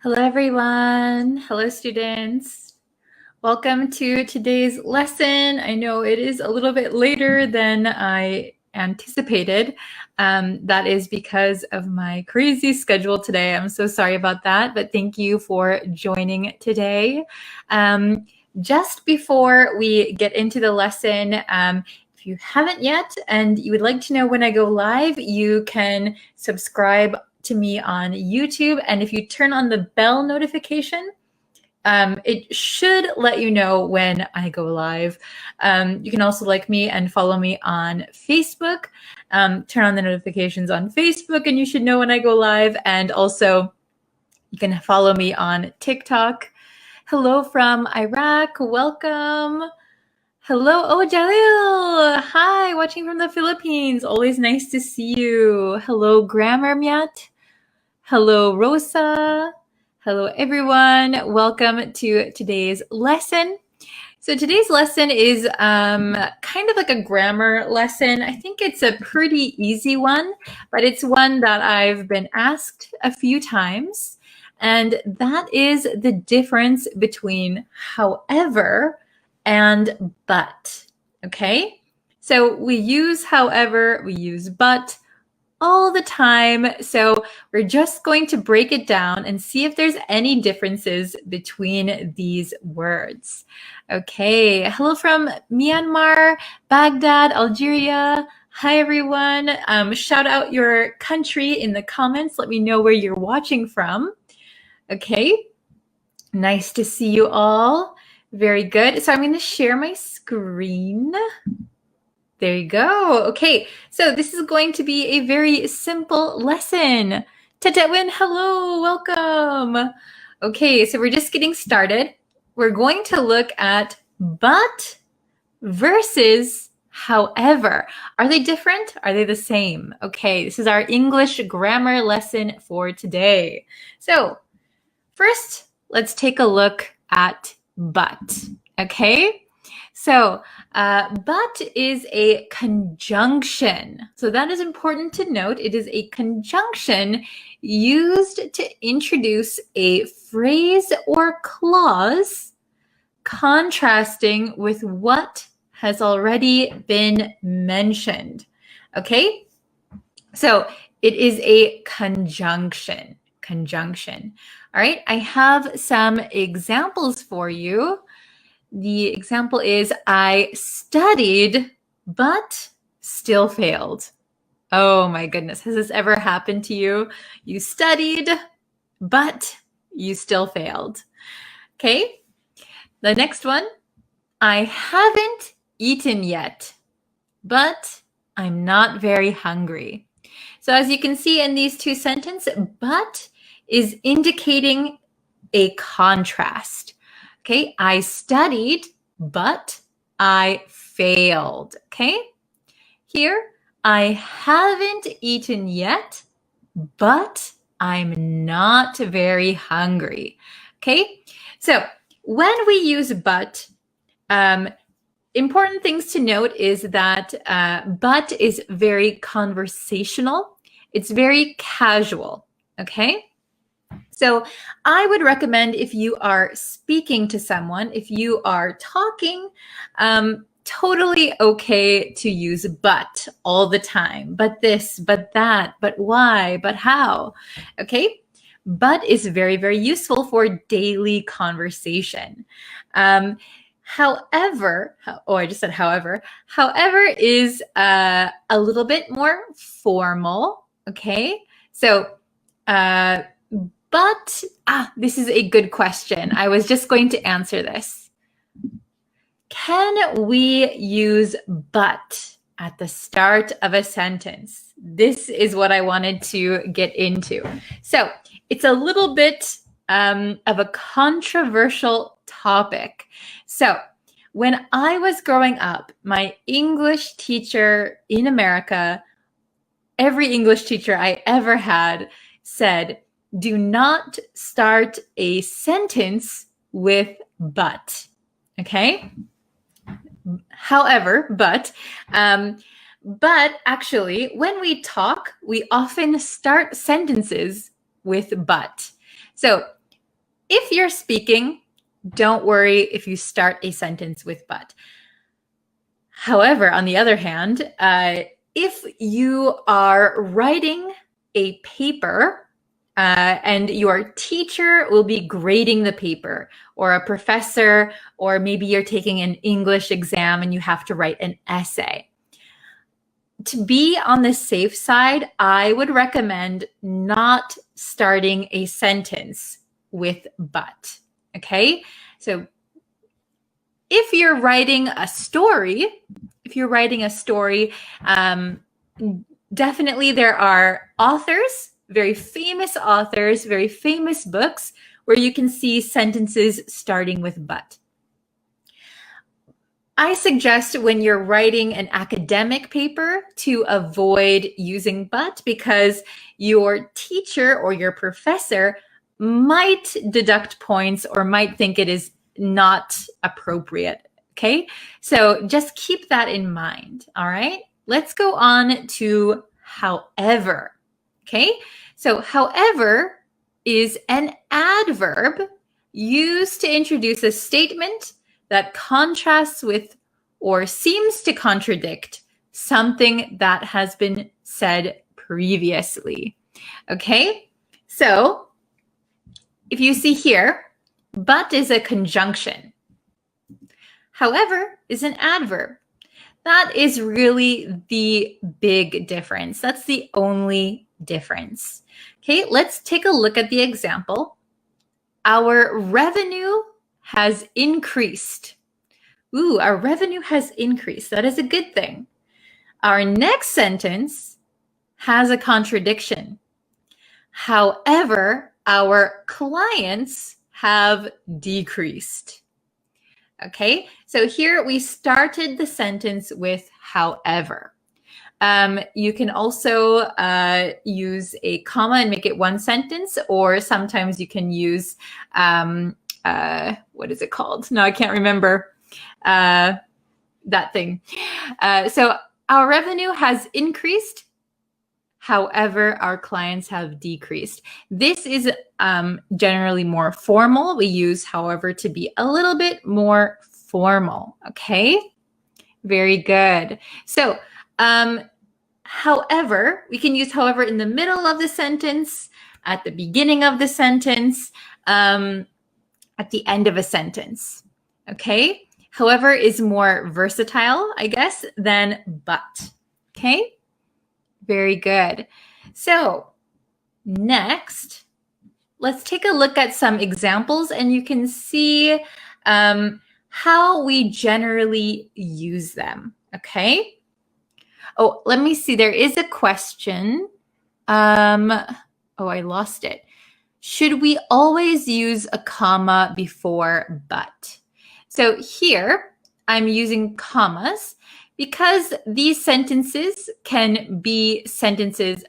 Hello, everyone. Hello, students. Welcome to today's lesson. I know it is a little bit later than I anticipated. That is because of my crazy schedule today. I'm so sorry about that, but thank you for joining today. Just before we get into the lesson, if you haven't yet and you would like to know when I go live, you can subscribe to me on YouTube. And if you turn on the bell notification, it should let you know when I go live. You can also like me and follow me on Facebook. Turn on the notifications on Facebook and you should know when I go live. And also you can follow me on TikTok. Hello from Iraq. Welcome. Hello. Oh, Jalil. Hi, watching from the Philippines. Always nice to see you. Hello, Grammar Myat. Hello, Rosa. Hello, everyone. Welcome to today's lesson. So today's lesson is kind of like a grammar lesson. I think it's a pretty easy one, but it's one that I've been asked a few times. And that is the difference between however and but. Okay? So we use however, we use but all the time. So we're just going to break it down and see if there's any differences between these words. Okay, hello from Myanmar, Baghdad, Algeria. Hi, everyone. Shout out your country in the comments. Let me know where you're watching from. Okay, nice to see you all. Very good. So I'm going to share my screen. There you go. Okay, so this is going to be a very simple lesson. Tatetwin, hello, welcome. Okay, so we're just getting started. We're going to look at but versus however. Are they different? Are they the same? Okay, this is our English grammar lesson for today. So first, let's take a look at but, okay? So, but is a conjunction. So that is important to note. It is a conjunction used to introduce a phrase or clause contrasting with what has already been mentioned. Okay? So it is a conjunction. Conjunction. All right, I have some examples for you. The example is, I studied, but still failed. Oh my goodness, has this ever happened to you? You studied, but you still failed. Okay, the next one, I haven't eaten yet, but I'm not very hungry. So as you can see in these two sentences, but is indicating a contrast. Okay, I studied, but I failed. Okay, here, I haven't eaten yet, but I'm not very hungry. Okay, so when we use but, important things to note is that but is very conversational. It's very casual. Okay. So I would recommend, if you are speaking to someone, if you are talking, totally okay to use but all the time. But this, but that, but why, but how. Okay? But is very, very useful for daily conversation. However, I just said however. However is a little bit more formal. Okay? So, but, this is a good question. I was just going to answer this. Can we use but at the start of a sentence? This is what I wanted to get into. So it's a little bit of a controversial topic. So when I was growing up, my English teacher in America, every English teacher I ever had said, do not start a sentence with but. Okay? However, but actually, when we talk, we often start sentences with but. So if you're speaking, don't worry if you start a sentence with but. However, on the other hand, if you are writing a paper and your teacher will be grading the paper, or a professor, or maybe you're taking an English exam and you have to write an essay. To be on the safe side, I would recommend not starting a sentence with but. Okay? So if you're writing a story, definitely there are authors, very famous books where you can see sentences starting with but. I suggest when you're writing an academic paper to avoid using but, because your teacher or your professor might deduct points or might think it is not appropriate. Okay, so just keep that in mind. All right, let's go on to however. Okay, so however is an adverb used to introduce a statement that contrasts with or seems to contradict something that has been said previously. Okay, so if you see here, but is a conjunction. However is an adverb. That is really the big difference. That's the only difference. Okay, let's take a look at the example. Our revenue has increased. Ooh, our revenue has increased. That is a good thing. Our next sentence has a contradiction. However, our clients have decreased. Okay, so here we started the sentence with however. You can also use a comma and make it one sentence, or sometimes you can use, what is it called? No, I can't remember that thing. So our revenue has increased. However, our clients have decreased. This is generally more formal. We use however to be a little bit more formal. Okay, very good. So however, we can use however in the middle of the sentence, at the beginning of the sentence, at the end of a sentence. Okay, however is more versatile, I guess, than but. Okay. Very good. So next, let's take a look at some examples, and you can see how we generally use them. Okay. Oh, let me see. There is a question. Oh, I lost it. Should we always use a comma before but? So here I'm using commas because these sentences can be sentences,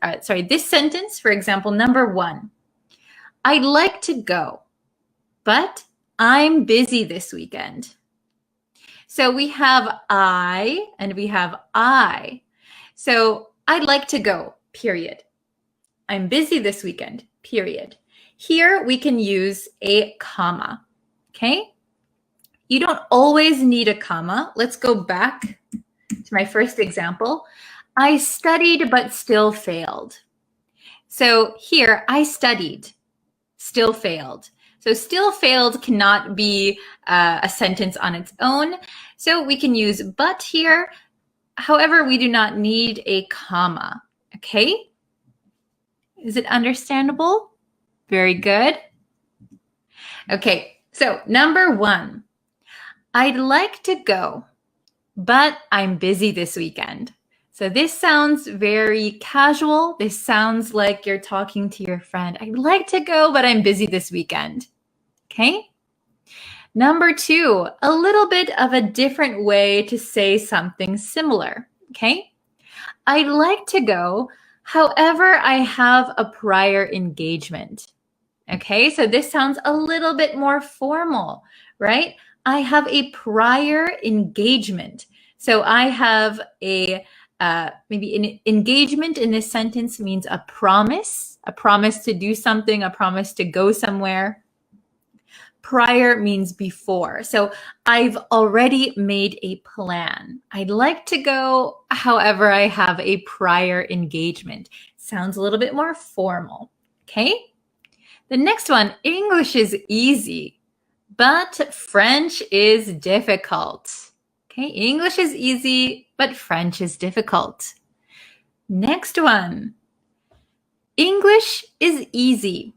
this sentence, for example, number 1, I'd like to go, but I'm busy this weekend. So we have I and we have I. So I'd like to go, period. I'm busy this weekend, period. Here we can use a comma, okay? You don't always need a comma. Let's go back to my first example. I studied but still failed. So here, I studied, still failed. So still failed cannot be a sentence on its own. So we can use but here. However, we do not need a comma, okay? Is it understandable? Very good. Okay, so number 1, I'd like to go, but I'm busy this weekend. So this sounds very casual. This sounds like you're talking to your friend. I'd like to go, but I'm busy this weekend. Okay? Number 2, a little bit of a different way to say something similar. Okay? I'd like to go, however, I have a prior engagement. Okay? So this sounds a little bit more formal, right? I have a prior engagement. So I have a maybe an engagement in this sentence means a promise to do something, a promise to go somewhere. prior means before. So I've already made a plan. I'd like to go, however, I have a prior engagement. Sounds a little bit more formal. Okay? The next one, English is easy, but French is difficult. Okay, English is easy, but French is difficult. Next one, English is easy.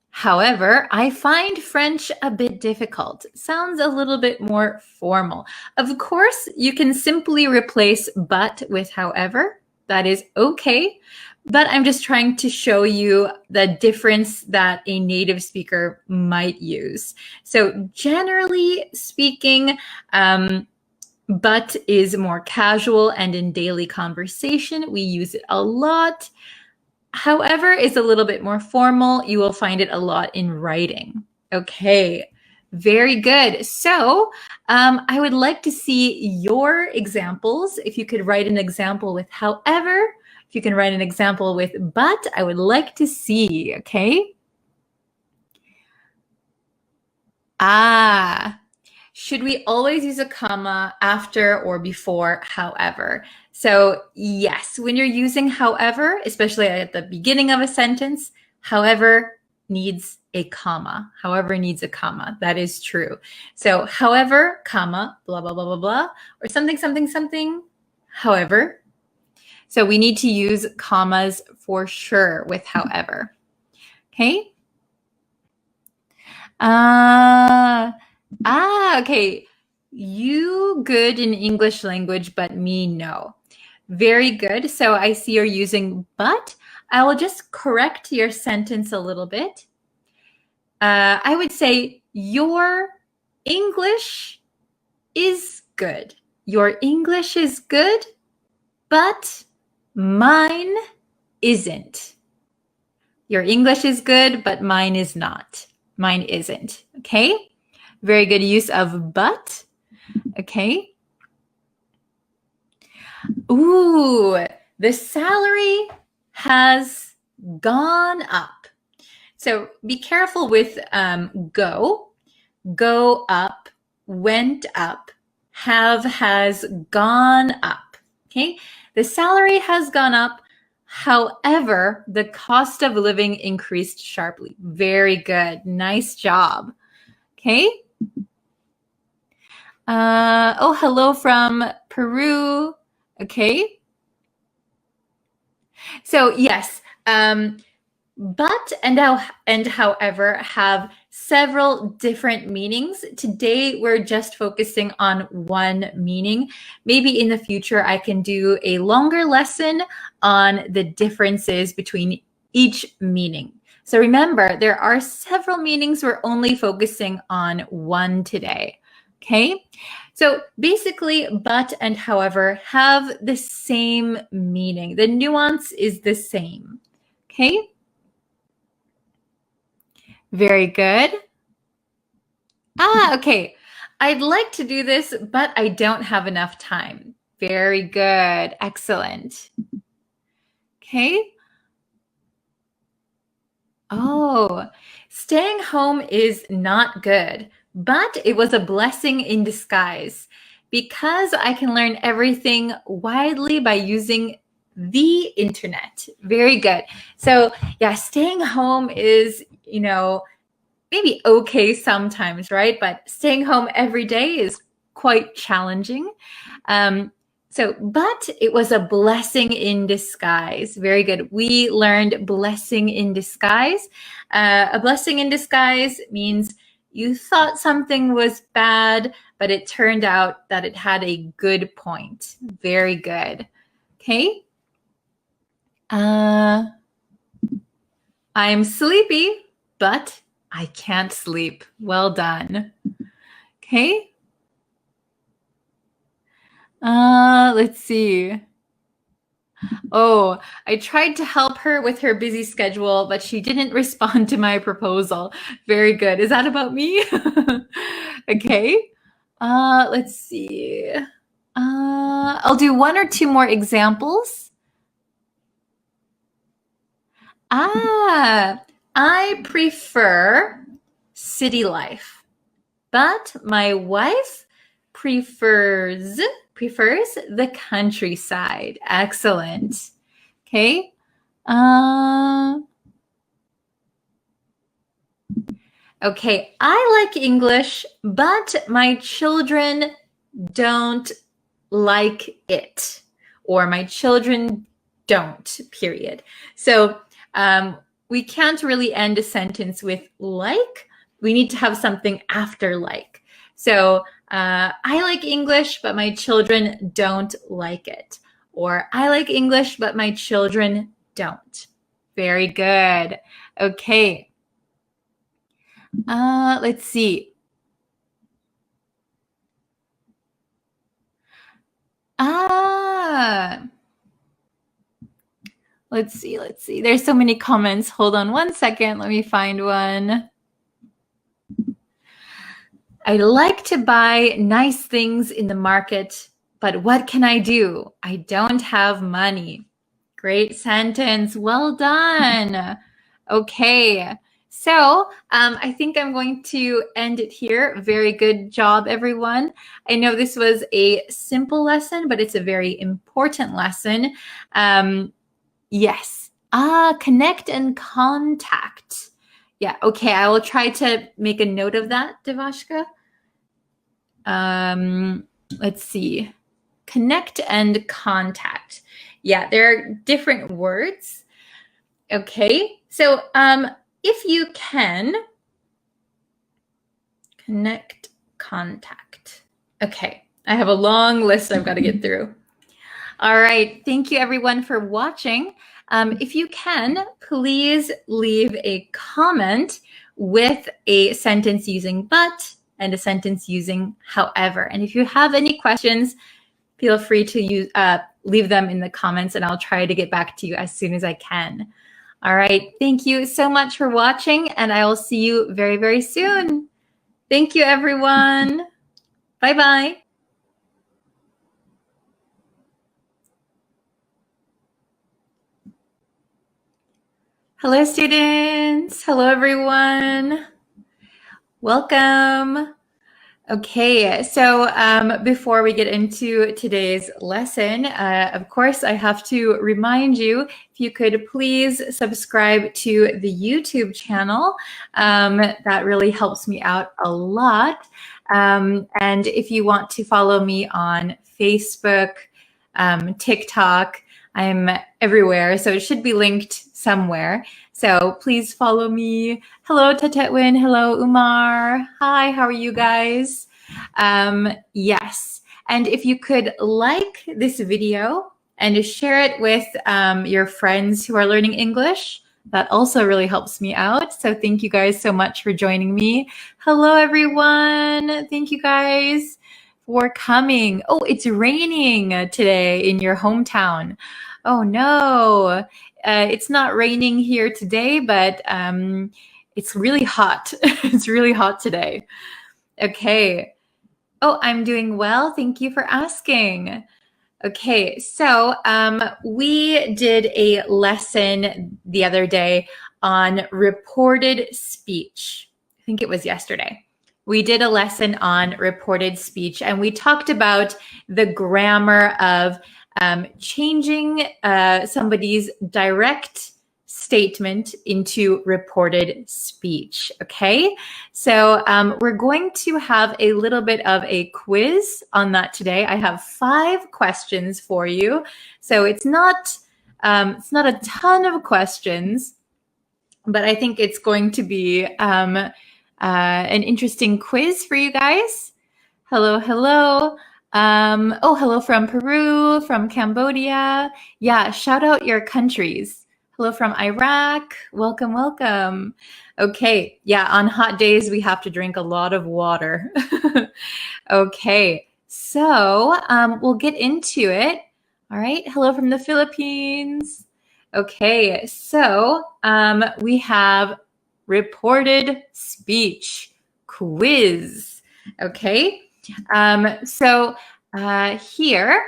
However, I find French a bit difficult. Sounds a little bit more formal. Of course, you can simply replace but with however. That is okay. But I'm just trying to show you the difference that a native speaker might use. So generally speaking, but is more casual and in daily conversation. We use it a lot. However, is a little bit more formal. You will find it a lot in writing. Okay, very good. So I would like to see your examples. If you could write an example with however, if you can write an example with but, I would like to see, okay? Should we always use a comma after or before however? So yes, when you're using however, especially at the beginning of a sentence, however needs a comma. However needs a comma. That is true. So however, comma, blah, blah, blah, blah, blah, or something, something, something, however. So we need to use commas for sure with however. Okay? Okay. You good in English language, but me no. Very good. So I see you're using but. I will just correct your sentence a little bit. I would say your English is good. Your English is good, but mine isn't. Your English is good, but mine is not. Mine isn't. Okay? Very good use of but. Okay. Ooh, the salary has gone up. So be careful with go up, went up, has gone up. Okay. The salary has gone up. However, the cost of living increased sharply. Very good. Nice job. Okay. Oh, hello from Peru. Okay. So yes, but and however have several different meanings. Today, we're just focusing on one meaning. Maybe in the future, I can do a longer lesson on the differences between each meaning. So remember, there are several meanings. We're only focusing on one today. Okay, so basically, but and however have the same meaning. The nuance is the same. Okay, very good. Okay. I'd like to do this, but I don't have enough time. Very good. Excellent. Okay. Oh, staying home is not good, but it was a blessing in disguise because I can learn everything widely by using the internet. Very good. So yeah, staying home is, maybe okay sometimes, right? But staying home every day is quite challenging. But it was a blessing in disguise. Very good. We learned blessing in disguise. A blessing in disguise means you thought something was bad, but it turned out that it had a good point. Very good. Okay. I'm sleepy, but I can't sleep. Well done. Okay. Let's see. Oh, I tried to help her with her busy schedule, but she didn't respond to my proposal. Very good. Is that about me? Okay. Let's see. I'll do one or two more examples. I prefer city life, but my wife prefers the countryside. Excellent. Okay. Okay, I like English, but my children don't like it, or my children don't, period. So we can't really end a sentence with like. We need to have something after like. So I like English, but my children don't like it. Or I like English, but my children don't. Very good. Okay. Let's see. Let's see. There's so many comments. Hold on one second. Let me find one. I like to buy nice things in the market, but what can I do? I don't have money. Great sentence. Well done. Okay. So I think I'm going to end it here. Very good job, everyone. I know this was a simple lesson, but it's a very important lesson. Yes. Connect and contact. Yeah, okay. I will try to make a note of that, Devashka. Let's see. Connect and contact. Yeah, there are different words. Okay, so if you can, connect, contact. Okay, I have a long list I've got to get through. All right, thank you everyone for watching. If you can, please leave a comment with a sentence using but and a sentence using however. And if you have any questions, feel free to leave them in the comments and I'll try to get back to you as soon as I can. All right, thank you so much for watching and I will see you very, very soon. Thank you, everyone. Bye-bye. Hello, students. Hello, everyone. Welcome. Okay, so before we get into today's lesson, of course, I have to remind you, if you could please subscribe to the YouTube channel. That really helps me out a lot. And if you want to follow me on Facebook, TikTok, I'm everywhere, so it should be linked somewhere. So please follow me. Hello, Tatetwin. Hello, Umar. Hi, how are you guys? Yes, and if you could like this video and share it with your friends who are learning English, that also really helps me out. So thank you guys so much for joining me. Hello, everyone. Thank you guys for coming. Oh, it's raining today in your hometown. Oh no, it's not raining here today, but it's really hot. It's really hot today. Okay. Oh, I'm doing well. Thank you for asking. Okay, so we did a lesson the other day on reported speech. I think it was yesterday. We did a lesson on reported speech, and we talked about the grammar of changing somebody's direct statement into reported speech. Okay, so we're going to have a little bit of a quiz on that today. I have 5 questions for you, so it's not a ton of questions, but I think it's going to be an interesting quiz for you guys. Hello, hello. Oh, hello from Peru, from Cambodia. Yeah, shout out your countries. Hello from Iraq. Welcome, welcome. Okay, yeah, on hot days, we have to drink a lot of water. Okay, so we'll get into it. All right, hello from the Philippines. Okay, so we have reported speech quiz. Okay, so here,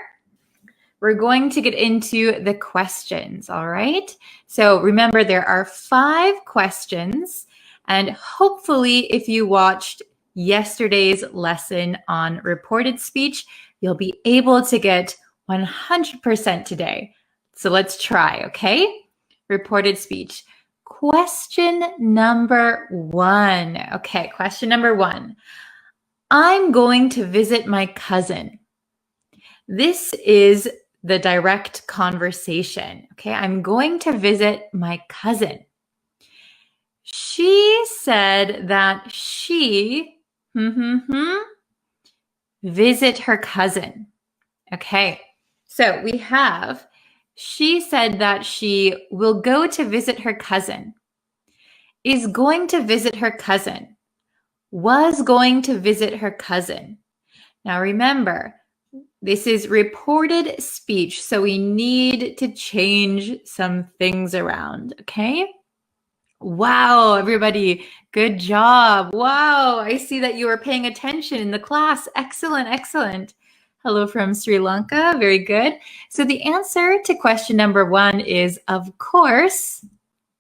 we're going to get into the questions, all right? So remember, there are 5 questions, And hopefully, if you watched yesterday's lesson on reported speech, you'll be able to get 100% today. So let's try, okay? Reported speech. Question number 1. Okay, question number 1. I'm going to visit my cousin. This is the direct conversation. Okay, I'm going to visit my cousin. She said that she visit her cousin. Okay, so we have she said that she will go to visit her cousin, is going to visit her cousin, was going to visit her cousin. Now remember, this is reported speech, so we need to change some things around, okay? Wow, everybody, good job. Wow, I see that you are paying attention in the class. Excellent, excellent. Hello from Sri Lanka, very good. So the answer to question number 1 is, of course,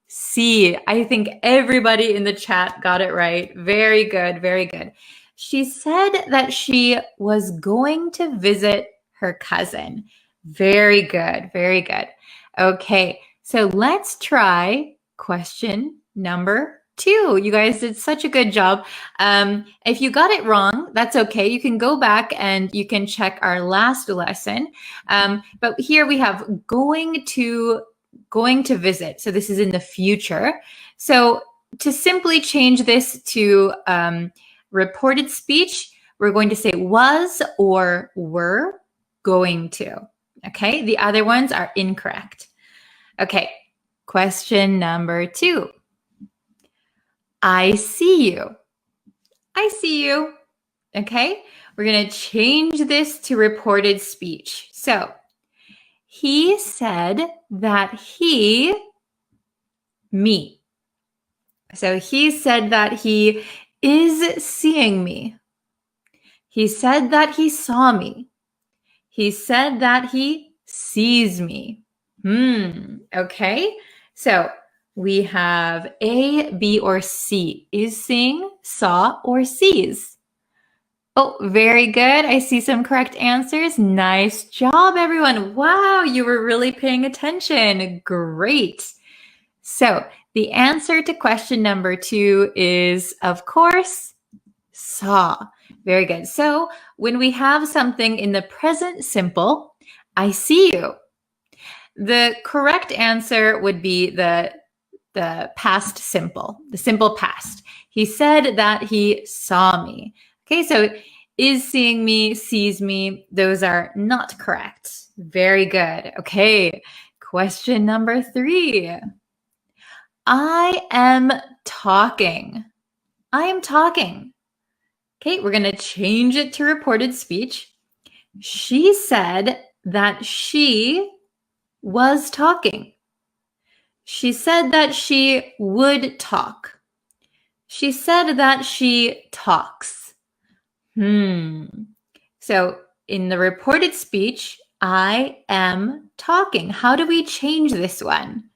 C. I think everybody in the chat got it right. Very good, very good. She said that she was going to visit her cousin. Very good, very good. Okay, so let's try question number 2. You guys did such a good job. If you got it wrong, that's okay. You can go back and you can check our last lesson. But here we have going to visit. So this is in the future. So to simply change this to reported speech, we're going to say was or were going to. Okay, the other ones are incorrect. Okay, question number 2. I see you. I see you. Okay, we're going to change this to reported speech. So he said that me. So he said that he is seeing me. He said that he saw me. He said that he sees me. Okay. So we have A, B, or C. Is seeing, saw, or sees. Oh, very good. I see some correct answers. Nice job, everyone. Wow, you were really paying attention. Great. So the answer to question number 2 is, of course, saw. Very good. So when we have something in the present simple, I see you. The correct answer would be the past simple, the simple past. He said that he saw me. Okay, so is seeing me, sees me, those are not correct. Very good. Okay, question number 3. I am talking. I am talking. Okay, we're going to change it to reported speech. She said that she was talking. She said that she would talk. She said that she talks. So in the reported speech, I am talking. How do we change this one?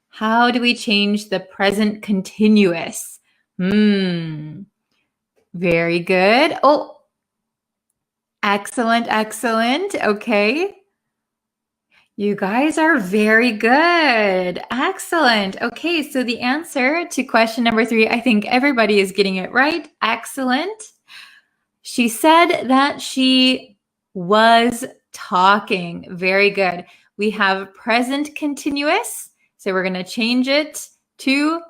How do we change the present continuous? Very good. Oh, excellent, excellent. Okay. You guys are very good. Excellent. Okay, so the answer to question number 3, I think everybody is getting it right. Excellent. She said that she was talking. Very good. We have present continuous. So we're going to change it to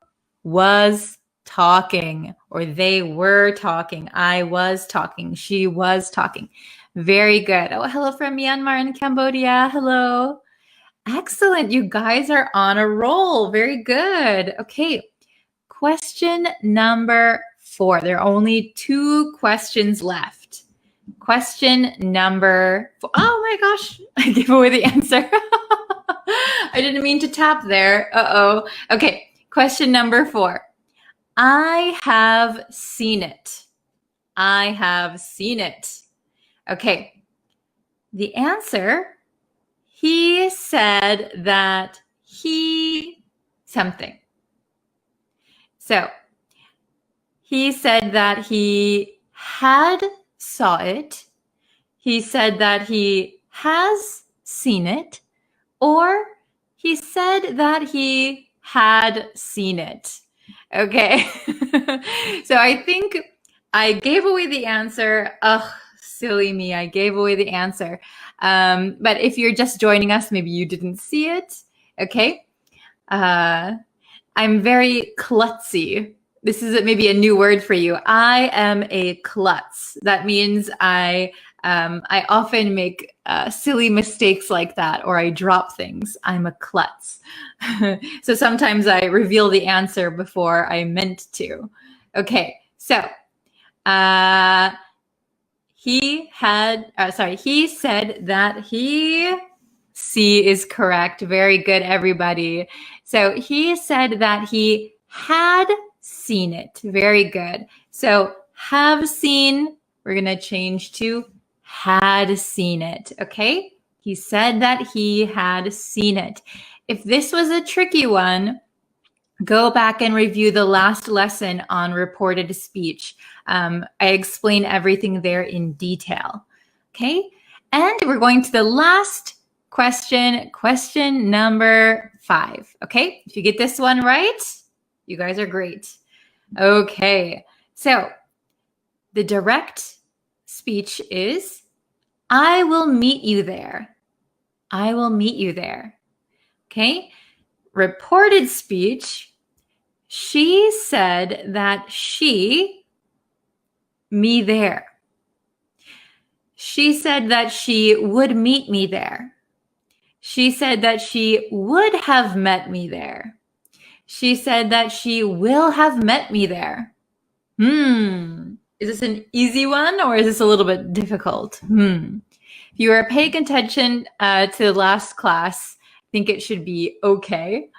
was talking, or they were talking. I was talking. She was talking. Very good. Oh, hello from Myanmar and Cambodia. Hello. Excellent. You guys are on a roll. Very good. Okay. Question number 4. There are only 2 questions left. Question number 4. Oh my gosh. I gave away the answer. I didn't mean to tap there. Uh-oh. Okay. Question number 4. I have seen it. I have seen it. Okay. The answer, he said that he something. So He said that he had saw it. He said that he has seen it. Or he said that he had seen it. Okay. So I think I gave away the answer. Ugh, silly me. I gave away the answer. But if you're just joining us, maybe you didn't see it. Okay. I'm very klutzy. This is maybe a new word for you. I am a klutz. That means I often make silly mistakes like that, or I drop things. I'm a klutz. So sometimes I reveal the answer before I meant to. Okay, so he said that he, C is correct. Very good, everybody. So he said that he had seen it. Very good. So have seen, we're going to change to had seen it. Okay. He said that he had seen it. If this was a tricky one, go back and review the last lesson on reported speech. I explain everything there in detail. Okay. And we're going to the last question number 5. Okay. If you get this one right, you guys are great. Okay. So the direct speech is, I will meet you there. I will meet you there. Okay. Reported speech, she said that she, me there. She said that she would meet me there. She said that she would have met me there. She said that she will have met me there. Is this an easy one or is this a little bit difficult? If you are paying attention to the last class, I think it should be okay.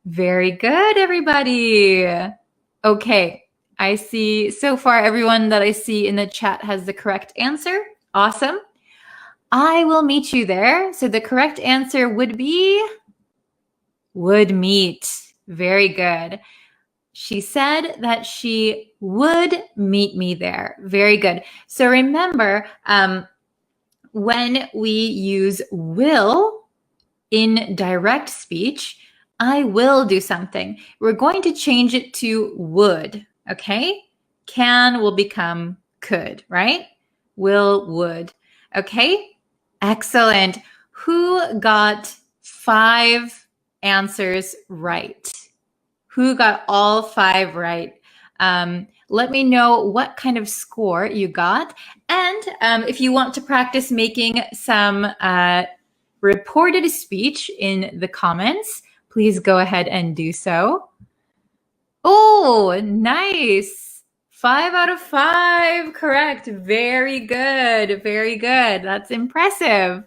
Very good, everybody. Okay, I see so far everyone that I see in the chat has the correct answer. Awesome. I will meet you there. So the correct answer would be would meet. Very good. She said that she would meet me there. Very good. So remember, when we use will in direct speech, I will do something. We're going to change it to would, okay? Can will become could, right? Will, would. Okay? Excellent. Who got 5 answers right? Who got all 5 right? Let me know what kind of score you got. And if you want to practice making some reported speech in the comments, please go ahead and do so. Oh, nice. 5 out of 5, correct. Very good, very good. That's impressive.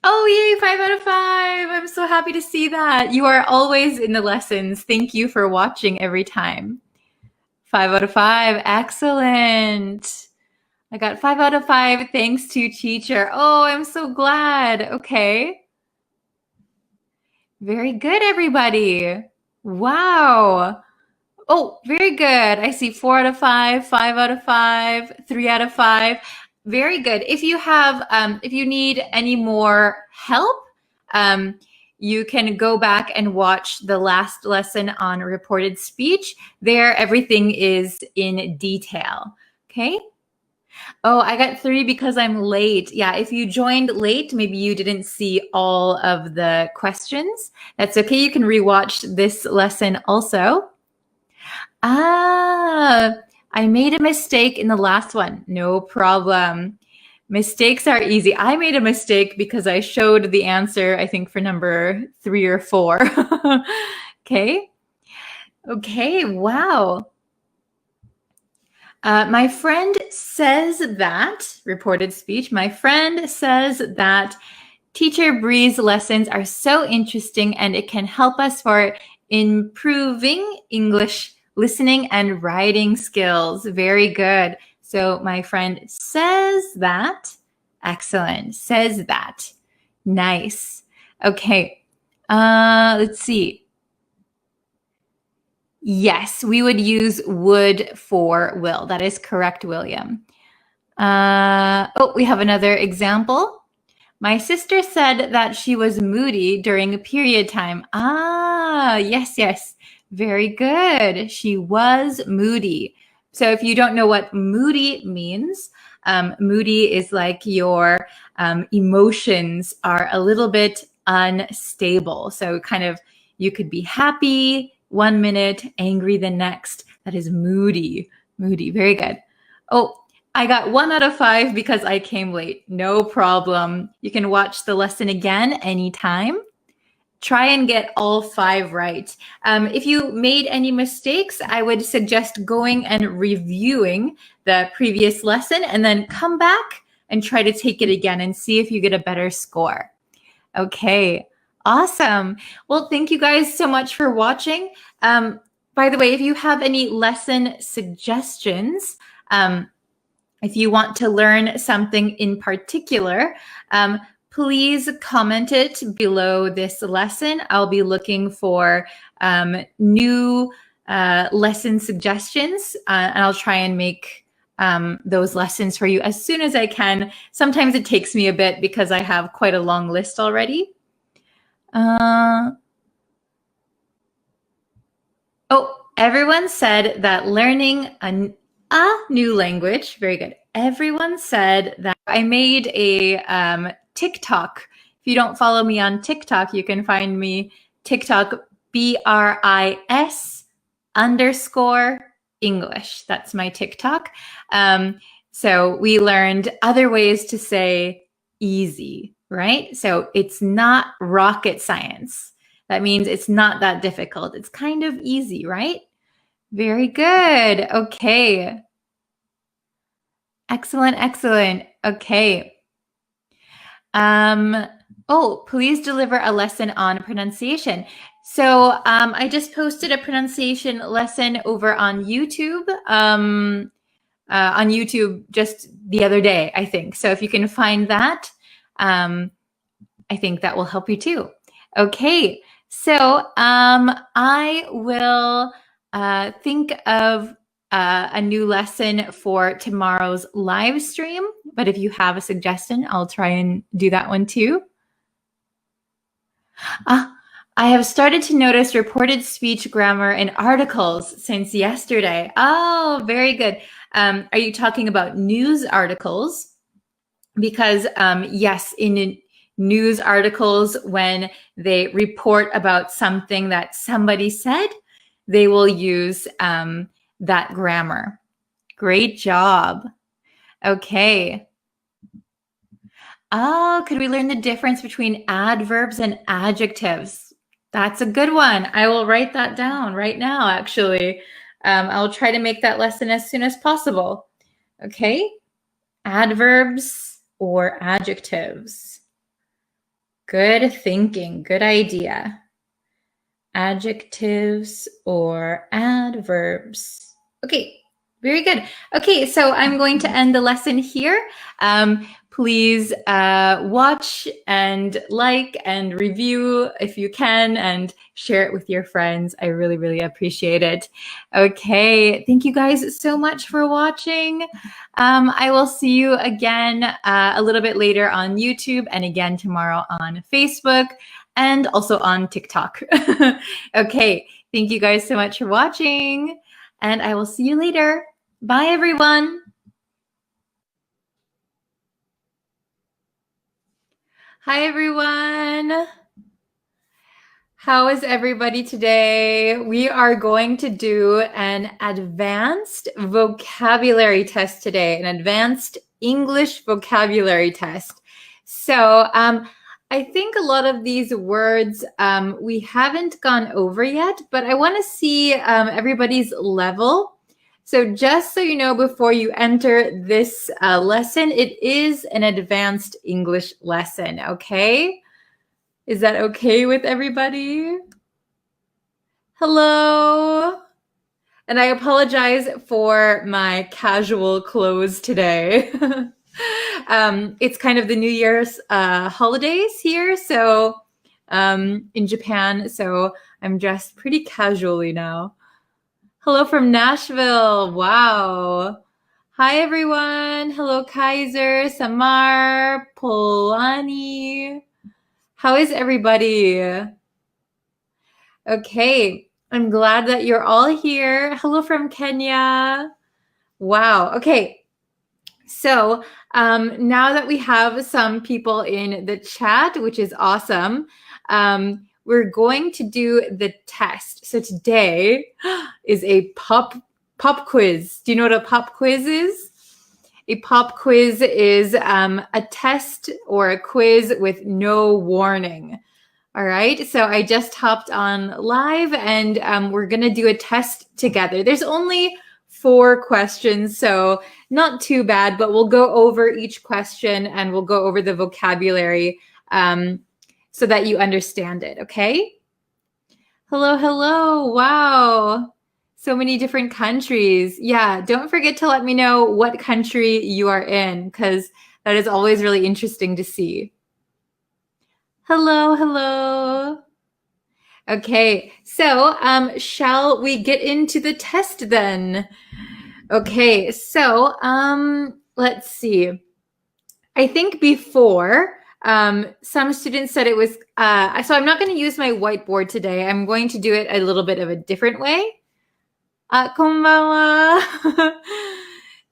Oh, yay, 5 out of 5. I'm so happy to see that. You are always in the lessons. Thank you for watching every time. 5 out of 5, excellent. I got 5 out of 5 thanks to teacher. Oh, I'm so glad. Okay. Very good, everybody. Wow. Oh, very good. I see 4 out of 5, 5 out of 5, 3 out of 5. Very good. If you have, if you need any more help, you can go back and watch the last lesson on reported speech. There, everything is in detail. Okay. Oh, I got 3 because I'm late. Yeah, if you joined late, maybe you didn't see all of the questions. That's okay. You can rewatch this lesson also. I made a mistake in the last one. No problem. Mistakes are easy. I made a mistake because I showed the answer, I think, for number 3 or 4. Okay. Okay, wow. My friend says that, reported speech, my friend says that Teacher Bree's lessons are so interesting and it can help us for improving English listening and writing skills. Very good. So my friend says that. Excellent. Says that. Nice. Okay. Let's see. Yes, we would use would for will. That is correct, William. We have another example. My sister said that she was moody during period time. Yes. Very good. She was moody. So if you don't know what moody means, moody is like your emotions are a little bit unstable. So kind of you could be happy 1 minute, angry the next. That is moody. Moody. Very good. Oh, I got 1 out of 5 because I came late. No problem. You can watch the lesson again anytime. Try and get all 5 right. If you made any mistakes, I would suggest going and reviewing the previous lesson and then come back and try to take it again and see if you get a better score. Okay, awesome. Well, thank you guys so much for watching. By the way, if you have any lesson suggestions, if you want to learn something in particular, please comment it below this lesson. I'll be looking for new lesson suggestions, and I'll try and make those lessons for you as soon as I can. Sometimes it takes me a bit because I have quite a long list already. Everyone said that learning a new language, very good. Everyone said that I made a TikTok. If you don't follow me on TikTok, you can find me TikTok BRIS_English. That's my TikTok. So we learned other ways to say easy, right? So it's not rocket science. That means it's not that difficult. It's kind of easy, right? Very good. Okay. Excellent. Okay. Please deliver a lesson on pronunciation. So I just posted a pronunciation lesson over on YouTube. Just the other day, I think. So if you can find that, I think that will help you too. Okay. So I will think of a new lesson for tomorrow's live stream. But if you have a suggestion, I'll try and do that one too. I have started to notice reported speech grammar in articles since yesterday. Oh, very good. Are you talking about news articles? Because yes, in news articles, when they report about something that somebody said, they will use that grammar. Great job. Okay. Oh, could we learn the difference between adverbs and adjectives? That's a good one. I will write that down right now, actually. I'll try to make that lesson as soon as possible. Okay. Adverbs or adjectives? Good thinking. Good idea. Adjectives or adverbs? Okay. Very good. Okay, so I'm going to end the lesson here. Please watch and like and review if you can and share it with your friends. I really appreciate it. Okay, thank you guys so much for watching. I will see you again a little bit later on YouTube and again tomorrow on Facebook and also on TikTok. Okay, thank you guys so much for watching and I will see you later. Bye, everyone. Hi, everyone. How is everybody today? We are going to do an advanced vocabulary test today, an advanced English vocabulary test. So I think a lot of these words we haven't gone over yet, but I want to see everybody's level. So just so you know, before you enter this lesson, it is an advanced English lesson, okay? Is that okay with everybody? Hello? And I apologize for my casual clothes today. It's kind of the New Year's holidays here, so in Japan, so I'm dressed pretty casually now. Hello from Nashville. Wow. Hi, everyone. Hello, Kaiser, Samar, Polani. How is everybody? Okay. I'm glad that you're all here. Hello from Kenya. Wow. Okay. So now that we have some people in the chat, which is awesome, we're going to do the test. So today is a pop quiz. Do you know what a pop quiz is? A pop quiz is a test or a quiz with no warning. All right, so I just hopped on live and we're going to do a test together. There's only 4 questions, so not too bad, but we'll go over each question and we'll go over the vocabulary so that you understand it, okay? Hello, hello. Wow. So many different countries. Yeah, don't forget to let me know what country you are in because that is always really interesting to see. Hello, hello. Okay, so shall we get into the test then? Okay, so let's see. I think before some students said it was, so I'm not going to use my whiteboard today. I'm going to do it a little bit of a different way. Konbanwa.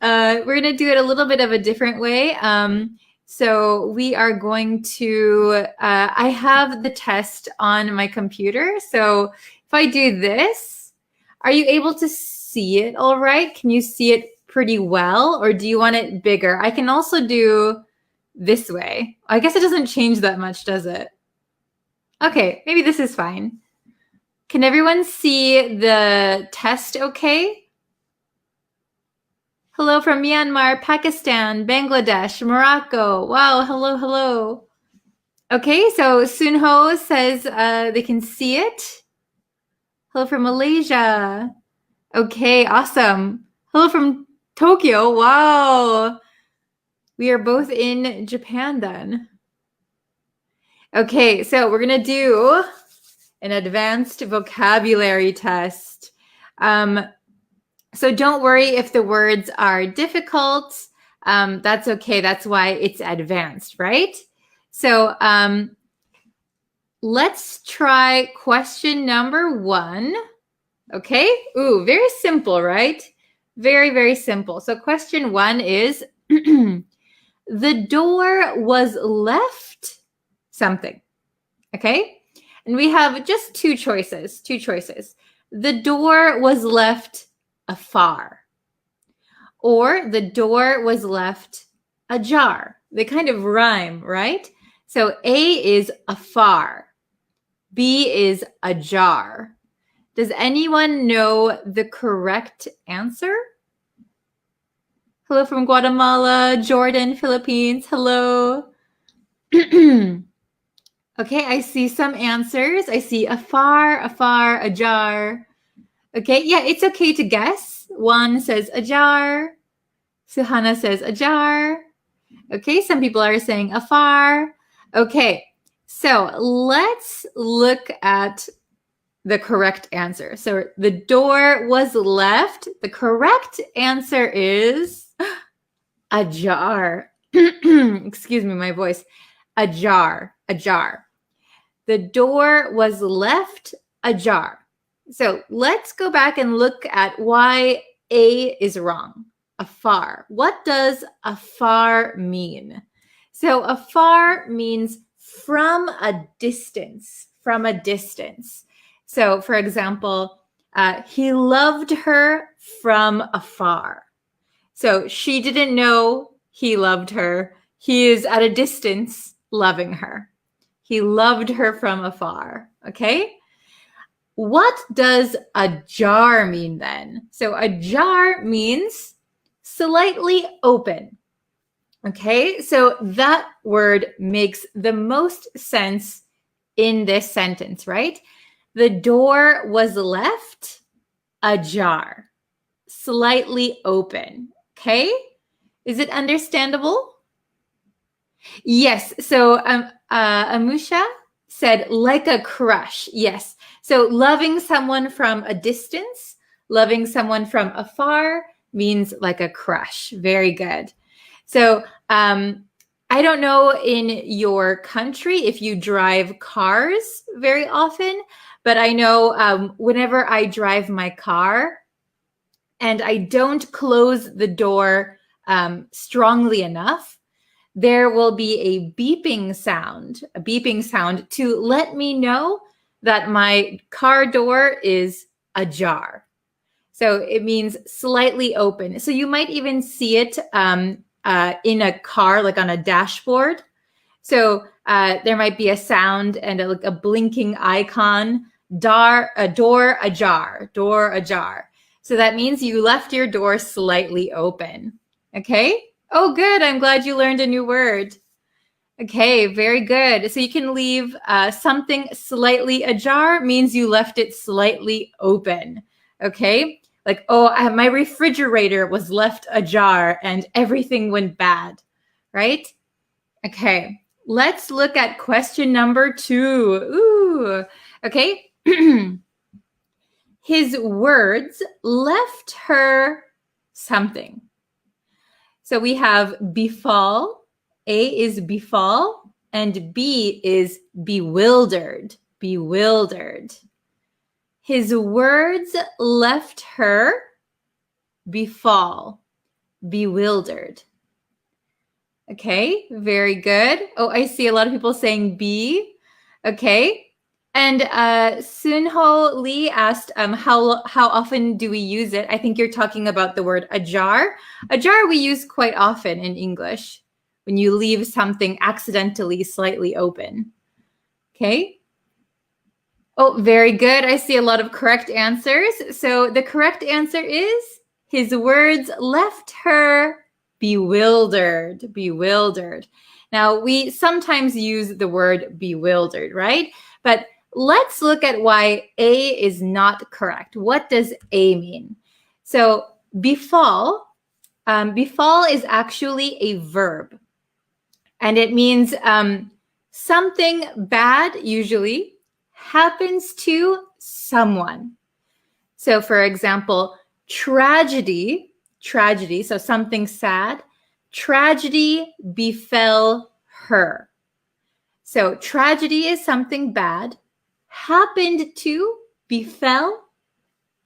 We're going to do it a little bit of a different way. So we are going to, I have the test on my computer. So if I do this, are you able to see it all right? Can you see it pretty well? Or do you want it bigger? I can also do this way. I guess it doesn't change that much, does it? Okay, maybe this is fine. Can everyone see the test okay? Hello from Myanmar, Pakistan, Bangladesh, Morocco. Wow, hello, hello. Okay, so Sunho says they can see it. Hello from Malaysia. Okay, awesome. Hello from Tokyo. Wow. We are both in Japan then. Okay, so we're going to do an advanced vocabulary test. So don't worry if the words are difficult. That's okay. That's why it's advanced, right? So let's try question number 1. Okay. Ooh, very simple, right? Very, very simple. So question 1 is, the door was left something. Okay. And we have just 2 choices. The door was left afar, or the door was left ajar. They kind of rhyme, right? So A is afar, B is ajar. Does anyone know the correct answer? Hello from Guatemala, Jordan, Philippines. Hello. Okay, I see some answers. I see afar, ajar. Okay, yeah, it's okay to guess. One says ajar. Suhana says ajar. Okay, some people are saying afar. Okay, so let's look at the correct answer. So the door was left. The correct answer is ajar. Excuse me, my voice. Ajar. The door was left ajar. So let's go back and look at why A is wrong. Afar. What does afar mean? So afar means from a distance. So for example, he loved her from afar. So she didn't know he loved her. He is at a distance loving her. He loved her from afar. Okay? What does ajar mean then? So ajar means slightly open. Okay, so that word makes the most sense in this sentence, right? The door was left ajar, slightly open. Okay, is it understandable? Yes, so Amusha said like a crush. Yes, so loving someone from a distance, loving someone from afar means like a crush. Very good. So I don't know in your country if you drive cars very often, but I know whenever I drive my car and I don't close the door strongly enough, there will be a beeping sound to let me know that my car door is ajar. So it means slightly open. So you might even see it in a car, like on a dashboard. So there might be a sound and a blinking icon, door ajar. So that means you left your door slightly open. Okay? Oh, good. I'm glad you learned a new word. Okay, very good. So you can leave something slightly ajar means you left it slightly open. Okay? Like, oh, my refrigerator was left ajar and everything went bad, right? Okay, let's look at question number 2. Ooh, okay. His words left her something. So we have befall. A is befall and B is bewildered. Bewildered. His words left her befall, bewildered. Okay, very good. Oh, I see a lot of people saying B. Okay. And Sunho Lee asked how often do we use it? I think you're talking about the word ajar. Ajar we use quite often in English when you leave something accidentally slightly open. Okay. Oh, very good. I see a lot of correct answers. So the correct answer is his words left her bewildered. Bewildered. Now, we sometimes use the word bewildered, right? But let's look at why A is not correct. What does A mean? So befall is actually a verb. And it means something bad usually happens to someone. So for example, tragedy, so something sad, tragedy befell her. So tragedy is something bad, happened to, befell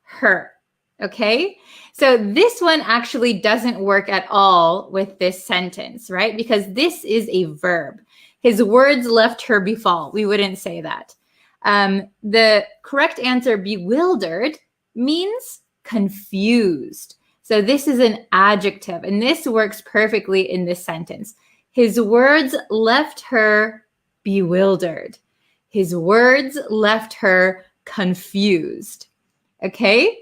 her. Okay? So this one actually doesn't work at all with this sentence, right? Because this is a verb. His words left her befall. We wouldn't say that. The correct answer, bewildered, means confused. So this is an adjective, and this works perfectly in this sentence. His words left her bewildered. His words left her confused. Okay?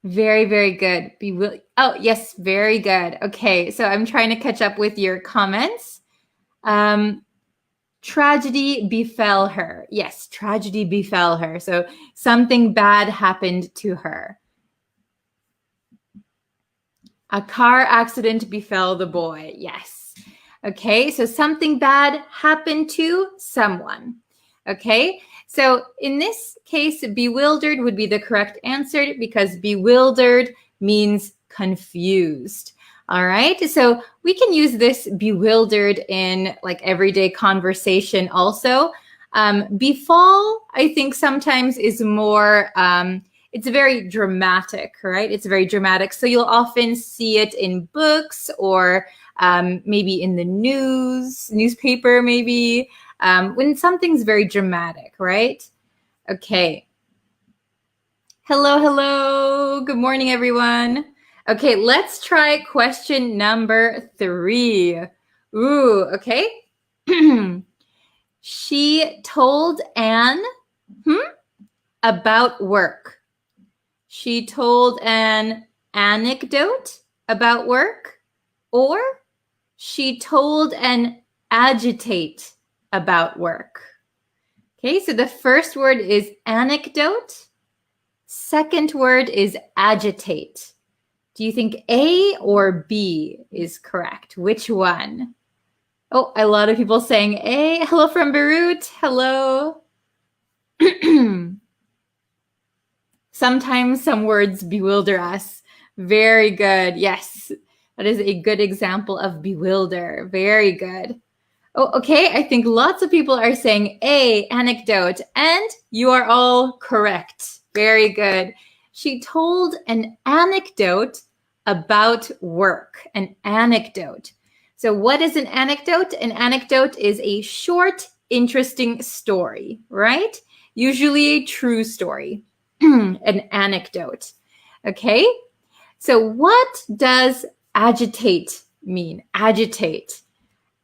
Very, very good. Oh, yes, very good. Okay, so I'm trying to catch up with your comments. Tragedy befell her. Yes, tragedy befell her. So something bad happened to her. A car accident befell the boy. Yes. Okay, so something bad happened to someone. Okay, so in this case, bewildered would be the correct answer because bewildered means confused. All right, so we can use this bewildered in like everyday conversation also. Befall, I think sometimes is more, it's very dramatic, right? It's very dramatic. So you'll often see it in books or maybe in the newspaper maybe, when something's very dramatic, right? Okay. Hello. Good morning, everyone. Okay, let's try question number 3. Ooh, okay. She told Anne about work. She told an anecdote about work, or she told an agitate about work. Okay, so the first word is anecdote. Second word is agitate. Do you think A or B is correct? Which one? Oh, a lot of people saying A. Hello from Beirut. Hello. Sometimes some words bewilder us. Very good. Yes, that is a good example of bewilder. Very good. Oh, okay. I think lots of people are saying A, anecdote, and you are all correct. Very good. She told an anecdote about work, an anecdote. So what is an anecdote? An anecdote is a short, interesting story, right? Usually a true story, an anecdote. Okay. So what does agitate mean? Agitate.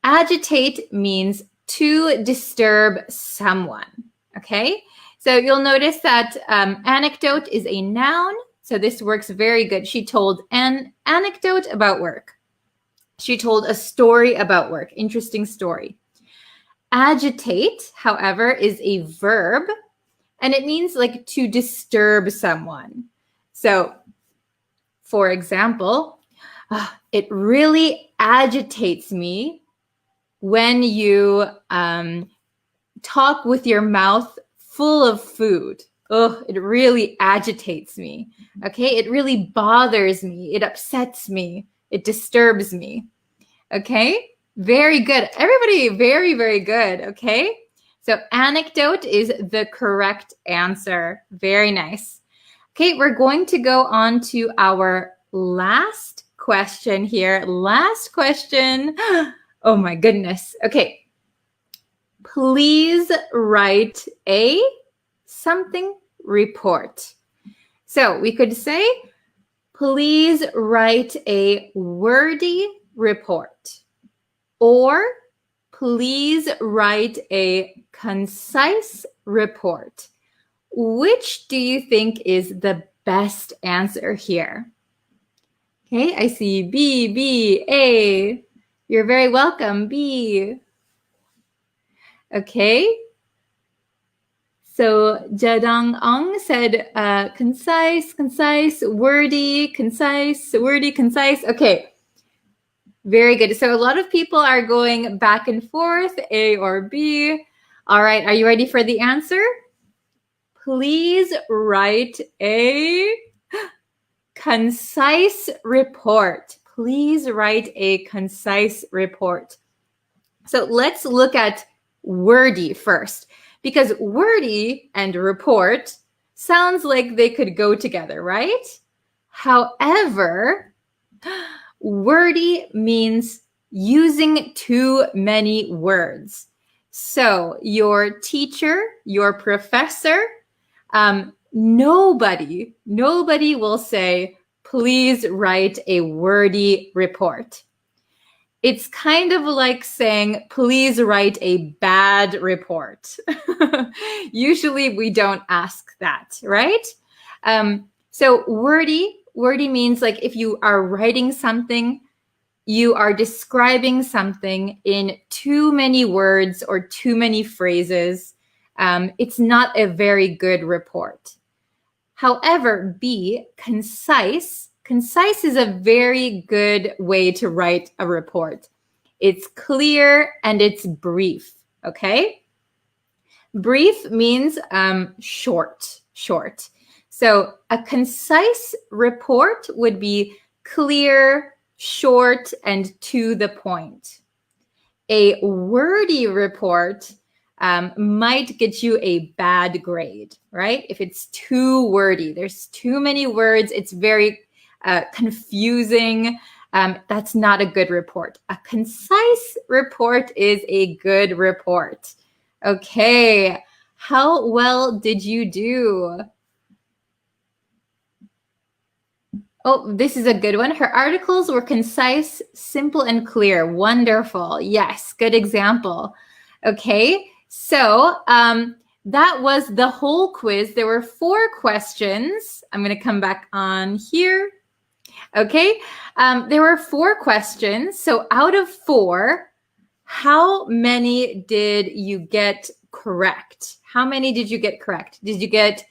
Agitate means to disturb someone, okay? So you'll notice that anecdote is a noun, so this works very good. She told an anecdote about work. She told a story about work, interesting story. Agitate, however, is a verb, and it means like to disturb someone. So, for example, it really agitates me when you talk with your mouth full of food. Oh, it really agitates me. Okay, it really bothers me. It upsets me. It disturbs me. Okay, very good. Everybody, very, very good. Okay, so anecdote is the correct answer. Very nice. Okay, we're going to go on to our last question here. Last question. Oh my goodness. Okay. Please write a something report. So we could say, please write a wordy report. Or please write a concise report. Which do you think is the best answer here? Okay, I see B, B, A. You're very welcome, B. Okay. So Jadang Ong said concise, concise, wordy, concise, wordy, concise. Okay. Very good. So a lot of people are going back and forth, A or B. All right. Are you ready for the answer? Please write a concise report. Please write a concise report. So let's look at wordy first, because wordy and report sounds like they could go together, right? However, wordy means using too many words. So your teacher, your professor, nobody will say, please write a wordy report. It's kind of like saying, please write a bad report. Usually we don't ask that, right? So wordy means like if you are writing something, you are describing something in too many words or too many phrases. It's not a very good report. However, B, concise. Concise is a very good way to write a report. It's clear and it's brief, okay? Brief means short. So a concise report would be clear, short, and to the point. A wordy report might get you a bad grade, right? If it's too wordy, there's too many words, it's very confusing. That's not a good report. A concise report is a good report. Okay, how well did you do? Oh, this is a good one. Her articles were concise, simple, and clear. Wonderful. Yes, good example. Okay, so that was the whole quiz. There were 4 questions. I'm going to come back on here. Okay, there were 4 questions. So out of 4, how many did you get correct? How many did you get correct? Did you get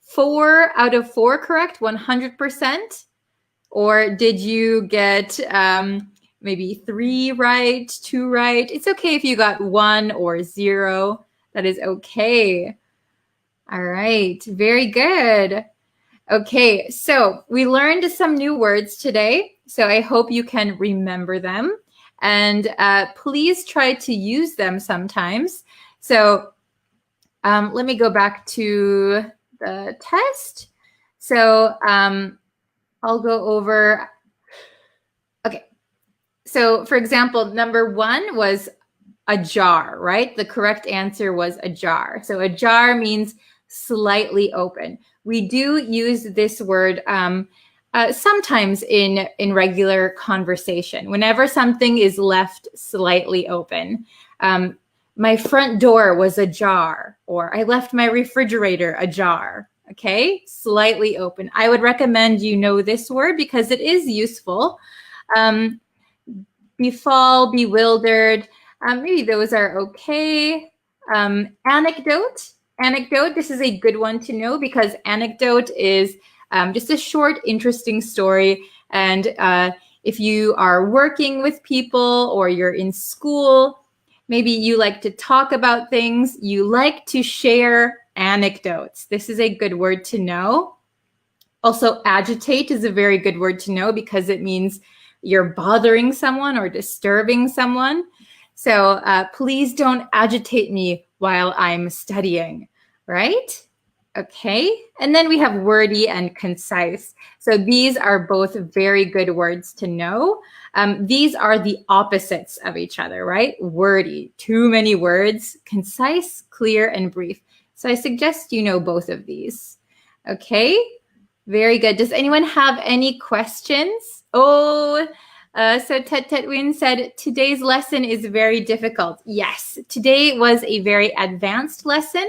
4 out of 4 correct, 100%? Or did you get maybe 3 right, 2 right? It's okay if you got 1 or 0. That is okay. All right, very good. Okay, so we learned some new words today, so I hope you can remember them. And please try to use them sometimes. So let me go back to the test. So I'll go over. Okay, so for example, number 1 was a jar, right? The correct answer was a jar. So a jar means slightly open. We do use this word sometimes in regular conversation. Whenever something is left slightly open, my front door was ajar, or I left my refrigerator ajar. Okay, slightly open. I would recommend you know this word because it is useful. Befall, bewildered. Maybe those are okay. Anecdote. This is a good one to know because anecdote is just a short, interesting story. And if you are working with people or you're in school, maybe you like to talk about things, you like to share anecdotes. This is a good word to know. Also, agitate is a very good word to know because it means you're bothering someone or disturbing someone. So please don't agitate me while I'm studying, right? Okay. And then we have wordy and concise. So these are both very good words to know. These are the opposites of each other, right? Wordy, too many words. Concise, clear, and brief. So I suggest you know both of these. Okay. Very good. Does anyone have any questions? So Tet Tet Win said, today's lesson is very difficult. Yes, today was a very advanced lesson.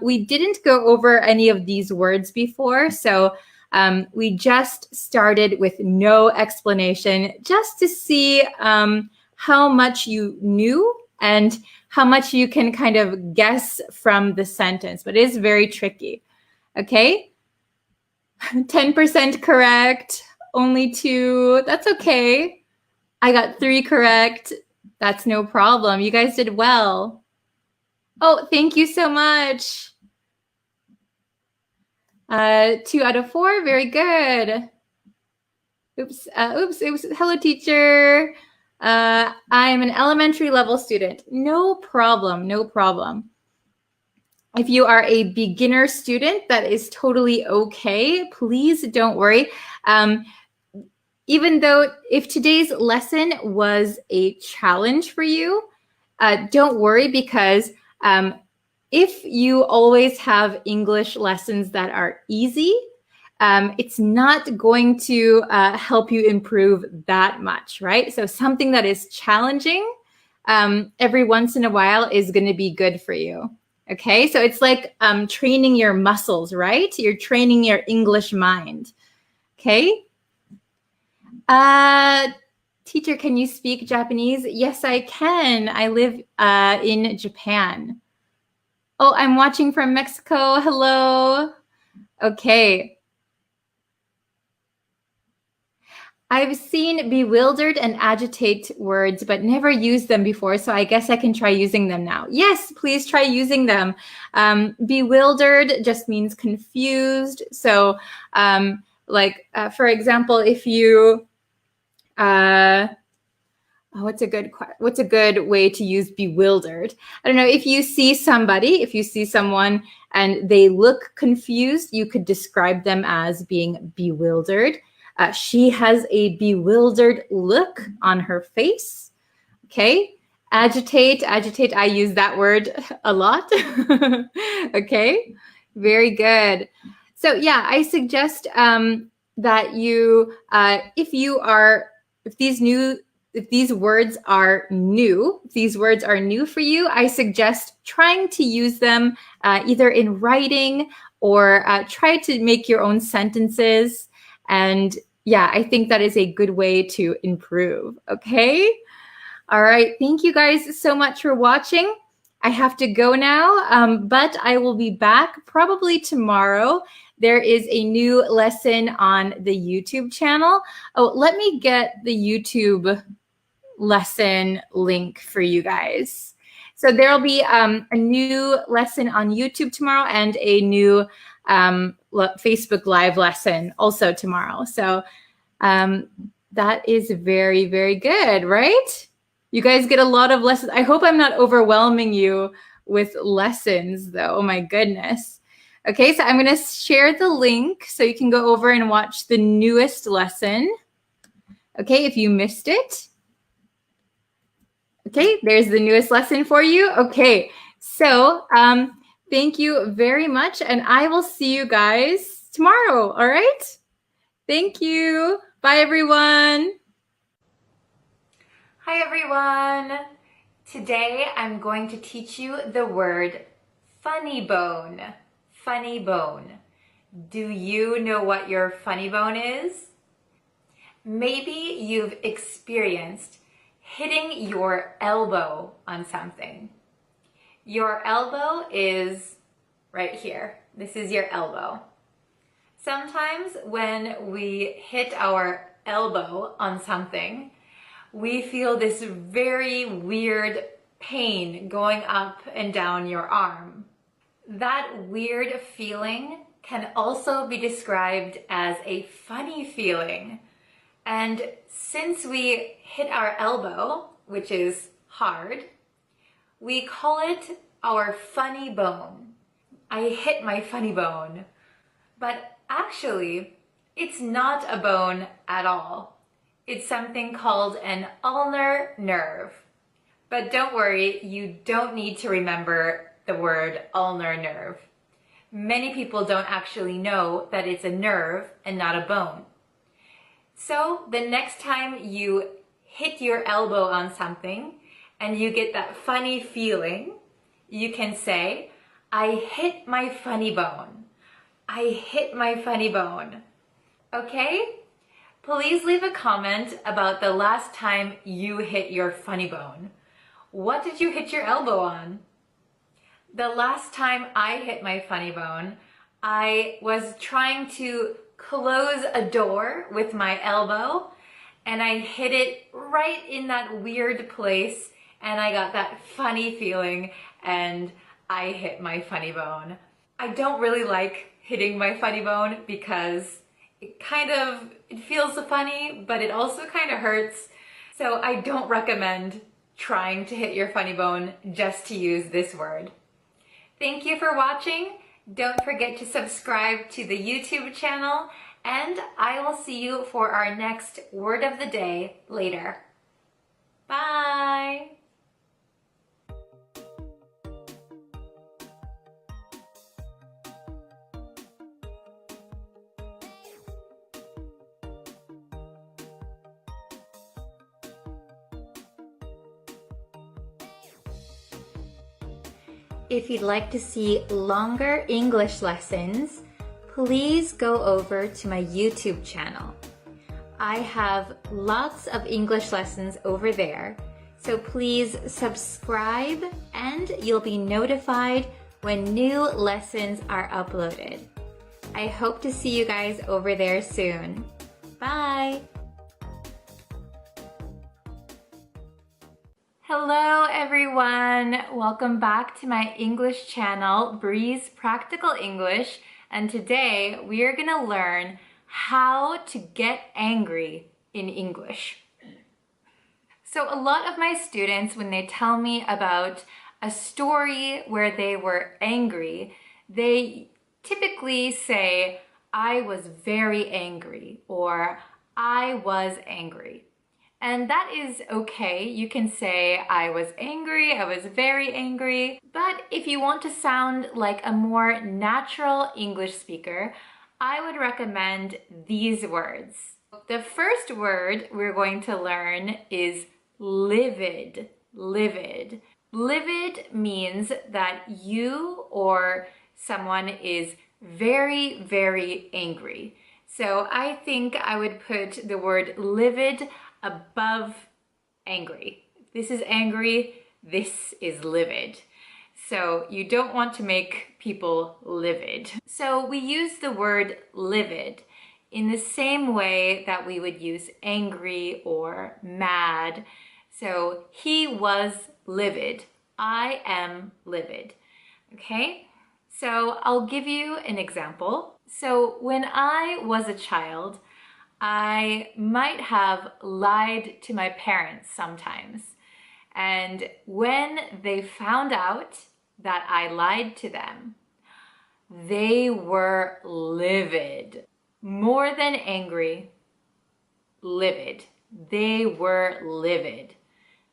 We didn't go over any of these words before, so we just started with no explanation just to see how much you knew and how much you can kind of guess from the sentence, but it is very tricky. Okay? 10% correct, only 2. That's okay. I got 3 correct. That's no problem. You guys did well. Oh, thank you so much. 2 out of 4. Very good. Oops. Hello, teacher. I'm an elementary level student. No problem. No problem. If you are a beginner student, that is totally okay. Please don't worry. Even though if today's lesson was a challenge for you, don't worry because if you always have English lessons that are easy, it's not going to help you improve that much, right? So something that is challenging every once in a while is going to be good for you. Okay, so it's like training your muscles, right? You're training your English mind. Okay. Teacher, can you speak Japanese? Yes, I can. I live in Japan. Oh, I'm watching from Mexico. Hello. Okay. I've seen bewildered and agitate words, but never used them before, so I guess I can try using them now. Yes, please try using them. Bewildered just means confused. So, for example, if you, what's a good way to use bewildered? I don't know. If you see someone and they look confused, you could describe them as being bewildered. She has a bewildered look on her face. Okay. Agitate. I use that word a lot. Okay. Very good. So yeah, I suggest that you, if these words are new for you, I suggest trying to use them either in writing or try to make your own sentences. And yeah, I think that is a good way to improve. Okay. All right. Thank you guys so much for watching. I have to go now, but I will be back probably tomorrow. There is a new lesson on the YouTube channel. Oh, let me get the YouTube lesson link for you guys. So there'll be a new lesson on YouTube tomorrow and a new Facebook Live lesson also tomorrow. So that is very, very good, right? You guys get a lot of lessons. I hope I'm not overwhelming you with lessons, though. Oh my goodness. Okay, so I'm going to share the link so you can go over and watch the newest lesson. Okay, if you missed it. Okay, there's the newest lesson for you. Okay, so thank you very much, and I will see you guys tomorrow, all right? Thank you. Bye, everyone. Hi, everyone. Today, I'm going to teach you the word funny bone. Funny bone. Do you know what your funny bone is? Maybe you've experienced hitting your elbow on something. Your elbow is right here. This is your elbow. Sometimes when we hit our elbow on something, we feel this very weird pain going up and down your arm. That weird feeling can also be described as a funny feeling. And since we hit our elbow, which is hard, we call it our funny bone. I hit my funny bone. But actually, it's not a bone at all. It's something called an ulnar nerve. But don't worry, you don't need to remember the word ulnar nerve. Many people don't actually know that it's a nerve and not a bone. So the next time you hit your elbow on something and you get that funny feeling, you can say, I hit my funny bone. I hit my funny bone. Okay? Please leave a comment about the last time you hit your funny bone. What did you hit your elbow on? The last time I hit my funny bone, I was trying to close a door with my elbow and I hit it right in that weird place and I got that funny feeling and I hit my funny bone. I don't really like hitting my funny bone because it feels funny, but it also kind of hurts. So I don't recommend trying to hit your funny bone just to use this word. Thank you for watching. Don't forget to subscribe to the YouTube channel, and I will see you for our next word of the day later. Bye! If you'd like to see longer English lessons, please go over to my YouTube channel. I have lots of English lessons over there, so please subscribe and you'll be notified when new lessons are uploaded. I hope to see you guys over there soon. Bye! Hello everyone! Welcome back to my English channel, Bree's Practical English, and today we are going to learn how to get angry in English. So a lot of my students, when they tell me about a story where they were angry, they typically say, I was very angry, or I was angry. And that is okay. You can say, I was angry, I was very angry. But if you want to sound like a more natural English speaker, I would recommend these words. The first word we're going to learn is livid. Livid. Livid means that you or someone is very, very angry. So I think I would put the word livid above angry. This is angry, this is livid. So you don't want to make people livid. So we use the word livid in the same way that we would use angry or mad. So he was livid. I am livid. Okay? So I'll give you an example. So when I was a child, I might have lied to my parents sometimes. And when they found out that I lied to them, they were livid. More than angry, livid. They were livid.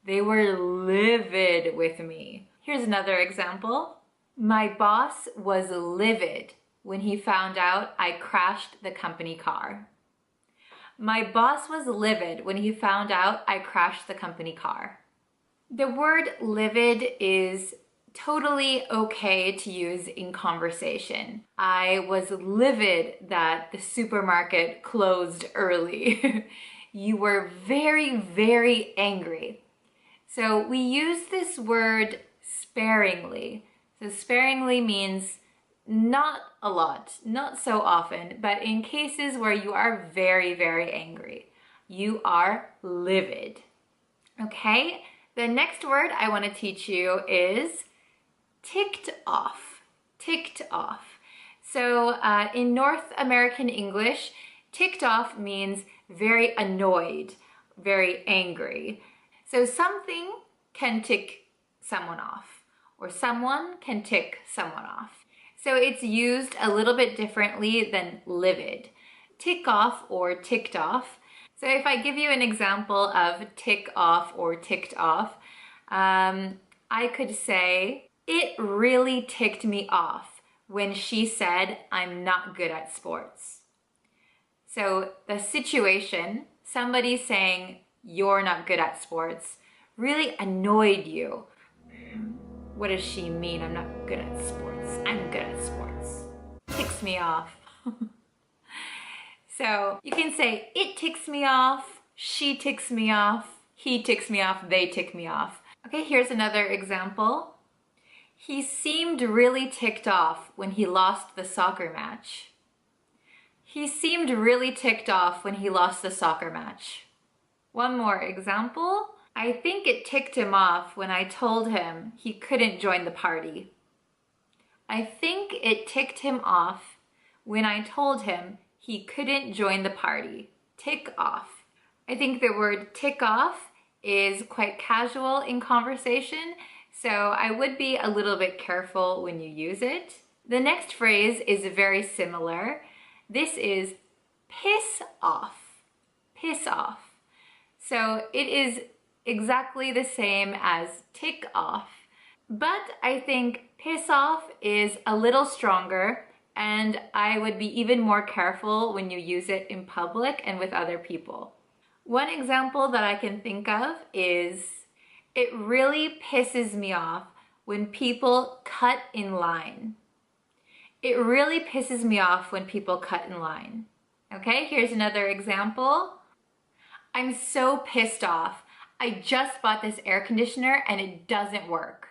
They were livid with me. Here's another example. My boss was livid when he found out I crashed the company car. My boss was livid when he found out I crashed the company car. The word livid is totally okay to use in conversation. I was livid that the supermarket closed early. You were very, very angry. So we use this word sparingly. So sparingly means not a lot, not so often, but in cases where you are very, very angry. You are livid. Okay? The next word I want to teach you is ticked off. Ticked off. So in North American English, ticked off means very annoyed, very angry. So something can tick someone off, or someone can tick someone off. So it's used a little bit differently than livid. Tick off or ticked off. So if I give you an example of tick off or ticked off, I could say, it really ticked me off when she said I'm not good at sports. So the situation, somebody saying you're not good at sports, really annoyed you. What does she mean I'm not good at sports? I'm good at sports. Ticks me off. So you can say it ticks me off, she ticks me off, he ticks me off, they tick me off. Okay, here's another example. He seemed really ticked off when he lost the soccer match. He seemed really ticked off when he lost the soccer match. One more example. I think it ticked him off when I told him he couldn't join the party. I think it ticked him off when I told him he couldn't join the party. Tick off. I think the word tick off is quite casual in conversation, so I would be a little bit careful when you use it. The next phrase is very similar. This is piss off. Piss off. So it is exactly the same as tick off, but I think piss off is a little stronger, and I would be even more careful when you use it in public and with other people. One example that I can think of is, it really pisses me off when people cut in line. It really pisses me off when people cut in line. Okay, here's another example. I'm so pissed off. I just bought this air conditioner and it doesn't work.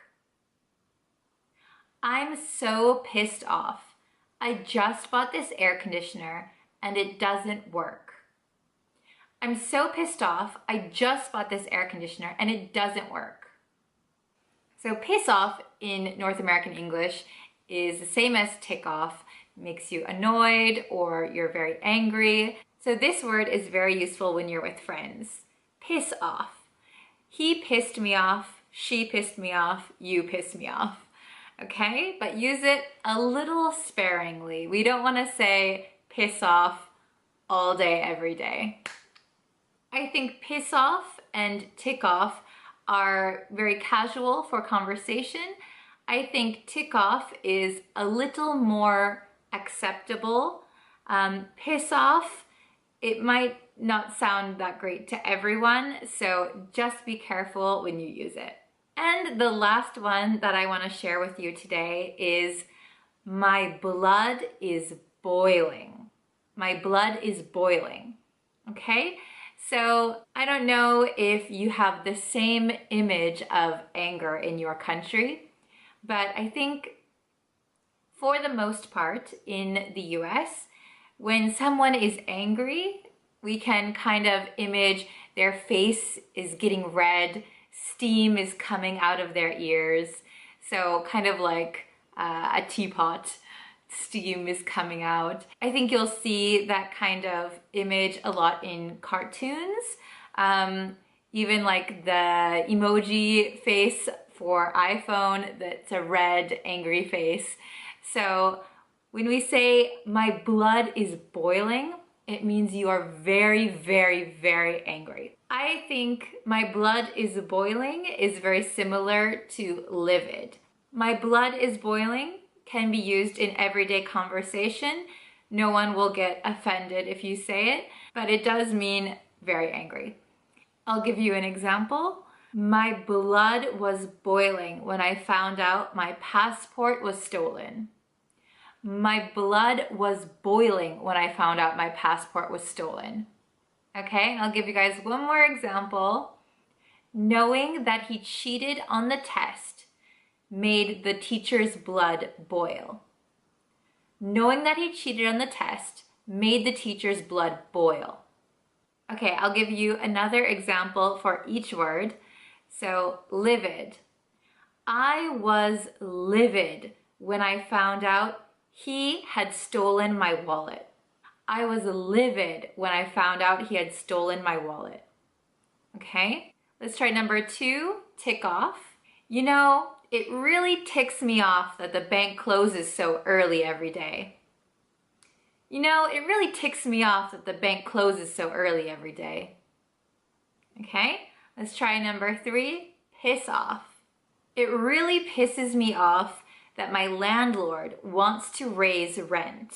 I'm so pissed off. I just bought this air conditioner and it doesn't work. I'm so pissed off. I just bought this air conditioner and it doesn't work. So piss off in North American English is the same as tick off. It makes you annoyed or you're very angry. So this word is very useful when you're with friends. Piss off. He pissed me off, she pissed me off, you pissed me off. Okay, but use it a little sparingly. We don't want to say piss off all day, every day. I think piss off and tick off are very casual for conversation. I think tick off is a little more acceptable. Piss off, it might not sound that great to everyone, so just be careful when you use it. And the last one that I want to share with you today is my blood is boiling. My blood is boiling. Okay? So I don't know if you have the same image of anger in your country, but I think for the most part in the US, when someone is angry, we can kind of image their face is getting red, steam is coming out of their ears. So kind of like a teapot. Steam is coming out. I think you'll see that kind of image a lot in cartoons. Even like the emoji face for iPhone, that's a red angry face. So when we say my blood is boiling, it means you are very, very, very angry. I think my blood is boiling is very similar to livid. My blood is boiling can be used in everyday conversation. No one will get offended if you say it, but it does mean very angry. I'll give you an example. My blood was boiling when I found out my passport was stolen. My blood was boiling when I found out my passport was stolen. Okay, I'll give you guys one more example. Knowing that he cheated on the test made the teacher's blood boil. Knowing that he cheated on the test made the teacher's blood boil. Okay, I'll give you another example for each word. So, livid. I was livid when I found out he had stolen my wallet. I was livid when I found out he had stolen my wallet. Okay, let's try number 2, tick off. You know, it really ticks me off that the bank closes so early every day. You know, it really ticks me off that the bank closes so early every day. Okay, let's try number 3, piss off. It really pisses me off that my landlord wants to raise rent.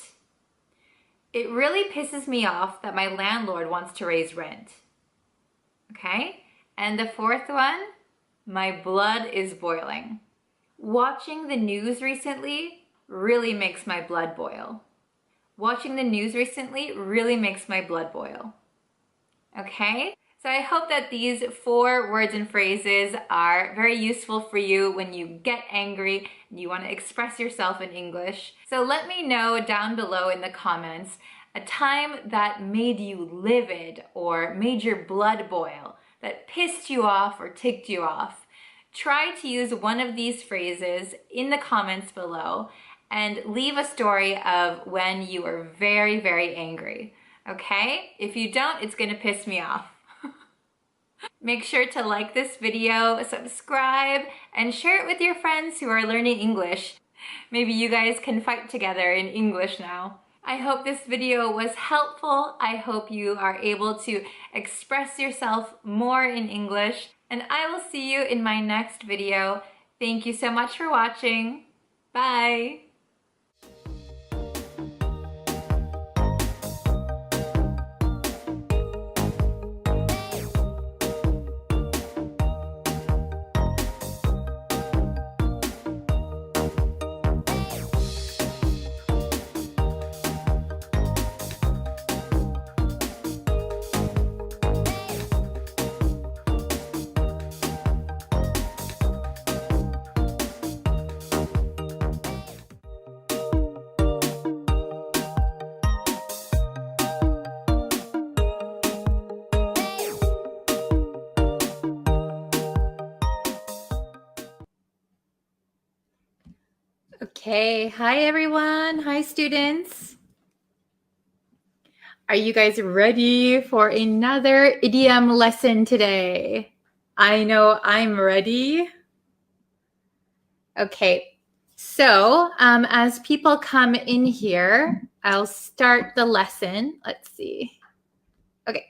It really pisses me off that my landlord wants to raise rent. Okay, and the 4th one, my blood is boiling. Watching the news recently really makes my blood boil. Watching the news recently really makes my blood boil. Okay, so I hope that these 4 words and phrases are very useful for you when you get angry and you want to express yourself in English. So let me know down below in the comments a time that made you livid or made your blood boil, that pissed you off or ticked you off. Try to use one of these phrases in the comments below and leave a story of when you were very, very angry. Okay? If you don't, it's gonna piss me off. Make sure to like this video, subscribe, and share it with your friends who are learning English. Maybe you guys can fight together in English now. I hope this video was helpful. I hope you are able to express yourself more in English, and I will see you in my next video. Thank you so much for watching. Bye! Okay, hi everyone. Hi students. Are you guys ready for another idiom lesson today? I know I'm ready. Okay, so as people come in here, I'll start the lesson. Let's see. Okay,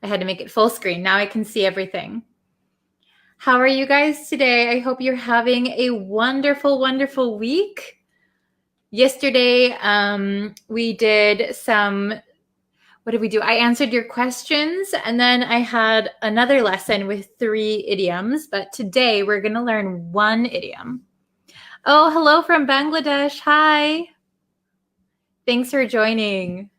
I had to make it full screen. Now I can see everything. How are you guys today? I hope you're having a wonderful, wonderful week. Yesterday, we did some, what did we do? I answered your questions, and then I had another lesson with 3 idioms, but today we're going to learn 1 idiom. Oh, hello from Bangladesh. Hi. Thanks for joining.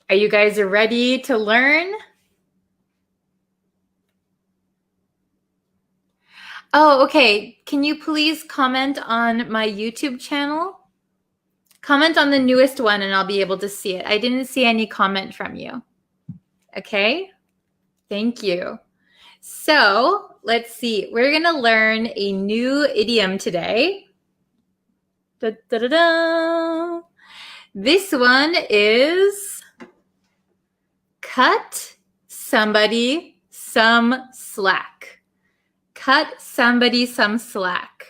Are you guys ready to learn? Oh, okay. Can you please comment on my YouTube channel? Comment on the newest one and I'll be able to see it. I didn't see any comment from you. Okay? Thank you. So let's see. We're going to learn a new idiom today. Da, da, da, da. This one is cut somebody some slack. Cut somebody some slack.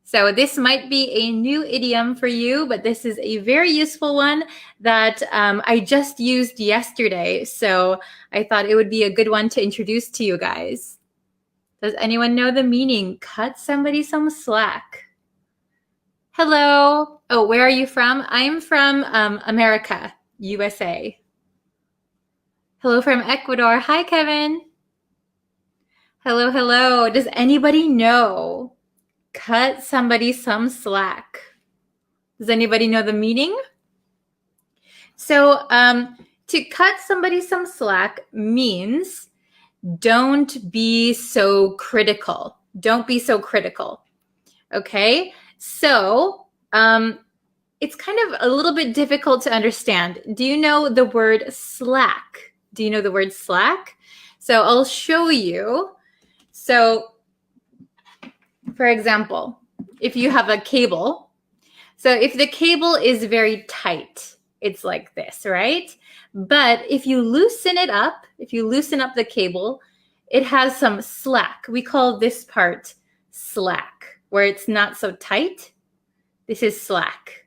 So this might be a new idiom for you, but this is a very useful one that I just used yesterday. So I thought it would be a good one to introduce to you guys. Does anyone know the meaning? Cut somebody some slack. Hello. Oh, where are you from? I'm from America, USA. Hello from Ecuador. Hi, Kevin. Hello, hello. Does anybody know? Cut somebody some slack. Does anybody know the meaning? So to cut somebody some slack means don't be so critical. Don't be so critical. Okay? So it's kind of a little bit difficult to understand. Do you know the word slack? Do you know the word slack? So I'll show you. So for example, if you have a cable, so if the cable is very tight, it's like this, right? But if you loosen it up, if you loosen up the cable, it has some slack. We call this part slack, where it's not so tight. This is slack.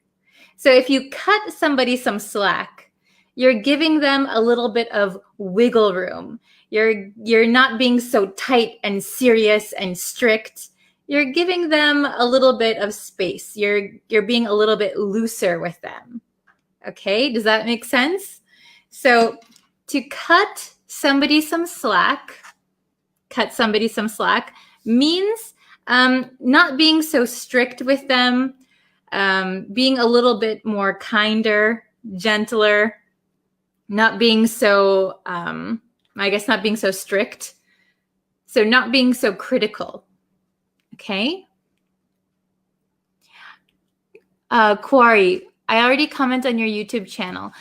So if you cut somebody some slack, you're giving them a little bit of wiggle room. You're not being so tight and serious and strict. You're giving them a little bit of space. You're being a little bit looser with them. Okay, does that make sense? So to cut somebody some slack means not being so strict with them, being a little bit more kinder, gentler, not being so, not being so strict. So not being so critical. Okay. Quarry, I already comment on your YouTube channel.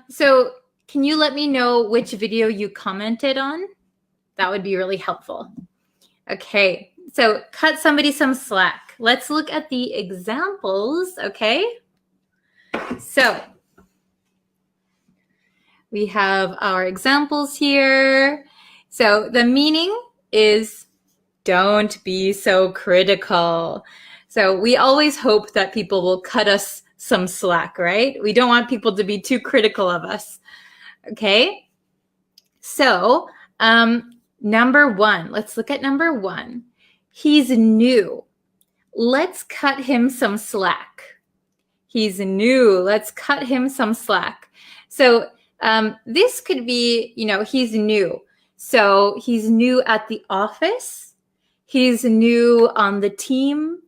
So can you let me know which video you commented on? That would be really helpful. Okay. So cut somebody some slack. Let's look at the examples. Okay. So we have our examples here. So the meaning is don't be so critical. So we always hope that people will cut us some slack, right? We don't want people to be too critical of us. Okay. So number one, let's look at number one. He's new. Let's cut him some slack. He's new. Let's cut him some slack. So this could be, he's new. So he's new at the office. He's new on the team.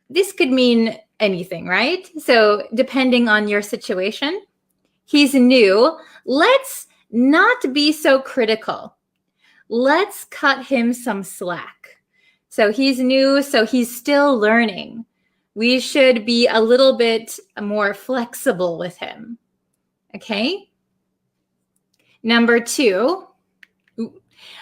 This could mean anything, right? So depending on your situation, he's new. Let's not be so critical. Let's cut him some slack. So he's new, so he's still learning. We should be a little bit more flexible with him. Okay? Number two,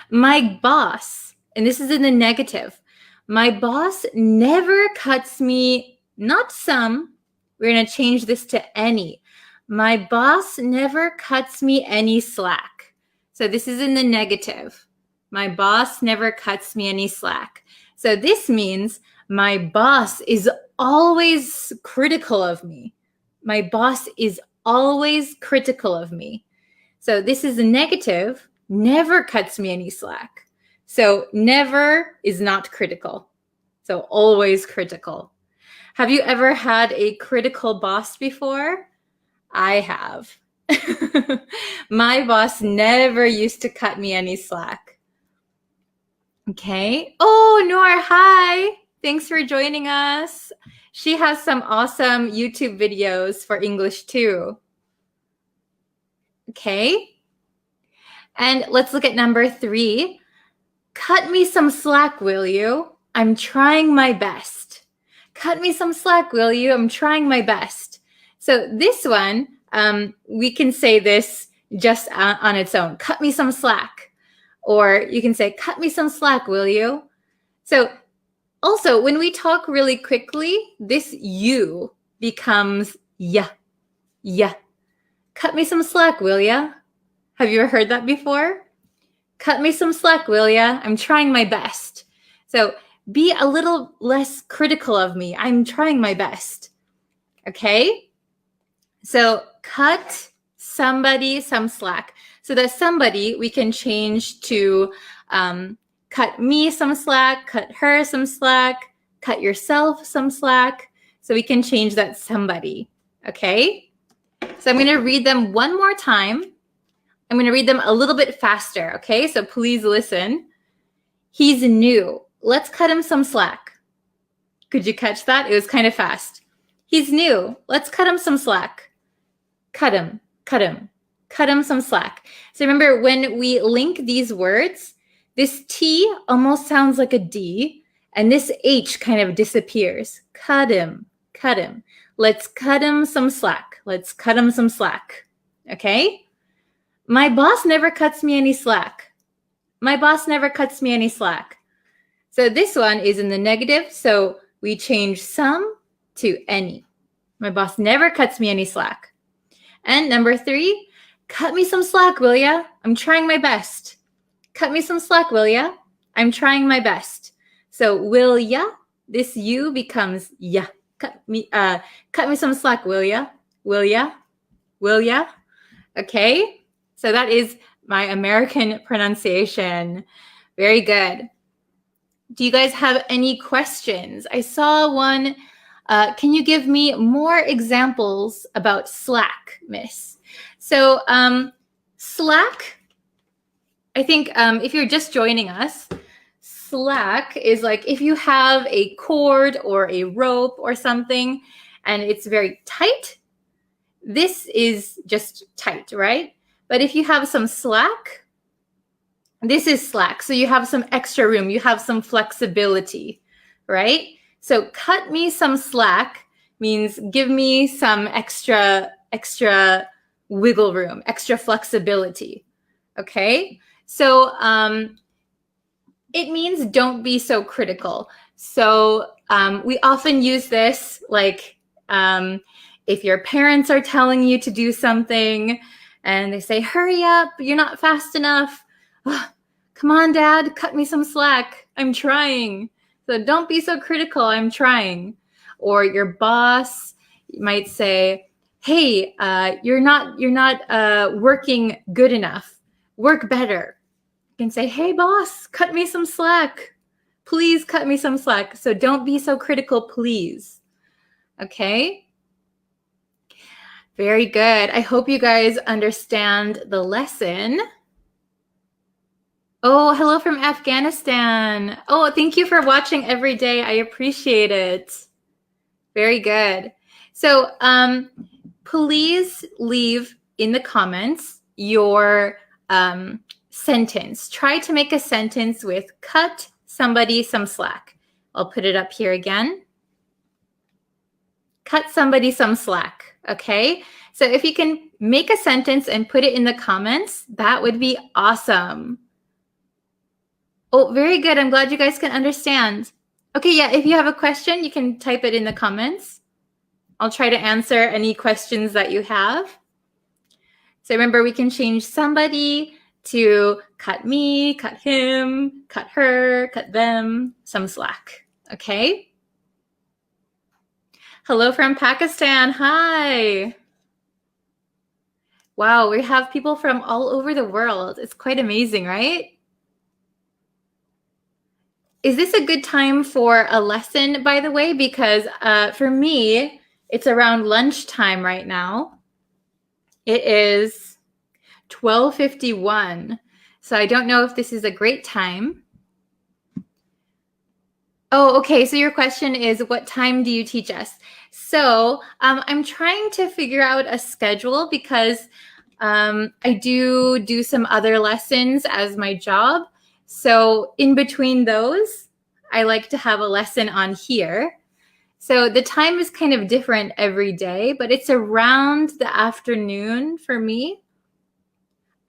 my boss. And this is in the negative. My boss never cuts me, not some. We're going to change this to any. My boss never cuts me any slack. So this is in the negative. My boss never cuts me any slack. So this means my boss is always critical of me. My boss is always critical of me. So this is a negative, never cuts me any slack. So never is not critical. So always critical. Have you ever had a critical boss before? I have. My boss never used to cut me any slack. Okay. Oh, Noor, hi. Thanks for joining us. She has some awesome YouTube videos for English too. Okay. And let's look at number three. Cut me some slack, will you? I'm trying my best. Cut me some slack, will you? I'm trying my best. So this one, we can say this just on its own. Cut me some slack. Or you can say, cut me some slack, will you? So also, when we talk really quickly, this you becomes ya, ya. Cut me some slack, will ya? Have you ever heard that before? Cut me some slack, will ya? I'm trying my best. So be a little less critical of me. I'm trying my best. Okay? So cut somebody some slack. So that somebody we can change to cut me some slack, cut her some slack, cut yourself some slack. So we can change that somebody. Okay? So I'm going to read them one more time. I'm going to read them a little bit faster. Okay? So please listen. He's new. Let's cut him some slack. Could you catch that? It was kind of fast. He's new. Let's cut him some slack. Cut him, cut him, cut him some slack. So remember, when we link these words, this T almost sounds like a D, and this H kind of disappears. Cut him, cut him. Let's cut him some slack. Let's cut him some slack. Okay? My boss never cuts me any slack. My boss never cuts me any slack. So this one is in the negative, so we change some to any. My boss never cuts me any slack. And number 3, cut me some slack, will ya? I'm trying my best. Cut me some slack, will ya? I'm trying my best. So will ya, this you becomes ya. Cut me some slack, will ya? Will ya? Will ya? Okay? So that is my American pronunciation. Very good. Do you guys have any questions? I saw one. Can you give me more examples about slack, miss? So slack, I think if you're just joining us, slack is like if you have a cord or a rope or something and it's very tight, this is just tight, right? But if you have some slack, this is slack. So you have some extra room, you have some flexibility, right? So cut me some slack means give me some extra wiggle room, extra flexibility. Okay? So it means don't be so critical. So we often use this like if your parents are telling you to do something and they say, hurry up, you're not fast enough. Oh, come on, Dad, cut me some slack. I'm trying. So don't be so critical. I'm trying. Or your boss might say, hey, you're not working good enough. Work better. You can say, hey, boss, cut me some slack. Please cut me some slack. So don't be so critical, please. Okay? Very good. I hope you guys understand the lesson. Oh, hello from Afghanistan. Oh, thank you for watching every day. I appreciate it. Very good. So please leave in the comments your sentence. Try to make a sentence with cut somebody some slack. I'll put it up here again. Cut somebody some slack, okay? So if you can make a sentence and put it in the comments, that would be awesome. Oh, very good. I'm glad you guys can understand. Okay, yeah, if you have a question, you can type it in the comments. I'll try to answer any questions that you have. So remember, we can change somebody to cut me, cut him, cut her, cut them, some slack, okay? Hello from Pakistan. Hi. Wow, we have people from all over the world. It's quite amazing, right? Is this a good time for a lesson, by the way? Because for me, it's around lunchtime right now. It is 12:51. So I don't know if this is a great time. Oh, okay. So your question is, what time do you teach us? So I'm trying to figure out a schedule because I do some other lessons as my job. So in between those, I like to have a lesson on here. So the time is kind of different every day, but it's around the afternoon for me.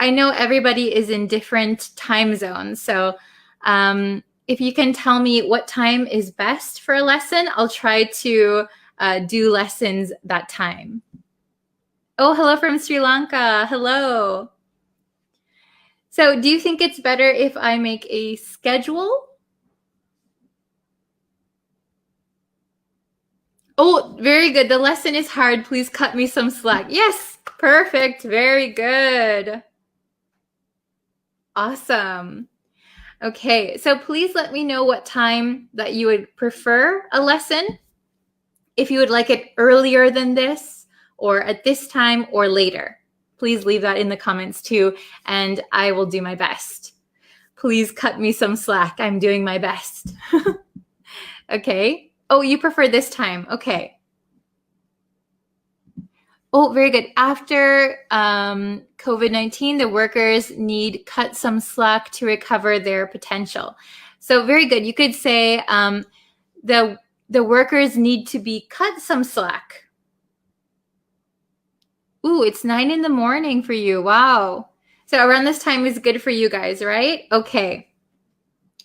I know everybody is in different time zones. So if you can tell me what time is best for a lesson, I'll try to do lessons that time. Oh, hello from Sri Lanka. Hello. So do you think it's better if I make a schedule? Oh, very good. The lesson is hard. Please cut me some slack. Yes, perfect. Very good. Awesome. Okay, so please let me know what time that you would prefer a lesson. If you would like it earlier than this, or at this time, or later. Please leave that in the comments too, and I will do my best. Please cut me some slack. I'm doing my best. Okay. Oh, you prefer this time. Okay. Oh, very good. After COVID-19, the workers need cut some slack to recover their potential. So very good. You could say the workers need to be cut some slack. Ooh, it's 9 in the morning for you. Wow. So around this time is good for you guys, right? Okay.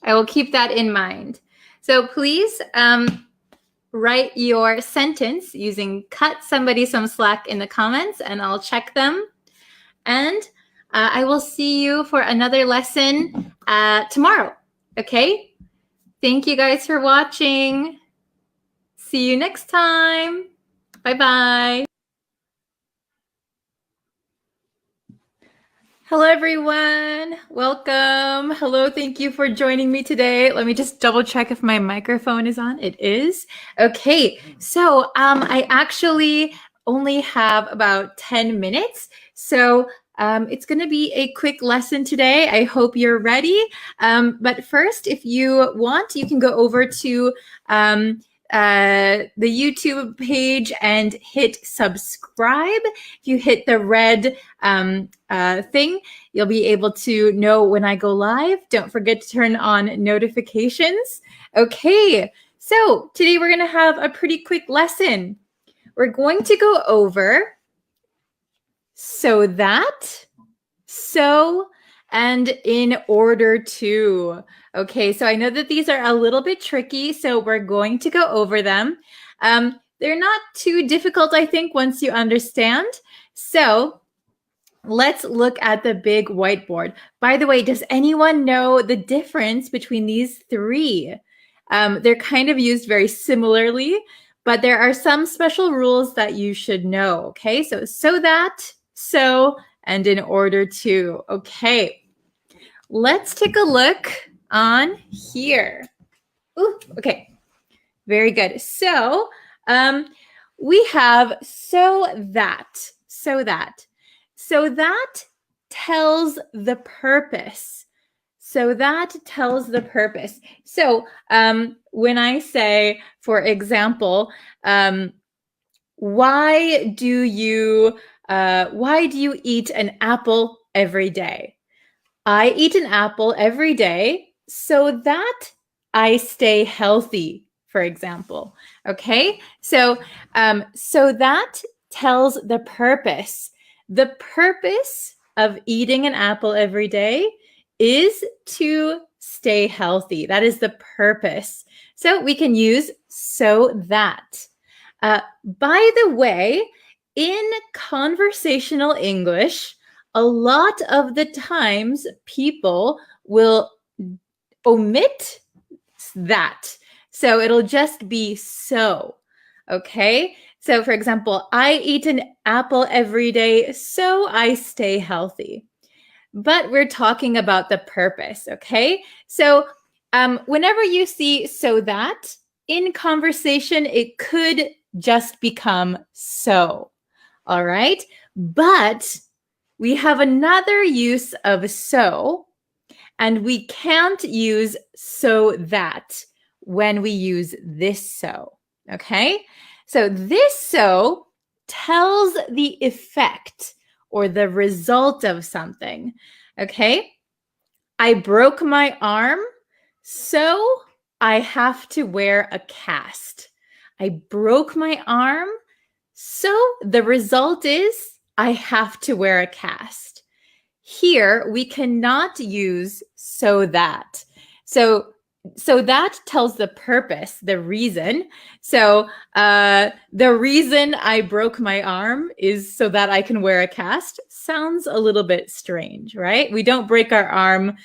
I will keep that in mind. So please write your sentence using cut somebody some slack in the comments, and I'll check them. And I will see you for another lesson tomorrow. Okay? Thank you guys for watching. See you next time. Bye-bye. Hello, everyone. Welcome. Hello. Thank you for joining me today. Let me just double check if my microphone is on. It is. Okay. So I actually only have about 10 minutes. So it's going to be a quick lesson today. I hope you're ready. But first, if you want, you can go over to the YouTube page and hit subscribe. If you hit the red thing, you'll be able to know when I go live. Don't forget to turn on notifications. Okay, so today we're going to have a pretty quick lesson. We're going to go over so that, so, and in order to. Okay, so I know that these are a little bit tricky, so we're going to go over them. They're not too difficult, I think, once you understand. So let's look at the big whiteboard. By the way, does anyone know the difference between these three? They're kind of used very similarly, but there are some special rules that you should know. Okay, so that, so, and in order to. Okay, let's take a look on here. Ooh, okay, very good. So we have so that tells the purpose. So that tells the purpose. So when I say, for example, why do you eat an apple every day? I eat an apple every day so that I stay healthy, for example. Okay, so so that tells the purpose. The purpose of eating an apple every day is to stay healthy. That is the purpose. So we can use so that. By the way, in conversational English, a lot of the times people will omit that. So it'll just be so. Okay. So for example, I eat an apple every day, so I stay healthy. But we're talking about the purpose. Okay. So whenever you see so that in conversation, it could just become so. All right. But we have another use of so, and we can't use so that when we use this so. Okay. So this so tells the effect or the result of something. Okay. I broke my arm, so I have to wear a cast. I broke my arm, so the result is I have to wear a cast. here we cannot use so that. So that tells the purpose, the reason. So the reason I broke my arm is so that I can wear a cast. Sounds a little bit strange, right? We don't break our arm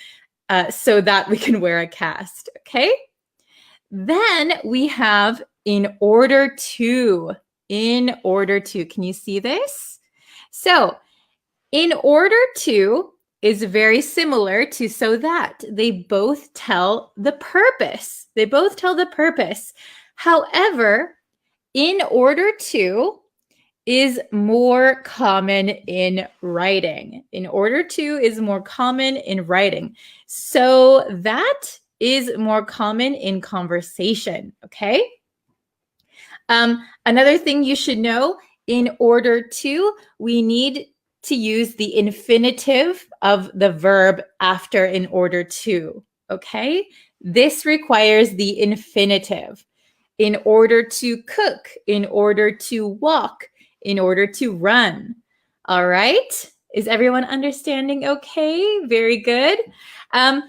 so that we can wear a cast, okay? Then we have in order to. In order to. Can you see this? So in order to is very similar to so that. They both tell the purpose. They both tell the purpose. However, in order to is more common in writing. In order to is more common in writing. So that is more common in conversation, okay? Another thing you should know, in order to, we need to use the infinitive of the verb after in order to, okay? This requires the infinitive. In order to cook, in order to walk, in order to run. All right? Is everyone understanding okay? Very good. And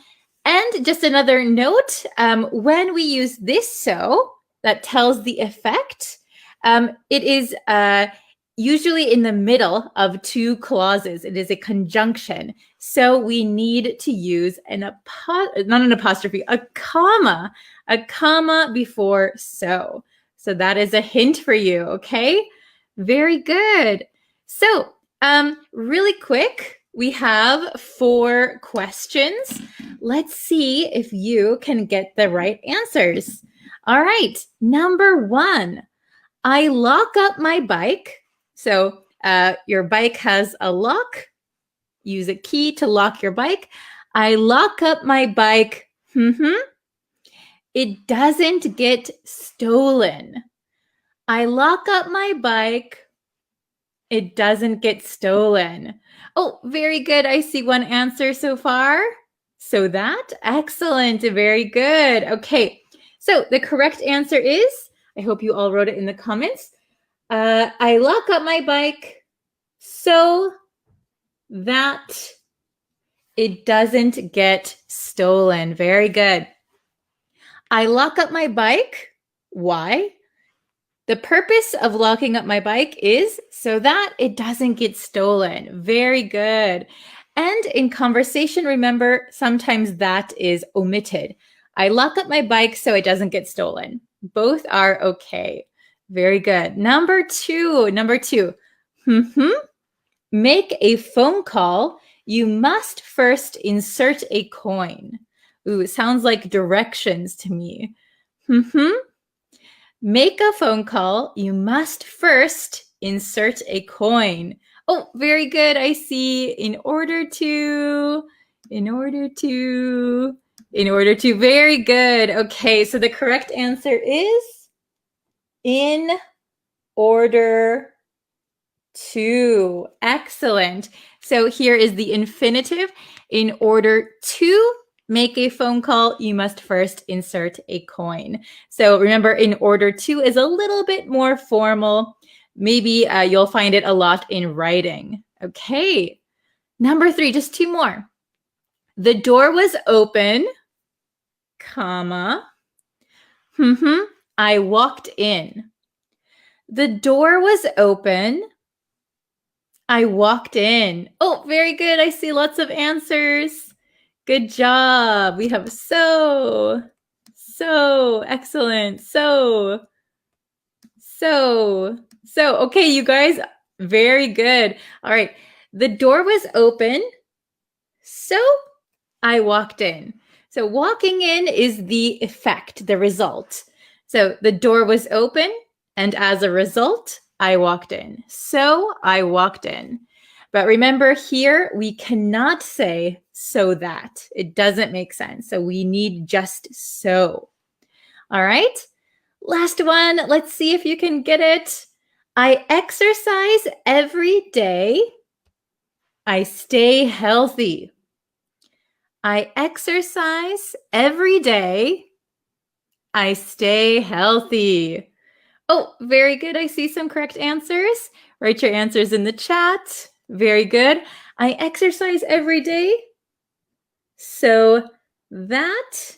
just another note, when we use this so, that tells the effect, it is usually in the middle of two clauses. It is a conjunction. So we need to use not an apostrophe, a comma before so. So that is a hint for you, okay? Very good. So really quick, we have 4 questions. Let's see if you can get the right answers. All right, number 1, I lock up my bike. So your bike has a lock. Use a key to lock your bike. I lock up my bike. It doesn't get stolen. I lock up my bike. It doesn't get stolen. Oh, very good. I see one answer so far. So that, excellent, very good. Okay, so the correct answer is, I hope you all wrote it in the comments, I lock up my bike so that it doesn't get stolen. Very good. I lock up my bike. Why? The purpose of locking up my bike is so that it doesn't get stolen. Very good. And in conversation, remember, sometimes that is omitted. I lock up my bike so it doesn't get stolen. Both are okay. Very good. Number two. Make a phone call. You must first insert a coin. Ooh, it sounds like directions to me. Make a phone call. You must first insert a coin. Oh, very good. I see in order to. Very good. Okay, so the correct answer is in order to. Excellent. So here is the infinitive. In order to make a phone call, you must first insert a coin. So remember, in order to is a little bit more formal. Maybe you'll find it a lot in writing. Okay. Number 3, just 2 more. The door was open, comma. I walked in. The door was open. I walked in. Oh, very good. I see lots of answers. Good job. We have so, excellent. So. Okay, you guys, very good. All right. The door was open, so I walked in. So walking in is the effect, the result. So the door was open, and as a result, I walked in. So I walked in. But remember here, we cannot say so that. It doesn't make sense. So we need just so. All right. Last one. Let's see if you can get it. I exercise every day. I stay healthy. I exercise every day. I stay healthy. Oh, very good. I see some correct answers. Write your answers in the chat. Very good. I exercise every day so that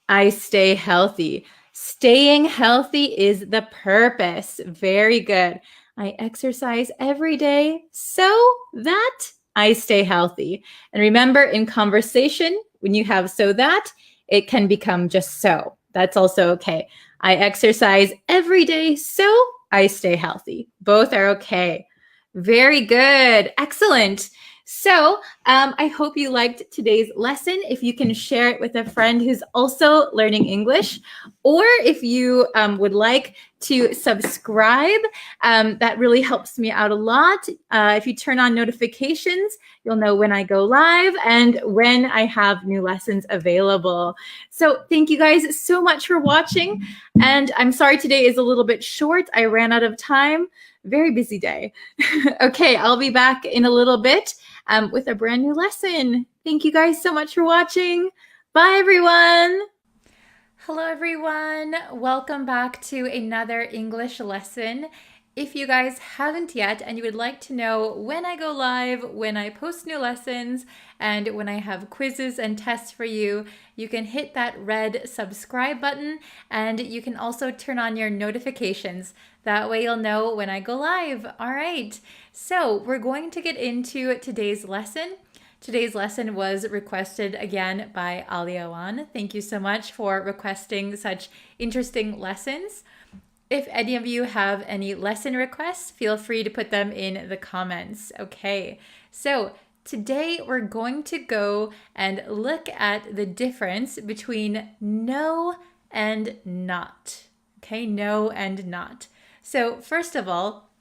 I stay healthy. Staying healthy is the purpose. Very good. I exercise every day so that I stay healthy. And remember, in conversation, when you have so that, it can become just so. That's also okay. I exercise every day so I stay healthy. Both are okay. Very good. Excellent. So I hope you liked today's lesson. If you can share it with a friend who's also learning English, or if you would like to subscribe, that really helps me out a lot. If you turn on notifications, you'll know when I go live and when I have new lessons available. So thank you guys so much for watching. And I'm sorry today is a little bit short. I ran out of time. Very busy day. Okay, I'll be back in a little bit with a brand new lesson. Thank you guys so much for watching. Bye, everyone. Hello, everyone. Welcome back to another English lesson. If you guys haven't yet and you would like to know when I go live, when I post new lessons, and when I have quizzes and tests for you, you can hit that red subscribe button, and you can also turn on your notifications. That way you'll know when I go live. All right, so we're going to get into today's lesson. Today's lesson was requested again by Aliawan. Thank you so much for requesting such interesting lessons. If any of you have any lesson requests, feel free to put them in the comments. Okay, so today we're going to go and look at the difference between no and not. Okay, no and not. So first of all,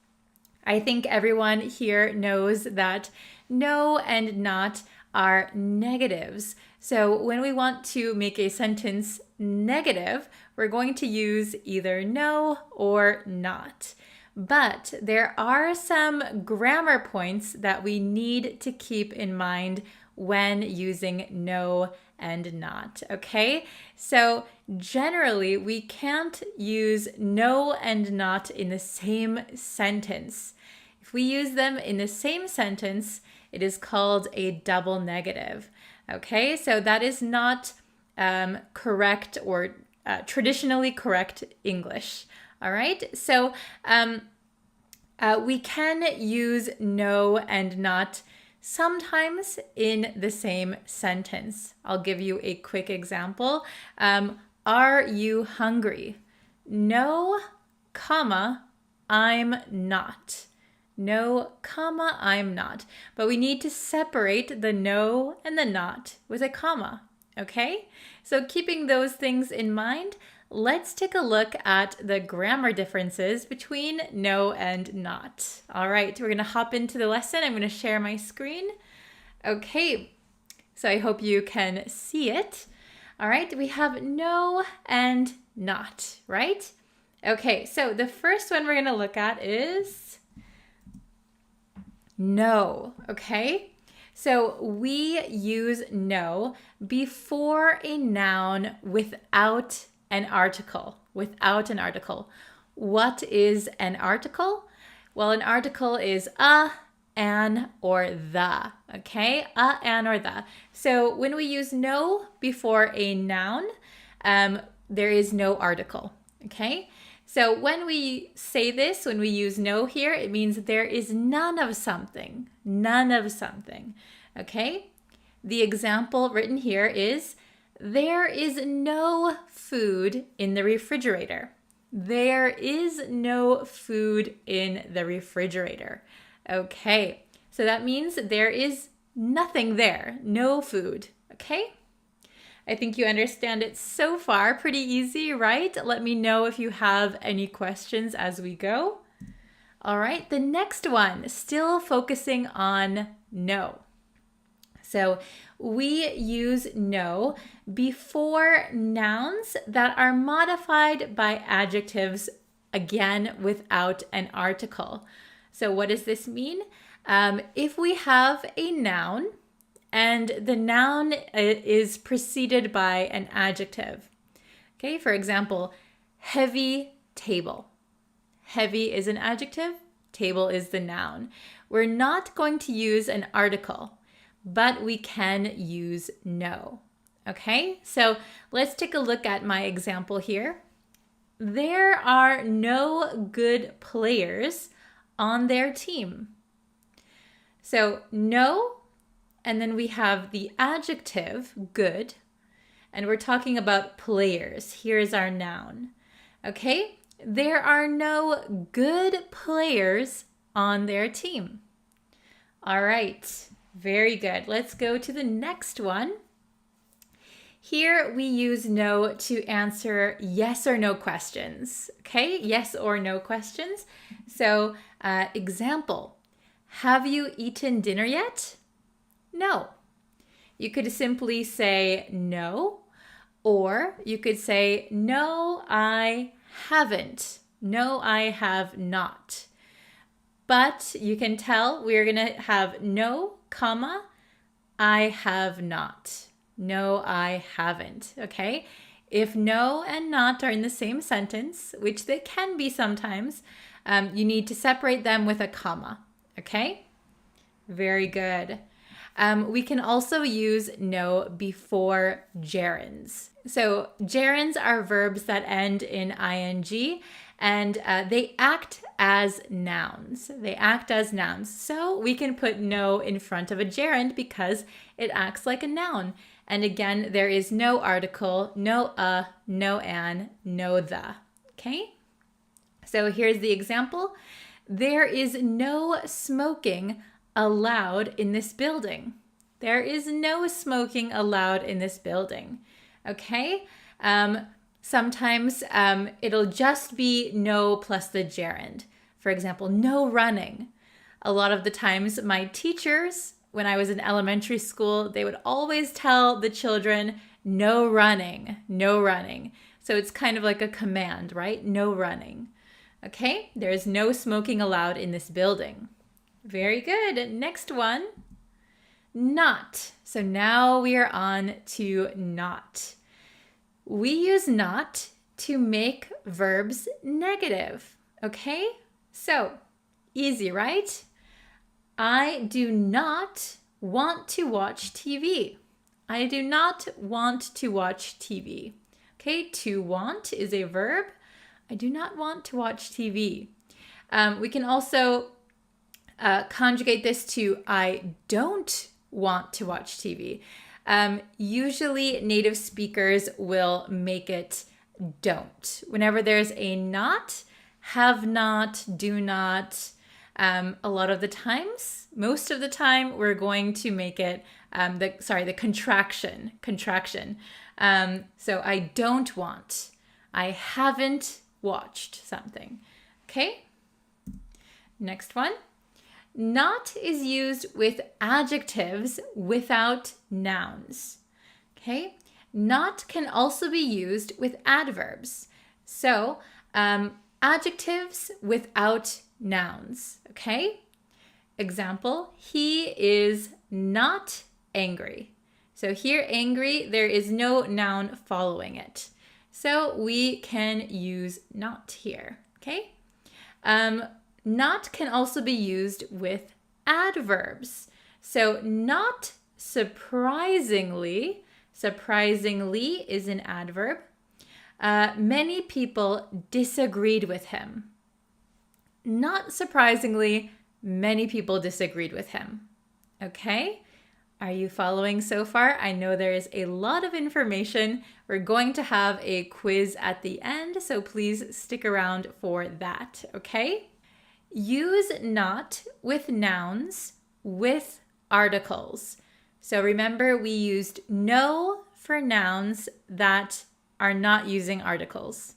I think everyone here knows that no and not are negatives. So when we want to make a sentence negative, we're going to use either no or not. But there are some grammar points that we need to keep in mind when using no and not, okay? So generally, we can't use no and not in the same sentence. If we use them in the same sentence, it is called a double negative, okay? So that is not correct or traditionally correct English, all right? So we can use no and not sometimes in the same sentence. I'll give you a quick example. Are you hungry? No, comma, I'm not. No, comma, I'm not. But we need to separate the no and the not with a comma, okay? So keeping those things in mind, let's take a look at the grammar differences between no and not. All right, we're gonna hop into the lesson. I'm gonna share my screen. Okay, so I hope you can see it. All right, we have no and not, right? Okay, so the first one we're gonna look at is no, okay? So we use no before a noun without an article, What is an article? Well, an article is a, an, or the, okay? A, an, or the. So when we use no before a noun, there is no article, okay? So when we say this, when we use no here, it means there is none of something, okay? The example written here is, there is no food in the refrigerator. There is no food in the refrigerator. Okay, so that means there is nothing there, no food, okay? I think you understand it so far. Pretty easy, right? Let me know if you have any questions as we go. All right, the next one, still focusing on no. So we use no before nouns that are modified by adjectives, again, without an article. So what does this mean? If we have a noun and the noun is preceded by an adjective, okay, for example, heavy table. Heavy is an adjective, Table is the noun. We're not going to use an article, but we can use no. Okay, so let's take a look at my example here. There are no good players on their team. So no, and then we have the adjective good, and we're talking about players. Here's our noun. Okay, there are no good players on their team. All right, very good. Let's go to the next one. Here we use no to answer yes or no questions. Okay, yes or no questions. So, example, have you eaten dinner yet? No. You could simply say no, or you could say no, I haven't. No, I have not. But you can tell we're going to have no, comma, I have not. No, I haven't. Okay? If no and not are in the same sentence, which they can be sometimes, you need to separate them with a comma. Okay? Very good. We can also use no before gerunds. So gerunds are verbs that end in ing, and they act as nouns. They act as nouns. So we can put no in front of a gerund because it acts like a noun. And again, there is no article, no a, no an, no the. Okay? So here's the example. There is no smoking allowed in this building. There is no smoking allowed in this building. Okay? Sometimes it'll just be no plus the gerund. For example, no running. A lot of the times my teachers, when I was in elementary school, they would always tell the children, no running, no running. So it's kind of like a command, right? No running. Okay, there's no smoking allowed in this building. Very good. Next one, not. So now we are on to not. We use not to make verbs negative. Okay, so easy, right? I do not want to watch TV. I do not want to watch TV. Okay, to want is a verb. I do not want to watch TV. We can also conjugate this to I don't want to watch TV. Usually native speakers will make it don't. Whenever there's a not, have not, do not, a lot of the times, most of the time, we're going to make it the contraction. So I don't want. I haven't watched something. Okay? Next one. Not is used with adjectives without nouns. Okay? Not can also be used with adverbs. So, adjectives without nouns. Okay? Example, he is not angry. So here, angry, there is no noun following it. So we can use not here. Okay? Not can also be used with adverbs. So not surprisingly is an adverb. Many people disagreed with him. Not surprisingly, many people disagreed with him. Okay? Are you following so far? I know there is a lot of information. We're going to have a quiz at the end, so please stick around for that, okay? Use not with nouns with articles. So remember, we used no for nouns that are not using articles.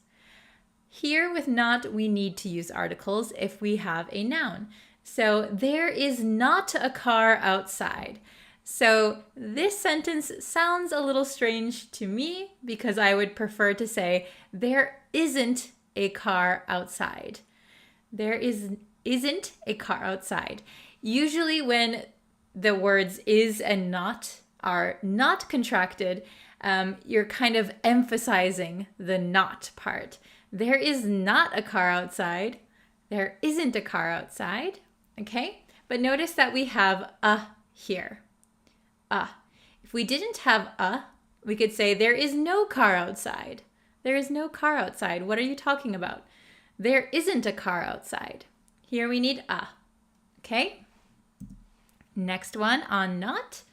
Here with not, we need to use articles if we have a noun. So there is not a car outside. So this sentence sounds a little strange to me because I would prefer to say there isn't a car outside. There isn't a car outside. Usually when the words is and not are not contracted, you're kind of emphasizing the not part. There is not a car outside. There isn't a car outside. Okay? But notice that we have a here. A. If we didn't have a, we could say there is no car outside. There is no car outside. What are you talking about? There isn't a car outside. Here we need a. Okay? Next one on not.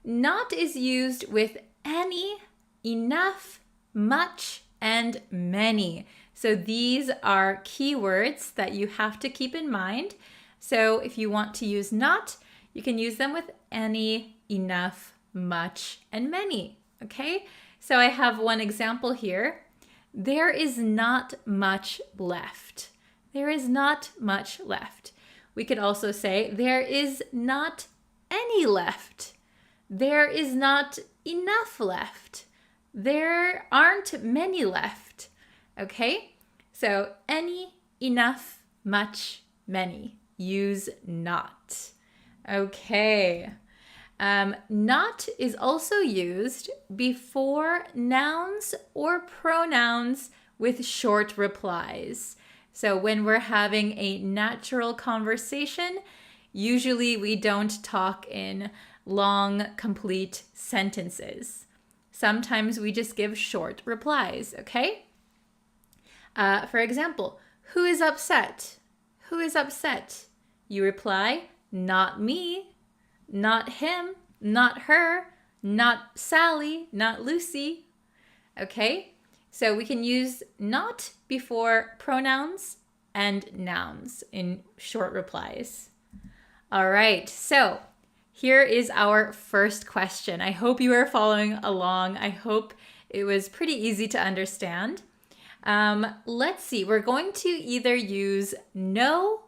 Not is used with any, enough, much, and many. So these are keywords that you have to keep in mind. So if you want to use not, you can use them with any, enough, much, and many. Okay? So I have one example here. There is not much left. There is not much left. We could also say there is not any left. There is not enough left. There aren't many left. Okay? So any, enough, much, many. Use not. Okay. Not is also used before nouns or pronouns with short replies. So when we're having a natural conversation, usually we don't talk in long, complete sentences. Sometimes we just give short replies, okay? For example, who is upset? Who is upset? You reply, not me. Not him, not her, not Sally, not Lucy. Okay? So we can use not before pronouns and nouns in short replies. All right, so here is our first question. I hope you are following along. I hope it was pretty easy to understand. Let's see, we're going to either use no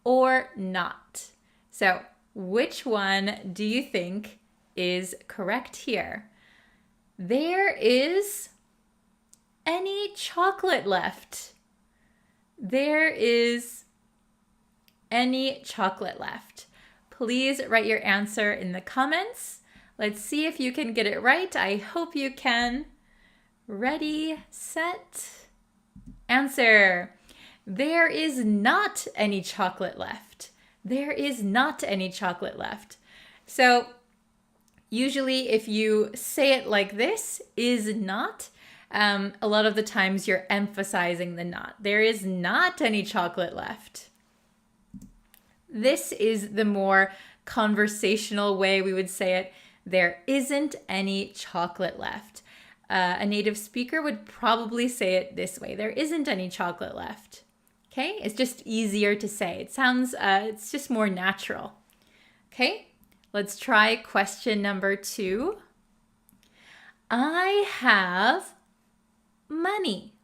or not. So which one do you think is correct here? There is any chocolate left. There is any chocolate left. Please write your answer in the comments. Let's see if you can get it right. I hope you can. Ready, set, answer. There is not any chocolate left. There is not any chocolate left. So usually if you say it like this, is not, a lot of the times you're emphasizing the not. There is not any chocolate left. This is the more conversational way we would say it. There isn't any chocolate left. A native speaker would probably say it this way. There isn't any chocolate left. Okay, it's just easier to say. It sounds, it's just more natural. Okay, let's try question number 2. I have money.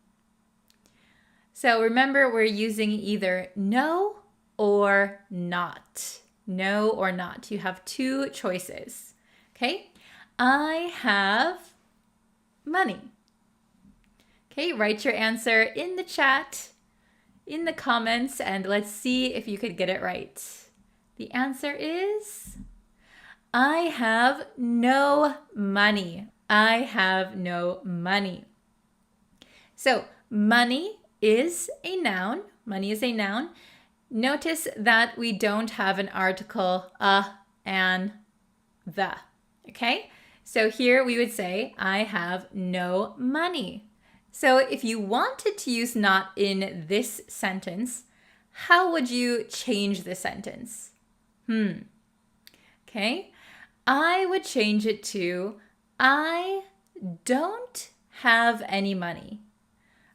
So remember, we're using either no or not. No or not. You have 2 choices. Okay, I have money. Okay, write your answer in the chat, in the comments, and let's see if you could get it right. The answer is, I have no money. I have no money. So money is a noun. Money is a noun. Notice that we don't have an article an, the. Okay? So here we would say, I have no money. So if you wanted to use not in this sentence, how would you change the sentence? Okay, I would change it to, I don't have any money.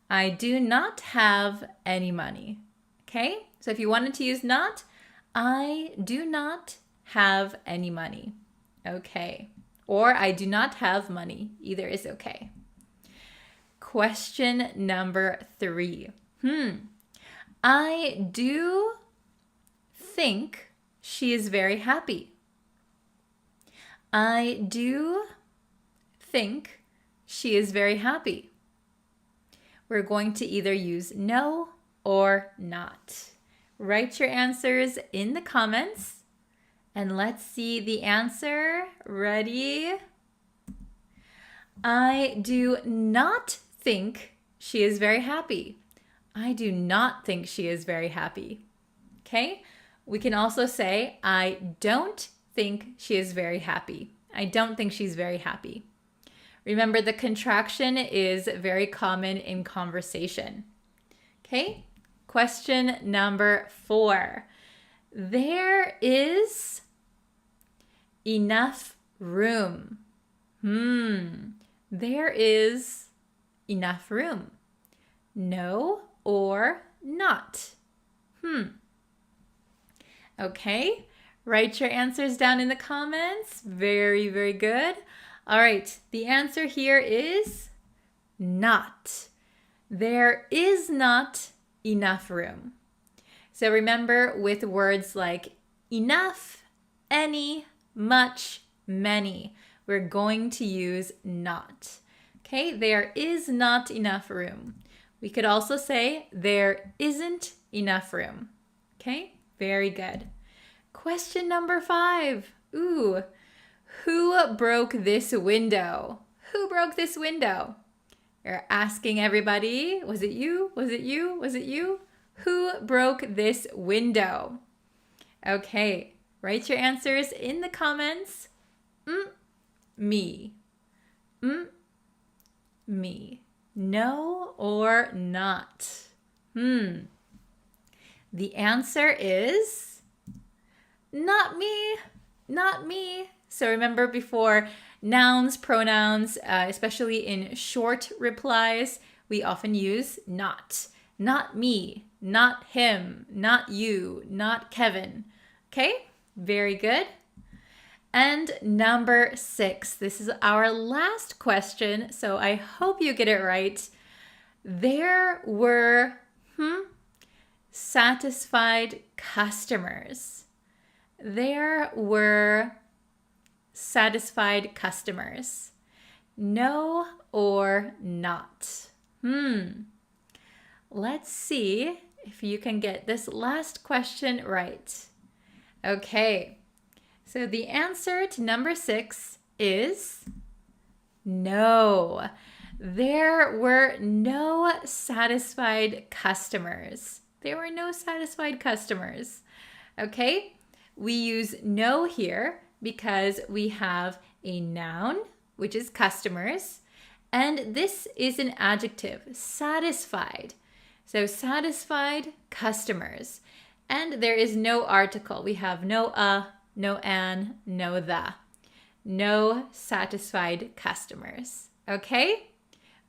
I do not have any money. Okay, so if you wanted to use not, I do not have any money. Okay, or I do not have money. Either is okay. Question number 3. I do think she is very happy. I do think she is very happy. We're going to either use no or not. Write your answers in the comments and let's see the answer. Ready? I do not think she is very happy. I do not think she is very happy. Okay? We can also say, I don't think she is very happy. I don't think she's very happy. Remember, the contraction is very common in conversation. Okay? Question number 4. There is enough room. There is enough room. No or not? Okay, write your answers down in the comments. Very, very good. All right, the answer here is not. There is not enough room. So remember, with words like enough, any, much, many, we're going to use not. Okay, there is not enough room. We could also say there isn't enough room. Okay, very good. Question number 5. Ooh, who broke this window? Who broke this window? You're asking everybody, was it you? Was it you? Was it you? Who broke this window? Okay, write your answers in the comments. Me. Me. No or not? The answer is not me. Not me. So remember, before nouns, pronouns, especially in short replies, we often use not. Not me, not him, not you, not Kevin. Okay, very good. And number 6, this is our last question, so I hope you get it right. There were satisfied customers. There were satisfied customers. No or not? Let's see if you can get this last question right. Okay, so the answer to number 6 is no. There were no satisfied customers. There were no satisfied customers. Okay, we use no here because we have a noun, which is customers, and this is an adjective, satisfied. So satisfied customers. And there is no article. We have no no an, no the. No satisfied customers. Okay?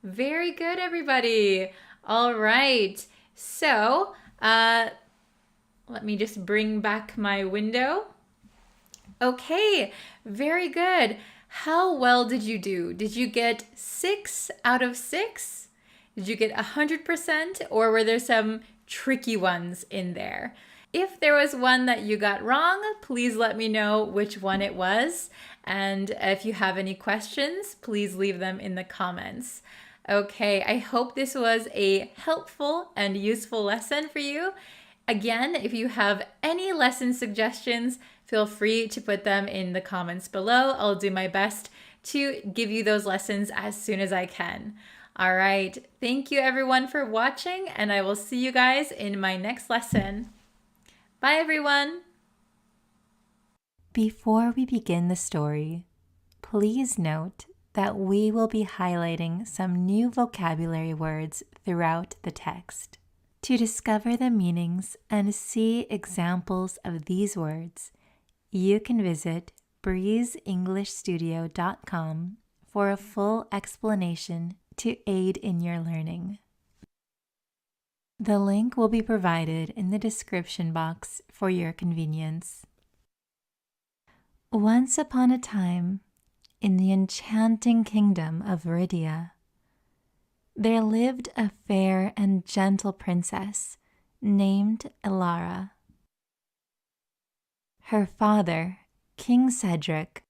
Very good, everybody. All right. So, let me just bring back my window. Okay, very good. How well did you do? Did you get 6 out of 6? Did you get 100%, or were there some tricky ones in there? If there was one that you got wrong, please let me know which one it was. And if you have any questions, please leave them in the comments. Okay, I hope this was a helpful and useful lesson for you. Again, if you have any lesson suggestions, feel free to put them in the comments below. I'll do my best to give you those lessons as soon as I can. All right, thank you everyone for watching, and I will see you guys in my next lesson. Bye everyone! Before we begin the story, please note that we will be highlighting some new vocabulary words throughout the text. To discover the meanings and see examples of these words, you can visit breezeenglishstudio.com for a full explanation to aid in your learning. The link will be provided in the description box for your convenience. Once upon a time, in the enchanting kingdom of Viridia, there lived a fair and gentle princess named Elara. Her father, King Cedric,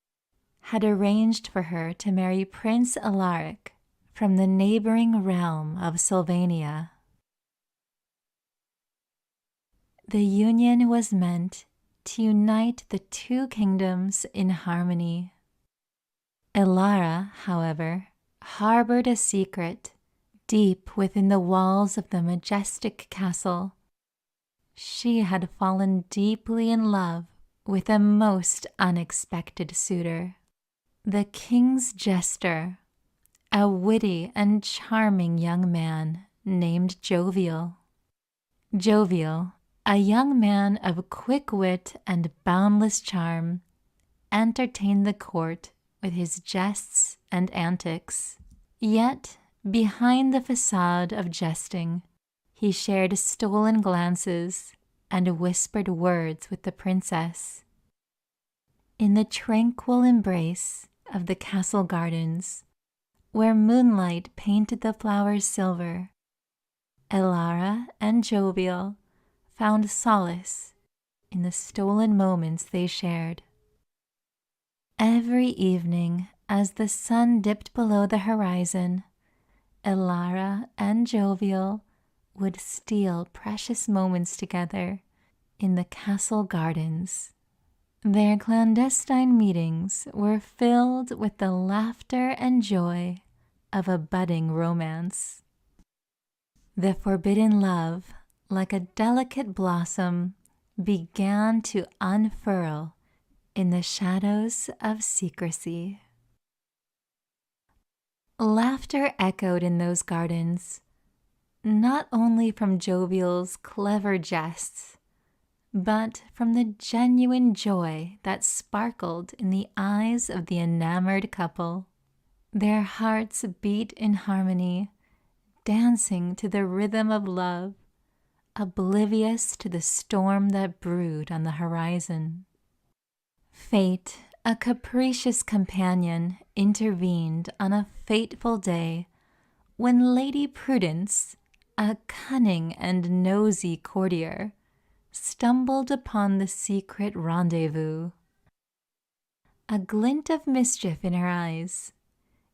had arranged for her to marry Prince Alaric from the neighboring realm of Sylvania. The union was meant to unite the two kingdoms in harmony. Elara, however, harbored a secret deep within the walls of the majestic castle, she had fallen deeply in love with a most unexpected suitor, the king's jester, a witty and charming young man named Jovial. Jovial, a young man of quick wit and boundless charm, entertained the court with his jests and antics. Yet, behind the facade of jesting, he shared stolen glances and whispered words with the princess. In the tranquil embrace of the castle gardens, where moonlight painted the flowers silver, Elara and Jovial found solace in the stolen moments they shared. Every evening, as the sun dipped below the horizon, Elara and Jovial would steal precious moments together in the castle gardens. Their clandestine meetings were filled with the laughter and joy of a budding romance. The forbidden love, like a delicate blossom, began to unfurl in the shadows of secrecy. Laughter echoed in those gardens, not only from Jovial's clever jests, but from the genuine joy that sparkled in the eyes of the enamored couple. Their hearts beat in harmony, dancing to the rhythm of love, oblivious to the storm that brewed on the horizon. Fate, a capricious companion, intervened on a fateful day when Lady Prudence, a cunning and nosy courtier, stumbled upon the secret rendezvous. A glint of mischief in her eyes,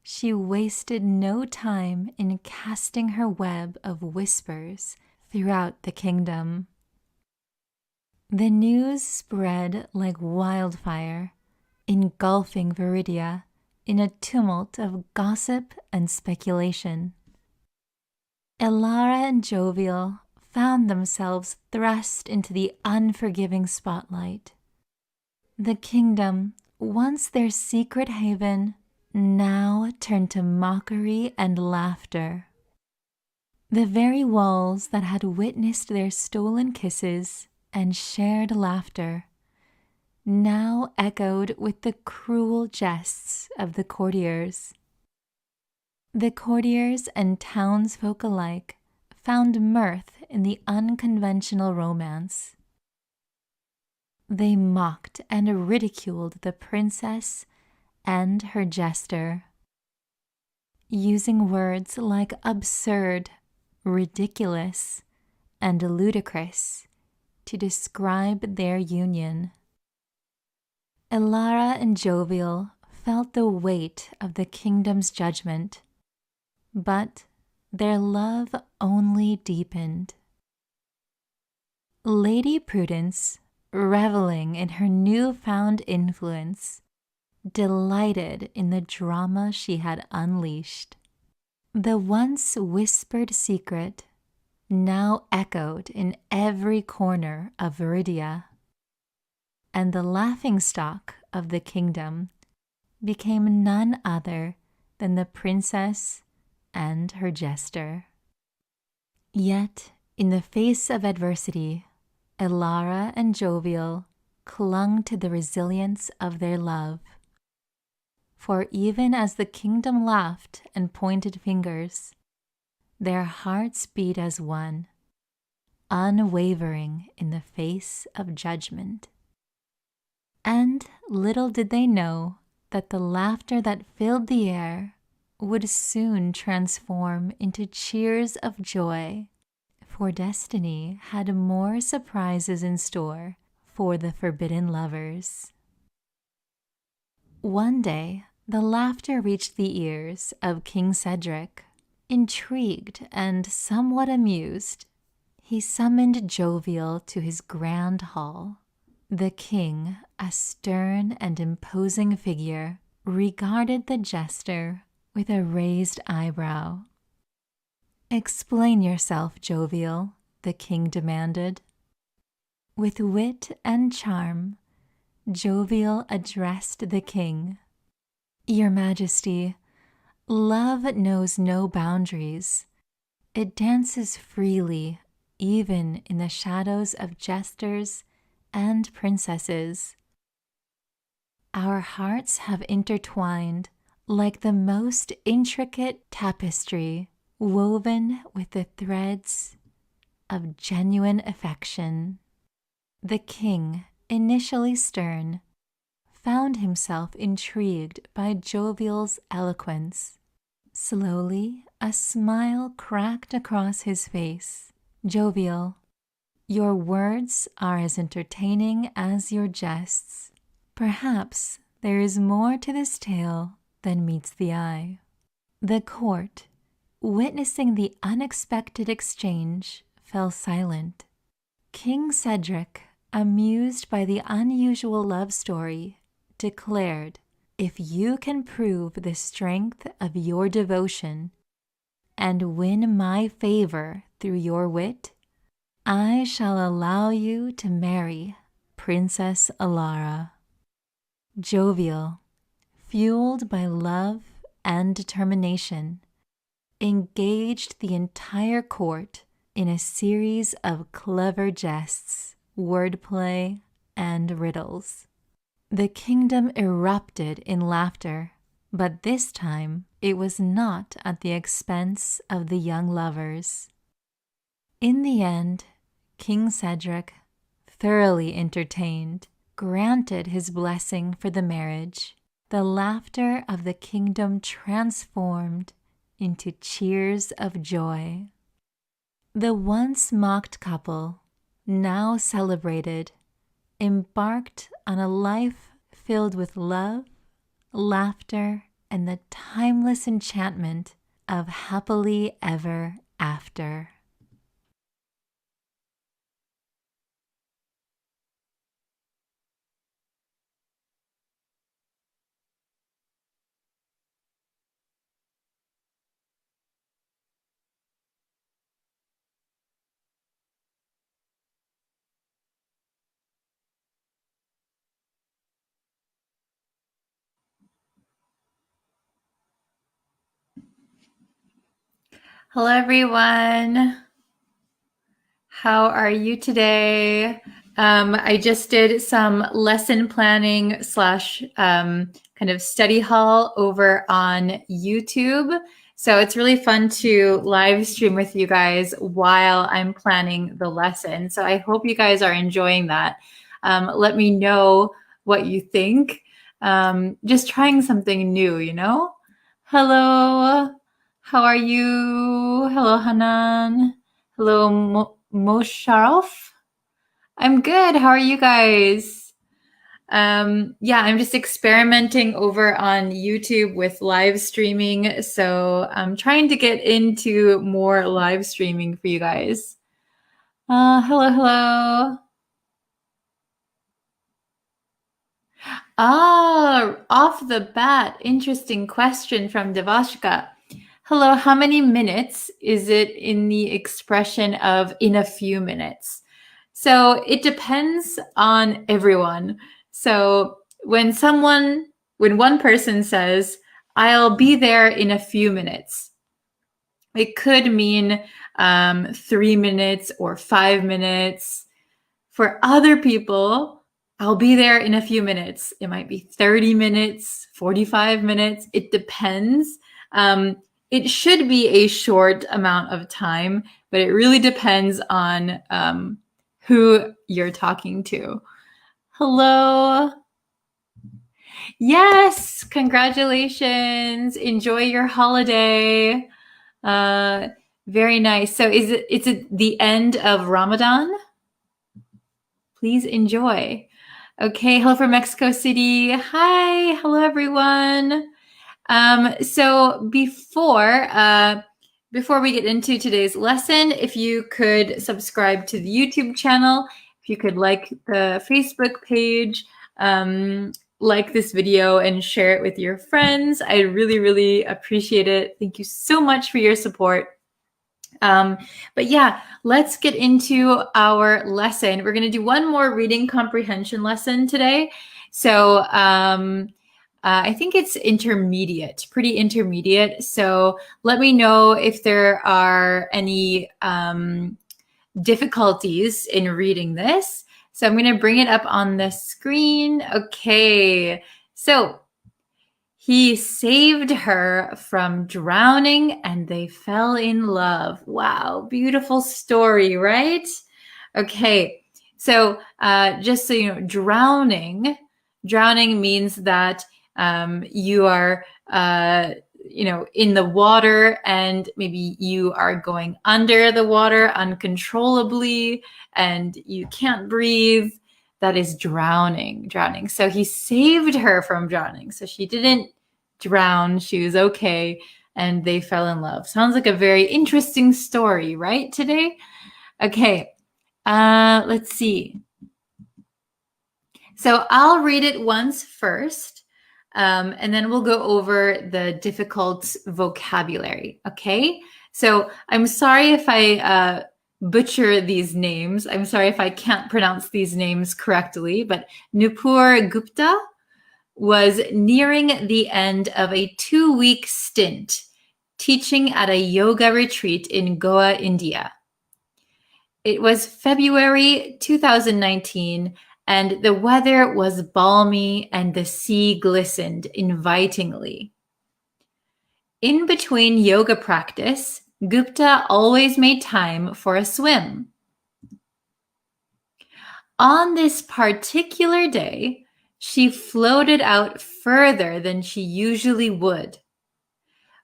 she wasted no time in casting her web of whispers throughout the kingdom. The news spread like wildfire, engulfing Viridia in a tumult of gossip and speculation. Elara and Jovial found themselves thrust into the unforgiving spotlight. The kingdom, once their secret haven, now turned to mockery and laughter. The very walls that had witnessed their stolen kisses and shared laughter now echoed with the cruel jests of the courtiers. The courtiers and townsfolk alike found mirth in the unconventional romance. They mocked and ridiculed the princess and her jester, using words like absurd, ridiculous, and ludicrous to describe their union. Elara and Jovial felt the weight of the kingdom's judgment, but their love only deepened. Lady Prudence, reveling in her newfound influence, delighted in the drama she had unleashed. The once whispered secret now echoed in every corner of Viridia, and the laughingstock of the kingdom became none other than the princess and her jester. Yet, in the face of adversity, Elara and Jovial clung to the resilience of their love. For even as the kingdom laughed and pointed fingers, their hearts beat as one, unwavering in the face of judgment. And little did they know that the laughter that filled the air would soon transform into cheers of joy, for destiny had more surprises in store for the forbidden lovers. One day, the laughter reached the ears of King Cedric. Intrigued and somewhat amused, he summoned Jovial to his grand hall. The king, a stern and imposing figure, regarded the jester with a raised eyebrow. Explain yourself, Jovial, the king demanded. With wit and charm, Jovial addressed the king. Your Majesty, love knows no boundaries. It dances freely, even in the shadows of jesters and princesses. Our hearts have intertwined like the most intricate tapestry woven with the threads of genuine affection. The king, initially stern, found himself intrigued by Jovial's eloquence. Slowly, a smile cracked across his face. Jovial, your words are as entertaining as your jests. Perhaps there is more to this tale than meets the eye. The court, witnessing the unexpected exchange, fell silent. King Cedric, amused by the unusual love story, declared, if you can prove the strength of your devotion and win my favor through your wit, I shall allow you to marry Princess Alara. Jovial, fueled by love and determination, engaged the entire court in a series of clever jests, wordplay, and riddles. The kingdom erupted in laughter, but this time it was not at the expense of the young lovers. In the end, King Cedric, thoroughly entertained, granted his blessing for the marriage. The laughter of the kingdom transformed into cheers of joy. The once mocked couple, now celebrated, embarked on a life filled with love, laughter, and the timeless enchantment of happily ever after. Hello, everyone. How are you today? I just did some lesson planning slash kind of study hall over on YouTube. So it's really fun to live stream with you guys while I'm planning the lesson. So I hope you guys are enjoying that. Let me know what you think. Just trying something new, you know? Hello. How are you? Hello, Hanan. Hello, Mosharaf. I'm good. How are you guys? Yeah, I'm just experimenting over on YouTube with live streaming. So I'm trying to get into more live streaming for you guys. Hello. Off the bat, interesting question from Devashka. Hello, how many minutes is it in the expression of in a few minutes? So it depends on everyone. So when one person says, I'll be there in a few minutes, it could mean 3 minutes or 5 minutes. For other people, I'll be there in a few minutes. It might be 30 minutes, 45 minutes. It depends. It should be a short amount of time, but it really depends on who you're talking to. Hello. Yes, congratulations. Enjoy your holiday. Very nice. So is it the end of Ramadan? Please enjoy. Okay, hello from Mexico City. Hi, hello everyone. So before we get into today's lesson, if you could subscribe to the YouTube channel, if you could like the Facebook page, like this video and share it with your friends, I really, really appreciate it. Thank you so much for your support. But yeah, let's get into our lesson. We're going to do one more reading comprehension lesson today. So I think it's intermediate, pretty intermediate. So let me know if there are any difficulties in reading this. So I'm going to bring it up on the screen. Okay, so he saved her from drowning and they fell in love. Wow, beautiful story, right? Okay, so just so you know, drowning means that you are in the water and maybe you are going under the water uncontrollably and you can't breathe. That is drowning. So he saved her from drowning. So she didn't drown. She was okay. And they fell in love. Sounds like a very interesting story, right, today? Okay. Let's see. So I'll read it once first. And then we'll go over the difficult vocabulary. Okay. So I'm sorry if I butcher these names. I'm sorry if I can't pronounce these names correctly, but Nupur Gupta was nearing the end of a 2-week stint teaching at a yoga retreat in Goa, India. It was February 2019, and the weather was balmy and the sea glistened invitingly. In between yoga practice, Gupta always made time for a swim. On this particular day, she floated out further than she usually would.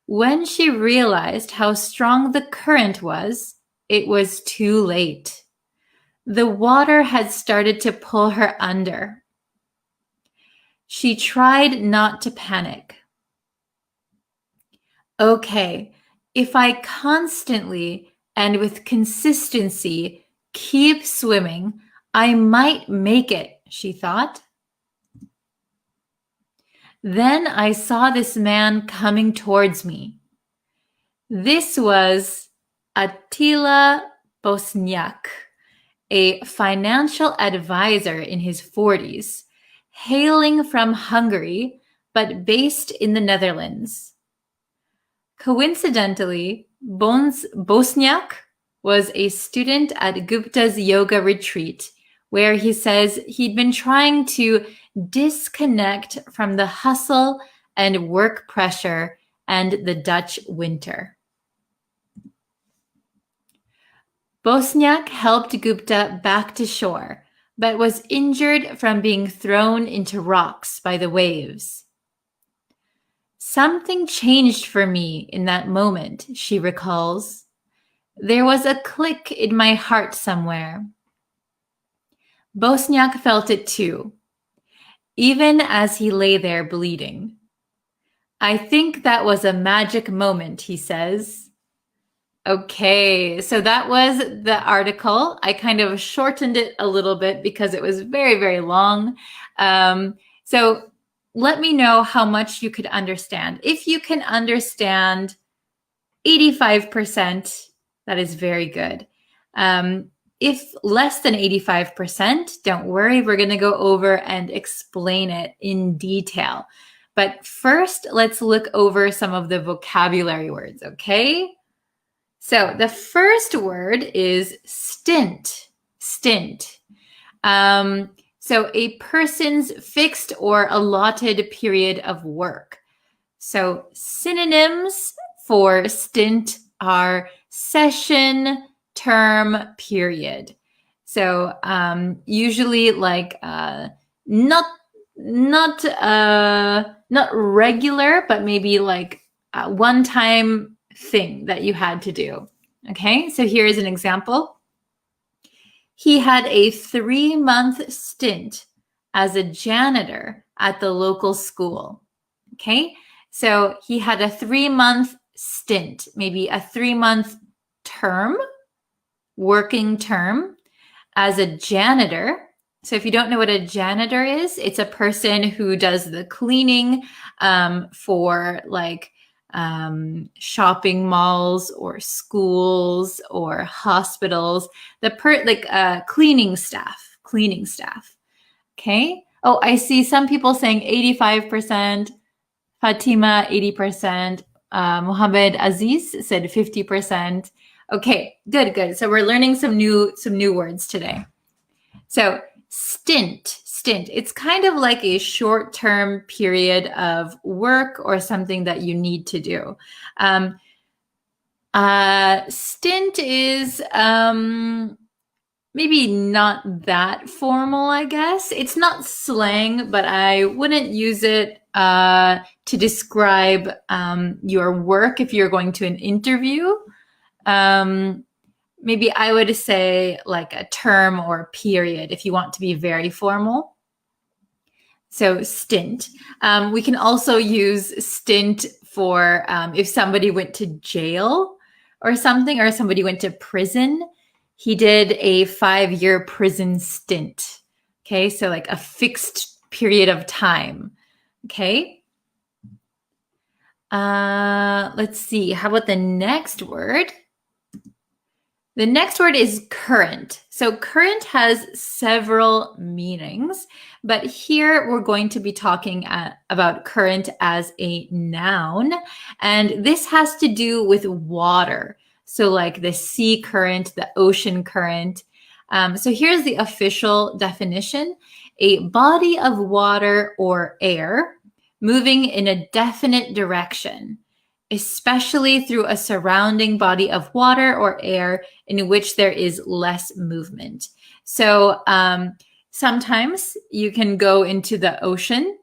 When she realized how strong the current was, it was too late. The water had started to pull her under. She tried not to panic. Okay, if I constantly and with consistency keep swimming, I might make it, she thought. Then I saw this man coming towards me. This was Attila Bosniak, a financial advisor in his 40s, hailing from Hungary, but based in the Netherlands. Coincidentally, Bosniak was a student at Gupta's yoga retreat, where he says he'd been trying to disconnect from the hustle and work pressure and the Dutch winter. Bosniak helped Gupta back to shore, but was injured from being thrown into rocks by the waves. Something changed for me in that moment, she recalls. There was a click in my heart somewhere. Bosniak felt it too, even as he lay there bleeding. I think that was a magic moment, he says. Okay, so that was the article. I kind of shortened it a little bit because it was very, very long. So let me know how much you could understand. If you can understand 85%, that is very good. If less than 85%, don't worry, we're going to go over and explain it in detail. But first, let's look over some of the vocabulary words, okay? So the first word is stint. Stint. So a person's fixed or allotted period of work. So synonyms for stint are session, term, period. So usually like not regular, but maybe like a one-time thing that you had to do. Okay, so here's an example. He had a 3-month stint as a janitor at the local school. Okay, so he had a 3-month stint, maybe a 3-month term, working term as a janitor. So if you don't know what a janitor is, it's a person who does the cleaning for like shopping malls or schools or hospitals. Cleaning staff. Okay. Oh, I see some people saying 85%. Fatima, 80%. Mohammed Aziz said 50%. Okay, good. So we're learning some new words today. So stint. It's kind of like a short-term period of work or something that you need to do. Stint is maybe not that formal, I guess. It's not slang, but I wouldn't use it to describe your work if you're going to an interview. Maybe I would say like a term or period if you want to be very formal. So stint. We can also use stint for if somebody went to jail or something, or somebody went to prison. He did a 5-year prison stint. Okay, so like a fixed period of time. Okay. Let's see. How about the next word? The next word is current. So current has several meanings, but here we're going to be talking about current as a noun, and this has to do with water. So like the sea current, the ocean current. So here's the official definition: a body of water or air moving in a definite direction, especially through a surrounding body of water or air in which there is less movement. So sometimes you can go into the ocean,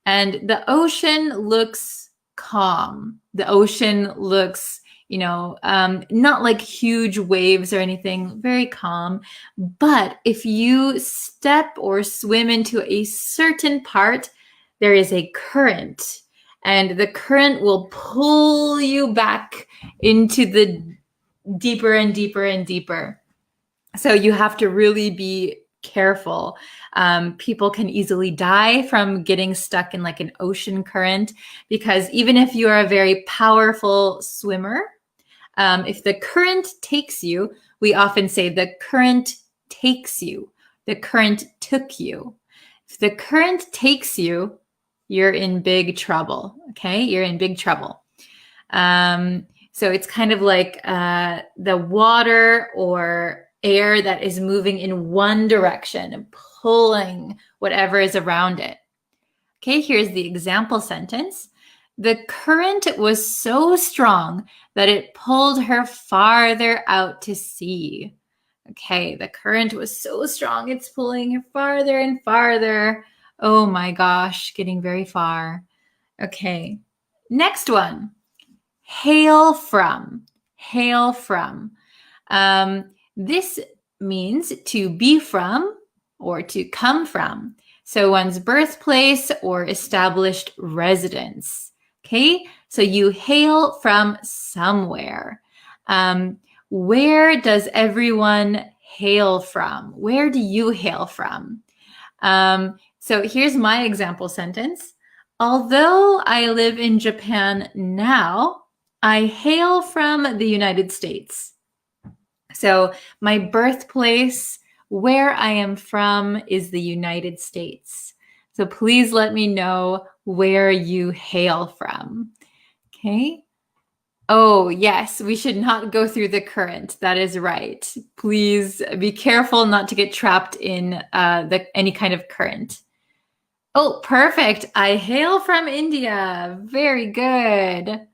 and the ocean looks calm. The ocean looks, not like huge waves or anything, very calm. But if you step or swim into a certain part, there is a current. And the current will pull you back into the deeper and deeper and deeper. So you have to really be careful. People can easily die from getting stuck in like an ocean current, because even if you are a very powerful swimmer, if the current takes you, we often say the current takes you. The current took you. If the current takes you, you're in big trouble. Okay, you're in big trouble. So it's kind of like the water or air that is moving in one direction and pulling whatever is around it. Okay, here's the example sentence. The current was so strong that it pulled her farther out to sea. Okay, the current was so strong, it's pulling her farther and farther. Oh my gosh, getting very far. Okay, next one. Hail from. Hail from. This means to be from or to come from. So one's birthplace or established residence. Okay, so you hail from somewhere. Where does everyone hail from? Where do you hail from? So here's my example sentence. Although I live in Japan now, I hail from the United States. So my birthplace, where I am from, is the United States. So please let me know where you hail from. Okay. Oh, yes, we should not go through the current. That is right. Please be careful not to get trapped in any kind of current. Oh, perfect. I hail from India. Very good.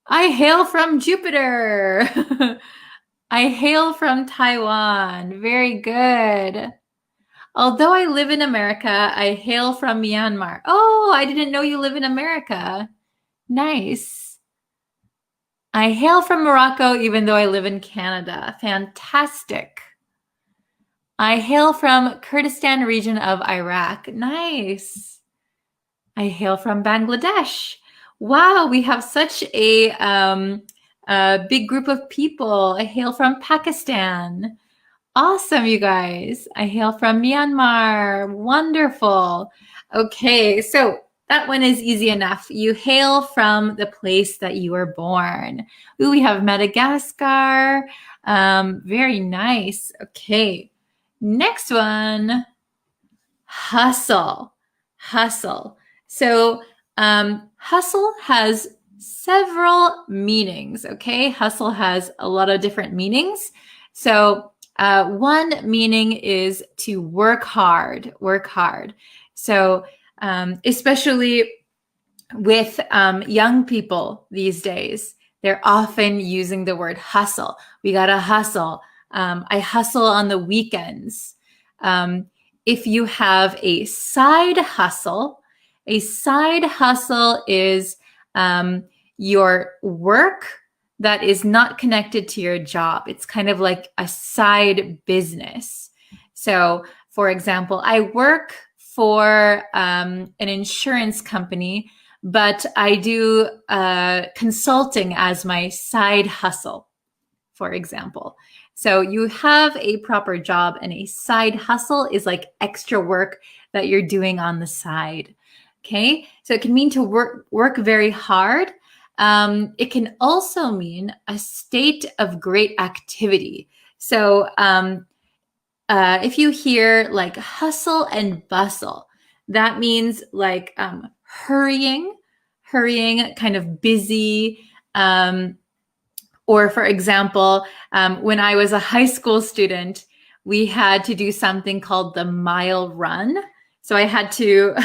I hail from Jupiter. I hail from Taiwan. Very good. Although I live in America, I hail from Myanmar. Oh, I didn't know you live in America. Nice. I hail from Morocco, even though I live in Canada. Fantastic. I hail from Kurdistan region of Iraq. Nice. I hail from Bangladesh. Wow, we have such a big group of people. I hail from Pakistan. Awesome, you guys. I hail from Myanmar. Wonderful. Okay, so that one is easy enough. You hail from the place that you were born. Ooh, we have Madagascar. Very nice. Okay. Next one, hustle. Hustle. So hustle has several meanings, okay? Hustle has a lot of different meanings. So one meaning is to work hard, work hard. So especially with young people these days, they're often using the word hustle. We gotta hustle. I hustle on the weekends. If you have a side hustle is your work that is not connected to your job. It's kind of like a side business. So, for example, I work for an insurance company, but I do consulting as my side hustle, for example. So you have a proper job, and a side hustle is like extra work that you're doing on the side. Okay, so it can mean to work very hard. It can also mean a state of great activity. So if you hear like hustle and bustle, that means like hurrying, kind of busy. Or for example, when I was a high school student, we had to do something called the mile run. So I had to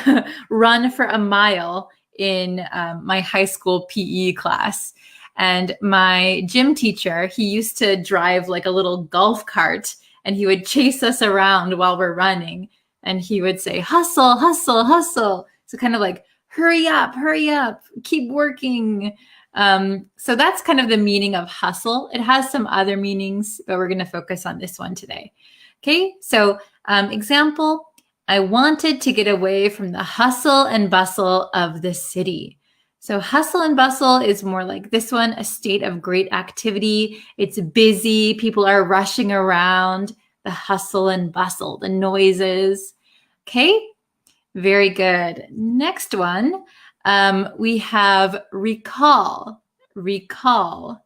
run for a mile in my high school PE class. And my gym teacher, he used to drive like a little golf cart, and he would chase us around while we're running. And he would say, hustle, hustle, hustle. So kind of like, hurry up, keep working. So that's kind of the meaning of hustle. It has some other meanings, but we're going to focus on this one today. Okay, so example, I wanted to get away from the hustle and bustle of the city. So hustle and bustle is more like this one, a state of great activity. It's busy. People are rushing around. The hustle and bustle, the noises. Okay, very good. Next one, we have recall. Recall.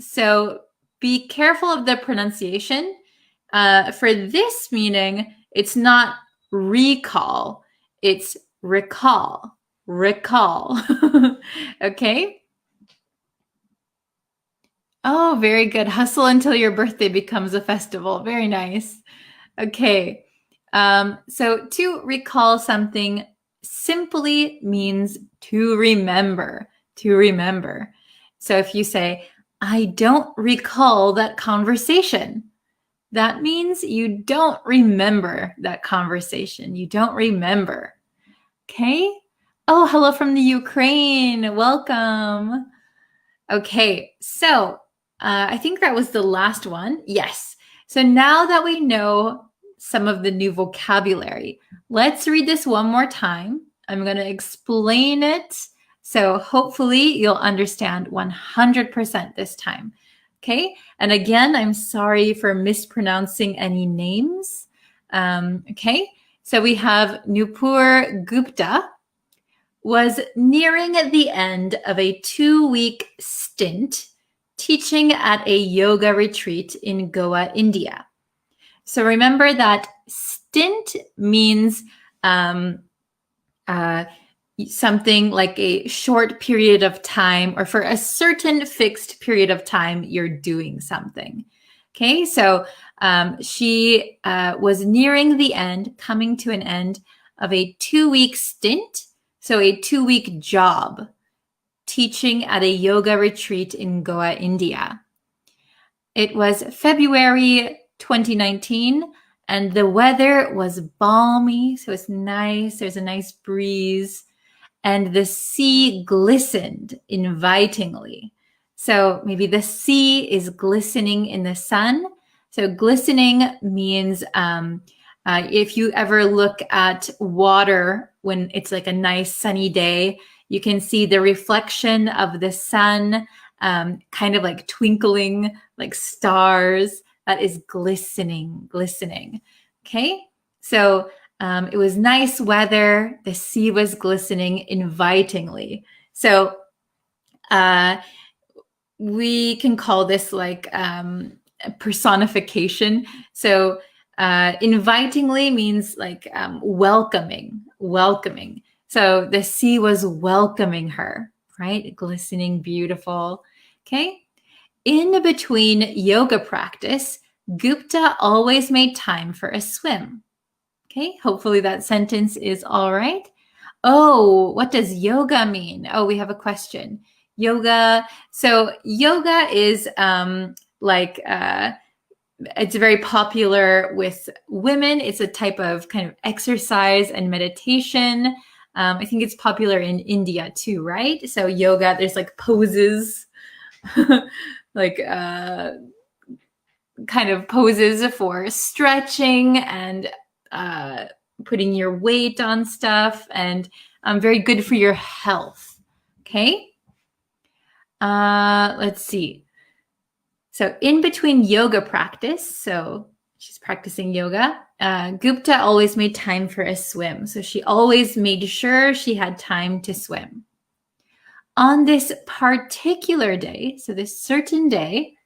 So be careful of the pronunciation. For this meaning, it's not recall, it's recall. Recall. Okay. Oh, very good. Hustle until your birthday becomes a festival. Very nice. Okay. So to recall something simply means to remember, to remember. So if you say, I don't recall that conversation, that means you don't remember that conversation. You don't remember. Okay. Oh, hello from the Ukraine. Welcome. Okay, so I think that was the last one. Yes. So now that we know some of the new vocabulary, let's read this one more time. I'm going to explain it. So hopefully you'll understand 100% this time. Okay. And again, I'm sorry for mispronouncing any names. Okay. So we have Nupur Gupta was nearing the end of a 2-week stint teaching at a yoga retreat in Goa, India. So remember that stint means something like a short period of time, or for a certain fixed period of time, you're doing something. Okay, so she was nearing the end, coming to an end of a 2-week stint. So a 2-week job teaching at a yoga retreat in Goa, India. It was February 2019, and the weather was balmy, so it's nice. There's a nice breeze, and the sea glistened invitingly. So maybe the sea is glistening in the sun. So glistening means if you ever look at water when it's like a nice sunny day, you can see the reflection of the sun kind of like twinkling like stars. That is glistening, glistening. Okay, so It was nice weather. The sea was glistening invitingly. So we can call this like a personification. So invitingly means like welcoming. So the sea was welcoming her, right? Glistening, beautiful. Okay. In between yoga practice, Gupta always made time for a swim. Okay, hopefully that sentence is all right. Oh, what does yoga mean? Oh, we have a question. Yoga. So yoga is it's very popular with women. It's a type of kind of exercise and meditation. I think it's popular in India too, right? So yoga, there's like poses, like kind of poses for stretching and putting your weight on stuff, and very good for your health. Okay. Let's see. So in between yoga practice, so she's practicing yoga, Gupta always made time for a swim. So she always made sure she had time to swim. On this particular day, so this certain day,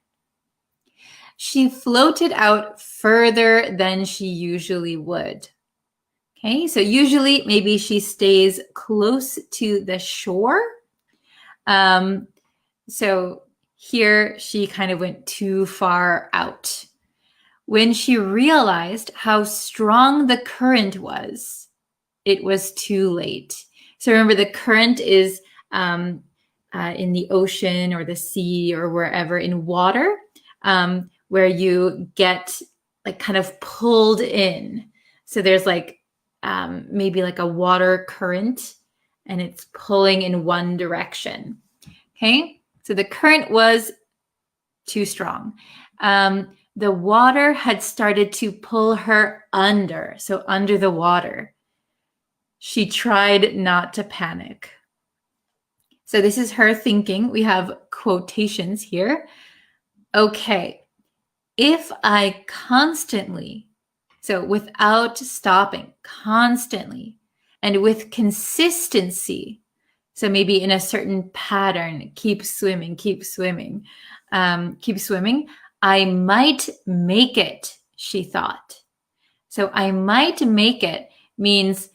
she floated out further than she usually would. Okay, so usually maybe she stays close to the shore. So here she kind of went too far out. When she realized how strong the current was, it was too late. So remember, the current is in the ocean or the sea or wherever in water, where you get like kind of pulled in. So there's like maybe like a water current, and it's pulling in one direction. Okay, so the current was too strong. The water had started to pull her under, so under the water. She tried not to panic. So this is her thinking. We have quotations here. Okay, if I constantly, so without stopping, constantly, and with consistency, so maybe in a certain pattern, keep swimming, I might make it, she thought. So I might make it means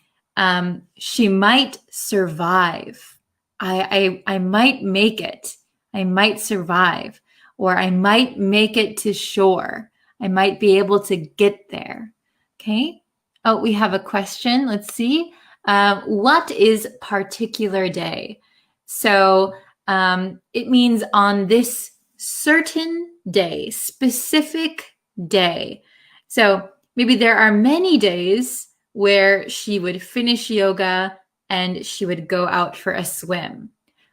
she might survive. I might make it. I might survive. Or I might make it to shore. I might be able to get there. Okay. Oh, we have a question. Let's see. What is particular day? So it means on this certain day, specific day. So maybe there are many days where she would finish yoga and she would go out for a swim.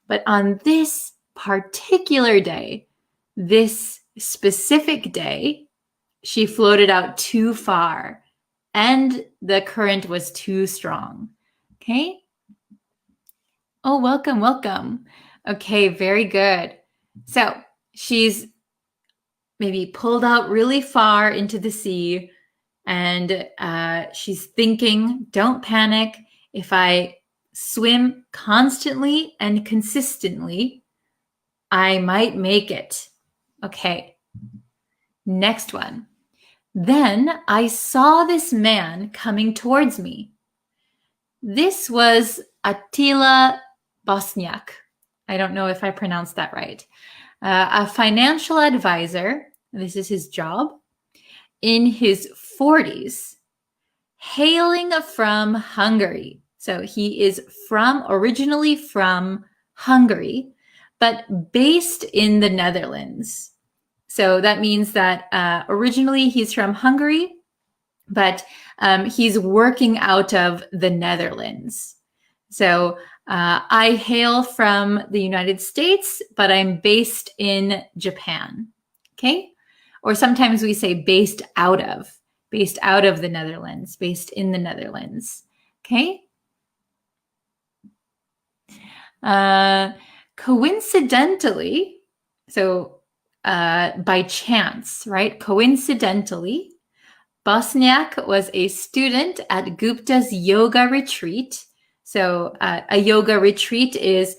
But on this particular day, this specific day, she floated out too far and the current was too strong. Okay. Oh, welcome. Okay, very good. So she's maybe pulled out really far into the sea, and she's thinking, don't panic. If I swim constantly and consistently, I might make it. Okay, next one. Then I saw this man coming towards me. This was Attila Bosniak. I don't know if I pronounced that right. A financial advisor, this is his job, in his 40s, hailing from Hungary. So he is originally from Hungary, but based in the Netherlands. So that means that originally he's from Hungary, but he's working out of the Netherlands. So I hail from the United States, but I'm based in Japan. Okay? Or sometimes we say based out of the Netherlands, based in the Netherlands. Okay? Coincidentally, so by chance, right? Coincidentally, Bosniak was a student at Gupta's yoga retreat. So a yoga retreat is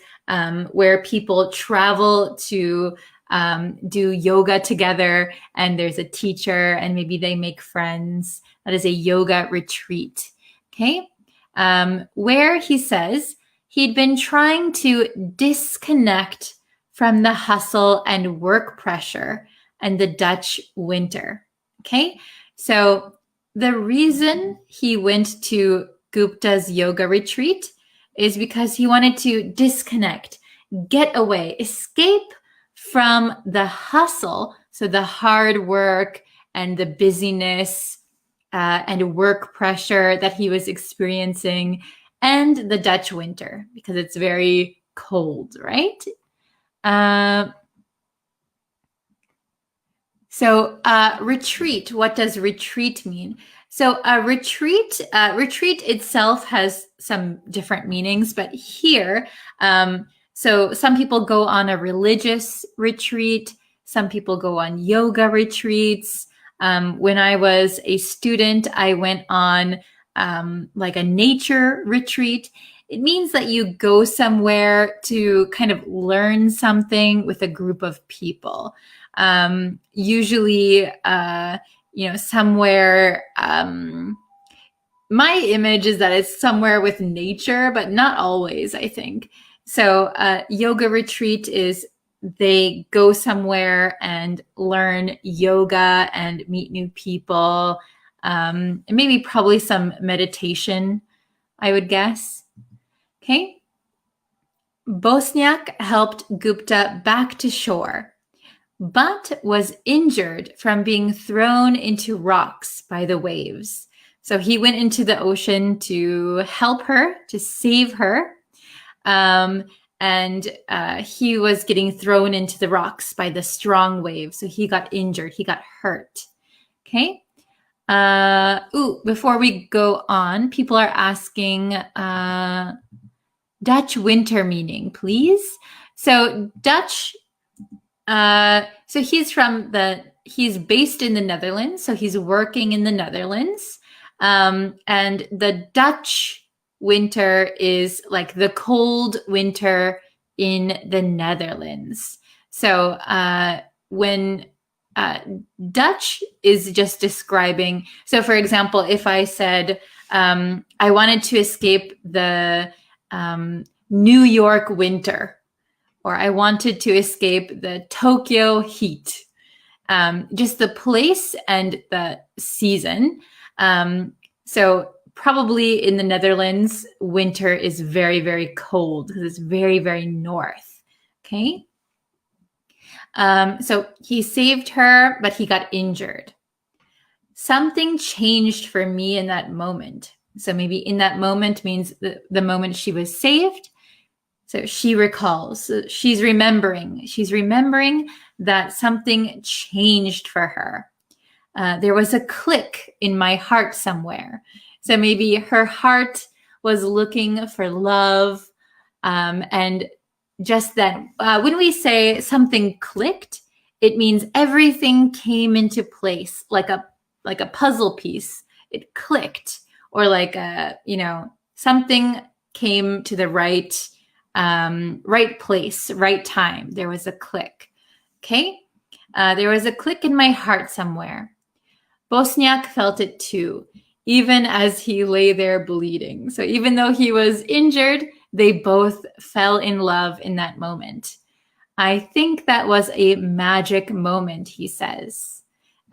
where people travel to do yoga together, and there's a teacher and maybe they make friends. That is a yoga retreat. Okay. Where he says he'd been trying to disconnect from the hustle and work pressure and the Dutch winter. Okay. So the reason he went to Gupta's yoga retreat is because he wanted to disconnect, get away, escape from the hustle, so the hard work and the busyness and work pressure that he was experiencing, and the Dutch winter, because it's very cold, right? So retreat, what does retreat mean? So a retreat itself has some different meanings, but here, so some people go on a religious retreat, some people go on yoga retreats. When I was a student, I went on like a nature retreat. It means that you go somewhere to kind of learn something with a group of people. Usually, somewhere, my image is that it's somewhere with nature, but not always, I think. So yoga retreat is they go somewhere and learn yoga and meet new people, and maybe probably some meditation, I would guess. Okay. Bosniak helped Gupta back to shore, but was injured from being thrown into rocks by the waves. So he went into the ocean to help her, to save her. And he was getting thrown into the rocks by the strong waves. So he got injured, he got hurt. Okay. Before we go on, people are asking Dutch winter meaning, please. So Dutch, so he's based in the Netherlands. So he's working in the Netherlands. And the Dutch winter is like the cold winter in the Netherlands. So when Dutch is just describing, so for example, if I said I wanted to escape the New York winter, or I wanted to escape the Tokyo heat, just the place and the season. So probably in the Netherlands, winter is very, very cold because it's very, very north. Okay. So he saved her, but he got injured. Something changed for me in that moment. So maybe in that moment means the moment she was saved. So she recalls, so she's remembering that something changed for her. There was a click in my heart somewhere. So maybe her heart was looking for love. And just then, when we say something clicked, it means everything came into place like a puzzle piece. It clicked, or like something came to the right place, right time. There was a click. Okay. There was a click in my heart somewhere. Bosniak felt it too, even as he lay there bleeding. So even though he was injured, they both fell in love in that moment. I think that was a magic moment, he says.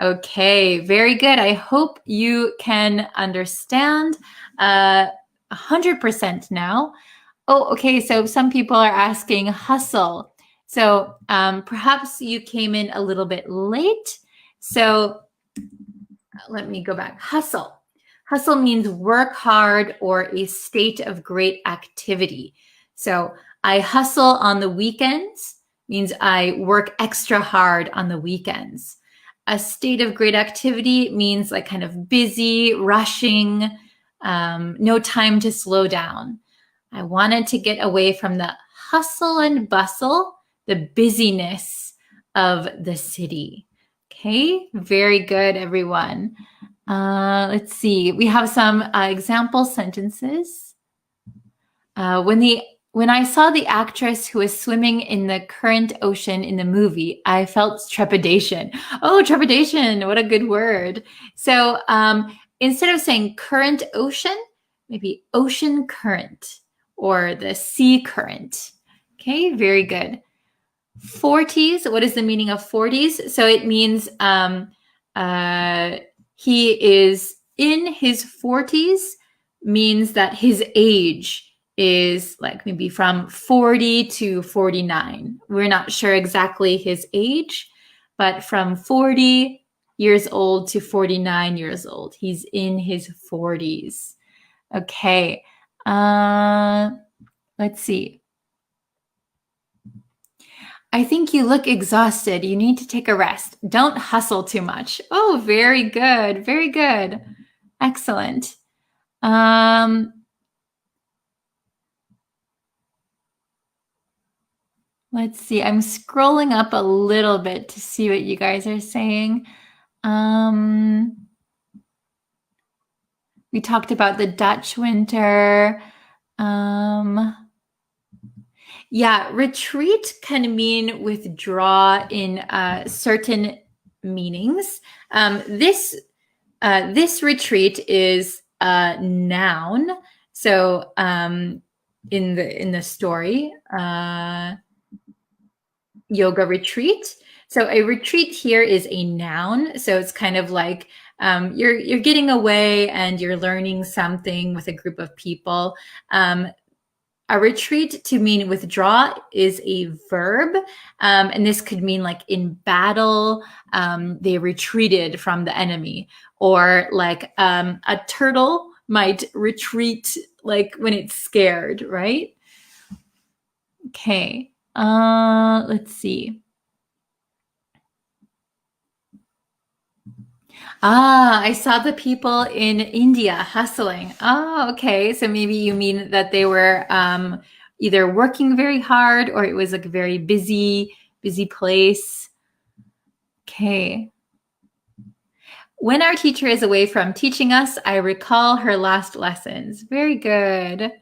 Okay, very good. I hope you can understand 100% now. Oh, okay. So some people are asking hustle. So perhaps you came in a little bit late. So let me go back. Hustle. Hustle means work hard or a state of great activity. So I hustle on the weekends means I work extra hard on the weekends. A state of great activity means like kind of busy, rushing, no time to slow down. I wanted to get away from the hustle and bustle, the busyness of the city. Okay, very good, everyone. Let's see. We have some example sentences. When I saw the actress who was swimming in the current ocean in the movie, I felt trepidation. Oh, trepidation. What a good word. So instead of saying current ocean, maybe ocean current or the sea current. Okay, very good. 40s. What is the meaning of 40s? So it means he is in his 40s, means that his age is like maybe from 40 to 49. We're not sure exactly his age, but from 40 years old to 49 years old. He's in his 40s. Okay. Let's see. I think you look exhausted. You need to take a rest. Don't hustle too much. Oh, very good. Very good. Excellent. Let's see. I'm scrolling up a little bit to see what you guys are saying. We talked about the Dutch winter. Yeah, retreat can mean withdraw in certain meanings. This retreat is a noun. So in the story, yoga retreat. So a retreat here is a noun. So it's kind of like you're getting away and you're learning something with a group of people. A retreat, to mean withdraw, is a verb. And this could mean like in battle, they retreated from the enemy. Or like a turtle might retreat like when it's scared, right? Okay, let's see. I saw the people in India hustling. Oh, okay. So maybe you mean that they were either working very hard or it was like a very busy place. Okay. When our teacher is away from teaching us, I recall her last lessons. Very good.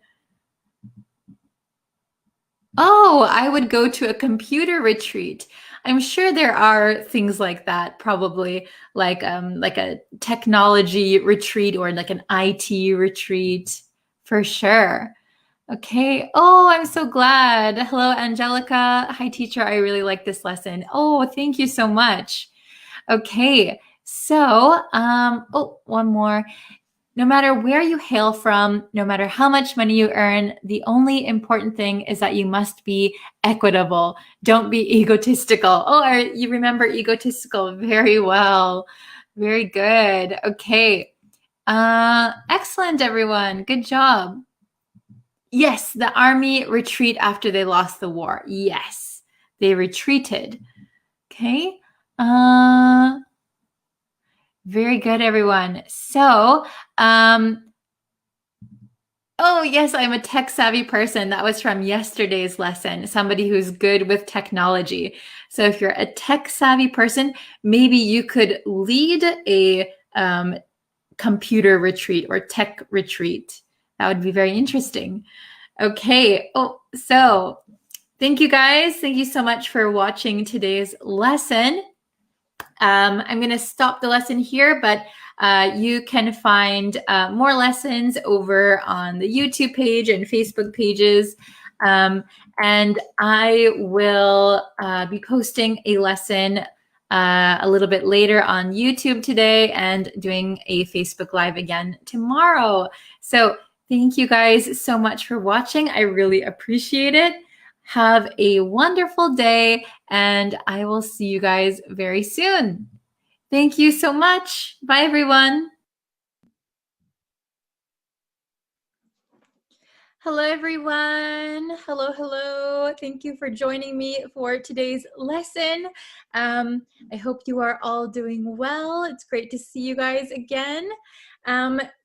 Oh, I would go to a computer retreat. I'm sure there are things like that, probably like a technology retreat or like an IT retreat, for sure. Okay. Oh, I'm so glad. Hello, Angelica. Hi, teacher. I really like this lesson. Oh, thank you so much. Okay. So, oh, one more. No matter where you hail from, no matter how much money you earn, the only important thing is that you must be equitable. Don't be egotistical. Oh, you remember egotistical very well. Very good. Okay. Excellent, everyone. Good job. Yes, the army retreat after they lost the war. Yes, they retreated. Okay. Very good, everyone. So, oh, yes, I'm a tech savvy person. That was from yesterday's lesson, somebody who's good with technology. So if you're a tech savvy person, maybe you could lead a computer retreat or tech retreat. That would be very interesting. Okay. Oh, so thank you guys. Thank you so much for watching today's lesson. I'm going to stop the lesson here, but you can find more lessons over on the YouTube page and Facebook pages. And I will be posting a lesson a little bit later on YouTube today and doing a Facebook Live again tomorrow. So thank you guys so much for watching. I really appreciate it. Have a wonderful day, and I will see you guys very soon. Thank you so much. Bye, everyone. Hello, everyone. Hello, hello. Thank you for joining me for today's lesson. I hope you are all doing well. It's great to see you guys again.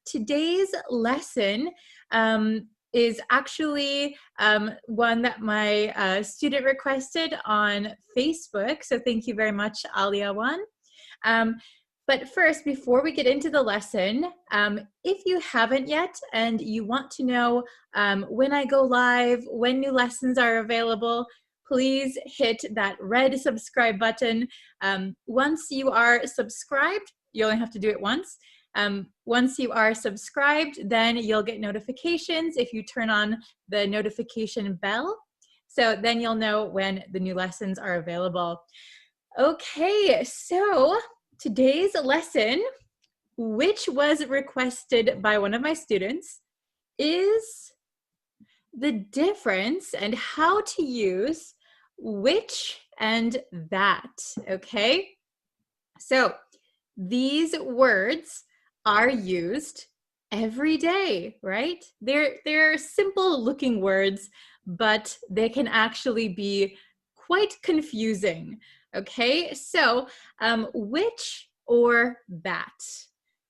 Today's lesson is actually one that my student requested on Facebook. So thank you very much, Aliawan. But first, before we get into the lesson, if you haven't yet and you want to know when I go live, when new lessons are available, please hit that red subscribe button. Once you are subscribed, you only have to do it once. Once you are subscribed, then you'll get notifications if you turn on the notification bell. So then you'll know when the new lessons are available. Okay, so today's lesson, which was requested by one of my students, is the difference and how to use which and that, okay? So these words are used every day, right? They're simple looking words, but they can actually be quite confusing, okay? So which or that?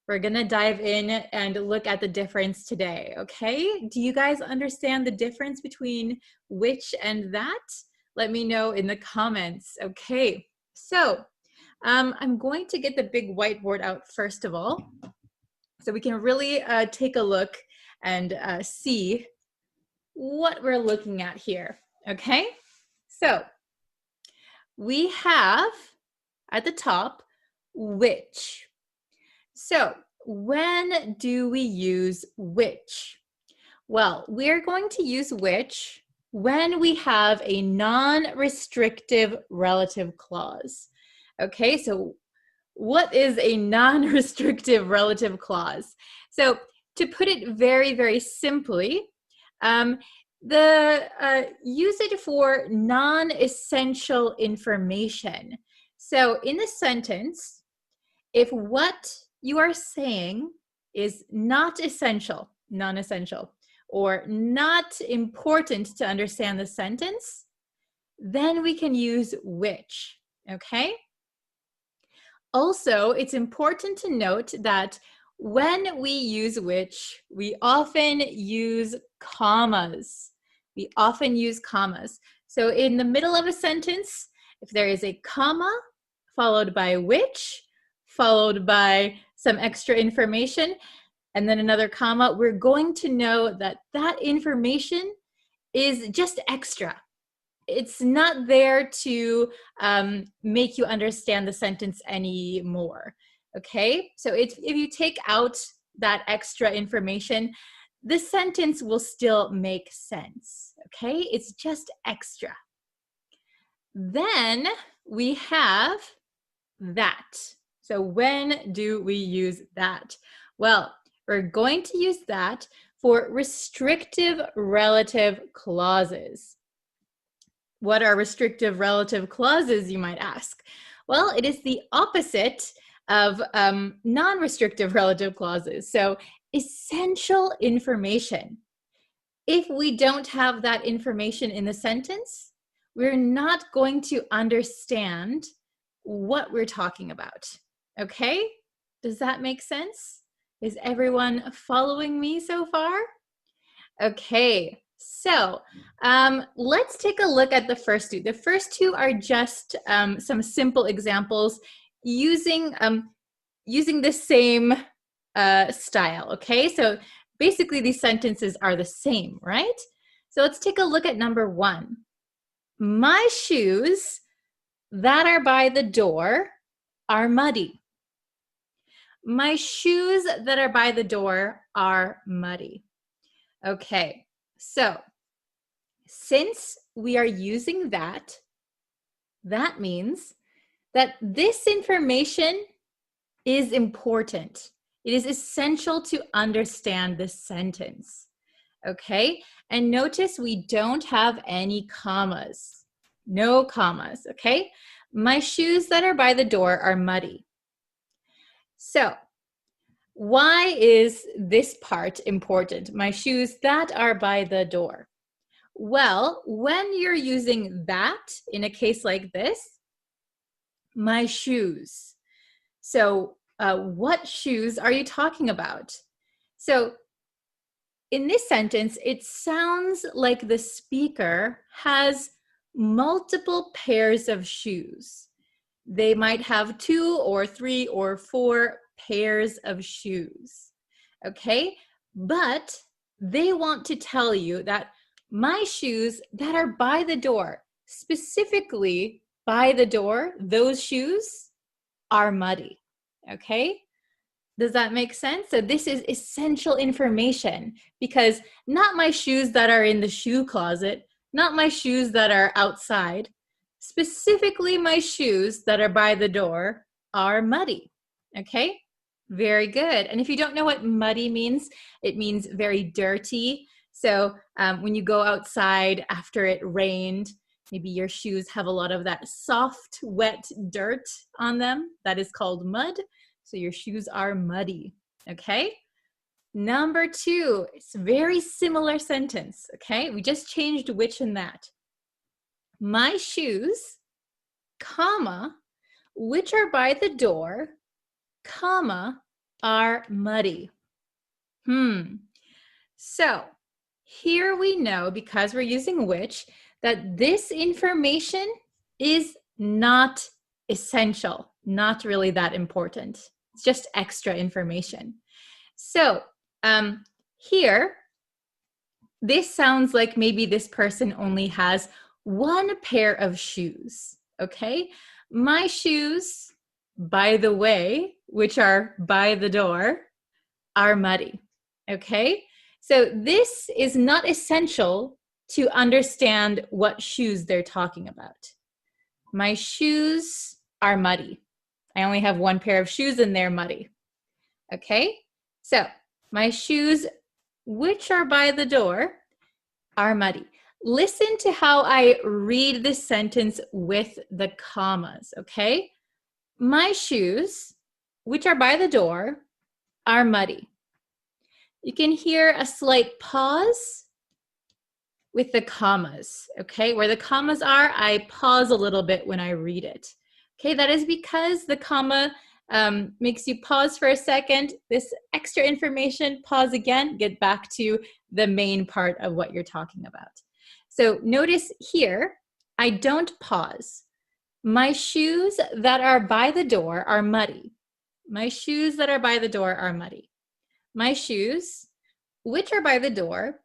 We're gonna dive in and look at the difference today, okay? Do you guys understand the difference between which and that? Let me know in the comments, okay? So I'm going to get the big whiteboard out first of all, so we can really take a look and see what we're looking at here, okay? So we have at the top, which. So when do we use which? Well, we're going to use which when we have a non-restrictive relative clause. Okay, so what is a non-restrictive relative clause? So to put it very, very simply, use it for non-essential information. So in the sentence, if what you are saying is not essential, non-essential, or not important to understand the sentence, then we can use which, okay? Also, it's important to note that when we use which, we often use commas. We often use commas. So in the middle of a sentence, if there is a comma followed by which, followed by some extra information, and then another comma, we're going to know that that information is just extra. It's not there to make you understand the sentence anymore, okay? So if you take out that extra information, the sentence will still make sense, okay? It's just extra. Then we have that. So when do we use that? Well, we're going to use that for restrictive relative clauses. What are restrictive relative clauses, you might ask? Well, it is the opposite of non-restrictive relative clauses. So essential information. If we don't have that information in the sentence, we're not going to understand what we're talking about, okay? Does that make sense? Is everyone following me so far? Okay, so let's take a look at the first two. The first two are just some simple examples using the same style, okay? So basically these sentences are the same, right? So let's take a look at number one. My shoes that are by the door are muddy. My shoes that are by the door are muddy. Okay, so since we are using that, that means that this information is important. It is essential to understand the sentence. Okay, and notice we don't have any commas. No commas, okay? My shoes that are by the door are muddy. So, why is this part important? My shoes that are by the door. Well, when you're using that in a case like this, my shoes. So, what shoes are you talking about? So, in this sentence, it sounds like the speaker has multiple pairs of shoes. They might have 2 or 3 or 4 pairs of shoes. Okay, but they want to tell you that my shoes that are by the door, specifically by the door, those shoes are muddy. Okay, does that make sense? So this is essential information, because not my shoes that are in the shoe closet, not my shoes that are outside, specifically my shoes that are by the door are muddy. Okay, very good. And if you don't know what muddy means, it means very dirty. So when you go outside after it rained, maybe your shoes have a lot of that soft, wet dirt on them. That is called mud. So your shoes are muddy, okay? Number 2, it's a very similar sentence, okay? We just changed which and that. My shoes, comma, which are by the door, comma, are muddy. So here we know, because we're using which, that this information is not essential, not really that important. It's just extra information. So here, this sounds like maybe this person only has 1 pair of shoes, okay? My shoes, by the way, which are by the door, are muddy, okay? So this is not essential to understand what shoes they're talking about. My shoes are muddy. I only have 1 pair of shoes and they're muddy. Okay, so my shoes, which are by the door, are muddy. Listen to how I read this sentence with the commas, okay? My shoes, which are by the door, are muddy. You can hear a slight pause with the commas, okay? Where the commas are, I pause a little bit when I read it. Okay, that is because the comma makes you pause for a second. This extra information, pause again, get back to the main part of what you're talking about. So notice here, I don't pause. My shoes that are by the door are muddy. My shoes that are by the door are muddy. My shoes, which are by the door,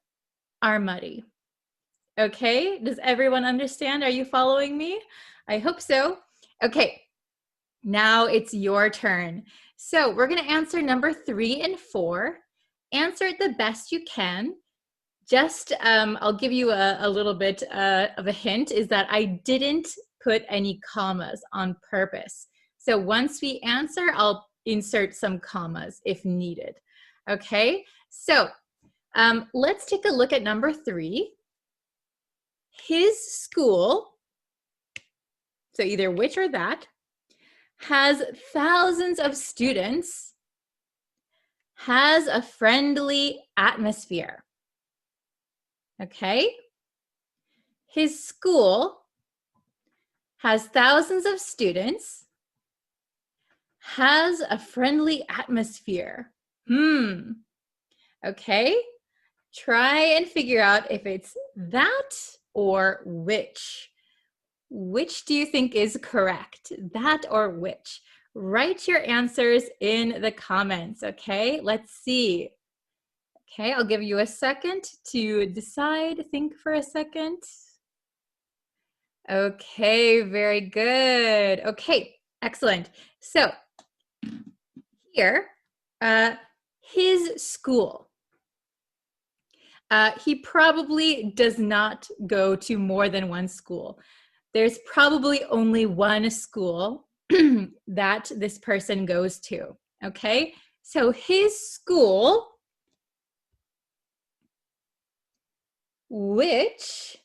are muddy. Okay, does everyone understand? Are you following me? I hope so. Okay, now it's your turn. So we're going to answer number 3 and 4. Answer it the best you can. Just, I'll give you a little bit of a hint, is that I didn't put any commas on purpose. So once we answer, I'll insert some commas if needed. Okay, so let's take a look at number 3. His school, so either which or that, has thousands of students, has a friendly atmosphere. Okay? His school has thousands of students, has a friendly atmosphere. Okay? Try and figure out if it's that or which. Which do you think is correct? That or which? Write your answers in the comments, okay? Let's see. Okay, I'll give you a second to decide. Think for a second. Okay, very good. Okay, excellent. So here, his school. He probably does not go to more than one school. There's probably only one school that this person goes to, okay? So his school, which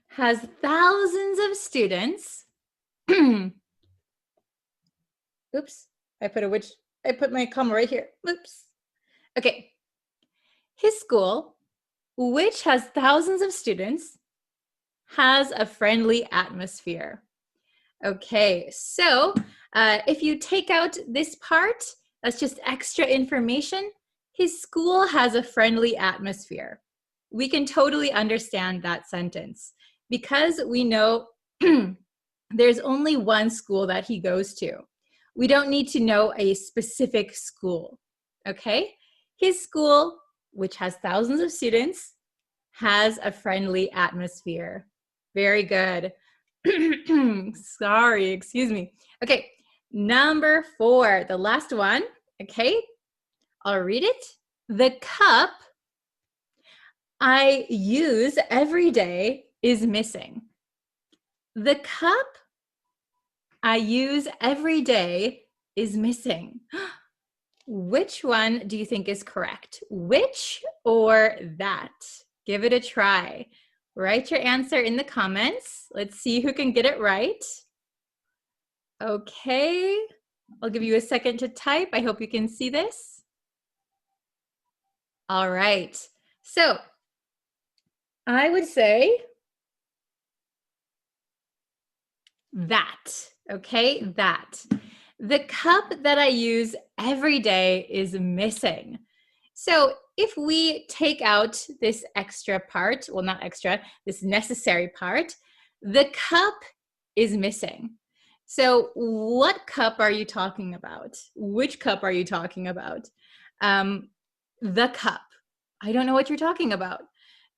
has thousands of students. Oops, I put my comma right here. Oops. Okay. His school, which has thousands of students, has a friendly atmosphere. Okay, so if you take out this part, that's just extra information. His school has a friendly atmosphere. We can totally understand that sentence because we know there's only one school that he goes to. We don't need to know a specific school, okay? His school, which has thousands of students, has a friendly atmosphere. Very good. Sorry, excuse me. Okay, number 4, the last one, okay? I'll read it. The cup I use every day is missing. The cup I use every day is missing. Which one do you think is correct? Which or that? Give it a try. Write your answer in the comments. Let's see who can get it right. Okay, I'll give you a second to type. I hope you can see this. All right, so I would say that, okay, that. The cup that I use every day is missing. So if we take out this extra part, well, not extra, this necessary part, the cup is missing. So what cup are you talking about? Which cup are you talking about? The cup. I don't know what you're talking about.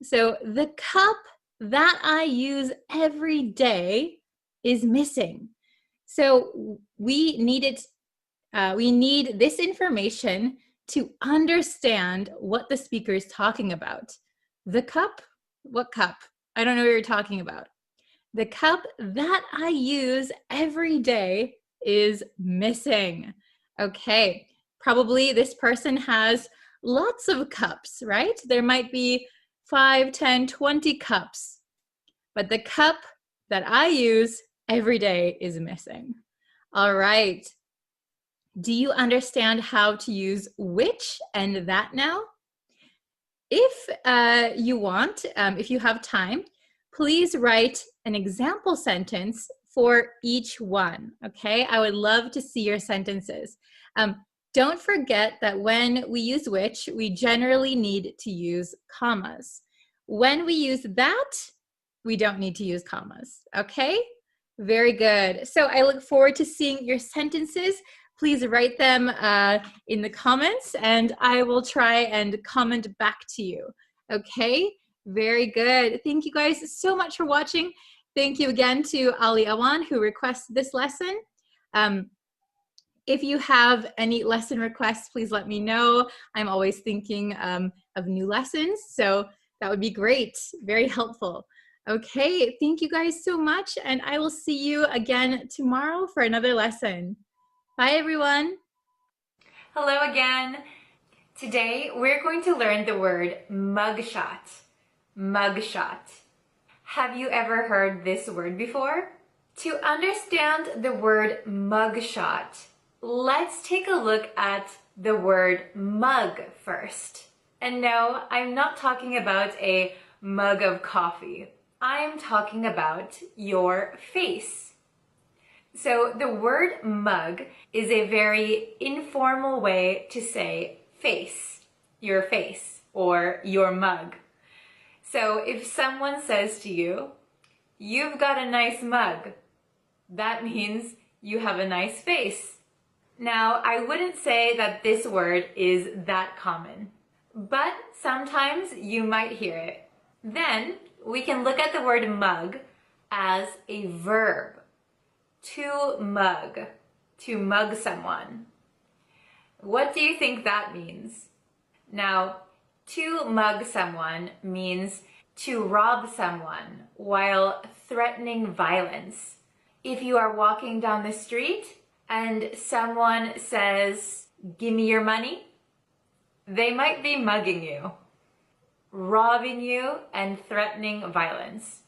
So the cup that I use every day is missing. So we need this information to understand what the speaker is talking about. The cup? What cup? I don't know what you're talking about. The cup that I use every day is missing. Okay, probably this person has lots of cups, right? There might be 5, 10, 20 cups, but the cup that I use every day is missing. All right. Do you understand how to use which and that now? If you want, if you have time, please write an example sentence for each one, okay? I would love to see your sentences. Don't forget that when we use which, we generally need to use commas. When we use that, we don't need to use commas, okay? Very good. So I look forward to seeing your sentences. Please write them in the comments and I will try and comment back to you. Okay, very good. Thank you guys so much for watching. Thank you again to Ali Awan who requested this lesson. If you have any lesson requests, please let me know. I'm always thinking of new lessons, so that would be great, very helpful. Okay, thank you guys so much, and I will see you again tomorrow for another lesson. Bye, everyone. Hello again. Today, we're going to learn the word mugshot. Mugshot. Have you ever heard this word before? To understand the word mugshot, let's take a look at the word mug first. And no, I'm not talking about a mug of coffee. I'm talking about your face. So the word mug is a very informal way to say face, your face, or your mug. So if someone says to you, "You've got a nice mug," that means you have a nice face. Now, I wouldn't say that this word is that common, but sometimes you might hear it. Then we can look at the word mug as a verb. To mug someone. What do you think that means? Now, to mug someone means to rob someone while threatening violence. If you are walking down the street and someone says, "Give me your money," they might be mugging you, robbing you, and threatening violence.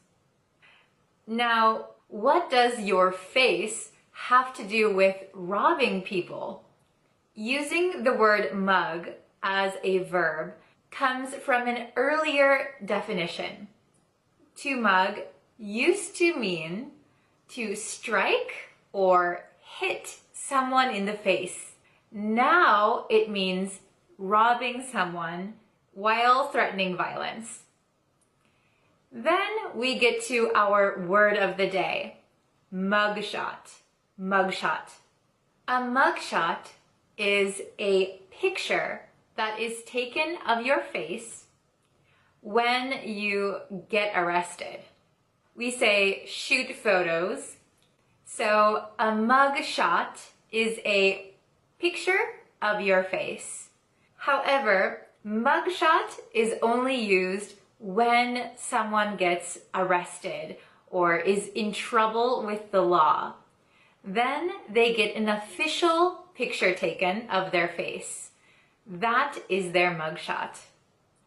Now, what does your face have to do with robbing people? Using the word mug as a verb comes from an earlier definition. To mug used to mean to strike or hit someone in the face. Now it means robbing someone while threatening violence. Then we get to our word of the day, mugshot, mugshot. A mugshot is a picture that is taken of your face when you get arrested. We say shoot photos. So a mugshot is a picture of your face. However, mugshot is only used when someone gets arrested or is in trouble with the law. Then they get an official picture taken of their face. That is their mugshot.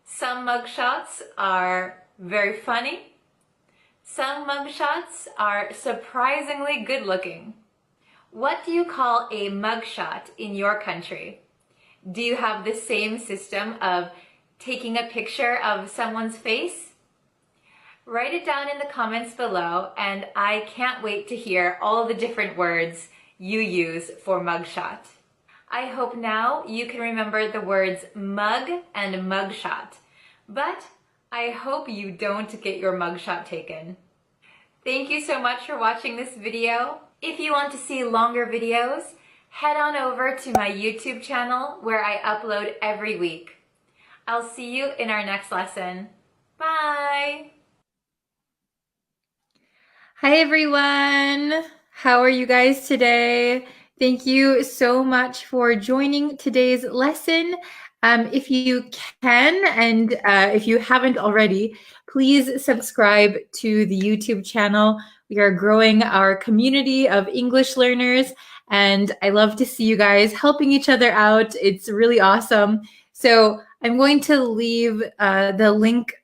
Some mugshots are very funny. Some mugshots are surprisingly good looking. What do you call a mugshot in your country? Do you have the same system of taking a picture of someone's face? Write it down in the comments below, and I can't wait to hear all the different words you use for mugshot. I hope now you can remember the words mug and mugshot, but I hope you don't get your mugshot taken. Thank you so much for watching this video. If you want to see longer videos, head on over to my YouTube channel where I upload every week. I'll see you in our next lesson. Bye! Hi everyone! How are you guys today? Thank you so much for joining today's lesson. If you can, and if you haven't already, please subscribe to the YouTube channel. We are growing our community of English learners, and I love to see you guys helping each other out. It's really awesome. So I'm going to leave the link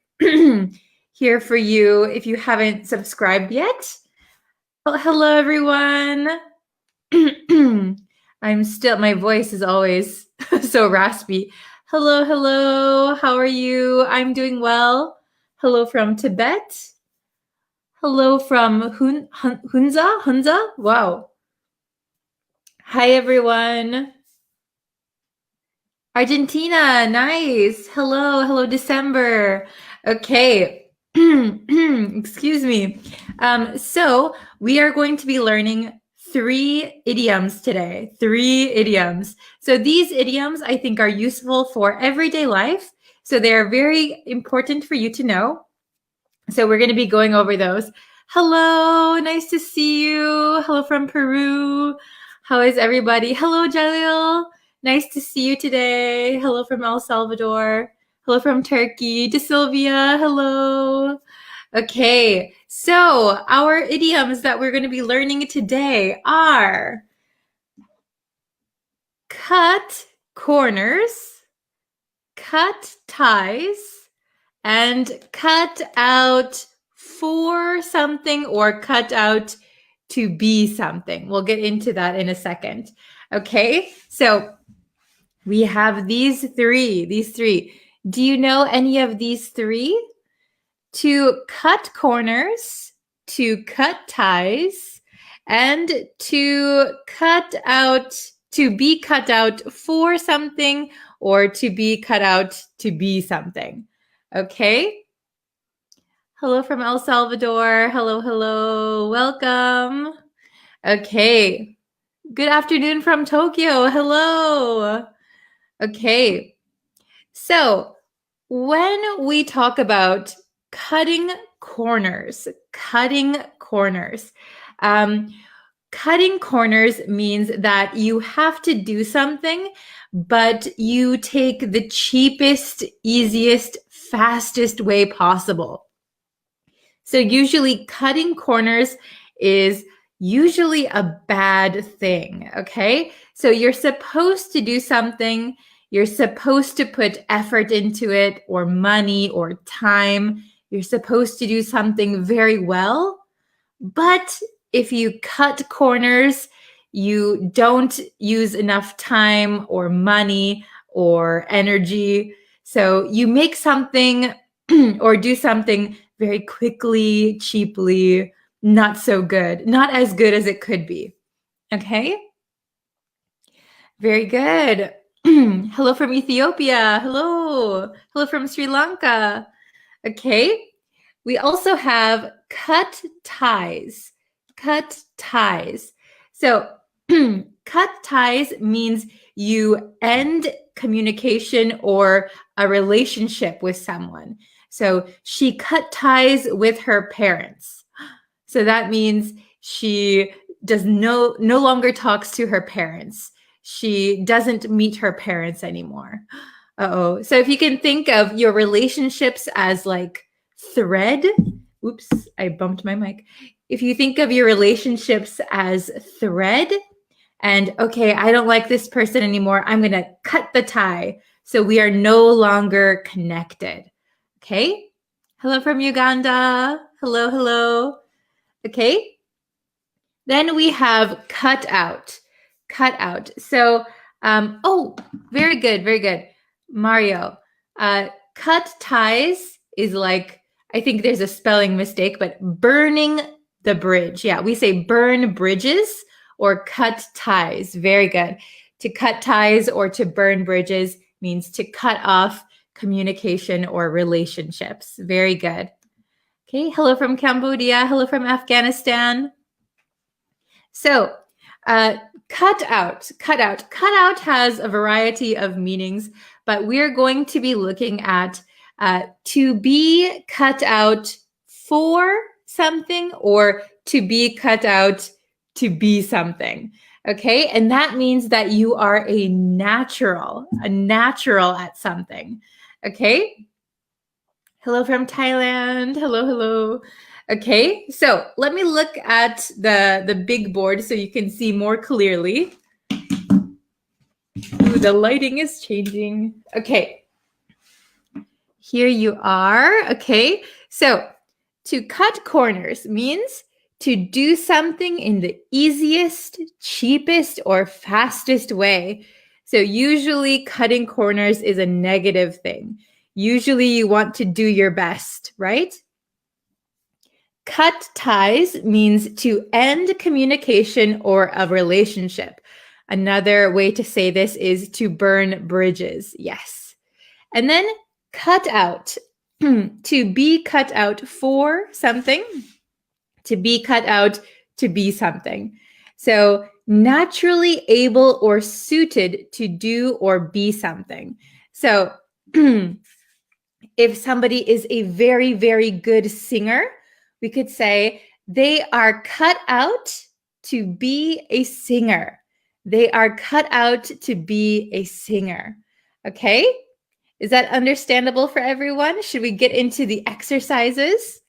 here for you if you haven't subscribed yet. Well, hello, everyone. My voice is always so raspy. Hello, hello. How are you? I'm doing well. Hello from Tibet. Hello from Hunza? Wow. Hi, everyone. Argentina, nice. Hello, December. Okay. Excuse me. So we are going to be learning 3 idioms today. 3 idioms. So these idioms I think are useful for everyday life. So they are very important for you to know. So we're going to be going over those. Hello, nice to see you. Hello from Peru. How is everybody? Hello, Jalil. Nice to see you today. Hello from El Salvador. Hello from Turkey. De Sylvia, hello. Okay, so our idioms that we're going to be learning today are cut corners, cut ties, and cut out for something or cut out to be something. We'll get into that in a second. Okay, so we have these three. Do you know any of these 3? To cut corners, to cut ties, and to be cut out for something or to be cut out to be something. Okay? Hello from El Salvador. Hello. Welcome. Okay. Good afternoon from Tokyo. Hello. Okay. So, when we talk about cutting corners means that you have to do something, but you take the cheapest, easiest, fastest way possible. So usually cutting corners is usually a bad thing, okay? So you're supposed to do something, you're supposed to put effort into it or money or time. You're supposed to do something very well, but if you cut corners, you don't use enough time or money or energy. So you make something or do something very quickly, cheaply, not so good, not as good as it could be. Okay? Very good. Hello from Ethiopia. Hello from Sri Lanka. Okay. We also have cut ties. Cut ties. So cut ties means you end communication or a relationship with someone. So she cut ties with her parents. So that means she does no longer talks to her parents. She doesn't meet her parents anymore. Uh-oh. So if you can think of your relationships as like thread, oops, I bumped my mic. If you think of your relationships as thread, and okay, I don't like this person anymore, I'm going to cut the tie. So we are no longer connected. Okay? Hello from Uganda. Hello, hello. Okay? Then we have cut out. Cut out. So, very good, very good. Mario, cut ties is like, I think there's a spelling mistake, but burning the bridge. Yeah, we say burn bridges or cut ties. Very good. To cut ties or to burn bridges means to cut off communication or relationships. Very good. Okay, hello from Cambodia. Hello from Afghanistan. So, cut out has a variety of meanings, but we're going to be looking at to be cut out for something or to be cut out to be something. Okay, and that means that you are a natural at something. Okay. Hello from Thailand. Hello, hello. Okay, so let me look at the big board so you can see more clearly. Ooh, the lighting is changing. Okay, here you are. Okay, so to cut corners means to do something in the easiest, cheapest, or fastest way. So usually cutting corners is a negative thing. Usually you want to do your best, right? Cut ties means to end communication or a relationship. Another way to say this is to burn bridges. Yes. And then cut out, to be cut out for something, to be cut out to be something. So naturally able or suited to do or be something. So if somebody is a very, very good singer, we could say they are cut out to be a singer. They are cut out to be a singer. Okay? Is that understandable for everyone? Should we get into the exercises?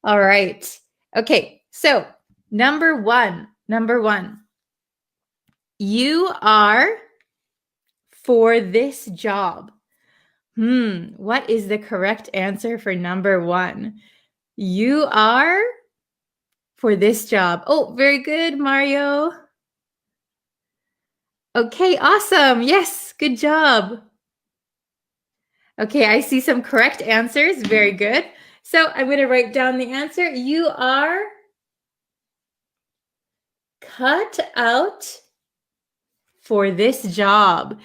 All right. Okay. So, number one. You are for this job. What is the correct answer for number one? You are for this job. Oh, very good, Mario. Okay, awesome. Yes, good job. Okay, I see some correct answers. Very good. So I'm going to write down the answer. You are cut out for this job.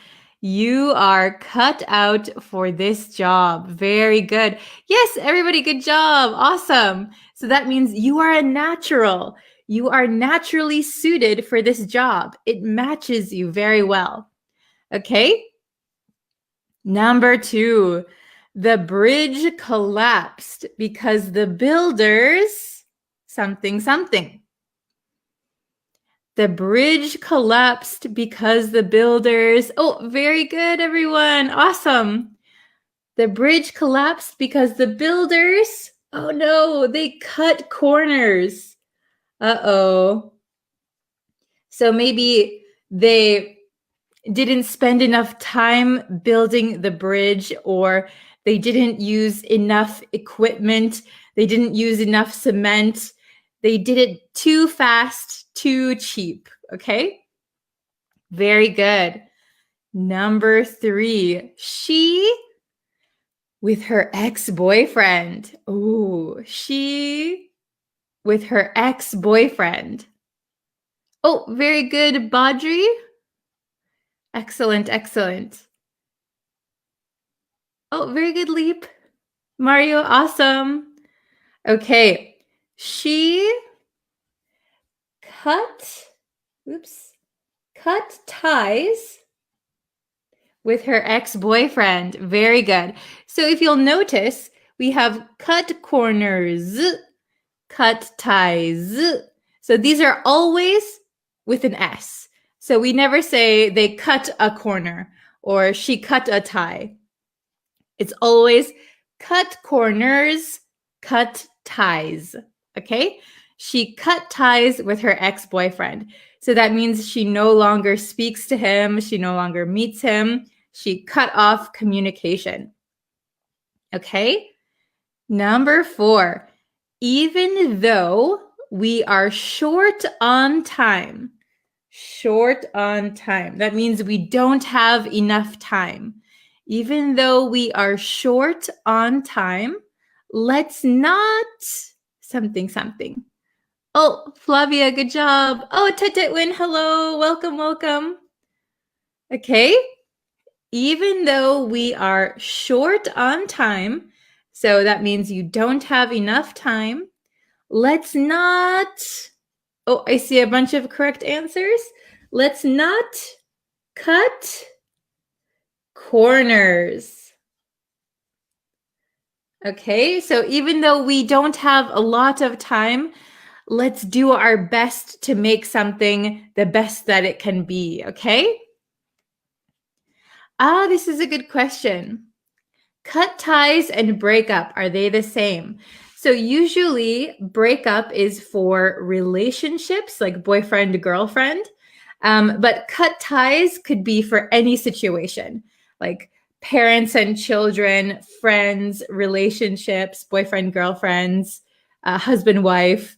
You are cut out for this job. Very good. Yes, everybody, good job. Awesome. So that means you are a natural. You are naturally suited for this job. It matches you very well. Okay. Number two, the bridge collapsed because the builders something. The bridge collapsed because the builders, oh, very good, everyone. Awesome. The bridge collapsed because the builders, oh no, they cut corners. Uh-oh. So maybe they didn't spend enough time building the bridge, or they didn't use enough equipment. They didn't use enough cement. They did it too fast, too cheap. Okay. Very good. Number three, she with her ex-boyfriend. Oh, she with her ex-boyfriend. Oh, very good, Badri. Excellent, excellent. Oh, very good, Leap. Mario, awesome. Okay. She cut ties with her ex-boyfriend. Very good. So if you'll notice, we have cut corners, cut ties. So these are always with an S. So we never say they cut a corner or she cut a tie. It's always cut corners, cut ties. Okay? She cut ties with her ex-boyfriend. So that means she no longer speaks to him. She no longer meets him. She cut off communication. Okay? Number 4, even though we are short on time. Short on time. That means we don't have enough time. Even though we are short on time, let's not something. Oh, Flavia, good job. Oh, Tetetwin, hello. Welcome. Okay. Even though we are short on time, so that means you don't have enough time, let's not, oh, I see a bunch of correct answers. Let's not cut corners. Okay, so even though we don't have a lot of time, let's do our best to make something the best that it can be, okay? This is a good question. Cut ties and breakup, are they the same? So usually breakup is for relationships like boyfriend, girlfriend, but cut ties could be for any situation, like parents and children, friends, relationships, boyfriend, girlfriends, husband, wife,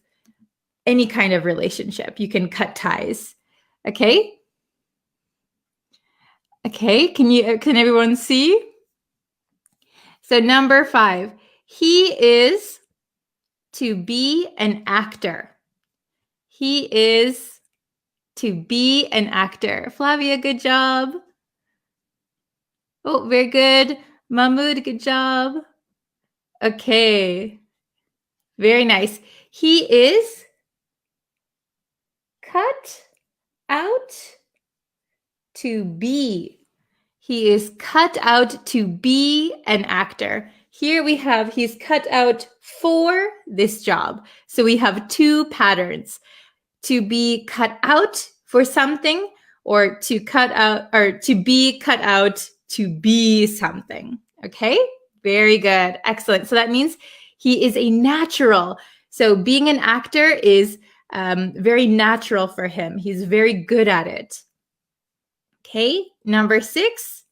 any kind of relationship. You can cut ties. Okay? Okay, can everyone see? So number 5, he is to be an actor. He is to be an actor. Flavia, good job. Oh, very good. Mahmoud, good job. Okay. Very nice. He is cut out to be. He is cut out to be an actor. Here we have he's cut out for this job. So we have 2 patterns. To be cut out for something, or to cut out, or to be cut out to be something. Okay? Very good. Excellent. So that means he is a natural. So being an actor is very natural for him. He's very good at it. Okay? Number 6,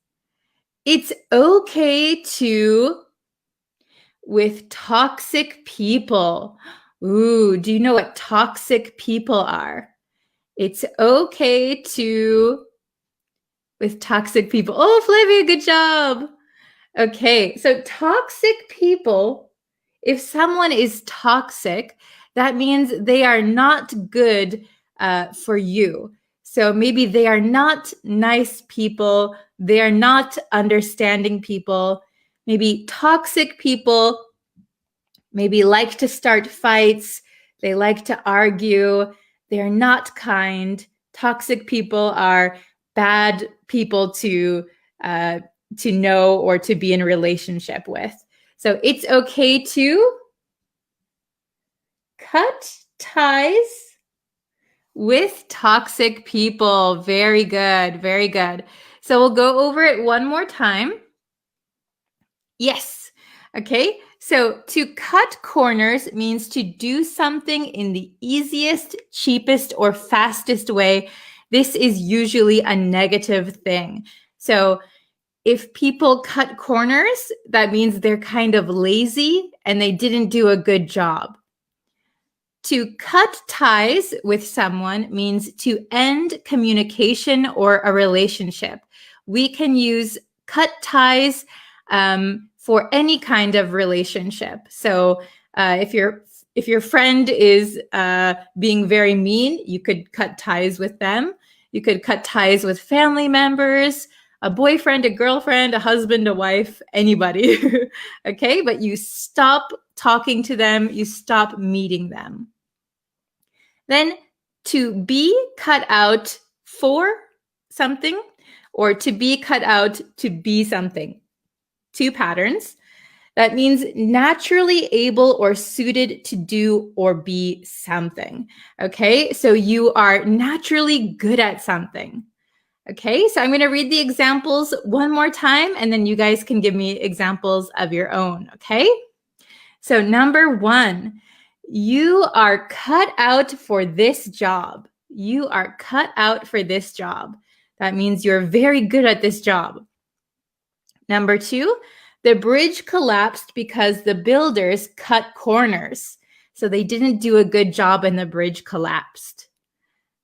it's okay to with toxic people. Ooh, do you know what toxic people are? It's okay to with toxic people. Oh, Flavia, good job. Okay, so toxic people, if someone is toxic, that means they are not good for you. So maybe they are not nice people. They are not understanding people. Maybe toxic people maybe like to start fights. They like to argue. They're not kind. Toxic people are bad people to know or to be in a relationship with. So it's okay to cut ties with toxic people. Very good. Very good. So we'll go over it one more time. Yes. Okay. So to cut corners means to do something in the easiest, cheapest, or fastest way. This is usually a negative thing. So if people cut corners, that means they're kind of lazy and they didn't do a good job. To cut ties with someone means to end communication or a relationship. We can use cut ties for any kind of relationship. So if your friend is being very mean, you could cut ties with them. You could cut ties with family members, a boyfriend, a girlfriend, a husband, a wife, anybody. Okay, but you stop talking to them, you stop meeting them. Then to be cut out for something, or to be cut out to be something. 2 patterns. That means naturally able or suited to do or be something. Okay, so you are naturally good at something. Okay, so I'm going to read the examples one more time, and then you guys can give me examples of your own. Okay, so number 1, you are cut out for this job. You are cut out for this job. That means you're very good at this job. Number 2, the bridge collapsed because the builders cut corners. So they didn't do a good job and the bridge collapsed.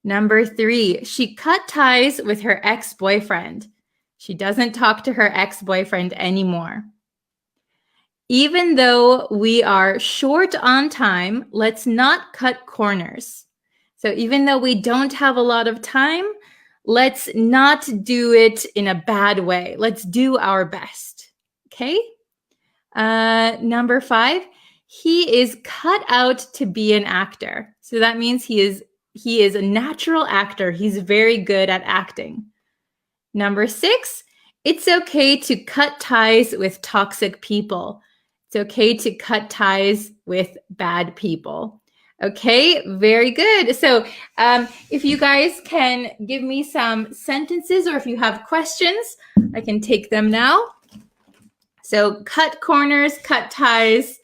Number 3, she cut ties with her ex-boyfriend. She doesn't talk to her ex-boyfriend anymore. Even though we are short on time, let's not cut corners. So even though we don't have a lot of time, let's not do it in a bad way. Let's do our best. Okay? Number 5, he is cut out to be an actor. So that means he is a natural actor. He's very good at acting. Number 6, it's okay to cut ties with toxic people. It's okay to cut ties with bad people. Okay, very good. So if you guys can give me some sentences, or if you have questions, I can take them now. So cut corners, cut ties,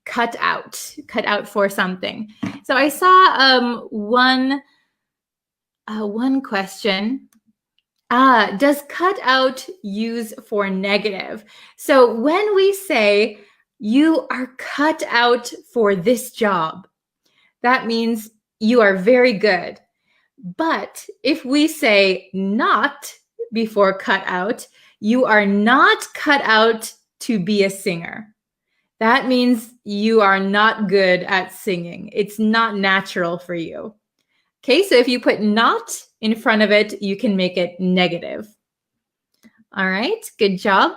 cut out for something. So I saw one question. Does cut out use for negative? So when we say you are cut out for this job, that means you are very good. But if we say not before cut out, you are not cut out to be a singer. That means you are not good at singing. It's not natural for you. Okay, so if you put not in front of it, you can make it negative. All right, good job.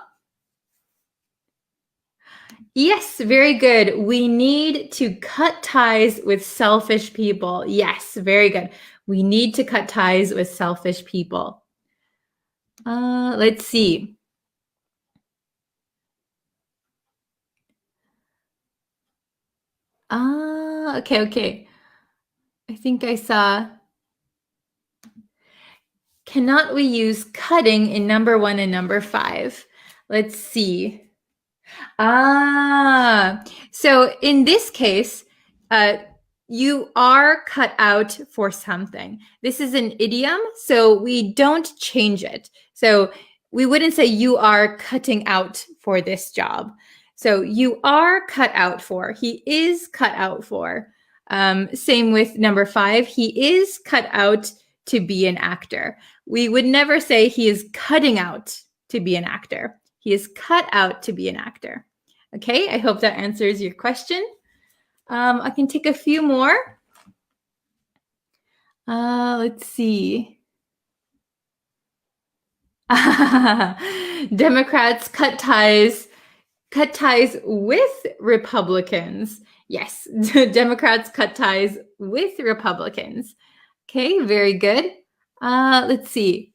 Yes, very good. We need to cut ties with selfish people. Yes, very good. We need to cut ties with selfish people. Let's see. Okay. I think I saw. Cannot we use cutting in number 1 and number 5? Let's see. So in this case, you are cut out for something. This is an idiom, so we don't change it. So we wouldn't say you are cutting out for this job. So you are cut out for. He is cut out for. Same with number 5. He is cut out to be an actor. We would never say he is cutting out to be an actor. He is cut out to be an actor. Okay, I hope that answers your question. I can take a few more. Let's see. Democrats cut ties with Republicans. Yes, Democrats cut ties with Republicans. Okay, very good. Let's see.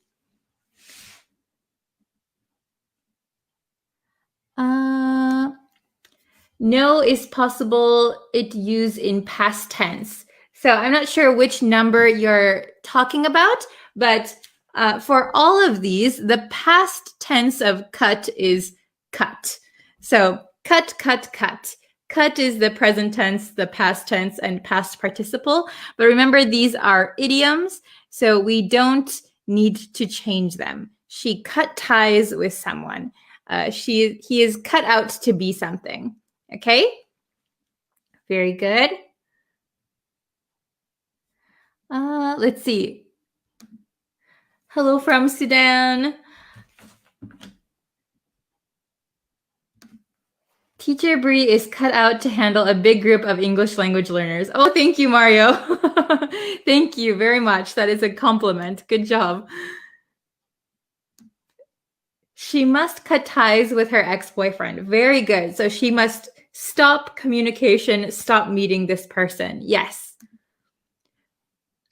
No is possible. It used in past tense. So I'm not sure which number you're talking about, but for all of these, the past tense of cut is cut. So cut, cut, cut. Cut is the present tense, the past tense, and past participle. But remember, these are idioms, so we don't need to change them. She cut ties with someone. He is cut out to be something. Okay? Very good. Let's see. Hello from Sudan. Teacher Bree is cut out to handle a big group of English language learners. Oh, thank you, Mario. Thank you very much. That is a compliment. Good job. She must cut ties with her ex-boyfriend. Very good. So she must stop communication, stop meeting this person. Yes.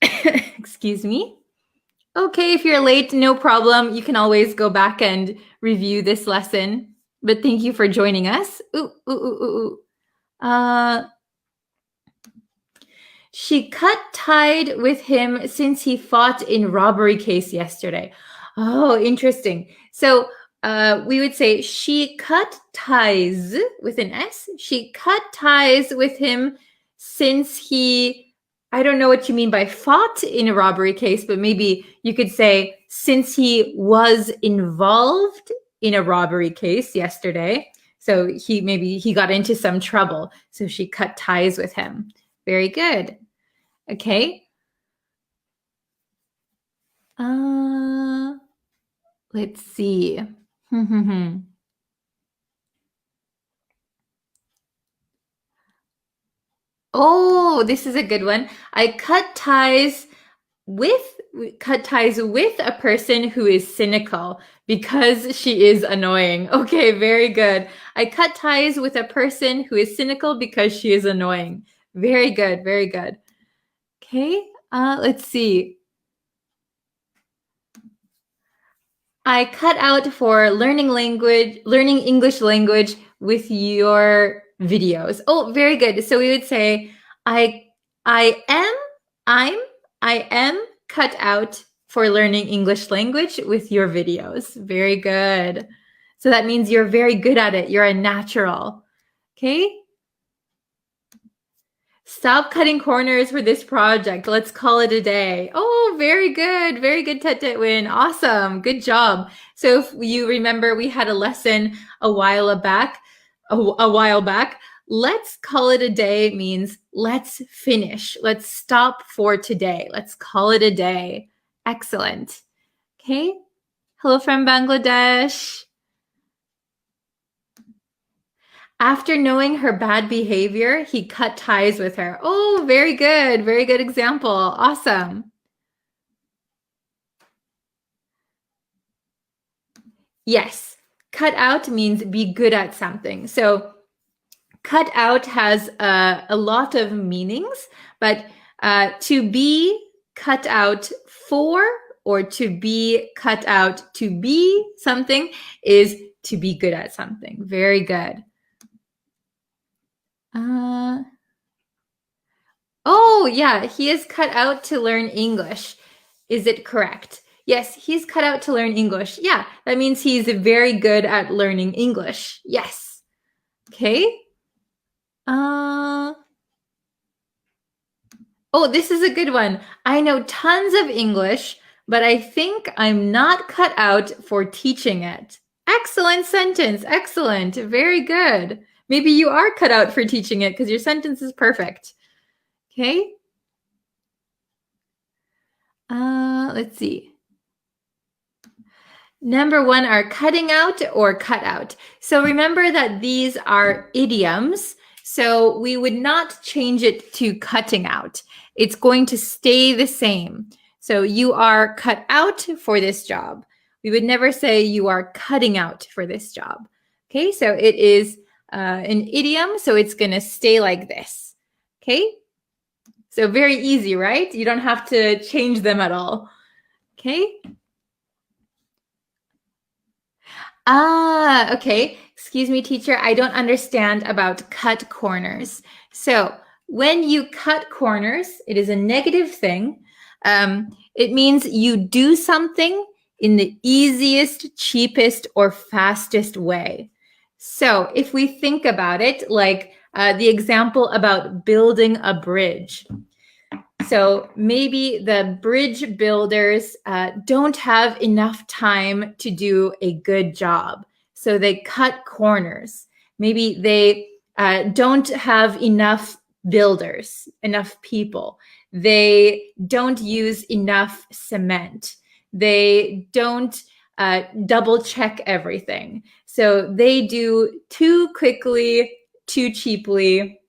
Excuse me. Okay, if you're late, no problem. You can always go back and review this lesson. But thank you for joining us. She cut tied with him since he fought in robbery case yesterday. Oh, interesting. So we would say she cut ties with an S. She cut ties with him since he, I don't know what you mean by fought in a robbery case, but maybe you could say since he was involved in a robbery case yesterday. So maybe he got into some trouble. So she cut ties with him. Very good. Okay. Let's see. Oh, this is a good one. I cut ties with a person who is cynical because she is annoying. Okay, very good. I cut ties with a person who is cynical because she is annoying. Very good, very good. Okay, let's see. I cut out for learning English language with your videos. Oh, very good. So we would say I am cut out for learning English language with your videos. Very good. So that means you're very good at it. You're a natural. Okay? Stop cutting corners for this project. Let's call it a day. Oh, very good. Very good, Tetwin. Awesome. Good job. So if you remember, we had a lesson a while back. Let's call it a day means let's finish. Let's stop for today. Let's call it a day. Excellent. Okay. Hello from Bangladesh. After knowing her bad behavior, he cut ties with her. Oh, very good. Very good example. Awesome. Yes. Cut out means be good at something. So cut out has a lot of meanings, but to be cut out for or to be cut out to be something is to be good at something. Very good. Oh, yeah, he is cut out to learn English. Is it correct? Yes, he's cut out to learn English. Yeah, that means he's very good at learning English. Yes. Okay. Oh, this is a good one. I know tons of English, but I think I'm not cut out for teaching it. Excellent sentence. Excellent. Very good. Maybe you are cut out for teaching it because your sentence is perfect. Okay. Let's see. Number one are cutting out or cut out. So remember that these are idioms. So we would not change it to cutting out. It's going to stay the same. So you are cut out for this job. We would never say you are cutting out for this job. Okay, so it is an idiom, so it's going to stay like this. Okay, so very easy, right? You don't have to change them at all. Okay. Okay. Excuse me, teacher. I don't understand about cut corners. So when you cut corners, it is a negative thing. It means you do something in the easiest, cheapest, or fastest way. So if we think about it, like the example about building a bridge. So maybe the bridge builders don't have enough time to do a good job. So they cut corners. Maybe they don't have enough builders, enough people. They don't use enough cement. They don't double check everything. So they do too quickly, too cheaply,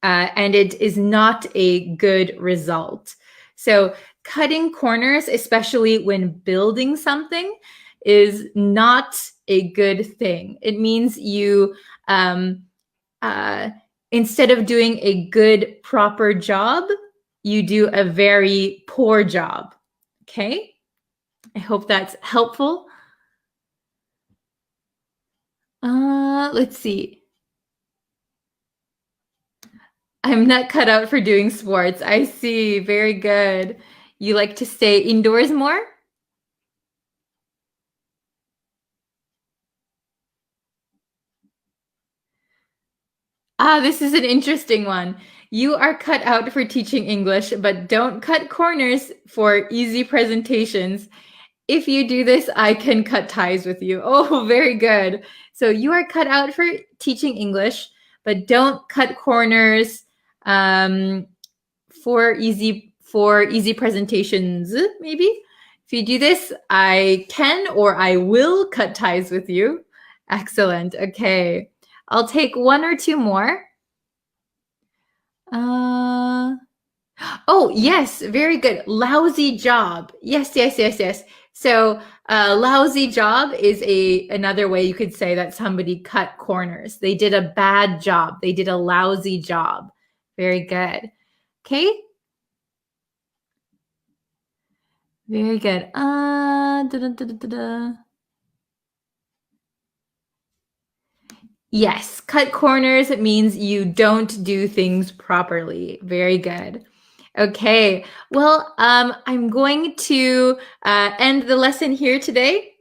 and it is not a good result. So cutting corners, especially when building something, is not a good thing. It means you, instead of doing a good, proper job, you do a very poor job. Okay? I hope that's helpful. Let's see. I'm not cut out for doing sports. I see. Very good. You like to stay indoors more? This is an interesting one. You are cut out for teaching English, but don't cut corners for easy presentations. If you do this, I can cut ties with you. Oh, very good. So you are cut out for teaching English, but don't cut corners for easy presentations, maybe. If you do this, I can or I will cut ties with you. Excellent. Okay. I'll take one or two more. Oh, yes, very good. Lousy job. Yes. So, lousy job is another way you could say that somebody cut corners. They did a bad job. They did a lousy job. Very good. Okay. Very good. Yes, cut corners means you don't do things properly. Very good. Okay, well, I'm going to end the lesson here today.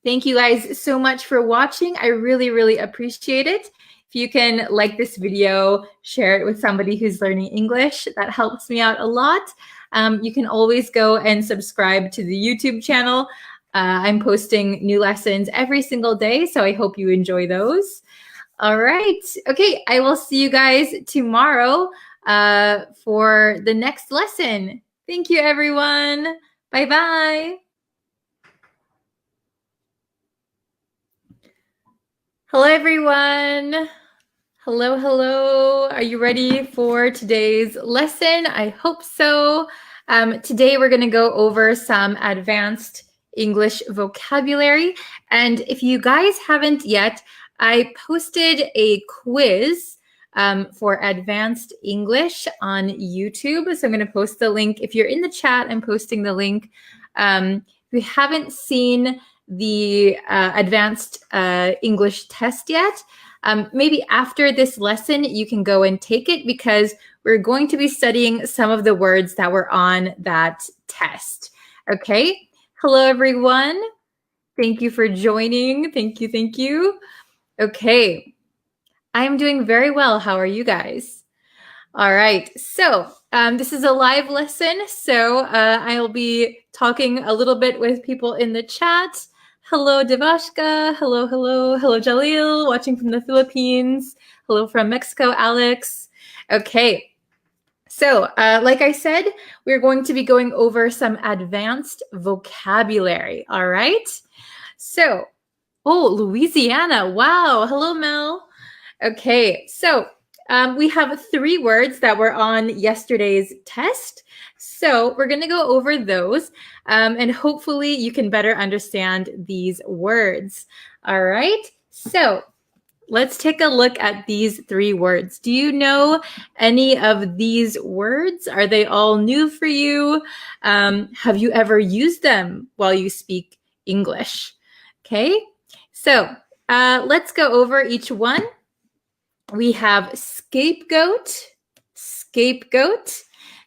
Thank you guys so much for watching. I really, really appreciate it. If you can like this video, share it with somebody who's learning English, that helps me out a lot. You can always go and subscribe to the YouTube channel. I'm posting new lessons every single day, so I hope you enjoy those. All right. Okay, I will see you guys tomorrow for the next lesson. Thank you, everyone. Bye-bye. Hello, everyone. Hello. Are you ready for today's lesson? I hope so. Today, we're going to go over some advanced English vocabulary. And if you guys haven't yet, I posted a quiz for advanced English on YouTube. So I'm going to post the link. If you're in the chat, I'm posting the link. If you haven't seen the advanced English test yet, maybe after this lesson, you can go and take it because we're going to be studying some of the words that were on that test. Okay. Hello, everyone. Thank you for joining. Thank you. Okay, I'm doing very well. How are you guys? All right, so this is a live lesson, so I'll be talking a little bit with people in the chat. Hello, Devashka. Hello, Jalil, watching from the Philippines. Hello from Mexico, Alex. Okay, so like I said, we're going to be going over some advanced vocabulary, all right? So, oh, Louisiana. Wow. Hello, Mel. Okay, so we have 3 words that were on yesterday's test. So we're going to go over those, and hopefully you can better understand these words. All right, so let's take a look at these 3 words. Do you know any of these words? Are they all new for you? Have you ever used them while you speak English? Okay. So let's go over each one. We have scapegoat.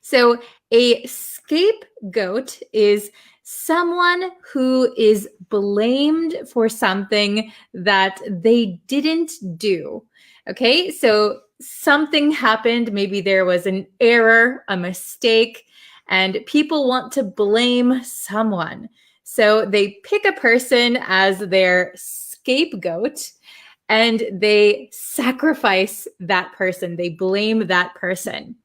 So a scapegoat is someone who is blamed for something that they didn't do. Okay, so something happened. Maybe there was an error, a mistake, and people want to blame someone. So they pick a person as their scapegoat and they sacrifice that person. They blame that person.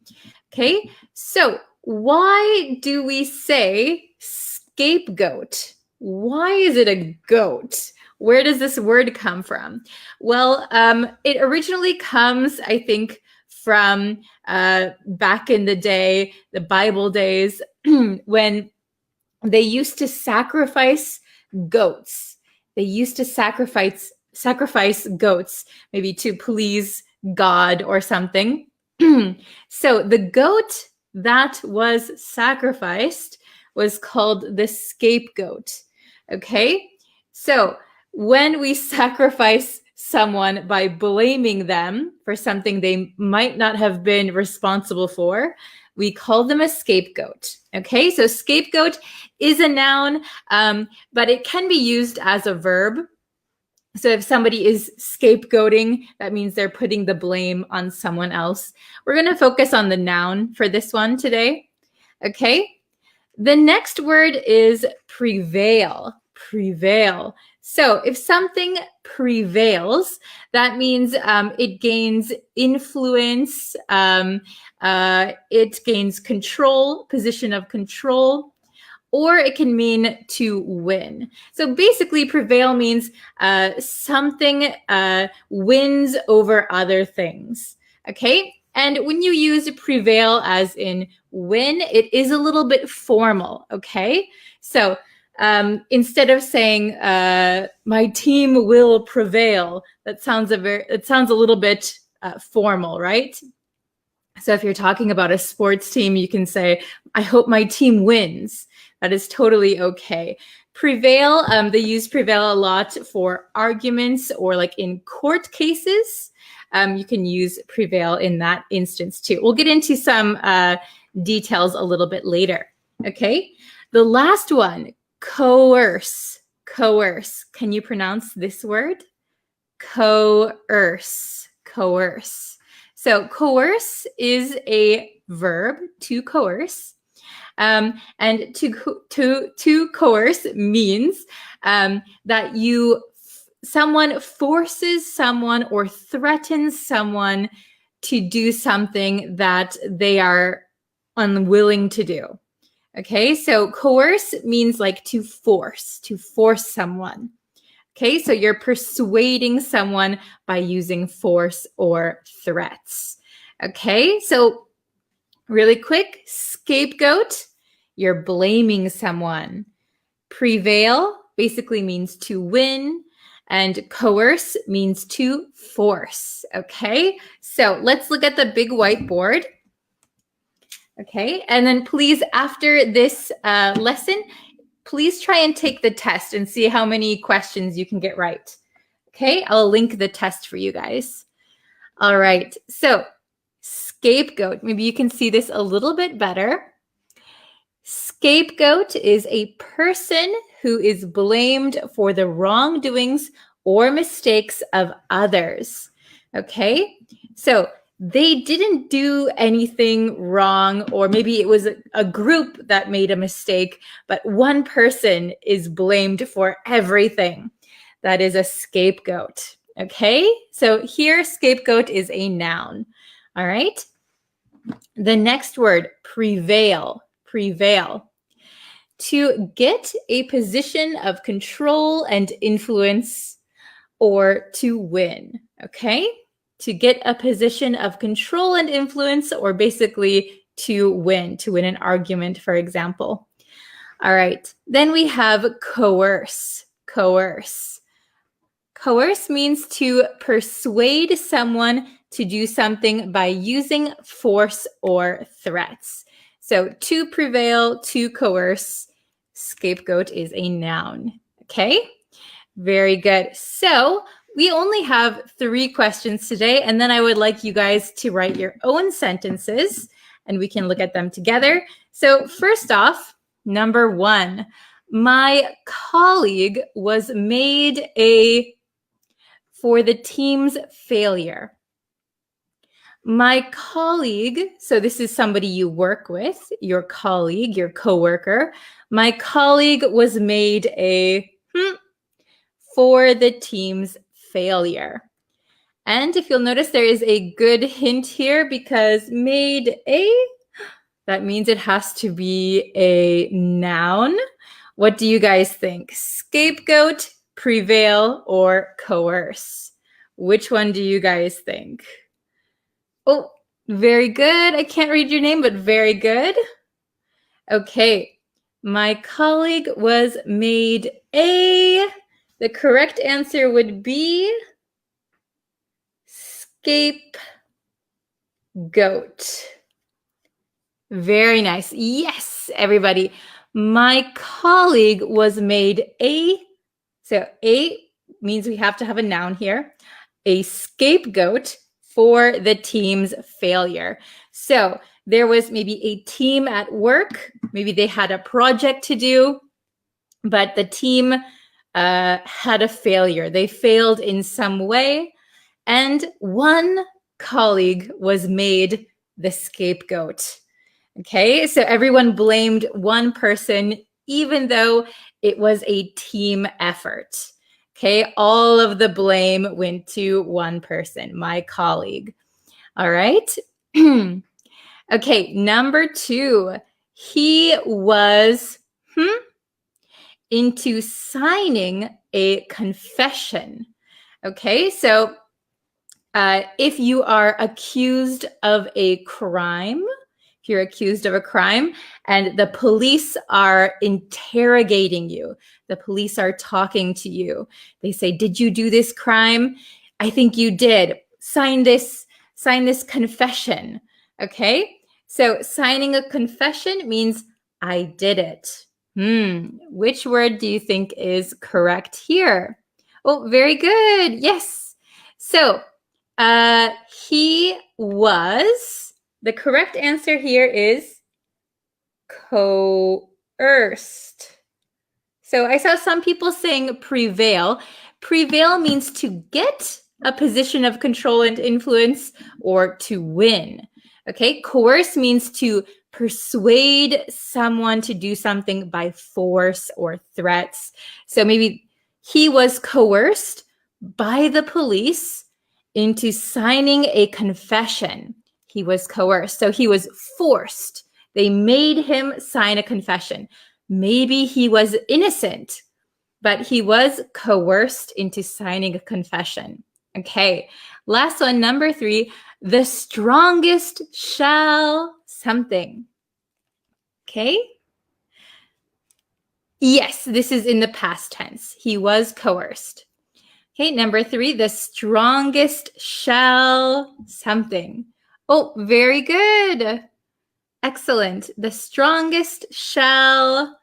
Okay, so why do we say scapegoat? Why is it a goat? Where does this word come from? Well, it originally comes, I think, from back in the day, the Bible days, when they used to sacrifice goats. They used to sacrifice goats, maybe to please God or something. So the goat that was sacrificed was called the scapegoat. Okay? So when we sacrifice someone by blaming them for something they might not have been responsible for, we call them a scapegoat. Okay, so scapegoat is a noun, but it can be used as a verb. So if somebody is scapegoating, that means they're putting the blame on someone else. We're going to focus on the noun for this one today. Okay, the next word is prevail. Prevail. So if something prevails, that means it gains influence, it gains control, position of control, or it can mean to win. So basically, prevail means something wins over other things. Okay? And when you use prevail as in win, it is a little bit formal. Okay? So instead of saying my team will prevail, that sounds a little bit formal, right? So if you're talking about a sports team, you can say, I hope my team wins. That is totally okay. Prevail, they use prevail a lot for arguments or like in court cases. You can use prevail in that instance too. We'll get into some details a little bit later. Okay. The last one, coerce. Coerce. Can you pronounce this word? Coerce. Coerce. So coerce is a verb, to coerce. And to coerce means that someone forces someone or threatens someone to do something that they are unwilling to do. Okay, so coerce means like to force someone. Okay, so you're persuading someone by using force or threats. Okay, so really quick, scapegoat, you're blaming someone. Prevail basically means to win, and coerce means to force. Okay, so let's look at the big whiteboard. Okay, and then please, after this lesson, please try and take the test and see how many questions you can get right. Okay, I'll link the test for you guys. All right, so scapegoat, maybe you can see this a little bit better. Scapegoat is a person who is blamed for the wrongdoings or mistakes of others. Okay, so they didn't do anything wrong, or maybe it was a group that made a mistake, but one person is blamed for everything. That is a scapegoat. Okay, so here scapegoat is a noun. All right, the next word, prevail. Prevail. To get a position of control and influence, or to win. Okay, to get a position of control and influence, or basically to win an argument, for example. All right, then we have coerce. Coerce. Coerce means to persuade someone to do something by using force or threats. So to prevail, to coerce, scapegoat is a noun. Okay, very good. So we only have 3 questions today, and then I would like you guys to write your own sentences, and we can look at them together. So first off, number 1, my colleague was made for the team's failure. My colleague, so this is somebody you work with, your colleague, your coworker. My colleague was made for the team's failure. And if you'll notice, there is a good hint here, because made that means it has to be a noun. What do you guys think? Scapegoat, prevail, or coerce? Which one do you guys think? Oh, very good. I can't read your name, but very good. Okay. My colleague was made A. The correct answer would be scapegoat. Very nice. Yes, everybody. My colleague was made a, so A means we have to have a noun here, a scapegoat for the team's failure. So there was maybe a team at work, maybe they had a project to do, but the team had a failure. They failed in some way, and one colleague was made the scapegoat. Okay, so everyone blamed one person, even though it was a team effort. Okay, all of the blame went to one person, my colleague. All right. Okay, number 2. He was into signing a confession. Okay, so if you are accused of a crime, if you're accused of a crime and the police are interrogating you, the police are talking to you, they say, did you do this crime? I think you did. Sign this confession. Okay, so signing a confession means I did it. Which word do you think is correct here? Oh, very good. Yes. So he was, the correct answer here is coerced. So I saw some people saying prevail. Prevail means to get a position of control and influence or to win. Okay, coerce means to persuade someone to do something by force or threats. So maybe he was coerced by the police into signing a confession. He was coerced. So he was forced. They made him sign a confession. Maybe he was innocent, but he was coerced into signing a confession. Okay, last one, number 3, the strongest shall something. Okay. Yes, this is in the past tense. He was coerced. Okay, number 3, the strongest shall something. Oh, very good. Excellent. The strongest shall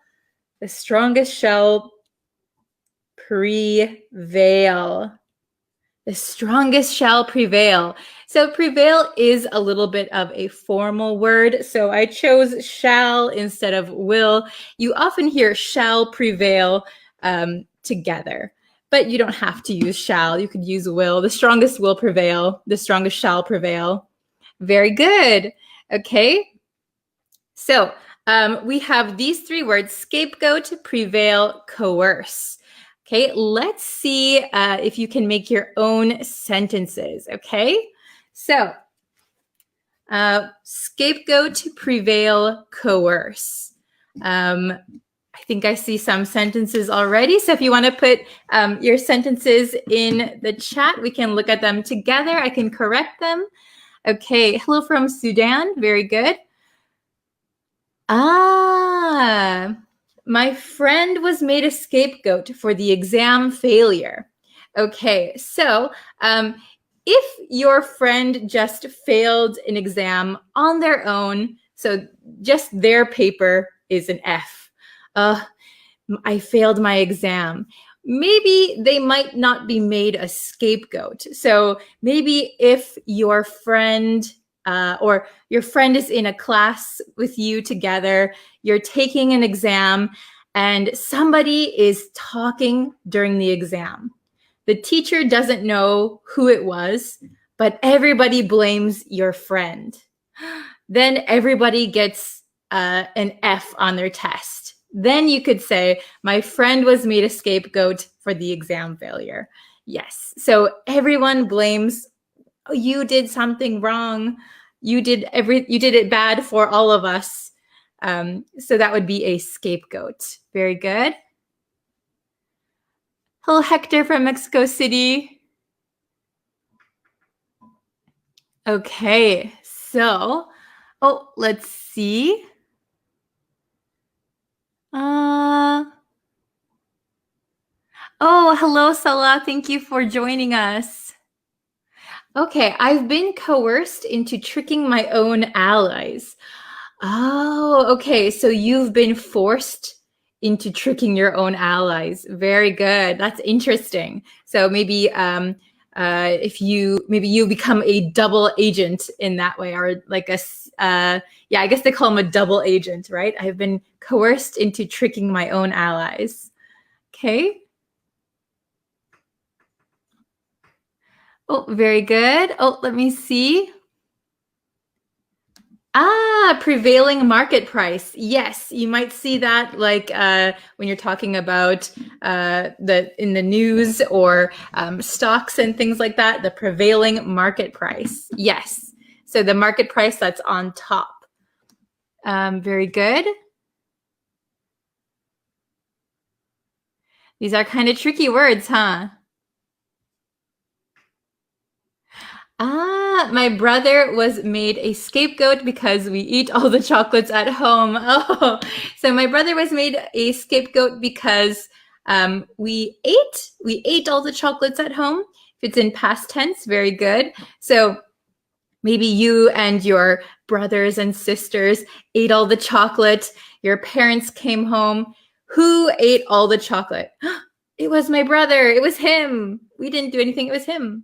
prevail. The strongest shall prevail. So prevail is a little bit of a formal word. So I chose shall instead of will. You often hear shall prevail together, but you don't have to use shall. You could use will. The strongest will prevail. The strongest shall prevail. Very good. Okay. So we have these 3 words: scapegoat, prevail, coerce. Okay, let's see if you can make your own sentences. Okay, so scapegoat, prevail, coerce. I think I see some sentences already. So if you want to put your sentences in the chat, we can look at them together. I can correct them. Okay, hello from Sudan. Very good. My friend was made a scapegoat for the exam failure. Okay, so if your friend just failed an exam on their own, so just their paper is an F. I failed my exam. Maybe they might not be made a scapegoat. So maybe if your friend or your friend is in a class with you together, you're taking an exam, and somebody is talking during the exam. The teacher doesn't know who it was, but everybody blames your friend. Then everybody gets an F on their test. Then you could say, my friend was made a scapegoat for the exam failure. Yes, so everyone blames, oh, you did something wrong. You did it bad for all of us. So that would be a scapegoat. Very good. Hello, Hector from Mexico City. Okay, so, let's see. Oh, hello, Salah. Thank you for joining us. Okay, I've been coerced into tricking my own allies. Oh, okay. So you've been forced into tricking your own allies. Very good. That's interesting. So maybe if you become a double agent in that way, or like yeah, I guess they call them a double agent, right? I've been coerced into tricking my own allies. Okay. Oh, very good. Oh, let me see. Ah, prevailing market price. Yes, you might see that like when you're talking about in the news or stocks and things like that. The prevailing market price. Yes. So the market price that's on top. Very good. These are kind of tricky words, huh? Ah, my brother was made a scapegoat because we eat all the chocolates at home. Oh, so my brother was made a scapegoat because we ate all the chocolates at home. If it's in past tense, very good. So maybe you and your brothers and sisters ate all the chocolate. Your parents came home. Who ate all the chocolate? It was my brother. It was him. We didn't do anything. It was him.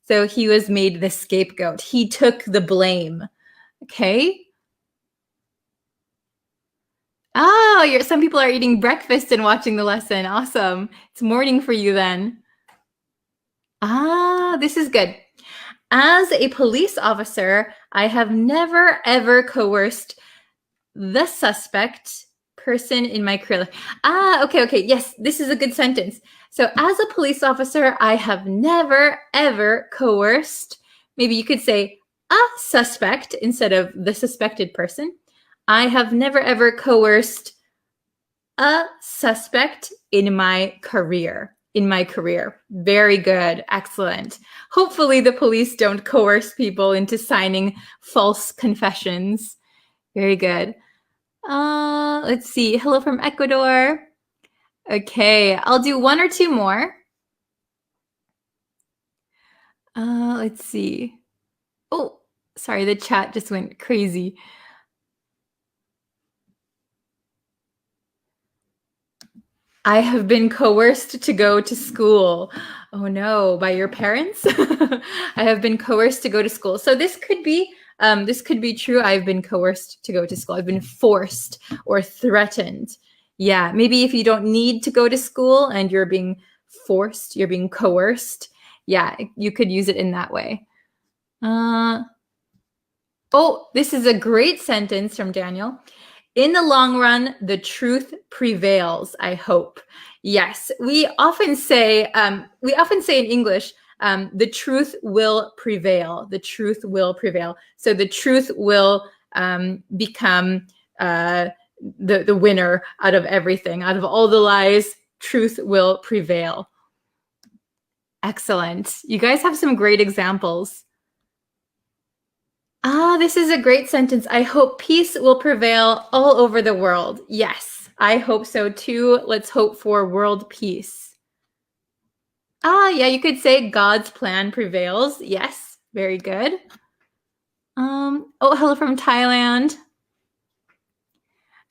So he was made the scapegoat. He took the blame. Okay. Oh, some people are eating breakfast and watching the lesson. Awesome. It's morning for you then. Ah, this is good. As a police officer, I have never ever coerced the suspect person in my career. Ah, okay. Yes, this is a good sentence. So, as a police officer, I have never ever coerced. Maybe you could say a suspect instead of the suspected person. I have never ever coerced a suspect in my career. Very good. Excellent. Hopefully, the police don't coerce people into signing false confessions. Very good. Let's see. Hello from Ecuador. Okay, I'll do one or two more. Let's see. Oh, sorry, the chat just went crazy. I have been coerced to go to school. Oh no, by your parents? I have been coerced to go to school. So this could be true. I've been coerced to go to school. I've been forced or threatened. Yeah, maybe if you don't need to go to school and you're being forced, you're being coerced. Yeah, you could use it in that way. Oh, this is a great sentence from Daniel. In the long run, the truth prevails, I hope. Yes, we often say in English, the truth will prevail. The truth will prevail. So the truth will become the winner out of everything. Out of all the lies, truth will prevail. Excellent. You guys have some great examples. Ah, this is a great sentence. I hope peace will prevail all over the world. Yes, I hope so too. Let's hope for world peace. Ah, yeah, you could say God's plan prevails. Yes, very good. Oh, hello from Thailand.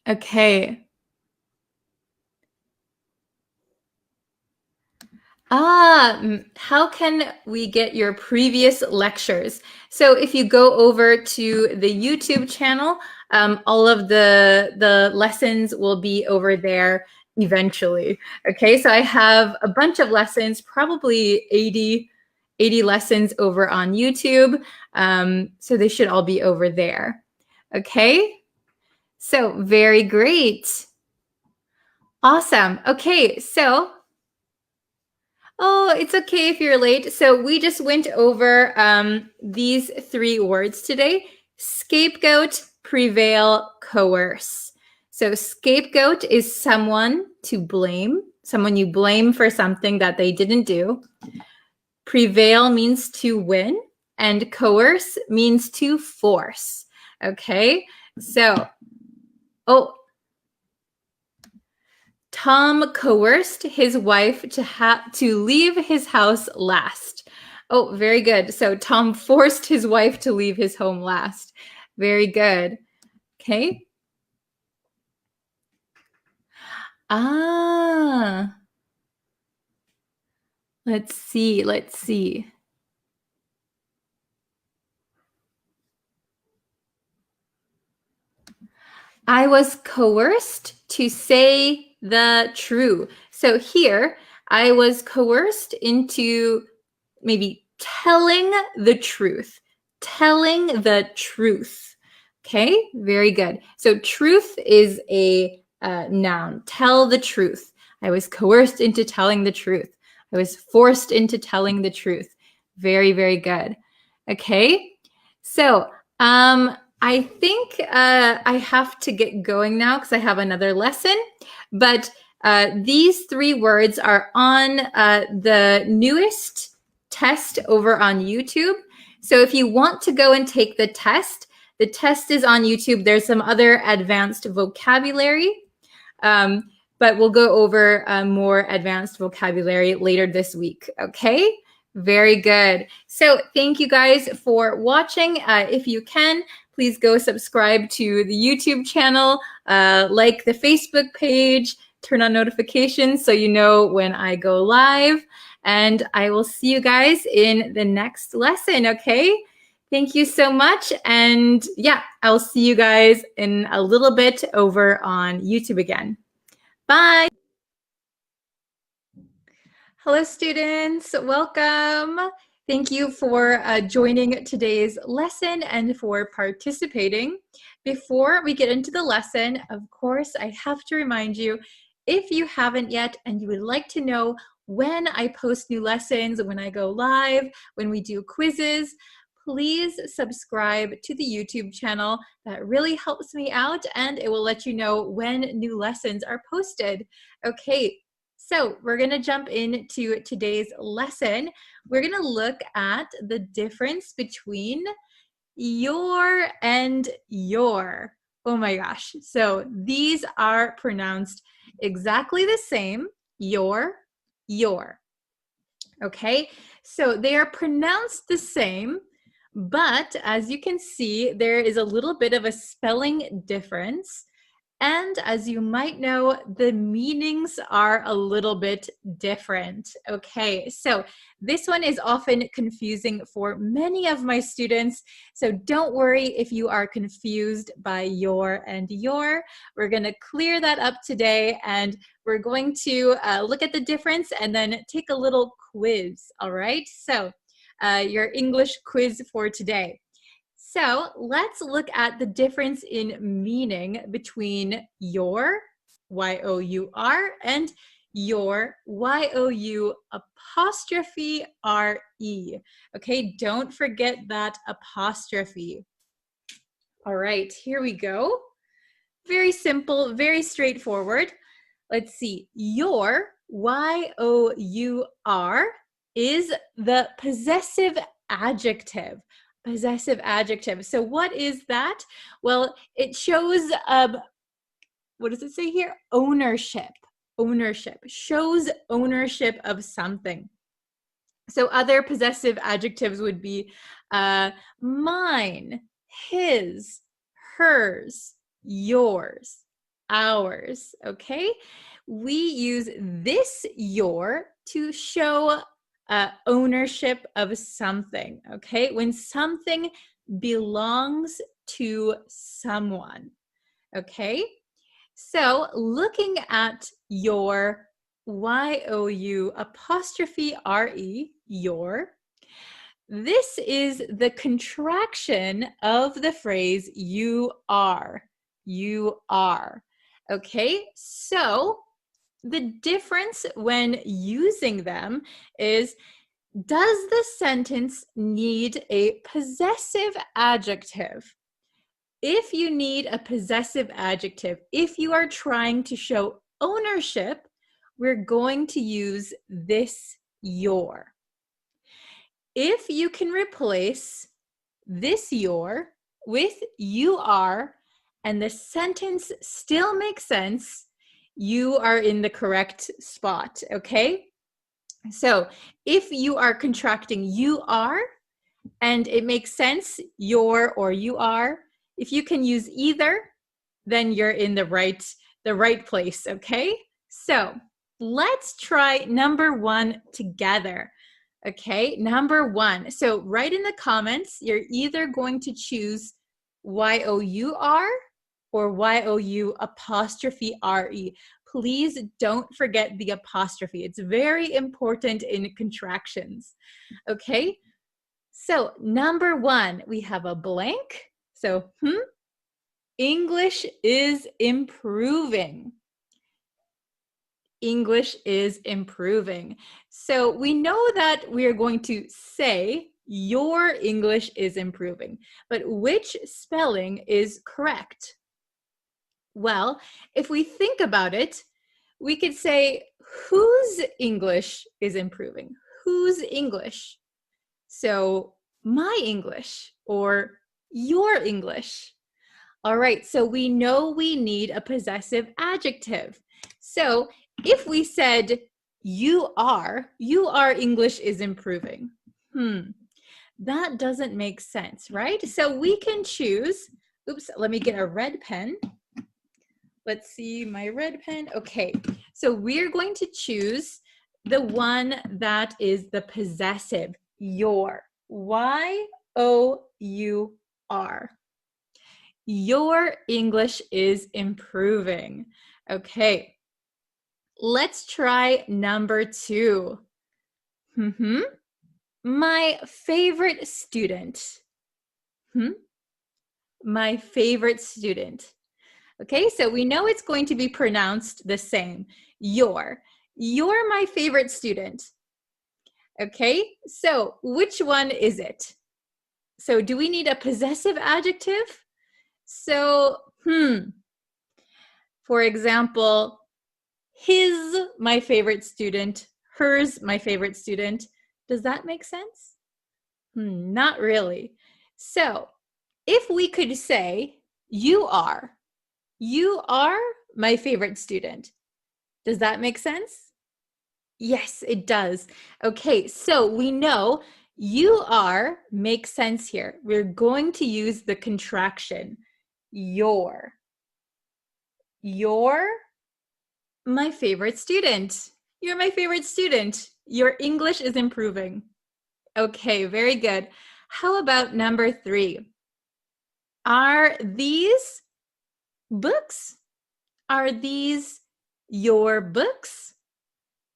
Okay. How can we get your previous lectures? So if you go over to the YouTube channel, all of the lessons will be over there eventually. Okay, so I have a bunch of lessons, probably 80 lessons over on YouTube. So they should all be over there. Okay, so very great. Awesome. Okay, so oh, it's okay if you're late. So we just went over these three words today: scapegoat, prevail, coerce. So scapegoat is someone to blame, someone you blame for something that they didn't do. Prevail means to win, and coerce means to force. Okay, so, oh, Tom coerced his wife to leave his house last. Oh, very good. So Tom forced his wife to leave his home last. Very good. Okay. Ah. Let's see. I was coerced to say the true. So here, I was coerced into maybe telling the truth. Telling the truth. Okay, very good. So truth is a noun. Tell the truth. I was coerced into telling the truth. I was forced into telling the truth. Very, very good. Okay, so I think I have to get going now because I have another lesson. But these 3 words are on the newest test over on YouTube. So if you want to go and take the test is on YouTube. There's some other advanced vocabulary, but we'll go over more advanced vocabulary later this week. Okay? Very good. So thank you guys for watching. If you can, please go subscribe to the YouTube channel, like the Facebook page, turn on notifications so you know when I go live. And I will see you guys in the next lesson, okay? Thank you so much. And yeah, I'll see you guys in a little bit over on YouTube again. Bye. Hello, students. Welcome. Thank you for joining today's lesson and for participating. Before we get into the lesson, of course, I have to remind you, if you haven't yet and you would like to know when I post new lessons, when I go live, when we do quizzes, please subscribe to the YouTube channel. That really helps me out and it will let you know when new lessons are posted. Okay. So we're going to jump into today's lesson. We're going to look at the difference between your and your. Oh my gosh. So these are pronounced exactly the same. Your. Okay. So they are pronounced the same, but as you can see, there is a little bit of a spelling difference. And as you might know, the meanings are a little bit different. Okay, so this one is often confusing for many of my students. So don't worry if you are confused by your and your. We're going to clear that up today and we're going to look at the difference and then take a little quiz. All right, so your English quiz for today. So let's look at the difference in meaning between your, Y-O-U-R, and your, Y-O-U apostrophe R-E. Okay, don't forget that apostrophe. All right, here we go. Very simple, very straightforward. Let's see, your, Y-O-U-R, is the possessive adjective. Possessive adjective. So what is that? Well, it shows, what does it say here? Ownership. Ownership. Shows ownership of something. So other possessive adjectives would be mine, his, hers, yours, ours. Okay? We use this your to show ownership of something, okay? When something belongs to someone, okay? So looking at your, Y-O-U apostrophe R-E, your, this is the contraction of the phrase you are. You are, okay? So the difference when using them is, does the sentence need a possessive adjective? If you need a possessive adjective, if you are trying to show ownership, we're going to use this your. If you can replace this your with you are, and the sentence still makes sense, you are in the correct spot, okay? So if you are contracting you are, and it makes sense, your or you are, if you can use either, then you're in the right place, okay? So let's try number one together. Okay, number one. So write in the comments, you're either going to choose Y-O-U-R or Y-O-U apostrophe R-E. Please don't forget the apostrophe. It's very important in contractions. Okay, so number one, we have a blank. So, English is improving. English is improving. So we know that we are going to say your English is improving, but which spelling is correct? Well, if we think about it, we could say whose English is improving? Whose English? So my English or your English. All right, so we know we need a possessive adjective. So if we said your English is improving. That doesn't make sense, right? So we can choose, oops, let me get a red pen. Let's see my red pen. Okay, so we're going to choose the one that is the possessive, your, Y-O-U-R. Your English is improving. Okay, let's try number two. My favorite student. My favorite student. Okay, so we know it's going to be pronounced the same. You're my favorite student. Okay, so which one is it? So do we need a possessive adjective? So, for example, his, my favorite student, hers, my favorite student. Does that make sense? Not really. So if we could say, you are my favorite student. Does that make sense? Yes, it does. Okay, so we know you are makes sense here. We're going to use the contraction, your. You're my favorite student. You're my favorite student. Your English is improving. Okay, very good. How about number three? Are these books? Are these your books?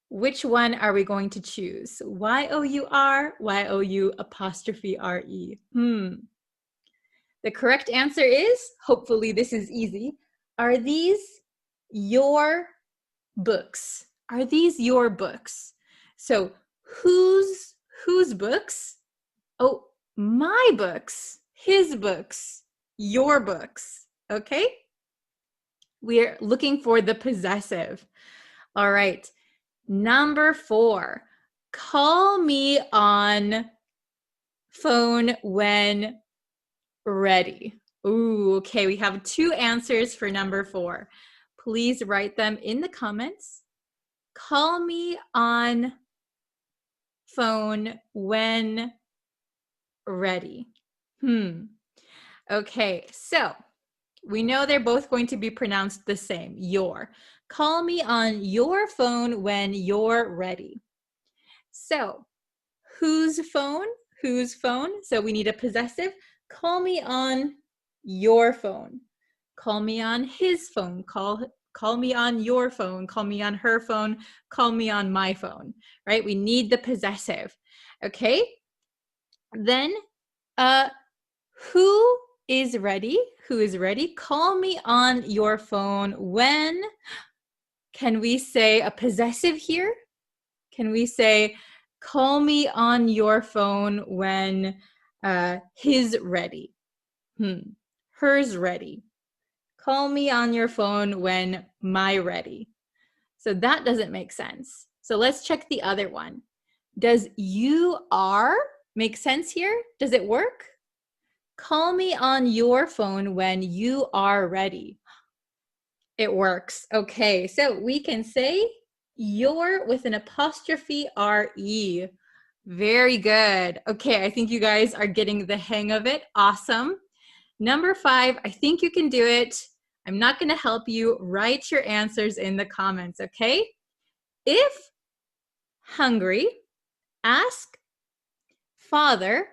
Which one are we going to choose? Y-O-U-R, Y-O-U apostrophe R-E. The correct answer is, hopefully this is easy, are these your books? Are these your books? So whose books? Oh, my books, his books, your books, okay? We're looking for the possessive. All right, number four, call me on phone when ready. Ooh, okay, we have two answers for number four. Please write them in the comments. Call me on phone when ready. Okay, so we know they're both going to be pronounced the same, your. Call me on your phone when you're ready. So whose phone? Whose phone? So we need a possessive. Call me on your phone. Call me on his phone. Call me on your phone. Call me on her phone. Call me on my phone, right? We need the possessive, okay? Then, who is ready? Who is ready? Call me on your phone when, can we say a possessive here? Can we say, call me on your phone when his ready? Hers ready. Call me on your phone when my ready. So that doesn't make sense. So let's check the other one. Does you are make sense here? Does it work? Call me on your phone when you are ready. It works. Okay, so we can say your with an apostrophe R-E. Very good. Okay, I think you guys are getting the hang of it. Awesome. Number 5, I think you can do it. I'm not going to help you. Write your answers in the comments, okay? If hungry, ask father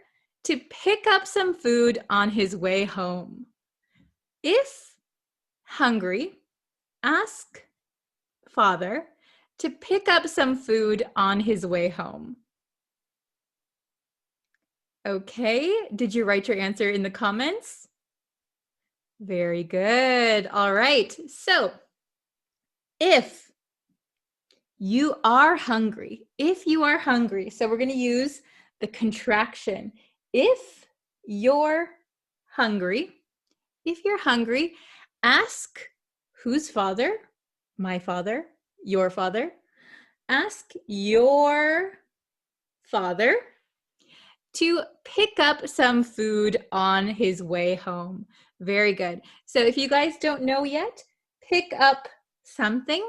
to pick up some food on his way home. If hungry, ask father to pick up some food on his way home. Okay, did you write your answer in the comments? Very good. All right, so if you are hungry, so we're going to use the contraction. If you're hungry, ask whose father? My father, your father. Ask your father to pick up some food on his way home. Very good. So if you guys don't know yet, pick up something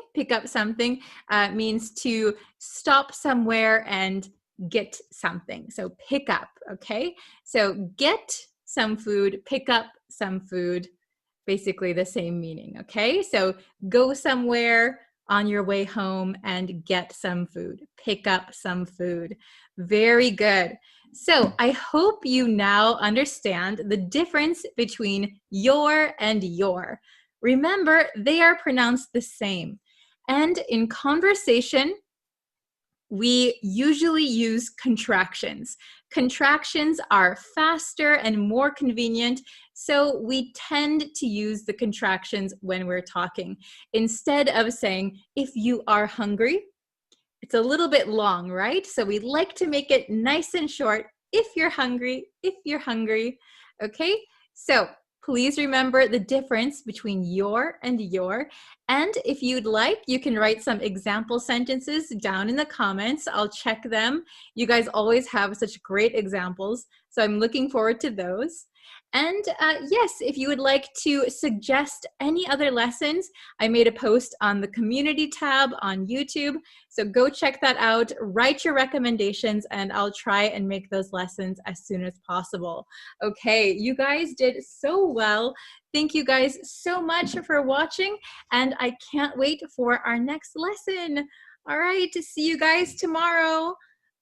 means to stop somewhere and get something. So pick up, okay? So get some food, pick up some food, basically the same meaning, okay? So go somewhere on your way home and get some food, pick up some food. Very good. So I hope you now understand the difference between your and your. Remember, they are pronounced the same. And in conversation, we usually use contractions. Contractions are faster and more convenient, so we tend to use the contractions when we're talking. Instead of saying, if you are hungry, it's a little bit long, right? So we like to make it nice and short. If you're hungry, okay? So please remember the difference between your and your. And if you'd like, you can write some example sentences down in the comments. I'll check them. You guys always have such great examples, so I'm looking forward to those. And yes, if you would like to suggest any other lessons, I made a post on the community tab on YouTube. So go check that out, write your recommendations, and I'll try and make those lessons as soon as possible. Okay, you guys did so well. Thank you guys so much for watching, and I can't wait for our next lesson. All right, see you guys tomorrow.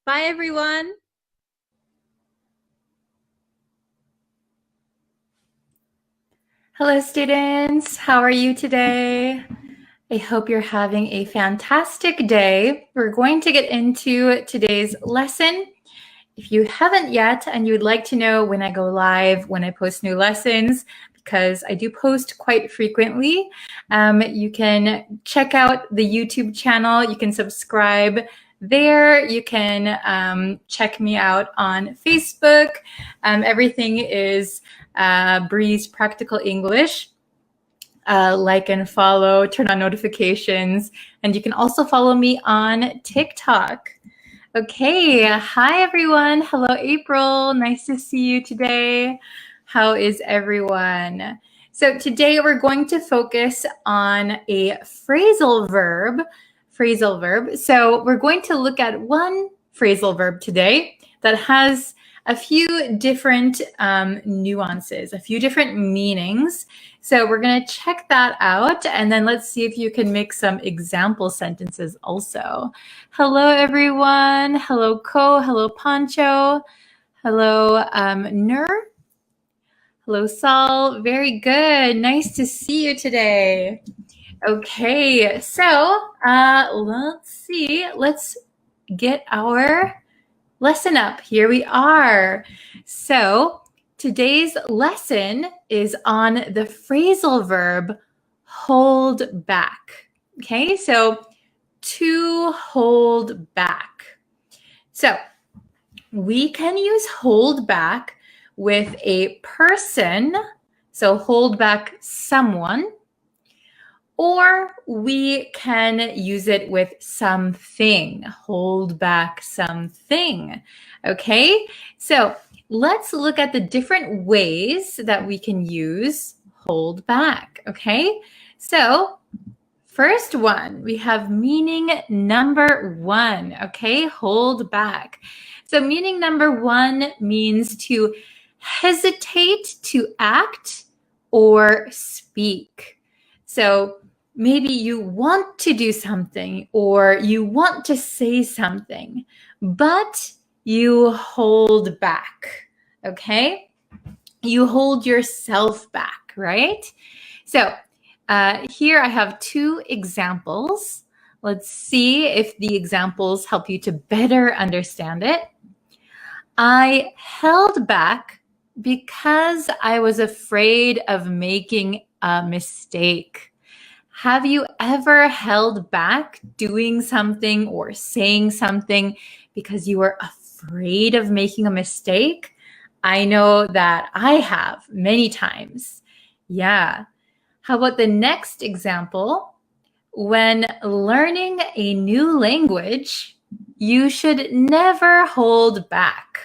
Bye, everyone. Hello, students. How are you today? I hope you're having a fantastic day. We're going to get into today's lesson. If you haven't yet and you'd like to know when I go live, when I post new lessons, because I do post quite frequently, you can check out the YouTube channel. You can subscribe there. You can check me out on Facebook. Everything is Breeze Practical English. Like and follow, turn on notifications, and you can also follow me on TikTok. Okay, hi everyone. Hello, April. Nice to see you today. How is everyone? So today we're going to focus on a phrasal verb. So we're going to look at one phrasal verb today that has a few different nuances, a few different meanings. So we're going to check that out, and then let's see if you can make some example sentences also. Hello, everyone. Hello, Ko. Hello, Pancho. Hello, Nur. Hello, Saul. Very good. Nice to see you today. Okay, so let's see. Let's get our lesson up. Here we are. So today's lesson is on the phrasal verb hold back. Okay, so to hold back. So we can use hold back with a person, so hold back someone, or we can use it with something, hold back something. Okay, so let's look at the different ways that we can use hold back. Okay, So first one, we have meaning number 1, okay? Hold back. So meaning number 1 means to hesitate to act or speak. So maybe you want to do something or you want to say something, but you hold back, okay? You hold yourself back, right? So here I have 2 examples. Let's see if the examples help you to better understand it. I held back because I was afraid of making a mistake. Have you ever held back doing something or saying something because you were afraid of making a mistake? I know that I have many times. Yeah. How about the next example? When learning a new language, you should never hold back.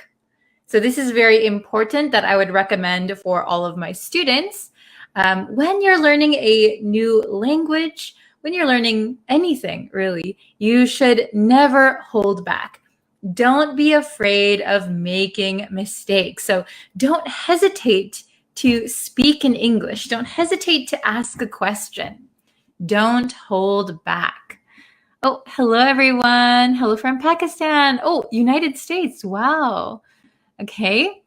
So this is very important that I would recommend for all of my students. When you're learning a new language, when you're learning anything really, you should never hold back. Don't be afraid of making mistakes. So don't hesitate to speak in English. Don't hesitate to ask a question. Don't hold back. Oh, hello everyone. Hello from Pakistan. Oh, United States. Wow. Okay.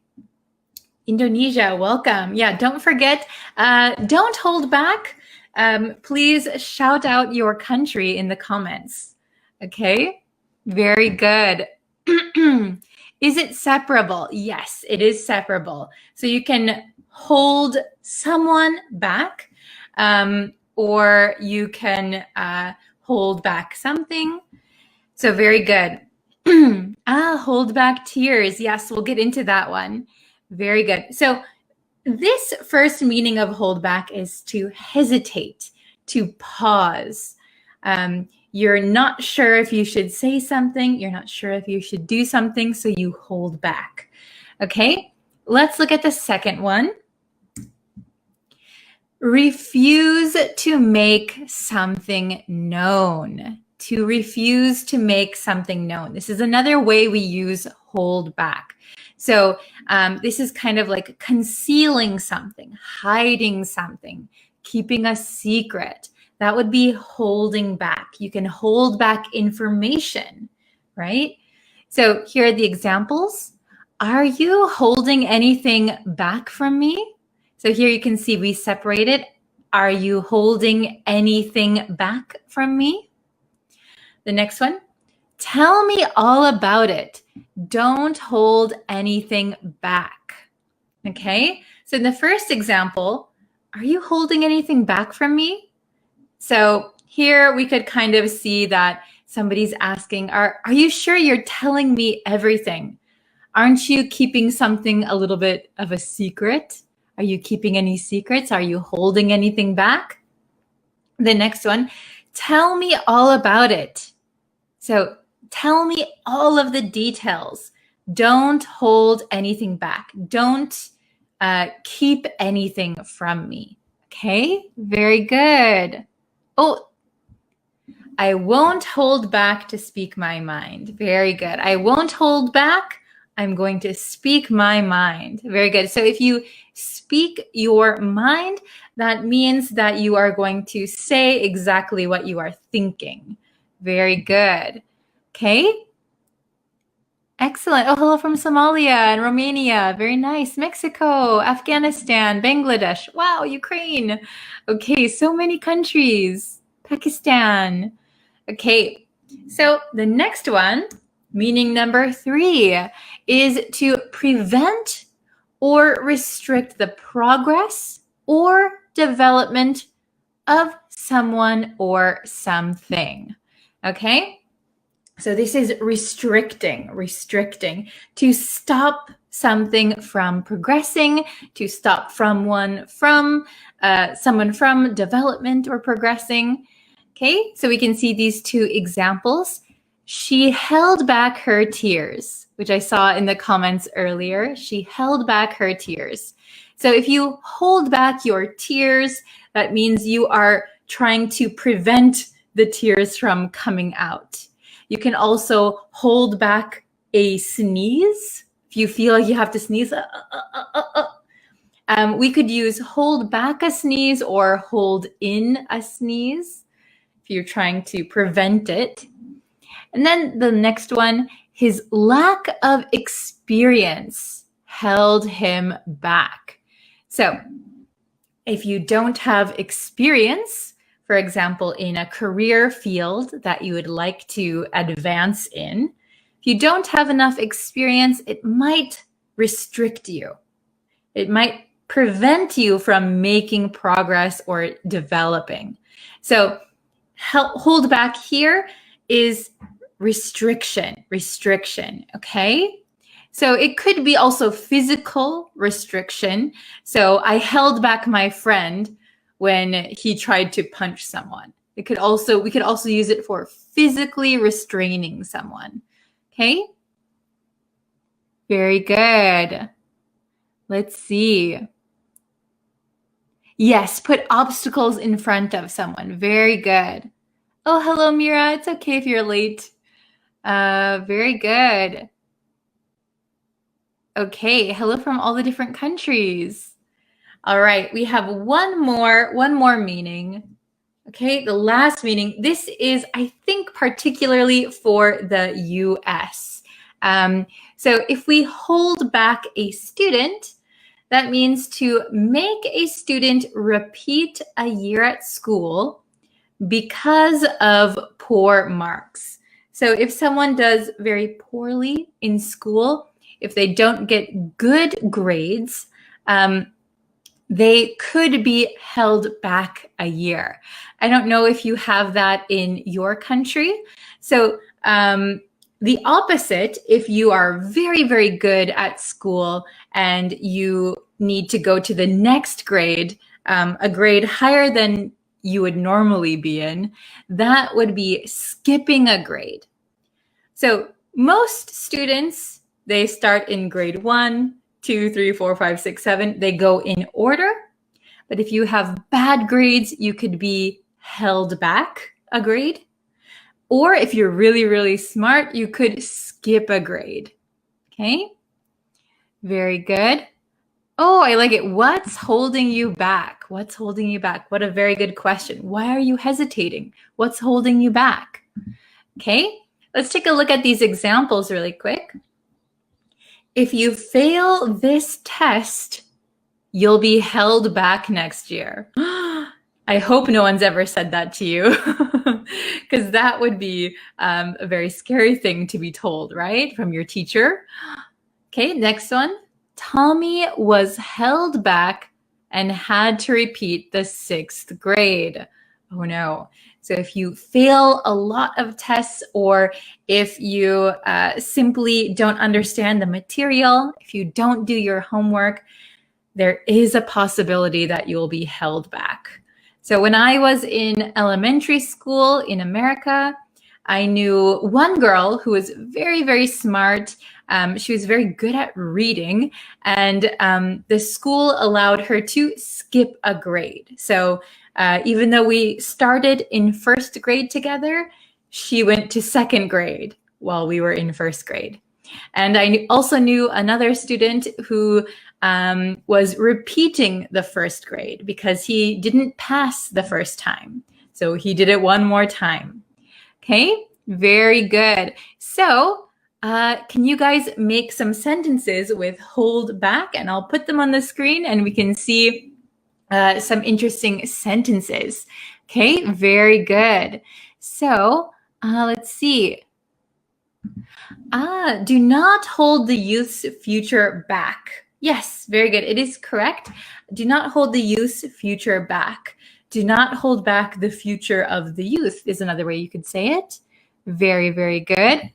Indonesia, welcome. Yeah, don't forget, don't hold back. Please shout out your country in the comments. Okay, very good. Is it separable? Yes, it is separable. So you can hold someone back, or you can hold back something. So very good. Hold back tears. Yes, we'll get into that one. Very good. So this first meaning of hold back is to hesitate, to pause. You're not sure if you should say something. You're not sure if you should do something, so you hold back. Okay, let's look at the second one. Refuse to make something known. To refuse to make something known. This is another way we use hold back. So this is kind of like concealing something, hiding something, keeping a secret. That would be holding back. You can hold back information, right? So here are the examples. Are you holding anything back from me? So here you can see we separated. Are you holding anything back from me? The next one, tell me all about it. Don't hold anything back. Okay, so in the first example, are you holding anything back from me? So here we could kind of see that somebody's asking, are you sure you're telling me everything? Aren't you keeping something a little bit of a secret? Are you keeping any secrets? Are you holding anything back? The next one, tell me all about it. So tell me all of the details. Don't hold anything back. Don't keep anything from me. Okay, very good. Oh, I won't hold back to speak my mind. Very good. I won't hold back. I'm going to speak my mind. Very good. So if you speak your mind, that means that you are going to say exactly what you are thinking. Very good. Okay. Excellent. Oh, hello from Somalia and Romania. Very nice. Mexico, Afghanistan, Bangladesh. Wow, Ukraine. Okay, so many countries. Pakistan. Okay, so the next one, meaning number 3, is to prevent or restrict the progress or development of someone or something. Okay? So this is restricting, to stop something from progressing, to stop someone from development or progressing. Okay, so we can see these 2 examples. She held back her tears, which I saw in the comments earlier. She held back her tears. So if you hold back your tears, that means you are trying to prevent the tears from coming out. You can also hold back a sneeze. If you feel like you have to sneeze, we could use hold back a sneeze or hold in a sneeze if you're trying to prevent it. And then the next one, his lack of experience held him back. So if you don't have experience, for example, in a career field that you would like to advance in, if you don't have enough experience, it might restrict you. It might prevent you from making progress or developing. So hold back here is restriction, okay? So it could be also physical restriction. So I held back my friend when he tried to punch someone. We could also use it for physically restraining someone. Okay? Very good. Let's see. Yes, put obstacles in front of someone. Very good. Oh, hello, Mira. It's okay if you're late. Very good. Okay, hello from all the different countries. All right, we have one more meaning. Okay, the last meaning. This is, I think, particularly for the US. So if we hold back a student, that means to make a student repeat a year at school because of poor marks. So if someone does very poorly in school, if they don't get good grades, they could be held back a year. I don't know if you have that in your country. So the opposite, if you are very, very good at school and you need to go to the next grade, a grade higher than you would normally be in, that would be skipping a grade. So most students, they start in grade 1, 2, 3, 4, 5, 6, 7. They go in order. But if you have bad grades, you could be held back a grade. Or if you're really, really smart, you could skip a grade. Okay? Very good. Oh, I like it. What's holding you back? What's holding you back? What a very good question. Why are you hesitating? What's holding you back? Okay, let's take a look at these examples really quick. If you fail this test, you'll be held back next year. I hope no one's ever said that to you, because that would be a very scary thing to be told, right? From your teacher. Okay, next one. Tommy was held back and had to repeat the 6th grade. Oh no. So if you fail a lot of tests, or if you simply don't understand the material, if you don't do your homework, there is a possibility that you will be held back. So when I was in elementary school in America, I knew one girl who was very, very smart. She was very good at reading, and the school allowed her to skip a grade. So even though we started in 1st grade together, she went to 2nd grade while we were in 1st grade. And I also knew another student who was repeating the 1st grade because he didn't pass the first time. So he did it one more time. Okay, very good. So can you guys make some sentences with hold back? And I'll put them on the screen and we can see some interesting sentences. Okay, very good. So let's see. Do not hold the youth's future back. Yes, very good. It is correct. Do not hold the youth's future back. Do not hold back the future of the youth is another way you could say it. Very, very good.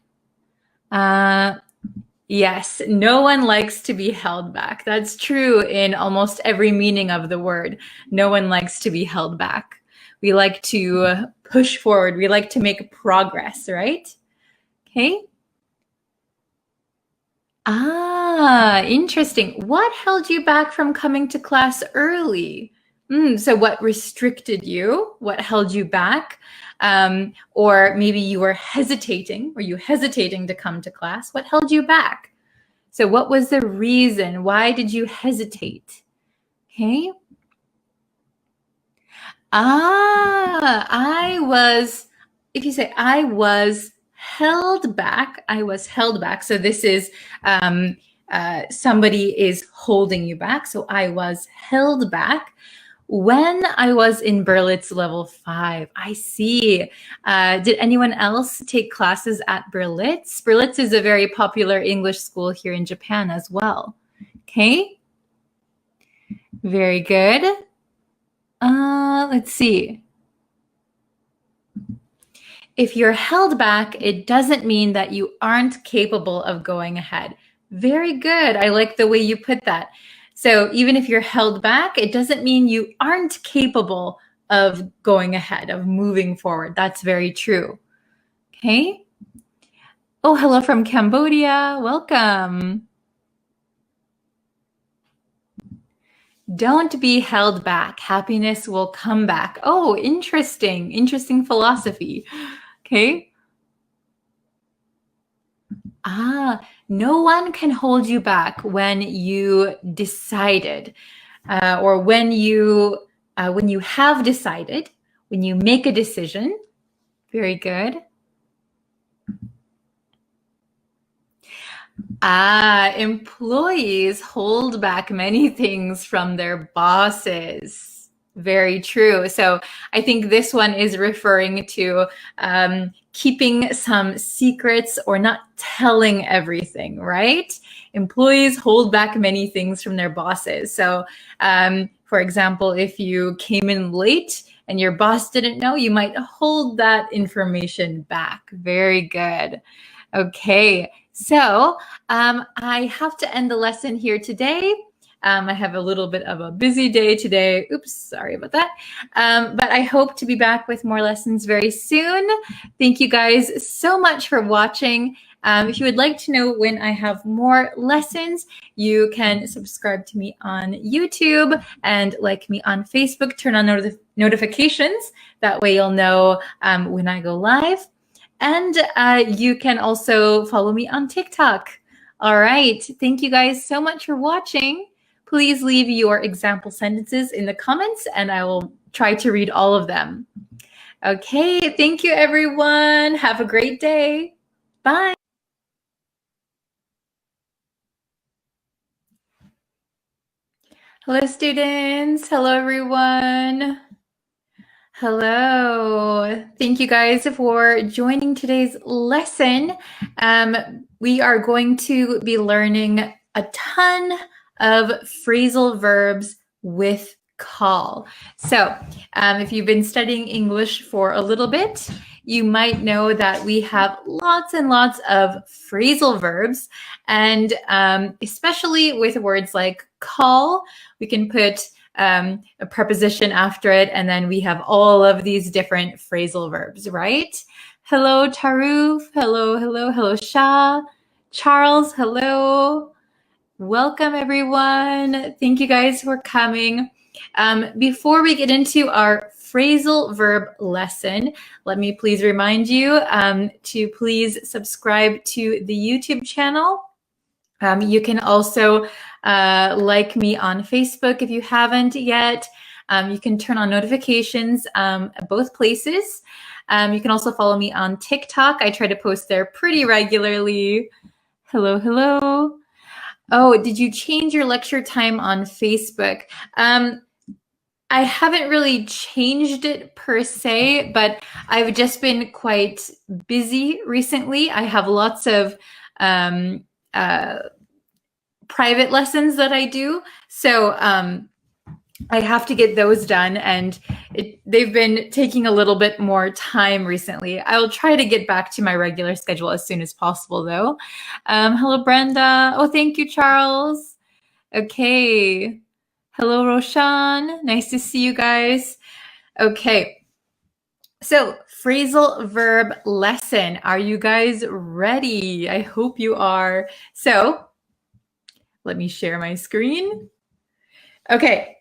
Yes, no one likes to be held back. That's true in almost every meaning of the word. No one likes to be held back. We like to push forward. We like to make progress, right? Okay. Interesting. What held you back from coming to class early? So what restricted you? What held you back? Or maybe you were hesitating. Were you hesitating to come to class? What held you back? So what was the reason? Why did you hesitate? Okay. If you say I was held back, I was held back. So this is somebody is holding you back. So I was held back when I was in Berlitz level 5. I see. Did anyone else take classes at Berlitz? Berlitz is a very popular English school here in Japan as well. Okay. Very good. Let's see. If you're held back, it doesn't mean that you aren't capable of going ahead. Very good. I like the way you put that. So even if you're held back, it doesn't mean you aren't capable of going ahead, of moving forward. That's very true. Okay. Oh, hello from Cambodia. Welcome. Don't be held back. Happiness will come back. Oh, interesting. Interesting philosophy. Okay. No one can hold you back when you decided, or when you have decided, when you make a decision. Very good. Employees hold back many things from their bosses. Very true. So I think this one is referring to keeping some secrets or not telling everything, right? Employees hold back many things from their bosses. So for example, if you came in late and your boss didn't know, you might hold that information back. Very good. Okay, so I have to end the lesson here today. I have a little bit of a busy day today. Oops, sorry about that. But I hope to be back with more lessons very soon. Thank you guys so much for watching. If you would like to know when I have more lessons, you can subscribe to me on YouTube and like me on Facebook. Turn on notifications. That way you'll know when I go live. And you can also follow me on TikTok. All right. Thank you guys so much for watching. Please leave your example sentences in the comments and I will try to read all of them. Okay. Thank you, everyone. Have a great day. Bye. Hello, students. Hello, everyone. Hello. Thank you guys for joining today's lesson. We are going to be learning a ton of phrasal verbs with call. So if you've been studying English for a little bit, you might know that we have lots and lots of phrasal verbs. And especially with words like call, we can put a preposition after it, and then we have all of these different phrasal verbs, right? Hello, Taruf. Hello, Shah. Charles, hello. Welcome, everyone. Thank you guys for coming. Before we get into our phrasal verb lesson, let me please remind you to please subscribe to the YouTube channel. You can also like me on Facebook if you haven't yet. You can turn on notifications at both places. You can also follow me on TikTok. I try to post there pretty regularly. Hello. Oh, did you change your lecture time on Facebook? I haven't really changed it per se, but I've just been quite busy recently. I have lots of private lessons that I do. So I have to get those done, and they've been taking a little bit more time recently. I'll try to get back to my regular schedule as soon as possible, though. Hello, Brenda. Oh, thank you, Charles. Okay. Hello, Roshan. Nice to see you guys. Okay. So, phrasal verb lesson. Are you guys ready? I hope you are. So, let me share my screen. Okay.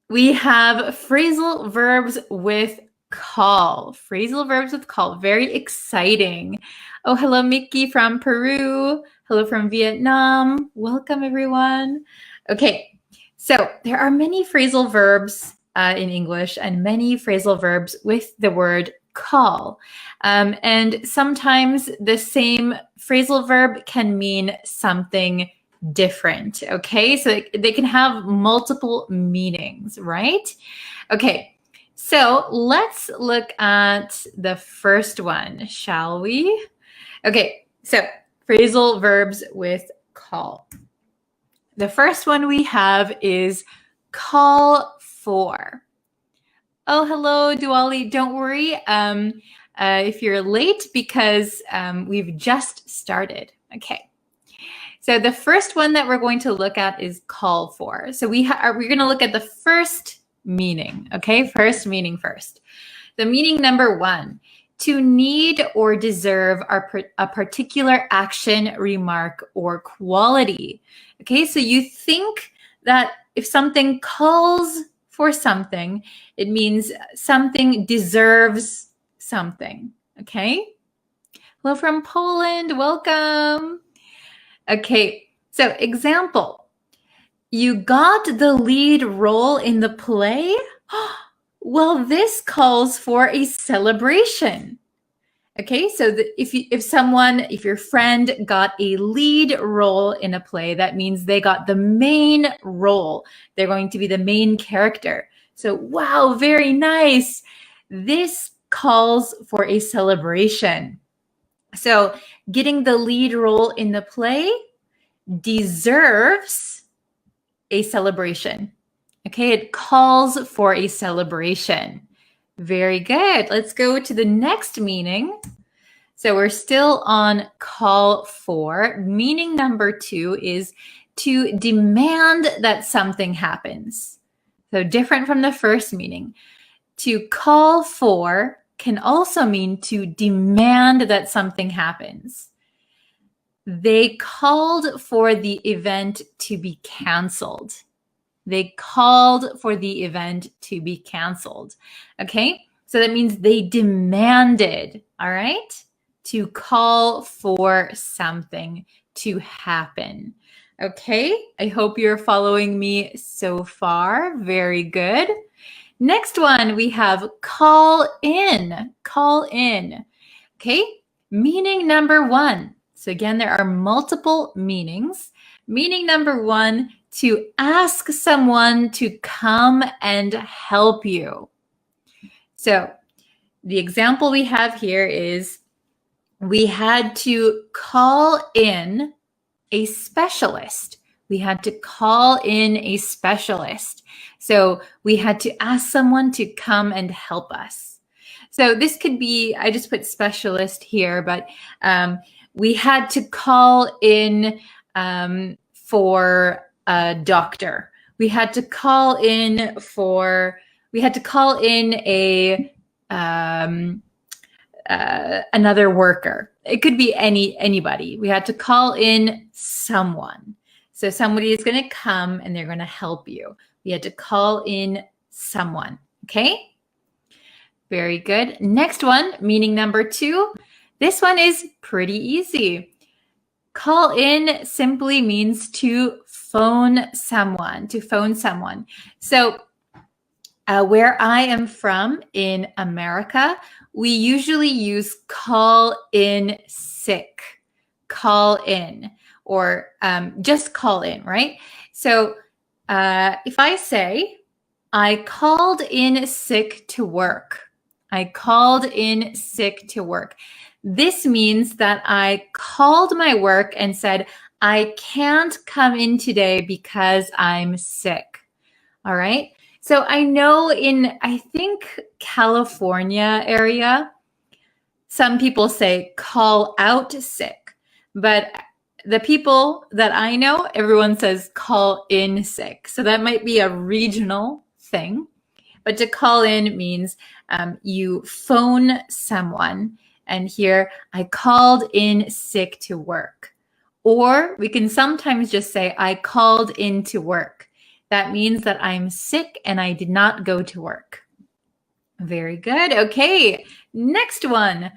We have phrasal verbs with call. Phrasal verbs with call. Very exciting. Oh, hello, Mickey from Peru. Hello from Vietnam. Welcome, everyone. Okay, so there are many phrasal verbs in English and many phrasal verbs with the word call. And sometimes the same phrasal verb can mean something different. Okay, so they can have multiple meanings, right? Okay, so let's look at the first one, shall we? Okay, so phrasal verbs with call. The first one we have is call for. Oh, hello, Duali. Don't worry if you're late because we've just started. Okay. So the first one that we're going to look at is call for. So we're going to look at the first meaning, okay? First meaning first. The meaning number one, to need or deserve a particular action, remark, or quality. Okay, so you think that if something calls for something, it means something deserves something, okay? Hello from Poland, welcome. Okay, so example, you got the lead role in the play? Well, this calls for a celebration. Okay, so if your friend got a lead role in a play, that means they got the main role. They're going to be the main character. So, wow, very nice. This calls for a celebration. So getting the lead role in the play deserves a celebration. Okay, it calls for a celebration. Very good. Let's go to the next meaning. So we're still on call for. Meaning number two is to demand that something happens. So different from the first meaning. To call for can also mean to demand that something happens. They called for the event to be canceled. They called for the event to be canceled. Okay, so that means they demanded, all right, to call for something to happen. Okay, I hope you're following me so far. Very good. Next one, we have call in. Call in. Okay, meaning number one. So again, there are multiple meanings. Meaning number one, to ask someone to come and help you. So the example we have here is we had to call in a specialist. We had to call in a specialist. So we had to ask someone to come and help us. So this could be, I just put specialist here, but we had to call in for a doctor. We had to call in another worker. It could be anybody. We had to call in someone. So somebody is going to come and they're going to help you. We had to call in someone. Okay? Very good. Next one, meaning number two. This one is pretty easy. Call in simply means to phone someone, So where I am from in America, we usually use call in sick, call in, or just call in, right? So if I say, I called in sick to work, I called in sick to work. This means that I called my work and said, I can't come in today because I'm sick. All right. So I know in, I think, California area, some people say call out sick, but the people that I know, everyone says call in sick. So that might be a regional thing, but to call in means you phone someone. And here, I called in sick to work. Or we can sometimes just say, I called in to work. That means that I'm sick and I did not go to work. Very good. Okay, next one,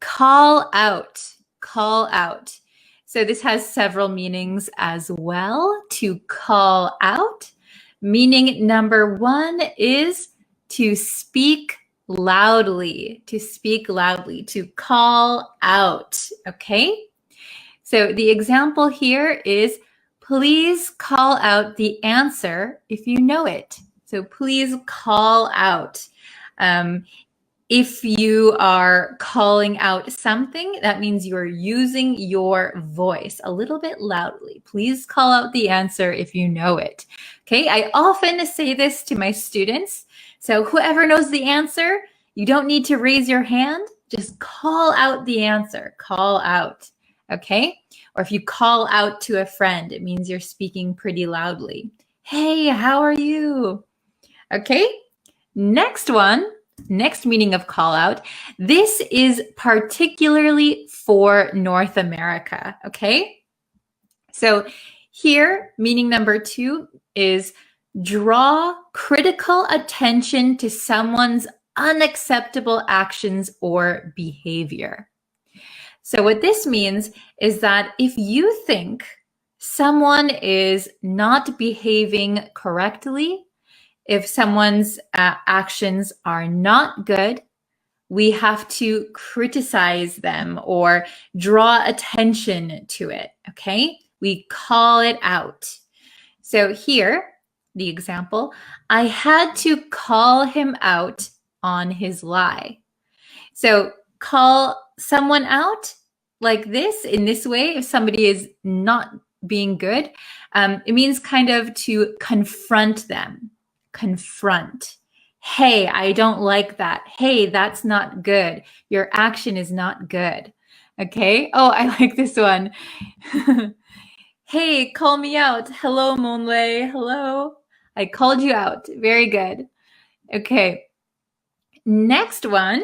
call out. Call out. So this has several meanings as well. To call out, meaning number one is to speak loudly, to speak loudly, to call out, okay? So the example here is, please call out the answer if you know it. So please call out. If you are calling out something, that means you're using your voice a little bit loudly. Please call out the answer if you know it. Okay, I often say this to my students. So whoever knows the answer, you don't need to raise your hand. Just call out the answer. Call out. Okay? Or if you call out to a friend, it means you're speaking pretty loudly. Hey, how are you? Okay? Next one. Next meaning of call out. This is particularly for North America, okay? So here, meaning number two is draw critical attention to someone's unacceptable actions or behavior. So what this means is that if you think someone is not behaving correctly, if someone's actions are not good, we have to criticize them or draw attention to it, okay? We call it out. So here, the example, I had to call him out on his lie. So call someone out like this, in this way, if somebody is not being good, it means kind of to confront them. Confront. Hey, I don't like that. Hey, that's not good. Your action is not good. Okay. Oh, I like this one. Hey, call me out. Hello, Monley. Hello. I called you out. Very good. Okay. Next one.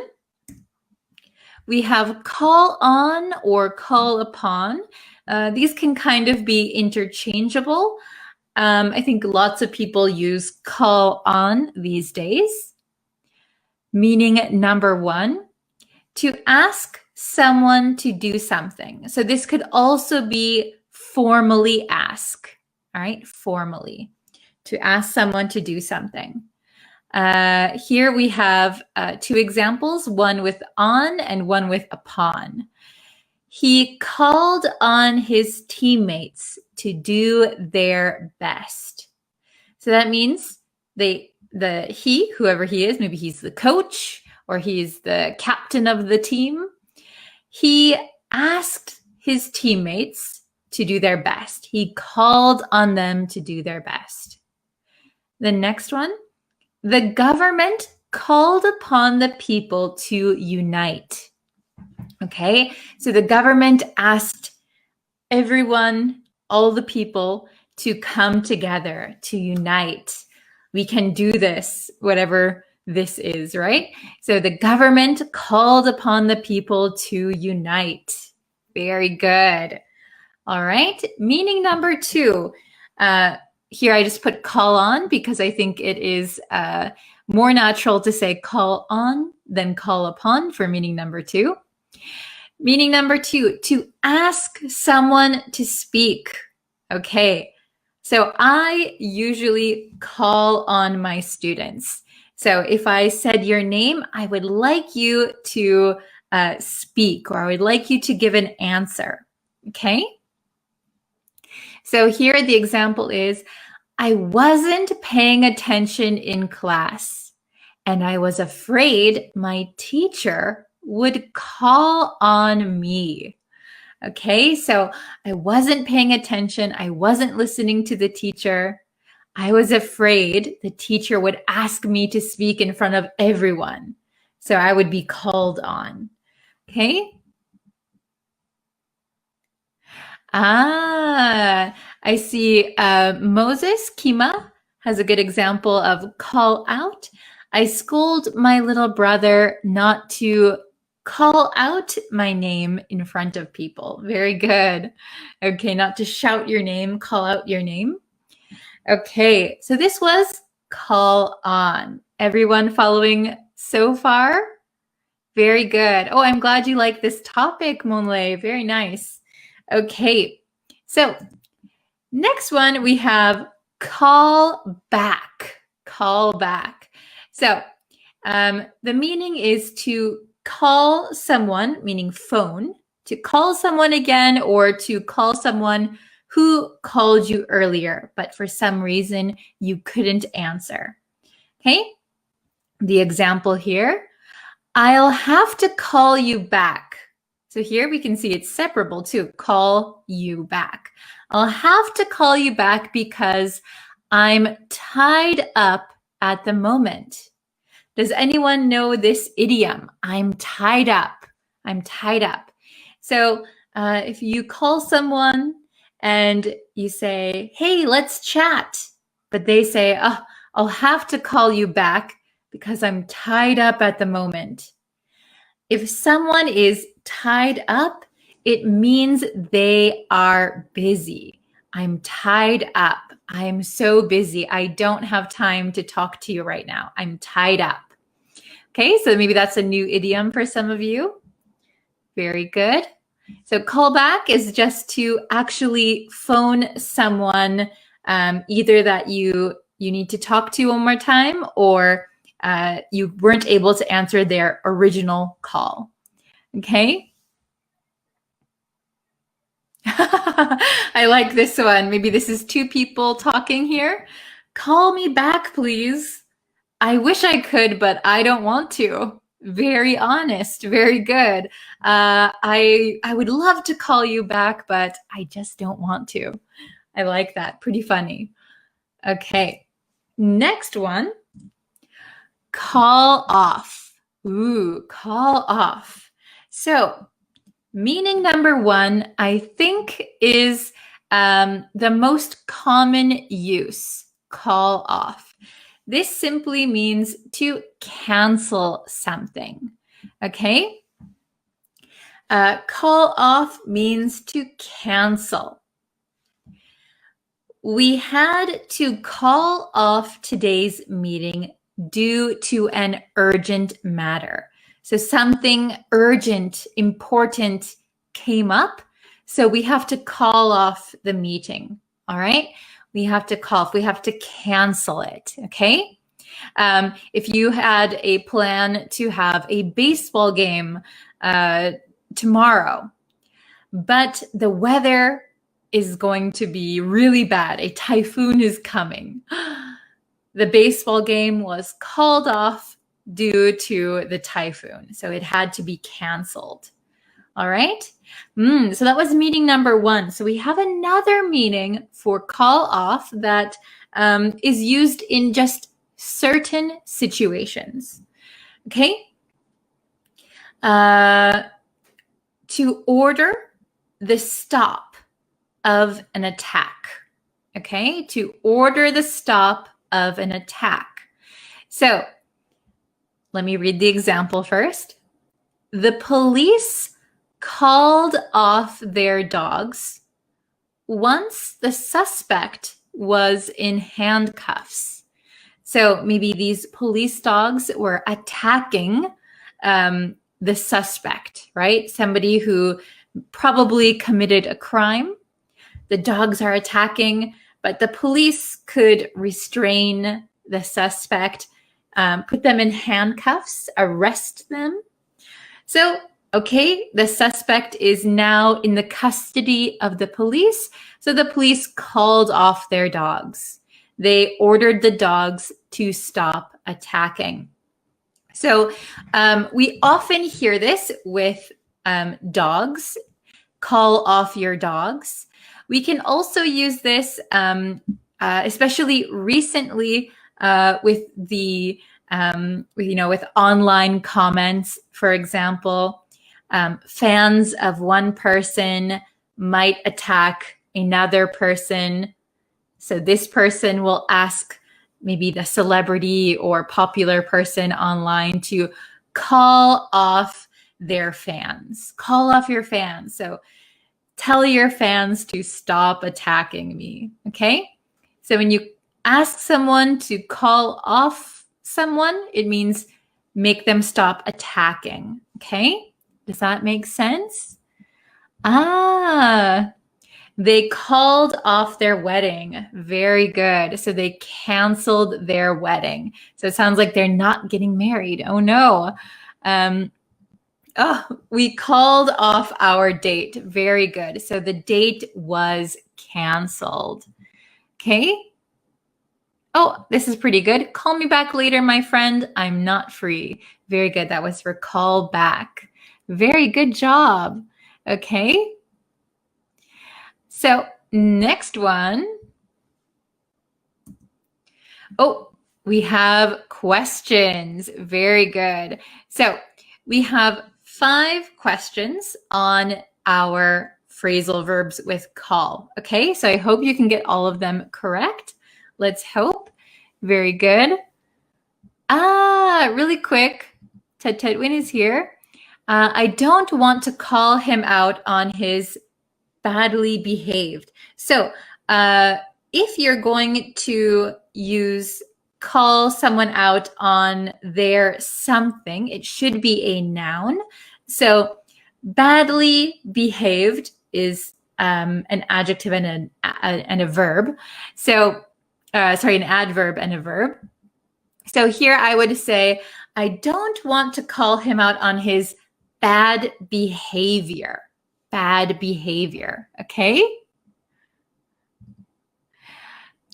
We have call on or call upon. These can kind of be interchangeable. I think lots of people use call on these days. Meaning number one, to ask someone to do something. So this could also be formally ask, all right? Formally, to ask someone to do something. Here we have two examples, one with on and one with upon. He called on his teammates to do their best. So that means whoever he is, maybe he's the coach or he's the captain of the team, he asked his teammates to do their best. He called on them to do their best. The next one, the government called upon the people to unite. Okay, so the government asked everyone, all the people, to come together, to unite. We can do this, whatever this is, right? So the government called upon the people to unite. Very good. All right, meaning number two. Here I just put call on because I think it is more natural to say call on than call upon for meaning number two. Meaning number two, to ask someone to speak. Okay, so I usually call on my students. So if I said your name, I would like you to speak, or I would like you to give an answer. Okay? So here the example is, I wasn't paying attention in class, and I was afraid my teacher would call on me. Okay, so I wasn't paying attention. I wasn't listening to the teacher. I was afraid the teacher would ask me to speak in front of everyone. So I would be called on. Okay. I see Moses Kima has a good example of call out. I scold my little brother not to call out my name in front of people. Very good. Okay, not to shout your name, call out your name. Okay, so this was call on. Everyone following so far? Very good. Oh, I'm glad you like this topic, Monlei. Very nice. Okay, so next one we have call back. Call back. So the meaning is to call someone, meaning phone, to call someone again or to call someone who called you earlier, but for some reason you couldn't answer. Okay, the example here, I'll have to call you back. So here we can see it's separable too, call you back. I'll have to call you back because I'm tied up at the moment. Does anyone know this idiom? I'm tied up. I'm tied up. So if you call someone and you say, hey, let's chat, but they say, oh, I'll have to call you back because I'm tied up at the moment. If someone is tied up, it means they are busy. I'm tied up. I'm so busy. I don't have time to talk to you right now. I'm tied up. Okay, so maybe that's a new idiom for some of you. Very good. So callback is just to actually phone someone, either that you need to talk to one more time or you weren't able to answer their original call. Okay. I like this one. Maybe this is two people talking here. Call me back, please. I wish I could, but I don't want to. Very honest, very good. I would love to call you back, but I just don't want to. I like that. Pretty funny. Okay. Next one. Call off. Ooh, call off. So meaning number one, I think, is the most common use, call off. This simply means to cancel something, okay? Call off means to cancel. We had to call off today's meeting due to an urgent matter. So something urgent, important came up, so we have to call off the meeting, all right? We have to call off, we have to cancel it, okay? If you had a plan to have a baseball game tomorrow, but the weather is going to be really bad, a typhoon is coming, the baseball game was called off due to the typhoon, so it had to be canceled. All right. So that was meaning number one. So we have another meaning for call off that is used in just certain situations. Okay. To order the stop of an attack. Okay. To order the stop of an attack. So let me read the example first. The police called off their dogs once the suspect was in handcuffs. So maybe these police dogs were attacking the suspect, right? Somebody who probably committed a crime. The dogs are attacking, but the police could restrain the suspect, put them in handcuffs, arrest them. So okay, the suspect is now in the custody of the police. So the police called off their dogs. They ordered the dogs to stop attacking. So we often hear this with dogs, call off your dogs. We can also use this, especially recently with the, with online comments, for example. Fans of one person might attack another person. So this person will ask maybe the celebrity or popular person online to call off their fans. Call off your fans. So tell your fans to stop attacking me. Okay? So when you ask someone to call off someone, it means make them stop attacking. Okay? Does that make sense? They called off their wedding. Very good. So they canceled their wedding. So it sounds like they're not getting married. Oh no. We called off our date. Very good. So the date was canceled. Okay. Oh, this is pretty good. Call me back later, my friend. I'm not free. Very good. That was for call back. Very good job. Okay. So next one. Oh, we have questions. Very good. So we have 5 questions on our phrasal verbs with call. Okay, so I hope you can get all of them correct. Let's hope. Very good. Really quick. Ted Tedwin is here. I don't want to call him out on his badly behaved. So if you're going to use call someone out on their something, it should be a noun. So badly behaved is an adjective and a verb. So an adverb and a verb. So here I would say, I don't want to call him out on his bad behavior. Bad behavior. Okay?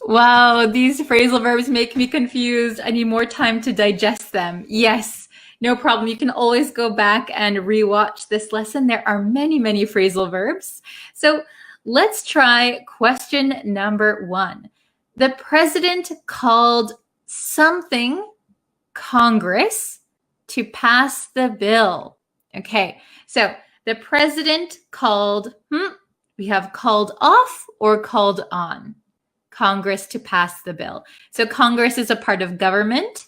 Wow, these phrasal verbs make me confused. I need more time to digest them. Yes, no problem. You can always go back and rewatch this lesson. There are many, many phrasal verbs. So let's try question number 1. The president called something Congress to pass the bill. Okay, so the president called, we have called off or called on Congress to pass the bill. So Congress is a part of government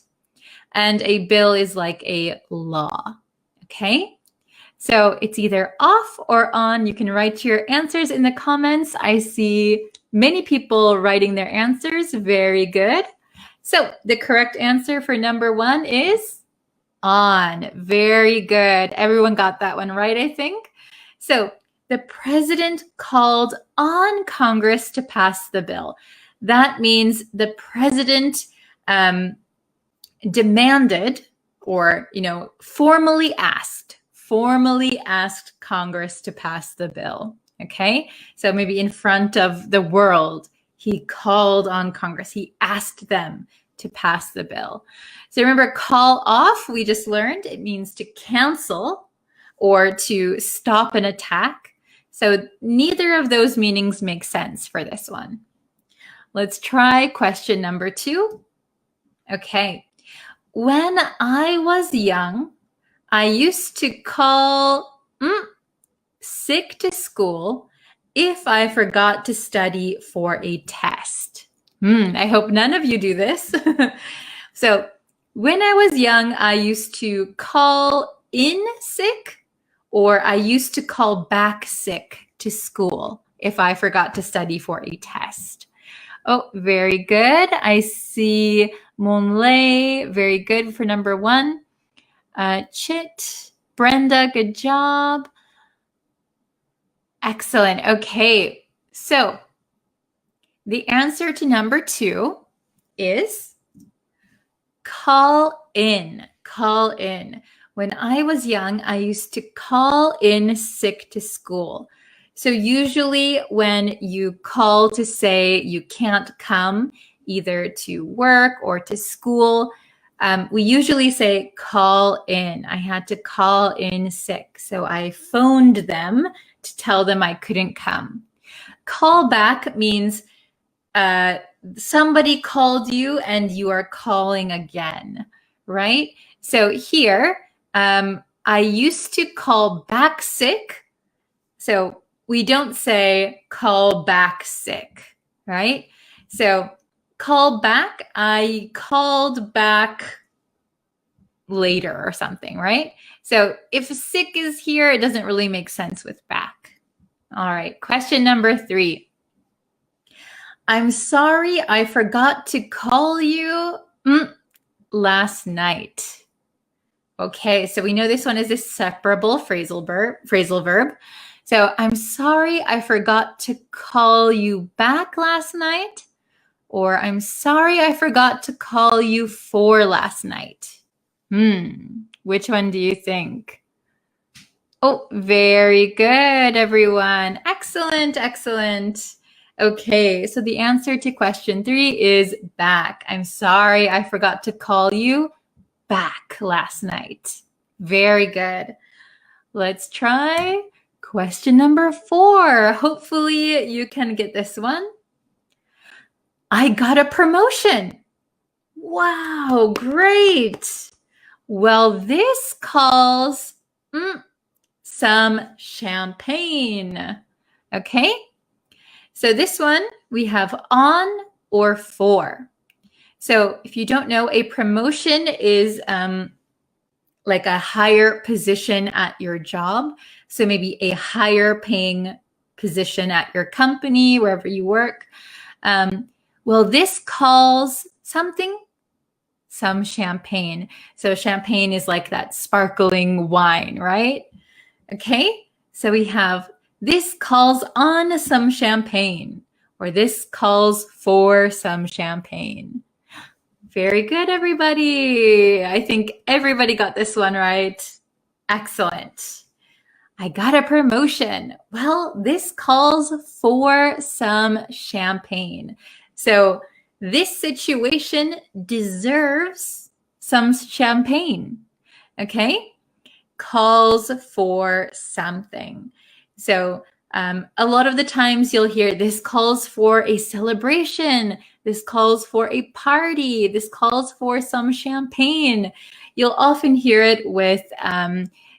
and a bill is like a law. Okay, so it's either off or on. You can write your answers in the comments. I see many people writing their answers. Very good. So the correct answer for number 1 is on. Very good. Everyone got that one right, I think. So the president called on Congress to pass the bill. That means the president demanded or, formally asked Congress to pass the bill. Okay, so maybe in front of the world, he called on Congress. He asked them to pass the bill. So remember, call off, we just learned, it means to cancel or to stop an attack. So neither of those meanings make sense for this one. Let's try question number 2. Okay. When I was young, I used to call sick to school if I forgot to study for a test. I hope none of you do this. So when I was young, I used to call in sick or I used to call back sick to school if I forgot to study for a test. Oh, very good. I see Monlay, very good for number 1. Chit, Brenda, good job. Excellent. Okay, so the answer to number 2 is call in. Call in. When I was young, I used to call in sick to school. So usually when you call to say you can't come either to work or to school, we usually say call in. I had to call in sick. So I phoned them to tell them I couldn't come. Call back means somebody called you and you are calling again, right? So here, I used to call back sick. So we don't say call back sick, right? So call back, I called back later or something, right? So if sick is here, it doesn't really make sense with back. All right, question number 3. I'm sorry I forgot to call you last night. Okay, so we know this one is a separable phrasal verb. So I'm sorry I forgot to call you back last night, or I'm sorry I forgot to call you for last night. Which one do you think? Oh, very good, everyone. Excellent, excellent. Okay, so the answer to question 3 is back. I'm sorry I forgot to call you back last night. Very good. Let's try question number 4. Hopefully you can get this one. I got a promotion. Wow, great. Well, this calls some champagne. Okay, so this one we have on or for. So if you don't know, a promotion is like a higher position at your job. So maybe a higher paying position at your company, wherever you work. Well, this calls something some champagne. So champagne is like that sparkling wine, right? Okay, so we have this calls on some champagne, or this calls for some champagne. Very good, everybody. I think everybody got this one right. Excellent. I got a promotion. Well, this calls for some champagne. So this situation deserves some champagne. Okay? Calls for something. So a lot of the times you'll hear this calls for a celebration. This calls for a party. This calls for some champagne. You'll often hear it with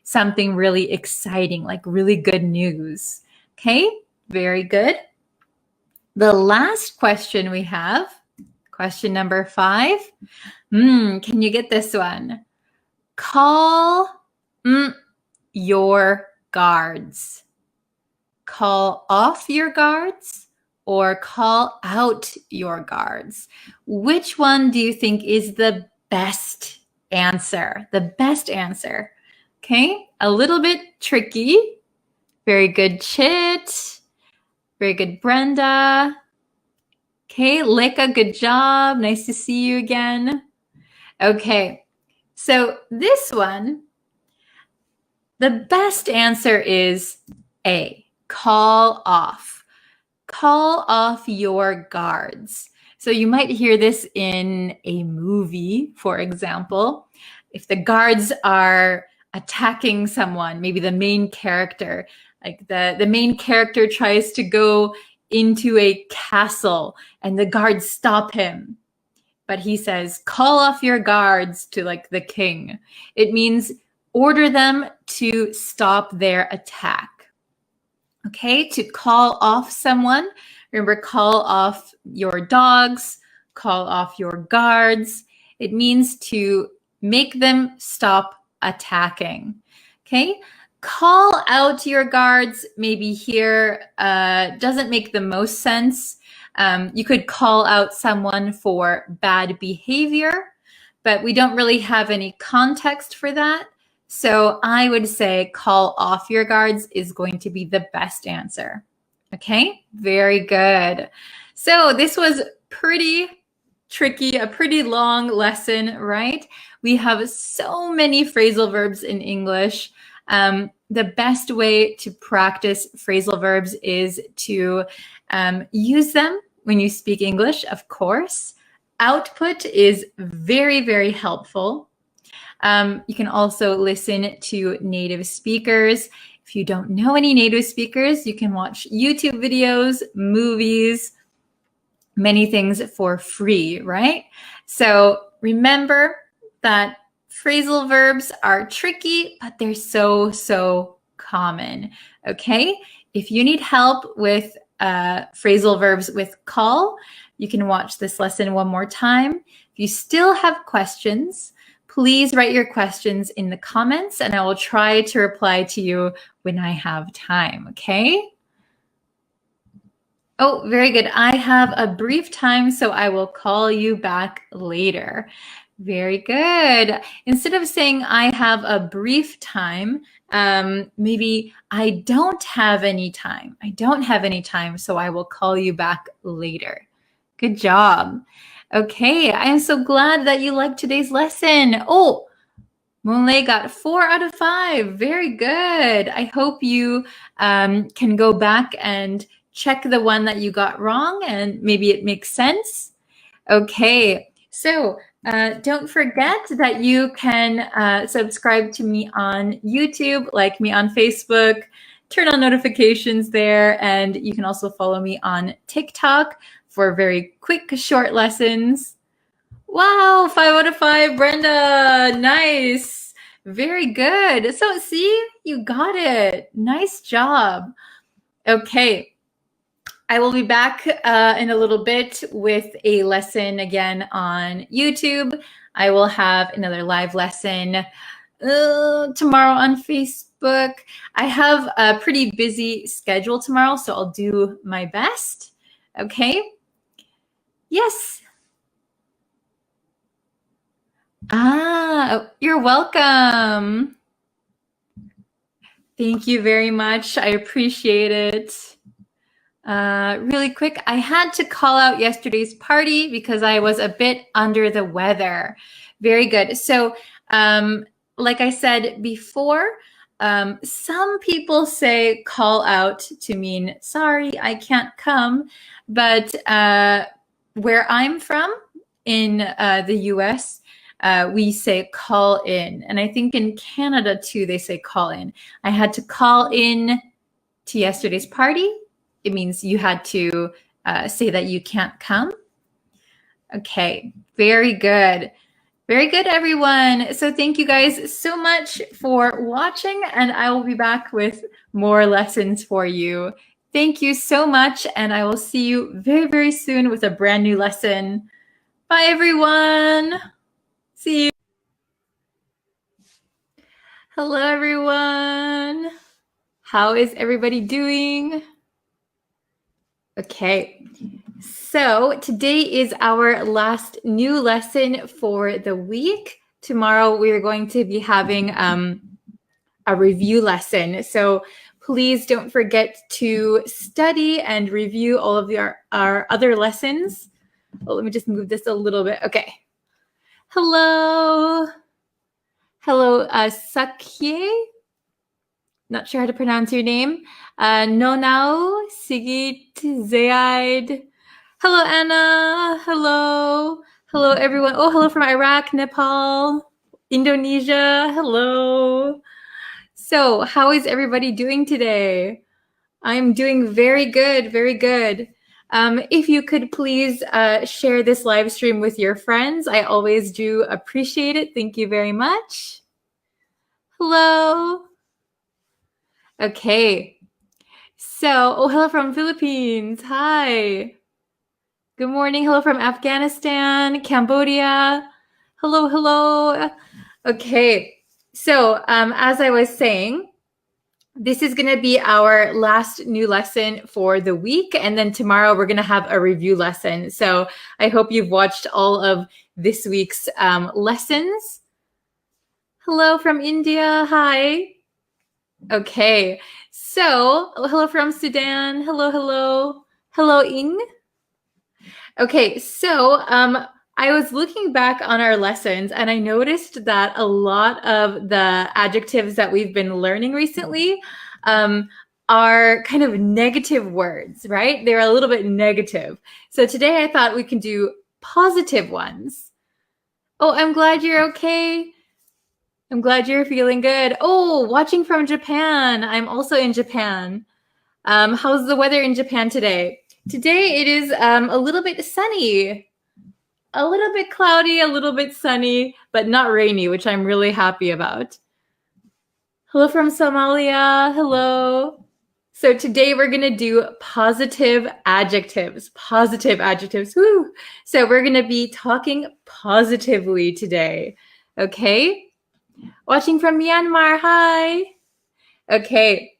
something really exciting, like really good news. Okay, very good. The last question we have, question number 5. Can you get this one? Call your guards. Call off your guards or call out your guards. Which one do you think is the best answer? The best answer. Okay, a little bit tricky. Very good, Chit. Very good, Brenda. Okay, Leka, good job. Nice to see you again. Okay, so this one, the best answer is A, call off. Call off your guards. So you might hear this in a movie, for example. If the guards are attacking someone, maybe the main character, like the main character tries to go into a castle and the guards stop him. But he says, call off your guards to like the king. It means order them to stop their attack. Okay, to call off someone, remember, call off your dogs, call off your guards. It means to make them stop attacking. Okay, call out your guards, maybe here doesn't make the most sense. You could call out someone for bad behavior, but we don't really have any context for that. So I would say call off your guards is going to be the best answer. Okay, very good. So this was pretty tricky, a pretty long lesson, right? We have so many phrasal verbs in English. The best way to practice phrasal verbs is to use them when you speak English, of course. Output is very, very helpful. You can also listen to native speakers. If you don't know any native speakers, you can watch YouTube videos, movies, many things for free, right? So remember that phrasal verbs are tricky, but they're so common, okay? If you need help with phrasal verbs with call, you can watch this lesson one more time. If you still have questions, please write your questions in the comments and I will try to reply to you when I have time, okay? Oh, very good. I have a brief time, so I will call you back later. Very good. Instead of saying I have a brief time, maybe I don't have any time. I don't have any time, so I will call you back later. Good job. Okay, I am so glad that you liked today's lesson. Oh, Moonlay got 4 out of 5. Very good. I hope you can go back and check the one that you got wrong and maybe it makes sense. Okay, so don't forget that you can subscribe to me on YouTube, like me on Facebook, turn on notifications there, and you can also follow me on TikTok for very quick, short lessons. Wow, 5 out of 5, Brenda. Nice. Very good. So see, you got it. Nice job. Okay. I will be back in a little bit with a lesson again on YouTube. I will have another live lesson tomorrow on Facebook. I have a pretty busy schedule tomorrow, so I'll do my best. Okay? Yes. You're welcome. Thank you very much. I appreciate it. Really quick, I had to call out yesterday's party because I was a bit under the weather. Very good. So, like I said before, some people say call out to mean, sorry, I can't come. But where I'm from in the US, we say call in. And I think in Canada too, they say call in. I had to call in to yesterday's party. It means you had to say that you can't come. Okay, very good. Very good, everyone. So thank you guys so much for watching, and I will be back with more lessons for you. Thank you so much, and I will see you very, very soon with a brand new lesson. Bye, everyone. See you. Hello, everyone. How is everybody doing? Okay, so today is our last new lesson for the week. Tomorrow we're going to be having a review lesson. So please don't forget to study and review all of our other lessons. Oh, let me just move this a little bit. Okay. Hello. Hello, Sakye. Not sure how to pronounce your name. Nonao, Sigit, Zaid. Hello, Anna. Hello. Hello, everyone. Oh, hello from Iraq, Nepal, Indonesia. Hello. So, how is everybody doing today? I'm doing very good, very good. If you could please share this live stream with your friends, I always do appreciate it. Thank you very much. Hello. Okay. So, oh, hello from Philippines. Hi. Good morning. Hello from Afghanistan, Cambodia. Hello, hello. Okay. So, as I was saying, this is going to be our last new lesson for the week. And then tomorrow we're going to have a review lesson. So I hope you've watched all of this week's lessons. Hello from India. Hi. Okay. So hello from Sudan. Hello, hello. Hello, Ing. Okay. So I was looking back on our lessons and I noticed that a lot of the adjectives that we've been learning recently are kind of negative words, right? They're a little bit negative. So today I thought we can do positive ones. Oh, I'm glad you're okay. I'm glad you're feeling good. Oh, watching from Japan. I'm also in Japan. How's the weather in Japan today? Today it is a little bit sunny. A little bit cloudy, a little bit sunny, but not rainy, which I'm really happy about. Hello from Somalia. Hello. So today we're going to do positive adjectives. Positive adjectives. Woo. So we're going to be talking positively today. Okay? Watching from Myanmar. Hi. Okay.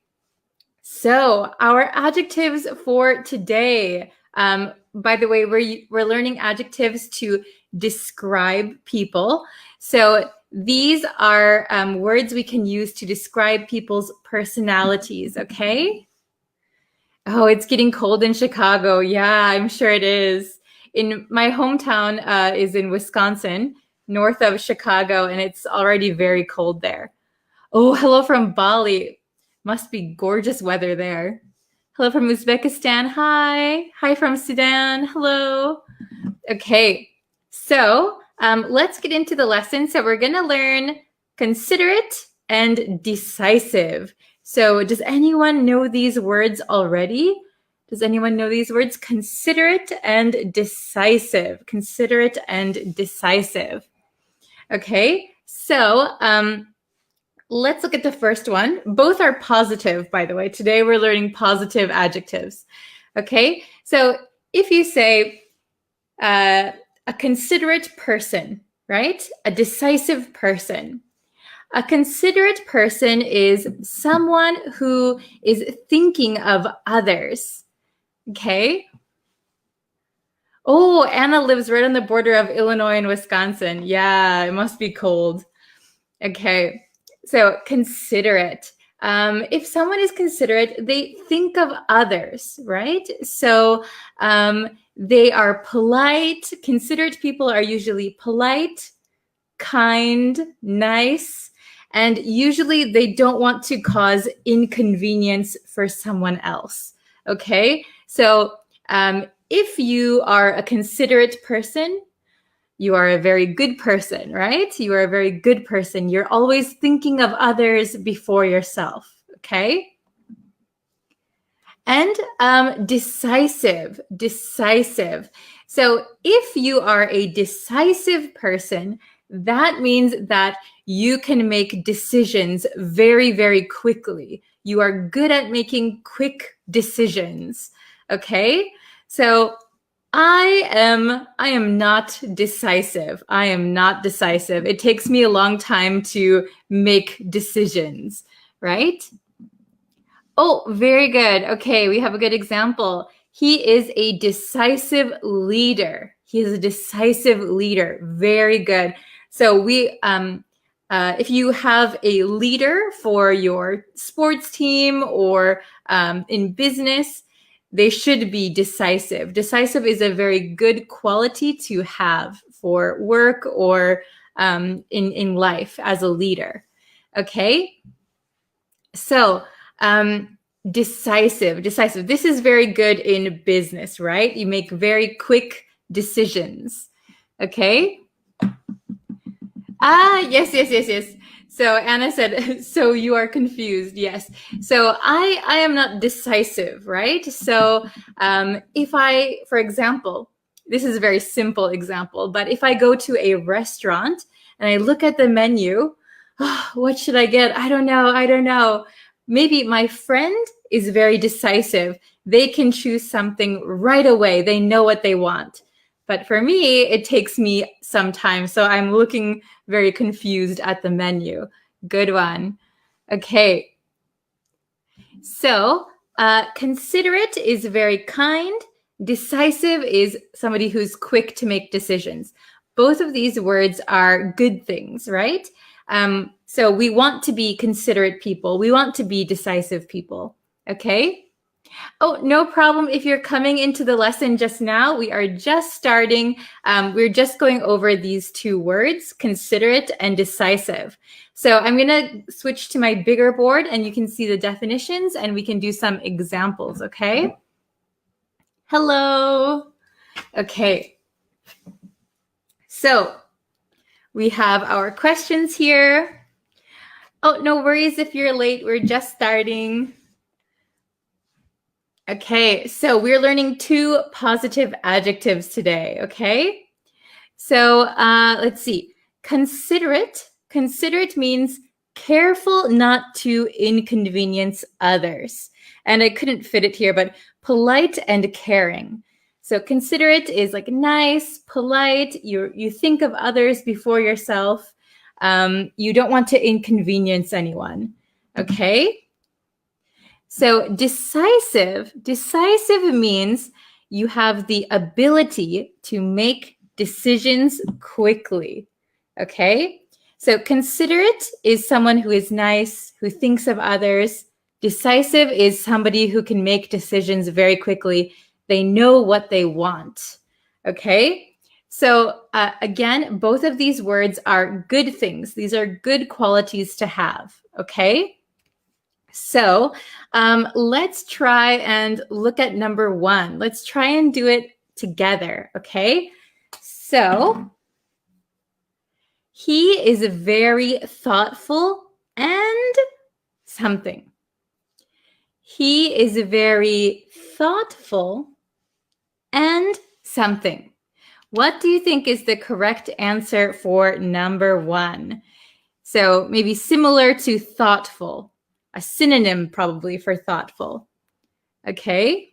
So our adjectives for today. By the way, we're learning adjectives to describe people. So these are words we can use to describe people's personalities, okay? Oh, it's getting cold in Chicago. Yeah, I'm sure it is. In my hometown is in Wisconsin, north of Chicago, and it's already very cold there. Oh, hello from Bali. Must be gorgeous weather there. Hello from Uzbekistan. Hi. Hi from Sudan. Hello. Okay, so let's get into the lesson. So we're going to learn considerate and decisive. So does anyone know these words already? Does anyone know these words? Considerate and decisive. Considerate and decisive. Okay, so let's look at the first one. Both are positive, by the way. Today we're learning positive adjectives. Okay, so if you say a considerate person, right? A decisive person. A considerate person is someone who is thinking of others. Okay. Oh, Anna lives right on the border of Illinois and Wisconsin. Yeah, it must be cold. Okay. So considerate. If someone is considerate, they think of others, right? So they are polite. Considerate people are usually polite, kind, nice, and usually they don't want to cause inconvenience for someone else. Okay, so if you are a considerate person, you are a very good person, right? You are a very good person. You're always thinking of others before yourself, okay? And decisive. So if you are a decisive person, that means that you can make decisions very, very quickly. You are good at making quick decisions, okay? So I am not decisive. It takes me a long time to make decisions, right? Oh, very good. Okay, we have a good example. He is a decisive leader. Very good. So if you have a leader for your sports team or in business, they should be decisive. Decisive is a very good quality to have for work or in life as a leader. Okay, so decisive. This is very good in business, right? You make very quick decisions. Okay. Yes. So Anna said, so you are confused. Yes. So I am not decisive, right? So if I, for example, this is a very simple example, but if I go to a restaurant and I look at the menu, oh, what should I get? I don't know. Maybe my friend is very decisive. They can choose something right away. They know what they want. But for me, it takes me some time. So I'm looking very confused at the menu. Good one. Okay. So considerate is very kind. Decisive is somebody who's quick to make decisions. Both of these words are good things, right? So we want to be considerate people. We want to be decisive people. Okay. Oh, no problem. If you're coming into the lesson just now, we are just starting. We're just going over these two words, considerate and decisive. So I'm going to switch to my bigger board and you can see the definitions and we can do some examples. Okay. Hello. Okay. So we have our questions here. Oh, no worries if you're late. We're just starting. Okay, so we're learning two positive adjectives today, okay? So let's see. Considerate. Considerate means careful not to inconvenience others. And I couldn't fit it here, but polite and caring. So considerate is like nice, polite. You think of others before yourself. You don't want to inconvenience anyone, okay? So decisive means you have the ability to make decisions quickly. Okay? So considerate is someone who is nice, who thinks of others. Decisive is somebody who can make decisions very quickly. They know what they want. Okay? So again, both of these words are good things. These are good qualities to have. Okay? So let's try and look at number 1. Let's try and do it together. Okay? So he is very thoughtful and something. He is very thoughtful and something. What do you think is the correct answer for number 1? So maybe similar to thoughtful, a synonym probably for thoughtful. Okay?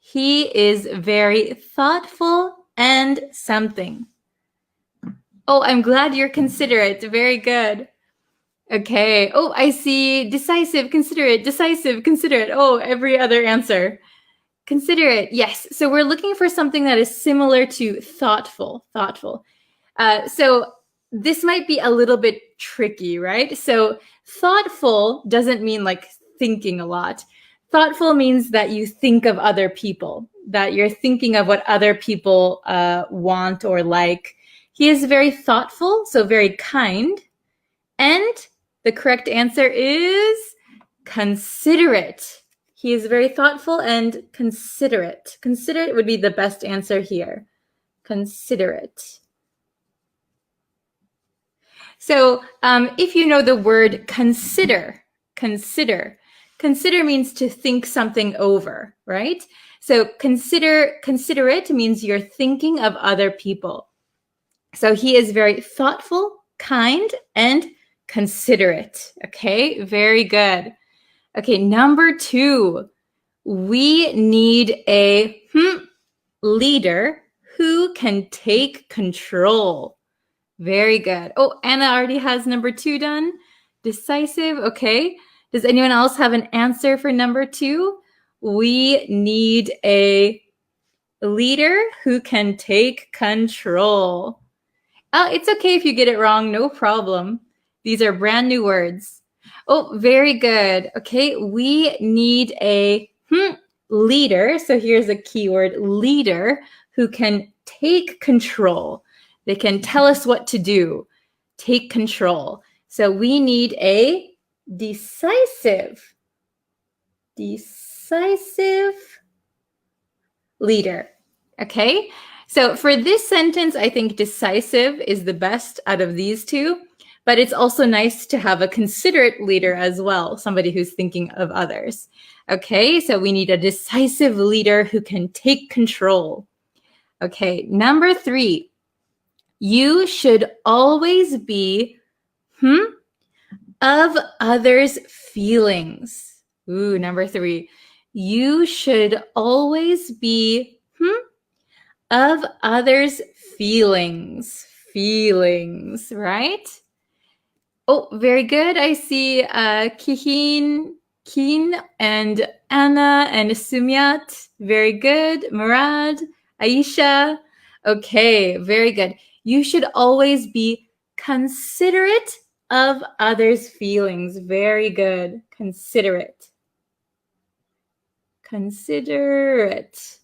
He is very thoughtful and something. Oh, I'm glad you're considerate. Very good. Okay. Oh, I see decisive, considerate, decisive, considerate. Oh, every other answer. Considerate. Yes. So we're looking for something that is similar to thoughtful. So this might be a little bit tricky, right? So thoughtful doesn't mean like thinking a lot. Thoughtful means that you think of other people, that you're thinking of what other people want or like. He is very thoughtful, so very kind. And the correct answer is considerate. He is very thoughtful and considerate. Considerate would be the best answer here. Considerate. So if you know the word consider means to think something over, right? So considerate means you're thinking of other people. So he is very thoughtful, kind, and considerate. Okay, very good. Okay, number 2, we need a leader who can take control. Very good. Oh, Anna already has number 2 done. Decisive. Okay. Does anyone else have an answer for number 2? We need a leader who can take control. Oh, it's okay if you get it wrong. No problem. These are brand new words. Oh, very good. Okay, we need a leader. So here's a keyword, leader, who can take control. They can tell us what to do. Take control. So we need a decisive leader. Okay? So for this sentence, I think decisive is the best out of these two, but it's also nice to have a considerate leader as well, somebody who's thinking of others. Okay, so we need a decisive leader who can take control. Okay, number 3, you should always be of others' feelings. Ooh, number 3, you should always be of others' feelings. Feelings, right? Oh, very good. I see Keen and Anna and Sumyat. Very good. Murad, Aisha. Okay, very good. You should always be considerate of others' feelings. Very good. Considerate. Considerate.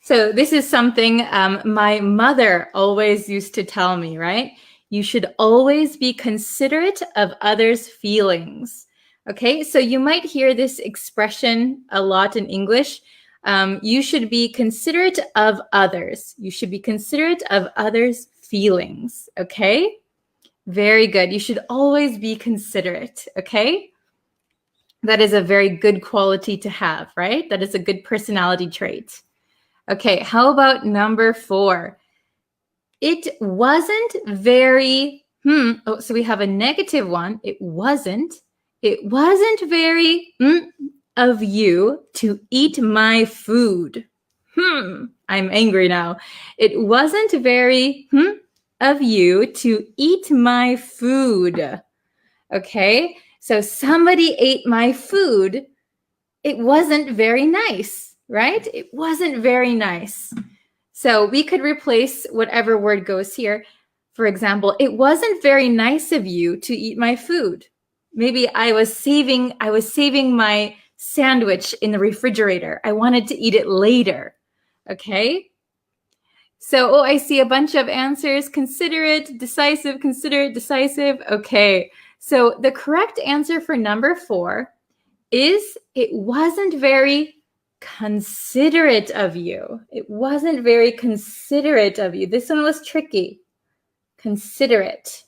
So this is something my mother always used to tell me, right? You should always be considerate of others' feelings. Okay, so you might hear this expression a lot in English. You should be considerate of others. You should be considerate of others' feelings. Okay, very good. You should always be considerate. Okay, that is a very good quality to have, right? That is a good personality trait. Okay, how about number 4? It wasn't very, oh, so we have a negative one. It wasn't very of you to eat my food. I'm angry now. It wasn't very of you to eat my food. Okay, so somebody ate my food. it wasn't very nice, right? It wasn't very nice. So we could replace whatever word goes here. For example, it wasn't very nice of you to eat my food. Maybe I was saving my sandwich in the refrigerator. I wanted to eat it later. Okay? So, I see a bunch of answers. Considerate, decisive, considerate, decisive. Okay. So the correct answer for number 4 is it wasn't very considerate of you. It wasn't very considerate of you. This one was tricky. Considerate.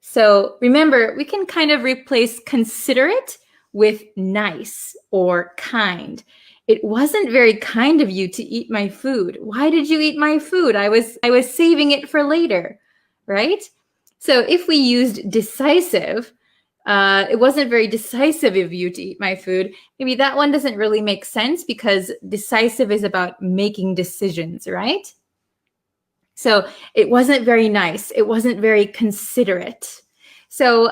So remember, we can kind of replace considerate with nice or kind. It wasn't very kind of you to eat my food. Why did you eat my food? I was saving it for later, right? So if we used decisive, it wasn't very decisive of you to eat my food. Maybe that one doesn't really make sense because decisive is about making decisions, right? So it wasn't very nice. It wasn't very considerate. So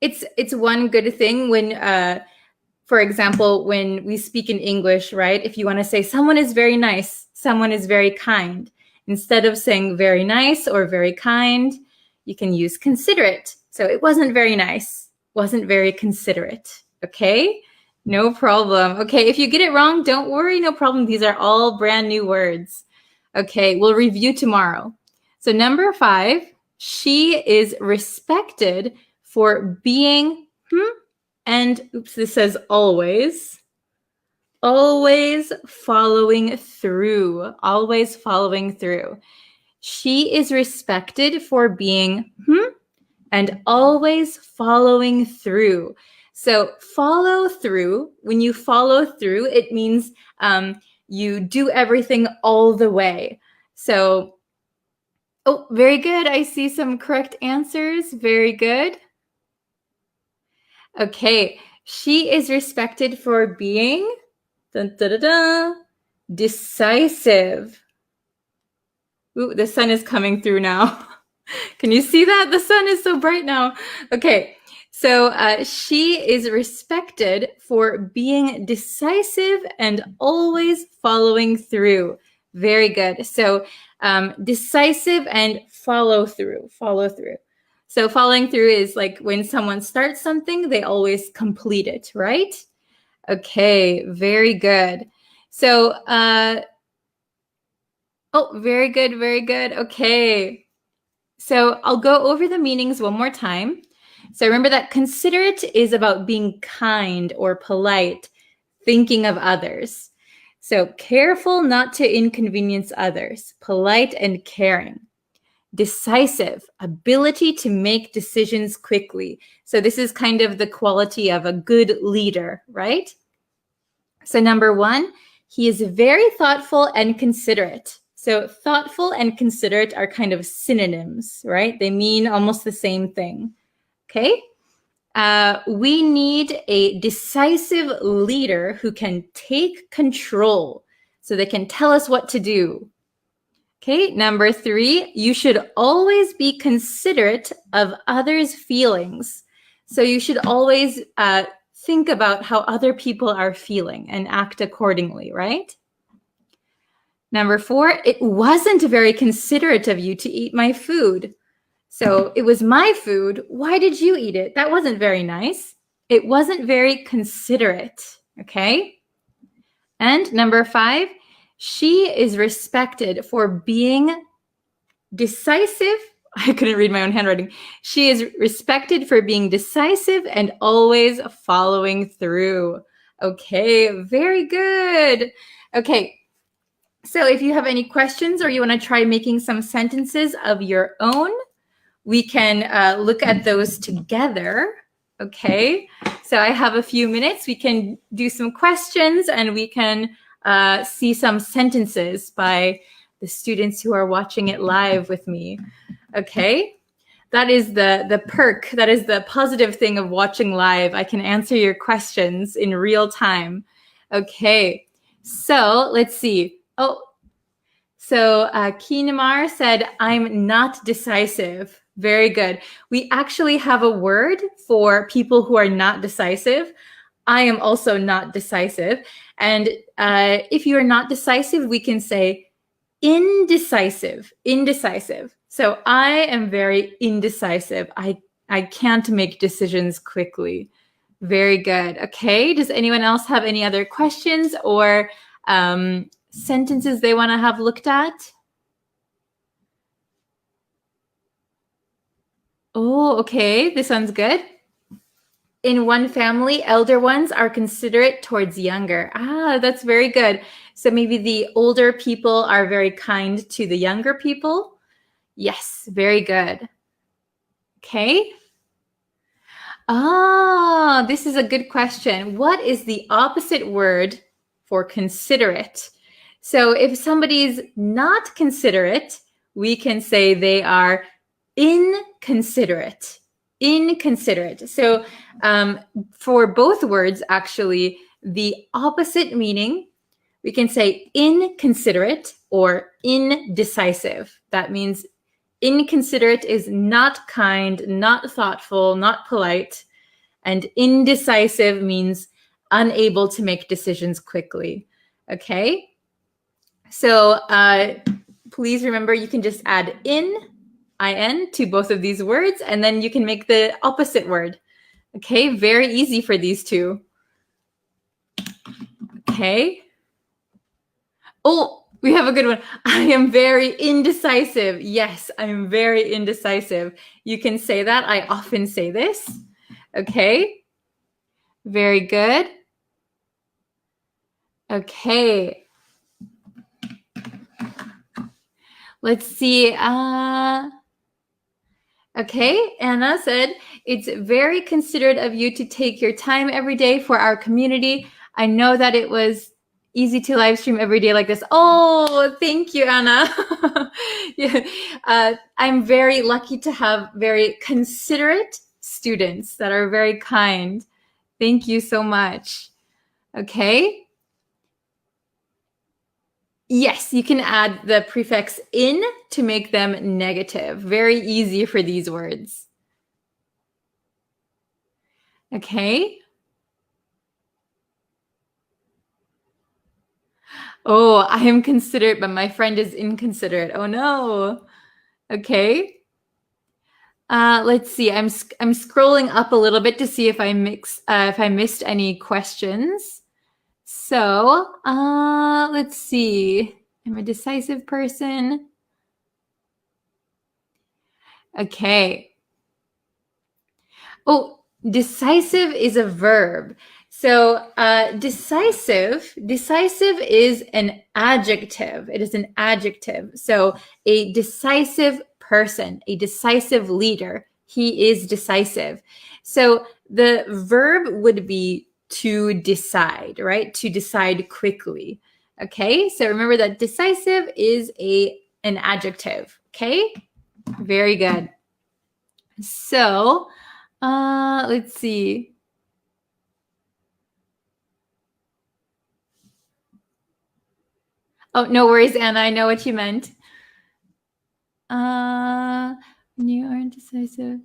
it's one good thing when, for example, when we speak in English, right? If you want to say someone is very nice, someone is very kind, instead of saying very nice or very kind, you can use considerate. So it wasn't very nice, wasn't very considerate. Okay, no problem. Okay, if you get it wrong, don't worry, no problem. These are all brand new words. Okay, we'll review tomorrow. So number 5, she is respected for being, and oops, this says always following through, always following through. She is respected for being, and always following through. So follow through, when you follow through, it means you do everything all the way. So, very good. I see some correct answers. Very good. Okay, she is respected for being decisive. Ooh, the sun is coming through now. Can you see that? The sun is so bright now. Okay, so she is respected for being decisive and always following through. Very good. So decisive and follow through. So following through is like when someone starts something, they always complete it, right? Okay, very good. So, very good, very good. Okay. So I'll go over the meanings one more time. So remember that considerate is about being kind or polite, thinking of others. So careful not to inconvenience others, polite and caring. Decisive, ability to make decisions quickly. So this is kind of the quality of a good leader, right? So number 1, he is very thoughtful and considerate. So thoughtful and considerate are kind of synonyms, right? They mean almost the same thing, okay? We need a decisive leader who can take control so they can tell us what to do. Okay, number 3, you should always be considerate of others' feelings. So you should always think about how other people are feeling and act accordingly, right? Number 4, it wasn't very considerate of you to eat my food. So it was my food. Why did you eat it? That wasn't very nice. It wasn't very considerate, okay? And number 5, she is respected for being decisive. I couldn't read my own handwriting. She is respected for being decisive and always following through. Okay, very good. Okay, so if you have any questions or you want to try making some sentences of your own, we can look at those together. Okay, so I have a few minutes. We can do some questions and we can see some sentences by the students who are watching it live with me. Okay, that is the perk. That is the positive thing of watching live. I can answer your questions in real time. Okay, so let's see. So Kinamar said, I'm not decisive. Very good. We actually have a word for people who are not decisive. I am also not decisive. And if you are not decisive, we can say indecisive. So I am very indecisive. I can't make decisions quickly. Very good. Okay. Does anyone else have any other questions or sentences they want to have looked at? Oh, okay. This one's good. In one family, elder ones are considerate towards younger. Ah, that's very good. So maybe the older people are very kind to the younger people. Yes, very good. Okay. Ah, this is a good question. What is the opposite word for considerate? So if somebody's not considerate, we can say they are inconsiderate. Inconsiderate. So for both words, actually, the opposite meaning, we can say inconsiderate or indecisive. That means inconsiderate is not kind, not thoughtful, not polite. And indecisive means unable to make decisions quickly. Okay? So please remember you can just add in to both of these words, and then you can make the opposite word. Okay? Very easy for these two. Okay? Oh, we have a good one. I am very indecisive. Yes, I'm very indecisive. You can say that. I often say this. Okay. Very good. Okay. Let's see. Okay, Anna said, it's very considerate of you to take your time every day for our community. I know that it was easy to live stream every day like this. Oh, thank you, Anna. Yeah. I'm very lucky to have very considerate students that are very kind. Thank you so much. Okay. Yes, you can add the prefix in to make them negative. Very easy for these words. Okay. Oh, I am considerate, but my friend is inconsiderate. Oh no. Okay. Let's see. I'm scrolling up a little bit to see if I missed any questions. So, let's see. I'm a decisive person. Okay. Oh, decisive is a verb. So decisive is an adjective. It is an adjective. So a decisive person, a decisive leader, he is decisive. So the verb would be to decide, right? To decide quickly. Okay, so remember that decisive is an adjective. Okay, very good. So let's see. Oh, no worries, Anna. I know what you meant. You are indecisive.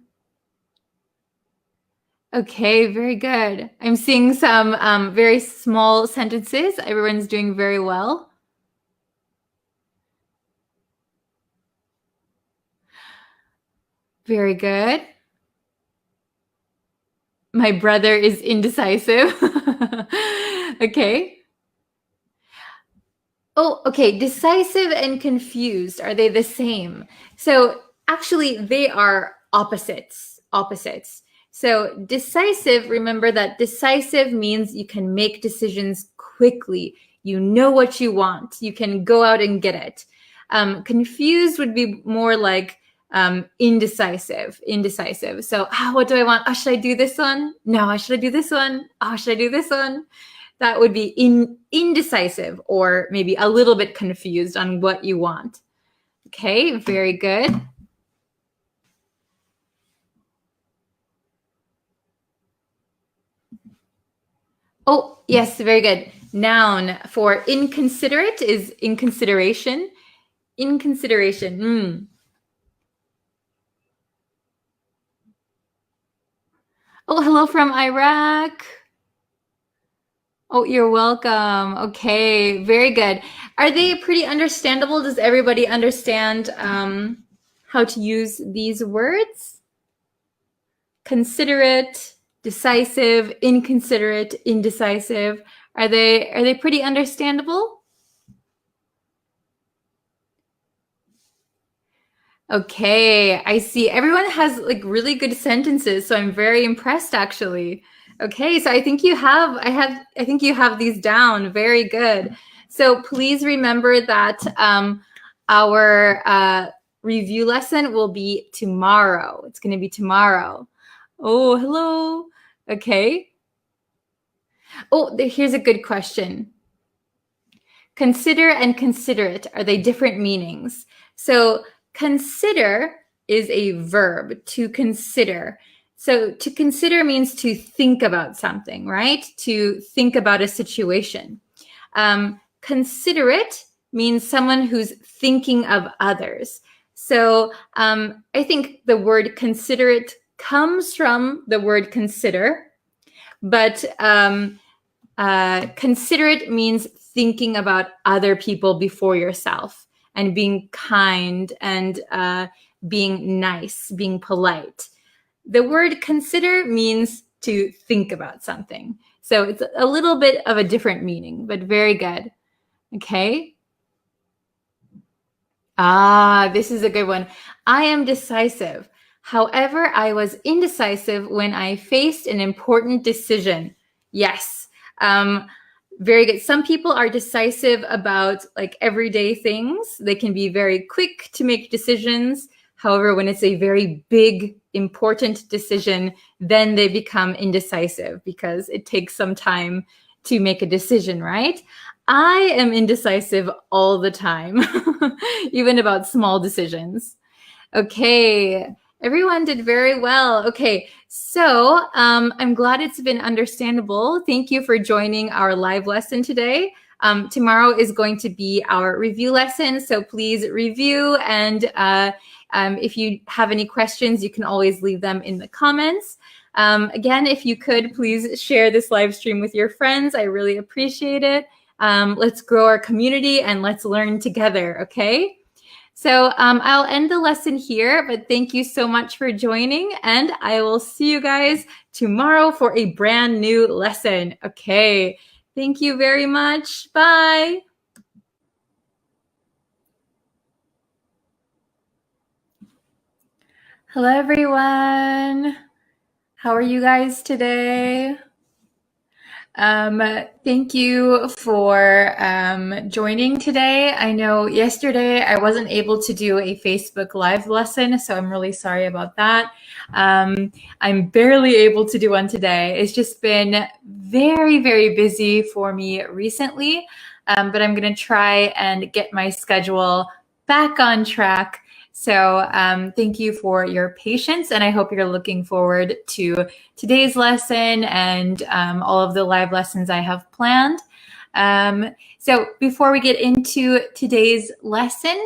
Okay, very good. I'm seeing some very small sentences. Everyone's doing very well. Very good. My brother is indecisive. Okay. Oh, okay. Decisive and confused. Are they the same? So actually, they are opposites. Opposites. So decisive, remember that decisive means you can make decisions quickly. You know what you want. You can go out and get it. Confused would be more like indecisive. So, what do I want? Oh, should I do this one? No, should I do this one? Oh, should I do this one? That would be indecisive or maybe a little bit confused on what you want. Okay, very good. Oh, yes, very good. Noun for inconsiderate is inconsideration. Inconsideration. Oh, hello from Iraq. Oh, you're welcome. Okay, very good. Are they pretty understandable? Does everybody understand how to use these words? Considerate, decisive, inconsiderate, indecisive. Are they pretty understandable? Okay, I see. Everyone has like really good sentences, so I'm very impressed actually. Okay, so I think you have these down. Very good. So please remember that our review lesson will be tomorrow. It's going to be tomorrow. Oh, hello. Okay. Oh, here's a good question. Consider and considerate, are they different meanings? So consider is a verb, to consider. So to consider means to think about something, right? To think about a situation. Considerate means someone who's thinking of others. So I think the word considerate comes from the word consider, but considerate means thinking about other people before yourself and being kind and being nice, being polite. The word consider means to think about something. So it's a little bit of a different meaning, but very good. Okay. This is a good one. I am decisive. However, I was indecisive when I faced an important decision. Yes. Very good. Some people are decisive about like everyday things. They can be very quick to make decisions. However, when it's a very big, important decision, then they become indecisive because it takes some time to make a decision, right? I am indecisive all the time, even about small decisions. Okay, everyone did very well. Okay, so I'm glad it's been understandable. Thank you for joining our live lesson today. Tomorrow is going to be our review lesson, so please review. And if you have any questions, you can always leave them in the comments. Again, if you could, please share this live stream with your friends. I really appreciate it. Let's grow our community and let's learn together, okay? So I'll end the lesson here, but thank you so much for joining, and I will see you guys tomorrow for a brand new lesson. Okay, thank you very much. Bye. Hello, everyone. How are you guys today? Thank you for joining today. I know yesterday I wasn't able to do a Facebook Live lesson, so I'm really sorry about that. I'm barely able to do one today. It's just been very, very busy for me recently, but I'm going to try and get my schedule back on track. So thank you for your patience, and I hope you're looking forward to today's lesson and all of the live lessons I have planned. So before we get into today's lesson,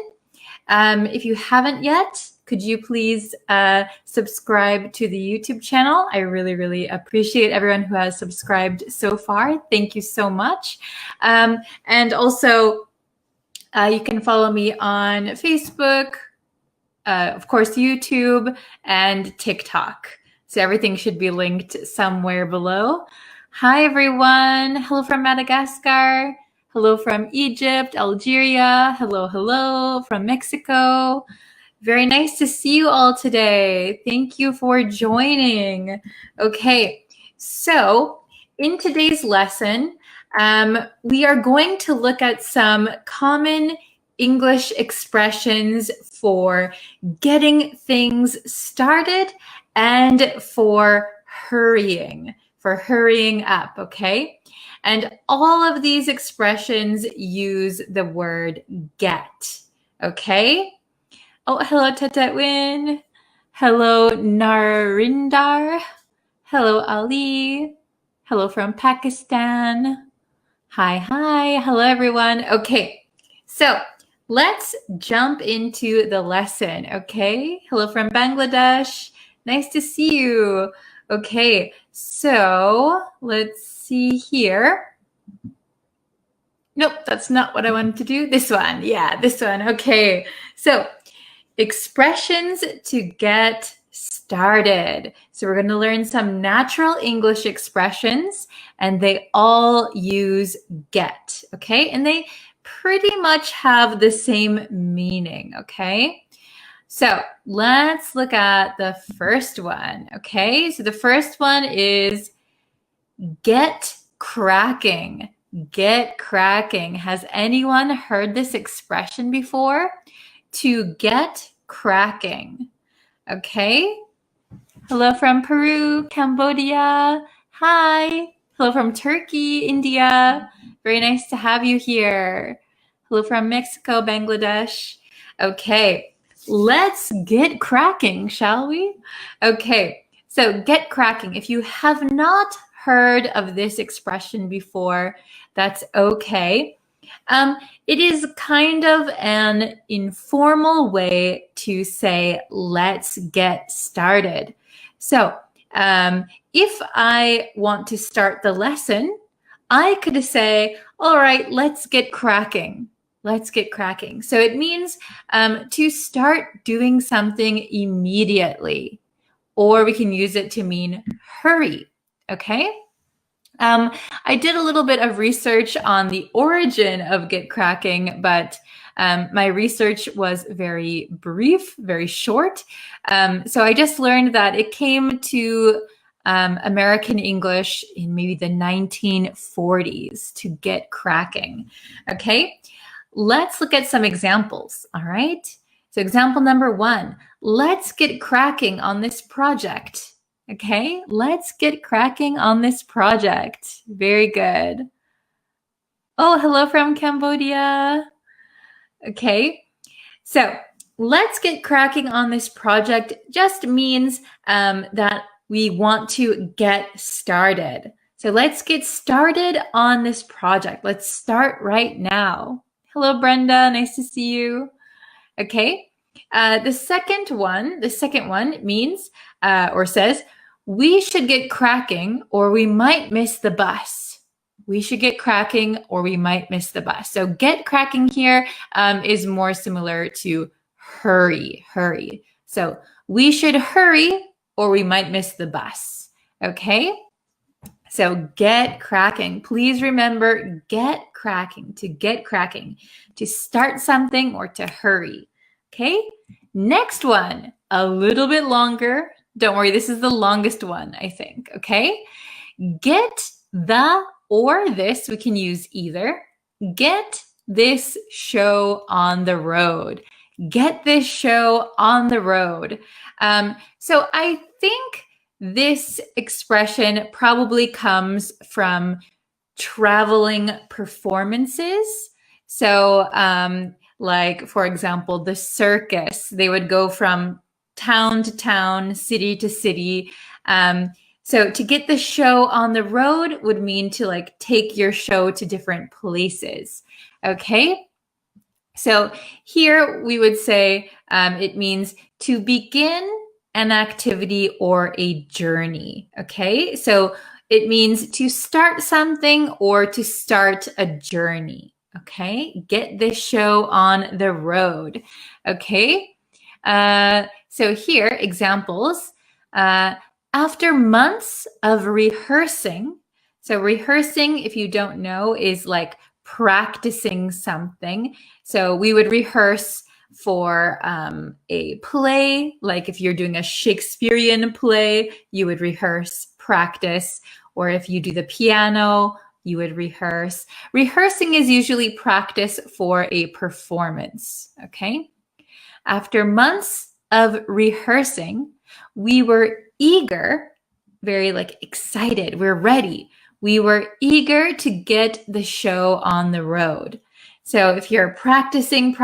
if you haven't yet, could you please subscribe to the YouTube channel? I really, really appreciate everyone who has subscribed so far. Thank you so much. And also, you can follow me on Facebook, of course, YouTube and TikTok. So everything should be linked somewhere below. Hi, everyone. Hello from Madagascar. Hello from Egypt, Algeria. Hello, hello from Mexico. Very nice to see you all today. Thank you for joining. Okay, so in today's lesson, we are going to look at some common English expressions for getting things started and for hurrying up, okay? And all of these expressions use the word get, okay? Oh, hello, Tatatwin. Hello, Narindar. Hello, Ali. Hello from Pakistan. Hi, hi. Hello, everyone. Okay, so let's jump into the lesson, okay? Hello from Bangladesh. Nice to see you. Okay, so let's see here. Nope, that's not what I wanted to do. This one. Yeah, this one. Okay. So, expressions to get started. So, we're going to learn some natural English expressions, and they all use get. Okay. And they pretty much have the same meaning. Okay. So, let's look at the first one. Okay. So, the first one is get cracking. Get cracking. Has anyone heard this expression before? To get cracking. Okay. Hello from Peru, Cambodia. Hi. Hello from Turkey, India. Very nice to have you here. Hello from Mexico, Bangladesh. Okay. Let's get cracking, shall we? Okay. So get cracking. If you have not heard of this expression before, that's okay. It is kind of an informal way to say, let's get started. So if I want to start the lesson, I could say, all right, let's get cracking. Let's get cracking. So it means to start doing something immediately, or we can use it to mean hurry. Okay. I did a little bit of research on the origin of get cracking, but my research was very brief, very short. So I just learned that it came to American English in maybe the 1940s to get cracking. Okay, let's look at some examples. All right. So example number 1, let's get cracking on this project. Okay, let's get cracking on this project. Very good. Oh, hello from Cambodia. Okay, so let's get cracking on this project just means that we want to get started. So let's get started on this project. Let's start right now. Hello, Brenda. Nice to see you. Okay, the second one means or says, we should get cracking or we might miss the bus. We should get cracking or we might miss the bus. So get cracking here is more similar to hurry. So we should hurry or we might miss the bus. Okay? So get cracking. Please remember, get cracking, to start something or to hurry. Okay? Next one, a little bit longer. Don't worry, this is the longest one, I think. Okay? Get the or this, we can use either. Get this show on the road. Get this show on the road. So I think this expression probably comes from traveling performances. So like, for example, the circus, they would go from town to town, city to city. So to get the show on the road would mean to like take your show to different places. Okay. So here we would say it means to begin an activity or a journey. Okay. So it means to start something or to start a journey. Okay. Get this show on the road. Okay. So here, examples. After months of rehearsing, so rehearsing, if you don't know, is like practicing something. So we would rehearse for a play, like if you're doing a Shakespearean play, you would rehearse, practice, or if you do the piano, you would rehearse. Rehearsing is usually practice for a performance, okay? After months of rehearsing, we were eager, very like excited, we're ready. We were eager to get the show on the road. So if you're practicing,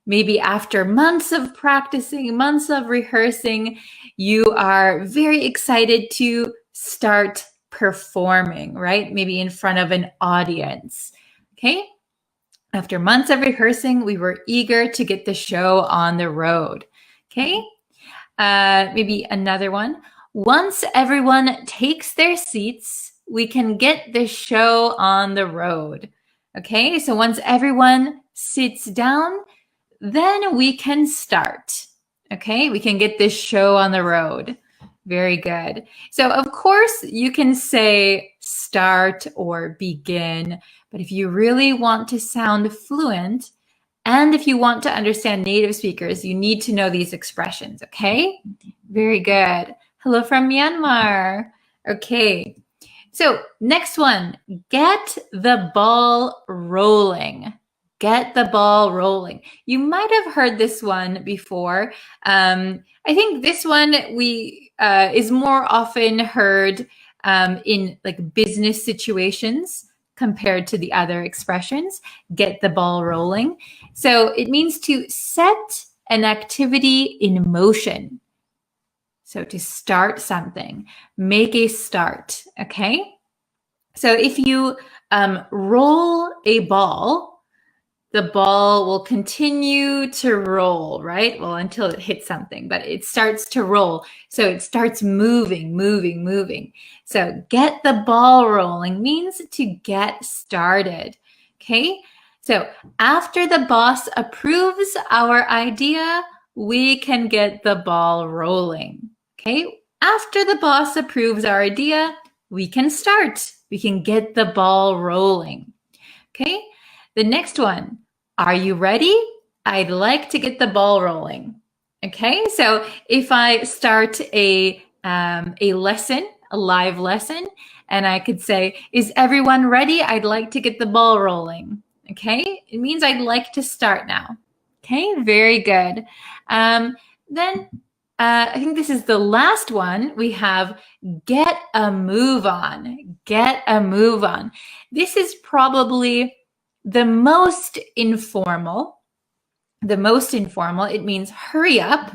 maybe after months of practicing, months of rehearsing, you are very excited to start performing, right? Maybe in front of an audience, okay? After months of rehearsing, we were eager to get the show on the road, okay? Maybe another one. Once everyone takes their seats, we can get the show on the road. Okay, so once everyone sits down, then we can start. Okay, we can get this show on the road. Very good. So of course you can say start or begin, but if you really want to sound fluent, and if you want to understand native speakers, you need to know these expressions, okay? Very good. Hello from Myanmar. Okay. So next one, get the ball rolling. Get the ball rolling. You might have heard this one before. I think this one is more often heard in like business situations compared to the other expressions, get the ball rolling. So it means to set an activity in motion. So to start something, make a start, okay? So if you roll a ball, the ball will continue to roll, right? Well, until it hits something, but it starts to roll. So it starts moving. So get the ball rolling means to get started, okay? So after the boss approves our idea, we can get the ball rolling, okay? After the boss approves our idea, we can start. We can get the ball rolling, okay? The next one, are you ready? I'd like to get the ball rolling. Okay, so if I start a lesson, a live lesson, and I could say, is everyone ready? I'd like to get the ball rolling. Okay, it means I'd like to start now. Okay, very good. Then I think this is the last one. We have get a move on. Get a move on. This is probably the most informal. It means hurry up.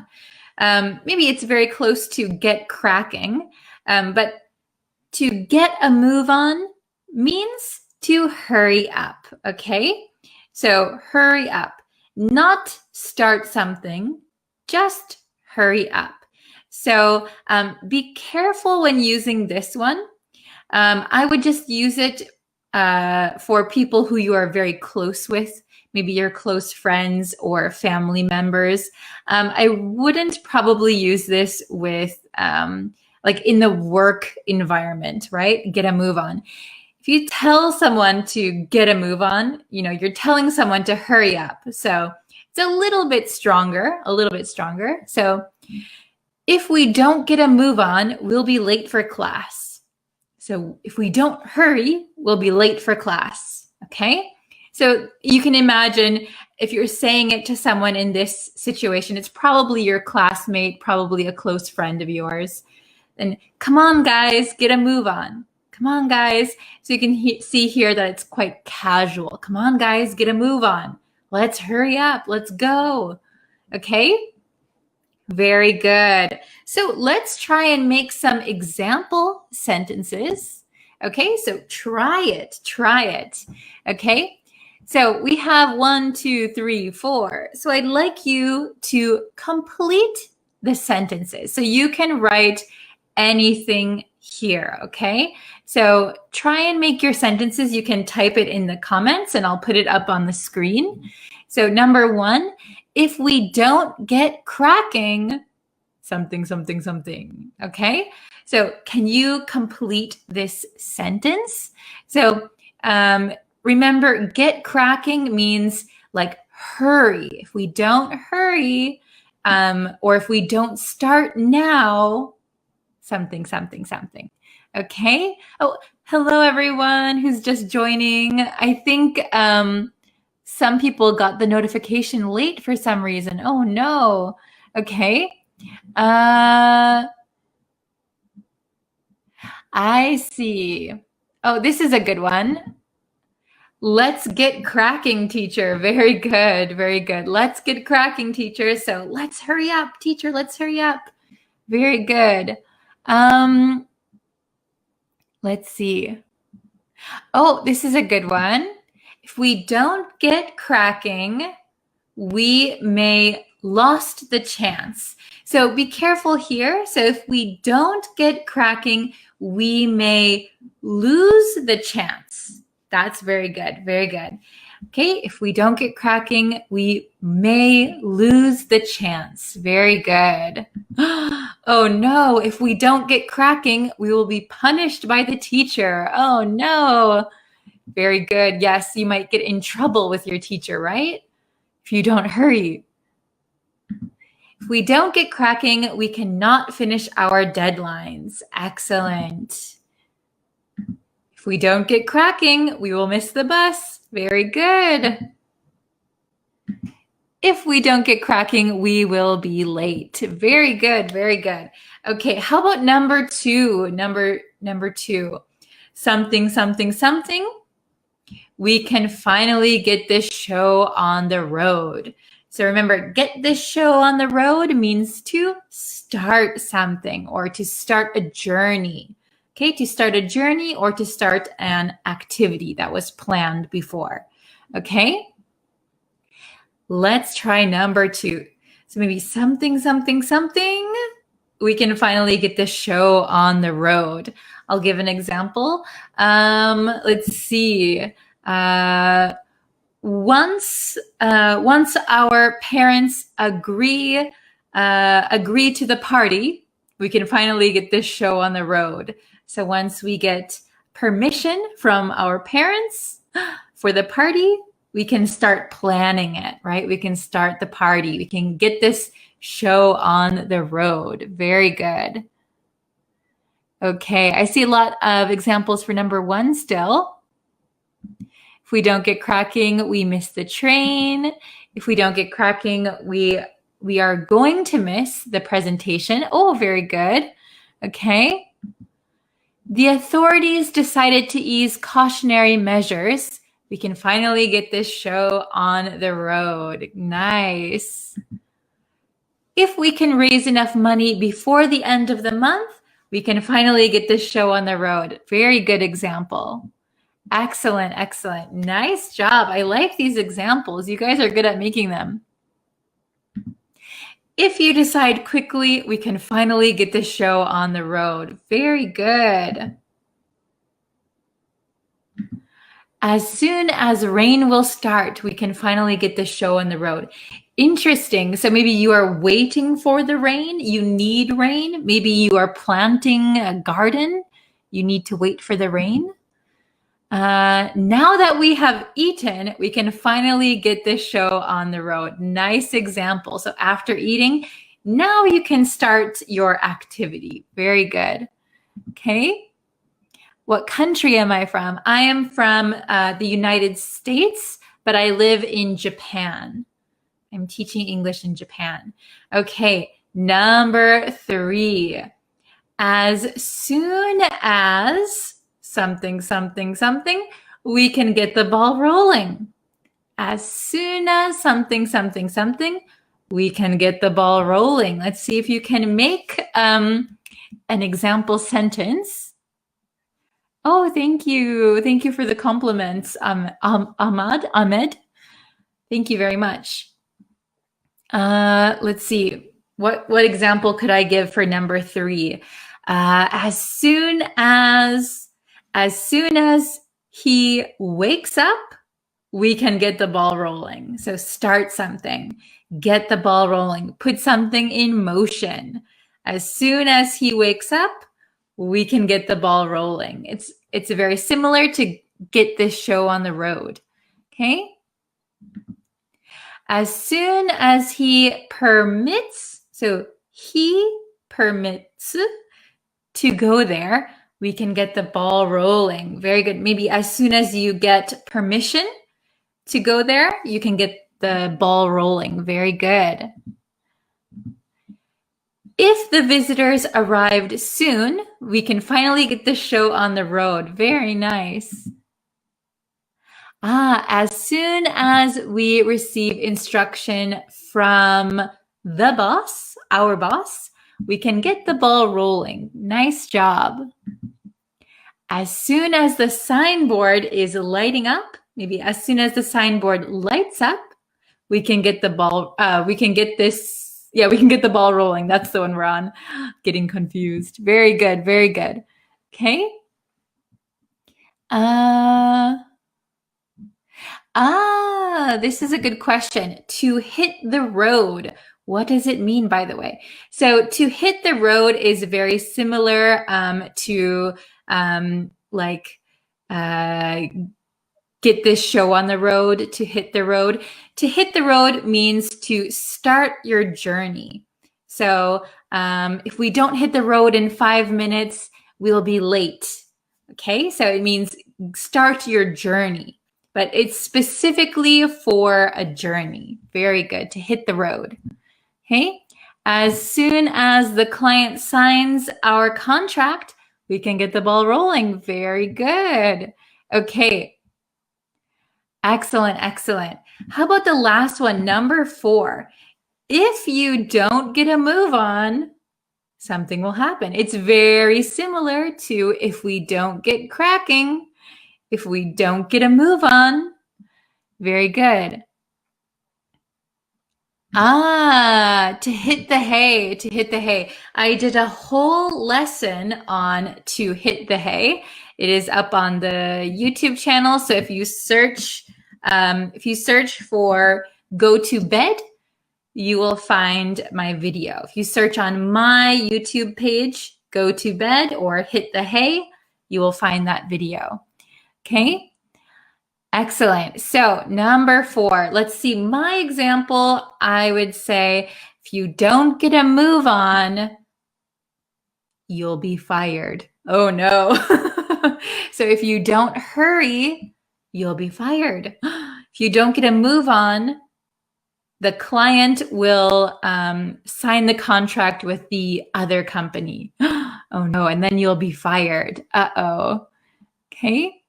Maybe it's very close to get cracking, but to get a move on means to hurry up, okay? So hurry up, not start something, just hurry up. So be careful when using this one. I would just use it for people who you are very close with, maybe your close friends or family members. I wouldn't probably use this with like in the work environment, right? Get a move on. If you tell someone to get a move on, you know, you're telling someone to hurry up. So it's a little bit stronger. So if we don't get a move on, we'll be late for class. So if we don't hurry, we'll be late for class, okay? So you can imagine if you're saying it to someone in this situation, it's probably your classmate, probably a close friend of yours. And come on, guys, get a move on. Come on, guys. So you can see here that it's quite casual. Come on, guys, get a move on. Let's hurry up. Let's go. Okay? Very good. So let's try and make some example sentences. Okay, so try it. Okay, so we have 1, 2, 3, 4. So I'd like you to complete the sentences. So you can write anything here, okay? So try and make your sentences. You can type it in the comments and I'll put it up on the screen. So number 1, if we don't get cracking, something, okay? So can you complete this sentence? So remember, get cracking means like hurry. If we don't hurry, or if we don't start now, something. Okay? Oh, hello everyone who's just joining. I think some people got the notification late for some reason. Oh no. Okay. I see. Oh, this is a good one. Let's get cracking, teacher. Very good. Let's get cracking, teacher. So let's hurry up, teacher. Let's hurry up. Very good. Let's see. Oh, this is a good one. If we don't get cracking, we may lost the chance. So be careful here. So if we don't get cracking, we may lose the chance. That's very good. Very good. Okay, if we don't get cracking, we may lose the chance. Very good. Oh no, if we don't get cracking, we will be punished by the teacher. Oh no. Very good. Yes, you might get in trouble with your teacher, right? If you don't hurry. If we don't get cracking, we cannot finish our deadlines. Excellent. If we don't get cracking, we will miss the bus. Very good. If we don't get cracking, we will be late. Very good, very good. Okay, how about number two? Number two. Something, something, something. We can finally get this show on the road. So remember, get this show on the road means to start something or to start a journey. Okay, to start a journey or to start an activity that was planned before. Okay, let's try number two. So maybe something, something, something. We can finally get the show on the road. I'll give an example. Let's see. Once our parents agree to the party, we can finally get this show on the road. So once we get permission from our parents for the party, we can start planning it, right? We can start the party. We can get this show on the road. Very good. Okay, I see a lot of examples for number one still. If we don't get cracking, we miss the train. If we don't get cracking, we are going to miss the presentation. Oh, very good. Okay. The authorities decided to ease cautionary measures. We can finally get this show on the road. Nice. If we can raise enough money before the end of the month, we can finally get this show on the road. Very good example. Excellent, excellent. Nice job. I like these examples. You guys are good at making them. If you decide quickly, we can finally get the show on the road. Very good. As soon as rain will start, we can finally get the show on the road. Interesting. So maybe you are waiting for the rain. You need rain. Maybe you are planting a garden. You need to wait for the rain. Now that we have eaten, we can finally get this show on the road. Nice example. So after eating, now you can start your activity. Very good. Okay. What country am I from? I am from the United States, but I live in Japan. I'm teaching English in Japan. Okay. Number three. As soon as something, something, something, we can get the ball rolling. As soon as something, something, something, we can get the ball rolling. Let's see if you can make an example sentence. Oh, thank you. Thank you for the compliments, Ahmed. Thank you very much. Let's see. What example could I give for number three? As soon as he wakes up, we can get the ball rolling. So start something, get the ball rolling, put something in motion. As soon as he wakes up, we can get the ball rolling. It's very similar to get this show on the road. Okay. As soon as he permits, so he permits to go there, we can get the ball rolling. Very good. Maybe as soon as you get permission to go there, you can get the ball rolling. Very good. If the visitors arrived soon, we can finally get the show on the road. Very nice. As soon as we receive instruction from the boss, our boss, we can get the ball rolling. Nice job. As soon as the signboard is lighting up, maybe as soon as the signboard lights up, we can get the ball, we can get the ball rolling. That's the one we're on. Getting confused. Very good, very good. Okay. Uh, this is a good question. To hit the road. What does it mean, by the way? So to hit the road is very similar to like get this show on the road, to hit the road. To hit the road means to start your journey. So if we don't hit the road in 5 minutes, we'll be late. Okay, so it means start your journey, but it's specifically for a journey. Very good, to hit the road. Okay, as soon as the client signs our contract, we can get the ball rolling. Very good. Okay. Excellent, excellent. How about the last one, number 4? If you don't get a move on, something will happen. It's very similar to if we don't get cracking, if we don't get a move on. Very good. To hit the hay, to hit the hay. I did a whole lesson on to hit the hay. It is up on the YouTube channel. So if you search for go to bed, you will find my video. If you search on my YouTube page, go to bed or hit the hay, you will find that video. Okay. Excellent. So number 4, let's see my example. I would say, if you don't get a move on, you'll be fired. Oh no. So if you don't hurry, you'll be fired. If you don't get a move on, the client will sign the contract with the other company. Oh no, and then you'll be fired. Uh-oh. Okay.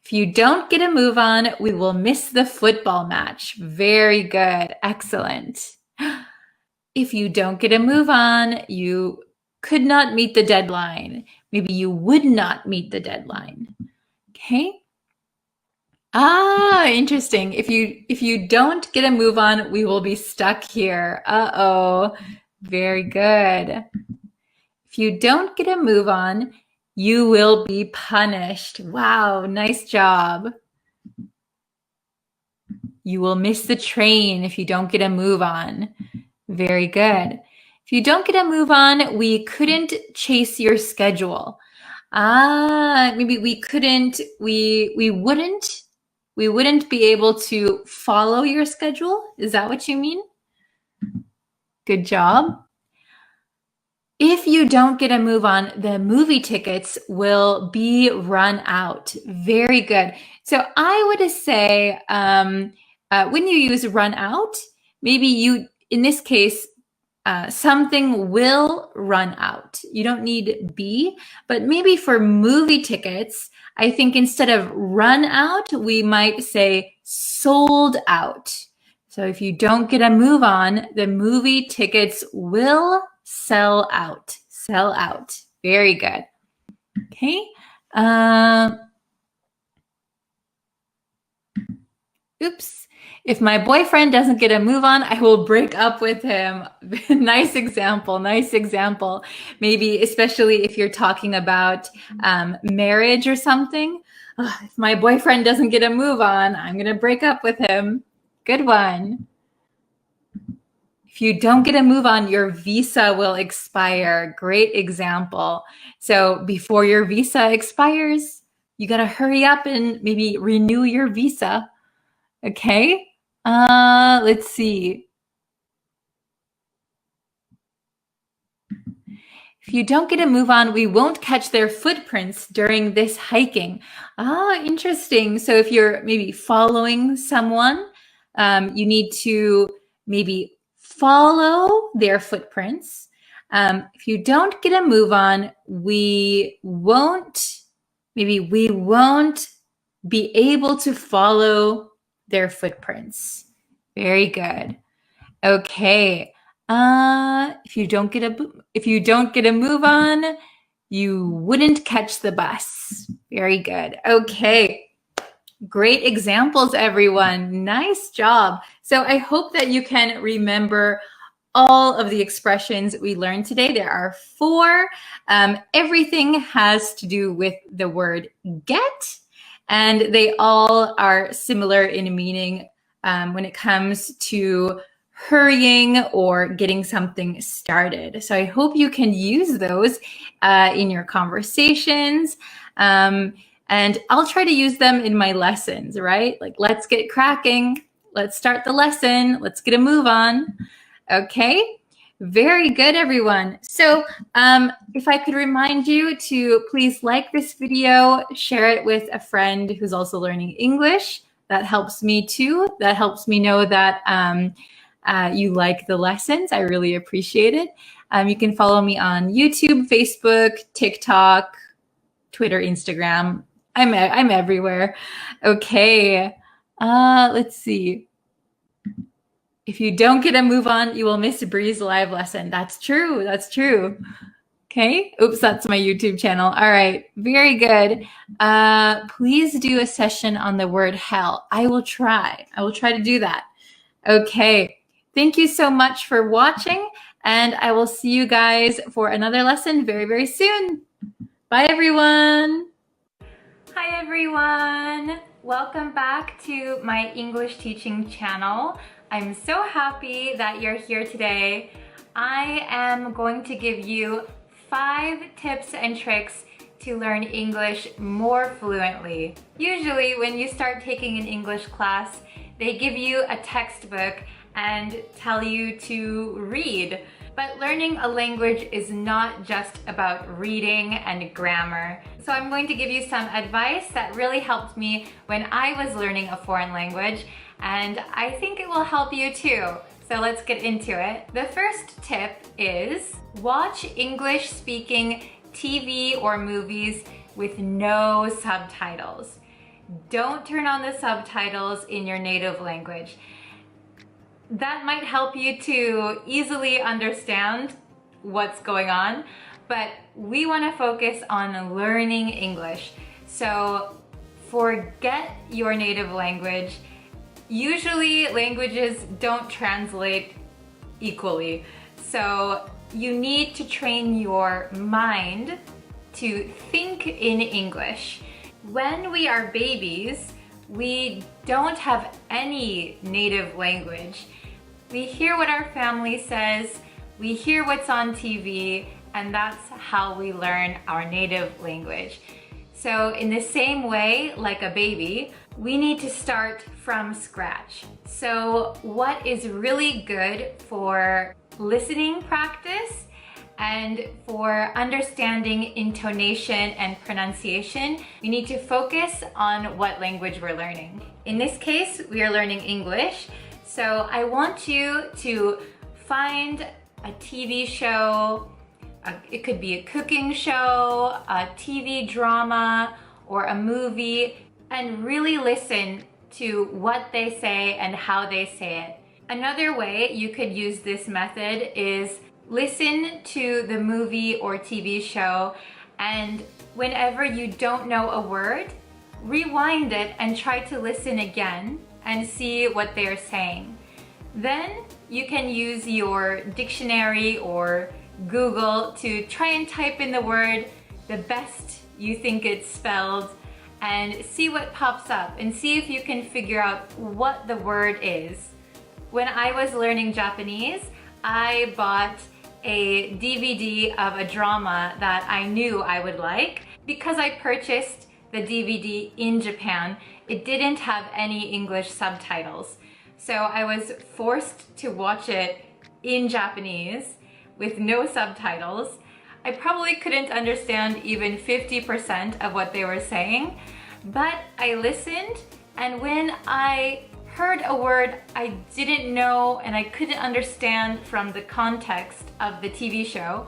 If you don't get a move on, we will miss the football match. Very good. Excellent. If you don't get a move on, you could not meet the deadline. Maybe you would not meet the deadline. Okay. Interesting. If you don't get a move on, we will be stuck here. Uh-oh. Very good. If you don't get a move on, you will be punished. Wow, nice job. You will miss the train if you don't get a move on. Very good. If you don't get a move on, we couldn't chase your schedule. Maybe we wouldn't be able to follow your schedule. Is that what you mean? Good job. If you don't get a move on, the movie tickets will be run out. Very good. So I would say when you use run out, maybe in this case, something will run out. You don't need be, but maybe for movie tickets, I think instead of run out, we might say sold out. So if you don't get a move on, the movie tickets will sell out. Sell out. Very good. Okay. Oops. If my boyfriend doesn't get a move on, I will break up with him. Nice example. Nice example. Maybe especially if you're talking about marriage or something. If my boyfriend doesn't get a move on, I'm going to break up with him. Good one. If you don't get a move on, your visa will expire. Great example. So before your visa expires, you got to hurry up and maybe renew your visa. Okay. Let's see. If you don't get a move on, we won't catch their footprints during this hiking. Interesting. So if you're maybe following someone, you need to maybe follow their footprints. If you don't get a move on, we won't be able to follow their footprints. Very good. Okay. If you don't get a move on, you wouldn't catch the bus. Very good. Okay. Great examples, everyone. Nice job. So I hope that you can remember all of the expressions we learned today. There are 4. Everything has to do with the word get, and they all are similar in meaning when it comes to hurrying or getting something started. So I hope you can use those in your conversations. And I'll try to use them in my lessons, right? Like, let's get cracking. Let's start the lesson. Let's get a move on. Okay, very good, everyone. So if I could remind you to please like this video, share it with a friend who's also learning English. That helps me too. That helps me know that you like the lessons. I really appreciate it. You can follow me on YouTube, Facebook, TikTok, Twitter, Instagram. I'm everywhere. Okay, let's see. If you don't get a move on, you will miss Bree's live lesson. That's true. That's true. Okay. Oops, that's my YouTube channel. All right. Very good. Please do a session on the word hell. I will try. I will try to do that. Okay. Thank you so much for watching, and I will see you guys for another lesson very, very soon. Bye, everyone. Hi, everyone. Welcome back to my English teaching channel. I'm so happy that you're here today. I am going to give you 5 tips and tricks to learn English more fluently. Usually when you start taking an English class, they give you a textbook and tell you to read. But learning a language is not just about reading and grammar. So I'm going to give you some advice that really helped me when I was learning a foreign language, and I think it will help you too. So let's get into it. The first tip is watch English speaking TV or movies with no subtitles. Don't turn on the subtitles in your native language. That might help you to easily understand what's going on, but we want to focus on learning English. So forget your native language. Usually languages don't translate equally, so you need to train your mind to think in English. When we are babies, we don't have any native language. We hear what our family says, we hear what's on TV, and that's how we learn our native language. So in the same way, like a baby, we need to start from scratch. So what is really good for listening practice and for understanding intonation and pronunciation, we need to focus on what language we're learning. In this case, we are learning English. So I want you to find a TV show, it could be a cooking show, a TV drama, or a movie, and really listen to what they say and how they say it. Another way you could use this method is listen to the movie or TV show, and whenever you don't know a word, rewind it and try to listen again and see what they're saying. Then you can use your dictionary or Google to try and type in the word the best you think it's spelled and see what pops up and see if you can figure out what the word is. When I was learning Japanese, I bought a DVD of a drama that I knew I would like. Because I purchased the DVD in Japan, it didn't have any English subtitles. So I was forced to watch it in Japanese with no subtitles. I probably couldn't understand even 50% of what they were saying, but I listened, and when I heard a word I didn't know and I couldn't understand from the context of the TV show,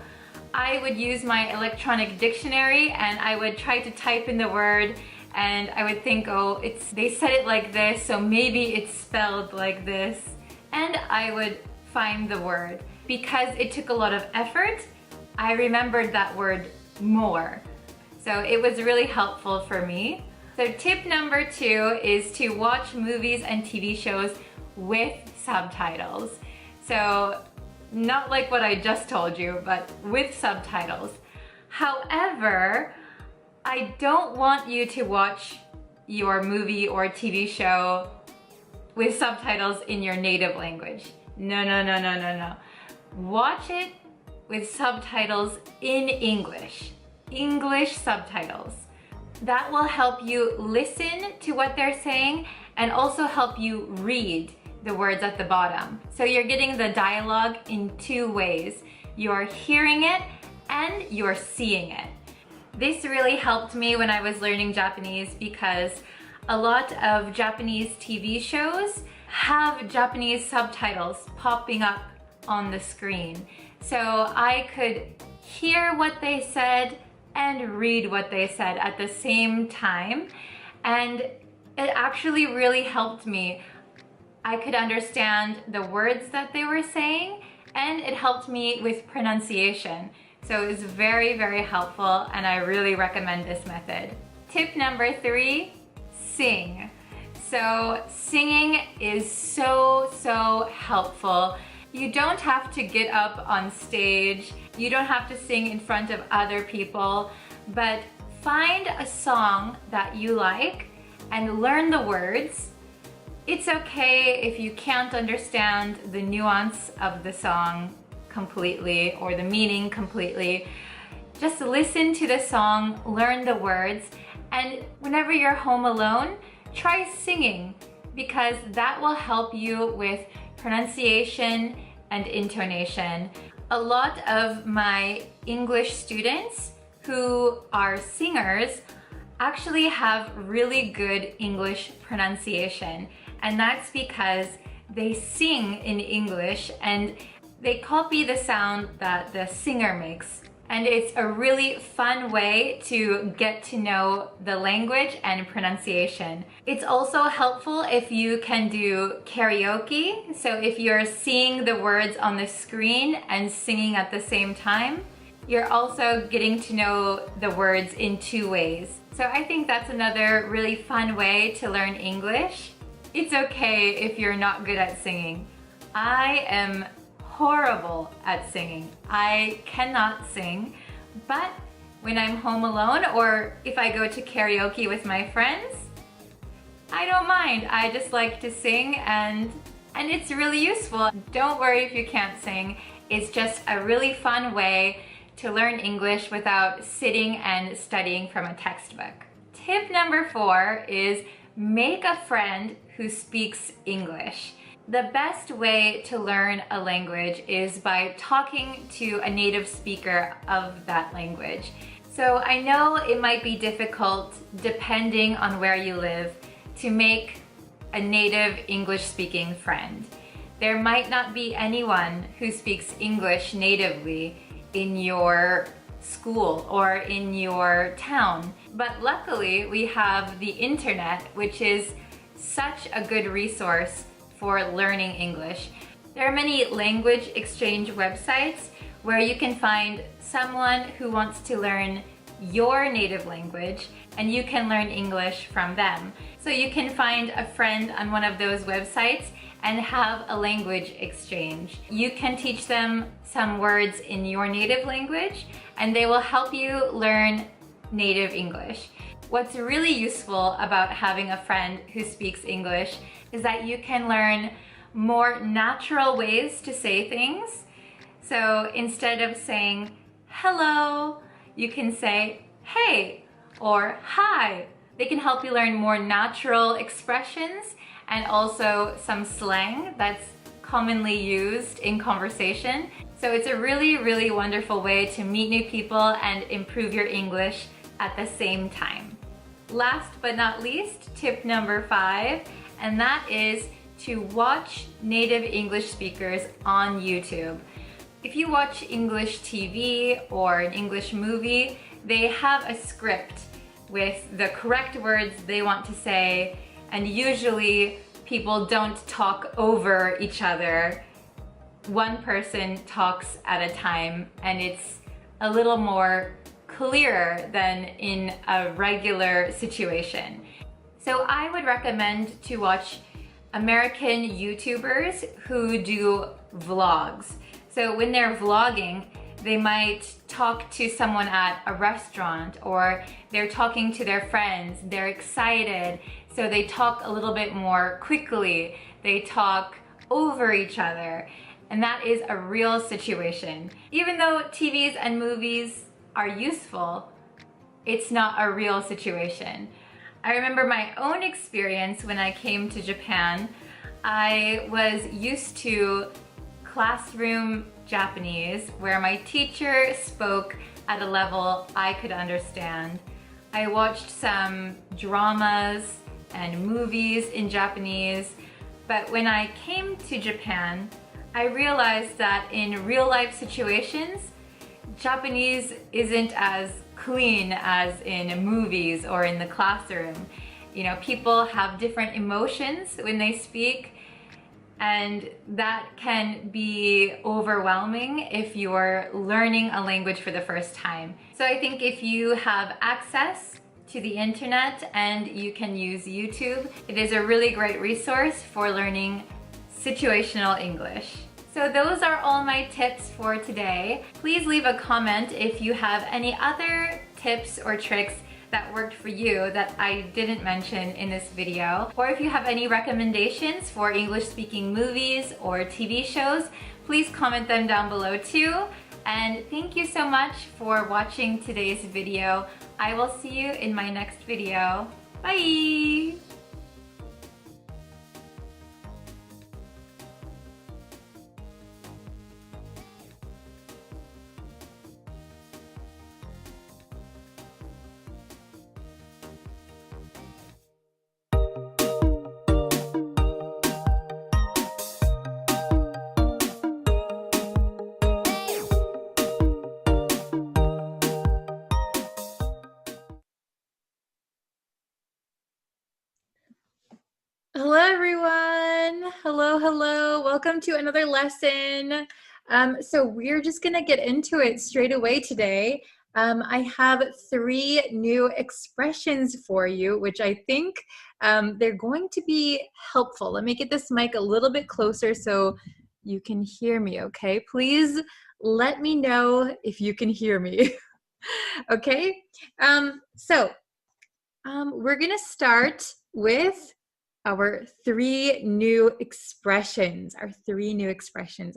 I would use my electronic dictionary and I would try to type in the word, and I would think, oh, they said it like this, so maybe it's spelled like this, and I would find the word. Because it took a lot of effort, I remembered that word more. So it was really helpful for me. So tip number 2 is to watch movies and TV shows with subtitles. So Not like what I just told you, but with subtitles. However, I don't want you to watch your movie or TV show with subtitles in your native language. No, no, no, no, no, no. Watch it with subtitles in English. English subtitles. That will help you listen to what they're saying and also help you read the words at the bottom. So you're getting the dialogue in two ways. You're hearing it and you're seeing it. This really helped me when I was learning Japanese because a lot of Japanese TV shows have Japanese subtitles popping up on the screen. So I could hear what they said and read what they said at the same time. And it actually really helped me. I could understand the words that they were saying, and it helped me with pronunciation. So it was very, very helpful, and I really recommend this method. Tip number 3, sing. So singing is so helpful. You don't have to get up on stage. You don't have to sing in front of other people, but find a song that you like and learn the words. It's okay if you can't understand the nuance of the song completely or the meaning completely. Just listen to the song, learn the words, and whenever you're home alone, try singing because that will help you with pronunciation and intonation. A lot of my English students who are singers actually have really good English pronunciation, and that's because they sing in English and they copy the sound that the singer makes. And it's a really fun way to get to know the language and pronunciation. It's also helpful if you can do karaoke. So if you're seeing the words on the screen and singing at the same time, you're also getting to know the words in two ways. So I think that's another really fun way to learn English. It's okay if you're not good at singing. I am horrible at singing. I cannot sing, but when I'm home alone or if I go to karaoke with my friends, I don't mind. I just like to sing and it's really useful. Don't worry if you can't sing. It's just a really fun way to learn English without sitting and studying from a textbook. Tip number 4 is make a friend who speaks English. The best way to learn a language is by talking to a native speaker of that language. So I know it might be difficult, depending on where you live, to make a native English-speaking friend. There might not be anyone who speaks English natively in your school or in your town. But luckily, we have the internet, which is such a good resource for learning English. There are many language exchange websites where you can find someone who wants to learn your native language and you can learn English from them. So you can find a friend on one of those websites and have a language exchange. You can teach them some words in your native language and they will help you learn native English. What's really useful about having a friend who speaks English is that you can learn more natural ways to say things. So instead of saying hello, you can say hey or hi. They can help you learn more natural expressions and also some slang that's commonly used in conversation. So it's a really wonderful way to meet new people and improve your English at the same time. Last but not least, tip number 5, and that is to watch native English speakers on YouTube. If you watch English TV or an English movie, they have a script with the correct words they want to say, and usually people don't talk over each other. One person talks at a time, and it's a little more clearer than in a regular situation. So I would recommend to watch American YouTubers who do vlogs. So when they're vlogging, they might talk to someone at a restaurant, or they're talking to their friends, they're excited, so they talk a little bit more quickly, they talk over each other, and that is a real situation. Even though TVs and movies are useful, it's not a real situation. I remember my own experience when I came to Japan. I was used to classroom Japanese where my teacher spoke at a level I could understand. I watched some dramas and movies in Japanese, but when I came to Japan, I realized that in real life situations, Japanese isn't as clean as in movies or in the classroom. You know, people have different emotions when they speak, and that can be overwhelming if you're learning a language for the first time. So I think if you have access to the internet and you can use YouTube, it is a really great resource for learning situational English. So those are all my tips for today. Please leave a comment if you have any other tips or tricks that worked for you that I didn't mention in this video. Or if you have any recommendations for English speaking movies or TV shows, please comment them down below too. And thank you so much for watching today's video. I will see you in my next video. Bye! Hello everyone. Hello. Welcome to another lesson. So we're just gonna get into it straight away today. I have 3 new expressions for you, which I think they're going to be helpful. Let me get this mic a little bit closer so you can hear me, okay? Please let me know if you can hear me, okay? We're gonna start with our 3 new expressions,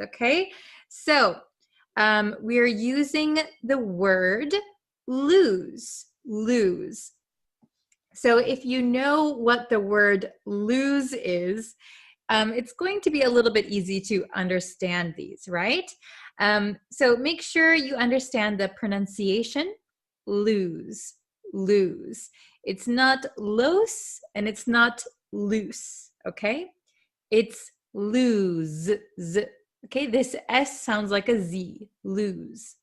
okay? So we are using the word lose. So if you know what the word lose is, it's going to be a little bit easy to understand these, right? So make sure you understand the pronunciation, lose. It's not los and it's not loose, okay? It's lose. Okay, this S sounds like a Z, lose.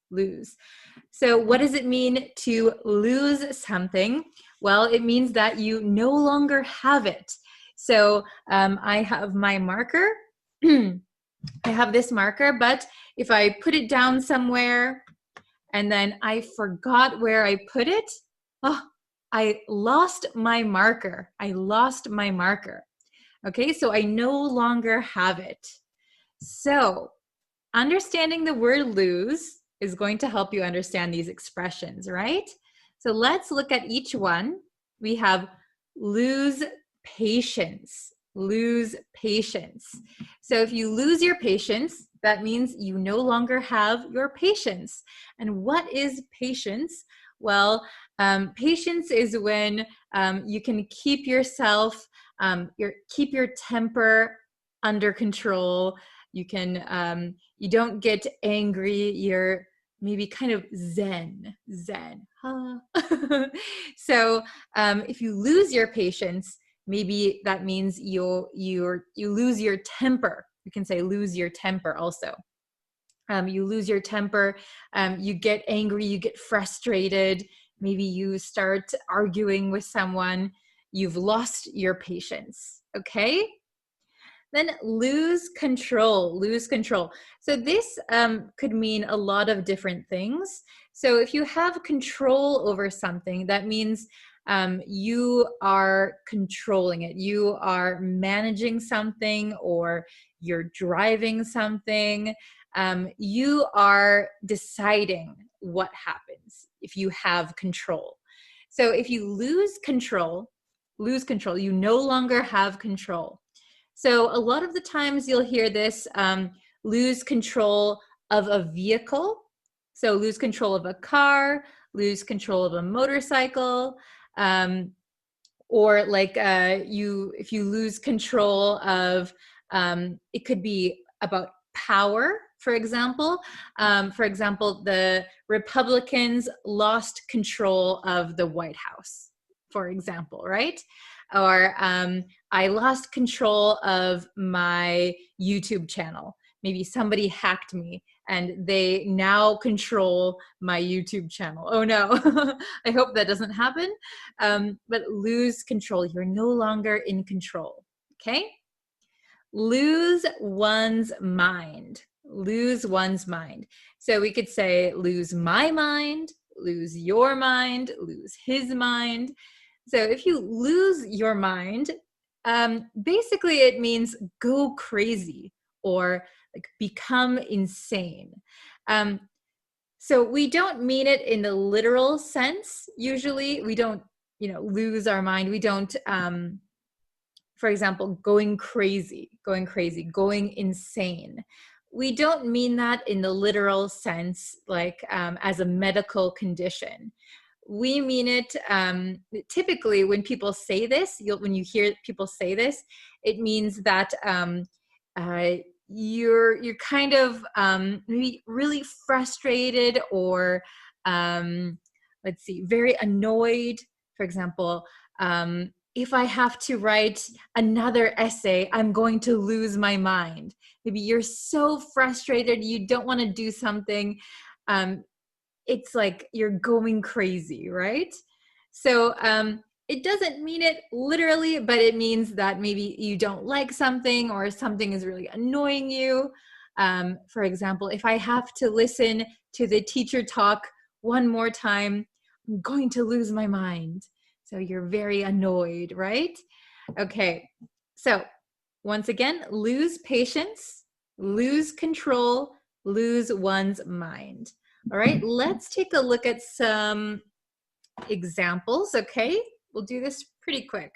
So what does it mean to lose something? Well, it means that you no longer have it. So I have my marker. I have this marker, but if I put it down somewhere and then I forgot where I put it, I lost my marker. Okay, so I no longer have it. So understanding the word lose is going to help you understand these expressions, right? So let's look at each one. We have lose patience. So if you lose your patience, that means you no longer have your patience. And what is patience? Well, patience is when you can keep yourself, keep your temper under control. You can, you don't get angry. You're maybe kind of zen. Huh? So if you lose your patience, maybe that means you lose your temper. You can say lose your temper also. You lose your temper, you get angry, you get frustrated, maybe you start arguing with someone, you've lost your patience, okay? Then lose control. So this could mean a lot of different things. So if you have control over something, that means you are controlling it. You are managing something or you're driving something. you are deciding what happens if you have control. So if you lose control, you no longer have control. So a lot of the times you'll hear this, lose control of a vehicle. So lose control of a car, lose control of a motorcycle, or like if you lose control of, it could be about power, for example. The Republicans lost control of the White House, for example, right? Or I lost control of my YouTube channel. Maybe somebody hacked me and they now control my YouTube channel. Oh no, I hope that doesn't happen. But lose control, you're no longer in control, okay? Lose one's mind, lose one's mind. So we could say lose my mind, lose your mind, lose his mind. So if you lose your mind, basically it means go crazy or like become insane. So we don't mean it in the literal sense. Usually we don't, lose our mind. We don't, for example, going crazy, going insane. We don't mean that in the literal sense, like as a medical condition. We mean it typically when people say this, when you hear people say this, it means that you're kind of maybe really frustrated or let's see, very annoyed. For example, if I have to write another essay, I'm going to lose my mind. Maybe you're so frustrated, you don't want to do something. It's like you're going crazy, right? So it doesn't mean it literally, but it means that maybe you don't like something or something is really annoying you. For example, if I have to listen to the teacher talk one more time, I'm going to lose my mind. So you're very annoyed, right? Okay, so once again, lose patience, lose control, lose one's mind. All right, let's take a look at some examples, okay? We'll do this pretty quick.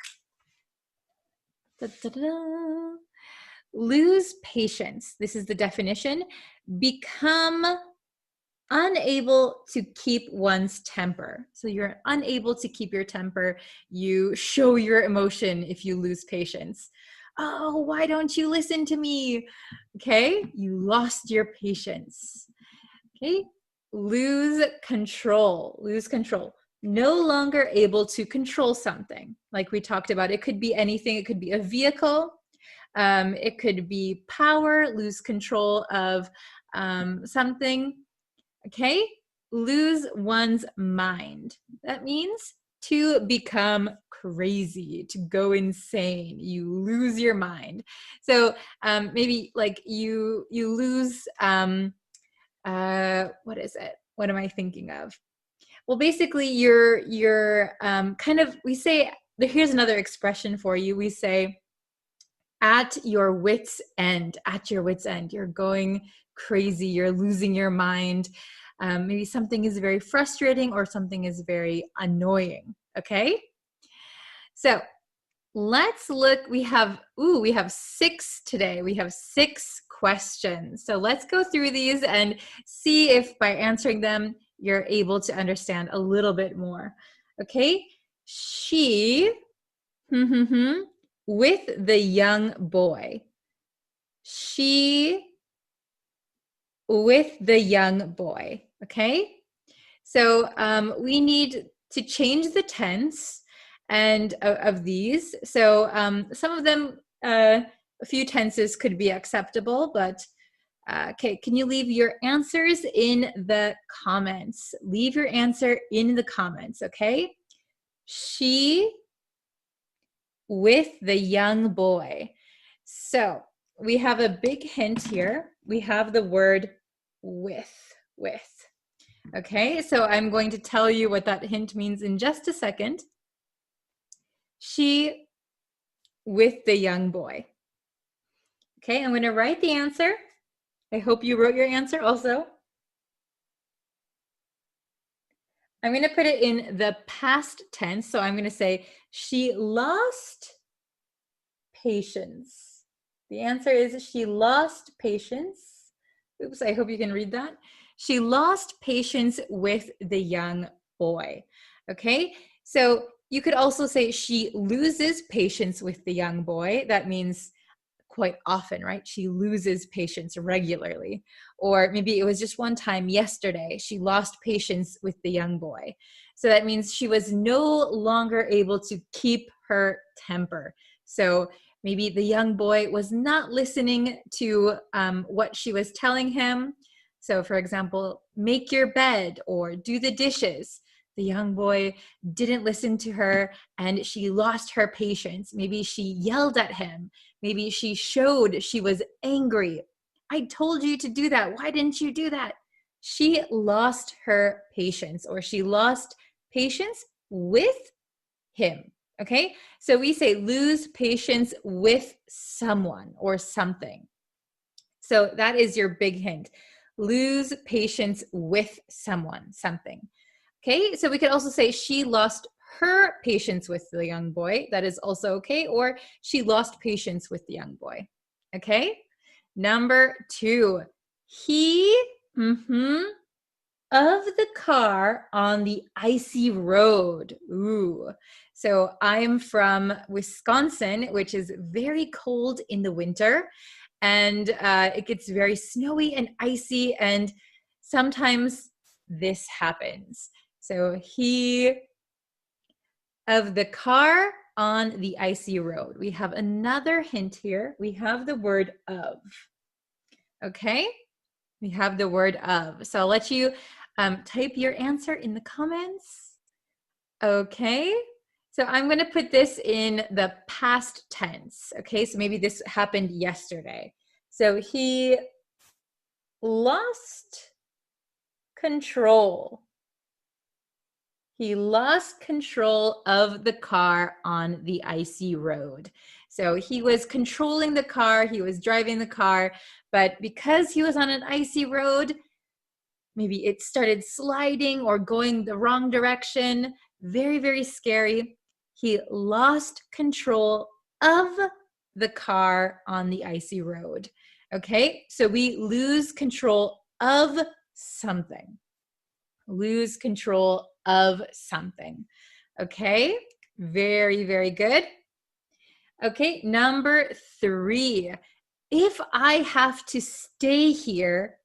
Da-da-da. Lose patience. This is the definition. Become unable to keep one's temper. So you're unable to keep your temper. You show your emotion if you lose patience. Oh, why don't you listen to me? Okay, you lost your patience. Okay, lose control, no longer able to control something. Like we talked about, it could be anything. It could be a vehicle. It could be power, lose control of something. Okay, lose one's mind. That means to become crazy, to go insane. You lose your mind. So maybe like you lose, what is it? What am I thinking of? Well, basically you're kind of, we say, here's another expression for you. We say, at your wit's end, you're going crazy, you're losing your mind. Maybe something is very frustrating or something is very annoying, okay? So let's look, we have 6 today. We have 6 questions. So let's go through these and see if by answering them, you're able to understand a little bit more, okay? She, with the young boy. She with the young boy, okay? So we need to change the tense and of these. So some of them, a few tenses could be acceptable, but okay, can you leave your answers in the comments? Leave your answer in the comments, okay? She with the young boy. So we have a big hint here. We have the word with. Okay, so I'm going to tell you what that hint means in just a second. She with the young boy. Okay, I'm going to write the answer I hope you wrote your answer also. I'm going to put it in the past tense. So I'm going to say, she lost patience. The answer is she lost patience. Oops, I hope you can read that. She lost patience with the young boy. Okay, so you could also say she loses patience with the young boy. That means quite often, right? She loses patience regularly. Or maybe it was just one time yesterday, she lost patience with the young boy. So that means she was no longer able to keep her temper. So maybe the young boy was not listening to what she was telling him. So for example, make your bed or do the dishes. The young boy didn't listen to her and she lost her patience. Maybe she yelled at him. Maybe she showed she was angry. I told you to do that. Why didn't you do that? She lost her patience, or she lost patience with him. Okay, so we say lose patience with someone or something. So that is your big hint. Lose patience with someone, something. Okay, so we could also say she lost her patience with the young boy. That is also okay. Or she lost patience with the young boy. Okay, number 2. He of the car on the icy road. Ooh. So I'm from Wisconsin, which is very cold in the winter. And it gets very snowy and icy. And sometimes this happens. So he of the car on the icy road. We have another hint here. We have the word of. Okay? We have the word of. So I'll let you type your answer in the comments. Okay. So I'm going to put this in the past tense. Okay. So maybe this happened yesterday. So he lost control. He lost control of the car on the icy road. So he was controlling the car, he was driving the car, but because he was on an icy road, maybe it started sliding or going the wrong direction. Very, very scary. He lost control of the car on the icy road. Okay, so we lose control of something. Lose control of something. Okay, very, very good. Okay, number 3. If I have to stay here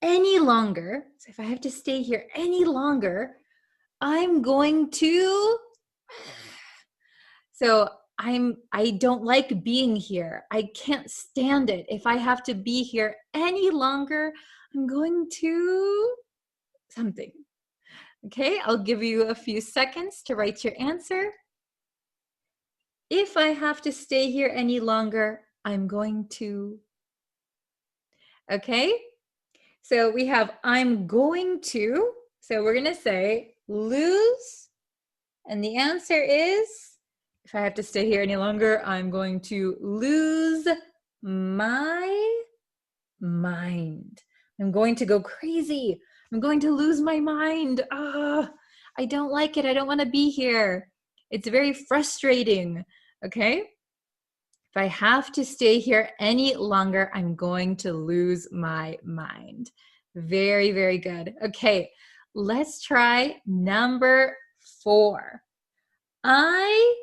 any longer, so if I have to stay here any longer, I'm going to, so I don't like being here. I can't stand it. If I have to be here any longer, I'm going to something. Okay, I'll give you a few seconds to write your answer. If I have to stay here any longer, I'm going to. Okay, so we have I'm going to. So we're going to say lose. And the answer is, if I have to stay here any longer, I'm going to lose my mind. I'm going to go crazy. I'm going to lose my mind. I don't like it. I don't want to be here. It's very frustrating. Okay? If I have to stay here any longer, I'm going to lose my mind. Very, very good. Okay, let's try number 4. I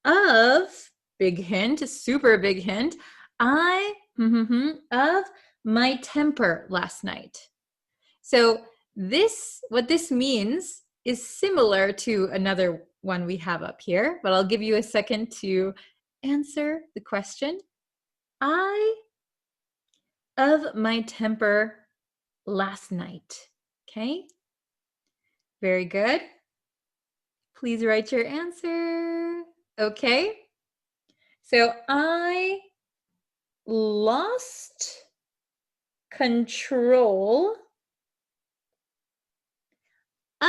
of, big hint, super big hint, I of my temper last night. So what this means is similar to another one we have up here, but I'll give you a second to answer the question. I of my temper last night. Okay, very good. Please write your answer. Okay, so I lost control of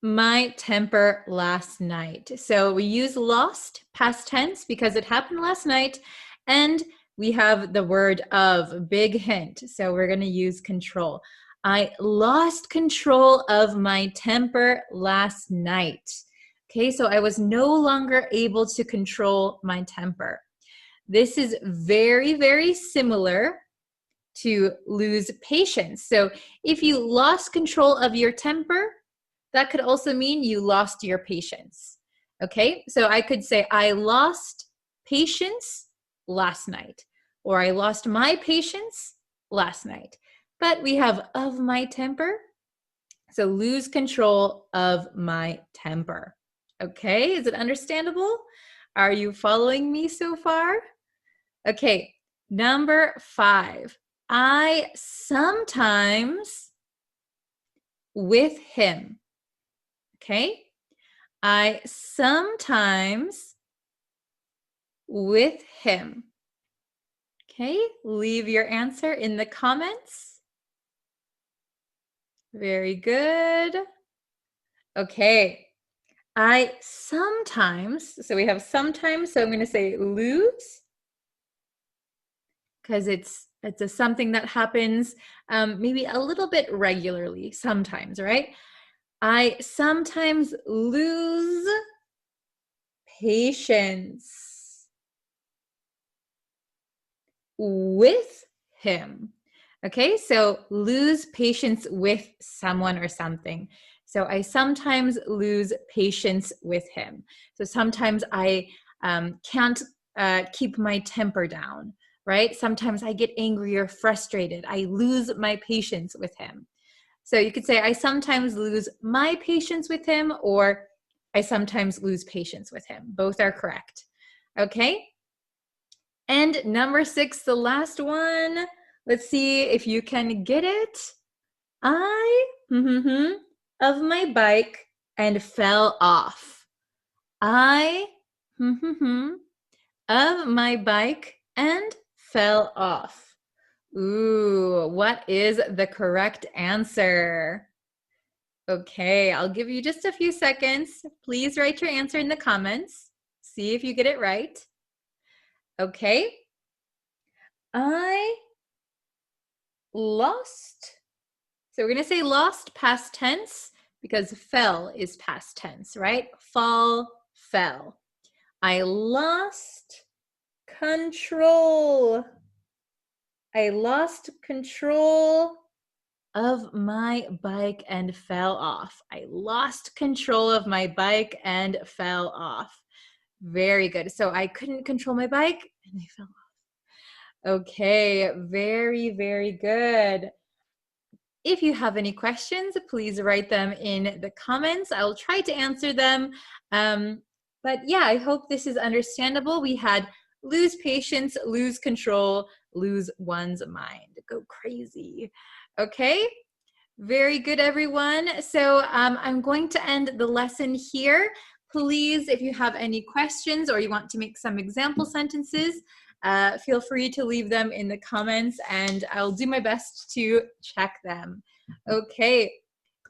my temper last night. So we use lost past tense because it happened last night, and we have the word of, big hint. So we're going to use control. I lost control of my temper last night. Okay, so I was no longer able to control my temper. This is very, very similar to lose patience. So if you lost control of your temper, that could also mean you lost your patience. Okay, so I could say, I lost patience last night, or I lost my patience last night. But we have of my temper, so lose control of my temper. Okay, is it understandable? Are you following me so far? Okay, number 5. I sometimes with him. Okay, I sometimes with him. Okay, leave your answer in the comments. Very good. Okay, I sometimes, so we have sometimes, so I'm going to say lose, because it's something that happens maybe a little bit regularly, sometimes, right? I sometimes lose patience with him. Okay, so lose patience with someone or something. So I sometimes lose patience with him. So sometimes I can't keep my temper down, right? Sometimes I get angry or frustrated. I lose my patience with him. So you could say, I sometimes lose my patience with him, or I sometimes lose patience with him. Both are correct. Okay? And number 6, the last one. Let's see if you can get it. I of my bike and fell off. I of my bike and fell off. Ooh, what is the correct answer? Okay, I'll give you just a few seconds. Please write your answer in the comments. See if you get it right. Okay. I lost. So we're going to say lost past tense because fell is past tense, right? Fall, fell. I lost control. I lost control of my bike and fell off. I lost control of my bike and fell off. Very good. So I couldn't control my bike and I fell off. Okay, very, very good. If you have any questions, please write them in the comments. I'll try to answer them. But yeah, I hope this is understandable. We had lose patience, lose control, lose one's mind, go crazy. Okay, very good, everyone. So I'm going to end the lesson here. Please, if you have any questions or you want to make some example sentences, feel free to leave them in the comments and I'll do my best to check them. Okay,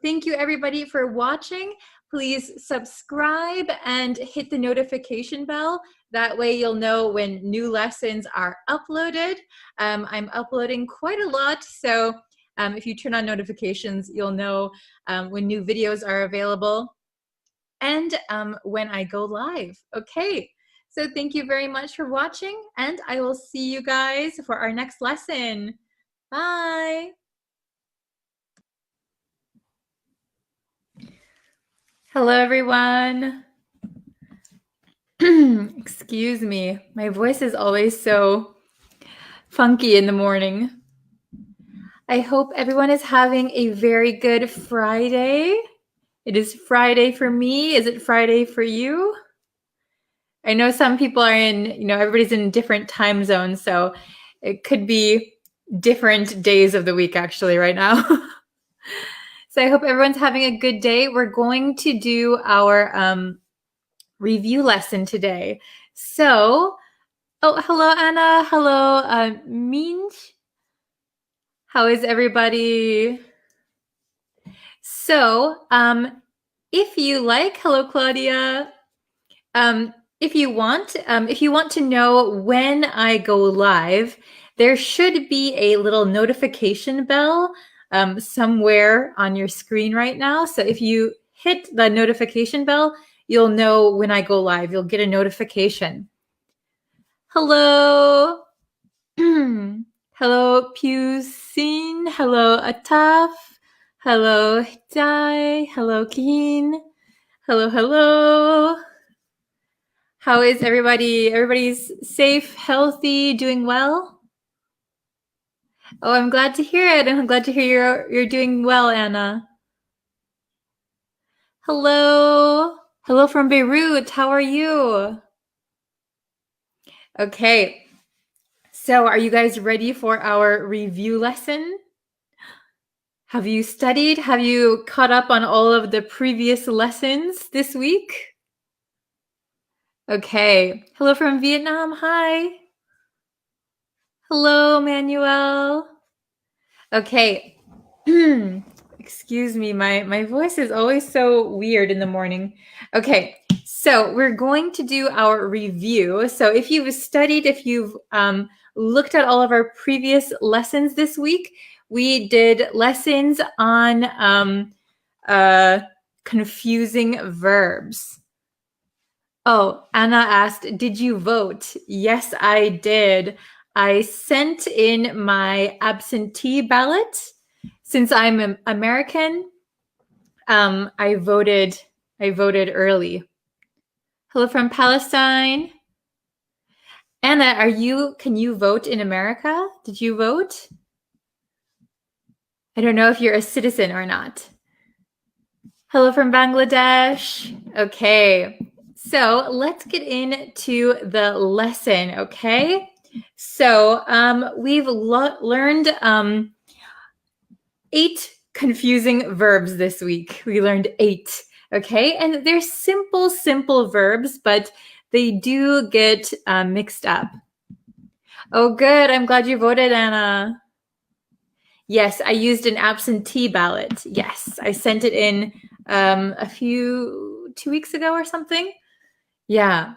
thank you everybody for watching. Please subscribe and hit the notification bell. That way you'll know when new lessons are uploaded. I'm uploading quite a lot, so if you turn on notifications, you'll know when new videos are available and when I go live. Okay, so thank you very much for watching, and I will see you guys for our next lesson. Bye. Hello, everyone. Excuse me. My voice is always so funky in the morning. I hope everyone is having a very good Friday. It is Friday for me. Is it Friday for you? I know some people are in, everybody's in different time zones, so it could be different days of the week actually right now. So I hope everyone's having a good day. We're going to do our review lesson today. So, oh, hello, Anna. Hello, Minj. How is everybody? So, if you like, hello, Claudia. if you want to know when I go live, there should be a little notification bell somewhere on your screen right now. So if you hit the notification bell, you'll know when I go live. You'll get a notification. Hello. Hello, Pusin. Hello, Ataf. Hello, Hitai. Hello, Keen. Hello, hello. How is everybody? Everybody's safe, healthy, doing well? Oh, I'm glad to hear it. I'm glad to hear you're doing well, Anna. Hello. Hello from Beirut. How are you? Okay. So, are you guys ready for our review lesson? Have you studied? Have you caught up on all of the previous lessons this week? Okay. Hello from Vietnam. Hi. Hello, Manuel. Okay. Excuse me, my voice is always so weird in the morning. Okay, so we're going to do our review. So if you've studied, if you've looked at all of our previous lessons this week, we did lessons on confusing verbs. Oh, Anna asked, did you vote? Yes, I did. I sent in my absentee ballot. Since I'm an American, I voted early. Hello from Palestine. Anna, can you vote in America? Did you vote? I don't know if you're a citizen or not. Hello from Bangladesh. Okay. So let's get into the lesson, okay? So we've learned 8 confusing verbs this week. We learned 8, okay? And they're simple verbs, but they do get mixed up. Oh, good. I'm glad you voted, Anna. Yes, I used an absentee ballot. Yes, I sent it in 2 weeks ago or something. Yeah.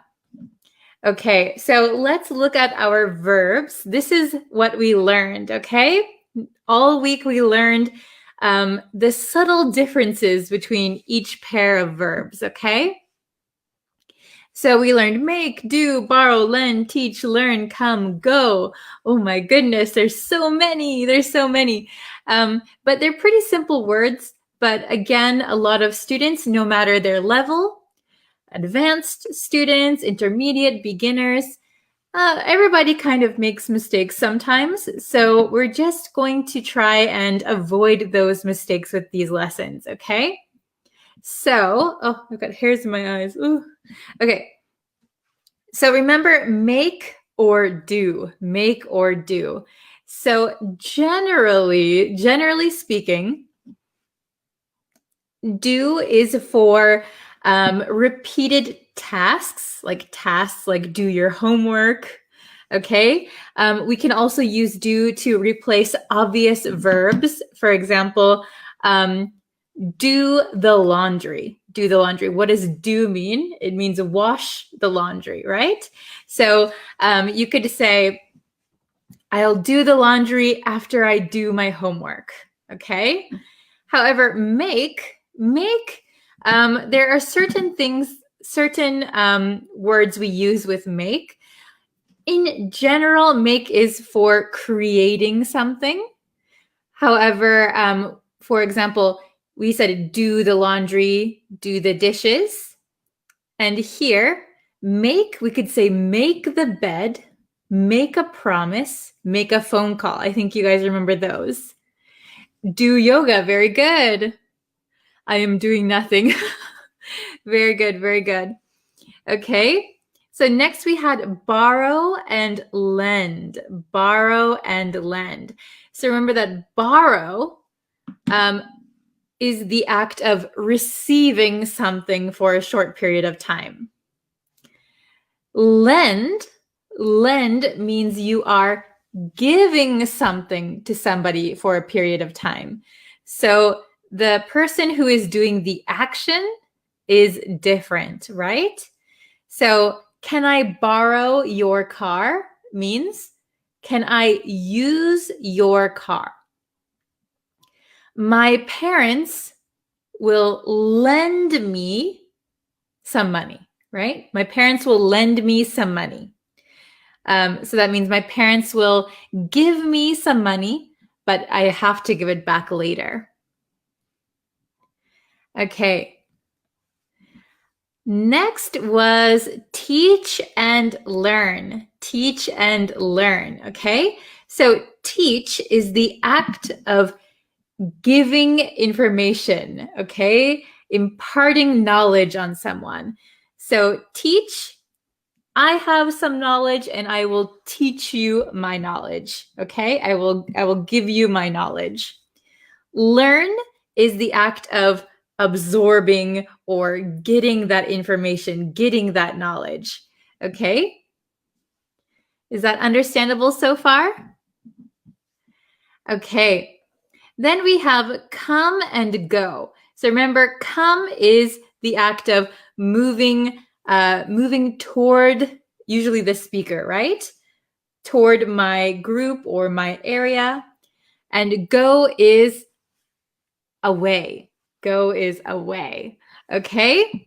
Okay, so let's look at our verbs. This is what we learned, okay? All week we learned the subtle differences between each pair of verbs, okay? So we learned make, do, borrow, lend, teach, learn, come, go. Oh my goodness, there's so many. But they're pretty simple words. But again, a lot of students, no matter their level, advanced students, intermediate, beginners, everybody kind of makes mistakes sometimes. So we're just going to try and avoid those mistakes with these lessons, okay? So, oh, I've got hairs in my eyes. Ooh. Okay. So remember, make or do. Make or do. So generally speaking, do is for repeated tasks like do your homework. Okay. We can also use do to replace obvious verbs. For example, do the laundry. Do the laundry. What does do mean? It means wash the laundry, right? So you could say, I'll do the laundry after I do my homework. Okay. However, make, there are certain words we use with make. In general, make is for creating something. However, for example, we said do the laundry, do the dishes. And here, make, we could say make the bed, make a promise, make a phone call. I think you guys remember those. Do yoga, very good. I am doing nothing. Very good. Okay, so next we had borrow and lend. Borrow and lend. So remember that borrow is the act of receiving something for a short period of time. Lend means you are giving something to somebody for a period of time. So the person who is doing the action is different, right? So can I borrow your car means, can I use your car? My parents will lend me some money, right? My parents will lend me some money. So that means my parents will give me some money, but I have to give it back later. Okay. Next was teach and learn. Teach and learn. Okay. So teach is the act of giving information. Okay. Imparting knowledge on someone. So teach, I have some knowledge and I will teach you my knowledge. Okay. I will give you my knowledge. Learn is the act of absorbing or getting that information, getting that knowledge. Okay? Is that understandable so far? Okay. Then we have come and go. So remember, come is the act of moving toward usually the speaker, right? Toward my group or my area. And go is away. Go is away. Okay?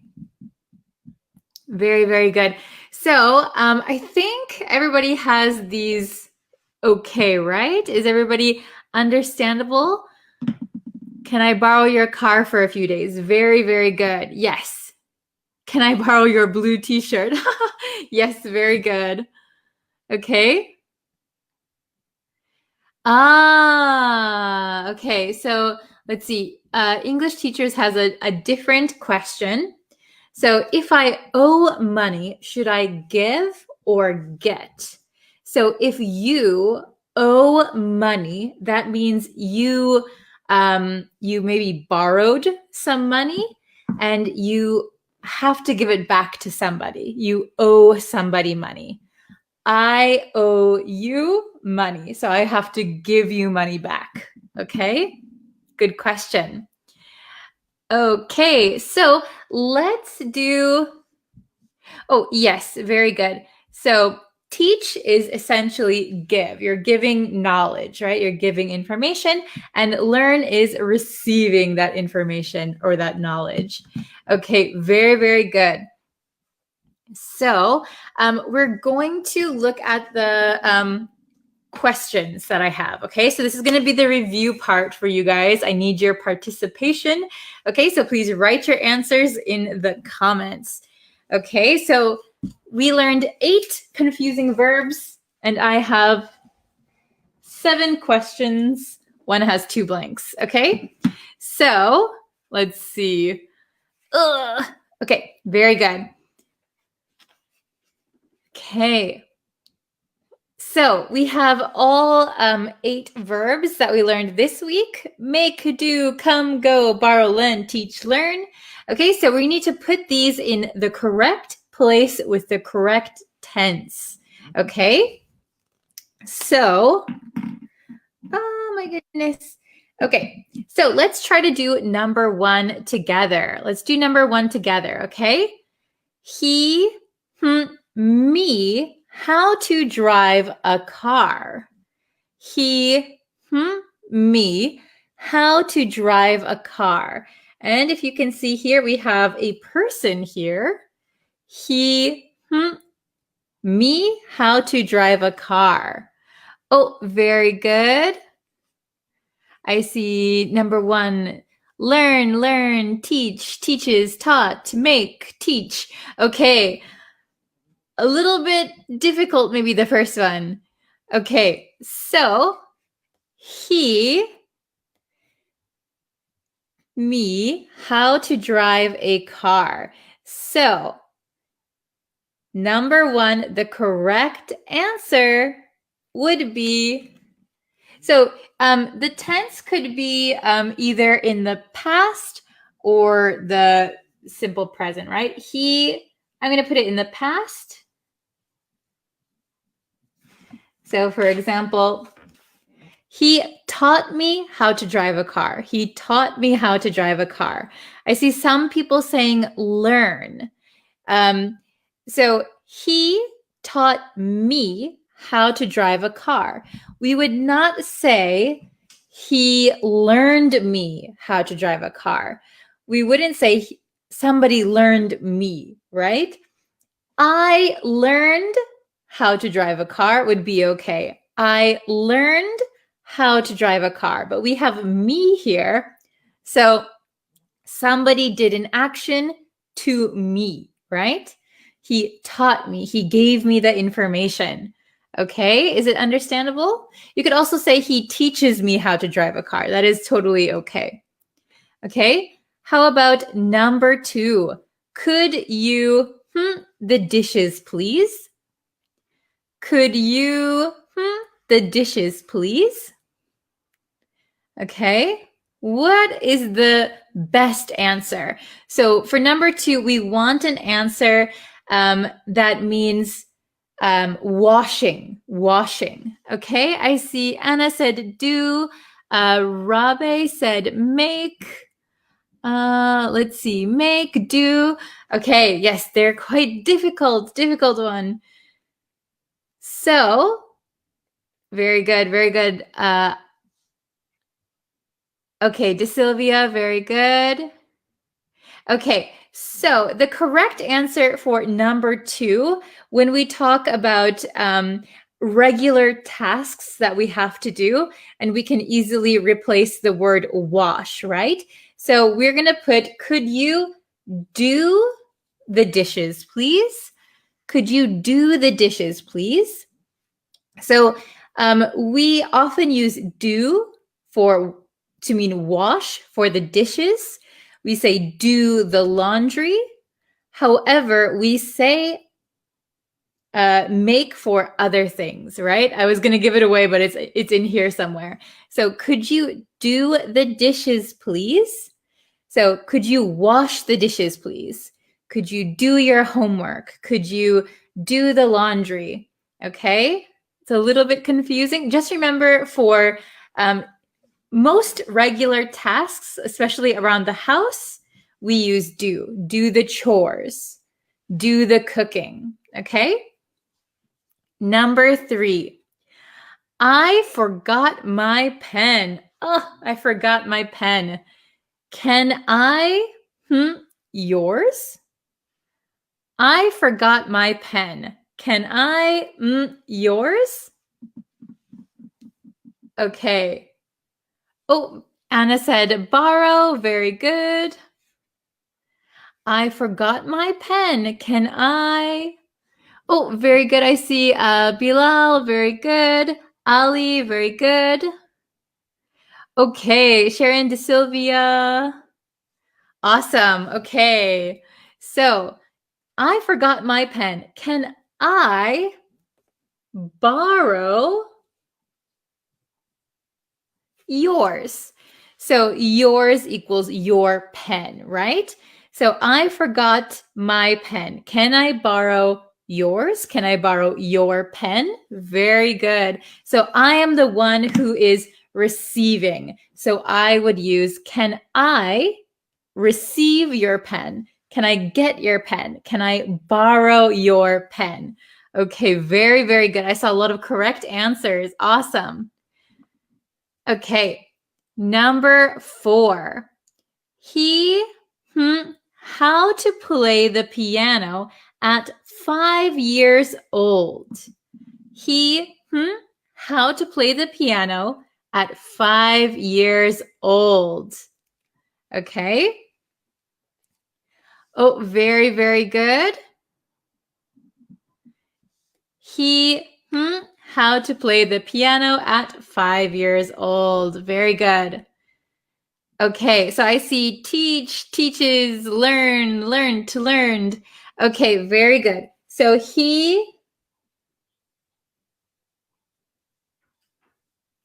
Very, very good. So I think everybody has these okay, right? Is everybody understandable? Can I borrow your car for a few days? Very, very good. Yes. Can I borrow your blue t-shirt? Yes, very good. Okay. Okay. So let's see. English teachers has a different question. So if I owe money, should I give or get? So if you owe money, that means you maybe borrowed some money and you have to give it back to somebody. You owe somebody money. I owe you money, so I have to give you money back. Okay, good question. Okay, so let's do, oh yes, very good. So teach is essentially give. You're giving knowledge, right? You're giving information, and learn is receiving that information or that knowledge. Okay, very, very good. So we're going to look at the questions that I have. Okay, so this is going to be the review part for you guys. I need your participation. Okay, so please write your answers in the comments. Okay, so we learned 8 confusing verbs, and I have 7 questions. One has 2 blanks. Okay, so let's see. Okay, very good. Okay. So we have all 8 verbs that we learned this week. Make, do, come, go, borrow, lend, teach, learn. Okay, so we need to put these in the correct place with the correct tense. Okay, so, oh my goodness. Okay, so let's try to do number 1 together. Let's do number 1 together, okay? He, me, how to drive a car. He, me, how to drive a car. And if you can see here, we have a person here. He, me, how to drive a car. Oh, very good. I see number 1, learn, teach, teaches, taught, make, teach. Okay. A little bit difficult, maybe the first one. Okay, so he, me, how to drive a car. So number 1, the correct answer would be, so the tense could be either in the past or the simple present, right? I'm going to put it in the past. So for example, he taught me how to drive a car. He taught me how to drive a car. I see some people saying learn. So He taught me how to drive a car. We would not say he learned me how to drive a car. We wouldn't say somebody learned me, right? I learned how to drive a car would be okay. I learned how to drive a car, but we have me here. So somebody did an action to me, right? He taught me, he gave me the information. Okay, is it understandable? You could also say he teaches me how to drive a car. That is totally okay. Okay, how about number 2? Could you the dishes, please? Could you the dishes, please? Okay, what is the best answer? So for number 2, we want an answer that means washing. Okay, I see Anna said do, Rabe said make, let's see, make, do. Okay, yes, they're quite difficult one. So, very good. Okay, DeSylvia, very good. Okay, so the correct answer for number 2, when we talk about regular tasks that we have to do, and we can easily replace the word wash, right? So we're going to put, could you do the dishes, please? Could you do the dishes, please? So we often use do to mean wash for the dishes. We say do the laundry. However, we say make for other things, right? I was going to give it away, but it's in here somewhere. So could you do the dishes, please? So could you wash the dishes, please? Could you do your homework? Could you do the laundry? Okay, it's a little bit confusing. Just remember for most regular tasks, especially around the house, we use do. Do the chores. Do the cooking. Okay? Number 3. I forgot my pen. Oh, I forgot my pen. Can I yours? I forgot my pen. Can I yours? Okay. Oh, Anna said borrow. Very good. I forgot my pen. Can I? Oh, very good. I see Bilal. Very good. Ali. Very good. Okay. Sharon DeSylvia. Awesome. Okay. So I forgot my pen. Can I borrow yours? So yours equals your pen, right? So I forgot my pen. Can I borrow yours? Can I borrow your pen? Very good. So I am the one who is receiving. So I would use, can I receive your pen? Can I get your pen? Can I borrow your pen? Okay, very, very good. I saw a lot of correct answers. Awesome. Okay, number 4. He, how to play the piano at 5 years old. He, how to play the piano at 5 years old. Okay. Oh, very, very good. He, how to play the piano at 5 years old. Very good. Okay, so I see teach, teaches, learn, to learned. Okay, very good. So he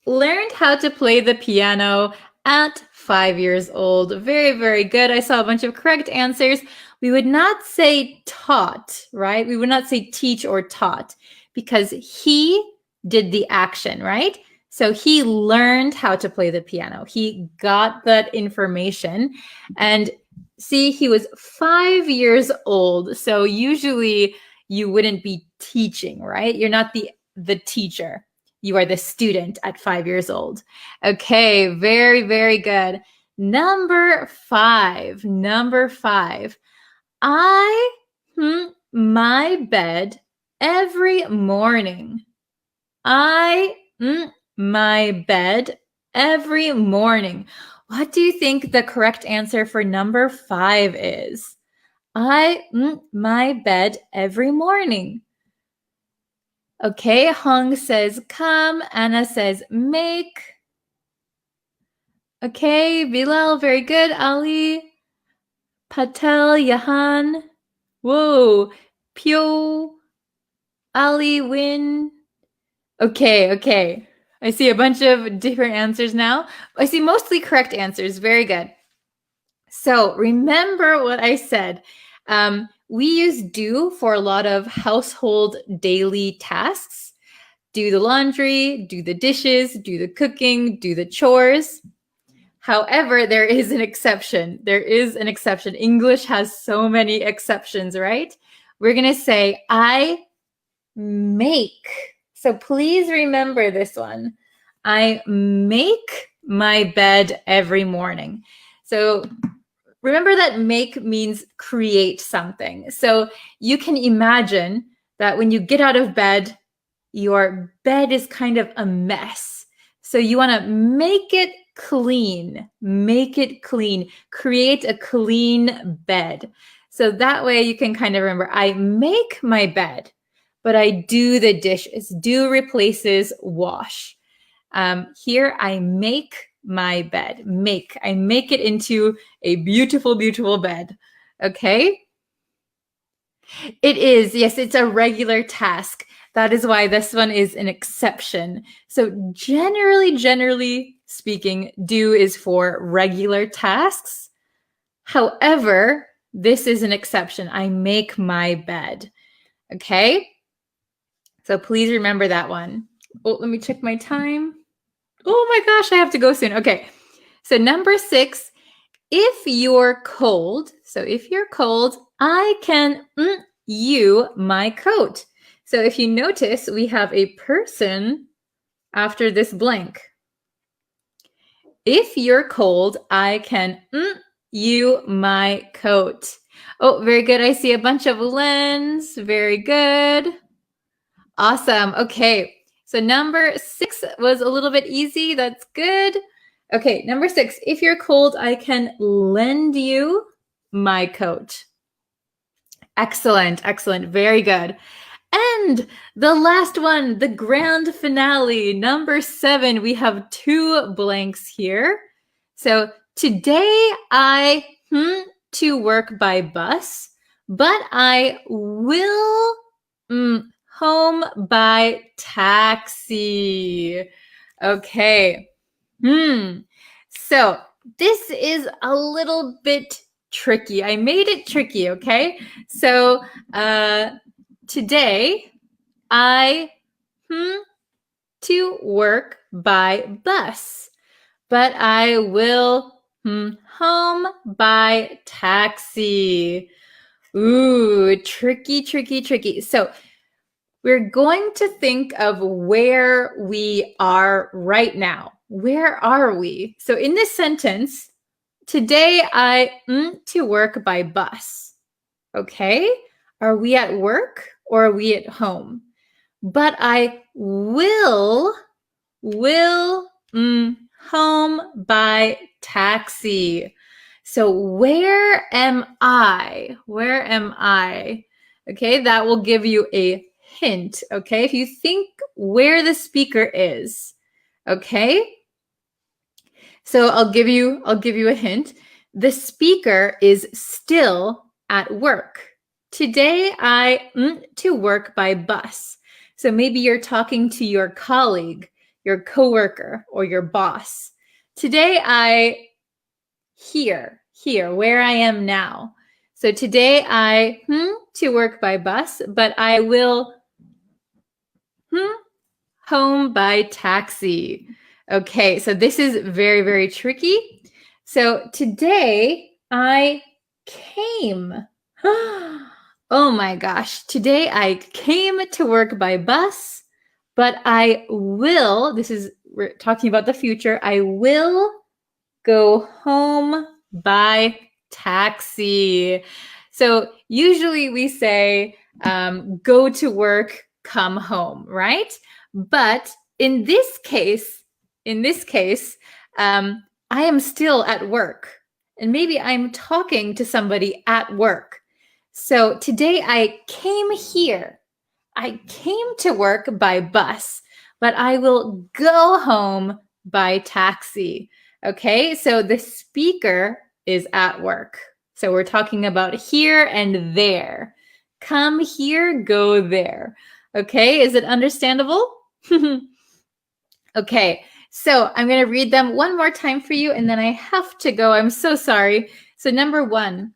learned how to play the piano at 5 years old. Very, very good. I saw a bunch of correct answers. We would not say taught, right? We would not say teach or taught because he did the action, right? So he learned how to play the piano. He got that information. And see, he was 5 years old. So usually you wouldn't be teaching, right? You're not the teacher. You are the student at 5 years old. Okay, very, very good. Number five. I my bed every morning. I my bed every morning. What do you think the correct answer for number 5 is? I my bed every morning. Okay, Hung says come. Anna says make. Okay, Bilal, very good. Ali, Patel, Yahan. Whoa, Pyo, Ali, Win. Okay. I see a bunch of different answers now. I see mostly correct answers. Very good. So remember what I said. We use do for a lot of household daily tasks. Do the laundry, do the dishes, do the cooking, do the chores. However, there is an exception. English has so many exceptions, right? We're going to say, I make. So please remember this one. I make my bed every morning. So remember that make means create something. So you can imagine that when you get out of bed, your bed is kind of a mess. So you want to make it clean, create a clean bed. So that way you can kind of remember, I make my bed, but I do the dishes. Do replaces wash. Here I make my bed. I make it into a beautiful, beautiful bed. Okay? It is. Yes, it's a regular task. That is why this one is an exception. So generally speaking, do is for regular tasks. However, this is an exception. I make my bed. Okay? So please remember that one. Oh, let me check my time. Oh my gosh, I have to go soon. Okay. So number 6, if you're cold, I can you my coat. So if you notice, we have a person after this blank. If you're cold, I can you my coat. Oh, very good. I see a bunch of lens. Very good. Awesome. Okay. So number 6 was a little bit easy. That's good. Okay, number 6. If you're cold, I can lend you my coat. Excellent. Very good. And the last one, the grand finale, number 7. We have 2 blanks here. So today I to work by bus, but I will home by taxi. Okay. So this is a little bit tricky. I made it tricky, okay? So today I to work by bus, but I will home by taxi. Ooh, tricky. So we're going to think of where we are right now. Where are we? So in this sentence, today I to work by bus. Okay? Are we at work or are we at home? But I will home by taxi. So where am I? Okay, that will give you a hint, okay? If you think where the speaker is, okay? So I'll give you a hint. The speaker is still at work. Today I to work by bus. So maybe you're talking to your colleague, your coworker, or your boss. Today I here where I am now. So today I to work by bus, but I will home by taxi. Okay, so this is very, very tricky. So today I came. Oh my gosh, today I came to work by bus, but we're talking about the future, I will go home by taxi. So usually we say go to work, come home, right? But in this case, I am still at work, and maybe I'm talking to somebody at work. So today I came here. I came to work by bus, but I will go home by taxi. Okay, so the speaker is at work. So we're talking about here and there. Come here, go there. Okay, is it understandable? Okay, so I'm going to read them one more time for you, and then I have to go. I'm so sorry. So number 1,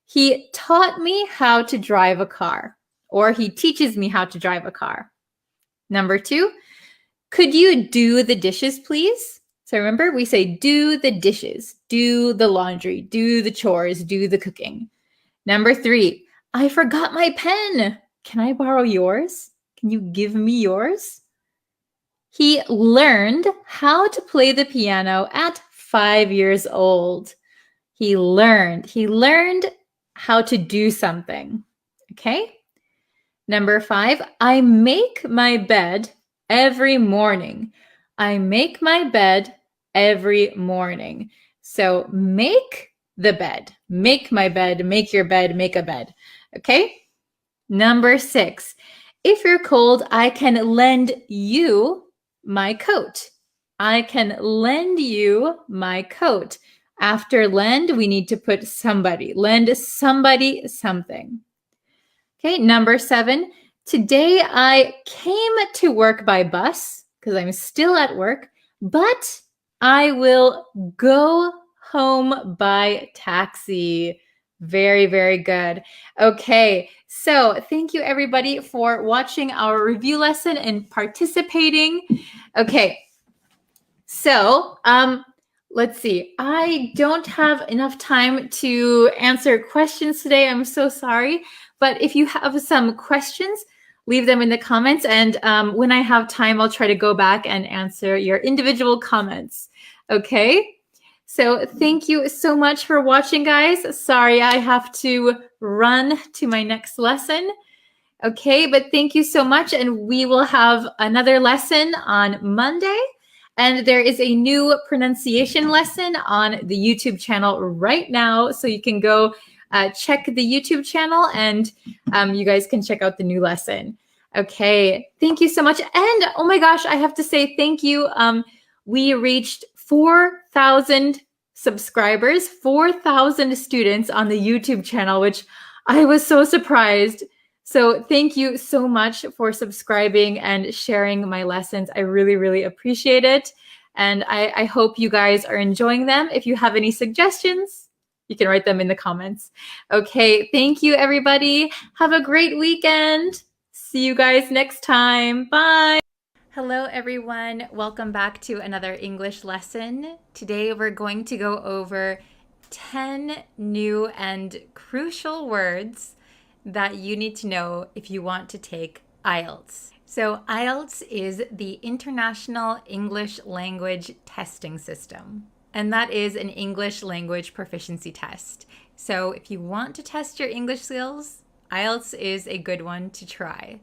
he taught me how to drive a car, or he teaches me how to drive a car. Number 2, could you do the dishes, please? So remember, we say do the dishes, do the laundry, do the chores, do the cooking. Number 3, I forgot my pen. Can I borrow yours? Can you give me yours? He learned how to play the piano at 5 years old. He learned how to do something. Okay? Number 5, I make my bed every morning. I make my bed every morning. So make the bed. Make my bed, make your bed, make a bed. Okay? Number 6, if you're cold, I can lend you my coat. I can lend you my coat. After lend, we need to put somebody. Lend somebody something. Okay, number 7, today I came to work by bus because I'm still at work, but I will go home by taxi. Very, very good. Okay, so thank you everybody for watching our review lesson and participating. Okay, so let's see. I don't have enough time to answer questions today. I'm so sorry. But if you have some questions, leave them in the comments. And when I have time, I'll try to go back and answer your individual comments. Okay? So thank you so much for watching, guys. Sorry, I have to run to my next lesson. Okay, but thank you so much. And we will have another lesson on Monday. And there is a new pronunciation lesson on the YouTube channel right now. So you can go check the YouTube channel and you guys can check out the new lesson. Okay, thank you so much. And oh my gosh, I have to say thank you. We reached 4,000 subscribers, 4,000 students on the YouTube channel, which I was so surprised. So thank you so much for subscribing and sharing my lessons. I really, really appreciate it. And I hope you guys are enjoying them. If you have any suggestions, you can write them in the comments. Okay, thank you, everybody. Have a great weekend. See you guys next time. Bye. Hello, everyone. Welcome back to another English lesson. Today, we're going to go over 10 new and crucial words that you need to know if you want to take IELTS. So IELTS is the International English Language Testing System, and that is an English language proficiency test. So if you want to test your English skills, IELTS is a good one to try.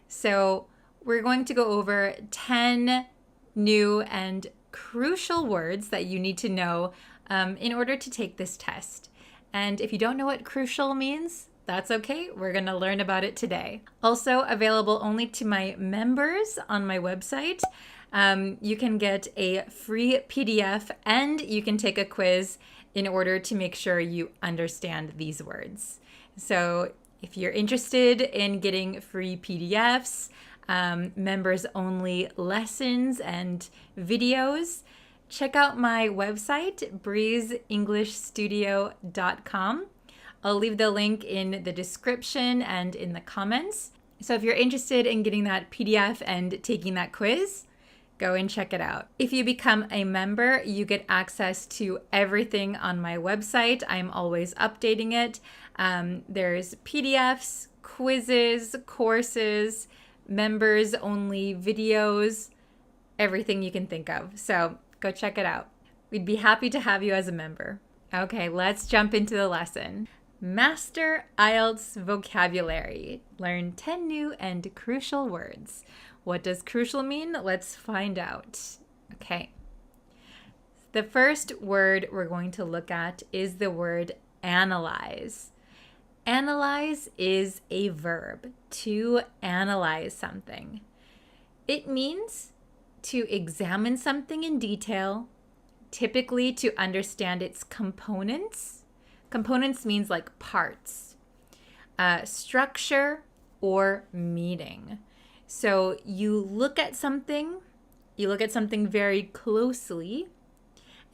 So we're going to go over 10 new and crucial words that you need to know in order to take this test. And if you don't know what crucial means, that's okay. We're going to learn about it today. Also available only to my members on my website. You can get a free PDF and you can take a quiz in order to make sure you understand these words. So if you're interested in getting free PDFs, members only lessons and videos, check out my website, breezeenglishstudio.com. I'll leave the link in the description and in the comments. So if you're interested in getting that PDF and taking that quiz, go and check it out. If you become a member, you get access to everything on my website. I'm always updating it. There's PDFs, quizzes, courses, members only videos, everything you can think of. So go check it out. We'd be happy to have you as a member. Okay, let's jump into the lesson. Master IELTS vocabulary. Learn 10 new and crucial words. What does crucial mean? Let's find out. Okay. The first word we're going to look at is the word analyze. Analyze is a verb, to analyze something. It means to examine something in detail, typically to understand its components. Components means like parts, structure, or meaning. So you look at something very closely,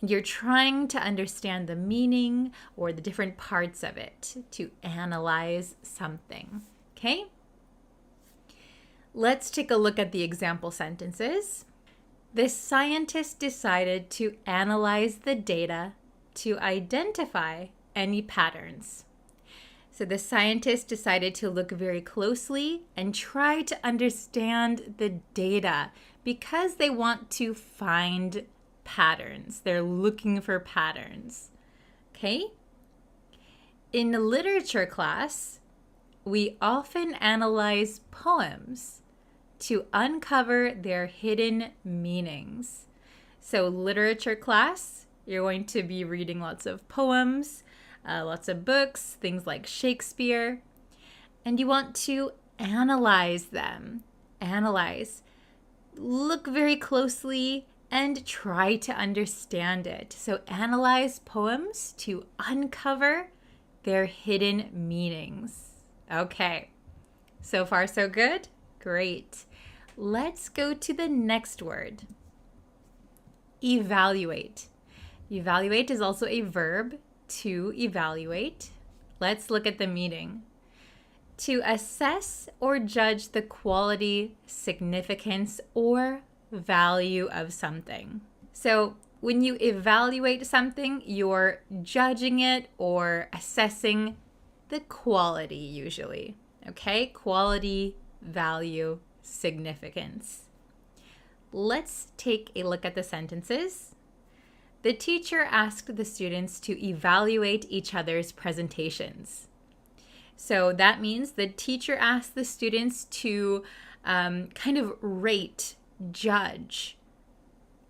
and you're trying to understand the meaning or the different parts of it to analyze something. Okay? Let's take a look at the example sentences. The scientist decided to analyze the data to identify any patterns. So the scientist decided to look very closely and try to understand the data because they want to find patterns. They're looking for patterns. Okay? In literature class, we often analyze poems to uncover their hidden meanings. So literature class, you're going to be reading lots of poems, lots of books, things like Shakespeare, and you want to analyze them. Analyze. Look very closely and try to understand it. So analyze poems to uncover their hidden meanings. Okay, so far so good? Great. Let's go to the next word. Evaluate. Evaluate is also a verb, to evaluate. Let's look at the meaning. To assess or judge the quality, significance, or value of something. So when you evaluate something, you're judging it or assessing the quality usually. Okay? Quality, value, significance. Let's take a look at the sentences. The teacher asked the students to evaluate each other's presentations. So that means the teacher asked the students to kind of rate, judge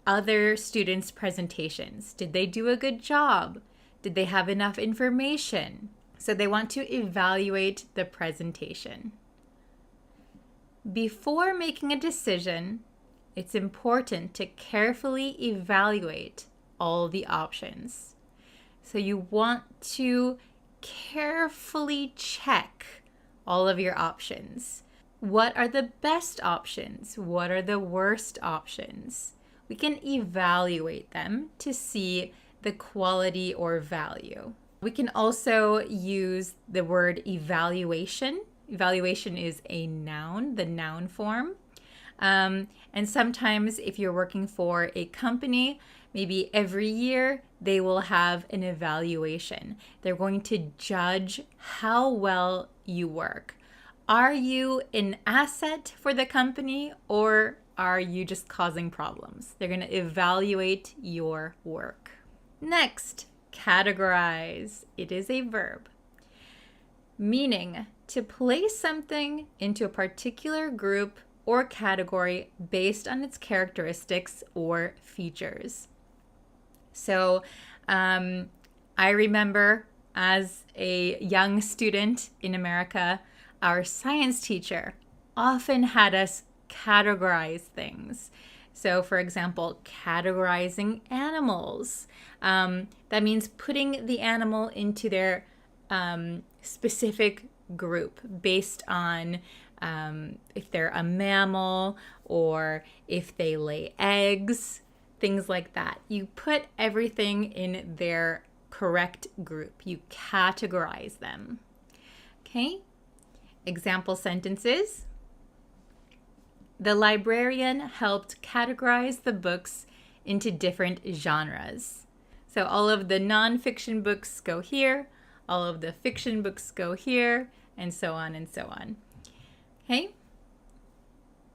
other students' presentations. Did they do a good job? Did they have enough information? So they want to evaluate the presentation. Before making a decision, it's important to carefully evaluate all the options. So you want to carefully check all of your options. What are the best options? What are the worst options? We can evaluate them to see the quality or value. We can also use the word evaluation. Evaluation is a noun, the noun form. And sometimes if you're working for a company, maybe every year they will have an evaluation. They're going to judge how well you work. Are you an asset for the company or are you just causing problems? They're going to evaluate your work. Next, categorize. It is a verb. Meaning to place something into a particular group or category based on its characteristics or features. So I remember as a young student in America, our science teacher often had us categorize things. So for example, categorizing animals. That means putting the animal into their specific group based on if they're a mammal or if they lay eggs, things like that. You put everything in their correct group. You categorize them. Okay? Example sentences. The librarian helped categorize the books into different genres. So all of the nonfiction books go here, all of the fiction books go here, and so on and so on. Okay?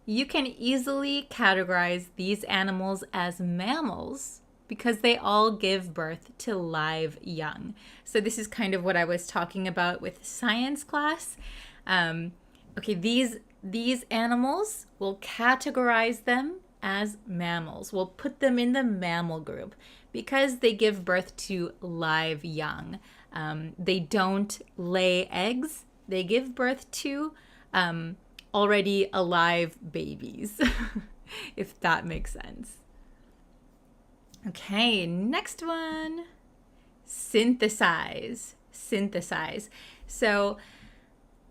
You can easily categorize these animals as mammals because they all give birth to live young. So this is kind of what I was talking about with science class. Okay, these animals, we'll categorize them as mammals. We'll put them in the mammal group because they give birth to live young. They don't lay eggs. They give birth to already alive babies, if that makes sense. Okay, next one. Synthesize. So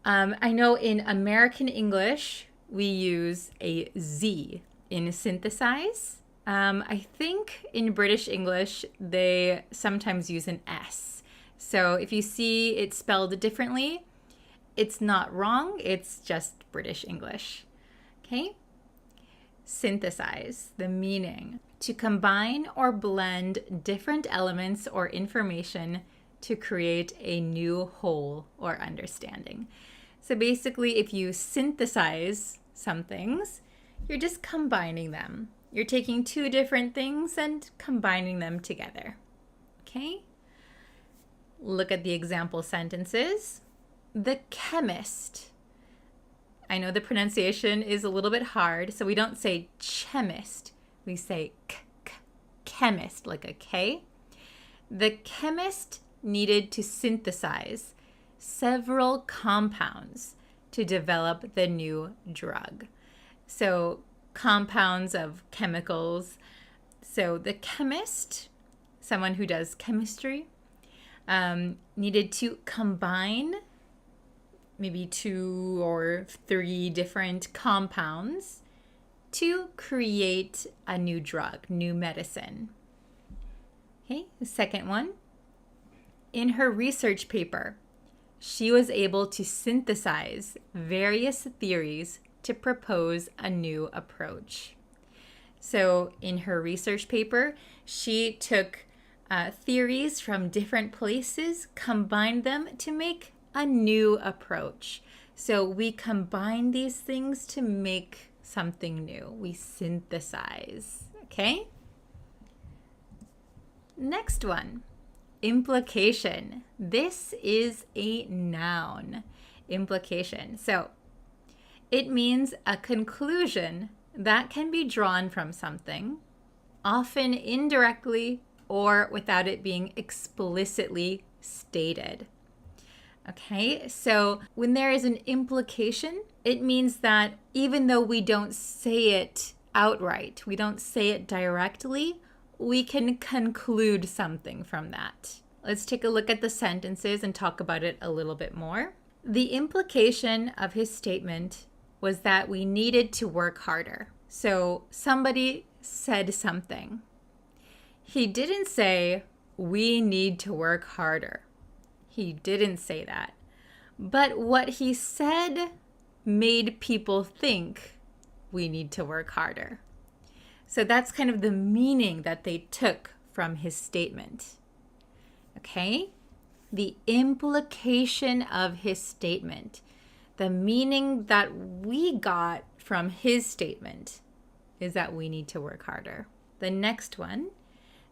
I know in American English, we use a Z in synthesize. I think in British English, they sometimes use an S. So if you see it spelled differently, it's not wrong, it's just British English. Okay? Synthesize, the meaning. To combine or blend different elements or information to create a new whole or understanding. So basically, if you synthesize some things, you're just combining them. You're taking two different things and combining them together. Okay? Look at the example sentences. The chemist. I know the pronunciation is a little bit hard, so we don't say chemist. We say chemist, like a K. The chemist needed to synthesize several compounds to develop the new drug. So compounds of chemicals. So the chemist, someone who does chemistry, needed to combine maybe 2 or 3 different compounds to create a new drug, new medicine. Okay, the second one. In her research paper, she was able to synthesize various theories to propose a new approach. So in her research paper, she took theories from different places, combined them to make a new approach. So we combine these things to make something new. We synthesize. Okay? Next one. Implication. This is a noun. Implication. So it means a conclusion that can be drawn from something, often indirectly or without it being explicitly stated. Okay, so when there is an implication, it means that even though we don't say it outright, we don't say it directly, we can conclude something from that. Let's take a look at the sentences and talk about it a little bit more. The implication of his statement was that we needed to work harder. So somebody said something. He didn't say, we need to work harder. He didn't say that. But what he said made people think we need to work harder. So that's kind of the meaning that they took from his statement. Okay? The implication of his statement, the meaning that we got from his statement is that we need to work harder. The next one,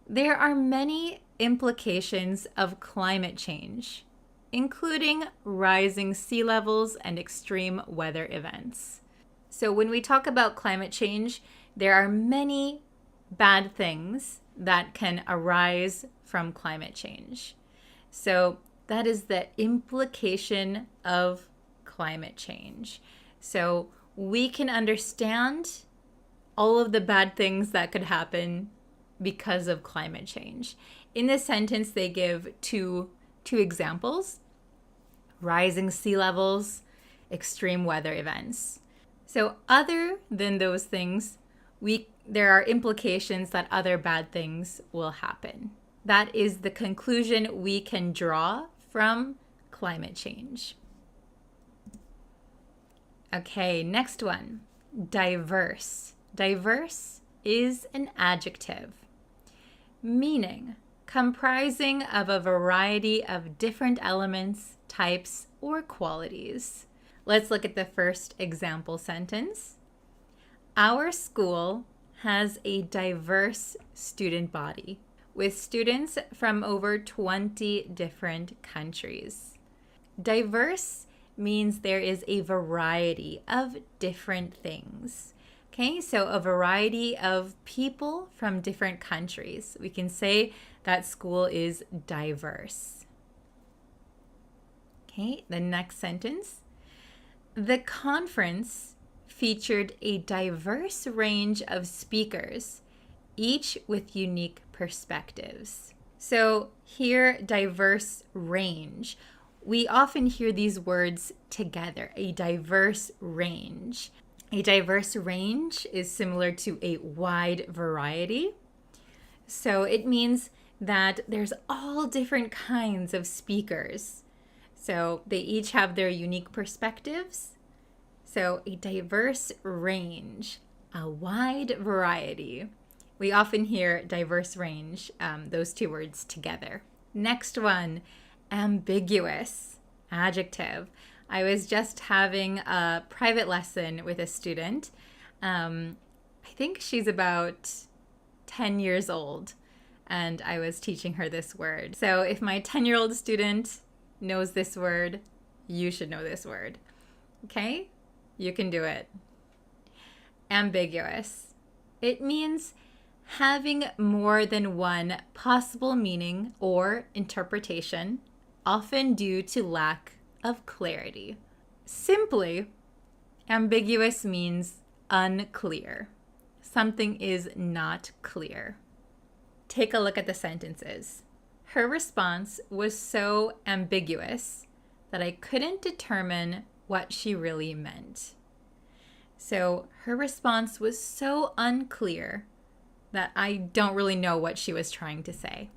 there are many implications of climate change, including rising sea levels and extreme weather events. So when we talk about climate change, there are many bad things that can arise from climate change. So that is the implication of climate change. So we can understand all of the bad things that could happen because of climate change. In this sentence, they give two examples: rising sea levels, extreme weather events. So other than those things, there are implications that other bad things will happen. That is the conclusion we can draw from climate change. Okay, next one, diverse. Diverse is an adjective, meaning comprising of a variety of different elements, types, or qualities. Let's look at the first example sentence. Our school has a diverse student body with students from over 20 different countries. Diverse means there is a variety of different things. Okay, so a variety of people from different countries. We can say that school is diverse. Okay, the next sentence. The conference featured a diverse range of speakers, each with unique perspectives. So here, diverse range. We often hear these words together, a diverse range. A diverse range is similar to a wide variety. So it means that there's all different kinds of speakers. So they each have their unique perspectives. So a diverse range, a wide variety. We often hear diverse range, those two words together. Next one, ambiguous, adjective. I was just having a private lesson with a student. I think she's about 10 years old, and I was teaching her this word. So if my 10-year-old student knows this word, you should know this word. Okay? You can do it. Ambiguous. It means having more than one possible meaning or interpretation, often due to lack of clarity. Simply, ambiguous means unclear. Something is not clear. Take a look at the sentences. Her response was so ambiguous that I couldn't determine what she really meant. So her response was so unclear that I don't really know what she was trying to say.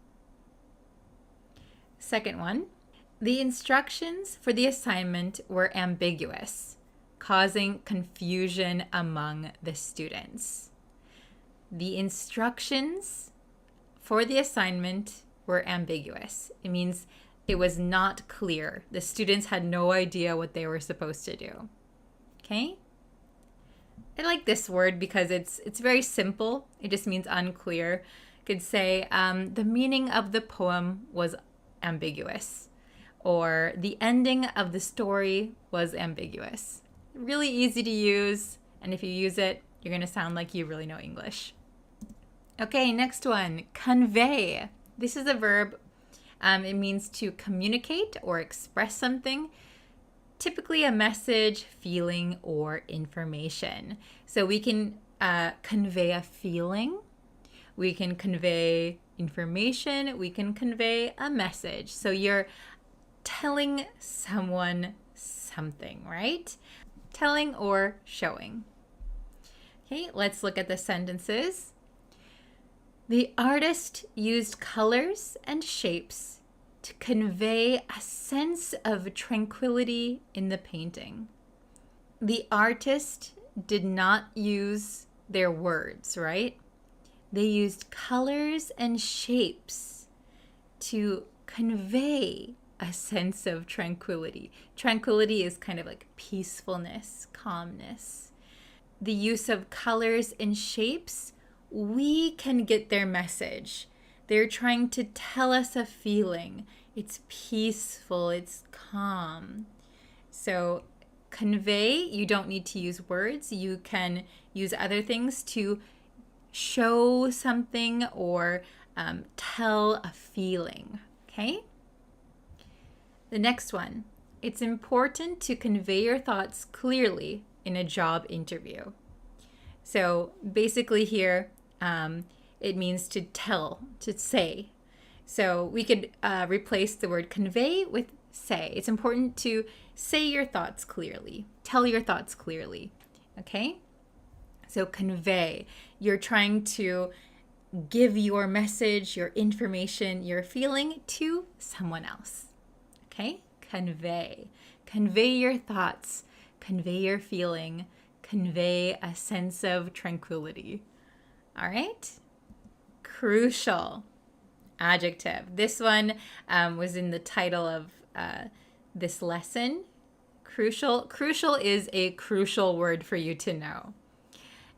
Second one, the instructions for the assignment were ambiguous, causing confusion among the students. The instructions for the assignment were ambiguous. It means it was not clear. The students had no idea what they were supposed to do. Okay? I like this word because it's very simple. It just means unclear. You could say the meaning of the poem was ambiguous, or the ending of the story was ambiguous. Really easy to use, and if you use it, you're going to sound like you really know English. Okay, next one, convey. This is a verb. It means to communicate or express something, typically a message, feeling, or information. So we can convey a feeling, we can convey information, we can convey a message. So you're telling someone something, right? Telling or showing. Okay, let's look at the sentences. The artist used colors and shapes to convey a sense of tranquility in the painting. The artist did not use their words, right? They used colors and shapes to convey a sense of tranquility. Tranquility is kind of like peacefulness, calmness. The use of colors and shapes, we can get their message. They're trying to tell us a feeling. It's peaceful, it's calm. So convey, you don't need to use words. You can use other things to show something or tell a feeling, okay? The next one, it's important to convey your thoughts clearly in a job interview. So basically here, it means to tell, to say. So we could replace the word convey with say. It's important to say your thoughts clearly, tell your thoughts clearly, okay? So convey, you're trying to give your message, your information, your feeling to someone else, okay? Convey. Convey your thoughts, convey your feeling, convey a sense of tranquility. All right? Crucial, adjective. This one was in the title of this lesson. Crucial is a crucial word for you to know.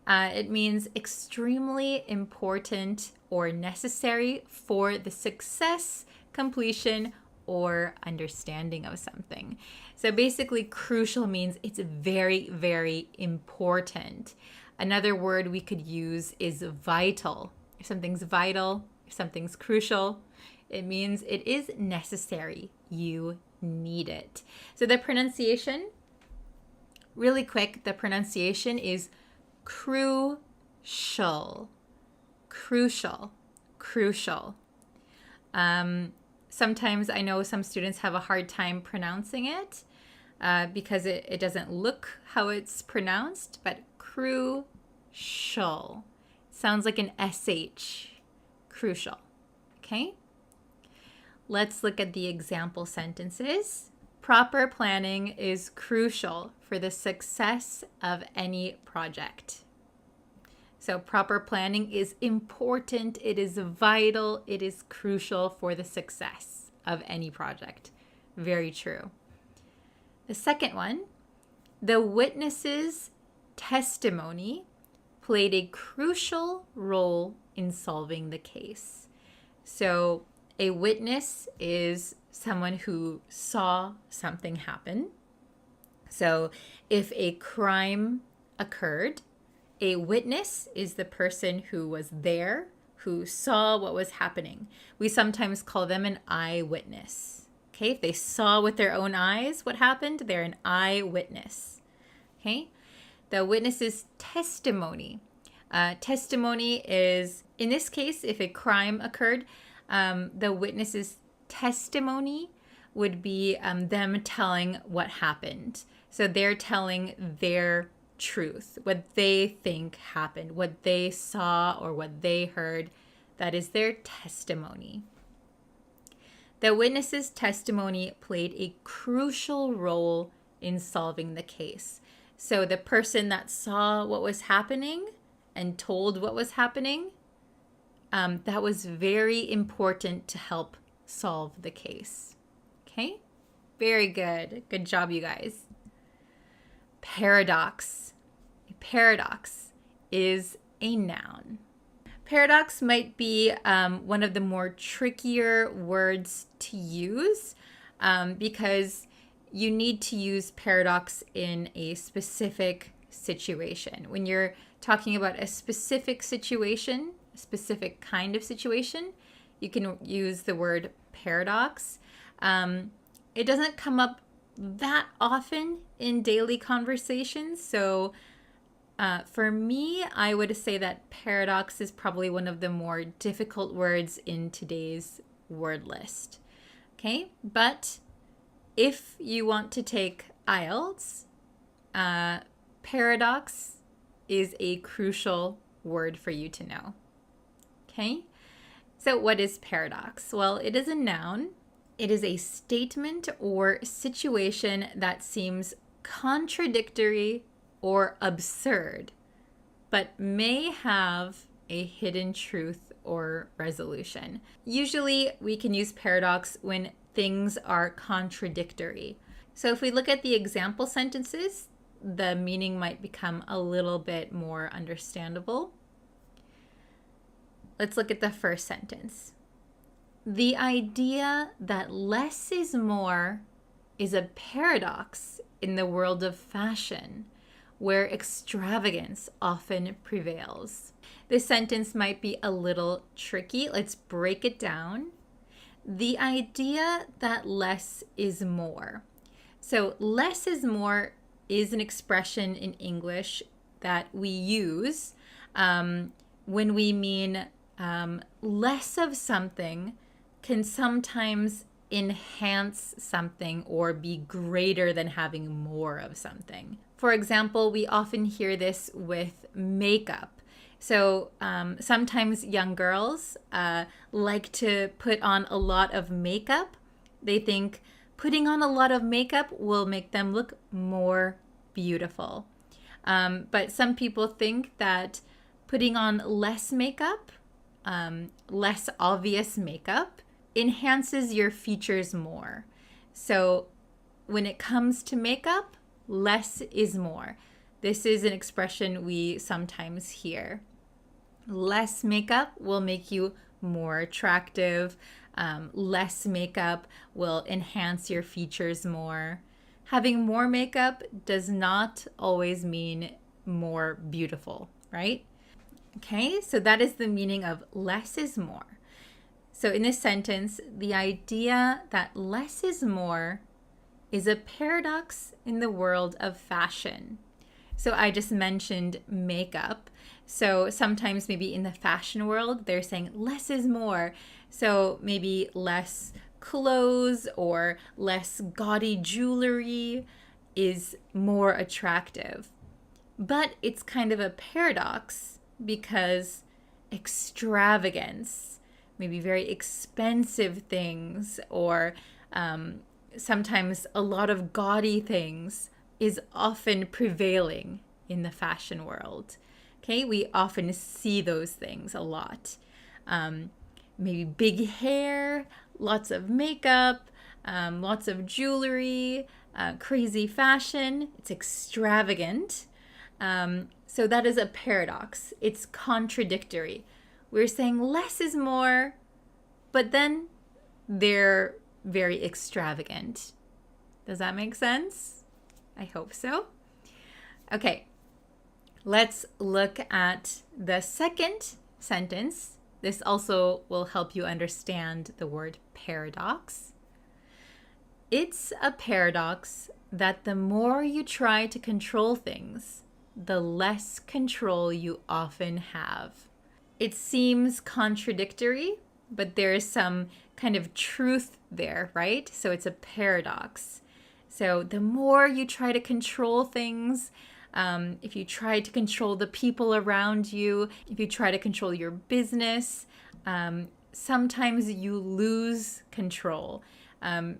It means extremely important or necessary for the success, completion, or understanding of something. So basically, crucial means it's very, very important. Another word we could use is vital. If something's vital, if something's crucial, it means it is necessary. You need it. So the pronunciation, really quick, the pronunciation is crucial. Crucial. Sometimes I know some students have a hard time pronouncing it because it doesn't look how it's pronounced, but crucial sounds like an SH. Crucial. Okay? Let's look at the example sentences. Proper planning is crucial for the success of any project. So proper planning is important, it is vital, it is crucial for the success of any project. Very true. The second one, the witness's testimony played a crucial role in solving the case. So a witness is someone who saw something happen. So if a crime occurred, a witness is the person who was there, who saw what was happening. We sometimes call them an eyewitness. Okay, if they saw with their own eyes what happened, they're an eyewitness. Okay, the witness's testimony. Testimony is, in this case, if a crime occurred, the witness's testimony would be them telling what happened. So they're telling their truth, what they think happened, what they saw or what they heard. That is their testimony. The witness's testimony played a crucial role in solving the case. So the person that saw what was happening and told what was happening, that was very important to help solve the case. Okay? Very good. Good job, you guys. Paradox. A paradox is a noun. Paradox might be one of the more trickier words to use because you need to use paradox in a specific situation. When you're talking about a specific situation, a specific kind of situation, you can use the word paradox. It doesn't come up that often in daily conversations. So for me, I would say that paradox is probably one of the more difficult words in today's word list. Okay, but if you want to take IELTS, paradox is a crucial word for you to know. Okay, so what is paradox? Well, it is a noun. It is a statement or situation that seems contradictory or absurd, but may have a hidden truth or resolution. Usually we can use paradox when things are contradictory. So if we look at the example sentences, the meaning might become a little bit more understandable. Let's look at the first sentence. The idea that less is more is a paradox in the world of fashion, where extravagance often prevails. This sentence might be a little tricky. Let's break it down. The idea that less is more. So less is more is an expression in English that we use when we mean less of something can sometimes enhance something or be greater than having more of something. For example, we often hear this with makeup. So sometimes young girls like to put on a lot of makeup. They think putting on a lot of makeup will make them look more beautiful. But some people think that putting on less makeup, less obvious makeup, enhances your features more. So when it comes to makeup, less is more. This is an expression we sometimes hear. Less makeup will make you more attractive. Less makeup will enhance your features more. Having more makeup does not always mean more beautiful, right? Okay, so that is the meaning of less is more. So in this sentence, the idea that less is more is a paradox in the world of fashion. So I just mentioned makeup. So sometimes maybe in the fashion world, they're saying less is more. So maybe less clothes or less gaudy jewelry is more attractive. But it's kind of a paradox because extravagance, maybe very expensive things, or sometimes a lot of gaudy things is often prevailing in the fashion world. Okay, we often see those things a lot. Maybe big hair, lots of makeup, lots of jewelry, crazy fashion. It's extravagant. So that is a paradox. It's contradictory. We're saying less is more, but then they're very extravagant. Does that make sense? I hope so. Okay, let's look at the second sentence. This also will help you understand the word paradox. It's a paradox that the more you try to control things, the less control you often have. It seems contradictory, but there is some kind of truth there, right? So it's a paradox. So the more you try to control things, if you try to control the people around you, if you try to control your business, sometimes you lose control.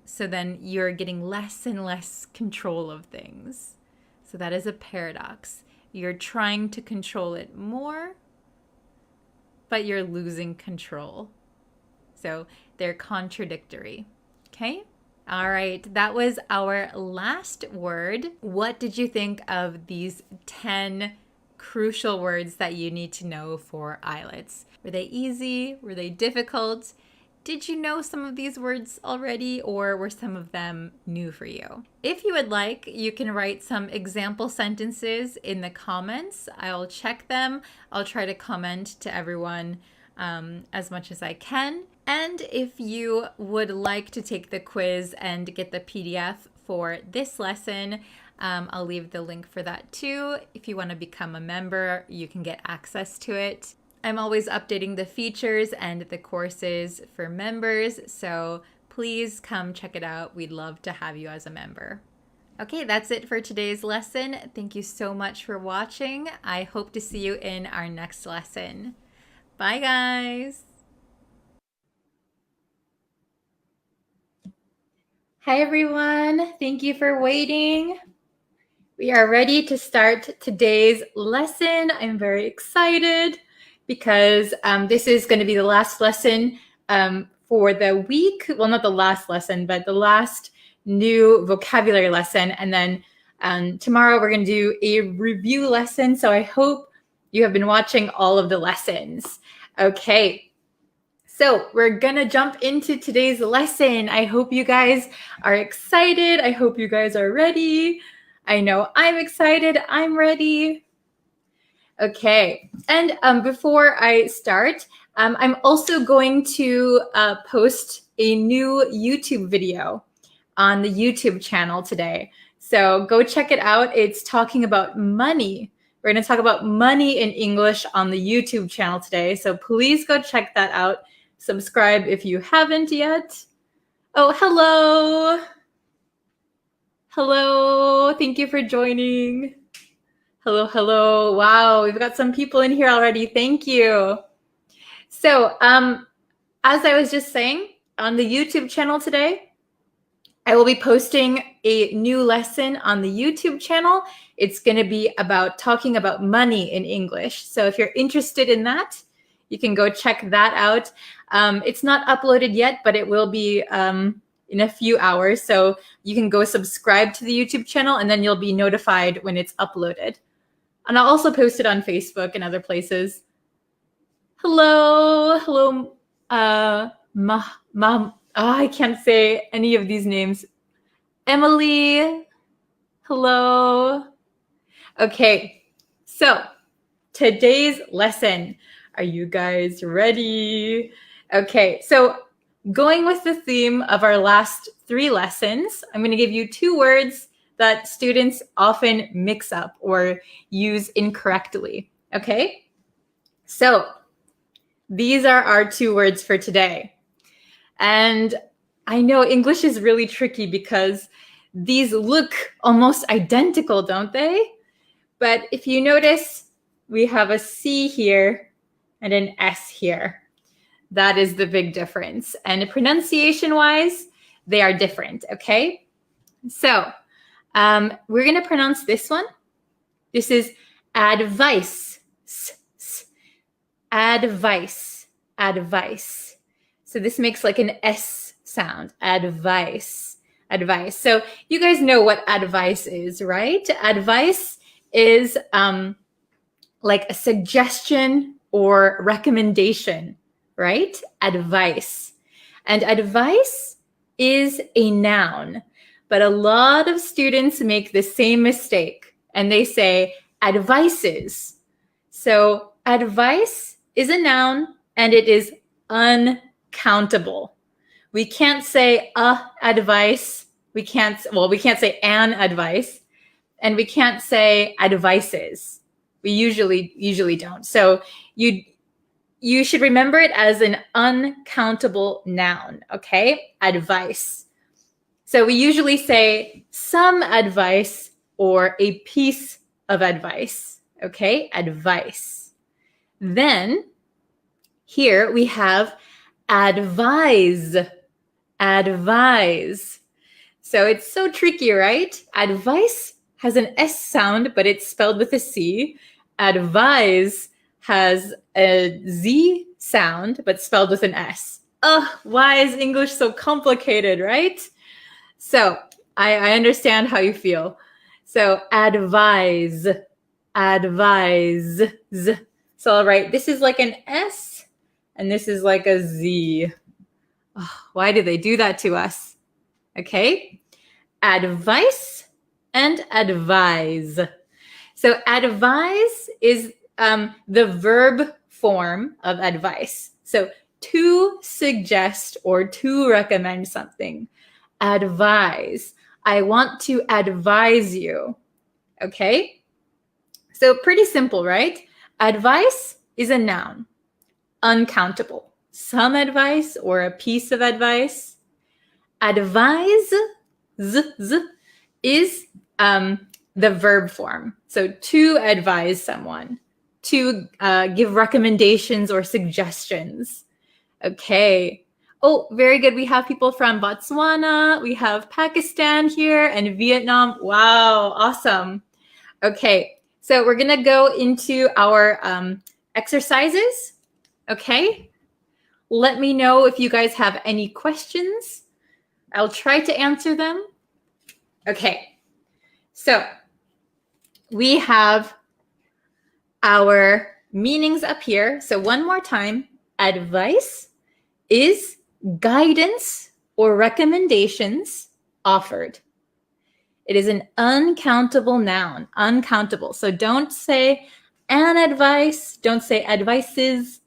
So then you're getting less and less control of things. So that is a paradox. You're trying to control it more, but you're losing control. So they're contradictory. Okay? All right, that was our last word. What did you think of these 10 crucial words that you need to know for IELTS? Were they easy? Were they difficult? Did you know some of these words already, or were some of them new for you? If you would like, you can write some example sentences in the comments. I'll check them. I'll try to comment to everyone as much as I can. And if you would like to take the quiz and get the PDF for this lesson, I'll leave the link for that too. If you want to become a member, you can get access to it. I'm always updating the features and the courses for members, so please come check it out. We'd love to have you as a member. Okay, that's it for today's lesson. Thank you so much for watching. I hope to see you in our next lesson. Bye, guys. Hi, everyone. Thank you for waiting. We are ready to start today's lesson. I'm very excited because this is going to be the last lesson for the week. Well, not the last lesson, but the last new vocabulary lesson. And then tomorrow we're going to do a review lesson. So I hope you have been watching all of the lessons. Okay. So we're going to jump into today's lesson. I hope you guys are excited. I hope you guys are ready. I know I'm excited. I'm ready. Okay. And before I start, I'm also going to post a new YouTube video on the YouTube channel today. So go check it out. It's talking about money. We're going to talk about money in English on the YouTube channel today. So please go check that out. Subscribe if you haven't yet. Oh, hello. Hello. Thank you for joining. Hello, hello. Wow, we've got some people in here already. Thank you. So, as I was just saying, on the YouTube channel today, I will be posting a new lesson on the YouTube channel. It's going to be about talking about money in English. So if you're interested in that, you can go check that out. It's not uploaded yet, but it will be in a few hours. So you can go subscribe to the YouTube channel and then you'll be notified when it's uploaded. And I'll also post it on Facebook and other places. Hello. I can't say any of these names. Emily. Hello. Okay, so today's lesson. Are you guys ready? Okay, so going with the theme of our last 3 lessons, I'm going to give you 2 words that students often mix up or use incorrectly. Okay, so these are our 2 words for today. And I know English is really tricky because these look almost identical, don't they? But if you notice, we have a C here and an S here. That is the big difference. And pronunciation-wise, they are different, okay? So we're going to pronounce this one. This is advice. Advice. Advice. So this makes like an S sound. Advice. Advice. So you guys know what advice is, right? Advice is like a suggestion or recommendation, right? Advice. And advice is a noun, but a lot of students make the same mistake and they say advices. So advice is a noun and it is uncountable. We can't say advice. We can't say an advice. And we can't say advices. We usually don't. So you should remember it as an uncountable noun, okay? Advice. So we usually say some advice or a piece of advice, okay? Advice. Then here we have advise. Advise. So it's so tricky, right? Advice has an S sound, but it's spelled with a C. Advise has a Z sound, but spelled with an S. Why is English so complicated, right? So I understand how you feel. So advise, advise. So all right, this is like an S and this is like a Z. Why do they do that to us? Okay, advice and advise. So advise is the verb form of advice. So to suggest or to recommend something. Advise. I want to advise you. Okay? So pretty simple, right? Advice is a noun. Uncountable. Some advice or a piece of advice. Advise is the verb form. So to advise someone, to give recommendations or suggestions. Okay. Oh, very good. We have people from Botswana. We have Pakistan here and Vietnam. Wow, awesome. Okay, so we're going to go into our exercises. Okay. Let me know if you guys have any questions. I'll try to answer them. Okay. So we have our meanings up here. So one more time, advice is guidance or recommendations offered. It is an uncountable noun, uncountable. So don't say an advice, don't say advices,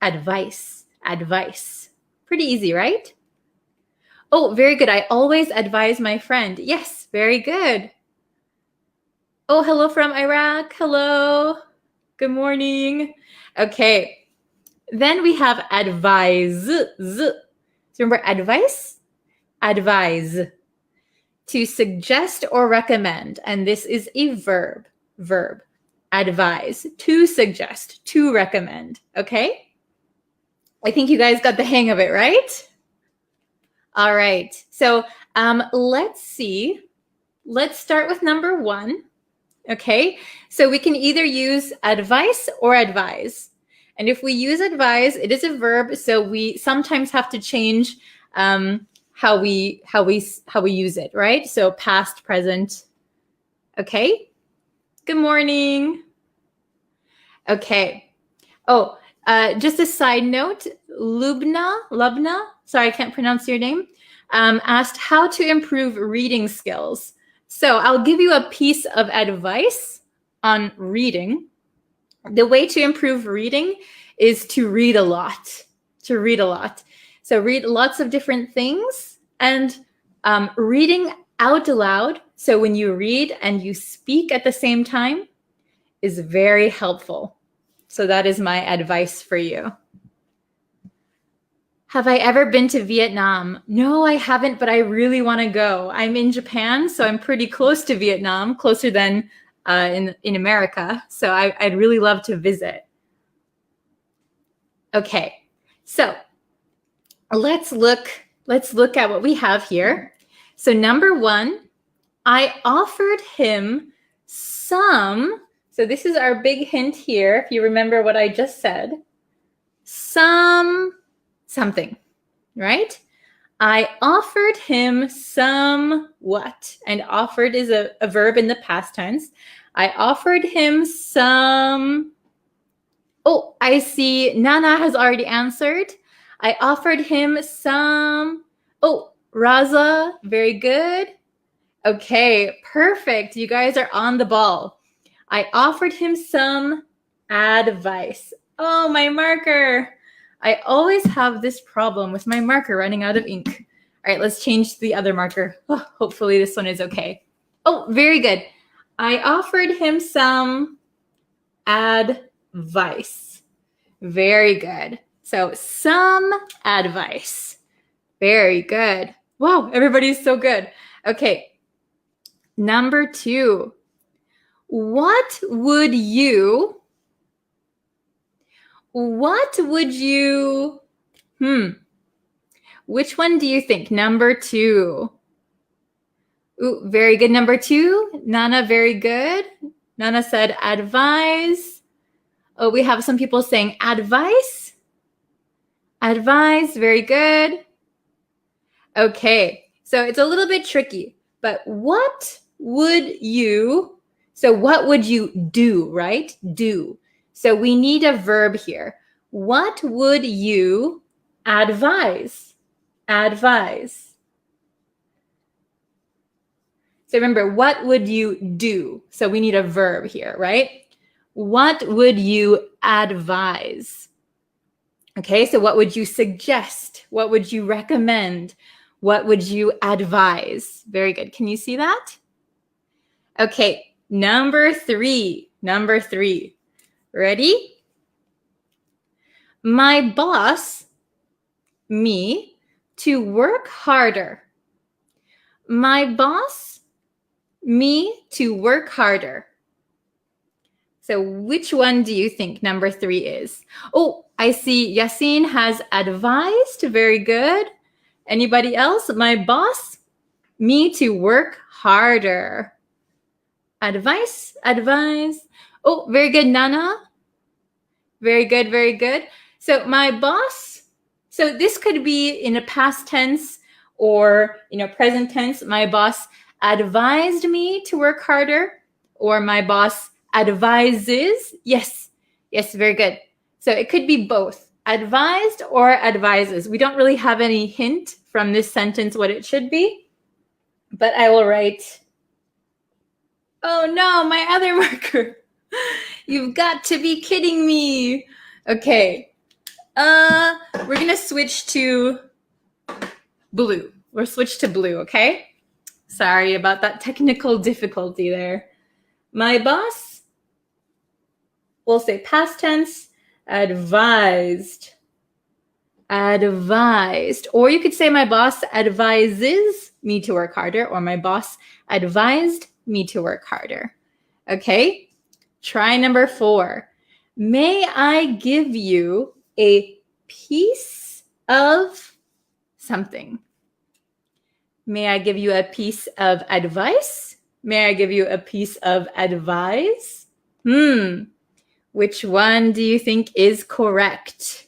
advice, advice. Pretty easy, right? Oh, very good. I always advise my friend. Yes, very good. Oh, hello from Iraq. Hello. Good morning. Okay. Then we have advise. So remember advice? Advise. To suggest or recommend. And this is a verb. Verb. Advise. To suggest. To recommend. Okay? I think you guys got the hang of it, right? All right. So let's see. Let's start with number 1. Okay? So we can either use advice or advise. And if we use advise, it is a verb, so we sometimes have to change how we use it, right? So past, present. Okay. Good morning. Okay. Oh, just a side note, Lubna, sorry, I can't pronounce your name, asked how to improve reading skills. So I'll give you a piece of advice on reading. The way to improve reading is to read a lot, So read lots of different things, and reading out loud. So when you read and you speak at the same time is very helpful. So that is my advice for you. Have I ever been to Vietnam? No, I haven't, but I really want to go. I'm in Japan, so I'm pretty close to Vietnam, closer than in America. So I'd really love to visit. Okay, so let's look at what we have here. So number 1, I offered him some. So this is our big hint here. If you remember what I just said, something, right? I offered him some what? And offered is a verb in the past tense. I offered him some. Oh, I see Nana has already answered. I offered him some. Oh, Raza, very good. Okay, perfect. You guys are on the ball. I offered him some advice. Oh, my marker. I always have this problem with my marker running out of ink. All right, let's change to the other marker. Oh, hopefully this one is okay. Oh, very good. I offered him some advice. Very good. So some advice. Very good. Wow, everybody's so good. Okay. Number 2. What would you which one do you think? Number 2. Ooh, very good. Number 2. Nana, very good. Nana said advise. Oh, we have some people saying advice. Advise, very good. Okay, so it's a little bit tricky, but what would you do, right? Do. So we need a verb here. What would you advise? Advise. So remember, what would you do? So we need a verb here, right? What would you advise? Okay, so what would you suggest? What would you recommend? What would you advise? Very good. Can you see that? Okay, number 3. Ready? My boss, me, to work harder. My boss, me, to work harder. So which one do you think number 3 is? Oh, I see Yasin has advised. Very good. Anybody else? My boss, me, to work harder. Advice. Oh, very good, Nana. Very good. So my boss, so this could be in a past tense or present tense. My boss advised me to work harder, or my boss advises. Yes, very good. So it could be both, advised or advises. We don't really have any hint from this sentence what it should be, but I will write. Oh no, my other marker. You've got to be kidding me. Okay. We're going to switch to blue. We'll switch to blue, okay? Sorry about that technical difficulty there. My boss, we'll say past tense, advised. Or you could say my boss advises me to work harder, or my boss advised me to work harder. Okay? Try number 4. May I give you a piece of something? May I give you a piece of advice? May I give you a piece of advice? Which one do you think is correct?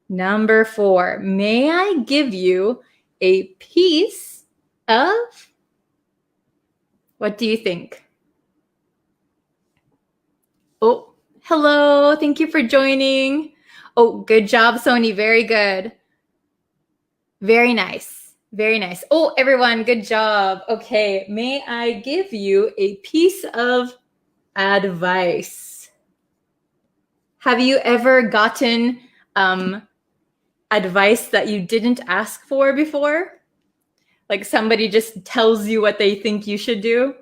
Number 4. May I give you a piece of, what do you think? Oh, hello. Thank you for joining. Oh, good job, Sony. Very good. Very nice. Very nice. Oh, everyone, good job. Okay, may I give you a piece of advice? Have you ever gotten advice that you didn't ask for before? Like somebody just tells you what they think you should do?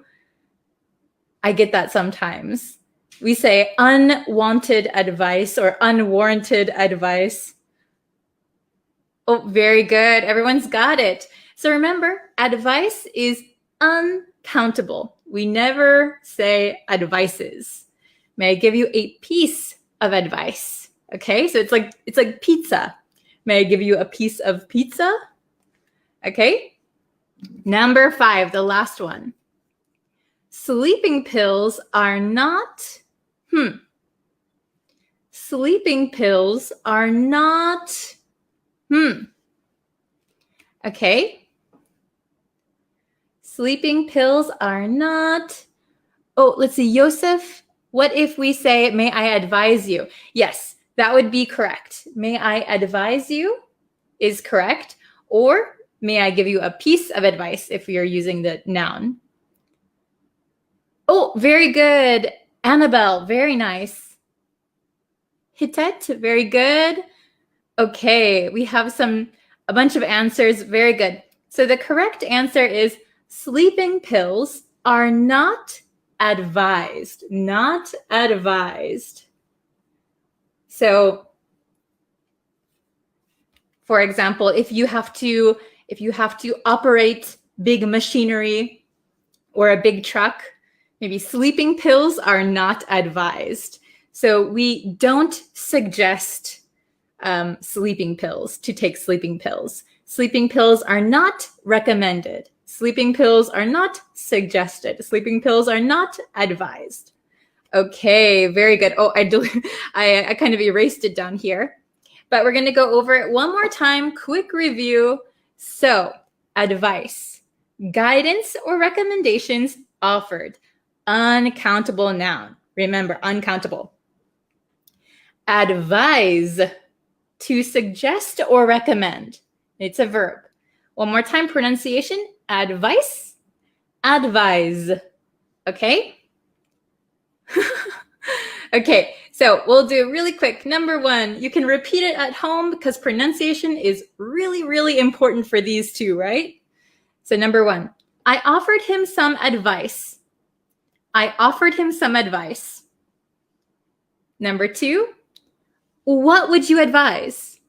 I get that sometimes. We say unwanted advice or unwarranted advice. Oh, very good. Everyone's got it. So remember, advice is uncountable. We never say advices. May I give you a piece of advice? Okay, so it's like pizza. May I give you a piece of pizza? Okay. Number 5, the last one. Sleeping pills are not, Sleeping pills are not, Okay. Sleeping pills are not, oh, let's see, Yosef, what if we say, may I advise you? Yes, that would be correct. May I advise you is correct. Or may I give you a piece of advice if you're using the noun? Oh, very good. Annabelle, very nice. Hitet, very good. Okay, we have a bunch of answers. Very good. So the correct answer is sleeping pills are not advised. Not advised. So, for example, if you have to operate big machinery or a big truck, maybe sleeping pills are not advised. So we don't suggest sleeping pills, to take sleeping pills. Sleeping pills are not recommended. Sleeping pills are not suggested. Sleeping pills are not advised. Okay, very good. Oh, I kind of erased it down here. But we're going to go over it one more time. Quick review. So, advice, guidance or recommendations offered. Uncountable noun. Remember, uncountable. Advise, to suggest or recommend. It's a verb. One more time, pronunciation. Advice, advise. Okay? Okay, so we'll do really quick. Number 1, you can repeat it at home because pronunciation is really, really important for these two, right? So number 1, I offered him some advice. I offered him some advice. Number 2, what would you advise?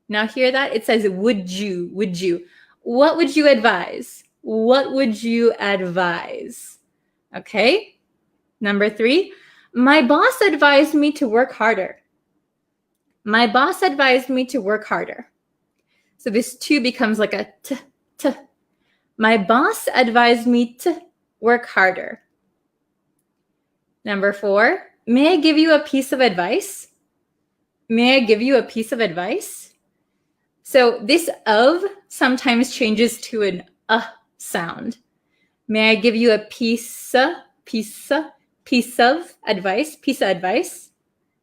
Now hear that? It says, would you? What would you advise? What would you advise? Okay. Number 3, my boss advised me to work harder. My boss advised me to work harder. So this 2 becomes like a t. My boss advised me to work harder. Number 4, may I give you a piece of advice? May I give you a piece of advice? So this of sometimes changes to an sound. May I give you a piece of advice? Piece of advice.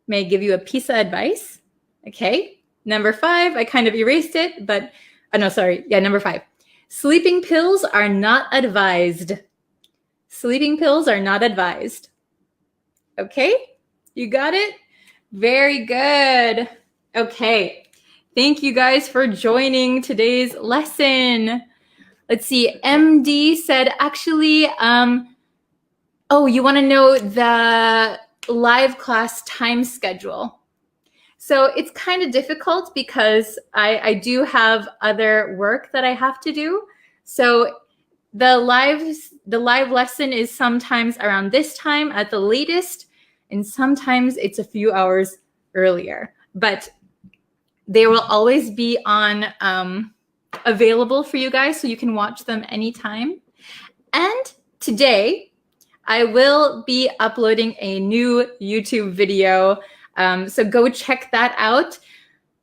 May I give you a piece of advice? Okay. Number 5, I kind of erased it, but number 5. Sleeping pills are not advised. Sleeping pills are not advised. Okay, you got it? Very good. Okay, thank you guys for joining today's lesson. Let's see, MD said, actually, you want to know the live class time schedule. So it's kind of difficult because I do have other work that I have to do. So the live lesson is sometimes around this time at the latest, and sometimes it's a few hours earlier. But they will always be on available for you guys, so you can watch them anytime. And today, I will be uploading a new YouTube video. So go check that out.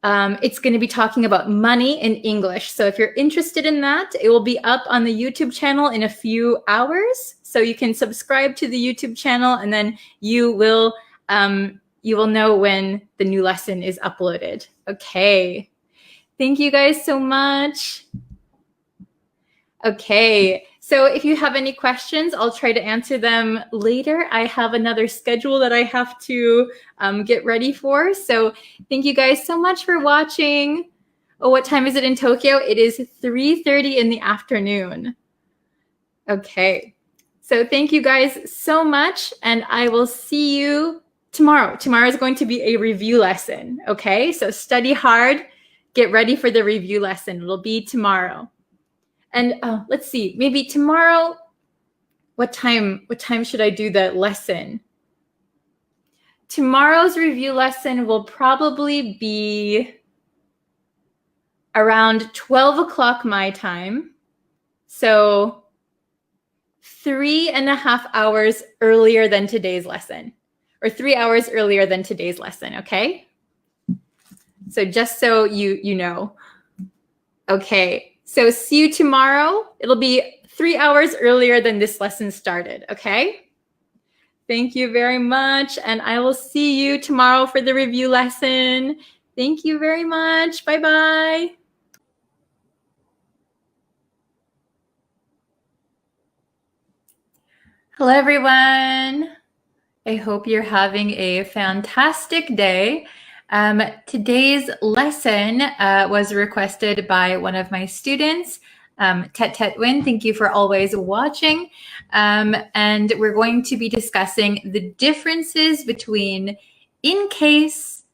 It's going to be talking about money in English. So if you're interested in that, it will be up on the YouTube channel in a few hours. So you can subscribe to the YouTube channel, and then you will know when the new lesson is uploaded. Okay. Thank you guys so much. Okay, so if you have any questions, I'll try to answer them later. I have another schedule that I have to get ready for. So thank you guys so much for watching. Oh, what time is it in Tokyo? It is 3:30 in the afternoon. Okay, so thank you guys so much, and I will see you tomorrow. Tomorrow is going to be a review lesson, okay? So study hard, get ready for the review lesson. It'll be tomorrow. And let's see, maybe tomorrow, what time should I do the lesson? Tomorrow's review lesson will probably be around 12 o'clock my time. So 3.5 hours earlier than today's lesson, or 3 hours earlier than today's lesson, okay? So just so you know. Okay. So see you tomorrow. It'll be 3 hours earlier than this lesson started, okay? Thank you very much, and I will see you tomorrow for the review lesson. Thank you very much. Bye-bye. Hello, everyone. I hope you're having a fantastic day. Today's lesson was requested by one of my students, Tet Win. Thank you for always watching. And we're going to be discussing the differences between in case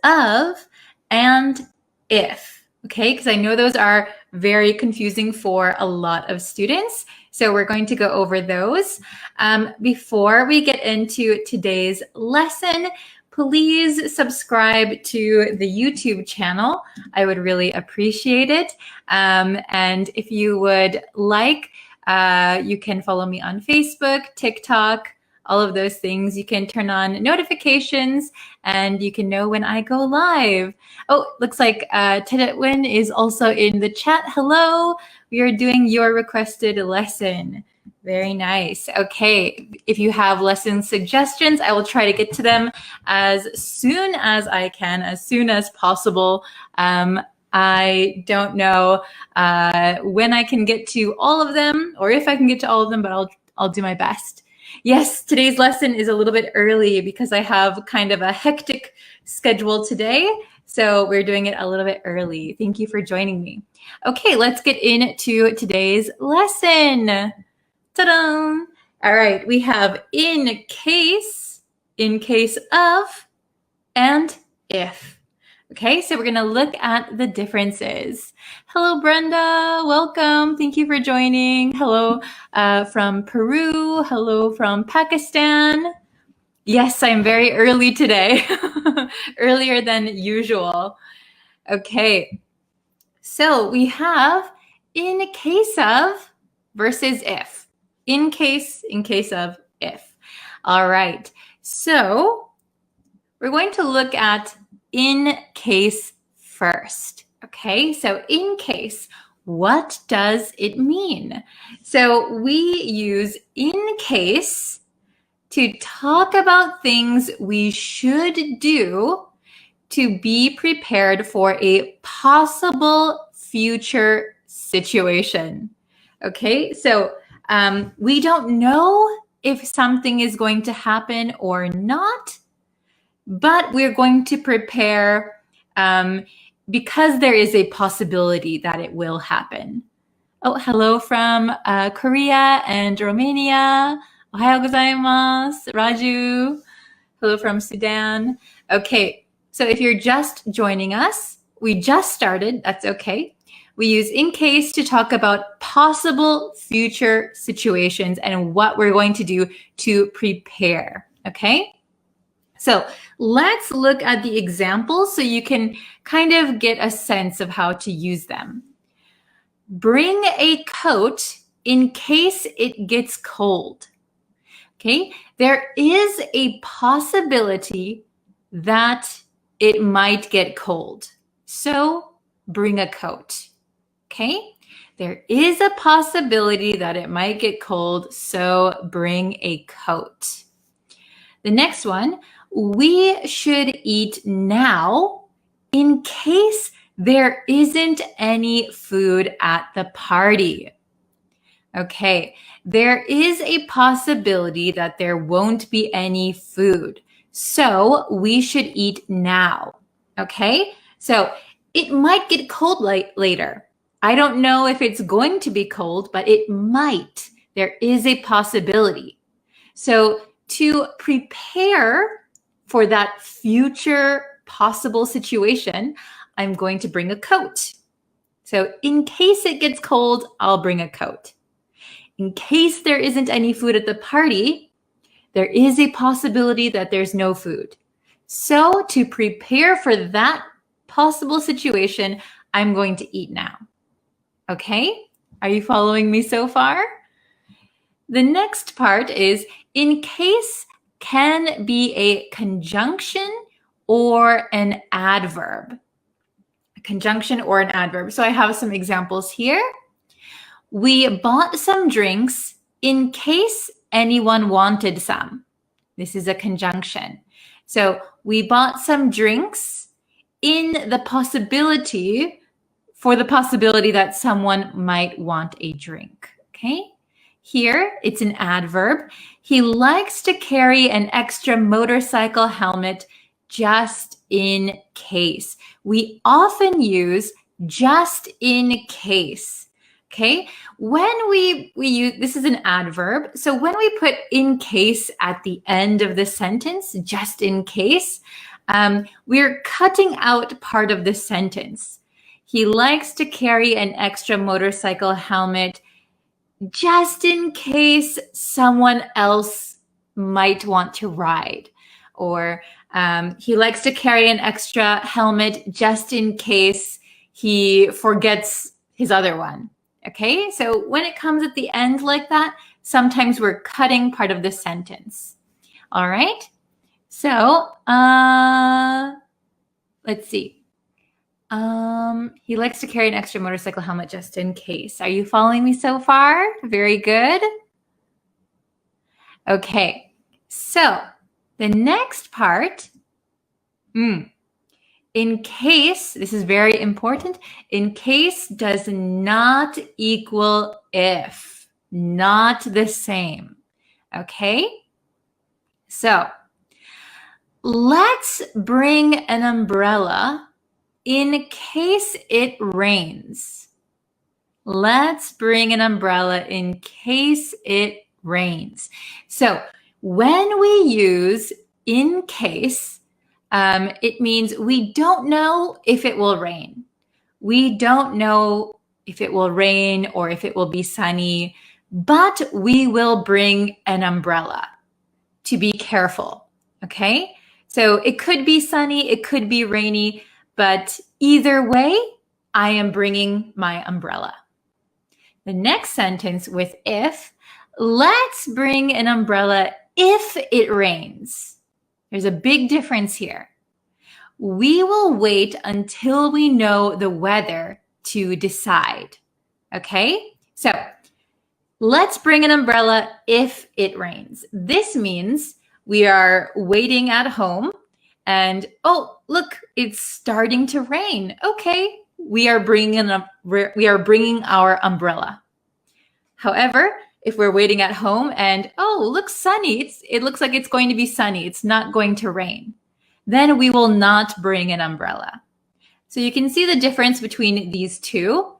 of, and if. Okay, because I know those are very confusing for a lot of students. So we're going to go over those. Before we get into today's lesson, please subscribe to the YouTube channel. I would really appreciate it. And if you would like, you can follow me on Facebook, TikTok, all of those things. You can turn on notifications and you can know when I go live. Oh, looks like Tedetwin is also in the chat. Hello, we are doing your requested lesson. Very nice. Okay, if you have lesson suggestions, I will try to get to them as soon as I can, as soon as possible. I don't know when I can get to all of them, or if I can get to all of them, but I'll do my best. Yes, today's lesson is a little bit early because I have kind of a hectic schedule today. So we're doing it a little bit early. Thank you for joining me. Okay, let's get into today's lesson. Ta-da! All right, we have in case of, and if. Okay, so we're going to look at the differences. Hello, Brenda. Welcome. Thank you for joining. Hello from Peru. Hello from Pakistan. Yes, I'm very early today, earlier than usual. Okay, so we have in case of versus if. In case of, if. All right, so we're going to look at in case first. Okay, so in case, what does it mean? So we use in case to talk about things we should do to be prepared for a possible future situation. Okay, so we don't know if something is going to happen or not, but we're going to prepare because there is a possibility that it will happen. Oh, hello from Korea and Romania. Ohayou gozaimasu, Raju. Hello from Sudan. Okay, so if you're just joining us, we just started, that's okay. We use in case to talk about possible future situations and what we're going to do to prepare, okay? So let's look at the examples so you can kind of get a sense of how to use them. Bring a coat in case it gets cold. Okay, there is a possibility that it might get cold. So bring a coat. Okay? There is a possibility that it might get cold, so bring a coat. The next one, we should eat now in case there isn't any food at the party. Okay, there is a possibility that there won't be any food, so we should eat now. Okay, so it might get cold later. I don't know if it's going to be cold, but it might. There is a possibility. So to prepare for that future possible situation, I'm going to bring a coat. So in case it gets cold, I'll bring a coat. In case there isn't any food at the party, there is a possibility that there's no food. So to prepare for that possible situation, I'm going to eat now. Okay, are you following me so far? The next part is in case can be a conjunction or an adverb. A conjunction or an adverb. So I have some examples here. We bought some drinks in case anyone wanted some. This is a conjunction. So we bought some drinks in the possibility that someone might want a drink. Okay? Here, it's an adverb. He likes to carry an extra motorcycle helmet just in case. We often use just in case. Okay? When we use, this is an adverb. So when we put in case at the end of the sentence, just in case, we're cutting out part of the sentence. He likes to carry an extra motorcycle helmet just in case someone else might want to ride. Or he likes to carry an extra helmet just in case he forgets his other one. Okay, so when it comes at the end like that, sometimes we're cutting part of the sentence. All right, so let's see. He likes to carry an extra motorcycle helmet just in case. Are you following me so far? Very good. Okay, so the next part, in case, this is very important, in case does not equal if, not the same. Okay, so let's bring an umbrella in case it rains. Let's bring an umbrella in case it rains. So when we use in case, it means we don't know if it will rain. We don't know if it will rain or if it will be sunny, but we will bring an umbrella to be careful. Okay? So it could be sunny, it could be rainy, but either way, I am bringing my umbrella. The next sentence with if, let's bring an umbrella if it rains. There's a big difference here. We will wait until we know the weather to decide. Okay? So let's bring an umbrella if it rains. This means we are waiting at home and, oh, look, it's starting to rain. Okay, we are bringing our umbrella. However, if we're waiting at home and, oh, looks sunny, it looks like it's going to be sunny, it's not going to rain, then we will not bring an umbrella. So you can see the difference between these two.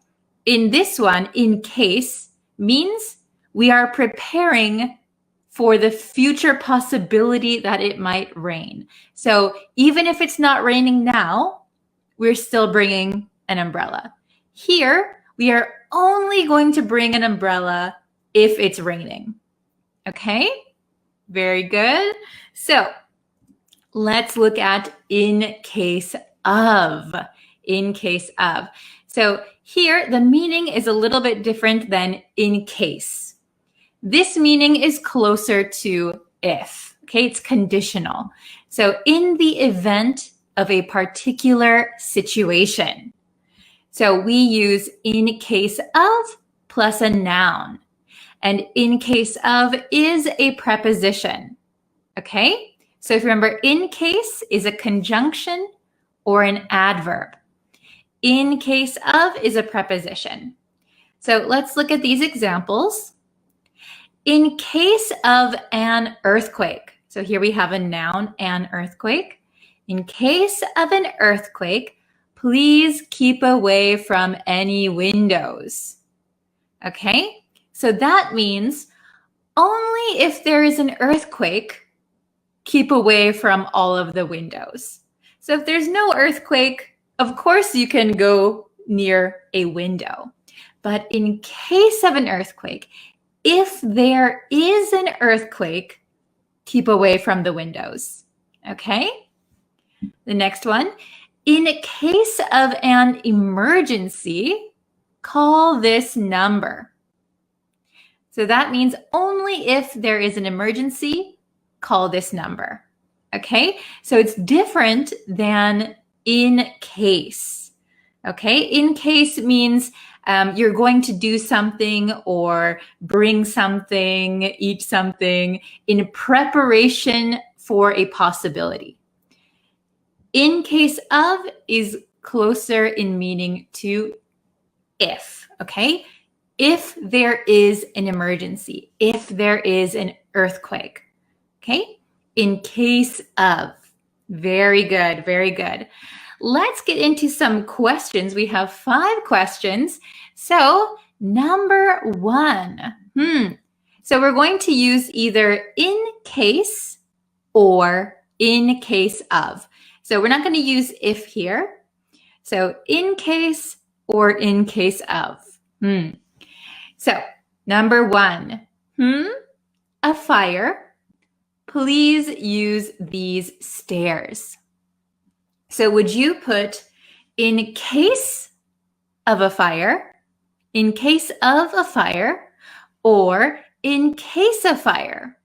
In this one, in case means we are preparing for the future possibility that it might rain. So even if it's not raining now, we're still bringing an umbrella. Here, we are only going to bring an umbrella if it's raining. Okay? Very good. So let's look at in case of. In case of. So here, the meaning is a little bit different than in case. This meaning is closer to if. Okay, it's conditional. So in the event of a particular situation. So we use in case of plus a noun. And in case of is a preposition. Okay? So if you remember, in case is a conjunction or an adverb. In case of is a preposition. So let's look at these examples. In case of an earthquake. So here we have a noun, an earthquake. In case of an earthquake, please keep away from any windows. Okay? So that means only if there is an earthquake, keep away from all of the windows. So if there's no earthquake, of course you can go near a window. But in case of an earthquake, if there is an earthquake, keep away from the windows. Okay? The next one, in case of an emergency, call this number. So that means only if there is an emergency, call this number. Okay? So it's different than in case. Okay? In case means you're going to do something or bring something, eat something in preparation for a possibility. In case of is closer in meaning to if, okay? If there is an emergency, if there is an earthquake, okay? In case of. Very good, very good. Let's get into some questions. We have 5 questions. So number 1. So we're going to use either in case or in case of. So we're not going to use if here. So in case or in case of. So number 1. A fire. Please use these stairs. So would you put in case of a fire, in case of a fire, or in case of fire?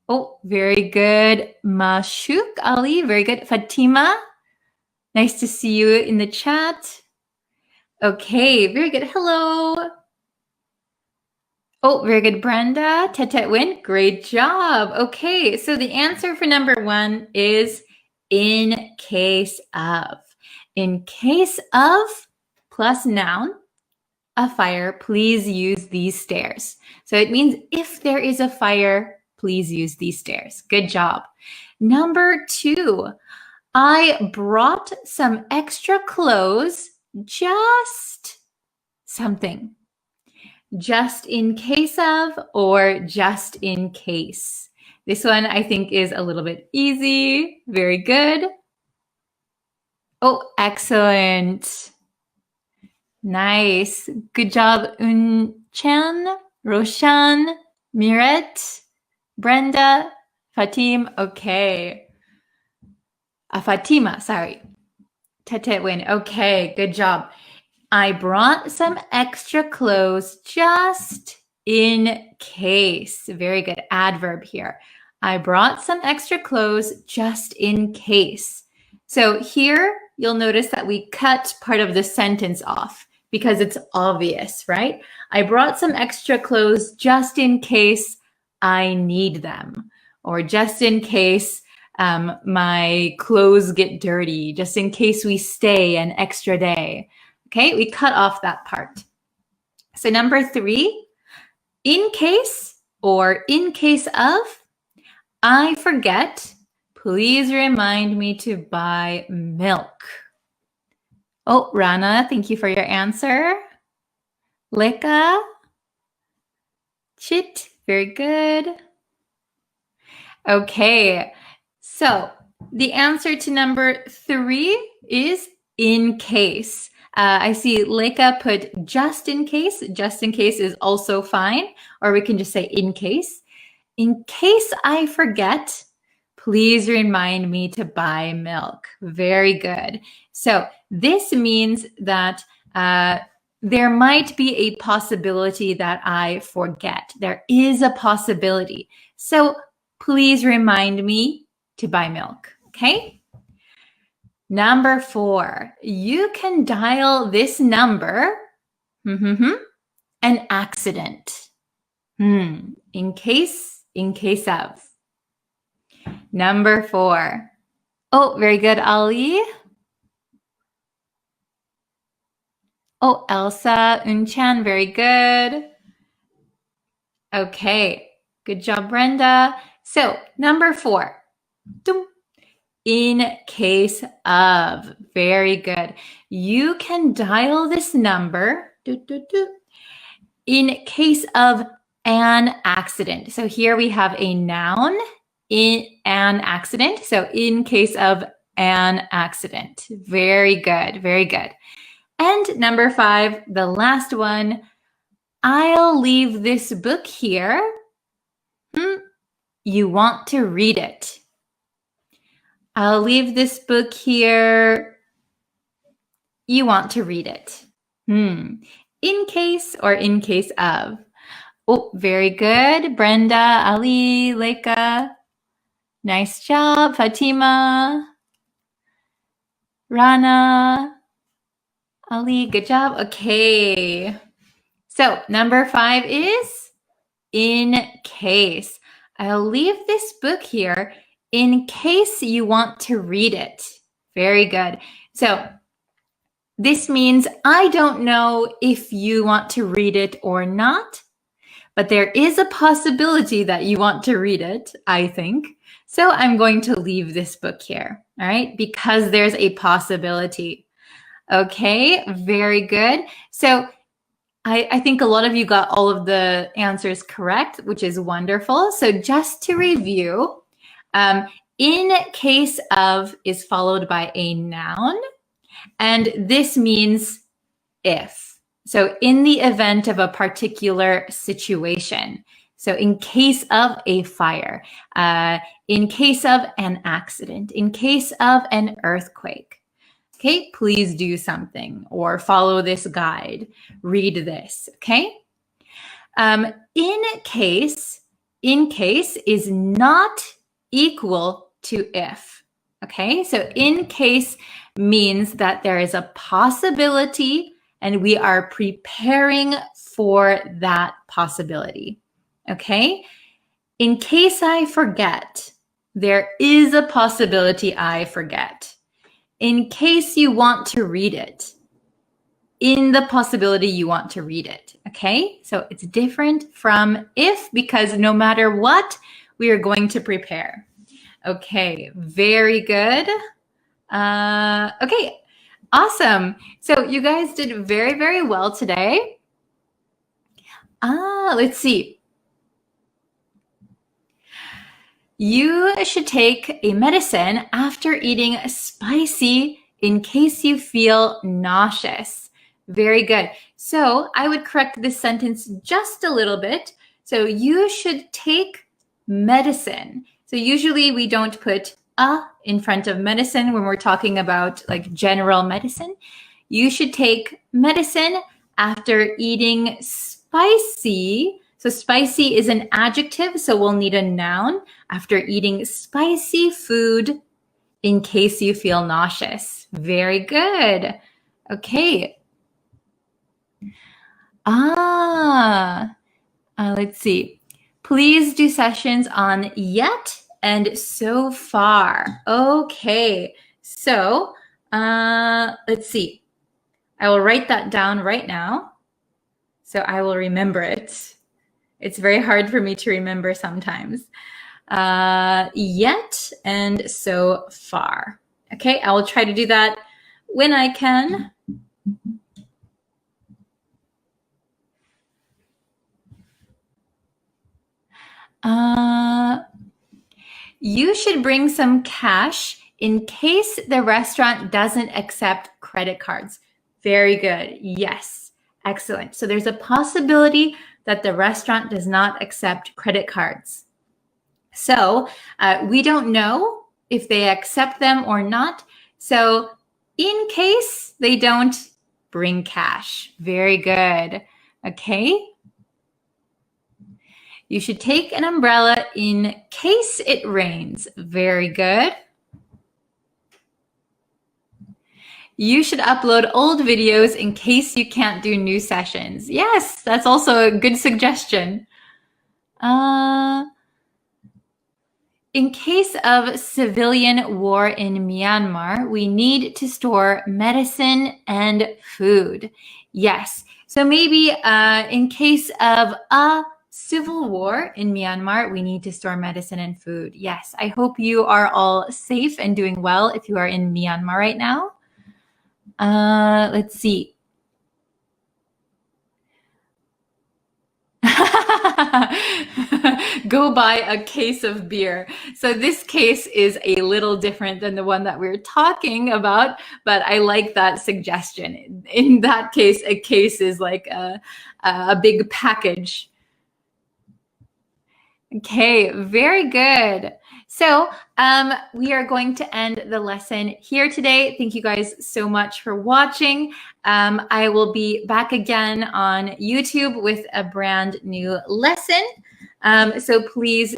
Oh, very good. Mashuk Ali, very good. Fatima, nice to see you in the chat. Okay, very good. Hello. Oh, very good, Brenda. Tetet Win, great job. Okay, so the answer for number 1 is in case of. In case of plus noun, a fire, please use these stairs. So it means if there is a fire, please use these stairs. Good job. Number 2, I brought some extra clothes, just something. Just in case of or just in case. This one I think is a little bit easy. Very good. Oh, excellent. Nice. Good job, Un-chan, Roshan, Miret, Brenda, Fatim. Okay. Fatima, sorry. Tetet Win. Okay, good job. I brought some extra clothes just in case. Very good. Adverb here. I brought some extra clothes just in case. So here you'll notice that we cut part of the sentence off because it's obvious, right? I brought some extra clothes just in case I need them, or just in case my clothes get dirty, just in case we stay an extra day. Okay, we cut off that part. So number 3, in case or in case of, I forget, please remind me to buy milk. Oh, Rana, thank you for your answer. Leka, Chit, very good. Okay, so the answer to number 3 is in case. I see Leka put just in case. Just in case is also fine, or we can just say in case. In case I forget, please remind me to buy milk. Very good. So this means that there might be a possibility that I forget. There is a possibility. So please remind me to buy milk. Okay? Number 4, you can dial this number, an accident. In case of. Number 4. Oh, very good, Ali. Oh, Elsa, Unchan, very good. Okay, good job, Brenda. So, number 4. In case of. Very good. You can dial this number in case of an accident. So here we have a noun, in an accident. So in case of an accident. Very good, very good. And number 5, the last one, I'll leave this book here. You want to read it. I'll leave this book here. You want to read it. In case or in case of. Oh, very good. Brenda, Ali, Leica. Nice job. Fatima. Rana. Ali, good job. Okay. So number 5 is in case. I'll leave this book here in case you want to read it. Very good. So this means I don't know if you want to read it or not, but there is a possibility that you want to read it, I think. So I'm going to leave this book here, all right? Because there's a possibility. Okay, very good. So I think a lot of you got all of the answers correct, which is wonderful. So just to review, in case of is followed by a noun, and this means if. So in the event of a particular situation. So in case of a fire, in case of an accident, in case of an earthquake. Okay, please do something or follow this guide, read this, okay? In case is not equal to if, okay? So in case means that there is a possibility and we are preparing for that possibility, okay? In case I forget, there is a possibility I forget. In case you want to read it, in the possibility you want to read it, okay? So it's different from if, because no matter what, we are going to prepare. Okay, very good. Okay, awesome. So you guys did very, very well today. Let's see. You should take a medicine after eating spicy in case you feel nauseous. Very good. So I would correct this sentence just a little bit. So you should take medicine. So usually we don't put a in front of medicine when we're talking about like general medicine. You should take medicine after eating spicy. So spicy is an adjective, so we'll need a noun after eating spicy food in case you feel nauseous. Very good. Okay. Let's see. Please do sessions on yet and so far. Okay. So let's see. I will write that down right now so I will remember it. It's very hard for me to remember sometimes. Yet and so far. Okay, I will try to do that when I can. You should bring some cash in case the restaurant doesn't accept credit cards. Very good. Yes. Excellent. So there's a possibility that the restaurant does not accept credit cards. So we don't know if they accept them or not. So in case they don't, bring cash. Very good. Okay. You should take an umbrella in case it rains. Very good. You should upload old videos in case you can't do new sessions. Yes, that's also a good suggestion. In case of civilian war in Myanmar, we need to store medicine and food. Yes. So maybe in case of a civil war in Myanmar, we need to store medicine and food. Yes. I hope you are all safe and doing well if you are in Myanmar right now. Let's see. Go buy a case of beer. So this case is a little different than the one that we're talking about, but I like that suggestion. In that case, a case is like a big package. Okay, very good. So we are going to end the lesson here today. Thank you guys so much for watching. I will be back again on YouTube with a brand new lesson. So please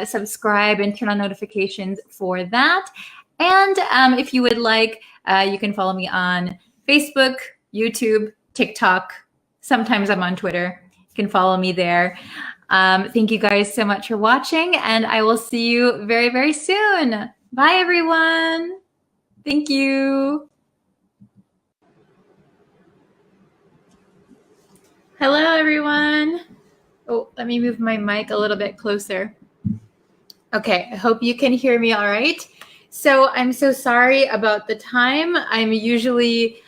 subscribe and turn on notifications for that. And if you would like, you can follow me on Facebook, YouTube, TikTok. Sometimes I'm on Twitter. You can follow me there. Thank you guys so much for watching, and I will see you very, very soon. Bye, everyone. Thank you. Hello, everyone. Oh, let me move my mic a little bit closer. Okay, I hope you can hear me all right. So I'm so sorry about the time. I usually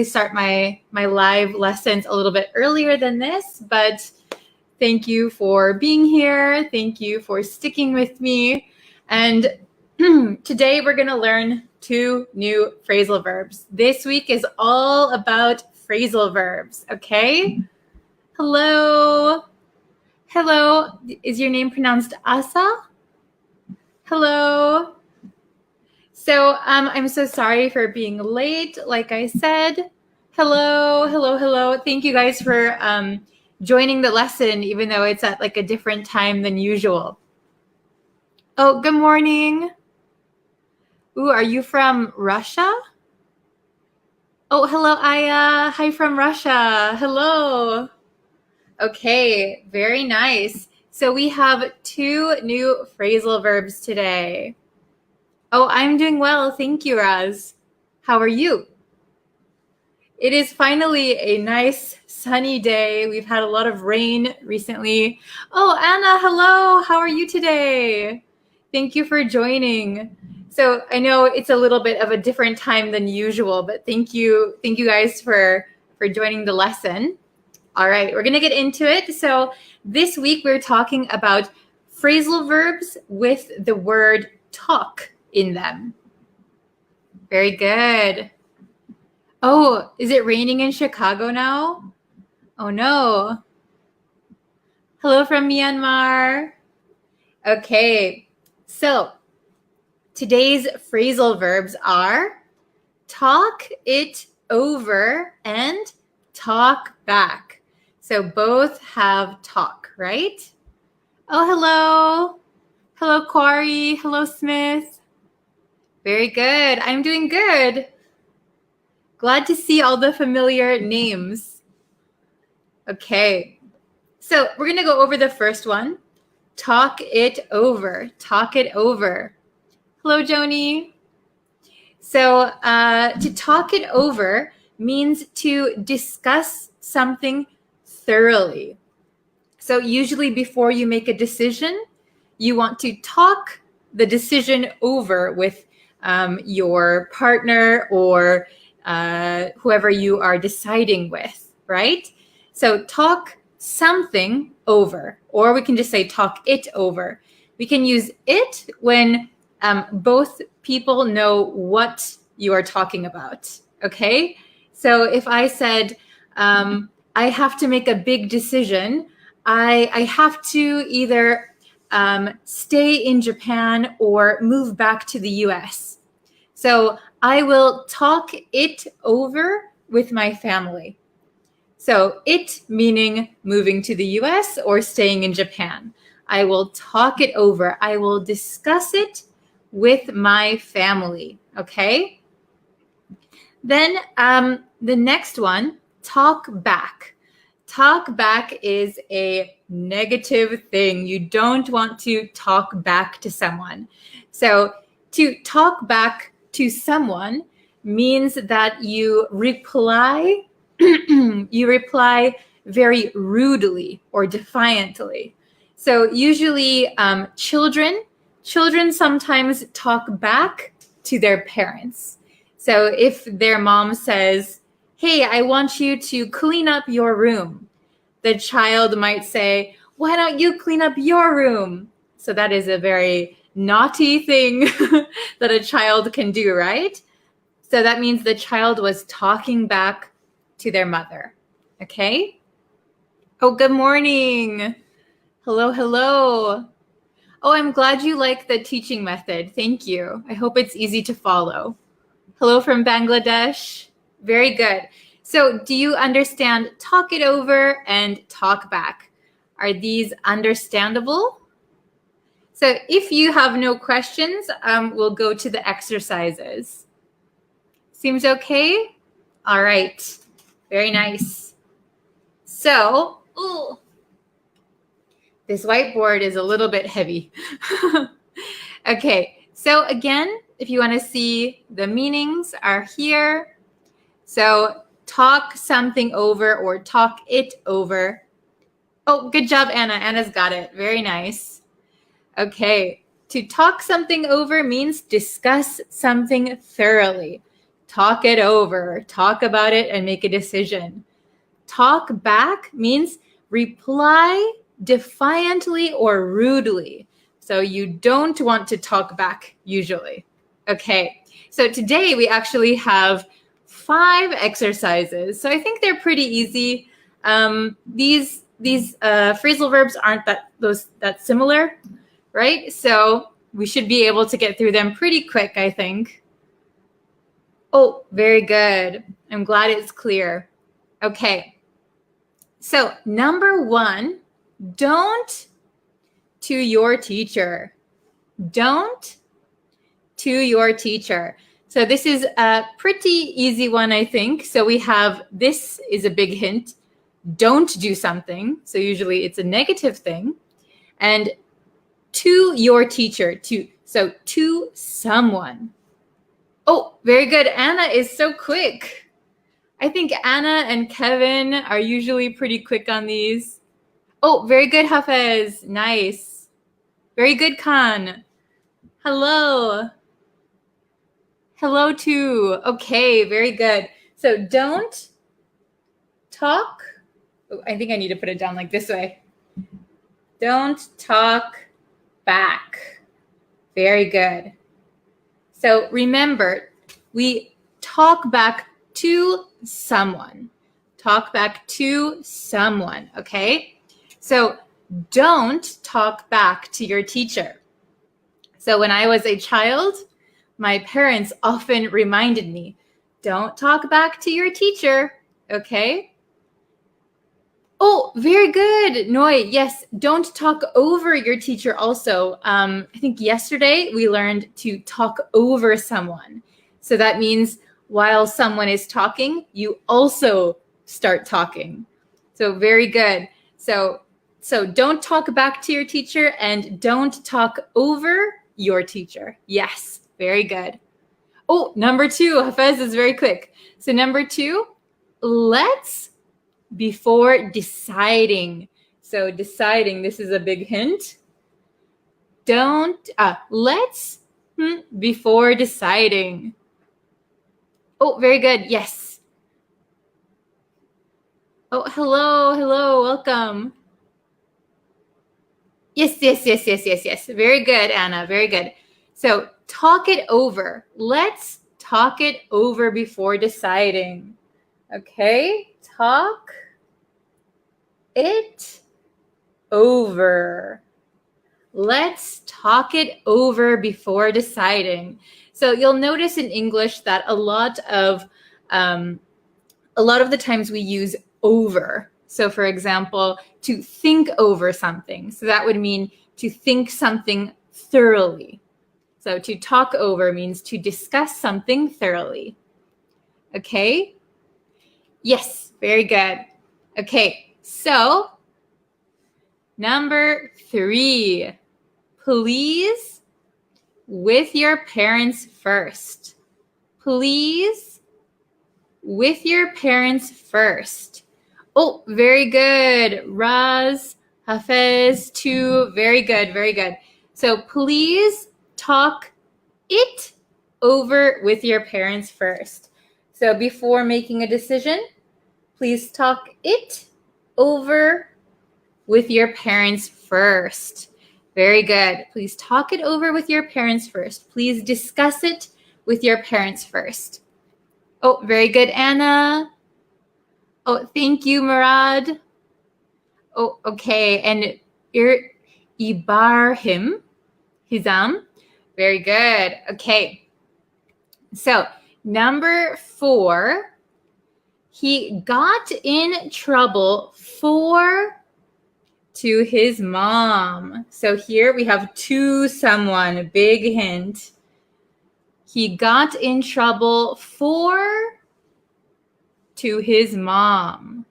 start my live lessons a little bit earlier than this, but thank you for being here. Thank you for sticking with me. And today we're going to learn 2 new phrasal verbs. This week is all about phrasal verbs, okay? Hello. Hello. Is your name pronounced Asa? Hello. So I'm so sorry for being late, like I said. Hello, hello, hello. Thank you guys for joining the lesson, even though it's at like a different time than usual. Oh, good morning. Ooh, are you from Russia? Oh, hello, Aya. Hi from Russia. Hello. Okay, very nice. So we have 2 new phrasal verbs today. Oh, I'm doing well. Thank you, Raz. How are you? It is finally a nice sunny day. We've had a lot of rain recently. Oh, Anna, hello. How are you today? Thank you for joining. So I know it's a little bit of a different time than usual, but thank you guys for joining the lesson. All right, we're going to get into it. So this week we're talking about phrasal verbs with the word talk in them. Very good. Oh, is it raining in Chicago now? Oh no. Hello from Myanmar. Okay, so today's phrasal verbs are talk it over and talk back. So both have talk, right? Oh, hello. Hello, Quarry. Hello, Smith. Very good. I'm doing good. Glad to see all the familiar names. Okay, so we're going to go over the first one. Talk it over. Talk it over. Hello, Joni. So to talk it over means to discuss something thoroughly. So usually before you make a decision, you want to talk the decision over with your partner or whoever you are deciding with, right? So talk something over, or we can just say talk it over. We can use it when both people know what you are talking about, okay? So if I said, I have to make a big decision, I have to either stay in Japan or move back to the US. So I will talk it over with my family. So it meaning moving to the US or staying in Japan. I will talk it over. I will discuss it with my family, okay? Then the next one, talk back. Talk back is a negative thing. You don't want to talk back to someone. So to talk back to someone means that you reply you reply very rudely or defiantly. So usually children sometimes talk back to their parents. So if their mom says, "Hey, I want you to clean up your room," the child might say, "Why don't you clean up your room?" So that is a very naughty thing that a child can do, right? So that means the child was talking back to their mother. Okay? Oh, good morning. Hello, hello. Oh, I'm glad you like the teaching method. Thank you. I hope it's easy to follow. Hello from Bangladesh. Very good. So do you understand talk it over and talk back? Are these understandable? So if you have no questions, we'll go to the exercises. Seems okay? All right. Very nice. So, this whiteboard is a little bit heavy. Okay, so again, if you want to see the meanings are here. So talk something over or talk it over. Oh, good job, Anna. Anna's got it. Very nice. Okay, to talk something over means discuss something thoroughly. Talk it over, talk about it and make a decision. Talk back means reply defiantly or rudely. So you don't want to talk back usually. Okay, so today we actually have 5 exercises. So I think they're pretty easy. These phrasal verbs aren't that similar, right? So we should be able to get through them pretty quick, I think. Oh, very good. I'm glad it's clear. Okay. So number 1, don't to your teacher. Don't to your teacher. So this is a pretty easy one, I think. So we have, this is a big hint. Don't do something. So usually it's a negative thing. And to your teacher, so to someone. Oh, very good. Anna is so quick. I think Anna and Kevin are usually pretty quick on these. Oh, very good, Hafez. Nice. Very good, Khan. Hello. Hello, too. Okay, very good. So don't talk. Oh, I think I need to put it down like this way. Don't talk back. Very good. So remember, we talk back to someone. Talk back to someone, okay? So don't talk back to your teacher. So when I was a child, my parents often reminded me, don't talk back to your teacher, okay? Oh, very good, Noi. Yes, don't talk over your teacher also. I think yesterday we learned to talk over someone. So that means while someone is talking, you also start talking. So very good. So don't talk back to your teacher and don't talk over your teacher. Yes, very good. Oh, number 2, Hafez is very quick. So number 2, let's before deciding. So deciding, this is a big hint. Let's before deciding. Oh, very good. Yes. Oh, hello, welcome. Yes. Very good, Anna, very good. So talk it over. Let's talk it over before deciding. Okay, talk it over. Let's talk it over before deciding. So you'll notice in English that a lot of the times we use over. So for example, to think over something. So that would mean to think something thoroughly. So to talk over means to discuss something thoroughly. Okay? Yes, very good. Okay, so number 3, please with your parents first. Please with your parents first. Oh, very good. Raz, Hafez, 2. Very good, very good. So please talk it over with your parents first. So before making a decision, please talk it over with your parents first. Very good. Please talk it over with your parents first. Please discuss it with your parents first. Oh, very good, Anna. Oh, thank you, Murad. Oh, okay. And Ibarhim, Hizam. Very good. Okay. So, number 4, he got in trouble to his mom. So here we have to someone, big hint. He got in trouble to his mom.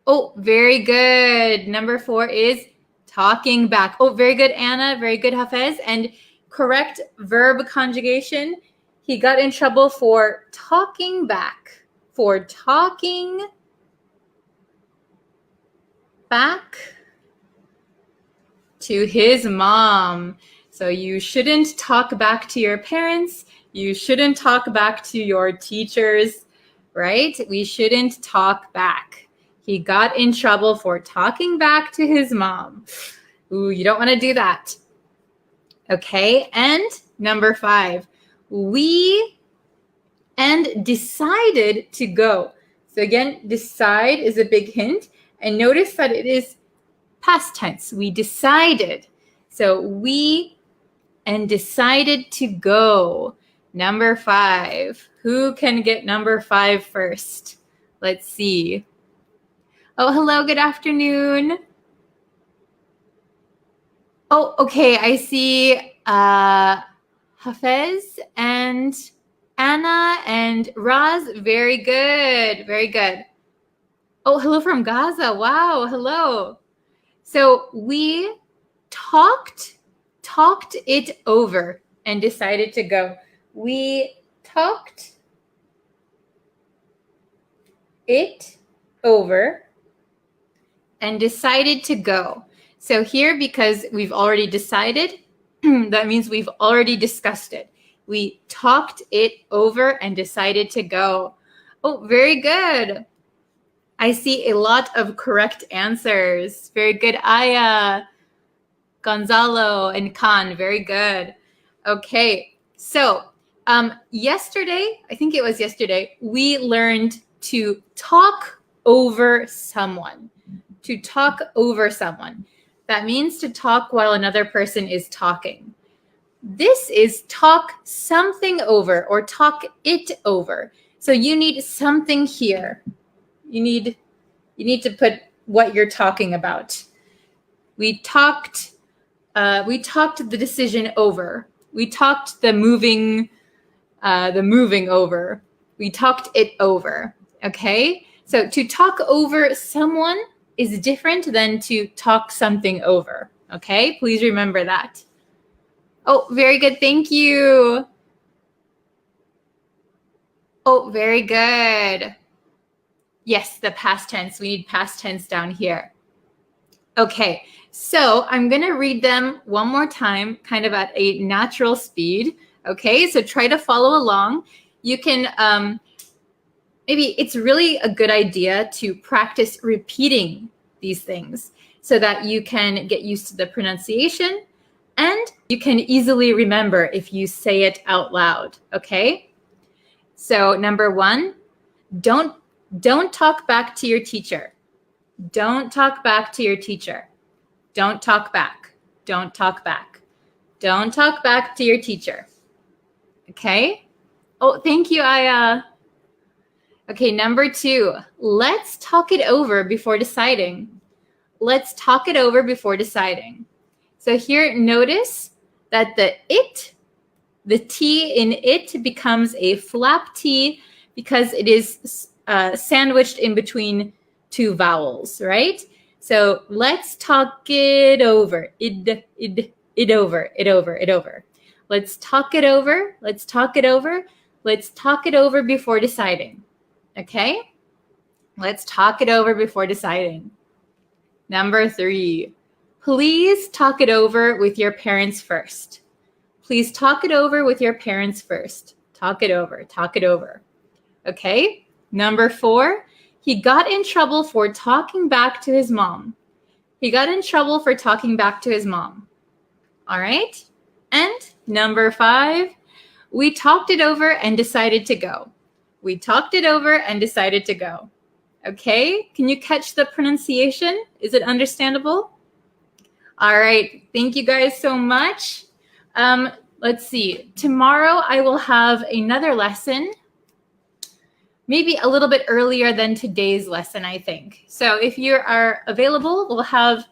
Oh, very good. Number 4 is talking back. Oh, very good, Anna. Very good, Hafez. And correct verb conjugation. He got in trouble for talking back. For talking back to his mom. So you shouldn't talk back to your parents. You shouldn't talk back to your teachers, right? We shouldn't talk back. He got in trouble for talking back to his mom. Ooh, you don't want to do that. Okay, and number 5, and decided to go. So again, decide is a big hint. And notice that it is past tense. We decided. So we and decided to go. Number 5. Who can get number 5 first? Let's see. Oh, hello. Good afternoon. Oh, okay. I see Hafez and Anna and Raz. Very good. Very good. Oh, hello from Gaza. Wow. Hello. So we talked it over and decided to go. We talked it over and decided to go. So here, because we've already decided, that means we've already discussed it. We talked it over and decided to go. Oh, very good. I see a lot of correct answers. Very good, Aya, Gonzalo, and Khan. Very good. Okay, so yesterday, I think it was yesterday, we learned to talk over someone. To talk over someone. That means to talk while another person is talking. This is talk something over or talk it over. So you need something here. You need to put what you're talking about. We talked the decision over. We talked the moving over. We talked it over. Okay? So to talk over someone is different than to talk something over. Okay? Please remember that. Oh, very good. Thank you. Oh, very good. Yes, the past tense. We need past tense down here. Okay, so I'm going to read them one more time, kind of at a natural speed. Okay, so try to follow along. You can, maybe it's really a good idea to practice repeating these things so that you can get used to the pronunciation and you can easily remember if you say it out loud. Okay, so number 1, don't talk back to your teacher. Don't talk back to your teacher. Don't talk back. Don't talk back. Don't talk back to your teacher. Okay? Oh, thank you, Aya. Okay, number 2, let's talk it over before deciding. Let's talk it over before deciding. So here, notice that the the T in it becomes a flap T because it is sandwiched in between two vowels, right? So let's talk it over. It over. Let's talk it over. Let's talk it over. Let's talk it over before deciding. Okay? Let's talk it over before deciding. Number 3, please talk it over with your parents first. Please talk it over with your parents first. Talk it over. Talk it over. Okay? Number 4, he got in trouble for talking back to his mom. He got in trouble for talking back to his mom. All right? And number 5, we talked it over and decided to go. We talked it over and decided to go. Okay? Can you catch the pronunciation? Is it understandable? All right. Thank you guys so much. Let's see. Tomorrow I will have another lesson, maybe a little bit earlier than today's lesson, I think. So if you are available, we'll have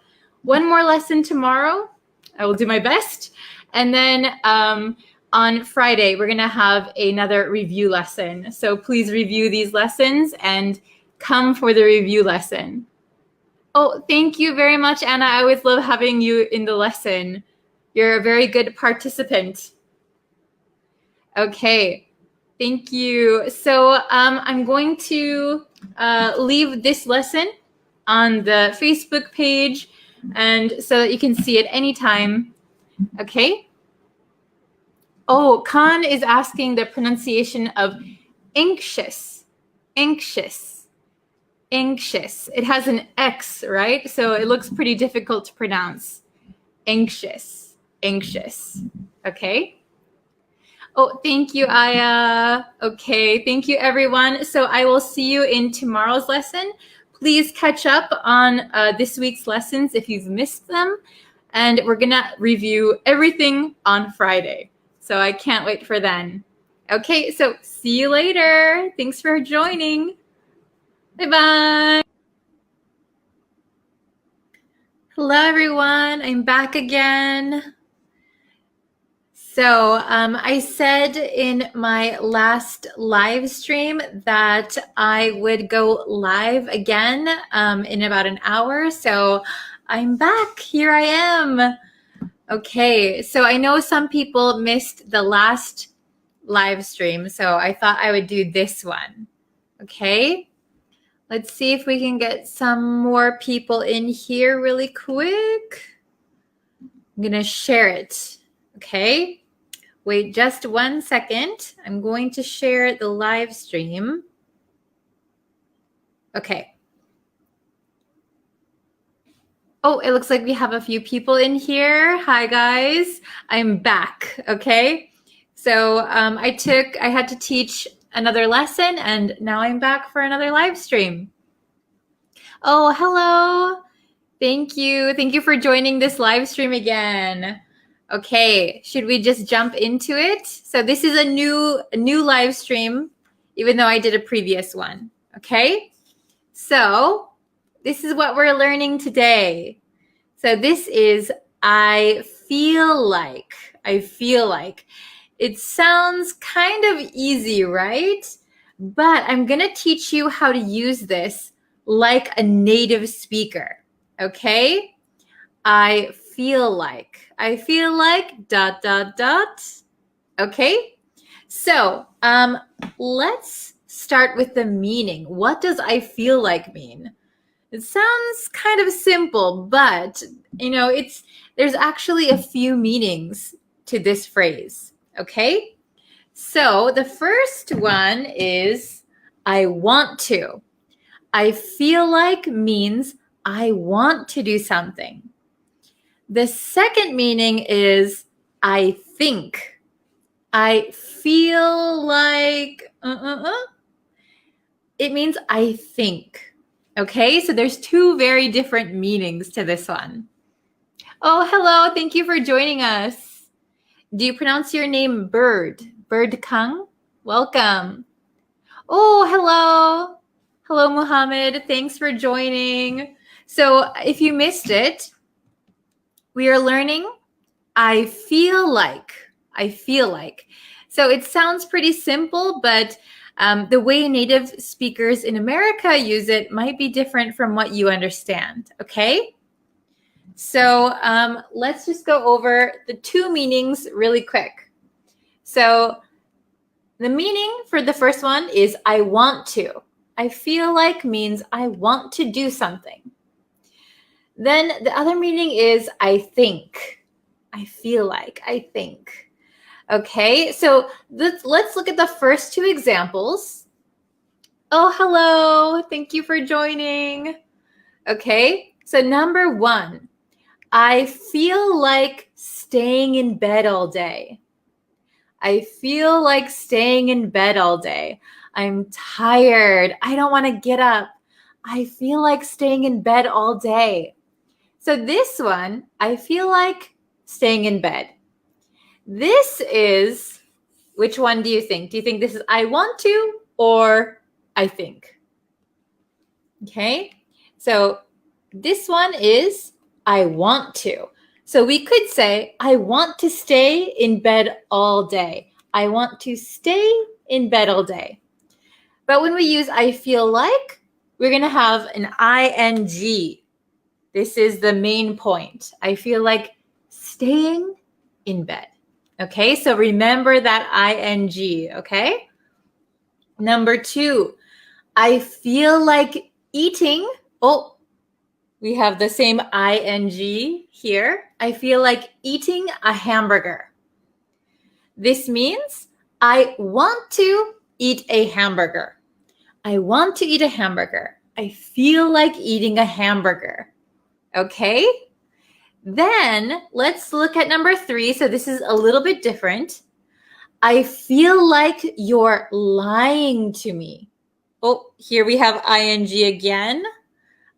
one more lesson tomorrow. I will do my best. And then on Friday, we're going to have another review lesson. So please review these lessons and come for the review lesson. Oh, thank you very much, Anna. I always love having you in the lesson. You're a very good participant. Okay, thank you. So I'm going to leave this lesson on the Facebook page and so that you can see it anytime. Okay. Oh, Khan is asking the pronunciation of anxious, anxious, anxious. It has an X, right? So it looks pretty difficult to pronounce. Anxious, anxious. Okay. Oh, thank you, Aya. Okay, thank you, everyone. So I will see you in tomorrow's lesson. Please catch up on this week's lessons if you've missed them. And we're going to review everything on Friday. So I can't wait for then. Okay, so see you later. Thanks for joining. Bye-bye. Hello, everyone. I'm back again. So I said in my last live stream that I would go live again in about an hour. So I'm back. Here I am. Okay, so I know some people missed the last live stream, so I thought I would do this one. Okay, let's see if we can get some more people in here really quick. I'm gonna share it. Okay, wait just 1 second. I'm going to share the live stream. Okay. Oh, it looks like we have a few people in here. Hi, guys. I'm back, okay? So I had to teach another lesson, and now I'm back for another live stream. Oh, hello. Thank you. Thank you for joining this live stream again. Okay, should we just jump into it? So this is a new live stream, even though I did a previous one, okay? So this is what we're learning today. So this is I feel like. I feel like. It sounds kind of easy, right? But I'm going to teach you how to use this like a native speaker, okay? I feel like. I feel like ... Okay? So let's start with the meaning. What does I feel like mean? It sounds kind of simple, but there's actually a few meanings to this phrase, okay? So the first one is I want to. I feel like means I want to do something. The second meaning is I think. I feel like It means I think. Okay, so there's two very different meanings to this one. Oh, hello. Thank you for joining us. Do you pronounce your name Bird? Bird Kang? Welcome. Oh, hello. Hello, Muhammad. Thanks for joining. So if you missed it, we are learning I feel like. I feel like. So it sounds pretty simple, but the way native speakers in America use it might be different from what you understand, okay? So let's just go over the two meanings really quick. So the meaning for the first one is I want to. I feel like means I want to do something. Then the other meaning is I think. I feel like, I think. Okay, so let's look at the first two examples. Oh, hello. Thank you for joining. Okay, so number one, I feel like staying in bed all day. I feel like staying in bed all day. I'm tired. I don't want to get up. I feel like staying in bed all day. So this one, I feel like staying in bed. This is, which one do you think? Do you think this is I want to or I think? Okay, so this one is I want to. So we could say, I want to stay in bed all day. I want to stay in bed all day. But when we use I feel like, we're going to have an ing. This is the main point. I feel like staying in bed. Okay, so remember that ing, okay? Number two, I feel like eating. Oh, we have the same ing here. I feel like eating a hamburger. This means I want to eat a hamburger. I want to eat a hamburger. I feel like eating a hamburger. Okay? Then let's look at number three. So this is a little bit different. I feel like you're lying to me. Oh, here we have ing again.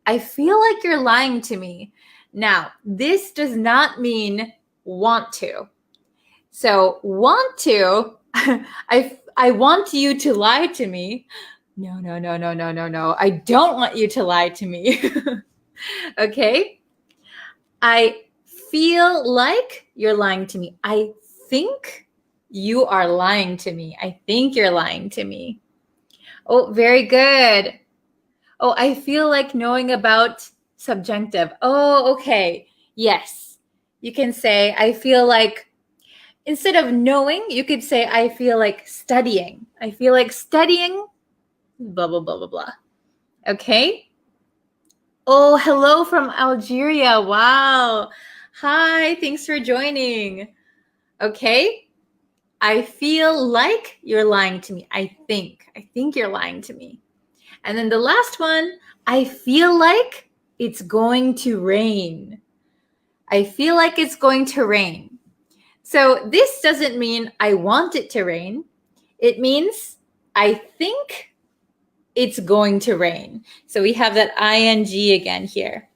I feel like you're lying to me. Now, this does not mean want to. So want to, I want you to lie to me. No. I don't want you to lie to me. Okay? I feel like you're lying to me. I think you are lying to me. I think you're lying to me. Oh, very good. Oh, I feel like knowing about subjunctive. Oh, okay. Yes. You can say, I feel like, instead of knowing, you could say, I feel like studying. I feel like studying, blah, blah, blah, blah, blah. Okay? Oh, hello from Algeria. Wow. Hi, thanks for joining. Okay? I feel like you're lying to me. I think you're lying to me. And then the last one, I feel like it's going to rain. I feel like it's going to rain. So this doesn't mean I want it to rain. It means I think it's going to rain. So we have that ing again here.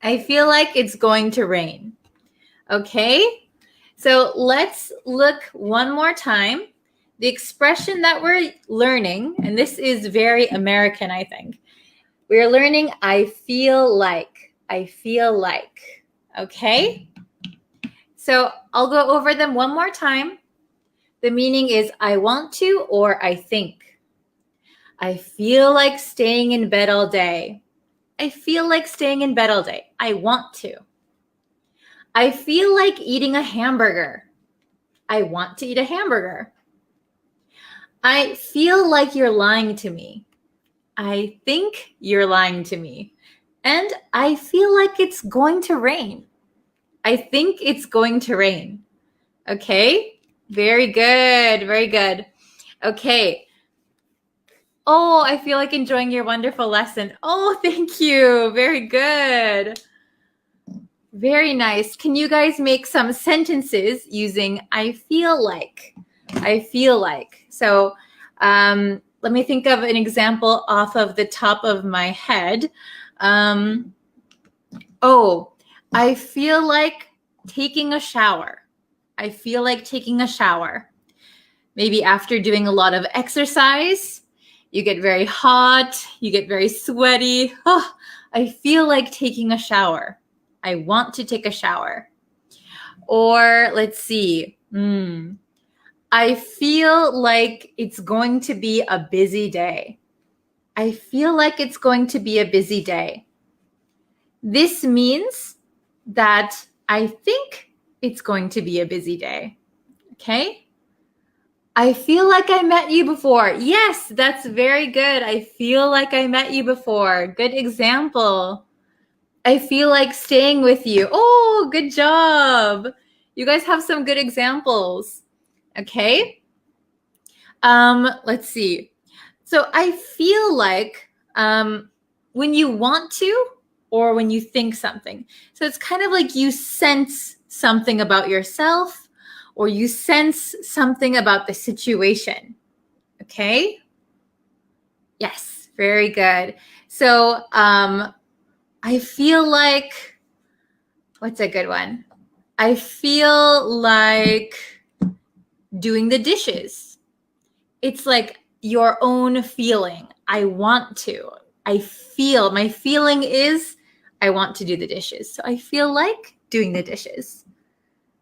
I feel like it's going to rain. Okay? So let's look one more time. The expression that we're learning, and this is very American, I think. We're learning I feel like. I feel like. Okay? So I'll go over them one more time. The meaning is I want to or I think. I feel like staying in bed all day. I feel like staying in bed all day. I want to. I feel like eating a hamburger. I want to eat a hamburger. I feel like you're lying to me. I think you're lying to me. And I feel like it's going to rain. I think it's going to rain. Okay? Very good. Very good. Okay. Oh, I feel like enjoying your wonderful lesson. Oh, thank you. Very good. Very nice. Can you guys make some sentences using I feel like? I feel like. So let me think of an example off of the top of my head. Oh, I feel like taking a shower. I feel like taking a shower. Maybe after doing a lot of exercise, you get very hot, you get very sweaty. Oh, I feel like taking a shower. I want to take a shower. Or let's see. I feel like it's going to be a busy day. I feel like it's going to be a busy day. This means that I think it's going to be a busy day. Okay? I feel like I met you before. Yes, that's very good. I feel like I met you before. Good example. I feel like staying with you. Oh, good job. You guys have some good examples. Okay. Let's see. So I feel like when you want to or when you think something. So it's kind of like you sense something about yourself or you sense something about the situation. Okay? Yes, very good. So I feel like, what's a good one? I feel like doing the dishes. It's like your own feeling. I want to. My feeling is I want to do the dishes. So I feel like doing the dishes.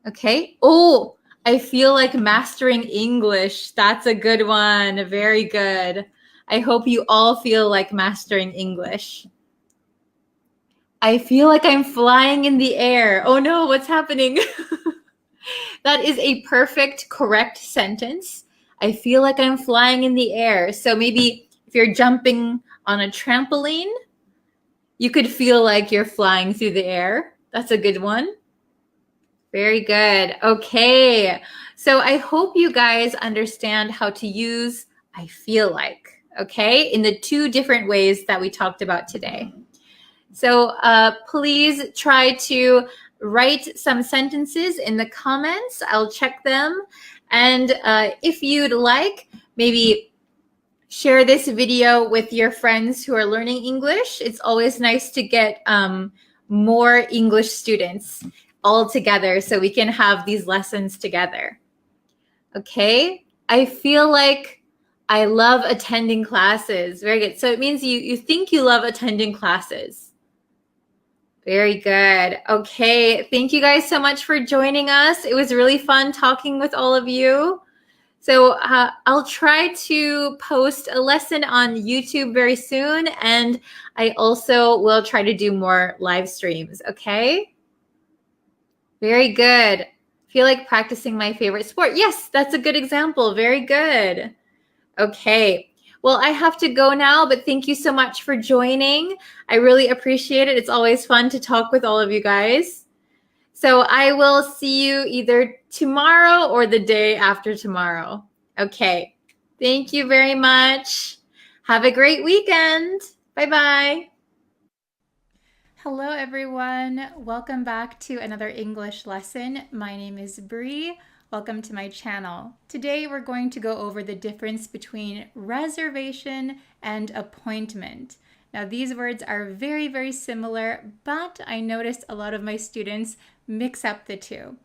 Okay. Oh, I feel like mastering English. That's a good one. Very good. I hope you all feel like mastering English. I feel like I'm flying in the air. Oh no, what's happening? That is a perfect, correct sentence. I feel like I'm flying in the air. So maybe if you're jumping on a trampoline, you could feel like you're flying through the air. That's a good one. Very good. Okay. So I hope you guys understand how to use I feel like, okay, in the two different ways that we talked about today. So please try to write some sentences in the comments. I'll check them. And if you'd like, maybe share this video with your friends who are learning English. It's always nice to get more English students all together so we can have these lessons together. Okay? I feel like I love attending classes. Very good. So it means you think you love attending classes. Very good. Okay. Thank you guys so much for joining us. It was really fun talking with all of you. So I'll try to post a lesson on YouTube very soon. And I also will try to do more live streams. Okay. Very good. Feel like practicing my favorite sport. Yes, that's a good example. Very good. Okay. Well, I have to go now, but thank you so much for joining. I really appreciate it. It's always fun to talk with all of you guys. So I will see you either tomorrow or the day after tomorrow. Okay. Thank you very much. Have a great weekend. Bye-bye. Hello, everyone. Welcome back to another English lesson. My name is Bree. Welcome to my channel. Today we're going to go over the difference between reservation and appointment. Now these words are very, very similar, but I noticed a lot of my students mix up the two.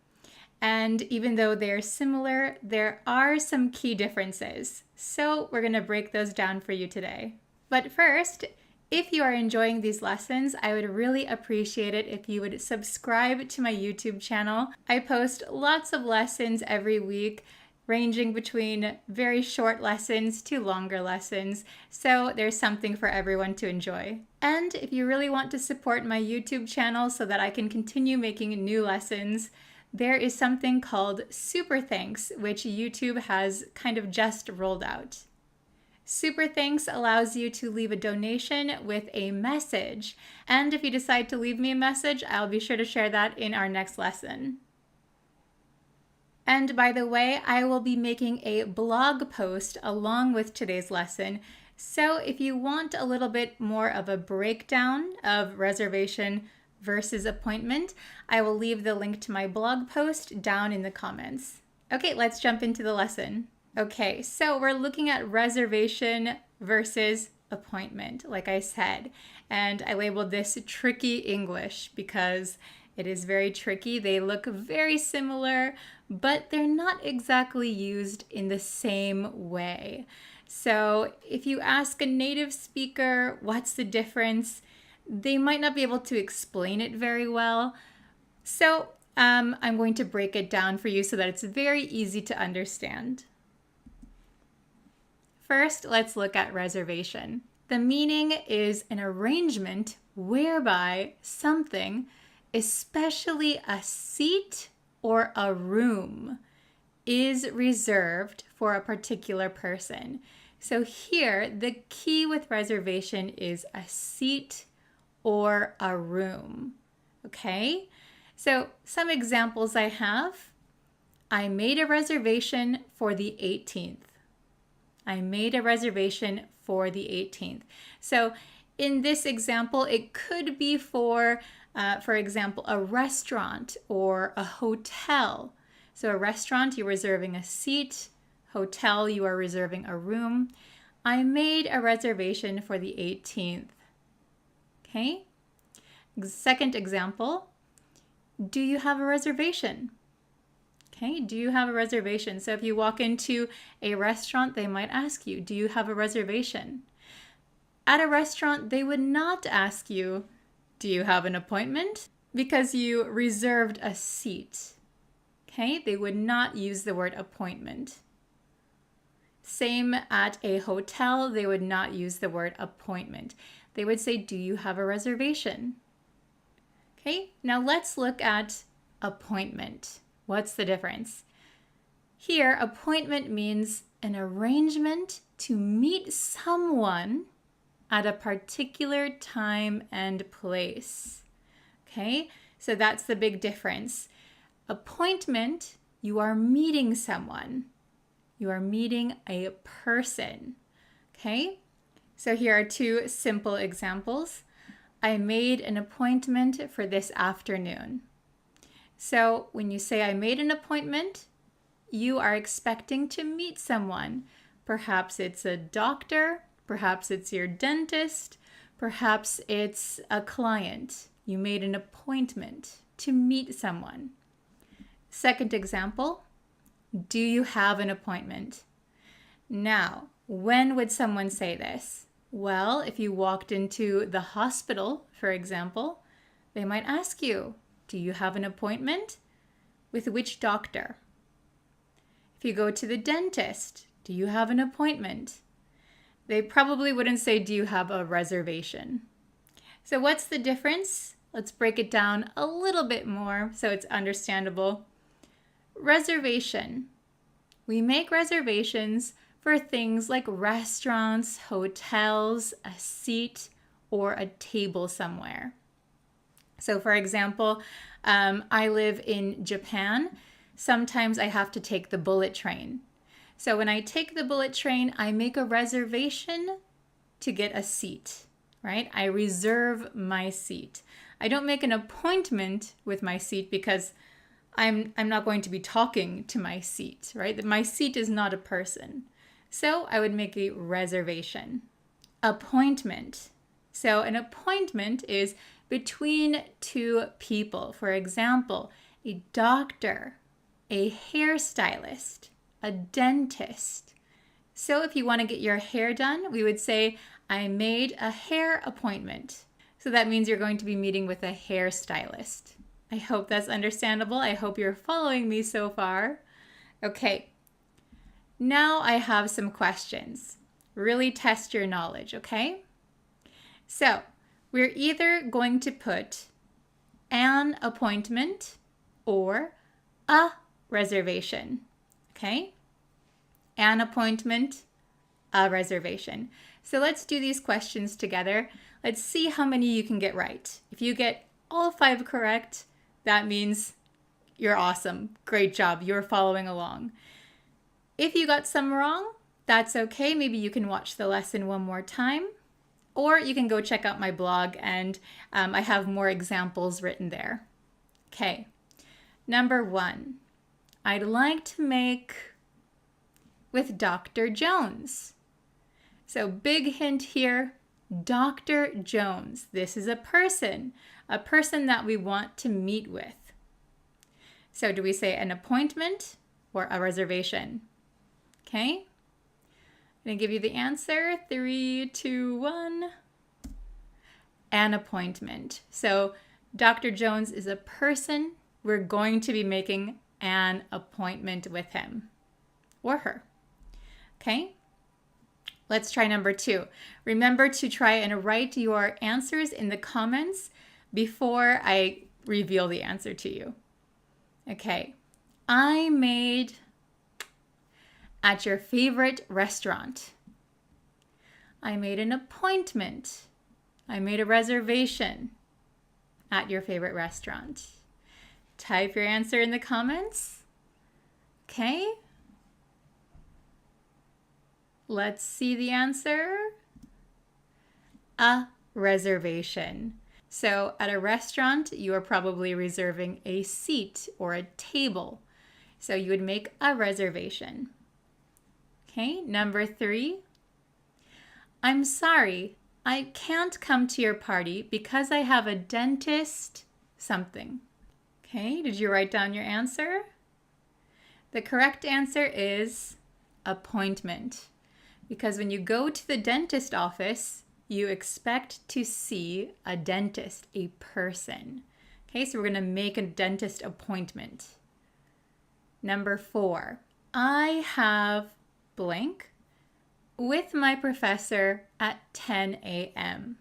And even though they're similar, there are some key differences. So we're going to break those down for you today. But first, if you are enjoying these lessons, I would really appreciate it if you would subscribe to my YouTube channel. I post lots of lessons every week, ranging between very short lessons to longer lessons, so there's something for everyone to enjoy. And if you really want to support my YouTube channel so that I can continue making new lessons, there is something called Super Thanks, which YouTube has kind of just rolled out. Super Thanks allows you to leave a donation with a message. And if you decide to leave me a message, I'll be sure to share that in our next lesson. And by the way, I will be making a blog post along with today's lesson. So if you want a little bit more of a breakdown of reservation versus appointment, I will leave the link to my blog post down in the comments. Okay, let's jump into the lesson. Okay, so we're looking at reservation versus appointment, like I said, and I labeled this tricky English because it is very tricky. They look very similar, but they're not exactly used in the same way. So if you ask a native speaker what's the difference, they might not be able to explain it very well. So I'm going to break it down for you so that it's very easy to understand. First, let's look at reservation. The meaning is an arrangement whereby something, especially a seat or a room, is reserved for a particular person. So here, the key with reservation is a seat or a room. Okay? So some examples I have. I made a reservation for the 18th. I made a reservation for the 18th. So in this example, it could be for example, a restaurant or a hotel. So a restaurant, you're reserving a seat. Hotel, you are reserving a room. I made a reservation for the 18th. Okay? Second example, do you have a reservation? Okay, do you have a reservation? So if you walk into a restaurant, they might ask you, do you have a reservation? At a restaurant, they would not ask you, do you have an appointment? Because you reserved a seat. Okay, they would not use the word appointment. Same at a hotel, they would not use the word appointment. They would say, do you have a reservation? Okay, now let's look at appointment. What's the difference? Here, appointment means an arrangement to meet someone at a particular time and place. Okay, so that's the big difference. Appointment, you are meeting someone. You are meeting a person. Okay, so here are two simple examples. I made an appointment for this afternoon. So when you say I made an appointment, you are expecting to meet someone. Perhaps it's a doctor, perhaps it's your dentist, perhaps it's a client. You made an appointment to meet someone. Second example, do you have an appointment? Now, when would someone say this? Well, if you walked into the hospital, for example, they might ask you, do you have an appointment? With which doctor? If you go to the dentist, do you have an appointment? They probably wouldn't say, do you have a reservation? So what's the difference? Let's break it down a little bit more so it's understandable. Reservation. We make reservations for things like restaurants, hotels, a seat, or a table somewhere. So for example, I live in Japan. Sometimes I have to take the bullet train. So when I take the bullet train, I make a reservation to get a seat, right? I reserve my seat. I don't make an appointment with my seat because I'm not going to be talking to my seat, right? My seat is not a person. So I would make a reservation. Appointment. So an appointment is between two people. For example, a doctor, a hairstylist, a dentist. So if you want to get your hair done, we would say, I made a hair appointment. So that means you're going to be meeting with a hairstylist. I hope that's understandable. I hope you're following me so far. Okay, now I have some questions. Really test your knowledge, okay? So we're either going to put an appointment or a reservation, okay? An appointment, a reservation. So let's do these questions together. Let's see how many you can get right. If you get all 5 correct, that means you're awesome. Great job. You're following along. If you got some wrong, that's okay. Maybe you can watch the lesson one more time, or you can go check out my blog and I have more examples written there. Okay, number 1, I'd like to make with Dr. Jones. So big hint here, Dr. Jones. This is a person that we want to meet with. So do we say an appointment or a reservation? Okay, I'm going to give you the answer. 3, 2, 1. An appointment. So Dr. Jones is a person we're going to be making an appointment with him or her. Okay? Let's try number 2. Remember to try and write your answers in the comments before I reveal the answer to you. Okay. I made at your favorite restaurant. I made an appointment. I made a reservation at your favorite restaurant. Type your answer in the comments. Okay. Let's see the answer. A reservation. So at a restaurant, you are probably reserving a seat or a table. So you would make a reservation. Okay, number 3. I'm sorry, I can't come to your party because I have a dentist something. Okay, did you write down your answer? The correct answer is appointment. Because when you go to the dentist office, you expect to see a dentist, a person. Okay, so we're going to make a dentist appointment. Number 4, I have blank with my professor at 10 a.m.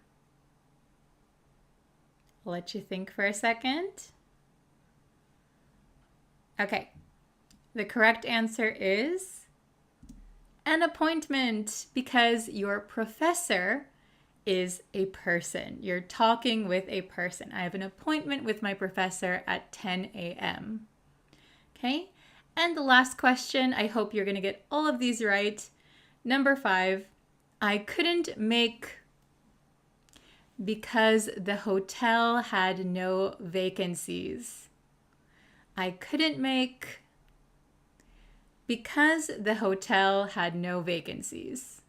I'll let you think for a second. Okay, the correct answer is an appointment because your professor is a person. You're talking with a person. I have an appointment with my professor at 10 a.m. Okay, and the last question, I hope you're going to get all of these right. Number 5, I couldn't make because the hotel had no vacancies. I couldn't make because the hotel had no vacancies.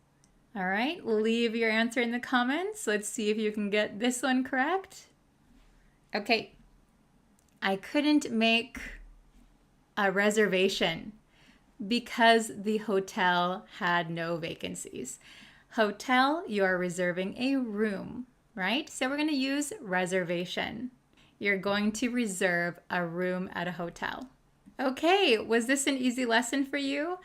All right, leave your answer in the comments. Let's see if you can get this one correct. Okay, I couldn't make a reservation because the hotel had no vacancies. Hotel, you are reserving a room, right? So we're going to use reservation. You're going to reserve a room at a hotel. Okay, was this an easy lesson for you?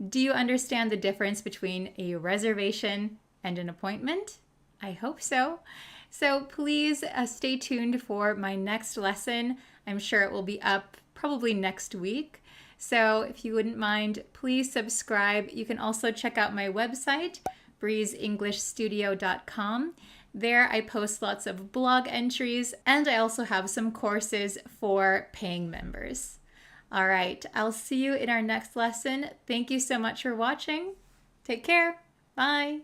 Do you understand the difference between a reservation and an appointment? I hope so. So please stay tuned for my next lesson. I'm sure it will be up probably next week. So if you wouldn't mind, please subscribe. You can also check out my website, breezeenglishstudio.com. There I post lots of blog entries, and I also have some courses for paying members. All right, I'll see you in our next lesson. Thank you so much for watching. Take care. Bye.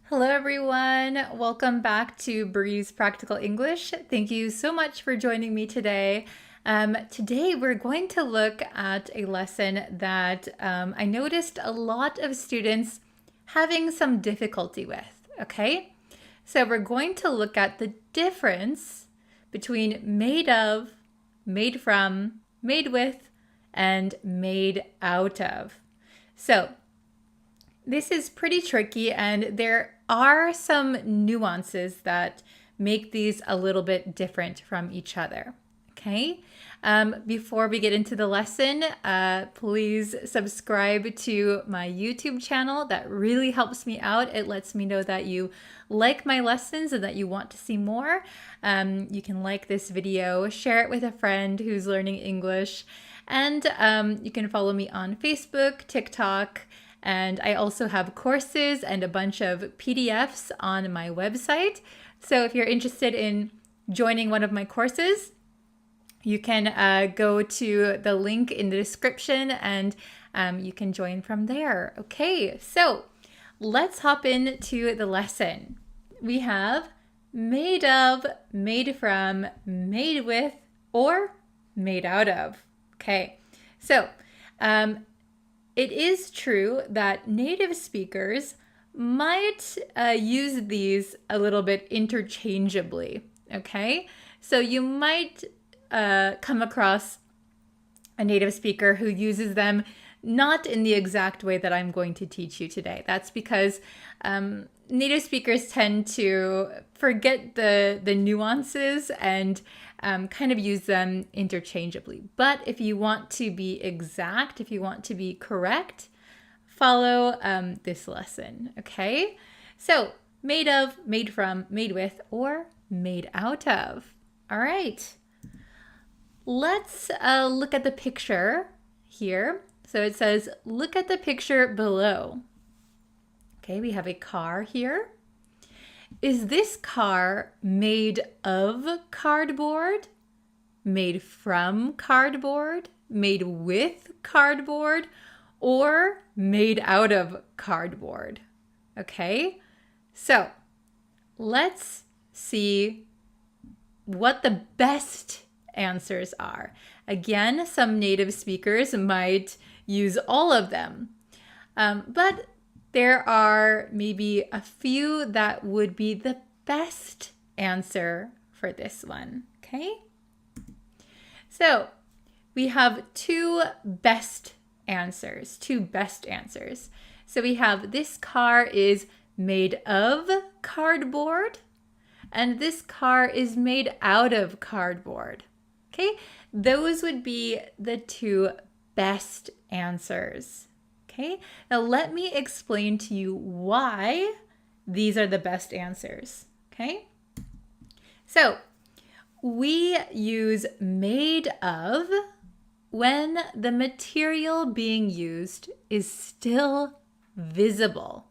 Hello, everyone. Welcome back to Breeze Practical English. Thank you so much for joining me today. Today, we're going to look at a lesson that I noticed a lot of students having some difficulty with, okay? So we're going to look at the difference between made of, made from, made with, and made out of. So this is pretty tricky, and there are some nuances that make these a little bit different from each other. Okay, before we get into the lesson, please subscribe to my YouTube channel. That really helps me out. It lets me know that you like my lessons and that you want to see more. You can like this video, share it with a friend who's learning English, and you can follow me on Facebook, TikTok, and I also have courses and a bunch of PDFs on my website. So if you're interested in joining one of my courses, you can go to the link in the description and you can join from there. Okay, so let's hop into the lesson. We have made of, made from, made with, or made out of. Okay, so it is true that native speakers might use these a little bit interchangeably. Okay, so you might come across a native speaker who uses them not in the exact way that I'm going to teach you today. That's because native speakers tend to forget the nuances and kind of use them interchangeably. But if you want to be exact, if you want to be correct, follow this lesson, okay? So, made of, made from, made with, or made out of. All right. Let's look at the picture here. So it says, look at the picture below. Okay, we have a car here. Is this car made of cardboard, made from cardboard, made with cardboard, or made out of cardboard? Okay, so let's see what the best answers are. Again, some native speakers might use all of them, but there are maybe a few that would be the best answer for this one, okay? So we have two best answers. So we have this car is made of cardboard, and this car is made out of cardboard. Okay, those would be the two best answers. Okay, now let me explain to you why these are the best answers. Okay, so we use made of when the material being used is still visible.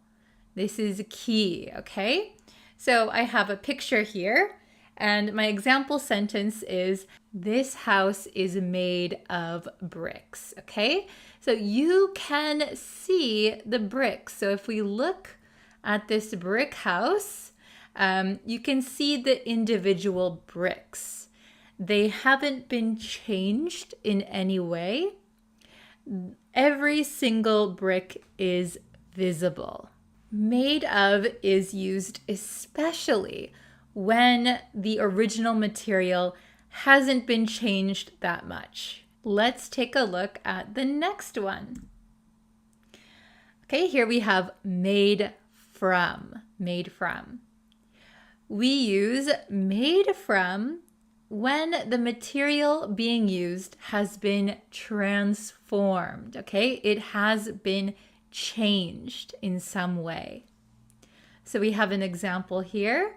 This is key, okay? So I have a picture here, and my example sentence is, this house is made of bricks, okay? So you can see the bricks. So if we look at this brick house, you can see the individual bricks. They haven't been changed in any way. Every single brick is visible. Made of is used especially when the original material hasn't been changed that much. Let's take a look at the next one. Okay, here we have made from. We use made from when the material being used has been transformed, okay? It has been changed in some way. So we have an example here.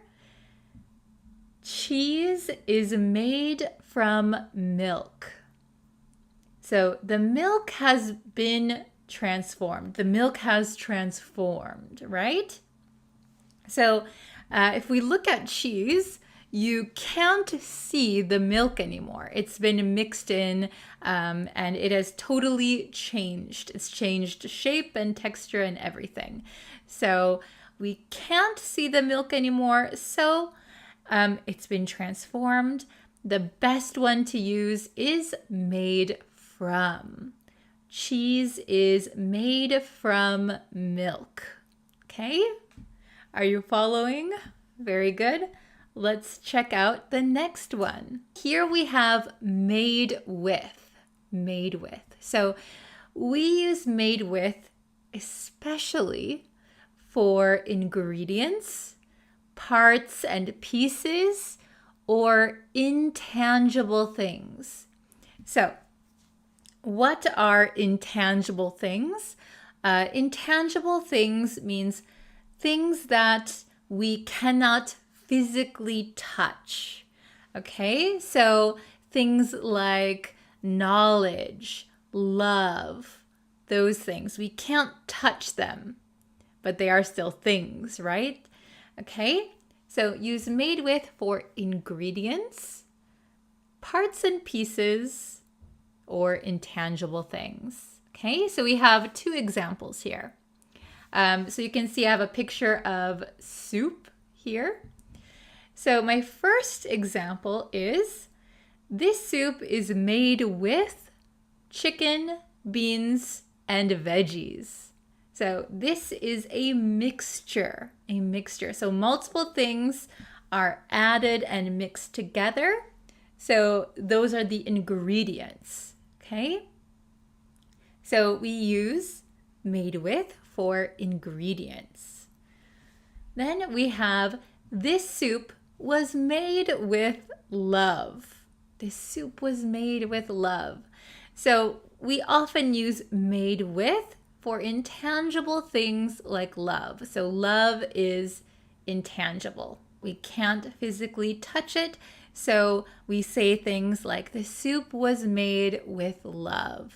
Cheese is made from milk. So the milk has been transformed. The milk has transformed, right? So if we look at cheese, you can't see the milk anymore. It's been mixed in and it has totally changed. It's changed shape and texture and everything. So we can't see the milk anymore. So it's been transformed. The best one to use is made from. Cheese is made from milk. Okay? Are you following? Very good. Let's check out the next one. Here we have made with. So we use made with especially for ingredients, parts and pieces, or intangible things. So what are intangible things? Intangible things means things that we cannot physically touch. Okay, so things like knowledge, love, those things. We can't touch them, but they are still things, right? Okay, so use made with for ingredients, parts and pieces, or intangible things. Okay, so we have two examples here. So you can see I have a picture of soup here. So my first example is, this soup is made with chicken, beans, and veggies. So this is a mixture. So multiple things are added and mixed together. So those are the ingredients, okay? So we use made with for ingredients. Then we have this soup was made with love. This soup was made with love. So we often use made with for intangible things like love. So love is intangible. We can't physically touch it. So we say things like the soup was made with love.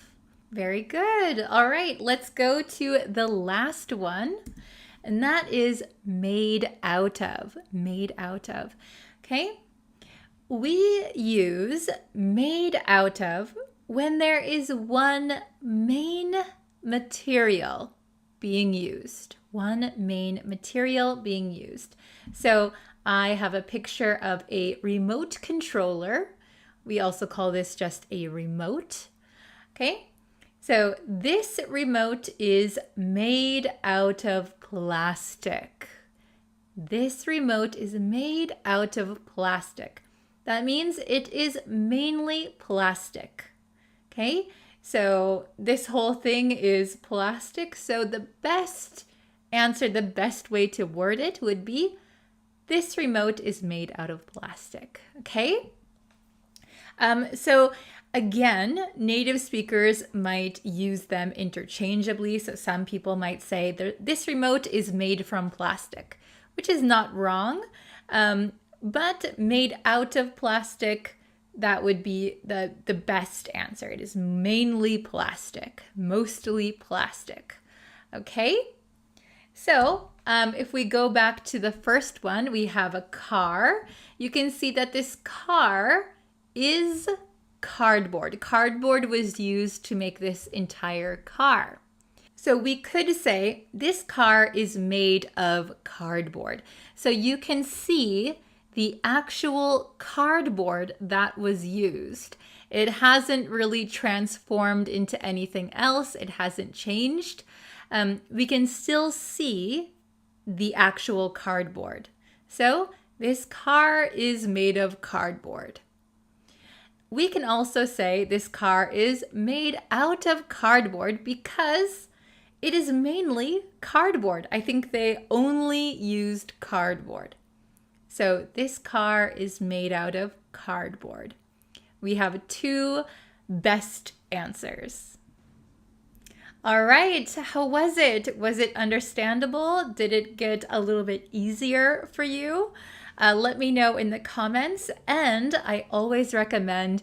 Very good. All right, let's go to the last one. And that is made out of. Made out of. Okay? We use made out of when there is one main material being used. One main material being used. So I have a picture of a remote controller. We also call this just a remote. Okay? So this remote is made out of plastic. This remote is made out of plastic. That means it is mainly plastic. Okay, so this whole thing is plastic. So the best answer, the best way to word it would be, this remote is made out of plastic. Okay, so again, native speakers might use them interchangeably. So some people might say this remote is made from plastic, which is not wrong. But made out of plastic, that would be the best answer. It is mainly plastic, mostly plastic. Okay? So if we go back to the first one, we have a car. You can see that this car is cardboard. Cardboard was used to make this entire car. So we could say this car is made of cardboard. So you can see the actual cardboard that was used. It hasn't really transformed into anything else. It hasn't changed. We can still see the actual cardboard. So this car is made of cardboard. We can also say this car is made out of cardboard because it is mainly cardboard. I think they only used cardboard. So this car is made out of cardboard. We have two best answers. All right, how was it? Was it understandable? Did it get a little bit easier for you? Let me know in the comments. And I always recommend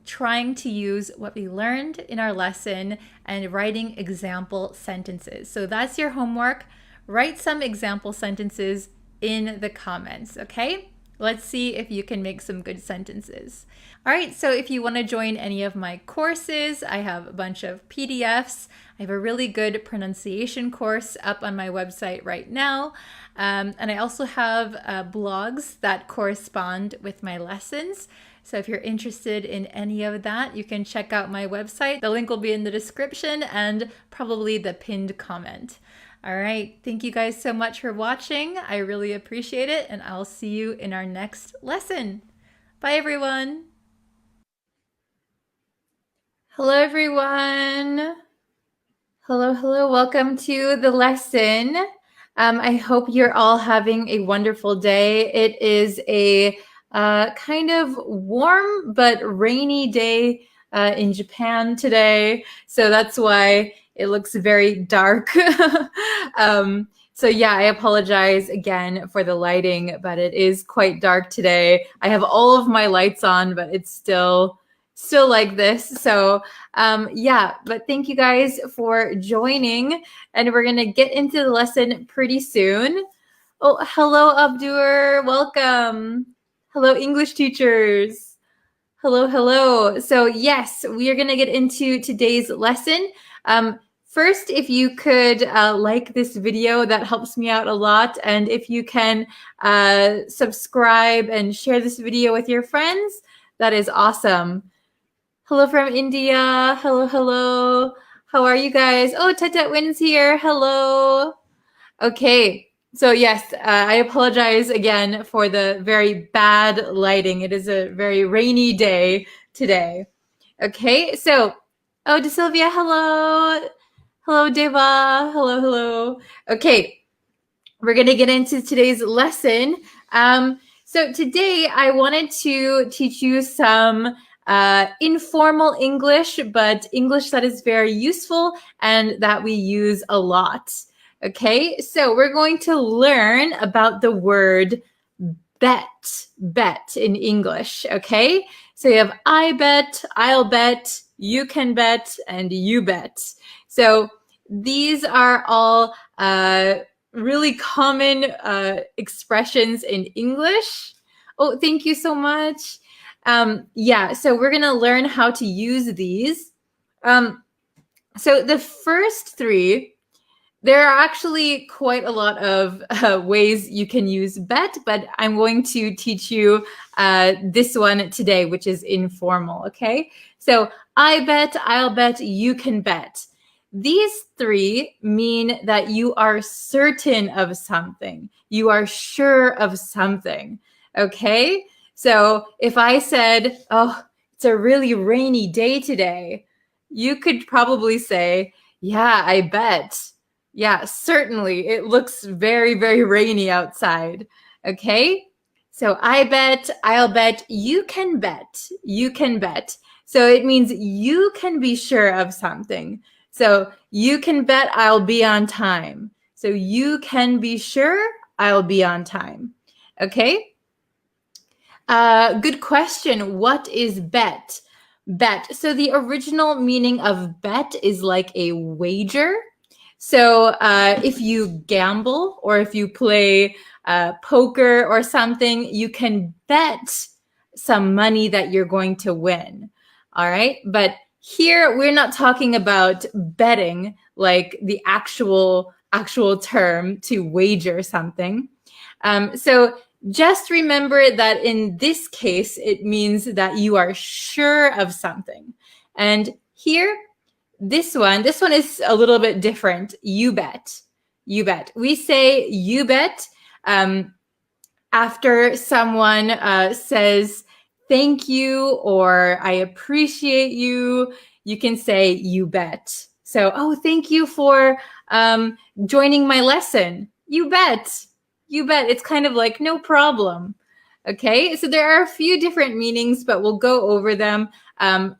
trying to use what we learned in our lesson and writing example sentences. So that's your homework. Write some example sentences in the comments, okay? Let's see if you can make some good sentences. All right, so if you want to join any of my courses, I have a bunch of PDFs. I have a really good pronunciation course up on my website right now. And I also have blogs that correspond with my lessons. So if you're interested in any of that, you can check out my website. The link will be in the description and probably the pinned comment. All right, thank you guys so much for watching. I really appreciate it, and I'll see you in our next lesson. Bye, everyone. Hello, everyone. Hello. Welcome to the lesson. I hope you're all having a wonderful day. It is a kind of warm but rainy day in Japan today, so that's why it looks very dark. So yeah, I apologize again for the lighting, but it is quite dark today. I have all of my lights on, but it's still like this. So yeah, but thank you guys for joining, and we're gonna get into the lesson pretty soon. Oh, hello, Abdur. Welcome. Hello, English teachers. Hello. So yes, we are gonna get into today's lesson. First, if you could like this video, that helps me out a lot. And if you can subscribe and share this video with your friends, that is awesome. Hello from India. Hello. How are you guys? Oh, Tetet Win's here. Hello. Okay. So yes, I apologize again for the very bad lighting. It is a very rainy day today. Okay, so Oh, De Sylvia, hello. Hello, Deva. Hello, hello. Okay, we're going to get into today's lesson. So today I wanted to teach you some informal English, but English that is very useful and that we use a lot. Okay, so we're going to learn about the word bet in English. Okay, so you have I bet, I'll bet, you can bet, and you bet. So these are all really common expressions in English. Oh, thank you so much. Yeah, so we're going to learn how to use these. So the first three, there are actually quite a lot of ways you can use bet, but I'm going to teach you this one today, which is informal, okay? So I bet, I'll bet, you can bet. These three mean that you are certain of something. You are sure of something, okay? So if I said, oh, it's a really rainy day today, you could probably say, yeah, I bet. Yeah, certainly. It looks very, very rainy outside. Okay? So I bet, I'll bet, you can bet. You can bet. So it means you can be sure of something. So you can bet I'll be on time. So you can be sure I'll be on time. Okay? Good question. What is bet? Bet. So the original meaning of bet is like a wager. So if you gamble or if you play poker or something, you can bet some money that you're going to win. All right. But here we're not talking about betting like the actual term to wager something. So just remember that in this case, it means that you are sure of something. And here, this one is a little bit different. You bet. You bet. We say you bet after someone says thank you or I appreciate you. You can say you bet. So, oh, thank you for joining my lesson. You bet. You bet. It's kind of like no problem. Okay, so there are a few different meanings, but we'll go over them.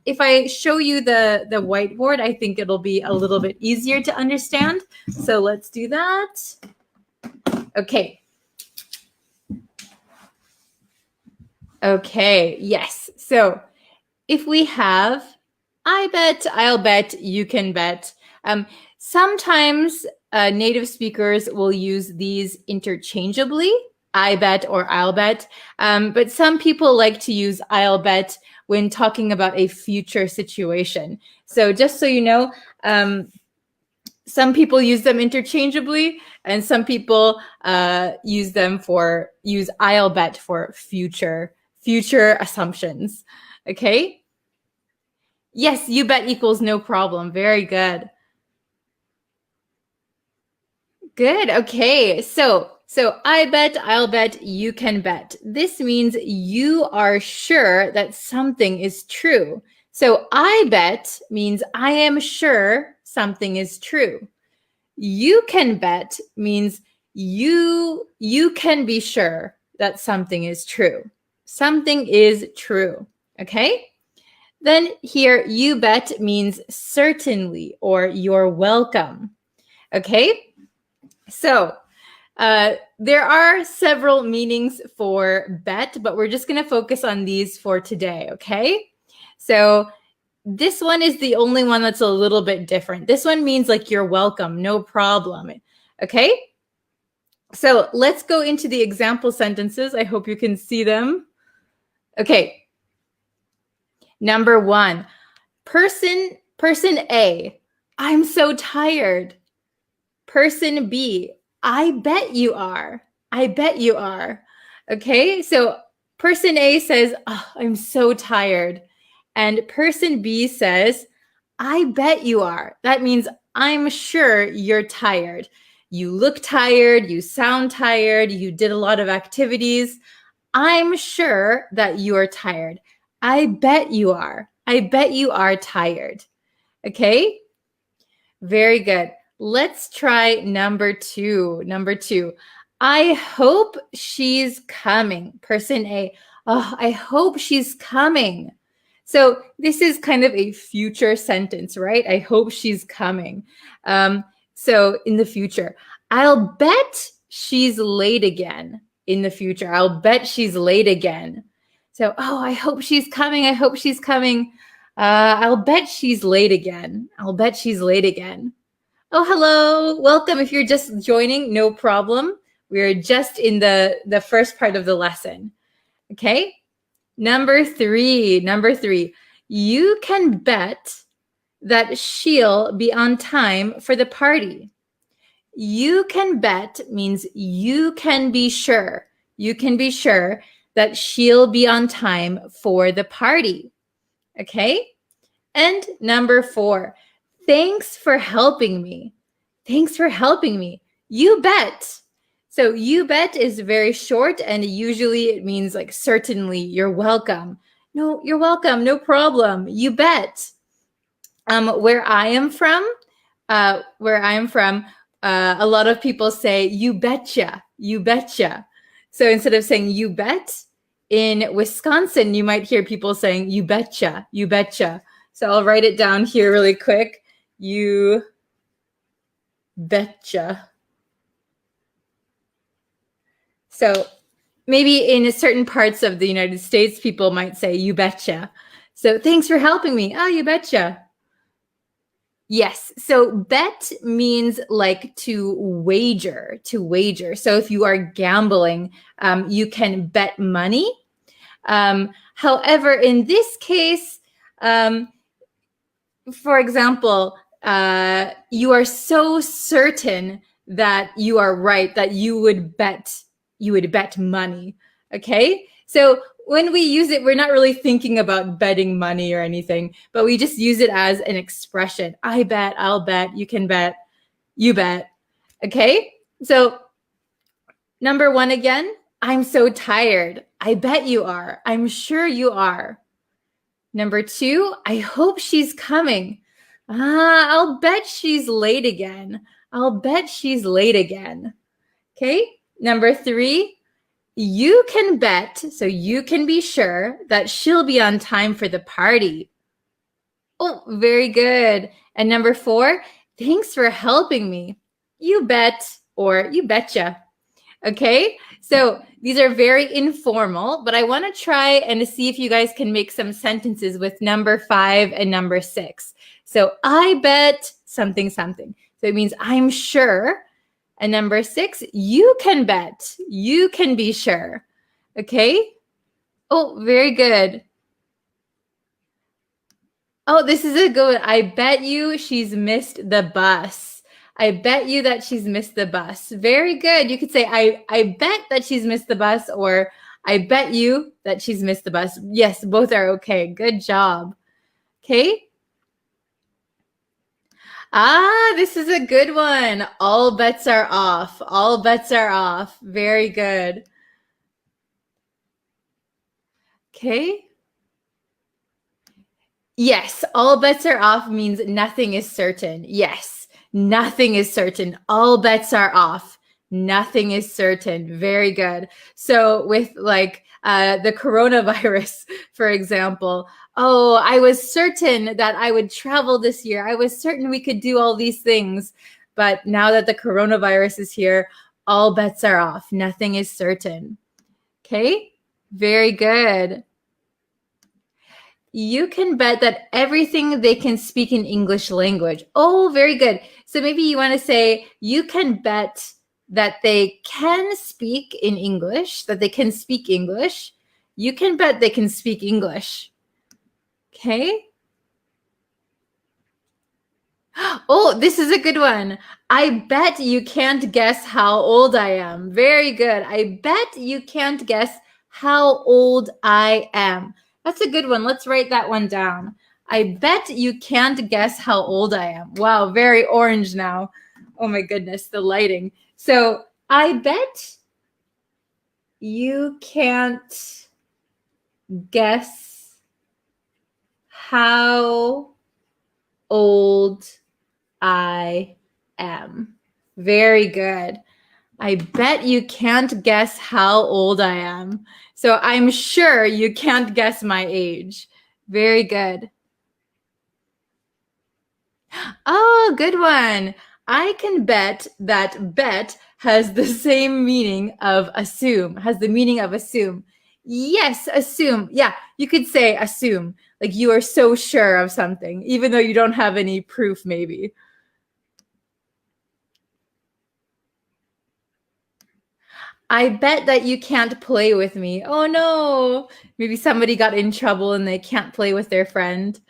If I show you the whiteboard, I think it'll be a little bit easier to understand. So let's do that. Okay. Okay, yes. So if we have I bet, I'll bet, you can bet. Sometimes native speakers will use these interchangeably, I bet or I'll bet. But some people like to use I'll bet when talking about a future situation. So just so you know, some people use them interchangeably and some people use I'll bet for future assumptions. Okay? Yes, you bet equals no problem. Very good. Good. Okay. So I bet, I'll bet, you can bet. This means you are sure that something is true. So I bet means I am sure something is true. You can bet means you can be sure that something is true. Something is true. Okay? Then here, you bet means certainly or you're welcome. Okay? So there are several meanings for bet, but we're just going to focus on these for today. Okay? So this one is the only one that's a little bit different. This one means like you're welcome, no problem. Okay? So let's go into the example sentences. I hope you can see them. Okay. Number 1, person A, I'm so tired. Person B, I bet you are. I bet you are. Okay, so person A says, oh, I'm so tired. And person B says, I bet you are. That means I'm sure you're tired. You look tired, you sound tired, you did a lot of activities. I'm sure that you are tired. I bet you are. I bet you are tired. Okay, very good. Let's try number two. Number two. I hope she's coming. Person A. Oh, I hope she's coming. So this is kind of a future sentence, right? I hope she's coming. So in the future, I'll bet she's late again in the future. I'll bet she's late again. So, oh, I hope she's coming. I hope she's coming. I'll bet she's late again. I'll bet she's late again. Oh, hello. Welcome. If you're just joining, no problem. We're just in the first part of the lesson. Okay. Number three. You can bet that she'll be on time for the party. You can bet means you can be sure. You can be sure that she'll be on time for the party. Okay? And number four, thanks for helping me. Thanks for helping me. You bet. So you bet is very short and usually it means like certainly, you're welcome. No, you're welcome. No problem. You bet. Where I am from, a lot of people say you betcha. You betcha. So instead of saying you bet, in Wisconsin, you might hear people saying you betcha. You betcha. So I'll write it down here really quick. You betcha. So maybe in certain parts of the United States, people might say you betcha. So thanks for helping me. Oh, you betcha. Yes. So bet means like to wager, So if you are gambling, you can bet money. However, in this case, for example, you are so certain that you are right that you would bet money. Okay. So when we use it, we're not really thinking about betting money or anything, but we just use it as an expression. I bet, I'll bet, you can bet, you bet. Okay. So number one again, I'm so tired. I bet you are. I'm sure you are. Number two, I hope she's coming. I'll bet she's late again. I'll bet she's late again. Okay. Number three, you can bet, so you can be sure that she'll be on time for the party. Oh, very good. And number four, thanks for helping me. You bet or you betcha. Okay, so these are very informal, but I want to try and see if you guys can make some sentences with number 5 and number 6. So I bet something, something. So it means I'm sure. And number 6, you can bet. You can be sure. Okay. Oh, very good. Oh, this is a good one. I bet you she's missed the bus. I bet you that she's missed the bus. Very good. You could say, I bet that she's missed the bus, or I bet you that she's missed the bus. Yes, both are okay. Good job. Okay. This is a good one. All bets are off. All bets are off. Very good. Okay. Yes, all bets are off means nothing is certain. Yes, nothing is certain. All bets are off. Nothing is certain. Very good. So with like the coronavirus, for example, oh, I was certain that I would travel this year. I was certain we could do all these things. But now that the coronavirus is here, all bets are off. Nothing is certain. Okay, very good. You can bet that everything they can speak in English language. Oh, very good. So maybe you want to say you can bet that they can speak in English, that they can speak English. You can bet they can speak English. Okay. Oh, this is a good one. I bet you can't guess how old I am. Very good. I bet you can't guess how old I am. That's a good one. Let's write that one down. I bet you can't guess how old I am. Wow, very orange now. Oh my goodness, the lighting. So I bet you can't guess how old I am. Very good. I bet you can't guess how old I am. So I'm sure you can't guess my age. Very good. Oh, good one. I can bet that bet has the same meaning of assume, has the meaning of assume. Yes, assume. Yeah, you could say assume, like you are so sure of something, even though you don't have any proof, maybe. I bet that you can't play with me. Oh no. Maybe somebody got in trouble and they can't play with their friend.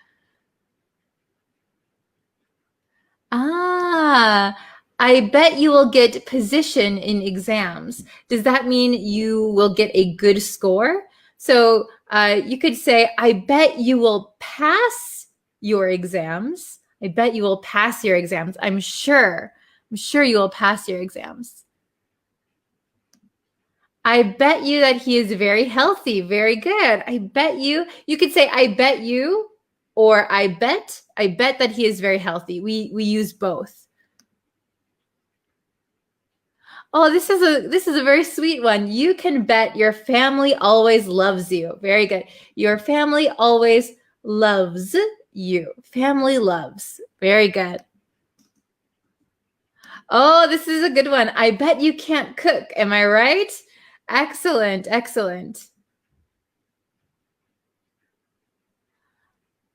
Ah, I bet you will get position in exams. Does that mean you will get a good score? So you could say, I bet you will pass your exams. I bet you will pass your exams. I'm sure. I'm sure you will pass your exams. I bet you that he is very healthy. Very good. I bet you. You could say, I bet you, or I bet that he is very healthy. We use both. Oh, this is a very sweet one. You can bet your family always loves you. Very good. Your family always loves you. Family loves. Very good. Oh, this is a good one. I bet you can't cook. Am I right? Excellent. Excellent.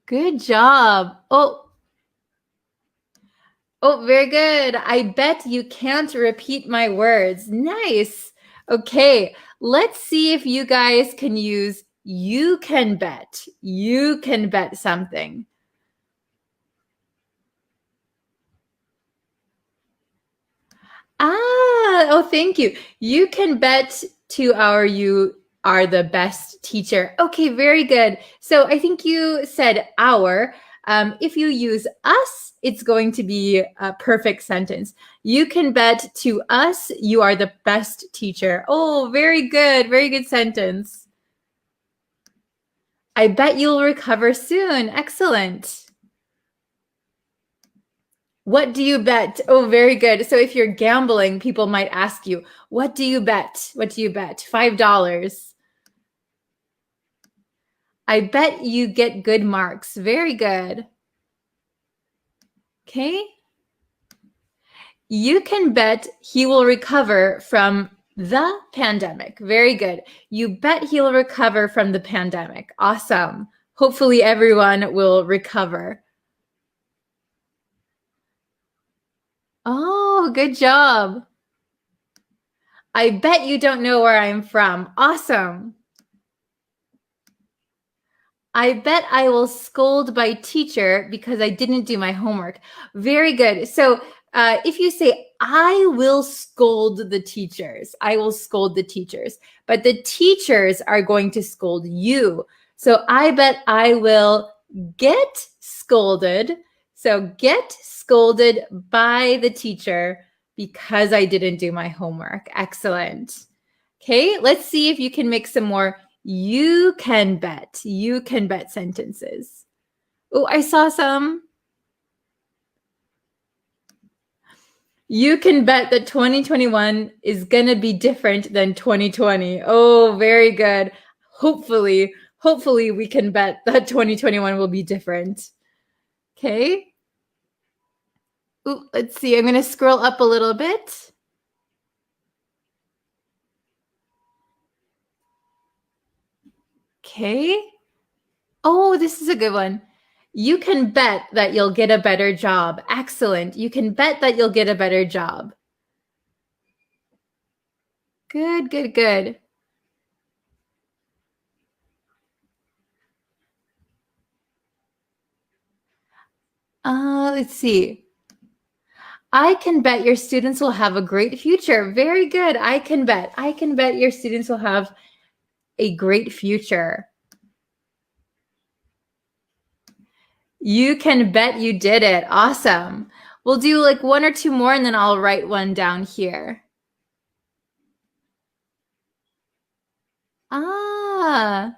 Good job. Oh, very good. I bet you can't repeat my words. Nice. Okay, let's see if you guys can use you can bet. You can bet something. Oh, thank you. You can bet 2 hour you are the best teacher. Okay, very good. So I think you said our. If you use us, it's going to be a perfect sentence. You can bet to us you are the best teacher. Oh, very good. Very good sentence. I bet you'll recover soon. Excellent. What do you bet? Oh, very good. So if you're gambling, people might ask you, what do you bet? What do you bet? $5. I bet you get good marks. Very good. Okay. You can bet he will recover from the pandemic. Very good. You bet he'll recover from the pandemic. Awesome. Hopefully everyone will recover. Oh, good job. I bet you don't know where I'm from. Awesome. I bet I will scold my teacher because I didn't do my homework. Very good. So if you say, I will scold the teachers, I will scold the teachers, but the teachers are going to scold you. So I bet I will get scolded. So get scolded by the teacher because I didn't do my homework. Excellent. Okay, let's see if you can make some more you can bet sentences. Oh, I saw some. You can bet that 2021 is going to be different than 2020. Oh, very good. Hopefully we can bet that 2021 will be different. Okay. Ooh, let's see. I'm going to scroll up a little bit. Okay. Oh, this is a good one. You can bet that you'll get a better job. Excellent. You can bet that you'll get a better job. Good, good, good. Let's see. I can bet your students will have a great future. Very good. I can bet. I can bet your students will have a great future. You can bet you did it. Awesome. We'll do like one or two more and then I'll write one down here. Ah.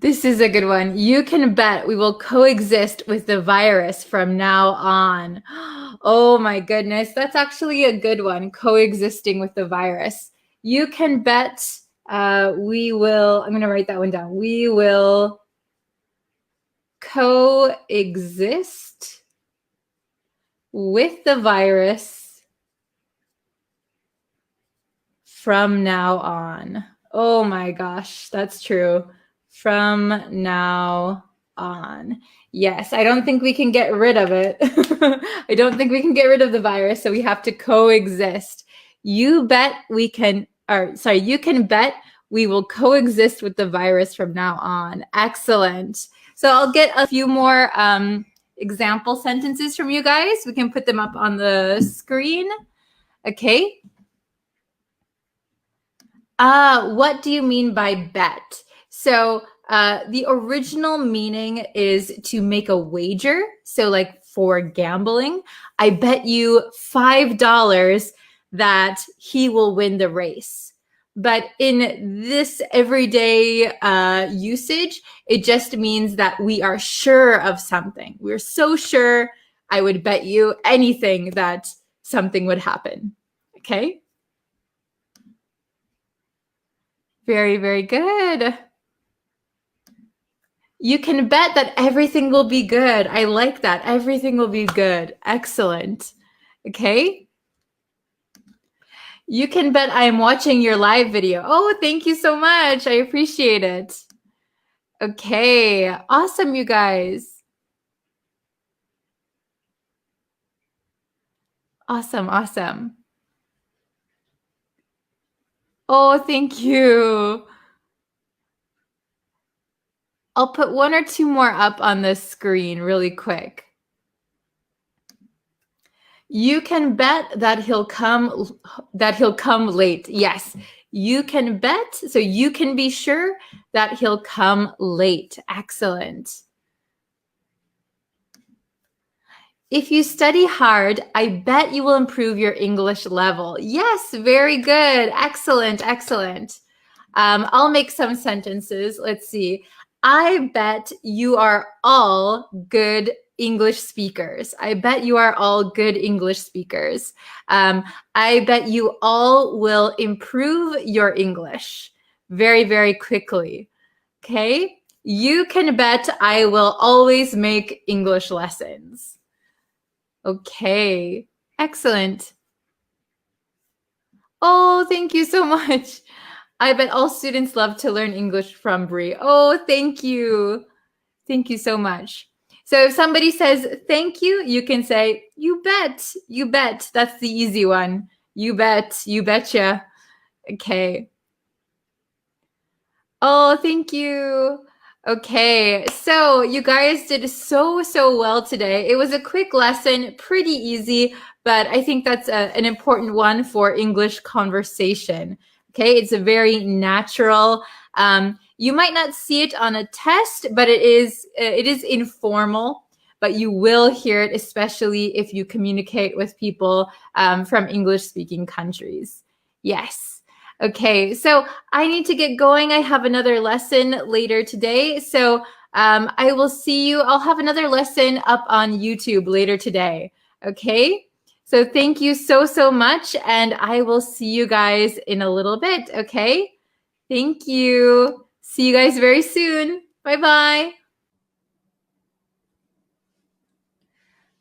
This is a good one. You can bet we will coexist with the virus from now on. Oh my goodness. That's actually a good one. Coexisting with the virus. You can bet we will, I'm going to write that one down. We will coexist with the virus from now on. Oh my gosh, that's true. From now on. Yes, I don't think we can get rid of it. I don't think we can get rid of the virus, so we have to coexist. You bet we can, or sorry, you can bet we will coexist with the virus from now on. Excellent. So I'll get a few more example sentences from you guys. We can put them up on the screen. Okay. What do you mean by bet? So the original meaning is to make a wager. So like for gambling, I bet you $5 that he will win the race. But in this everyday usage, it just means that we are sure of something. We're so sure I would bet you anything that something would happen. Okay? Very, very good. You can bet that everything will be good. I like that. Everything will be good. Excellent. Okay. You can bet I am watching your live video. Oh, thank you so much. I appreciate it. Okay. Awesome, you guys. Awesome, awesome. Oh, thank you. I'll put one or two more up on the screen really quick. You can bet that he'll come late. Yes. You can bet, so you can be sure that he'll come late. Excellent. If you study hard, I bet you will improve your English level. Yes, very good. Excellent, excellent. I'll make some sentences. Let's see. I bet you are all good English speakers. I bet you are all good English speakers. I bet you all will improve your English very, very quickly. Okay? You can bet I will always make English lessons. Okay, excellent. Oh, thank you so much. I bet all students love to learn English from Bree. Oh, thank you. Thank you so much. So if somebody says thank you, you can say, you bet, you bet. That's the easy one. You bet, you betcha. Okay. Oh, thank you. Okay, so you guys did so well today. It was a quick lesson, pretty easy, but I think that's an important one for English conversation. Okay, it's a very natural. You might not see it on a test, but it is informal. But you will hear it, especially if you communicate with people from English-speaking countries. Yes. Okay, so I need to get going. I have another lesson later today. So I will see you. I'll have another lesson up on YouTube later today. Okay, so thank you so much. And I will see you guys in a little bit. Okay, thank you. See you guys very soon. Bye-bye.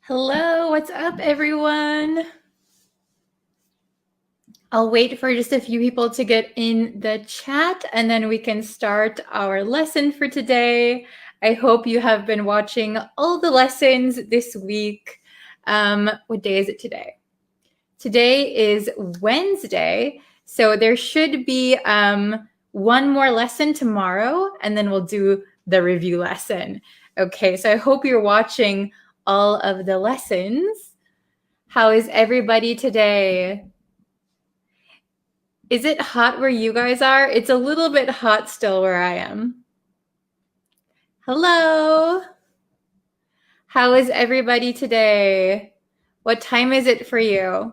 Hello, what's up, everyone? I'll wait for just a few people to get in the chat and then we can start our lesson for today. I hope you have been watching all the lessons this week. What day is it today? Today is Wednesday, so there should be one more lesson tomorrow and then we'll do the review lesson. Okay, so I hope you're watching all of the lessons. How is everybody today? Is it hot where you guys are? It's a little bit hot still where I am. Hello. How is everybody today? What time is it for you?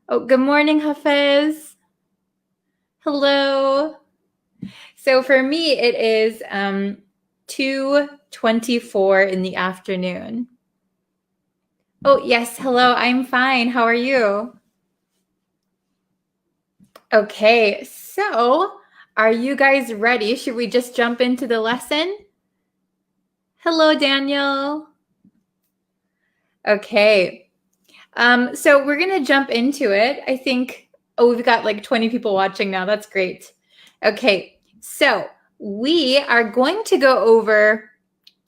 Oh, good morning, Hafez. Hello. So for me, it is 2:24 in the afternoon. Oh, yes. Hello. I'm fine. How are you? Okay. So are you guys ready? Should we just jump into the lesson? Hello, Daniel. Okay. So we're going to jump into it. I think, we've got like 20 people watching now. That's great. Okay. So we are going to go over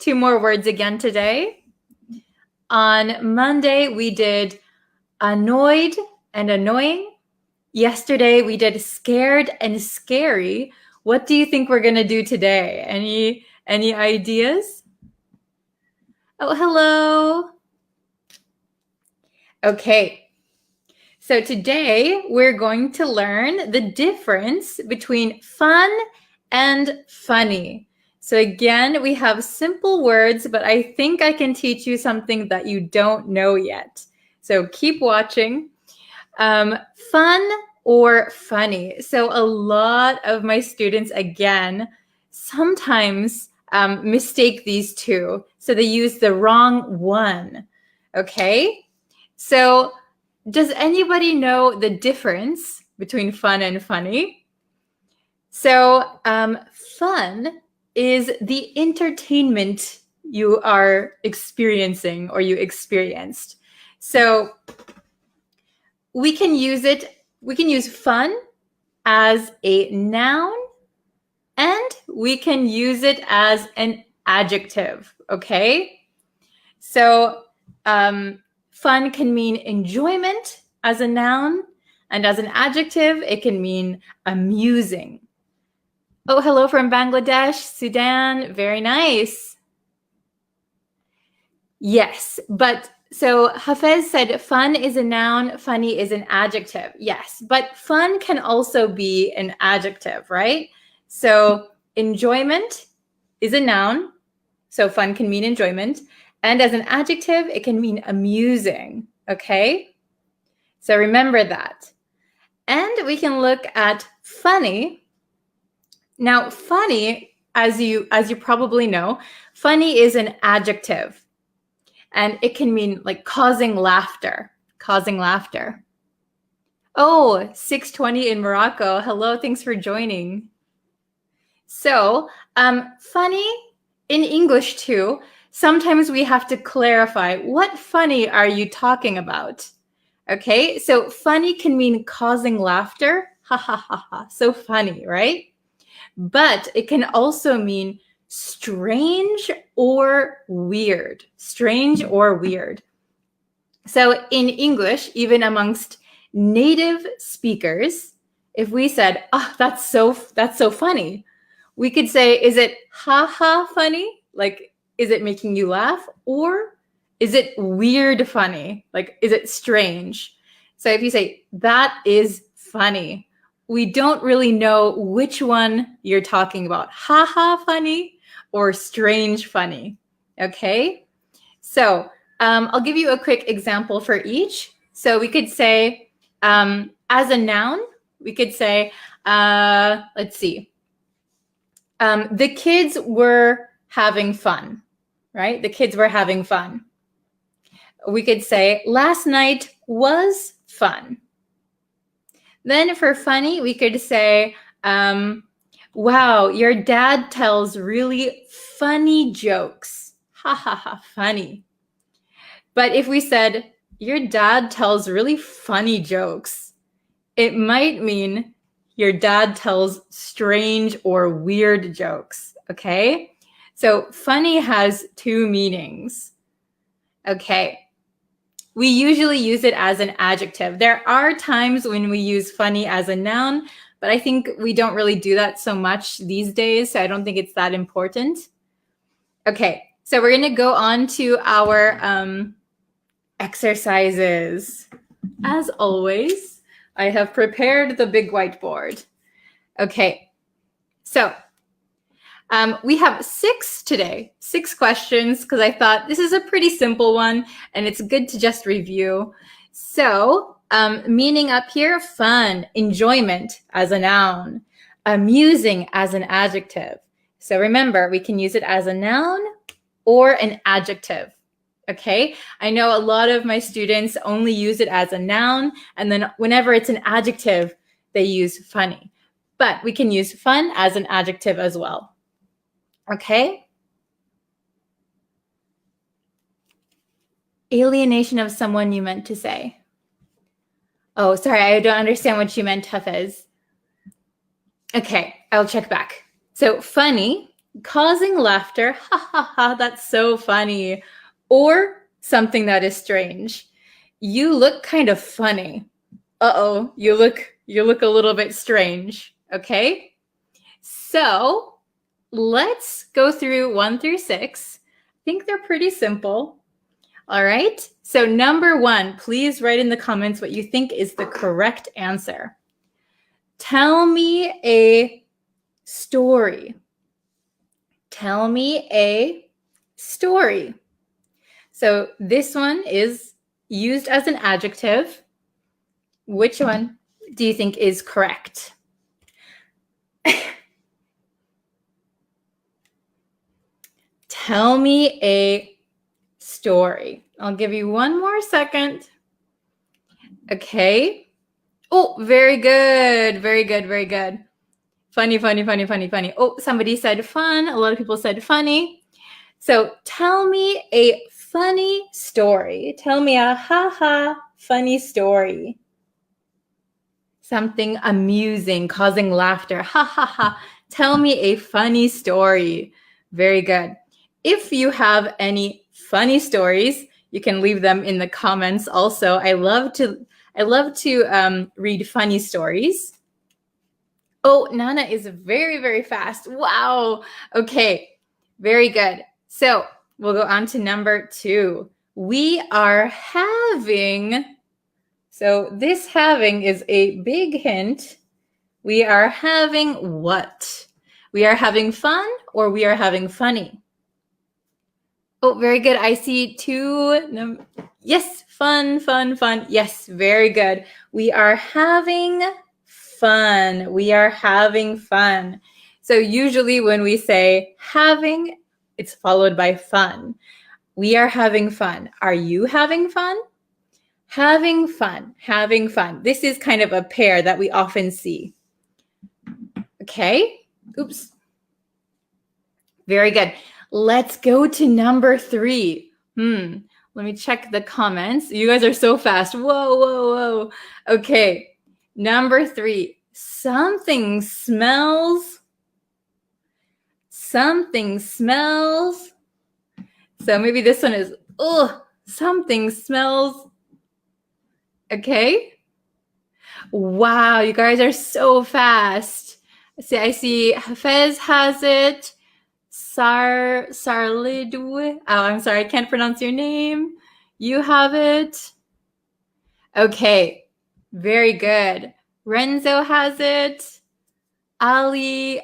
2 more words again today. On Monday, we did annoyed and annoying. Yesterday, we did scared and scary. What do you think we're going to do today? Any ideas? Oh, hello. Okay. So today, we're going to learn the difference between fun and funny. So again, we have simple words, but I think I can teach you something that you don't know yet. So keep watching. Fun or funny. So a lot of my students, again, sometimes mistake these two. So they use the wrong one. Okay? So does anybody know the difference between fun and funny? So fun is the entertainment you are experiencing or you experienced. So we can use fun as a noun and we can use it as an adjective, okay? So fun can mean enjoyment as a noun, and as an adjective, it can mean amusing. Oh, hello from Bangladesh, Sudan. Very nice. Yes, but so Hafez said fun is a noun, funny is an adjective. Yes, but fun can also be an adjective, right? So enjoyment is a noun, so fun can mean enjoyment. And as an adjective, it can mean amusing, okay? So remember that. And we can look at funny. Now, funny, as you probably know, funny is an adjective. And it can mean like causing laughter. Oh, 6:20 in Morocco. Hello, thanks for joining. So, funny in English too, sometimes we have to clarify what funny are you talking about? Okay, so funny can mean causing laughter. Ha ha ha ha. So funny, right? But it can also mean strange or weird. Strange or weird. So in English, even amongst native speakers, if we said, "Oh, that's so funny," we could say, "Is it ha ha funny? Like, is it making you laugh? Or is it weird funny? Like, is it strange?" So if you say, "That is funny," we don't really know which one you're talking about, ha ha funny or strange funny, okay? So I'll give you a quick example for each. So we could say, as a noun, we could say, let's see. The kids were having fun, right? The kids were having fun. We could say, last night was fun. Then for funny, we could say, wow, your dad tells really funny jokes. Ha ha ha, funny. But if we said, your dad tells really funny jokes, it might mean your dad tells strange or weird jokes, okay? So funny has 2 meanings. Okay. We usually use it as an adjective. There are times when we use funny as a noun, but I think we don't really do that so much these days, so I don't think it's that important. Okay, so we're going to go on to our exercises. As always, I have prepared the big whiteboard. Okay, so we have 6 today, 6 questions, because I thought this is a pretty simple one and it's good to just review. So meaning up here, fun, enjoyment as a noun. amusing as an adjective. So remember, we can use it as a noun or an adjective. Okay, I know a lot of my students only use it as a noun, and then whenever it's an adjective, they use funny. But we can use fun as an adjective as well. Okay? Alienation of someone you meant to say. Oh, sorry, I don't understand what you meant, Hafiz. Okay, I'll check back. So funny, causing laughter, ha ha ha, that's so funny. Or something that is strange. You look kind of funny. Uh-oh, you look a little bit strange, okay? So let's go through 1 through 6. I think they're pretty simple. All right, so number 1, please write in the comments what you think is the correct answer. Tell me a story. Tell me a story. So this one is used as an adjective. Which one do you think is correct? Tell me a story. I'll give you 1 more second. Okay. Oh, very good. Very good. Very good. Funny, funny, funny, funny, funny. Oh, somebody said fun. A lot of people said funny. So tell me a funny story. Tell me a ha-ha funny story. Something amusing, causing laughter. Ha ha ha. Tell me a funny story. Very good. If you have any funny stories, you can leave them in the comments also. I love to read funny stories. Oh, Nana is very, very fast. Wow. Okay. Very good. So we'll go on to number 2. We are having, so this having is a big hint. We are having what? We are having fun or we are having funny? Oh, very good. I see 2. Yes, fun, fun, fun. Yes, very good. We are having fun. We are having fun. So usually when we say having, it's followed by fun. We are having fun. Are you having fun? Having fun, having fun. This is kind of a pair that we often see. Okay. Oops. Very good. Let's go to number 3. Let me check the comments. You guys are so fast. Whoa, whoa, whoa. Okay. Number 3. Something smells. Something smells. So maybe this one is, something smells. Okay. Wow, you guys are so fast. I see Hafez has it. Sarlidwe. Oh, I'm sorry, I can't pronounce your name. You have it. Okay, very good. Renzo has it. Ali.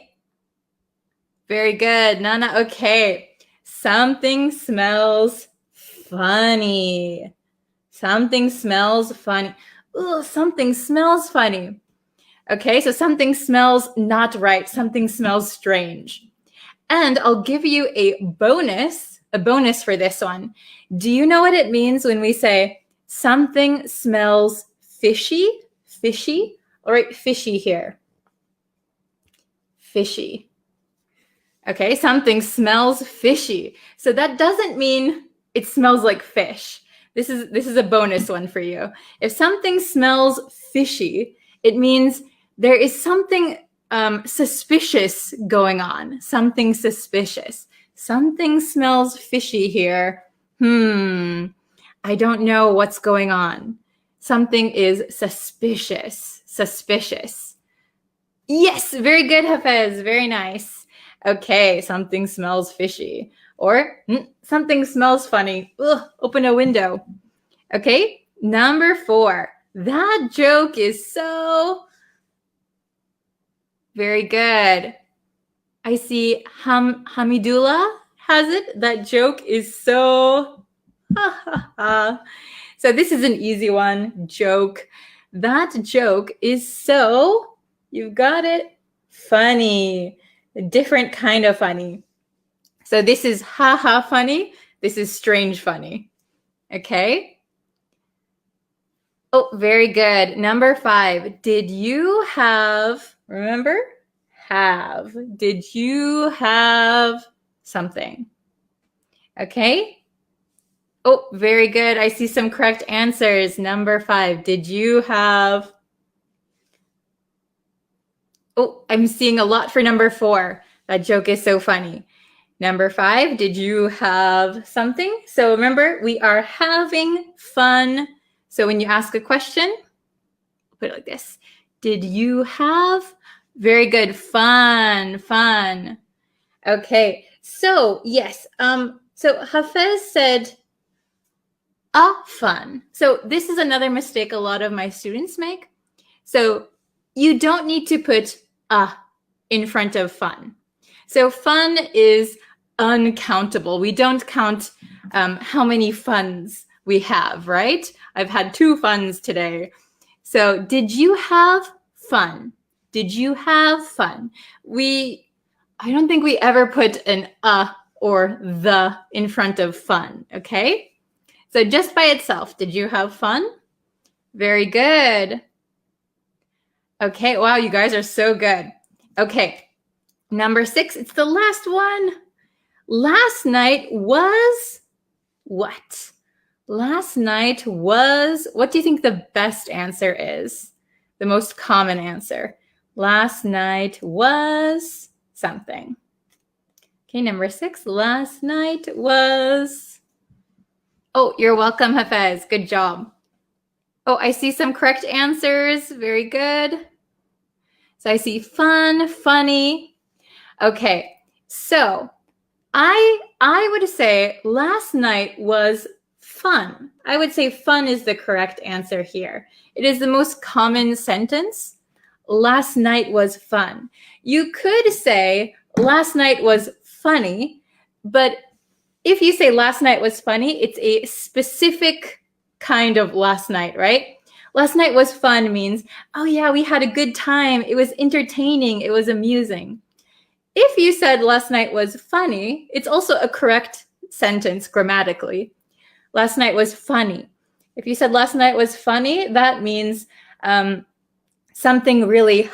Very good. Nana, okay. Something smells funny. Something smells funny. Ooh, something smells funny. Okay, so something smells not right. Something smells strange. And I'll give you a bonus for this one. Do you know what it means when we say something smells fishy? Fishy? All right, fishy here. Fishy. Okay, something smells fishy. So that doesn't mean it smells like fish. This is a bonus one for you. If something smells fishy, it means there is something suspicious going on. Something suspicious. Something smells fishy here. I don't know what's going on. Something is suspicious. Suspicious. Yes, very good, Hafez. Very nice. Okay, something smells fishy. Or something smells funny. Ugh, open a window. Okay, number 4. That joke is so... Very good. I see Hamidullah has it. That joke is so... So this is an easy one. Joke. That joke is so... You've got it. funny, a different kind of funny. So this is haha funny. This is strange funny. Okay. Oh, very good. Number 5. Did you have, remember? Have. Did you have something? Okay. Oh, very good. I see some correct answers. Number 5. Did you have? Oh, I'm seeing a lot for number 4. That joke is so funny. Number 5, did you have something? So remember, we are having fun. So when you ask a question, put it like this. Did you have? Very good. Fun, fun. Okay. So yes. So Hafez said fun. So this is another mistake a lot of my students make. So you don't need to put in front of fun. So fun is uncountable. We don't count how many funs we have, right? I've had 2 funs today. So did you have fun? Did you have fun? I don't think we ever put an or the in front of fun, okay? So just by itself, did you have fun? Very good. Okay, wow, you guys are so good. Okay, number 6, it's the last one. Last night was what? Last night was, what do you think the best answer is? The most common answer. Last night was something. Okay, number 6, last night was, oh, you're welcome, Hafez. Good job. Oh, I see some correct answers. Very good. So I see fun, funny. Okay, so I would say last night was fun. I would say fun is the correct answer here. It is the most common sentence. Last night was fun. You could say last night was funny, but if you say last night was funny, it's a specific kind of last night, right? Last night was fun means, oh yeah, we had a good time. It was entertaining. It was amusing. If you said last night was funny, it's also a correct sentence grammatically. Last night was funny. If you said last night was funny, that means something really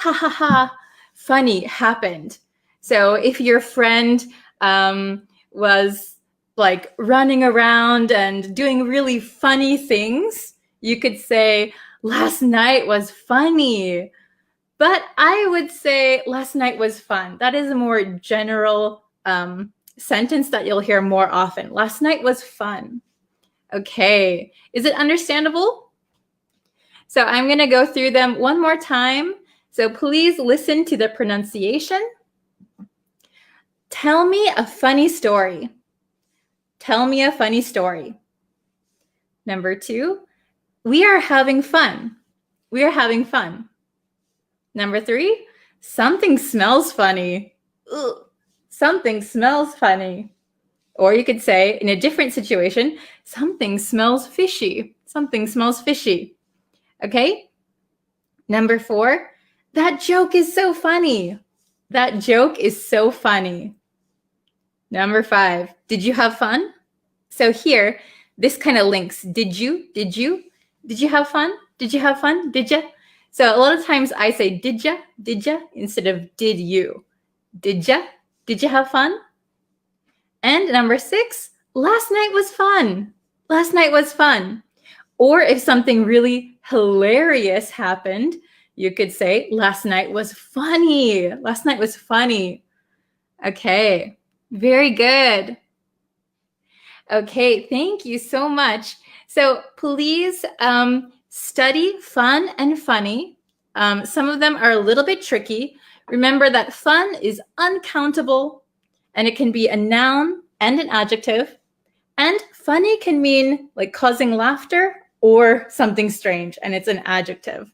funny happened. So if your friend was like running around and doing really funny things, you could say last night was funny. But I would say last night was fun. That is a more general sentence that you'll hear more often. Last night was fun. Okay, is it understandable? So I'm going to go through them one more time. So please listen to the pronunciation. Tell me a funny story. Tell me a funny story. Number 2, we are having fun. We are having fun. Number 3, something smells funny. Ugh, something smells funny. Or you could say, in a different situation, something smells fishy. Something smells fishy. Okay? Number 4, that joke is so funny. That joke is so funny. Number 5, did you have fun? So here, this kind of links. Did you have fun? Did you have fun? Did ya? So a lot of times I say did ya instead of did you. Did ya have fun? And number 6, last night was fun. Last night was fun. Or if something really hilarious happened, you could say last night was funny. Last night was funny. Okay, very good. Okay, thank you so much. So please study fun and funny. Some of them are a little bit tricky. Remember that fun is uncountable, and it can be a noun and an adjective. And funny can mean like causing laughter or something strange, and it's an adjective.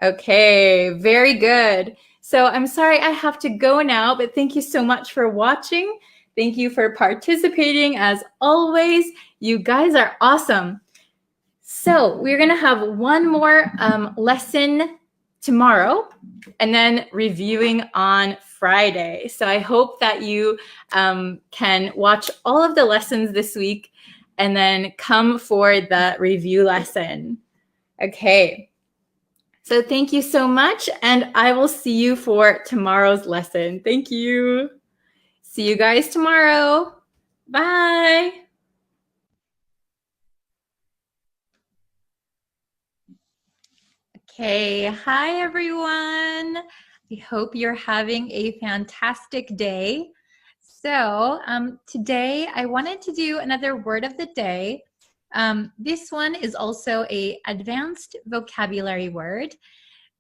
Okay, very good. So I'm sorry I have to go now, but thank you so much for watching. Thank you for participating as always. You guys are awesome. So we're going to have one more lesson tomorrow, and then reviewing on Friday. So I hope that you can watch all of the lessons this week and then come for the review lesson. Okay. So thank you so much, and I will see you for tomorrow's lesson. Thank you. See you guys tomorrow. Bye. Okay, hi everyone. I hope you're having a fantastic day. So today I wanted to do another word of the day. This one is also a advanced vocabulary word,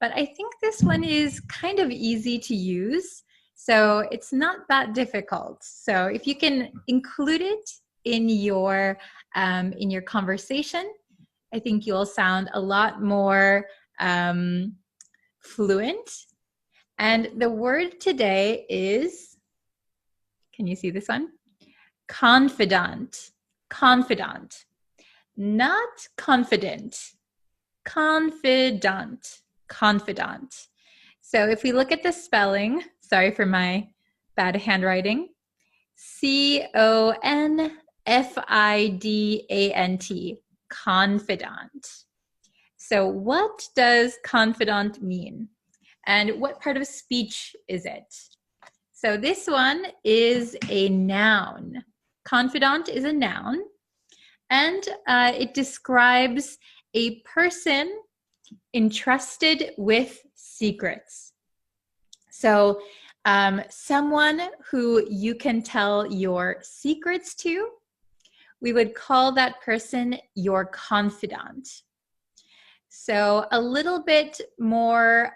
but I think this one is kind of easy to use. So it's not that difficult. So if you can include it in your conversation, I think you'll sound a lot more fluent. And the word today is, can you see this one? Confidant. Confidant. Not confident. Confidant. Confidant. So if we look at the spelling, sorry for my bad handwriting, C-O-N-F-I-D-A-N-T, confidant. So what does confidant mean? And what part of speech is it? So this one is a noun. Confidant is a noun, and it describes a person entrusted with secrets. So someone who you can tell your secrets to, we would call that person your confidant. So a little bit more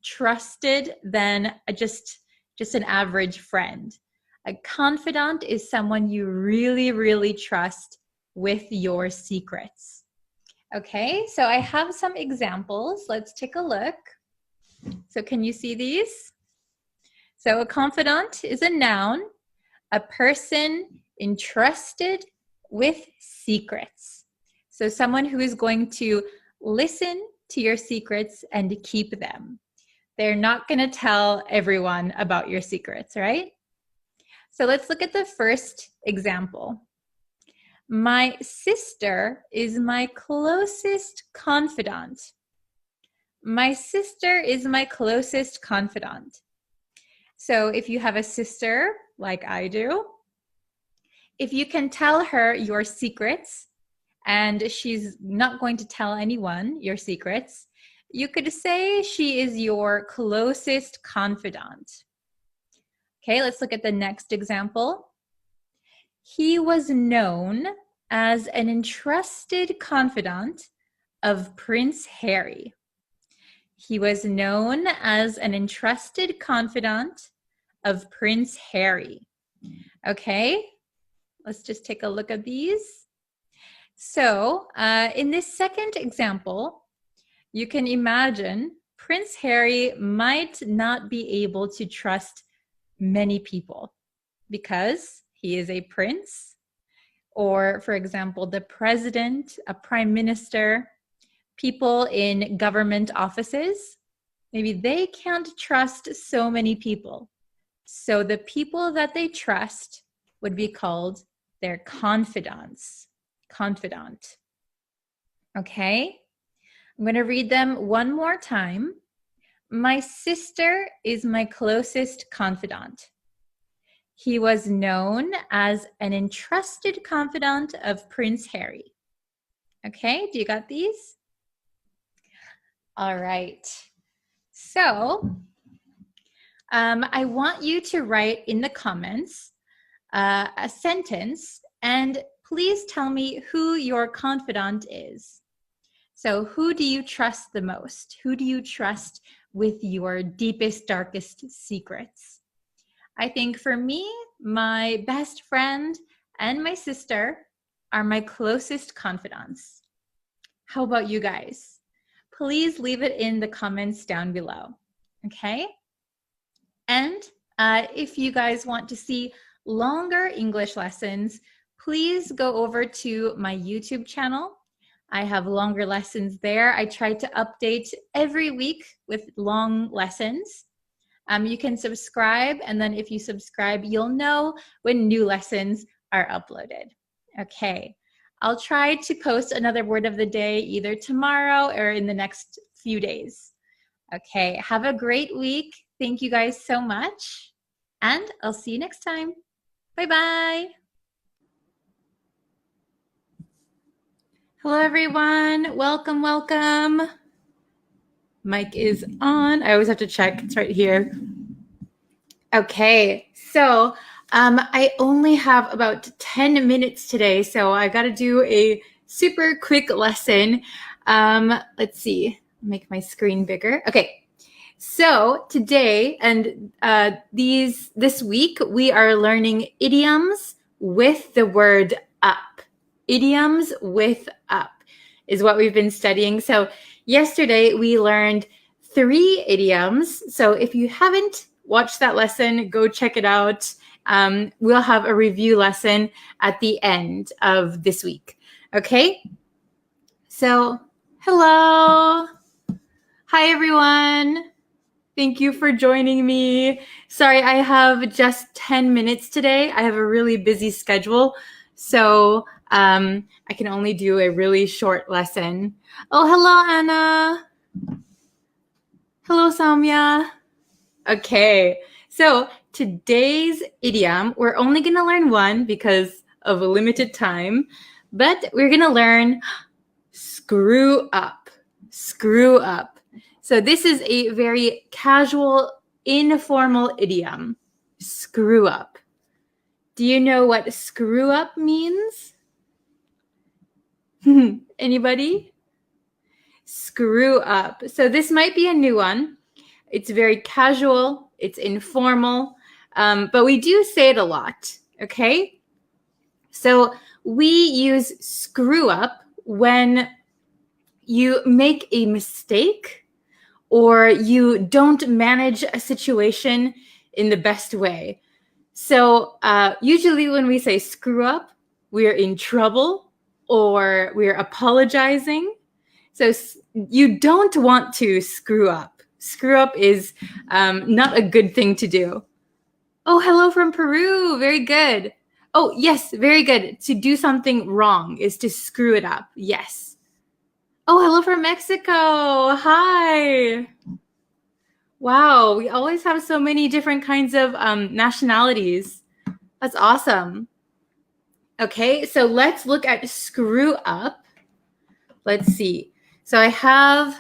trusted than just an average friend. A confidant is someone you really, really trust with your secrets. Okay, so I have some examples. Let's take a look. So can you see these? So a confidant is a noun, a person entrusted with secrets. So someone who is going to listen to your secrets and keep them. They're not going to tell everyone about your secrets, right? So let's look at the first example. My sister is my closest confidant. My sister is my closest confidant. So if you have a sister, like I do, if you can tell her your secrets and she's not going to tell anyone your secrets, you could say she is your closest confidant. Okay, let's look at the next example. He was known as an entrusted confidant of Prince Harry. He was known as an entrusted confidant of Prince Harry. Okay, let's just take a look at these. So in this second example, you can imagine Prince Harry might not be able to trust many people because he is a prince, or for example, the president, a prime minister, people in government offices. Maybe they can't trust so many people. So the people that they trust would be called their confidants. Confidant. Okay? I'm going to read them one more time. My sister is my closest confidant. He was known as an entrusted confidant of Prince Harry. Okay, do you got these? All right. So I want you to write in the comments a sentence, and please tell me who your confidant is. So who do you trust the most? Who do you trust with your deepest, darkest secrets? I think for me, my best friend and my sister are my closest confidants. How about you guys? Please leave it in the comments down below, okay? And if you guys want to see longer English lessons, please go over to my YouTube channel. I have longer lessons there. I try to update every week with long lessons. You can subscribe, and then if you subscribe, you'll know when new lessons are uploaded. Okay, I'll try to post another word of the day either tomorrow or in the next few days. Okay, have a great week. Thank you guys so much, and I'll see you next time. Bye-bye. Hello, everyone. Welcome, welcome. Mic is on. I always have to check. It's right here. Okay, so I only have about 10 minutes today, so I got to do a super quick lesson. Let's see, make my screen bigger. Okay, so today and this week, we are learning idioms with the word up. Idioms with up is what we've been studying. So yesterday, we learned 3 idioms. So if you haven't watched that lesson, go check it out. We'll have a review lesson at the end of this week. Okay? So, hello. Hi, everyone. Thank you for joining me. Sorry, I have just 10 minutes today. I have a really busy schedule, so I can only do a really short lesson. Oh, hello, Anna. Hello, Samya. Okay, so today's idiom, we're only going to learn one because of a limited time, but we're going to learn screw up. Screw up. So this is a very casual, informal idiom. Screw up. Do you know what screw up means? Anybody? Screw up. So this might be a new one. It's very casual, it's informal, but we do say it a lot, okay? So we use screw up when you make a mistake or you don't manage a situation in the best way. So usually when we say screw up, we're in trouble or we're apologizing. So you don't want to screw up. Screw up is not a good thing to do. Oh, hello from Peru. Very good. Oh, yes, very good. To do something wrong is to screw it up. Yes. Oh, hello from Mexico. Hi. Wow, we always have so many different kinds of nationalities. That's awesome. Okay, so let's look at screw up. Let's see. So I have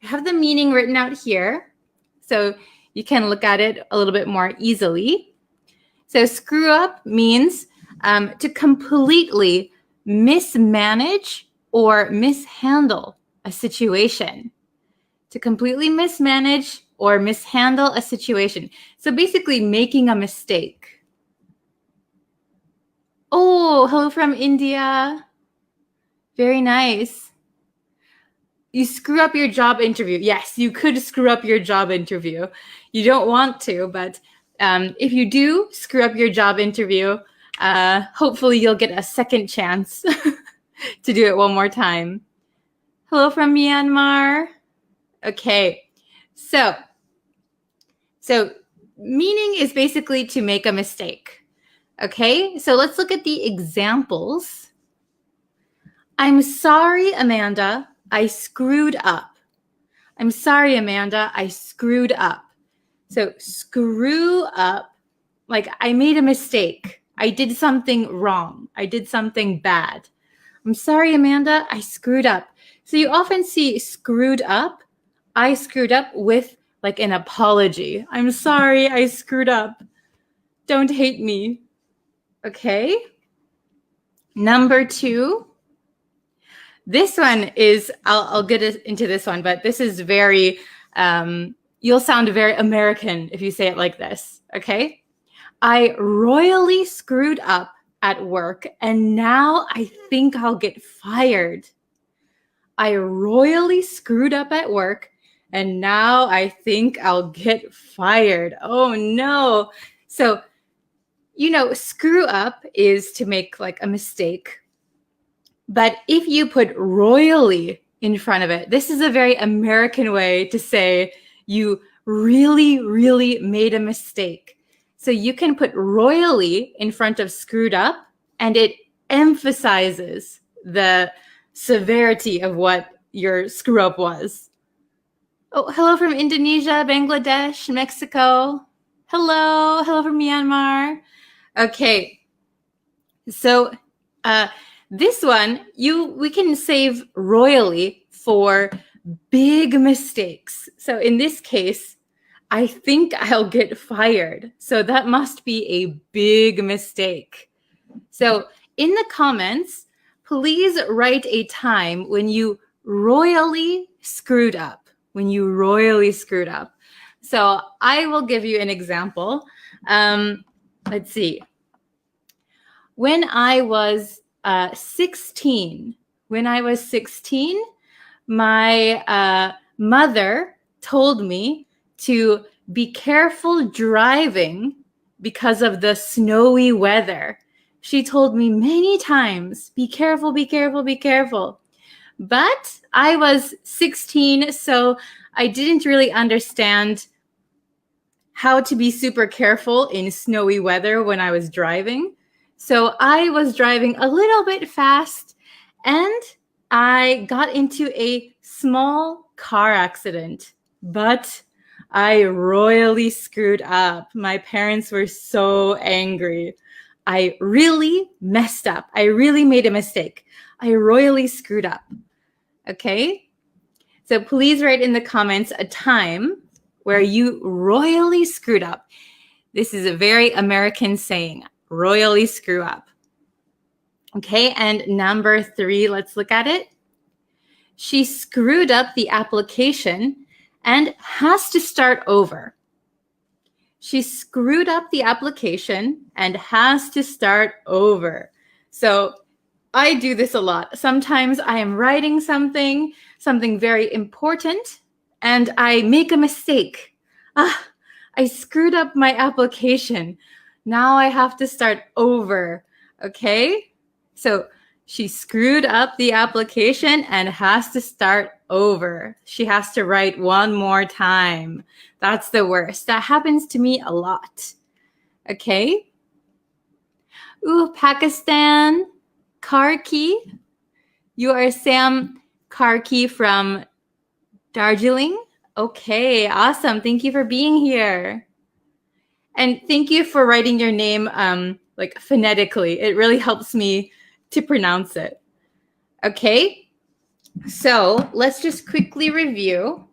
the meaning written out here, so you can look at it a little bit more easily. So screw up means to completely mismanage or mishandle a situation. To completely mismanage or mishandle a situation. So basically making a mistake. Oh, hello from India. Very nice. You screw up your job interview. Yes, you could screw up your job interview. You don't want to, but if you do screw up your job interview, hopefully you'll get a second chance to do it one more time. Hello from Myanmar. Okay, so meaning is basically to make a mistake. Okay, so let's look at the examples. I'm sorry, Amanda. I screwed up. I'm sorry, Amanda. I screwed up. So screw up, like I made a mistake. I did something wrong. I did something bad. I'm sorry, Amanda. I screwed up. So you often see screwed up. I screwed up with like an apology. I'm sorry, I screwed up. Don't hate me. Okay. Number 2. This one is, I'll get into this one, but this is very, you'll sound very American if you say it like this, okay? I royally screwed up at work and now I think I'll get fired. I royally screwed up at work and now I think I'll get fired. Oh no. So, you know, screw up is to make like a mistake. But if you put royally in front of it, this is a very American way to say you really, really made a mistake. So you can put royally in front of screwed up, and it emphasizes the severity of what your screw up was. Oh, hello from Indonesia, Bangladesh, Mexico. Hello from Myanmar. Okay, so this one, we can save royally for big mistakes. So in this case, I think I'll get fired. So that must be a big mistake. So in the comments, please write a time when you royally screwed up. When you royally screwed up. So I will give you an example. Let's see. When I was 16, my mother told me to be careful driving because of the snowy weather. She told me many times, be careful, be careful, be careful. But I was 16, so I didn't really understand how to be super careful in snowy weather when I was driving. So I was driving a little bit fast, and I got into a small car accident. But I royally screwed up. My parents were so angry. I really messed up. I really made a mistake. I royally screwed up. Okay? So please write in the comments a time where you royally screwed up. This is a very American saying, royally screw up. Okay, and number 3, let's look at it. She screwed up the application and has to start over. She screwed up the application and has to start over. So I do this a lot. Sometimes I am writing something very important, and I make a mistake. I screwed up my application. Now I have to start over. Okay? So she screwed up the application and has to start over. She has to write one more time. That's the worst. That happens to me a lot. Okay? Ooh, Pakistan. Karki. You are Sam Karki from Darjeeling. Okay, awesome. Thank you for being here. And thank you for writing your name like phonetically. It really helps me to pronounce it. Okay, so let's just quickly review.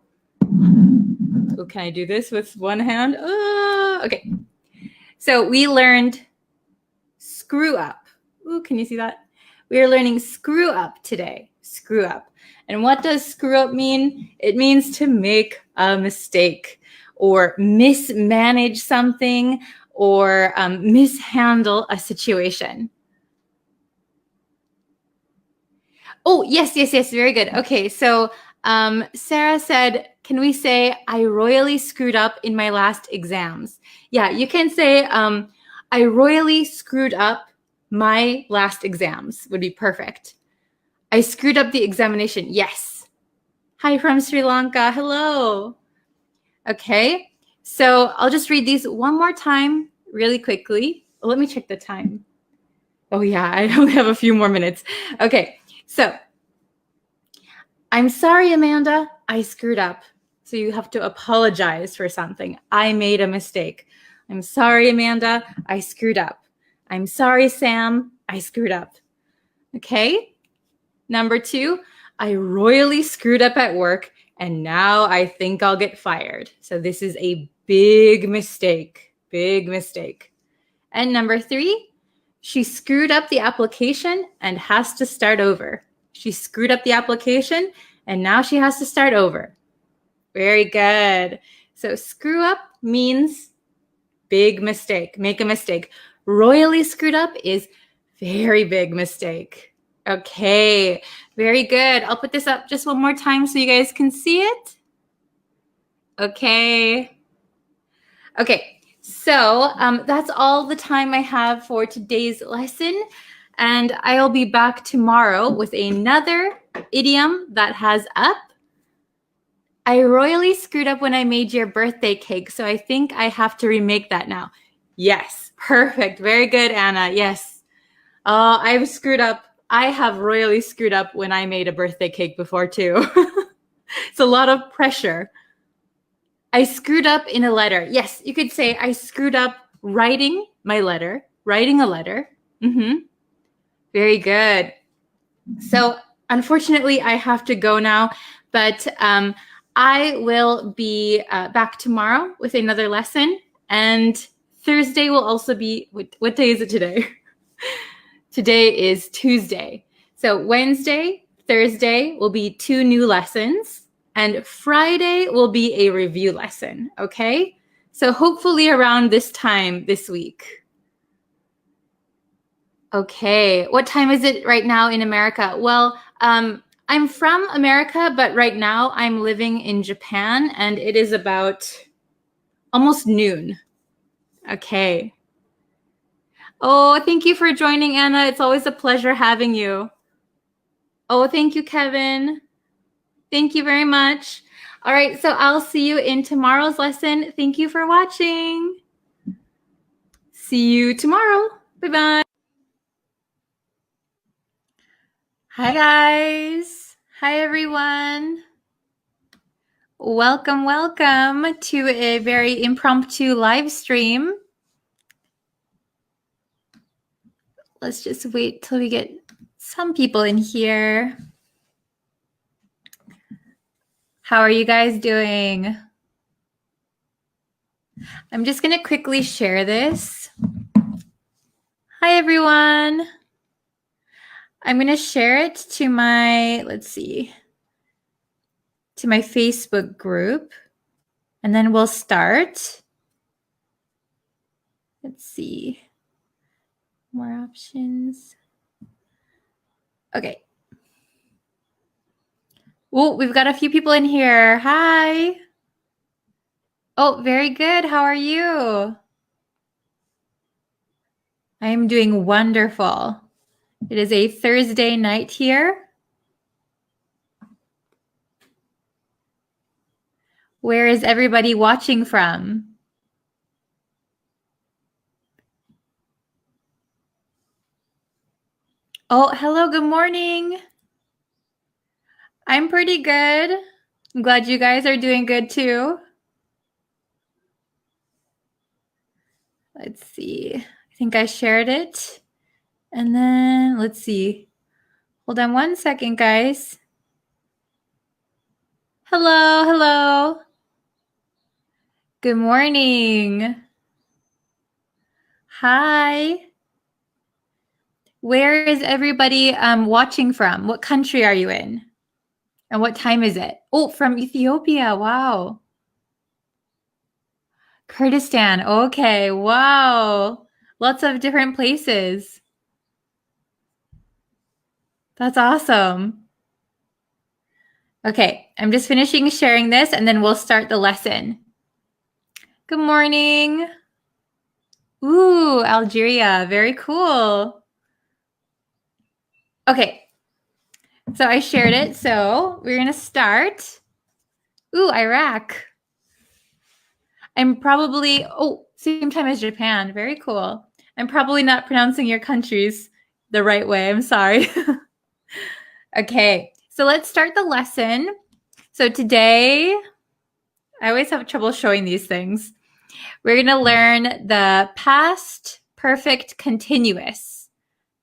Oh, can I do this with one hand? Okay, so we learned screw up. Ooh, can you see that? We are learning screw up today. Screw up. And what does screw up mean? It means to make a mistake or mismanage something or mishandle a situation. Oh, yes. Very good. Okay, so Sarah said, can we say, I royally screwed up in my last exams? Yeah, you can say, I royally screwed up my last exams would be perfect. I screwed up the examination. Yes. Hi from Sri Lanka. Hello. Okay, so I'll just read these one more time really quickly. Let me check the time. Oh yeah, I only have a few more minutes. Okay, so I'm sorry, Amanda, I screwed up. So you have to apologize for something. I made a mistake. I'm sorry, Amanda, I screwed up. I'm sorry, Sam, I screwed up. Okay, number 2, I royally screwed up at work, and now I think I'll get fired. So this is a big mistake, big mistake. And number 3, she screwed up the application and has to start over. She screwed up the application and now she has to start over. Very good. So screw up means big mistake, make a mistake. Royally screwed up is very big mistake. Okay, very good. I'll put this up just one more time so you guys can see it. Okay. Okay, so that's all the time I have for today's lesson. And I'll be back tomorrow with another idiom that has up. I royally screwed up when I made your birthday cake, so I think I have to remake that now. Yes, perfect. Very good, Anna. Yes. I've screwed up. I have royally screwed up when I made a birthday cake before, too. It's a lot of pressure. I screwed up in a letter. Yes, you could say I screwed up writing my letter, writing a letter. Very good. So unfortunately, I have to go now, but I will be back tomorrow with another lesson. And Thursday will also be, what day is it today? Today is Tuesday. So Wednesday, Thursday will be 2 new lessons. And Friday will be a review lesson, okay? So hopefully around this time this week. Okay, what time is it right now in America? Well, I'm from America, but right now I'm living in Japan, and it is about almost noon. Okay. Oh, thank you for joining, Anna. It's always a pleasure having you. Oh, thank you, Kevin. Thank you very much. All right, so I'll see you in tomorrow's lesson. Thank you for watching. See you tomorrow. Bye-bye. Hi, guys. Hi, everyone. Welcome, welcome to a very impromptu live stream. Let's just wait till we get some people in here. How are you guys doing? I'm just going to quickly share this. Hi, everyone. I'm going to share it to my, let's see, to my Facebook group, and then we'll start. Let's see. More options. Okay. Oh, we've got a few people in here. Hi. Oh, very good. How are you? I am doing wonderful. It is a Thursday night here. Where is everybody watching from? Oh, hello. Good morning. I'm pretty good. I'm glad you guys are doing good too. Let's see. I think I shared it. And then let's see. Hold on one second, guys. Hello, hello. Good morning. Hi. Where is everybody watching from? What country are you in? And what time is it? Oh, from Ethiopia. Wow. Kurdistan. Okay. Wow. Lots of different places. That's awesome. Okay. I'm just finishing sharing this and then we'll start the lesson. Good morning. Ooh, Algeria. Very cool. Okay. So I shared it. So we're going to start. Ooh, Iraq. I'm probably, same time as Japan. Very cool. I'm probably not pronouncing your countries the right way. I'm sorry. Okay, so let's start the lesson. So today, I always have trouble showing these things. We're going to learn the past perfect continuous.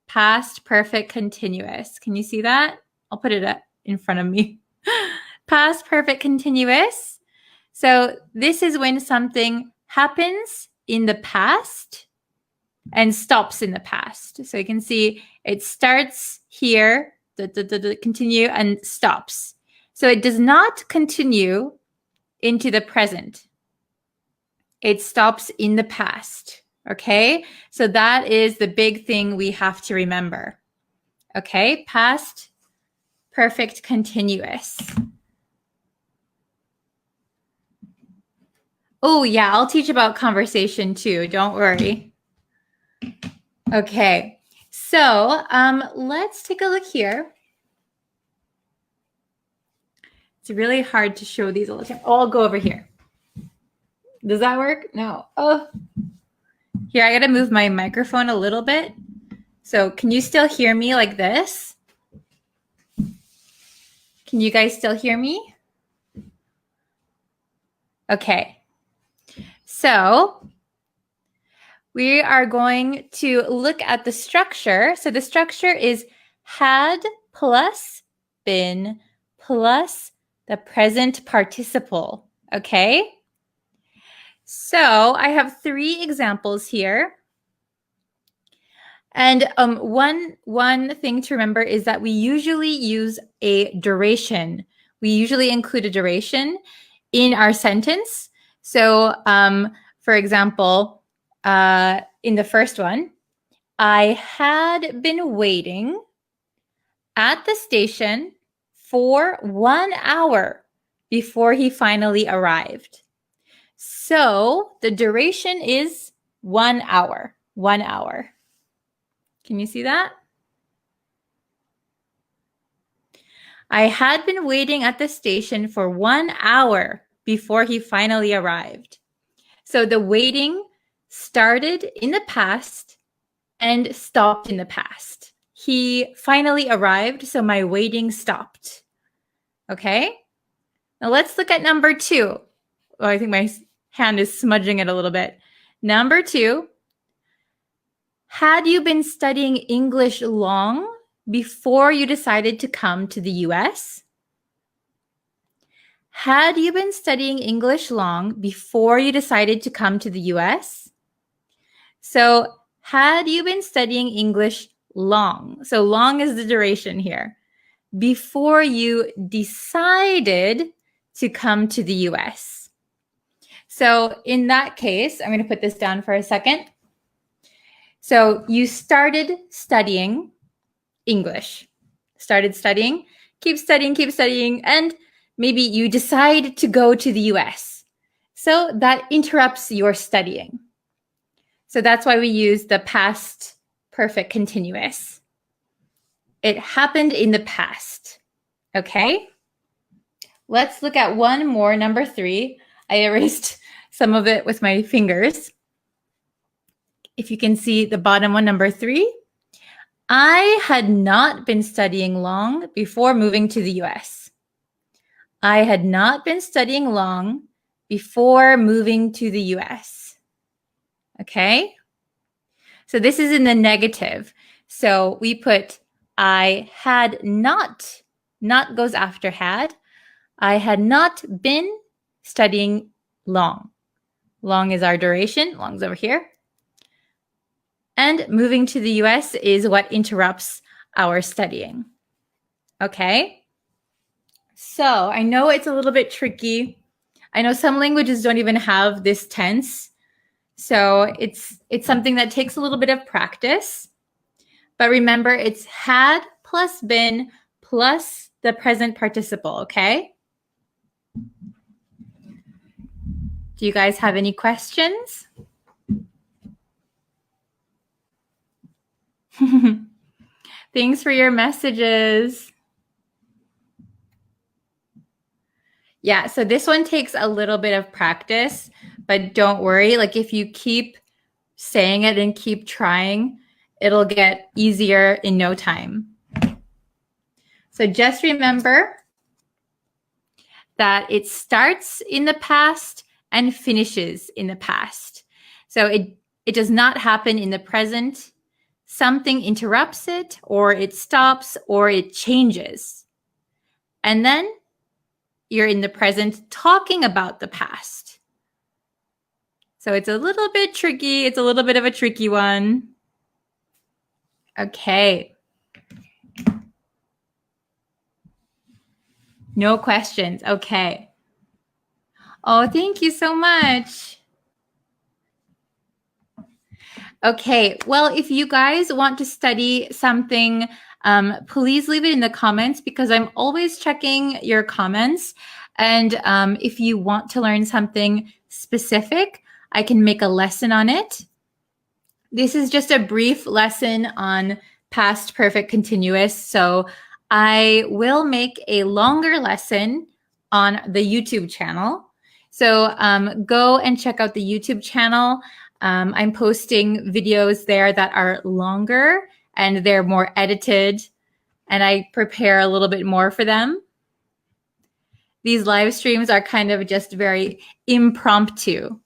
Past perfect continuous. Can you see that? I'll put it up in front of me. Past perfect continuous. So this is when something happens in the past and stops in the past. So you can see it starts here, continue, and stops. So it does not continue into the present. It stops in the past. Okay? So that is the big thing we have to remember. Okay? Past perfect continuous. Oh, yeah, I'll teach about conversation too. Don't worry. Okay, So let's take a look here. It's really hard to show these all the time. Oh, I'll go over here. Does that work? No. Oh, here, I got to move my microphone a little bit. So can you still hear me like this? Can you guys still hear me? Okay. So we are going to look at the structure. So the structure is had plus been plus the present participle. Okay. So I have 3 examples here. And one thing to remember is that we usually use a duration. We usually include a duration in our sentence. So for example, in the first one, I had been waiting at the station for 1 hour before he finally arrived. So the duration is 1 hour. 1 hour. Can you see that? I had been waiting at the station for 1 hour before he finally arrived. So the waiting started in the past and stopped in the past. He finally arrived, so my waiting stopped. Okay? Now let's look at number 2. Oh, I think my hand is smudging it a little bit. Number 2. Had you been studying English long before you decided to come to the US? Had you been studying English long before you decided to come to the US? So, had you been studying English long? So, long is the duration here. Before you decided to come to the US. So, in that case, I'm going to put this down for a second. So you started studying English, started studying, keep studying, and maybe you decide to go to the US. So that interrupts your studying. So that's why we use the past perfect continuous. It happened in the past. Okay? Let's look at one more, number 3. I erased some of it with my fingers. If you can see the bottom one, number 3, I had not been studying long before moving to the US. I had not been studying long before moving to the US. Okay? So this is in the negative. So we put I had not goes after had. I had not been studying long. Long is our duration, long's over here. And moving to the US is what interrupts our studying. Okay? So I know it's a little bit tricky. I know some languages don't even have this tense. So it's something that takes a little bit of practice. But remember, it's had plus been plus the present participle, okay? Do you guys have any questions? Thanks for your messages. Yeah, so this one takes a little bit of practice, but don't worry. Like if you keep saying it and keep trying, it'll get easier in no time. So just remember that it starts in the past and finishes in the past. So it does not happen in the present. Something interrupts it, or it stops, or it changes. And then you're in the present talking about the past. So it's a little bit tricky. It's a little bit of a tricky one. Okay. No questions. Okay. Oh, thank you so much. Okay, well, if you guys want to study something, please leave it in the comments because I'm always checking your comments. And if you want to learn something specific, I can make a lesson on it. This is just a brief lesson on past perfect continuous. So I will make a longer lesson on the YouTube channel. So go and check out the YouTube channel. I'm posting videos there that are longer and they're more edited, and I prepare a little bit more for them. These live streams are kind of just very impromptu.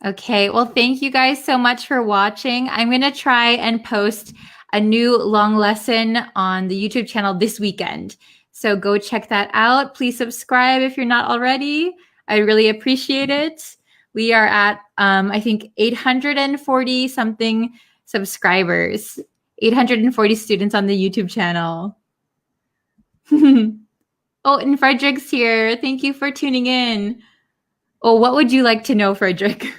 Okay, well, thank you guys so much for watching. I'm going to try and post a new long lesson on the YouTube channel this weekend. So go check that out. Please subscribe if you're not already. I really appreciate it. We are at, I think, 840 something subscribers, 840 students on the YouTube channel. Oh, and Frederick's here. Thank you for tuning in. Oh, what would you like to know, Frederick?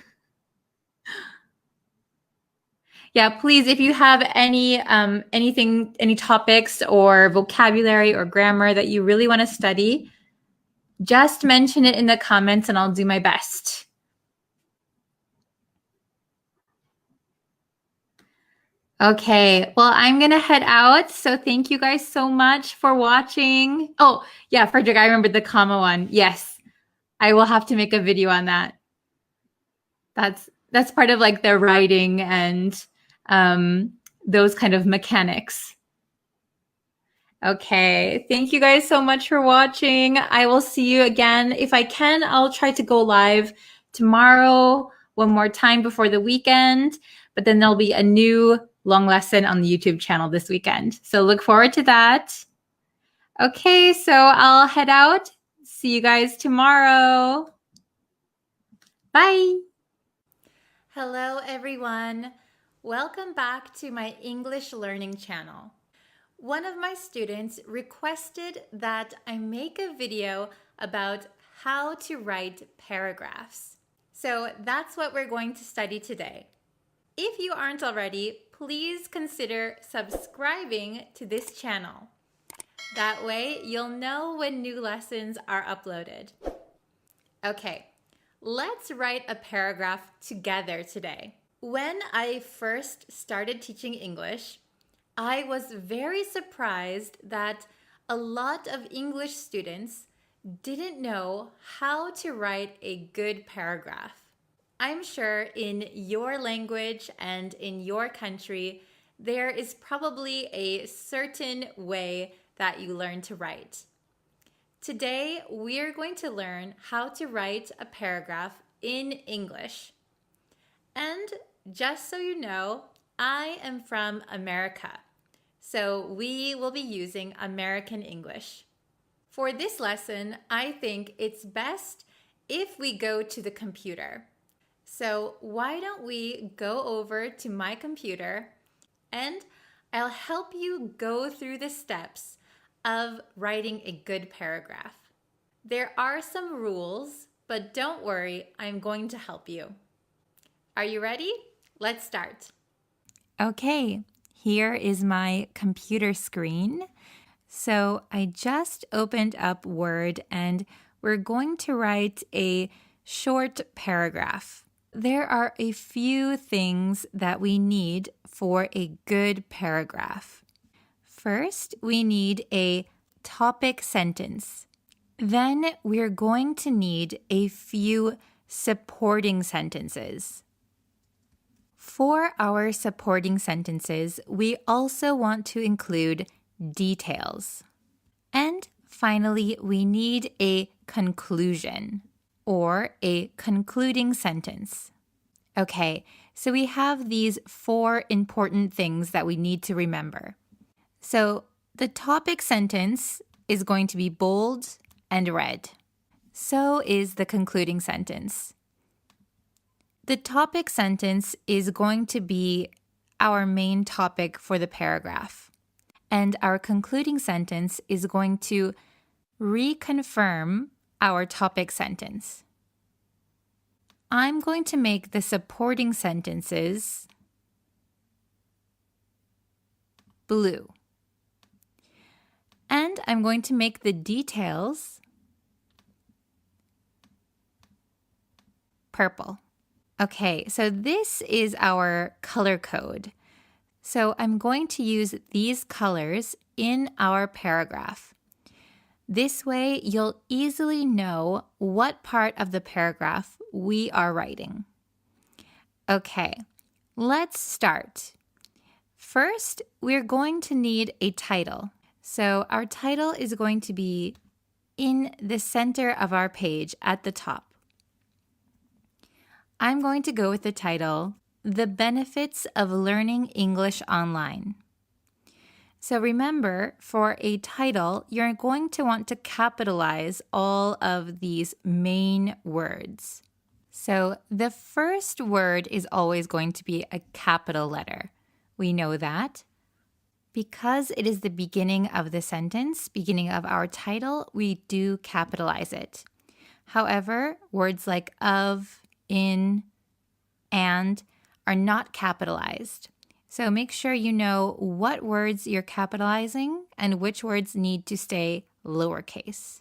Yeah, please, if you have any any topics or vocabulary or grammar that you really want to study, just mention it in the comments and I'll do my best. Okay, well, I'm going to head out. So thank you guys so much for watching. Oh, yeah, Frederick, I remembered the comma one. Yes, I will have to make a video on that. That's part of like the writing and those kind of mechanics. Okay, thank you guys so much for watching. I will see you again. If I can, I'll try to go live tomorrow one more time before the weekend, but then there'll be a new long lesson on the YouTube channel this weekend. So look forward to that. Okay, so I'll head out. See you guys tomorrow. Bye. Hello, everyone. Welcome back to my English learning channel. One of my students requested that I make a video about how to write paragraphs. So that's what we're going to study today. If you aren't already, please consider subscribing to this channel. That way, you'll know when new lessons are uploaded. Okay, let's write a paragraph together today. When I first started teaching English, I was very surprised that a lot of English students didn't know how to write a good paragraph. I'm sure in your language and in your country, there is probably a certain way that you learn to write. Today, we're going to learn how to write a paragraph in English. And just so you know, I am from America, so we will be using American English. For this lesson, I think it's best if we go to the computer. So why don't we go over to my computer and I'll help you go through the steps of writing a good paragraph. There are some rules, but don't worry, I'm going to help you. Are you ready? Let's start. Okay, here is my computer screen. So I just opened up Word and we're going to write a short paragraph. There are a few things that we need for a good paragraph. First, we need a topic sentence. Then we're going to need a few supporting sentences. For our supporting sentences, we also want to include details. And finally, we need a conclusion or a concluding sentence. Okay, so we have these 4 important things that we need to remember. So the topic sentence is going to be bold and red. So is the concluding sentence. The topic sentence is going to be our main topic for the paragraph. And our concluding sentence is going to reconfirm our topic sentence. I'm going to make the supporting sentences blue. And I'm going to make the details purple. Okay, so this is our color code. So I'm going to use these colors in our paragraph. This way, you'll easily know what part of the paragraph we are writing. Okay, let's start. First, we're going to need a title. So our title is going to be in the center of our page at the top. I'm going to go with the title, The Benefits of Learning English Online. So remember, for a title, you're going to want to capitalize all of these main words. So the first word is always going to be a capital letter. We know that. Because it is the beginning of the sentence, beginning of our title, we do capitalize it. However, words like of, in, and are not capitalized. So make sure you know what words you're capitalizing and which words need to stay lowercase.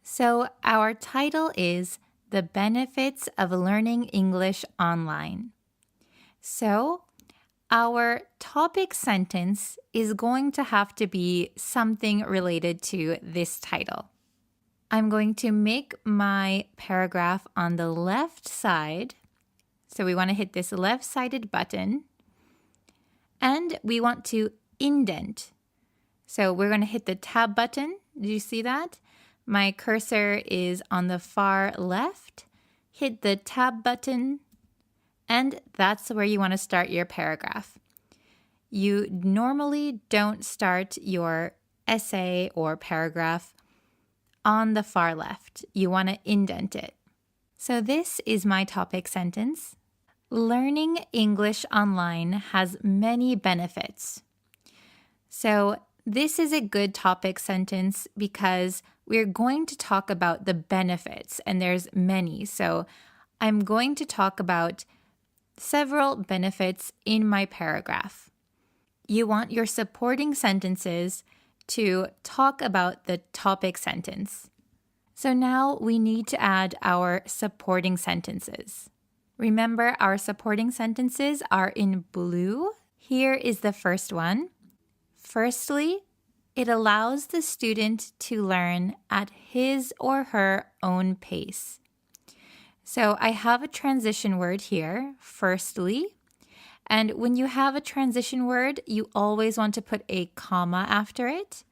So our title is The Benefits of Learning English Online. So our topic sentence is going to have to be something related to this title. I'm going to make my paragraph on the left side. So we want to hit this left-sided button. And we want to indent. So we're going to hit the tab button. Did you see that? My cursor is on the far left. Hit the tab button. And that's where you want to start your paragraph. You normally don't start your essay or paragraph on the far left. You want to indent it. So this is my topic sentence. Learning English online has many benefits. So this is a good topic sentence because we're going to talk about the benefits, and there's many. So I'm going to talk about several benefits in my paragraph. You want your supporting sentences to talk about the topic sentence. So now we need to add our supporting sentences. Remember, our supporting sentences are in blue. Here is the first one. Firstly, it allows the student to learn at his or her own pace. So I have a transition word here, firstly. And when you have a transition word, you always want to put a comma after it.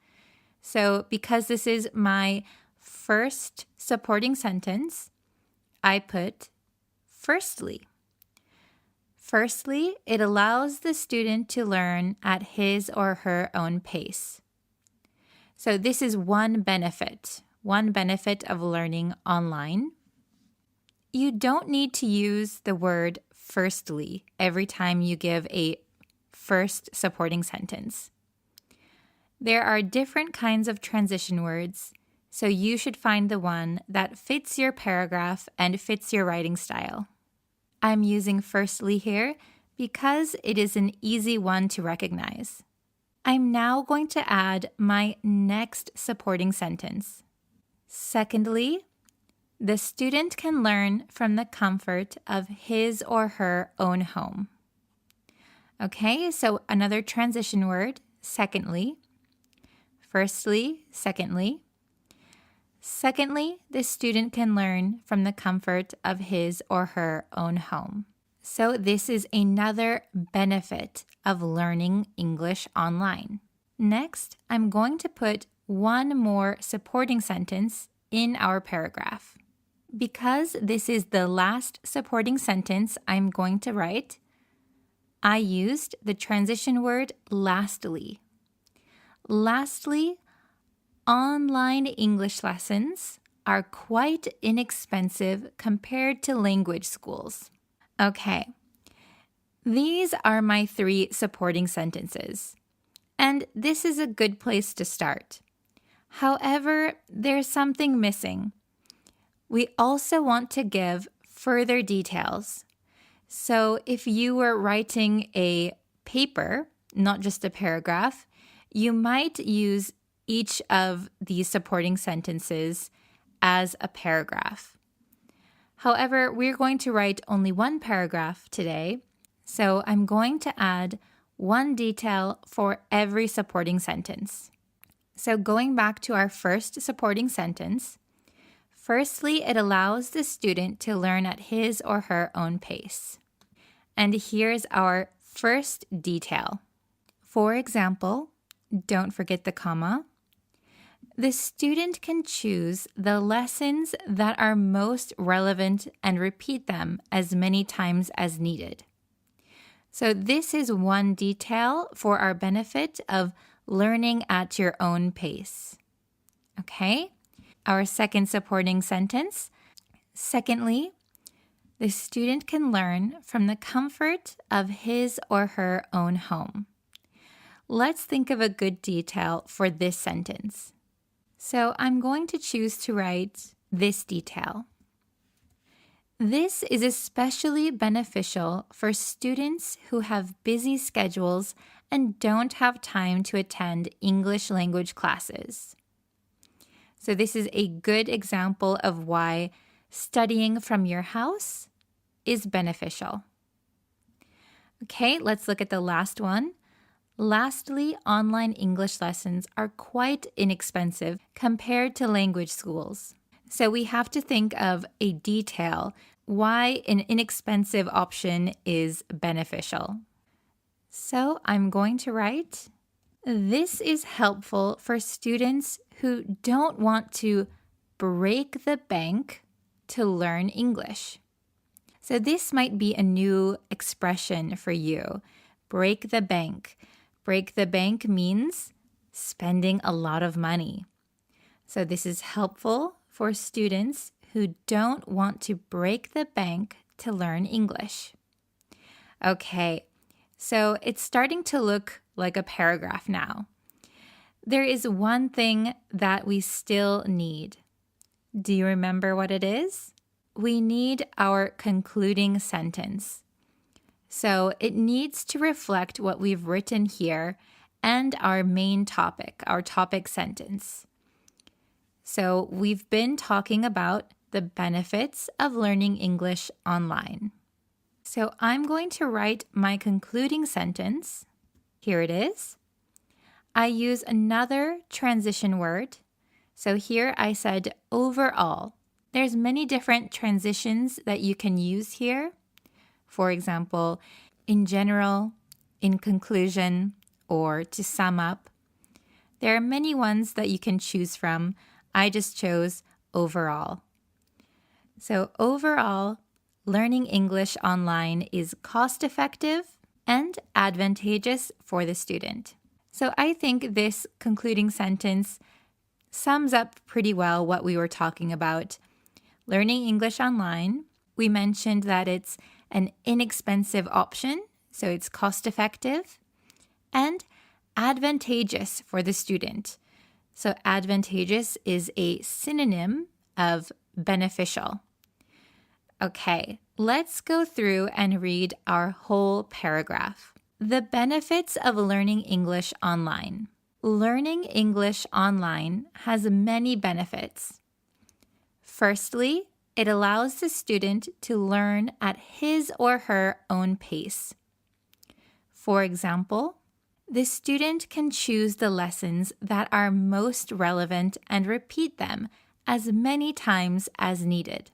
So because this is my first supporting sentence, I put firstly. Firstly, it allows the student to learn at his or her own pace. So this is one benefit of learning online. You don't need to use the word firstly every time you give a first supporting sentence. There are different kinds of transition words, so you should find the one that fits your paragraph and fits your writing style. I'm using firstly here because it is an easy one to recognize. I'm now going to add my next supporting sentence. Secondly, the student can learn from the comfort of his or her own home. Okay, so another transition word, secondly. Firstly, secondly. Secondly, the student can learn from the comfort of his or her own home. So this is another benefit of learning English online. Next, I'm going to put one more supporting sentence in our paragraph. Because this is the last supporting sentence I'm going to write, I used the transition word lastly. Lastly, online English lessons are quite inexpensive compared to language schools. Okay, these are my 3 supporting sentences, and this is a good place to start. However, there's something missing. We also want to give further details. So if you were writing a paper, not just a paragraph, you might use each of these supporting sentences as a paragraph. However, we're going to write only one paragraph today, so I'm going to add one detail for every supporting sentence. So going back to our first supporting sentence, firstly, it allows the student to learn at his or her own pace. And here's our first detail. For example, don't forget the comma. The student can choose the lessons that are most relevant and repeat them as many times as needed. So this is one detail for our benefit of learning at your own pace. Okay? Our second supporting sentence. Secondly, the student can learn from the comfort of his or her own home. Let's think of a good detail for this sentence. So I'm going to choose to write this detail. This is especially beneficial for students who have busy schedules and don't have time to attend English language classes. So this is a good example of why studying from your house is beneficial. Okay, let's look at the last one. Lastly, online English lessons are quite inexpensive compared to language schools. So we have to think of a detail why an inexpensive option is beneficial. So I'm going to write, this is helpful for students who don't want to break the bank to learn English. So this might be a new expression for you. Break the bank. Break the bank means spending a lot of money. So this is helpful for students who don't want to break the bank to learn English. Okay, so it's starting to look like a paragraph now. There is one thing that we still need. Do you remember what it is? We need our concluding sentence. So it needs to reflect what we've written here and our main topic, our topic sentence. So we've been talking about the benefits of learning English online. So I'm going to write my concluding sentence. Here it is. I use another transition word. So here I said overall. There's many different transitions that you can use here. For example, in general, in conclusion, or to sum up. There are many ones that you can choose from. I just chose overall. So overall, learning English online is cost-effective and advantageous for the student. So I think this concluding sentence sums up pretty well what we were talking about. Learning English online, we mentioned that it's an inexpensive option, so it's cost-effective, and advantageous for the student. So advantageous is a synonym of beneficial. Okay, let's go through and read our whole paragraph. The benefits of learning English online. Learning English online has many benefits. Firstly, it allows the student to learn at his or her own pace. For example, the student can choose the lessons that are most relevant and repeat them as many times as needed.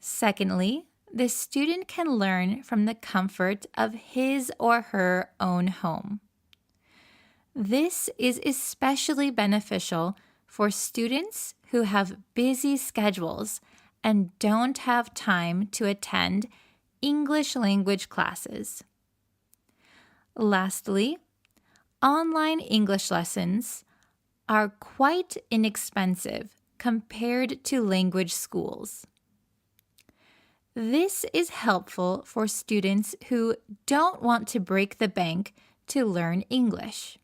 Secondly, the student can learn from the comfort of his or her own home. This is especially beneficial for students who have busy schedules and don't have time to attend English language classes. Lastly, online English lessons are quite inexpensive compared to language schools. This is helpful for students who don't want to break the bank to learn English.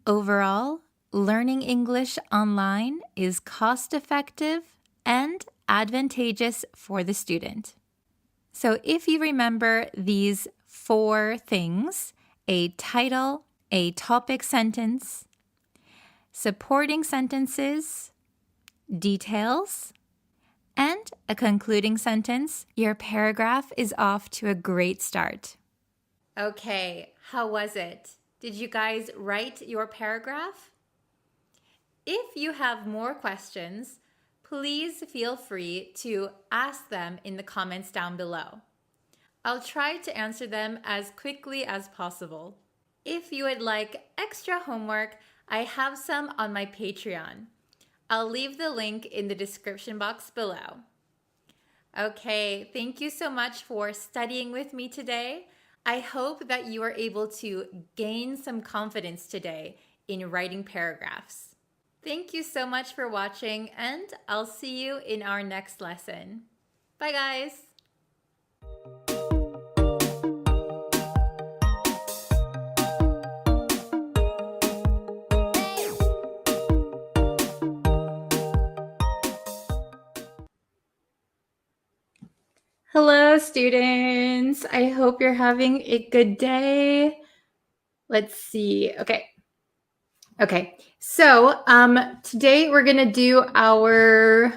Overall, learning English online is cost-effective and advantageous for the student. So if you remember these 4 things, a title, a topic sentence, supporting sentences, details, and a concluding sentence, your paragraph is off to a great start. Okay, how was it? Did you guys write your paragraph? If you have more questions, please feel free to ask them in the comments down below. I'll try to answer them as quickly as possible. If you would like extra homework, I have some on my Patreon. I'll leave the link in the description box below. Okay, thank you so much for studying with me today. I hope that you are able to gain some confidence today in writing paragraphs. Thank you so much for watching, and I'll see you in our next lesson. Bye, guys! Hello, students. I hope you're having a good day. Let's see. Okay. So today we're gonna do our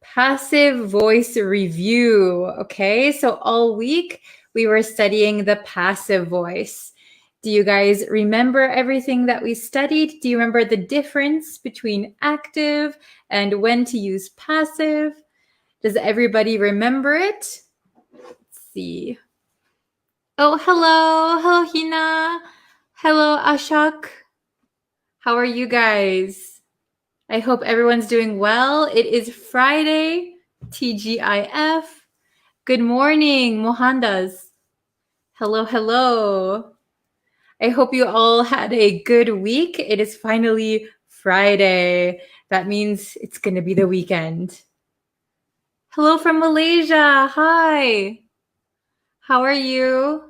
passive voice review. Okay, so all week we were studying the passive voice. Do you guys remember everything that we studied? Do you remember the difference between active and when to use passive? Does everybody remember it? Let's see. Oh, hello. Hello, Hina. Hello, Ashok. How are you guys? I hope everyone's doing well. It is Friday, TGIF. Good morning, Mohandas. Hello. I hope you all had a good week. It is finally Friday. That means it's going to be the weekend. Hello from Malaysia. Hi. How are you?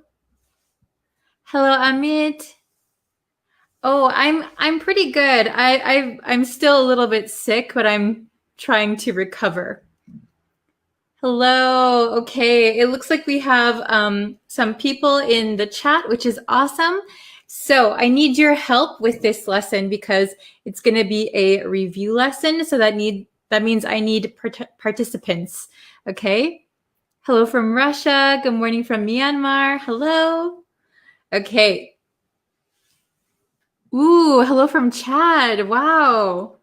Hello, Amit. Oh, I'm pretty good. I'm still a little bit sick, but I'm trying to recover. Hello. Okay, it looks like we have some people in the chat, which is awesome. So I need your help with this lesson because it's going to be a review lesson. So that means I need participants. Okay. Hello from Russia. Good morning from Myanmar. Hello. Okay. Ooh, hello from Chad. Wow.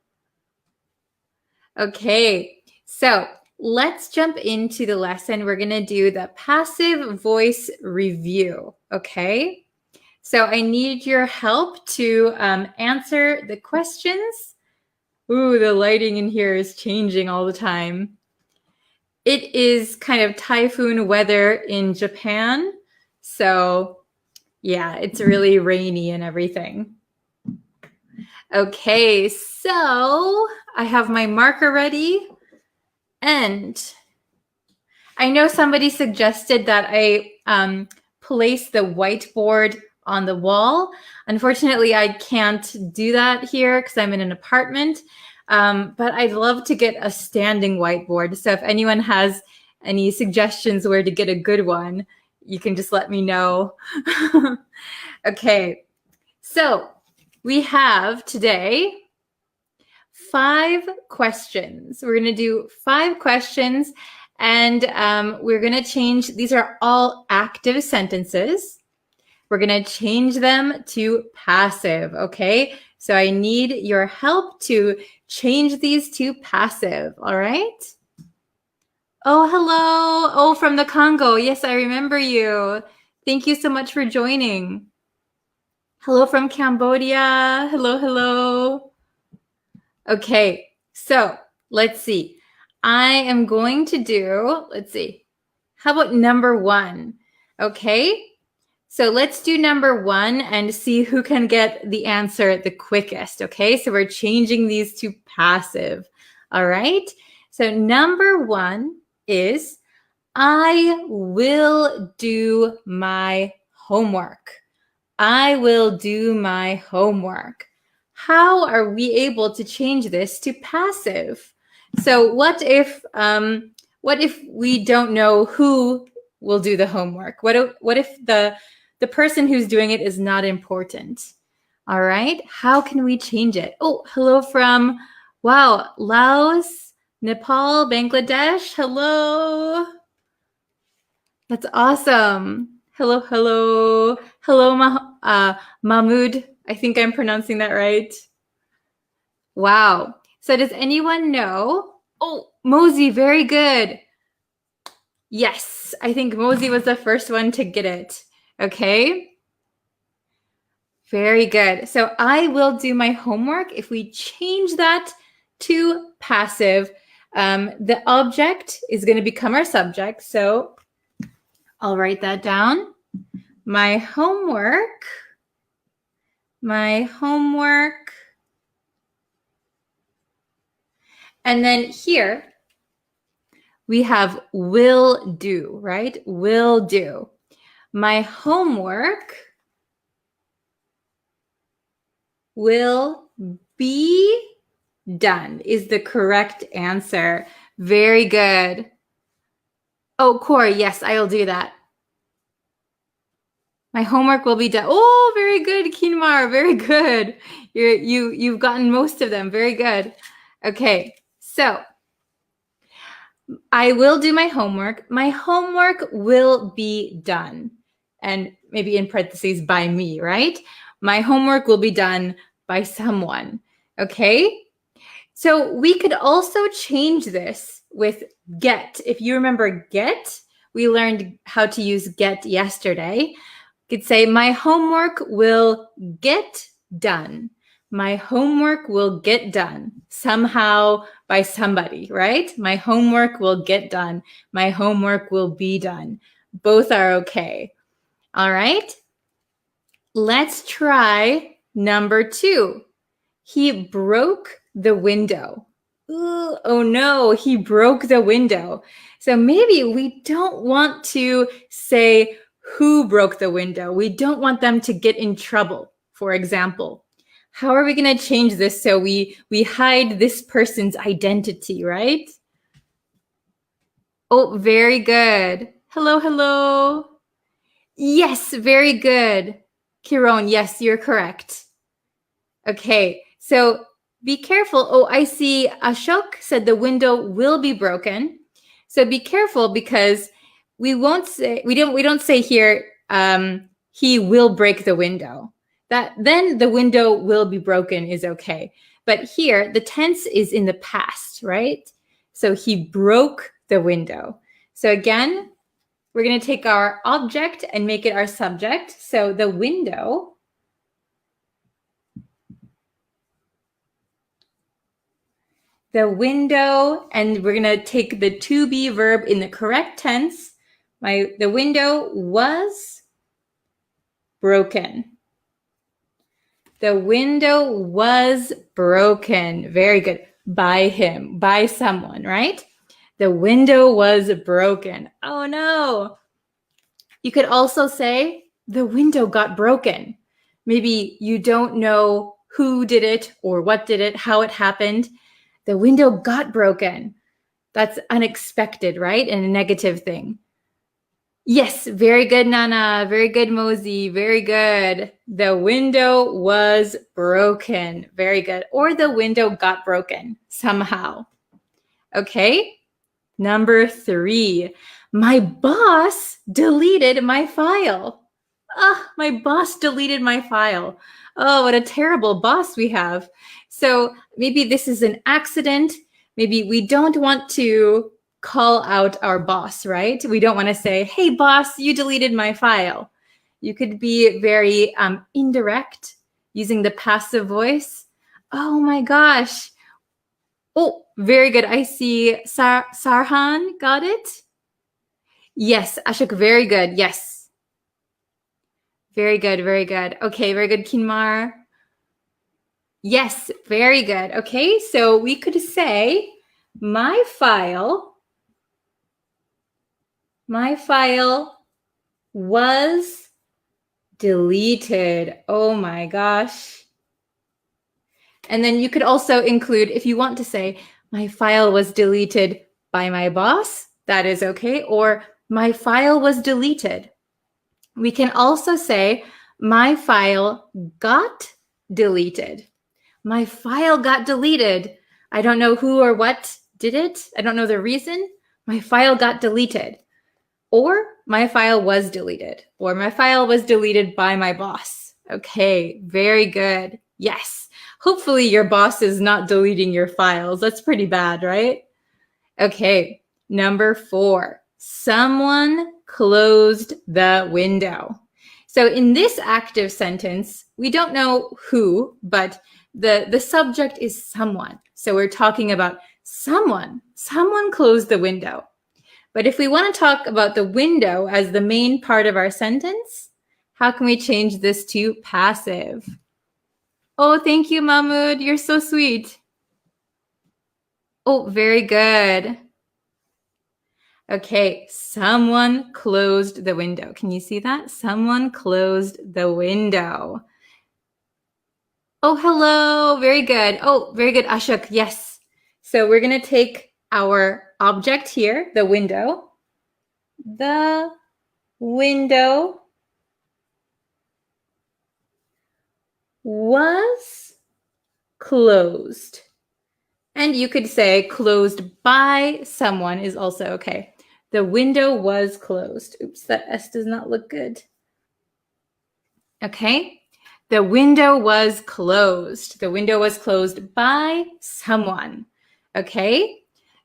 Okay. So let's jump into the lesson. We're going to do the passive voice review. Okay. So I need your help to answer the questions. Ooh, the lighting in here is changing all the time. It is kind of typhoon weather in Japan. So yeah, it's really rainy and everything. Okay, so I have my marker ready. And I know somebody suggested that I place the whiteboard on the wall. Unfortunately, I can't do that here because I'm in an apartment. But I'd love to get a standing whiteboard. So if anyone has any suggestions where to get a good one, you can just let me know. Okay, so we have today 5 questions. We're going to do 5 questions, and we're going to change. These are all active sentences. We're going to change them to passive, okay? So I need your help to change these to passive, all right? Oh, hello. Oh, from the Congo. Yes, I remember you. Thank you so much for joining. Hello from Cambodia. Hello. Okay, so let's see. I am going to do, let's see. How about number 1? Okay, so let's do number 1 and see who can get the answer the quickest. Okay, so we're changing these to passive. All right, so number 1 is, I will do my homework. I will do my homework. How are we able to change this to passive? So what if we don't know who will do the homework? What if the person who's doing it is not important? All right, how can we change it? Oh, hello from, wow, Laos, Nepal, Bangladesh. Hello. That's awesome. Hello, hello. Hello, Mahmoud. I think I'm pronouncing that right. Wow. So does anyone know? Oh, Mosey, very good. Yes, I think Mosey was the first one to get it. Okay. Very good. So I will do my homework. If we change that to passive, the object is going to become our subject. So I'll write that down. My homework. And then here we have will do, right? Will do. My homework will be done is the correct answer. Very good. Oh, Corey, yes, I'll do that. My homework will be done. Oh, very good, Kinmar. Very good. You've gotten most of them. Very good. Okay, so I will do my homework. My homework will be done. And maybe in parentheses, by me, right? My homework will be done by someone. Okay? So we could also change this with get. If you remember get, we learned how to use get yesterday. You could say, my homework will get done. My homework will get done somehow by somebody, right? My homework will get done. My homework will be done. Both are okay. All right. Let's try number 2. He broke the window. Ooh, oh no, he broke the window. So maybe we don't want to say who broke the window. We don't want them to get in trouble, for example. How are we going to change this so we hide this person's identity, right? Oh, very good. Hello, hello. Yes, very good. Kiron, yes, you're correct. Okay, so be careful. Oh, I see Ashok said the window will be broken. So be careful because we don't say here he will break the window. Then the window will be broken is okay. But here the tense is in the past, right? So he broke the window. So again, we're going to take our object and make it our subject. So the window. The window, and we're going to take the to be verb in the correct tense. The window was broken. The window was broken. Very good. By him, by someone, right? The window was broken. Oh no. You could also say the window got broken. Maybe you don't know who did it or what did it, how it happened. The window got broken. That's unexpected, right? And a negative thing. Yes, very good, Nana. Very good, Mosey. Very good. The window was broken. Very good. Or the window got broken somehow. Okay. Number 3. My boss deleted my file. My boss deleted my file. Oh, what a terrible boss we have. So maybe this is an accident. Maybe we don't want to call out our boss, right? We don't want to say, hey, boss, you deleted my file. You could be very indirect using the passive voice. Oh my gosh. Oh, very good. I see Sarhan got it. Yes, Ashok, very good. Yes. Very good, very good. Okay, very good, Kinmar. Yes, very good. Okay, so we could say my file was deleted. Oh my gosh. And then you could also include, if you want to say, my file was deleted by my boss, that is okay. Or my file was deleted. We can also say, my file got deleted. My file got deleted. I don't know who or what did it. I don't know the reason. My file got deleted. Or my file was deleted. Or my file was deleted by my boss. Okay, very good. Yes. Hopefully your boss is not deleting your files. That's pretty bad, right? Okay, number 4. Someone closed the window. So in this active sentence, we don't know who, but the subject is someone. So we're talking about someone. Someone closed the window. But if we want to talk about the window as the main part of our sentence, how can we change this to passive? Oh, thank you, Mahmoud. You're so sweet. Oh, very good. Okay, someone closed the window. Can you see that? Someone closed the window. Oh, hello. Very good. Oh, very good, Ashok. Yes. So we're going to take our object here, the window. The window was closed. And you could say closed by someone is also okay. The window was closed. Oops, that S does not look good. Okay. The window was closed. The window was closed by someone. Okay.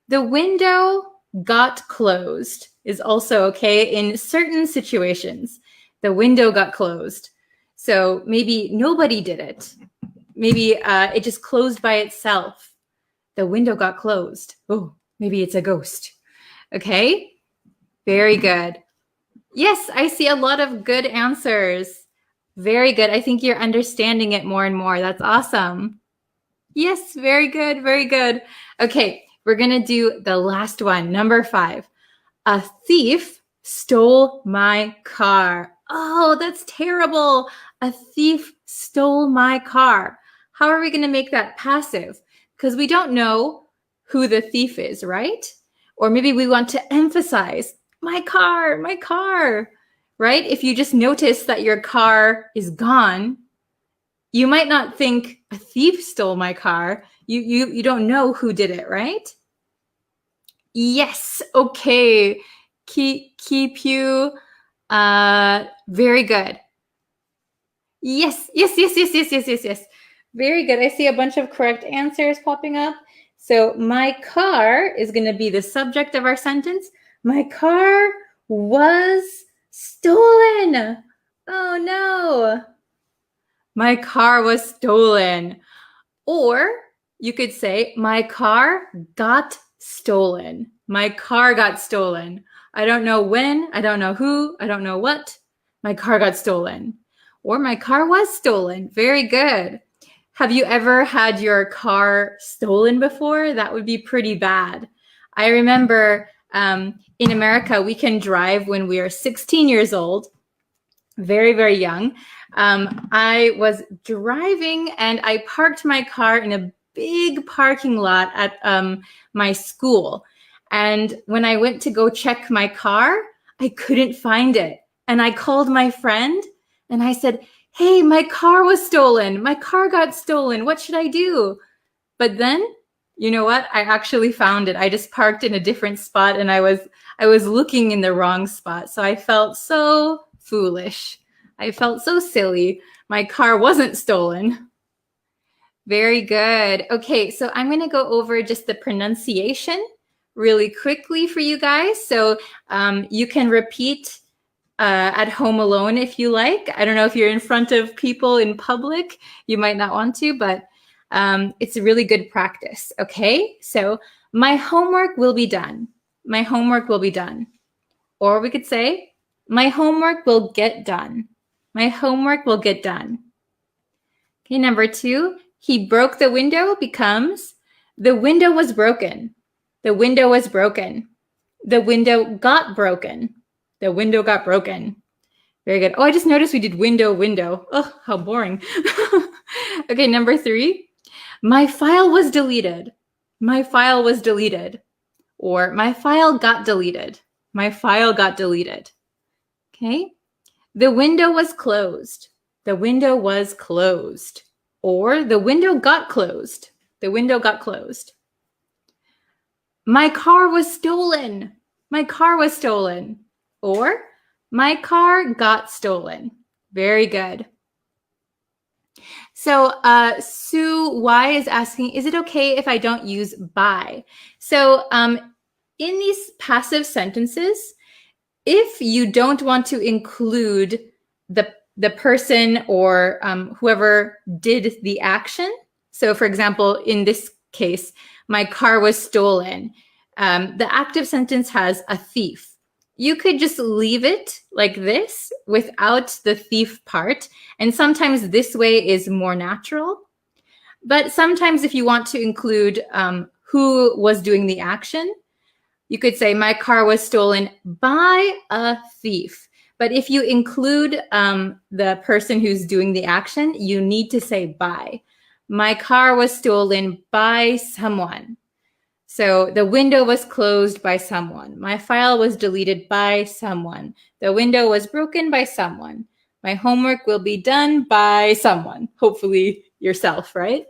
The window got closed is also okay in certain situations. The window got closed. So maybe nobody did it. Maybe it just closed by itself. The window got closed. Oh, maybe it's a ghost. Okay. Very good. Yes, I see a lot of good answers. Very good. I think you're understanding it more and more. That's awesome. Yes, very good. Very good. Okay, we're going to do the last one, number 5. A thief stole my car. Oh, that's terrible. A thief stole my car. How are we going to make that passive? Because we don't know who the thief is, right? Or maybe we want to emphasize, my car, right? If you just notice that your car is gone, you might not think a thief stole my car. You don't know who did it, right? Yes, okay. Keep you, very good. Yes. Very good. I see a bunch of correct answers popping up. So my car is going to be the subject of our sentence. My car was stolen. Oh no. My car was stolen. Or you could say, my car got stolen. My car got stolen. I don't know when, I don't know who, I don't know what. My car got stolen. Or my car was stolen. Very good. Have you ever had your car stolen before? That would be pretty bad. I remember in America, we can drive when we are 16 years old, very, very young. I was driving and I parked my car in a big parking lot at my school. And when I went to go check my car, I couldn't find it. And I called my friend and I said, hey, my car was stolen. My car got stolen. What should I do? But then, you know what? I actually found it. I just parked in a different spot and I was looking in the wrong spot. So I felt so foolish. I felt so silly. My car wasn't stolen. Very good. Okay, so I'm going to go over just the pronunciation really quickly for you guys. So you can repeat at home alone if you like. I don't know if you're in front of people in public, you might not want to, but it's a really good practice. Okay, so my homework will be done. My homework will be done. Or we could say, my homework will get done. My homework will get done. Okay, number 2, he broke the window becomes, the window was broken. The window was broken. The window got broken. The window got broken. Very good. Oh, I just noticed we did window. Oh, how boring. Okay, number 3. My file was deleted. My file was deleted. Or my file got deleted. My file got deleted. Okay. The window was closed. The window was closed. or the window got closed. The window got closed. My car was stolen. My car was stolen. Or my car got stolen. Very good. So Sue Y is asking, is it okay if I don't use by? So in these passive sentences, if you don't want to include the person or whoever did the action, so for example, in this case, my car was stolen, the active sentence has a thief. You could just leave it like this without the thief part. And sometimes this way is more natural. But sometimes if you want to include who was doing the action, you could say, my car was stolen by a thief. But if you include the person who's doing the action, you need to say by. My car was stolen by someone. So the window was closed by someone. My file was deleted by someone. The window was broken by someone. My homework will be done by someone. Hopefully yourself, right?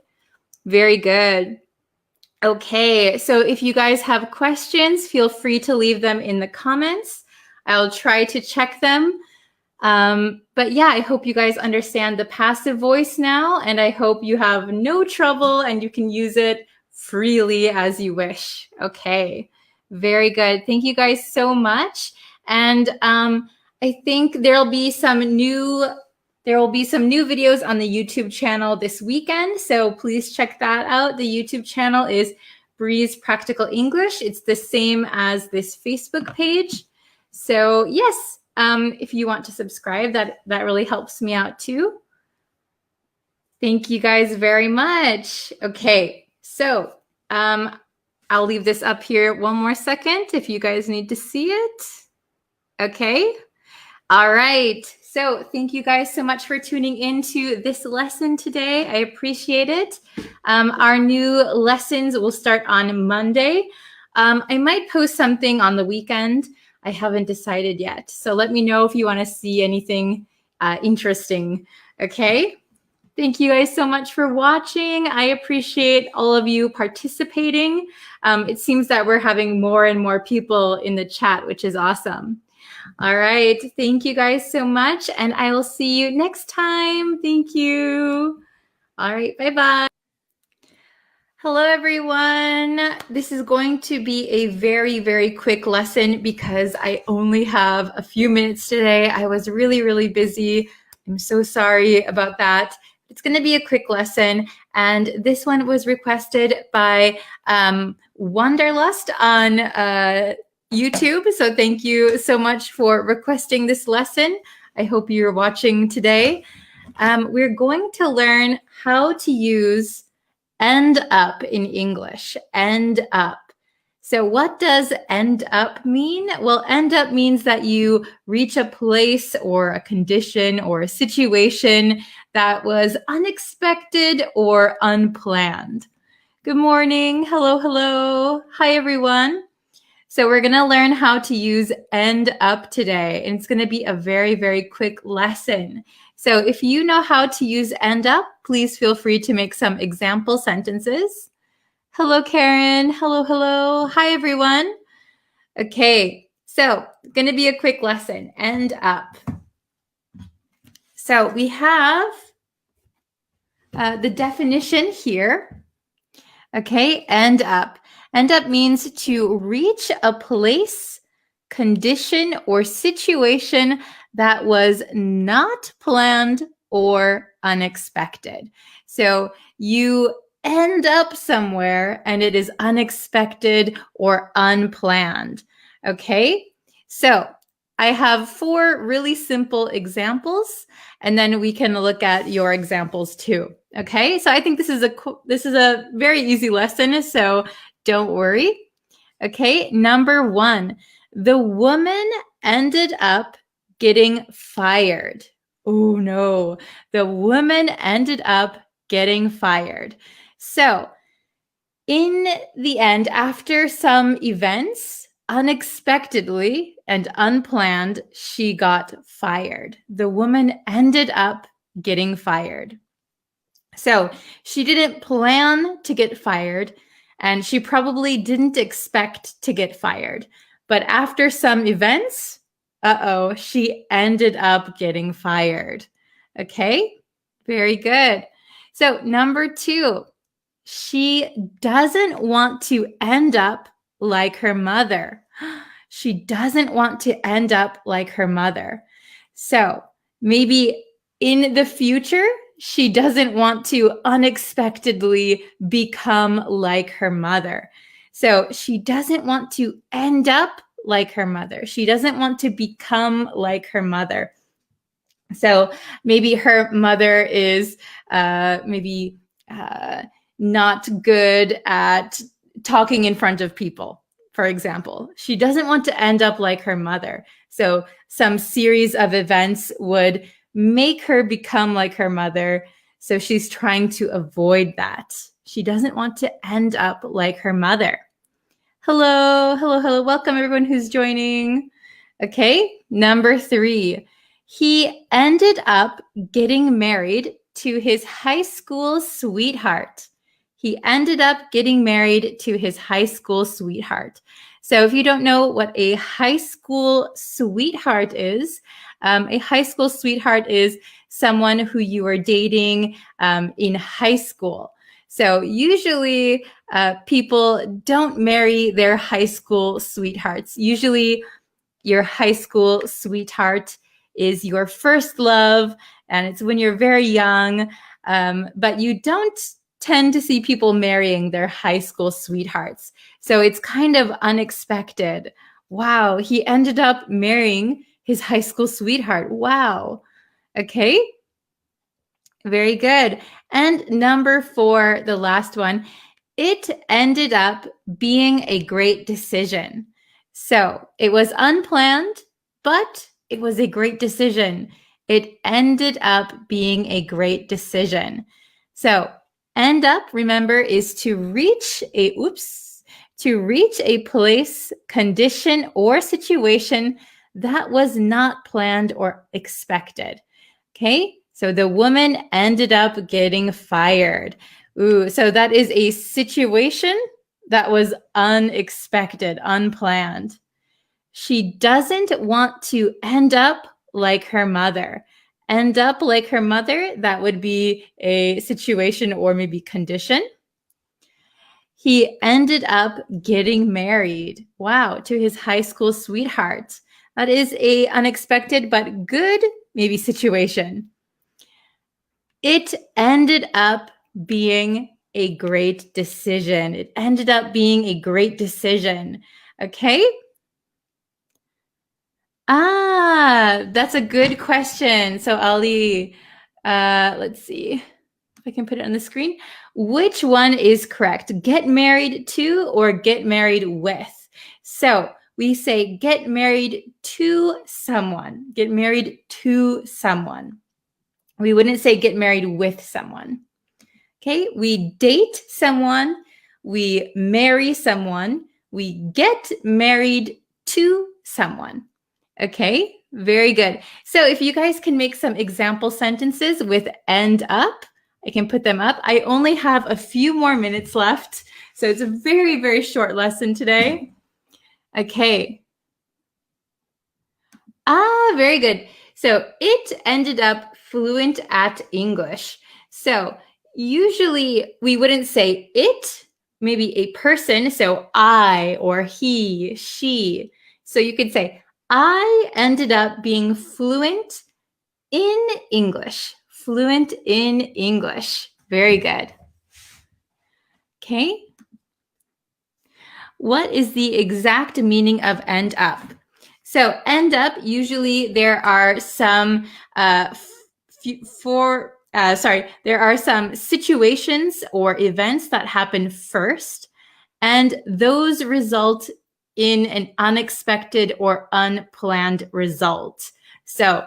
Very good. Okay, so if you guys have questions, feel free to leave them in the comments. I'll try to check them. But yeah, I hope you guys understand the passive voice now, and I hope you have no trouble and you can use it freely as you wish. Okay, very good. Thank you guys so much. And I think there will be some new videos on the YouTube channel this weekend, so please check that out. The YouTube channel is Bree's Practical English. It's the same as this Facebook page. So yes, if you want to subscribe, that really helps me out too. Thank you guys very much. Okay, so I'll leave this up here one more second if you guys need to see it. Okay. All right. So thank you guys so much for tuning into this lesson today. I appreciate it. Our new lessons will start on Monday. I might post something on the weekend. I haven't decided yet. So let me know if you want to see anything interesting. Okay. Thank you guys so much for watching. I appreciate all of you participating. It seems that we're having more and more people in the chat, which is awesome. All right. Thank you guys so much. And I will see you next time. Thank you. All right. Bye-bye. Hello, everyone. This is going to be a very, very quick lesson because I only have a few minutes today. I was really, really busy. I'm so sorry about that. It's going to be a quick lesson. And this one was requested by Wanderlust on YouTube. So thank you so much for requesting this lesson. I hope you're watching today. We're going to learn how to use end up in English. End up. So what does end up mean? Well, end up means that you reach a place or a condition or a situation that was unexpected or unplanned. Good morning. Hello, hello. Hi, everyone. So we're going to learn how to use end up today, and it's going to be a very, very quick lesson. So if you know how to use end up, please feel free to make some example sentences. Hello, Karen. Hello, hello. Hi, everyone. Okay, so going to be a quick lesson. End up. So we have the definition here. Okay, end up. End up means to reach a place, condition, or situation that was not planned or unexpected. So you end up somewhere and it is unexpected or unplanned. Okay, so I have 4 really simple examples, and then we can look at your examples too. Okay, so I think this is a very easy lesson, so don't worry. Okay, number 1, the woman ended up getting fired. Oh no, the woman ended up getting fired. So in the end, after some events, unexpectedly and unplanned, she got fired. The woman ended up getting fired. So she didn't plan to get fired, and she probably didn't expect to get fired. But after some events, she ended up getting fired. Okay, very good. So number 2, she doesn't want to end up like her mother. She doesn't want to end up like her mother. So maybe in the future, she doesn't want to unexpectedly become like her mother. So she doesn't want to end up like her mother. She doesn't want to become like her mother. So maybe her mother is maybe not good at talking in front of people, for example. She doesn't want to end up like her mother. So some series of events would make her become like her mother. So she's trying to avoid that. She doesn't want to end up like her mother. Hello, hello, hello. Welcome everyone who's joining. Okay, number 3. He ended up getting married to his high school sweetheart. He ended up getting married to his high school sweetheart. So if you don't know what a high school sweetheart is, a high school sweetheart is someone who you are dating in high school. So usually people don't marry their high school sweethearts. Usually your high school sweetheart is your first love, and it's when you're very young, but you don't tend to see people marrying their high school sweethearts. So it's kind of unexpected. Wow, he ended up marrying his high school sweetheart. Wow. Okay. Very good. And number 4, the last one, it ended up being a great decision. So it was unplanned, but it was a great decision. It ended up being a great decision. So end up, remember, is to reach a place, condition, or situation that was not planned or expected. Okay, so the woman ended up getting fired. Ooh, so that is a situation that was unexpected, unplanned. She doesn't want to end up like her mother. End up like her mother, that would be a situation or maybe condition. He ended up getting married, wow, to his high school sweetheart. That is a unexpected but good maybe situation. It ended up being a great decision. It ended up being a great decision. Okay? That's a good question. So Ali, let's see if I can put it on the screen. Which one is correct? Get married to or get married with? So we say get married to someone. Get married to someone. We wouldn't say get married with someone. Okay, we date someone, we marry someone, we get married to someone. Okay, very good. So if you guys can make some example sentences with end up, I can put them up. I only have a few more minutes left, so it's a very, very short lesson today. Okay. Very good. So it ended up fluent at English. So usually we wouldn't say it, maybe a person. So I or he, she. So you could say, I ended up being fluent in English. Fluent in English. Very good. Okay. What is the exact meaning of end up? So end up, usually there are some there are some situations or events that happen first, and those result in an unexpected or unplanned result. So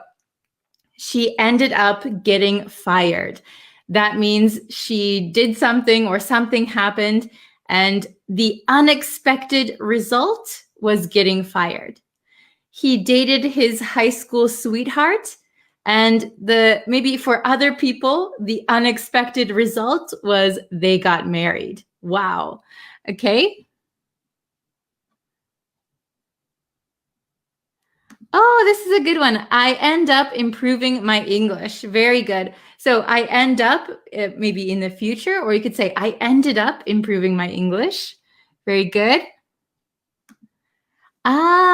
she ended up getting fired. That means she did something or something happened, and the unexpected result was getting fired. He dated his high school sweetheart, And maybe for other people, the unexpected result was they got married. Wow. Okay. Oh, this is a good one. I end up improving my English. Very good. So I end up maybe in the future, or you could say I ended up improving my English. Very good.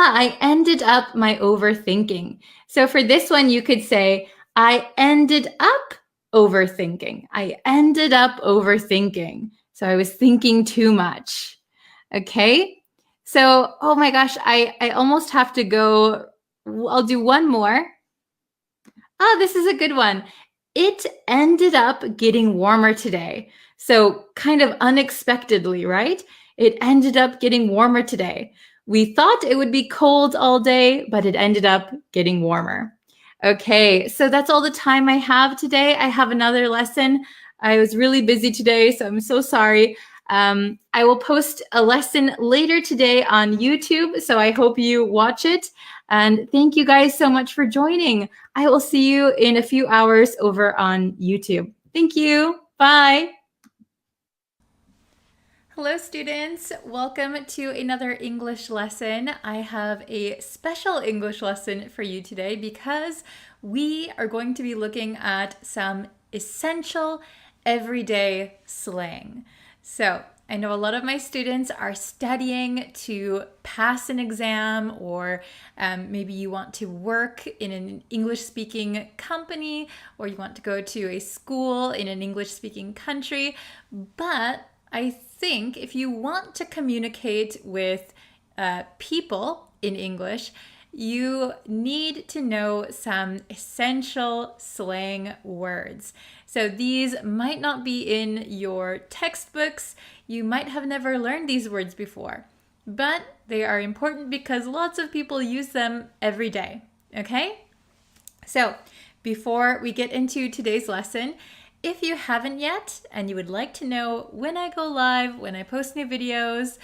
I ended up my overthinking. So for this one, you could say I ended up overthinking. I ended up overthinking. So I was thinking too much. Okay. So, oh my gosh, I almost have to go. I'll do one more. Oh, this is a good one. It ended up getting warmer today. So, kind of unexpectedly, right? It ended up getting warmer today. We thought it would be cold all day, but it ended up getting warmer. Okay, so that's all the time I have today. I have another lesson. I was really busy today, so I'm so sorry. I will post a lesson later today on YouTube, so I hope you watch it. And thank you guys so much for joining. I will see you in a few hours over on YouTube. Thank you. Bye. Hello, students. Welcome to another English lesson. I have a special English lesson for you today because we are going to be looking at some essential everyday slang. So, I know a lot of my students are studying to pass an exam, or maybe you want to work in an English-speaking company, or you want to go to a school in an English-speaking country. But I think if you want to communicate with people in English, you need to know some essential slang words. So these might not be in your textbooks. You might have never learned these words before, but they are important because lots of people use them every day, okay? So before we get into today's lesson, if you haven't yet and you would like to know when I go live, when I post new videos,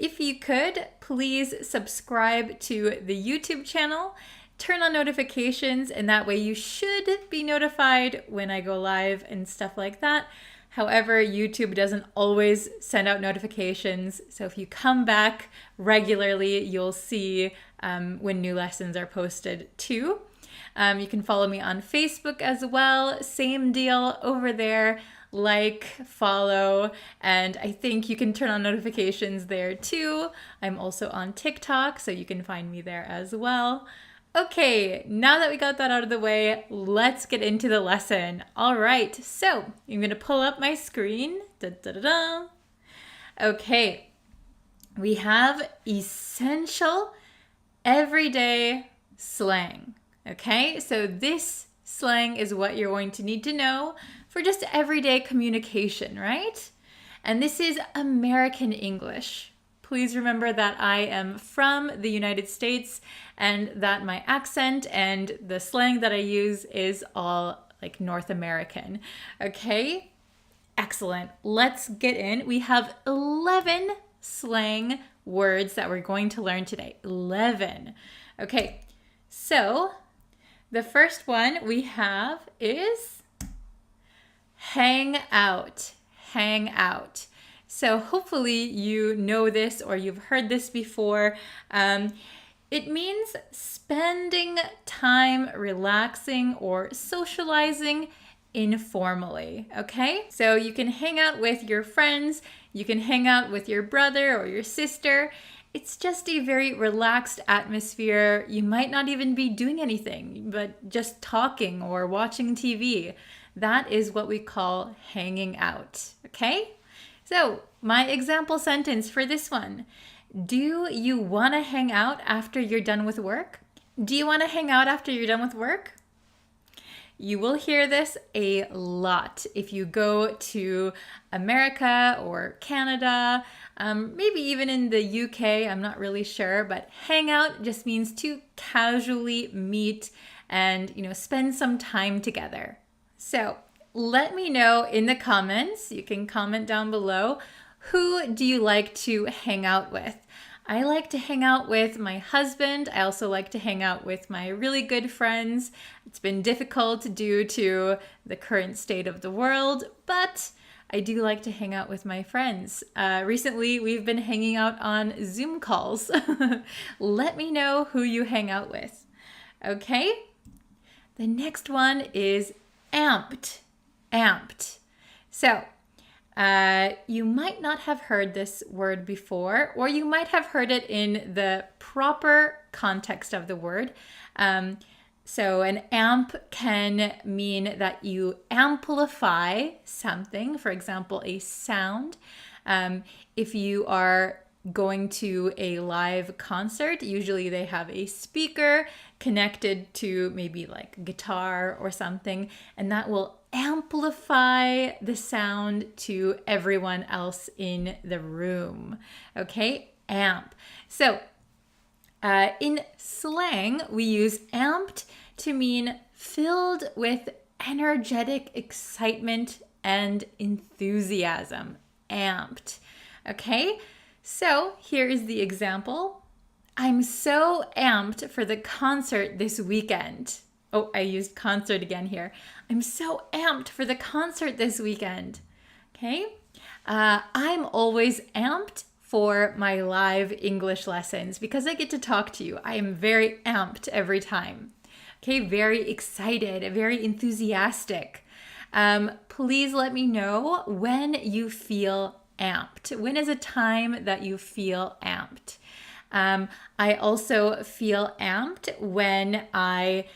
if you could, please subscribe to the YouTube channel, turn on notifications, and that way you should be notified when I go live and stuff like that. However, YouTube doesn't always send out notifications, so if you come back regularly, you'll see when new lessons are posted too. You can follow me on Facebook as well. Same deal over there. Like, follow, and I think you can turn on notifications there too. I'm also on TikTok, so you can find me there as well. Okay, now that we got that out of the way, let's get into the lesson. All right, so I'm going to pull up my screen. Da, da, da, da. Okay, we have essential everyday slang. Okay, so this slang is what you're going to need to know for just everyday communication, right? And this is American English. Please remember that I am from the United States and that my accent and the slang that I use is all like North American. Okay, excellent. Let's get in. We have 11 slang words that we're going to learn today. 11. Okay, so the first one we have is hang out. Hang out. So hopefully you know this or you've heard this before. It means spending time relaxing or socializing informally, okay? So you can hang out with your friends, you can hang out with your brother or your sister. It's just a very relaxed atmosphere. You might not even be doing anything, but just talking or watching TV. That is what we call hanging out, okay? So my example sentence for this one, do you want to hang out after you're done with work? Do you want to hang out after you're done with work? You will hear this a lot if you go to America or Canada, maybe even in the UK, I'm not really sure, but hang out just means to casually meet and, spend some time together. So let me know in the comments, you can comment down below, who do you like to hang out with? I like to hang out with my husband. I also like to hang out with my really good friends. It's been difficult due to the current state of the world, but I do like to hang out with my friends. Recently, we've been hanging out on Zoom calls. Let me know who you hang out with. Okay? The next one is amped. Amped. So, you might not have heard this word before, or you might have heard it in the proper context of the word. So an amp can mean that you amplify something, for example, a sound. If you are going to a live concert, usually they have a speaker connected to maybe like guitar or something, and that will amplify the sound to everyone else in the room. Okay, amp. So in slang, we use amped to mean filled with energetic excitement and enthusiasm. Amped. Okay, so here is the example. I'm so amped for the concert this weekend. Oh, I used concert again here. I'm so amped for the concert this weekend. Okay, I'm always amped for my live English lessons because I get to talk to you. I am very amped every time. Okay, very excited, very enthusiastic. Please let me know when you feel amped. When is a time that you feel amped? I also feel amped when I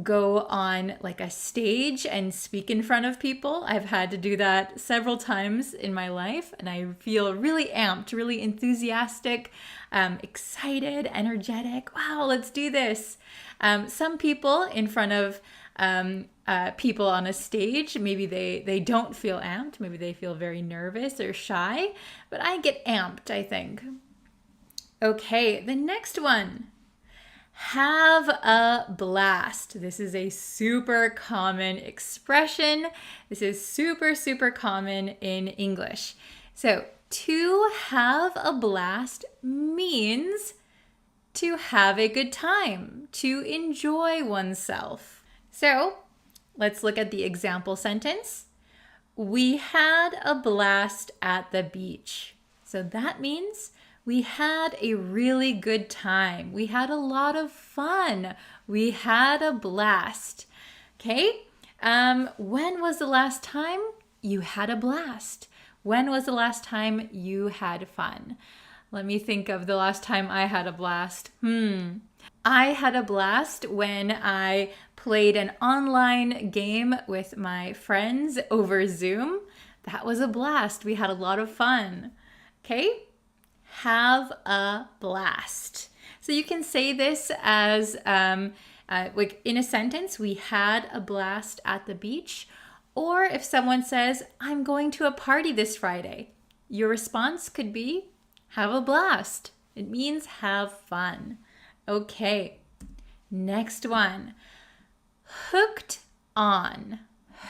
go on like a stage and speak in front of people. I've had to do that several times in my life, and I feel really amped, really enthusiastic, excited, energetic. Wow, let's do this. Some people in front of people on a stage, maybe they don't feel amped. Maybe they feel very nervous or shy, but I get amped, I think. Okay, the next one. Have a blast. This is a super common expression. This is super common in English. So, to have a blast means to have a good time, to enjoy oneself. So, let's look at the example sentence. We had a blast at the beach. So that means we had a really good time. We had a lot of fun. We had a blast. Okay? When was the last time you had a blast? When was the last time you had fun? Let me think of the last time I had a blast. I had a blast when I played an online game with my friends over Zoom. That was a blast. We had a lot of fun. Okay? Have a blast. So you can say this as like in a sentence, we had a blast at the beach. Or if someone says, I'm going to a party this Friday, your response could be, have a blast. It means have fun. Okay, next one. Hooked on.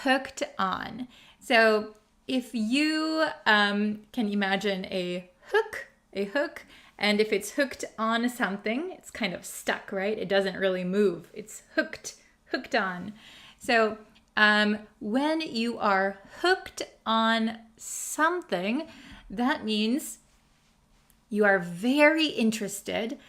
Hooked on. So if you can imagine a hook, and if it's hooked on something, it's kind of stuck, right? It doesn't really move. It's hooked on. So when you are hooked on something, that means you are very interested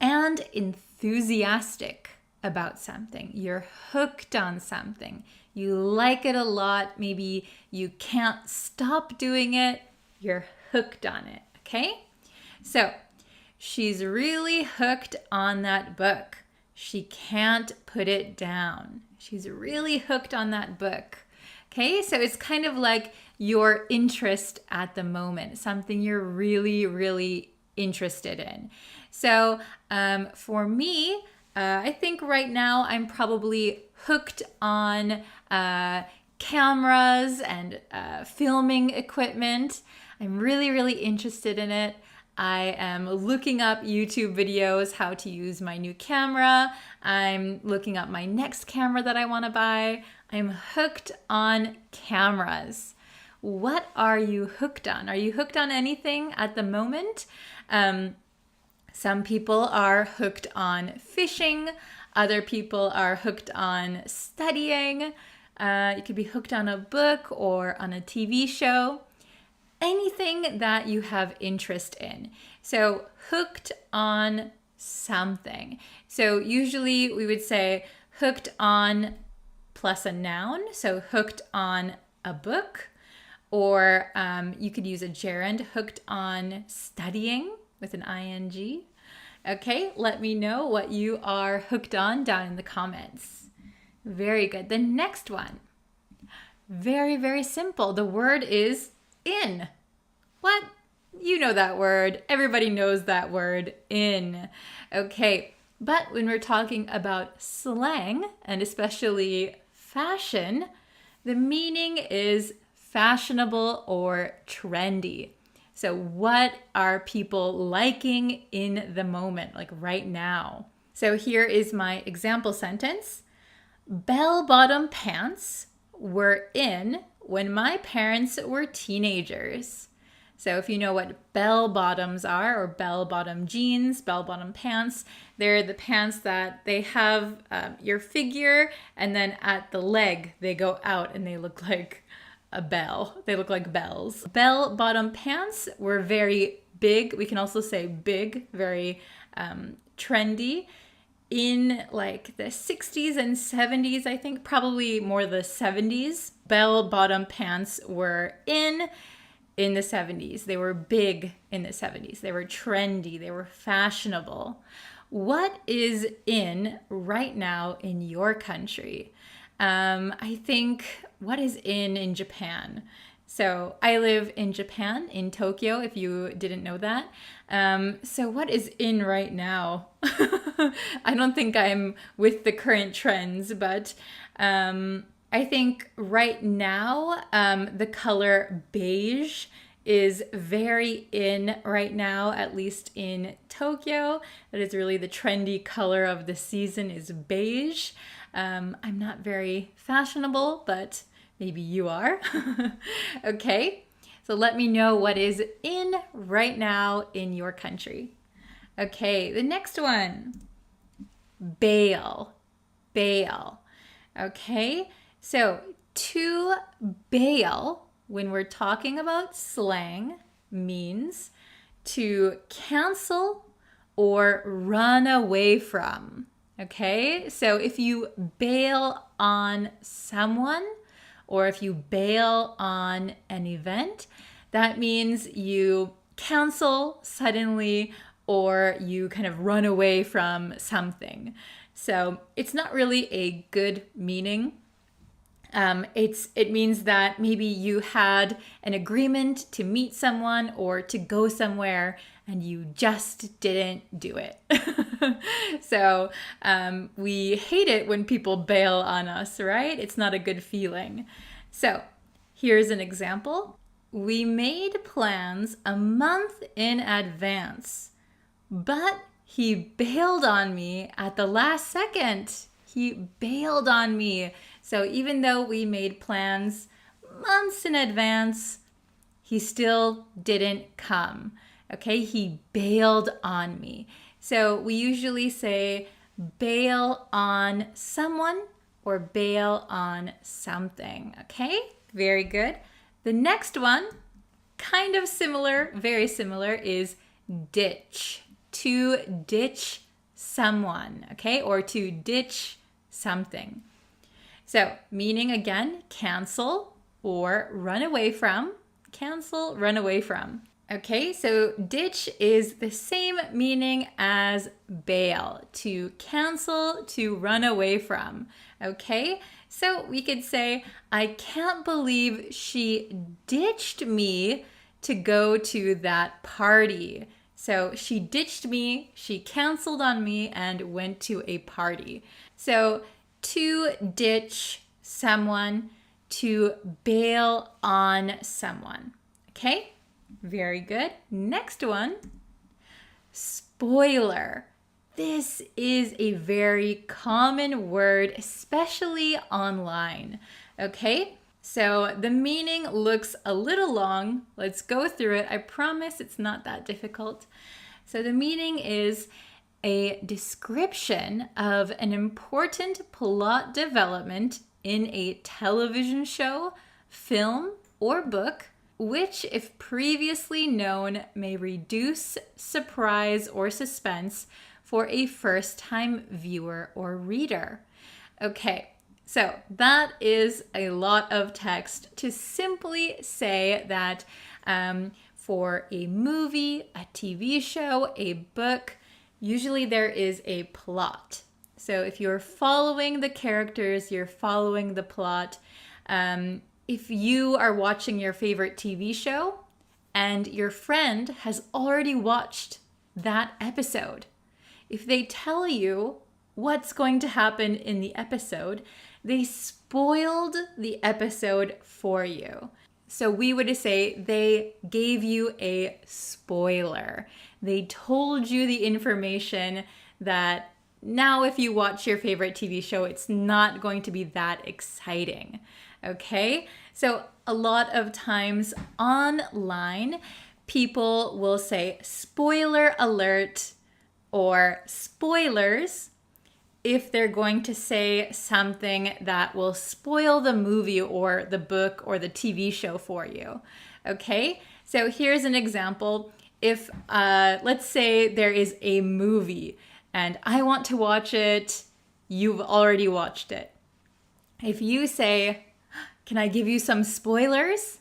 and enthusiastic about something. You're hooked on something. You like it a lot. Maybe you can't stop doing it. You're hooked on it, okay? So, she's really hooked on that book. She can't put it down. She's really hooked on that book. Okay, so it's kind of like your interest at the moment, something you're really interested in. So for me, I think right now I'm probably hooked on cameras and filming equipment. I'm really interested in it. I am looking up YouTube videos, how to use my new camera. I'm looking up my next camera that I want to buy. I'm hooked on cameras. What are you hooked on? Are you hooked on anything at the moment? Some people are hooked on fishing. Other people are hooked on studying. You could be hooked on a book or on a TV show. Anything that you have interest in. So hooked on something. So usually we would say hooked on plus a noun. So hooked on a book. Or you could use a gerund, hooked on studying with an ing. Okay, let me know what you are hooked on down in the comments. Very good. The next one. Very, very simple. The word is in. What? You know that word. Everybody knows that word, in. Okay, but when we're talking about slang, and especially fashion, the meaning is fashionable or trendy. So what are people liking in the moment, like right now? So here is my example sentence. Bell-bottom pants were in when my parents were teenagers. So if you know what bell-bottoms are, or bell-bottom jeans, bell-bottom pants, they're the pants that they have your figure, and then at the leg, they go out and they look like a bell. They look like bells. Bell-bottom pants were very big. We can also say big, very trendy. In like the 60s and 70s, I think, probably more the 70s, bell-bottom pants were in the 70s. They were big in the 70s. They were trendy. They were fashionable. What is in right now in your country? I think, what is in Japan? So I live in Japan, in Tokyo, if you didn't know that. So what is in right now? I don't think I'm with the current trends, but I think right now the color beige is very in right now, at least in Tokyo. That is really the trendy color of the season, is beige. I'm not very fashionable, but maybe you are. Okay, so let me know what is in right now in your country. Okay, the next one. Bail. Bail. Okay, so to bail, when we're talking about slang, means to cancel or run away from. Okay, so if you bail on someone, or if you bail on an event, that means you cancel suddenly or you kind of run away from something. So it's not really a good meaning. It means that maybe you had an agreement to meet someone or to go somewhere and you just didn't do it. So we hate it when people bail on us, right? It's not a good feeling. So here's an example. We made plans a month in advance, but he bailed on me at the last second. He bailed on me. So even though we made plans months in advance, he still didn't come. Okay, he bailed on me. So we usually say bail on someone or bail on something. Okay, very good. The next one, kind of similar, very similar, is ditch. To ditch someone, okay, or to ditch something. So, meaning again, cancel or run away from. Cancel, run away from. Okay, so ditch is the same meaning as bail, to cancel, to run away from. Okay, so we could say, I can't believe she ditched me to go to that party. So she ditched me, she canceled on me, and went to a party. So to ditch someone, to bail on someone. Okay, very good. Next one, spoiler. This is a very common word, especially online. Okay, so the meaning looks a little long. Let's go through it. I promise it's not that difficult. So the meaning is a description of an important plot development in a television show, film, or book, which, if previously known, may reduce surprise or suspense for a first-time viewer or reader. Okay, so that is a lot of text to simply say that for a movie, a TV show, a book, usually there is a plot. So if you're following the characters, you're following the plot. If you are watching your favorite TV show and your friend has already watched that episode, if they tell you what's going to happen in the episode, they spoiled the episode for you. So we would say they gave you a spoiler. They told you the information that now if you watch your favorite TV show, it's not going to be that exciting. Okay? So a lot of times online, people will say spoiler alert or spoilers if they're going to say something that will spoil the movie or the book or the TV show for you. Okay, so here's an example. If, let's say there is a movie and I want to watch it, you've already watched it. If you say, can I give you some spoilers?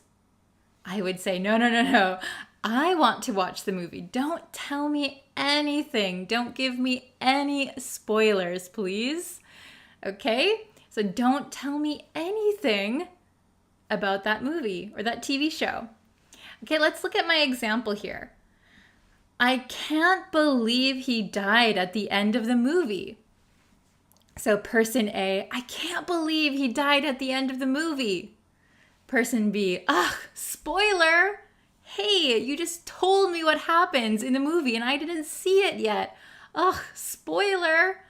I would say, no. I want to watch the movie. Don't tell me anything. Don't give me any spoilers, please. Okay? So don't tell me anything about that movie or that TV show. Okay, let's look at my example here. I can't believe he died at the end of the movie. So person A, I can't believe he died at the end of the movie. Person B, ugh, spoiler. Hey, you just told me what happens in the movie and I didn't see it yet. Ugh, spoiler.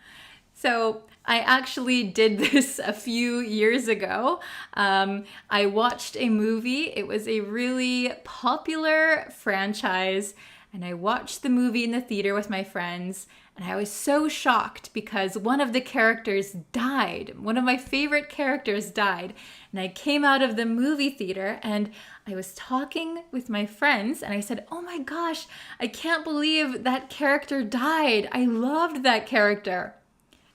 So I actually did this a few years ago. I watched a movie. It was a really popular franchise, and I watched the movie in the theater with my friends, and I was so shocked because one of the characters died. One of my favorite characters died. And I came out of the movie theater and I was talking with my friends and I said, oh my gosh, I can't believe that character died. I loved that character.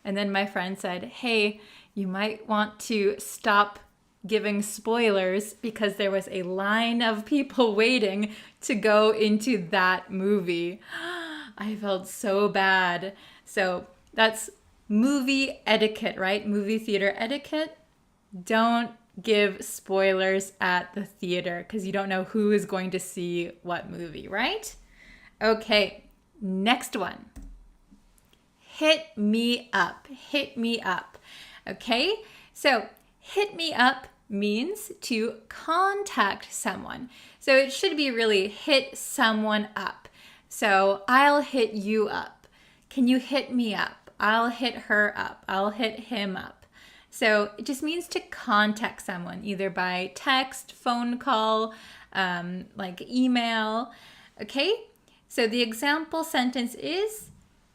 And then my friend said, hey, you might want to stop giving spoilers because there was a line of people waiting to go into that movie. I felt so bad. So that's movie etiquette, right? Movie theater etiquette. Don't give spoilers at the theater because you don't know who is going to see what movie, right? Okay, next one. Hit me up. Hit me up. Okay, so hit me up means to contact someone. So it should be really hit someone up. So I'll hit you up. Can you hit me up? I'll hit her up. I'll hit him up. So it just means to contact someone either by text, phone call, like email. Okay, so the example sentence is,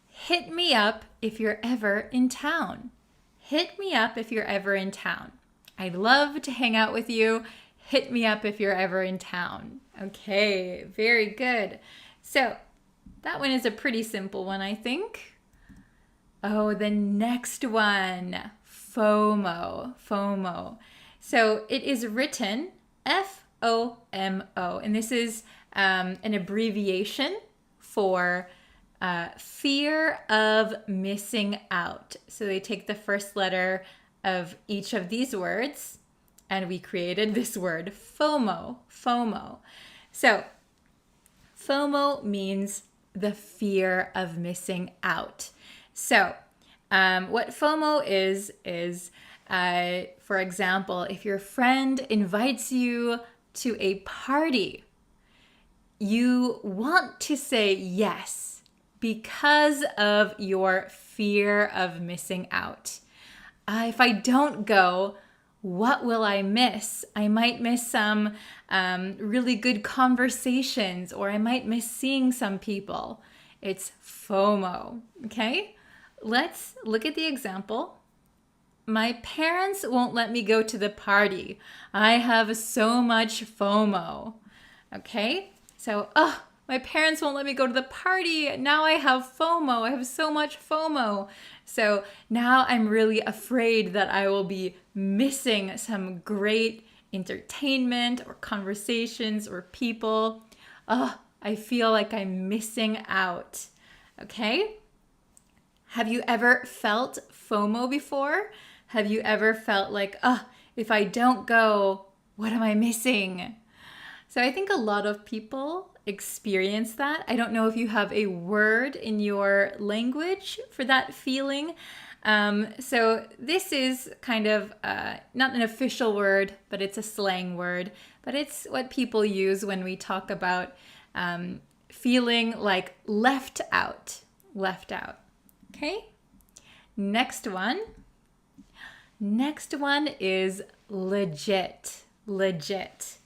hit me up if you're ever in town. Hit me up if you're ever in town. I'd love to hang out with you. Hit me up if you're ever in town. Okay, very good. So that one is a pretty simple one, I think. Oh, the next one, FOMO, FOMO. So it is written FOMO, and this is an abbreviation for fear of missing out. So they take the first letter of each of these words, and we created this word FOMO, FOMO. So FOMO means the fear of missing out. So what FOMO is, for example, if your friend invites you to a party, you want to say yes because of your fear of missing out. If I don't go, what will I miss? I might miss some really good conversations, or I might miss seeing some people. It's FOMO. Okay, let's look at the example. My parents won't let me go to the party. I have so much FOMO. Okay, so, my parents won't let me go to the party. Now I have FOMO. I have so much FOMO. So now I'm really afraid that I will be missing some great entertainment or conversations or people. I feel like I'm missing out. Okay? Have you ever felt FOMO before? Have you ever felt like, if I don't go, what am I missing? So I think a lot of people experience that. I don't know if you have a word in your language for that feeling. So this is kind of not an official word, but it's a slang word. But it's what people use when we talk about feeling like left out. Left out. Okay? Next one. Next one is legit. Legit.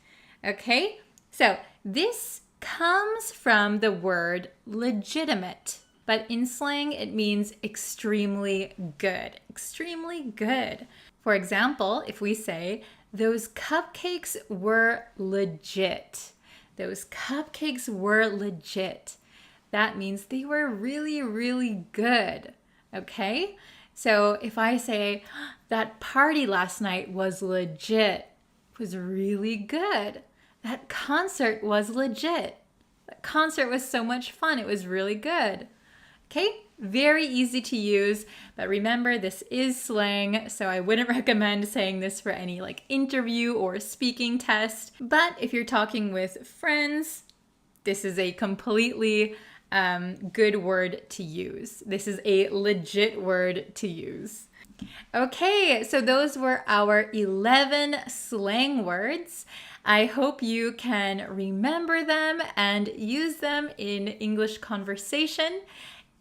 Okay? So this comes from the word legitimate, but in slang it means extremely good. Extremely good. For example, if we say, those cupcakes were legit. Those cupcakes were legit. That means they were really, really good. Okay? So if I say, that party last night was legit, it was really good. That concert was legit. That concert was so much fun. It was really good. Okay, very easy to use, but remember this is slang, so I wouldn't recommend saying this for any like interview or speaking test. But if you're talking with friends, this is a completely good word to use. This is a legit word to use. Okay, so those were our 11 slang words. I hope you can remember them and use them in English conversation.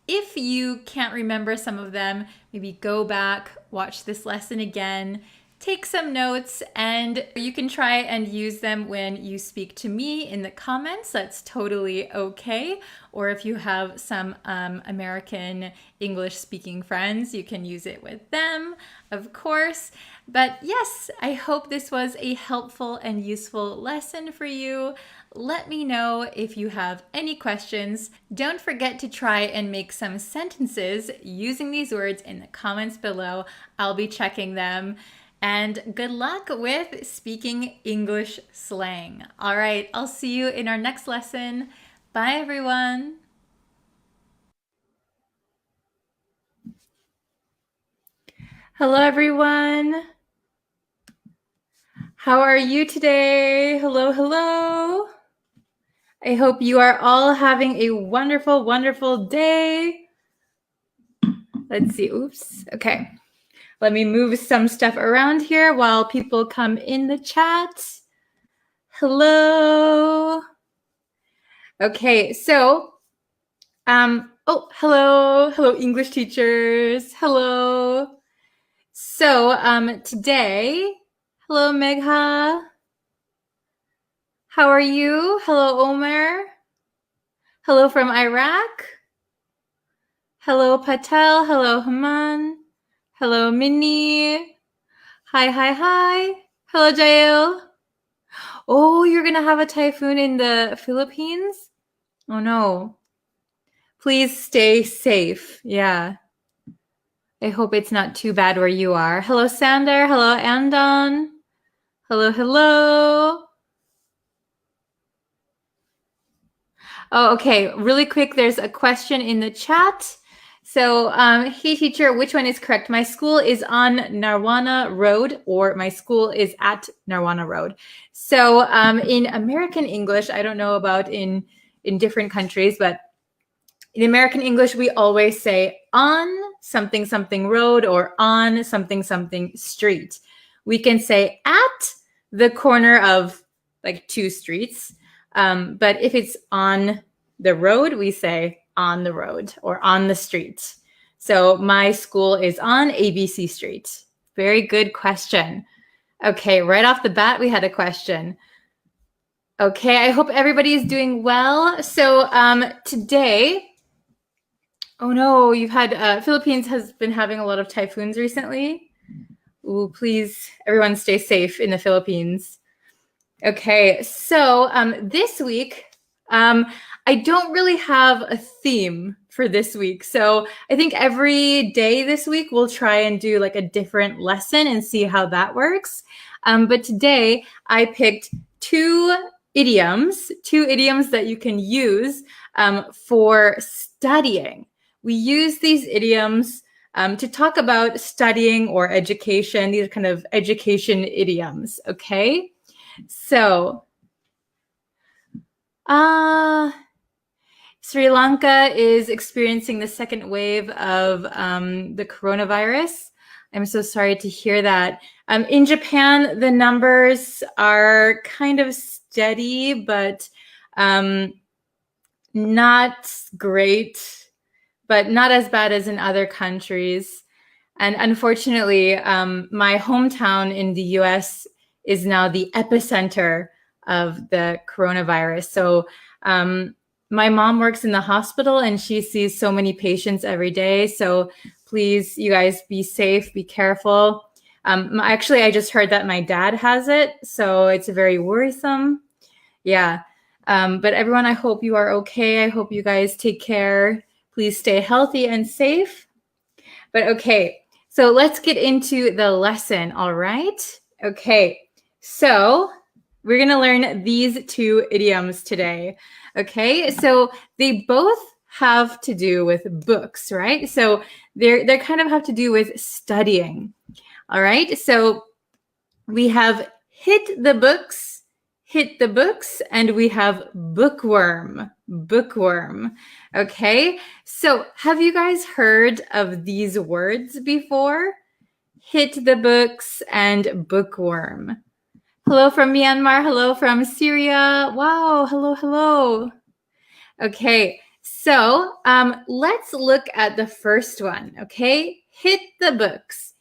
If you can't remember some of them, maybe go back, watch this lesson again, take some notes, and you can try and use them when you speak to me in the comments. That's totally okay. Or if you have some American English speaking friends, you can use it with them, of course. But yes, I hope this was a helpful and useful lesson for you. Let me know if you have any questions. Don't forget to try and make some sentences using these words in the comments below. I'll be checking them. And good luck with speaking English slang. All right, I'll see you in our next lesson. Bye, everyone. Hello, everyone. How are you today? Hello, hello. I hope you are all having a wonderful, wonderful day. Let's see. Oops. Okay. Let me move some stuff around here while people come in the chat. Hello. Okay, so, hello. Hello, English teachers. Hello. So, today, hello, Megha. How are you? Hello, Omer. Hello from Iraq. Hello, Patel. Hello, Haman. Hello, Minnie. Hi, hi, hi. Hello, Jael. Oh, you're going to have a typhoon in the Philippines? Oh, no. Please stay safe. Yeah. I hope it's not too bad where you are. Hello, Sander. Hello, Andon. Hello, hello. Oh, okay. Really quick, there's a question in the chat. So, hey teacher, which one is correct? My school is on Narwana Road, or my school is at Narwana Road. So, in American English, I don't know about in different countries, but in American English, we always say on something something road or on something something street. We can say at the corner of like two streets, but if it's on the road, we say on the road or on the street. So my school is on ABC Street. Very good question. Okay, right off the bat, we had a question. Okay, I hope everybody is doing well. So today, Oh no, you've had Philippines has been having a lot of typhoons recently. Ooh, please, everyone stay safe in the Philippines. Okay, so this week, I don't really have a theme for this week. So I think every day this week we'll try and do like a different lesson and see how that works. But today I picked two idioms that you can use for studying. We use these idioms to talk about studying or education. These are kind of education idioms, okay? So, Sri Lanka is experiencing the second wave of the coronavirus. I'm so sorry to hear that. In Japan, the numbers are kind of steady, but not great, but not as bad as in other countries. And unfortunately, my hometown in the US is now the epicenter of the coronavirus. So my mom works in the hospital and she sees so many patients every day. So please, you guys, be safe, be careful. Actually, I just heard that my dad has it. So it's very worrisome. Yeah. But everyone, I hope you are okay. I hope you guys take care. Please stay healthy and safe. But okay, so let's get into the lesson, all right? Okay, so we're gonna learn these two idioms today, okay? So they both have to do with books, right? So they kind of have to do with studying, all right? So we have hit the books, and we have bookworm. Okay, so have you guys heard of these words before? Hit the books and bookworm. Hello from Myanmar, hello from Syria. Wow, hello. Okay, so let's look at the first one, okay? Hit the books.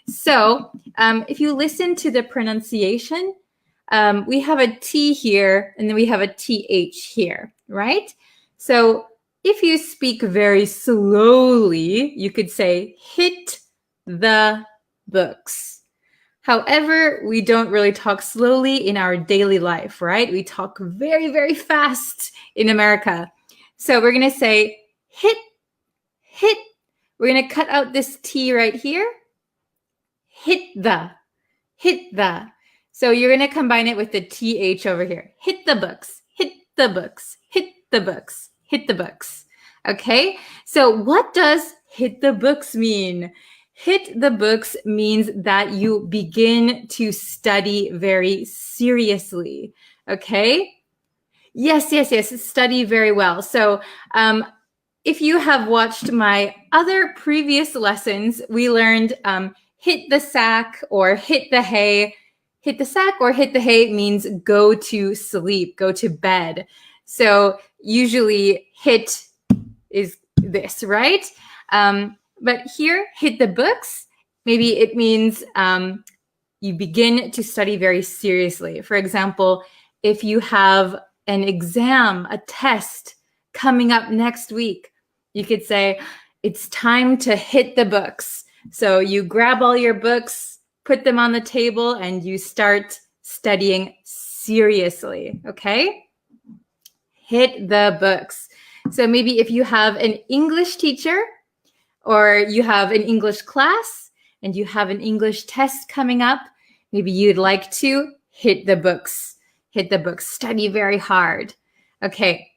So if you listen to the pronunciation, we have a T here and then we have a TH here, right? So if you speak very slowly, you could say hit the books. However, we don't really talk slowly in our daily life, right? We talk very, very fast in America. So we're going to say hit. We're going to cut out this T right here. Hit the. So you're going to combine it with the TH over here. Hit the books. Okay, so what does hit the books mean? Hit the books means that you begin to study very seriously. Okay? Yes. Study very well. So if you have watched my other previous lessons, we learned hit the sack or hit the hay. Hit the sack or hit the hay means go to sleep, go to bed. So usually hit is this, right? But here, hit the books, maybe it means you begin to study very seriously. For example, if you have an exam, a test coming up next week, you could say, it's time to hit the books. So you grab all your books, put them on the table, and you start studying seriously, okay? Hit the books. So maybe if you have an English teacher or you have an English class and you have an English test coming up, maybe you'd like to hit the books. Study very hard. Okay.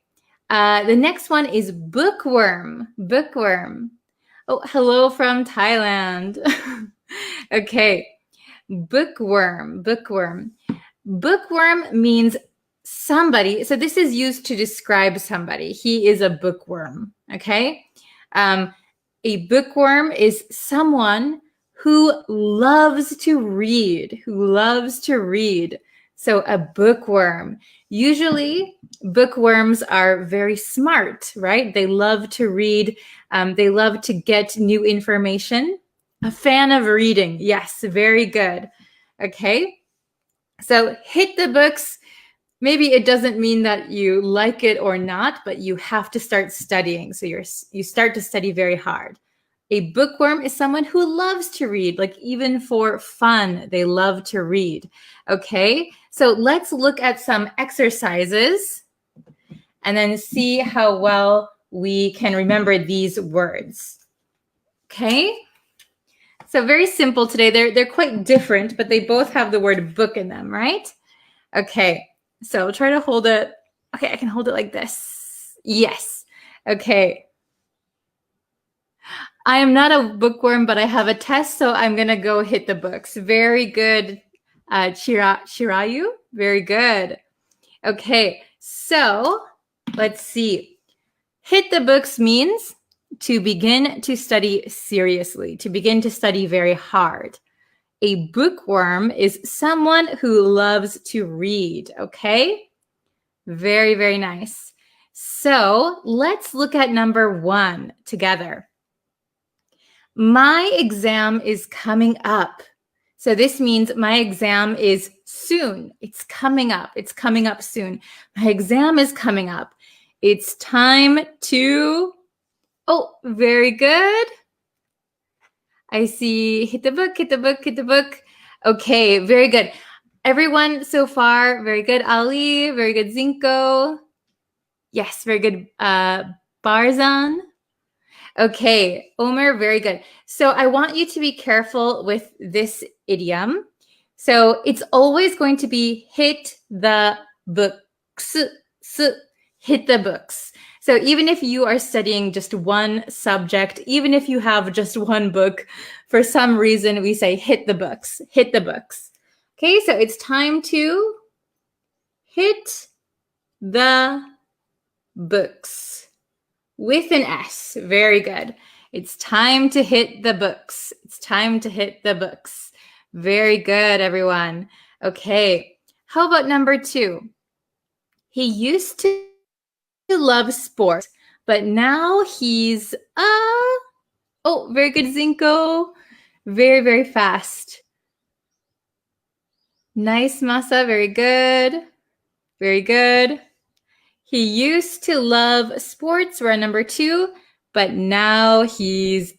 The next one is bookworm. Oh, hello from Thailand. Okay. Bookworm. Bookworm means somebody. So this is used to describe somebody. He is a bookworm. Okay. A bookworm is someone who loves to read. So a bookworm. Usually bookworms are very smart, right? They love to read. They love to get new information. A fan of reading. Yes, very good. Okay. So hit the books. maybe it doesn't mean that you like it or not, but you have to start studying. So you start to study very hard. A bookworm is someone who loves to read, like even for fun, they love to read. Okay, so let's look at some exercises and then see how well we can remember these words. Okay, so very simple today. They're quite different, but they both have the word book in them, right? Okay, so try to hold it. Okay, I can hold it like this. Yes. Okay. I am not a bookworm, but I have a test, so I'm going to go hit the books. Very good, Shirayu. Very good. Okay, so let's see. Hit the books means to begin to study seriously, to begin to study very hard. A bookworm is someone who loves to read, okay? Very, very nice. So let's look at number 1 together. My exam is coming up. So this means my exam is soon. It's coming up. It's coming up soon. My exam is coming up. It's time to... Oh, very good. I see. Hit the book, hit the book, hit the book. Okay, very good. Everyone so far, very good. Ali, very good. Zinko. Yes, very good. Barzan. Okay, Omer, very good. So I want you to be careful with this idiom. So it's always going to be hit the books, hit the books. So even if you are studying just one subject, even if you have just one book, for some reason we say hit the books, hit the books. Okay, so it's time to hit the books. With an S. Very good. It's time to hit the books. It's time to hit the books. Very good, everyone. Okay. How about number 2? He used to love sports, but now he's oh, very good, Zinko. Very, very fast. Nice, Masa. Very good. Very good. He used to love sports, we're on number 2, but now he's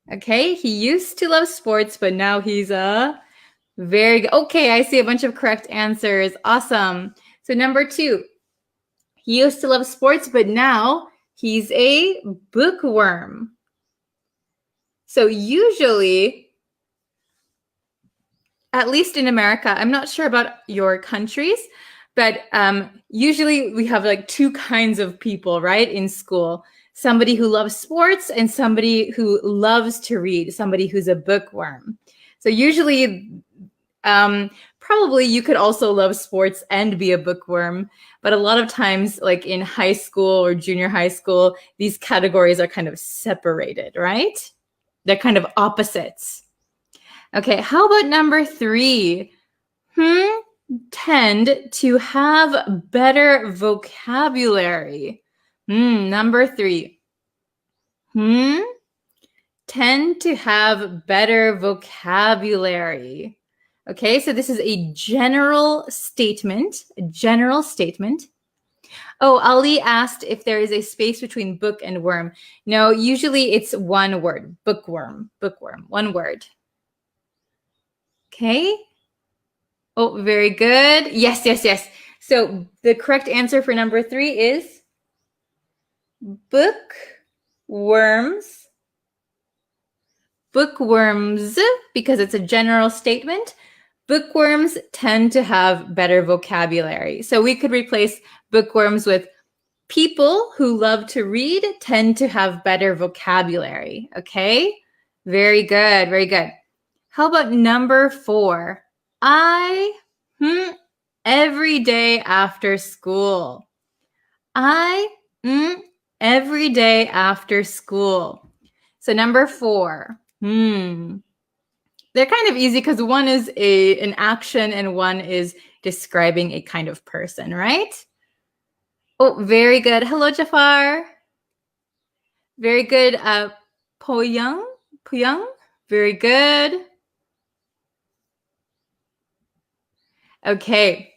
Okay, he used to love sports, but now he's very good. Okay, I see a bunch of correct answers. Awesome. So number 2, he used to love sports, but now he's a bookworm. So usually, at least in America, I'm not sure about your countries, but usually we have like 2 kinds of people, right, in school. Somebody who loves sports and somebody who loves to read, somebody who's a bookworm. So usually, probably you could also love sports and be a bookworm, but a lot of times, like in high school or junior high school, these categories are kind of separated, right? They're kind of opposites. Okay, how about number 3? Tend to have better vocabulary. Number 3. Tend to have better vocabulary. Okay, so this is a general statement. A general statement. Oh, Ali asked if there is a space between book and worm. No, usually it's one word. Bookworm. Bookworm. One word. Okay. Oh, very good. Yes, yes, yes. So the correct answer for number 3 is bookworms. Bookworms, because it's a general statement. Bookworms tend to have better vocabulary. So we could replace bookworms with people who love to read tend to have better vocabulary. Okay? Very good. Very good. How about number 4? Every day after school. Every day after school. So number 4. They're kind of easy because one is an action and one is describing a kind of person, right? Oh, very good. Hello, Jafar. Very good. Poyoung. Very good. Okay.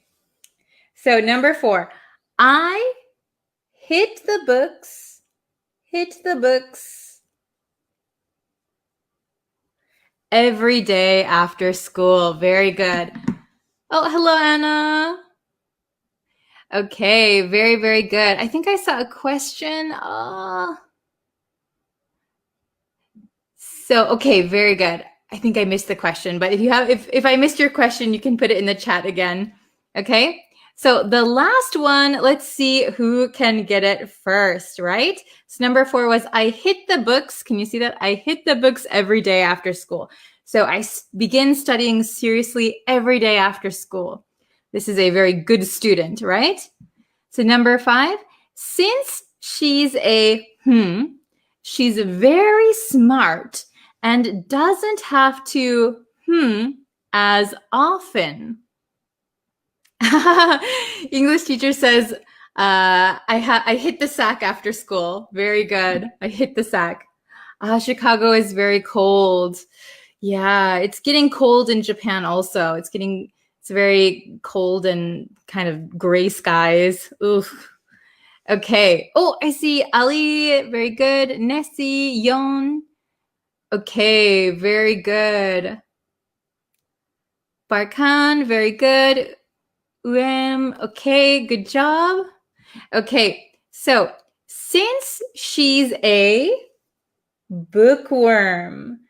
So number 4, I hit the books every day after school. Very good. Oh, hello, Anna. Okay, very, very good. I think I saw a question. Okay, very good. I think I missed the question, but if I missed your question, you can put it in the chat again. Okay. So the last one, let's see who can get it first, right? So number 4 was I hit the books. Can you see that? I hit the books every day after school. So I begin studying seriously every day after school. This is a very good student, right? So number 5, since she's she's very smart and doesn't have to as often. English teacher says, I hit the sack after school. Very good. I hit the sack. Chicago is very cold. Yeah, it's getting cold in Japan also. It's very cold and kind of gray skies. Oof. Okay. Oh, I see Ali. Very good. Nessie, Yon. Okay, very good. Barkan, very good. Okay, good job. Okay, so since she's a bookworm,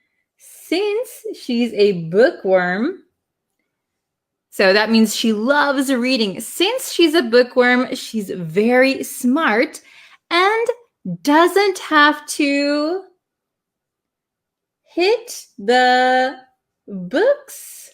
so that means she loves reading. Since she's a bookworm, she's very smart and doesn't have to hit the books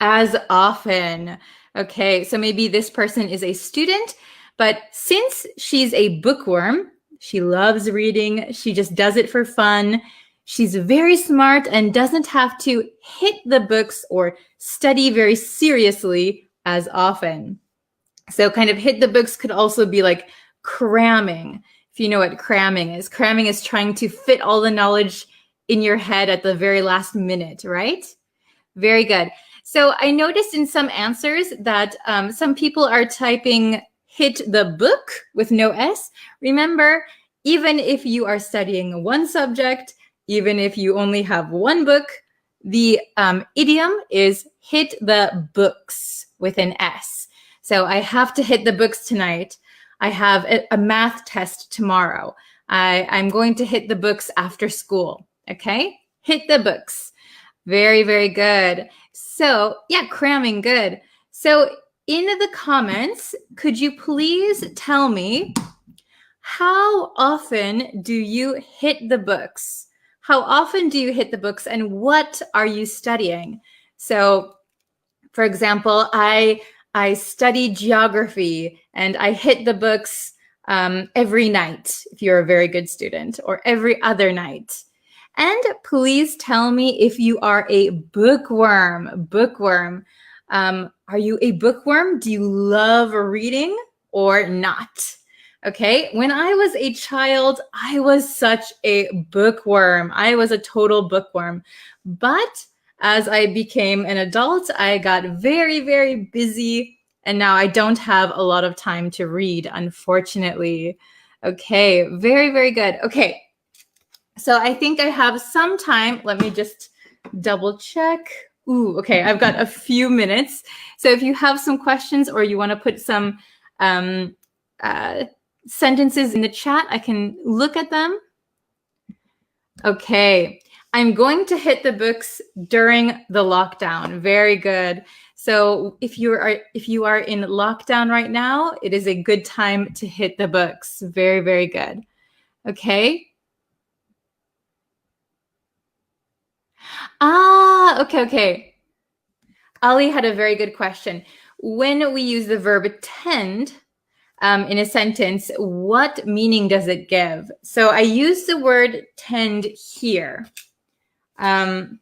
as often. Okay, so maybe this person is a student, but since she's a bookworm, she loves reading, she just does it for fun. She's very smart and doesn't have to hit the books or study very seriously as often. So kind of hit the books could also be like cramming. If you know what cramming is. Cramming is trying to fit all the knowledge in your head at the very last minute, right? Very good. So I noticed in some answers that some people are typing hit the book with no S. Remember, even if you are studying one subject, even if you only have one book, the idiom is hit the books with an S. So I have to hit the books tonight. I have a math test tomorrow. I'm going to hit the books after school. Okay? Hit the books. Very, very good. So yeah, cramming, good. So in the comments, could you please tell me, how often do you hit the books? How often do you hit the books and what are you studying? So for example, I study geography and I hit the books every night, if you're a very good student, or every other night. And please tell me if you are a bookworm. Are you a bookworm? Do you love reading or not? Okay, when I was a child, I was such a bookworm. I was a total bookworm. But as I became an adult, I got very, very busy. And now I don't have a lot of time to read, unfortunately. Okay, very, very good. Okay. So I think I have some time. Let me just double check. Ooh, okay, I've got a few minutes. So if you have some questions or you want to put some sentences in the chat, I can look at them. Okay, I'm going to hit the books during the lockdown. Very good. So if you are in lockdown right now, it is a good time to hit the books. Very, very good. Okay. Okay. Ali had a very good question. When we use the verb tend in a sentence, what meaning does it give? So I use the word tend here. Tend.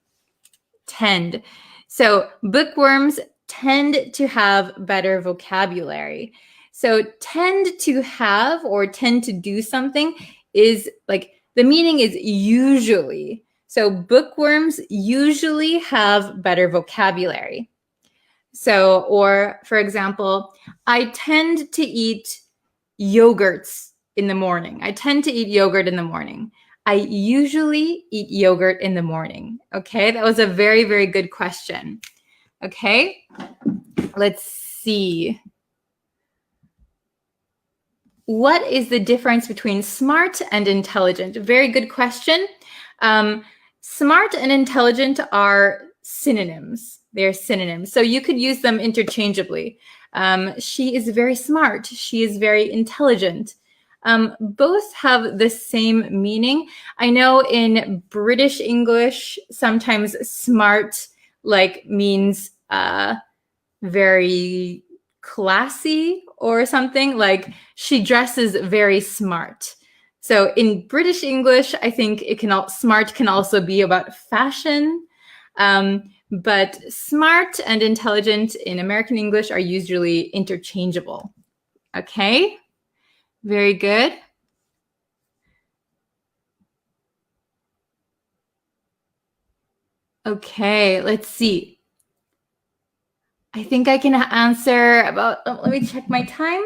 So bookworms tend to have better vocabulary. So tend to have or tend to do something is like, the meaning is usually. So bookworms usually have better vocabulary. So, or for example, I tend to eat yogurts in the morning. I tend to eat yogurt in the morning. I usually eat yogurt in the morning. Okay, that was a very, very good question. Okay, let's see. What is the difference between smart and intelligent? Very good question. Smart and intelligent are synonyms. They're synonyms. So you could use them interchangeably. She is very smart. She is very intelligent. Both have the same meaning. I know in British English, sometimes smart means very classy or something, like she dresses very smart. So in British English, I think smart can also be about fashion. But smart and intelligent in American English are usually interchangeable. Okay, very good. Okay, let's see. I think I can answer about, let me check my time.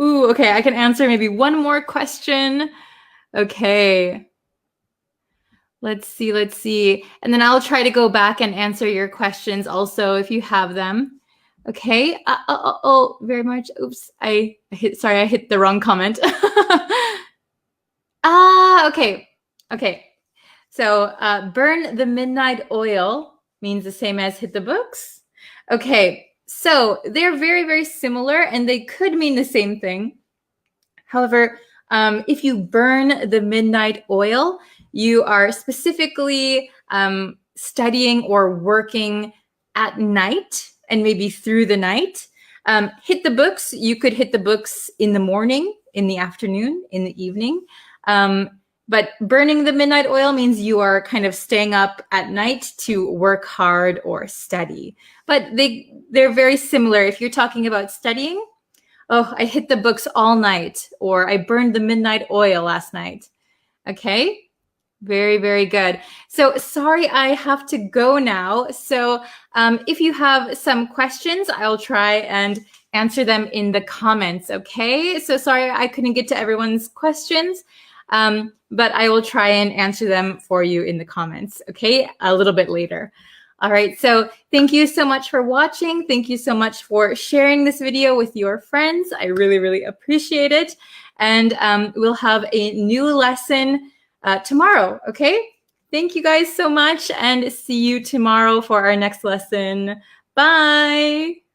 Ooh, okay, I can answer maybe one more question. Okay. Let's see. And then I'll try to go back and answer your questions also if you have them. Okay. Very much. Oops. I hit the wrong comment. Okay. So burn the midnight oil means the same as hit the books. Okay. So they're very, very similar and they could mean the same thing. However, if you burn the midnight oil, you are specifically studying or working at night and maybe through the night. Hit the books, you could hit the books in the morning, in the afternoon, in the evening. But burning the midnight oil means you are kind of staying up at night to work hard or study. But they're very similar. If you're talking about studying, oh, I hit the books all night, or I burned the midnight oil last night. Okay, very, very good. So sorry, I have to go now. So if you have some questions, I'll try and answer them in the comments. Okay, so sorry I couldn't get to everyone's questions, but I will try and answer them for you in the comments, okay, a little bit later. All right, so thank you so much for watching. Thank you so much for sharing this video with your friends. I really, really appreciate it. And we'll have a new lesson tomorrow, okay? Thank you guys so much and see you tomorrow for our next lesson. Bye.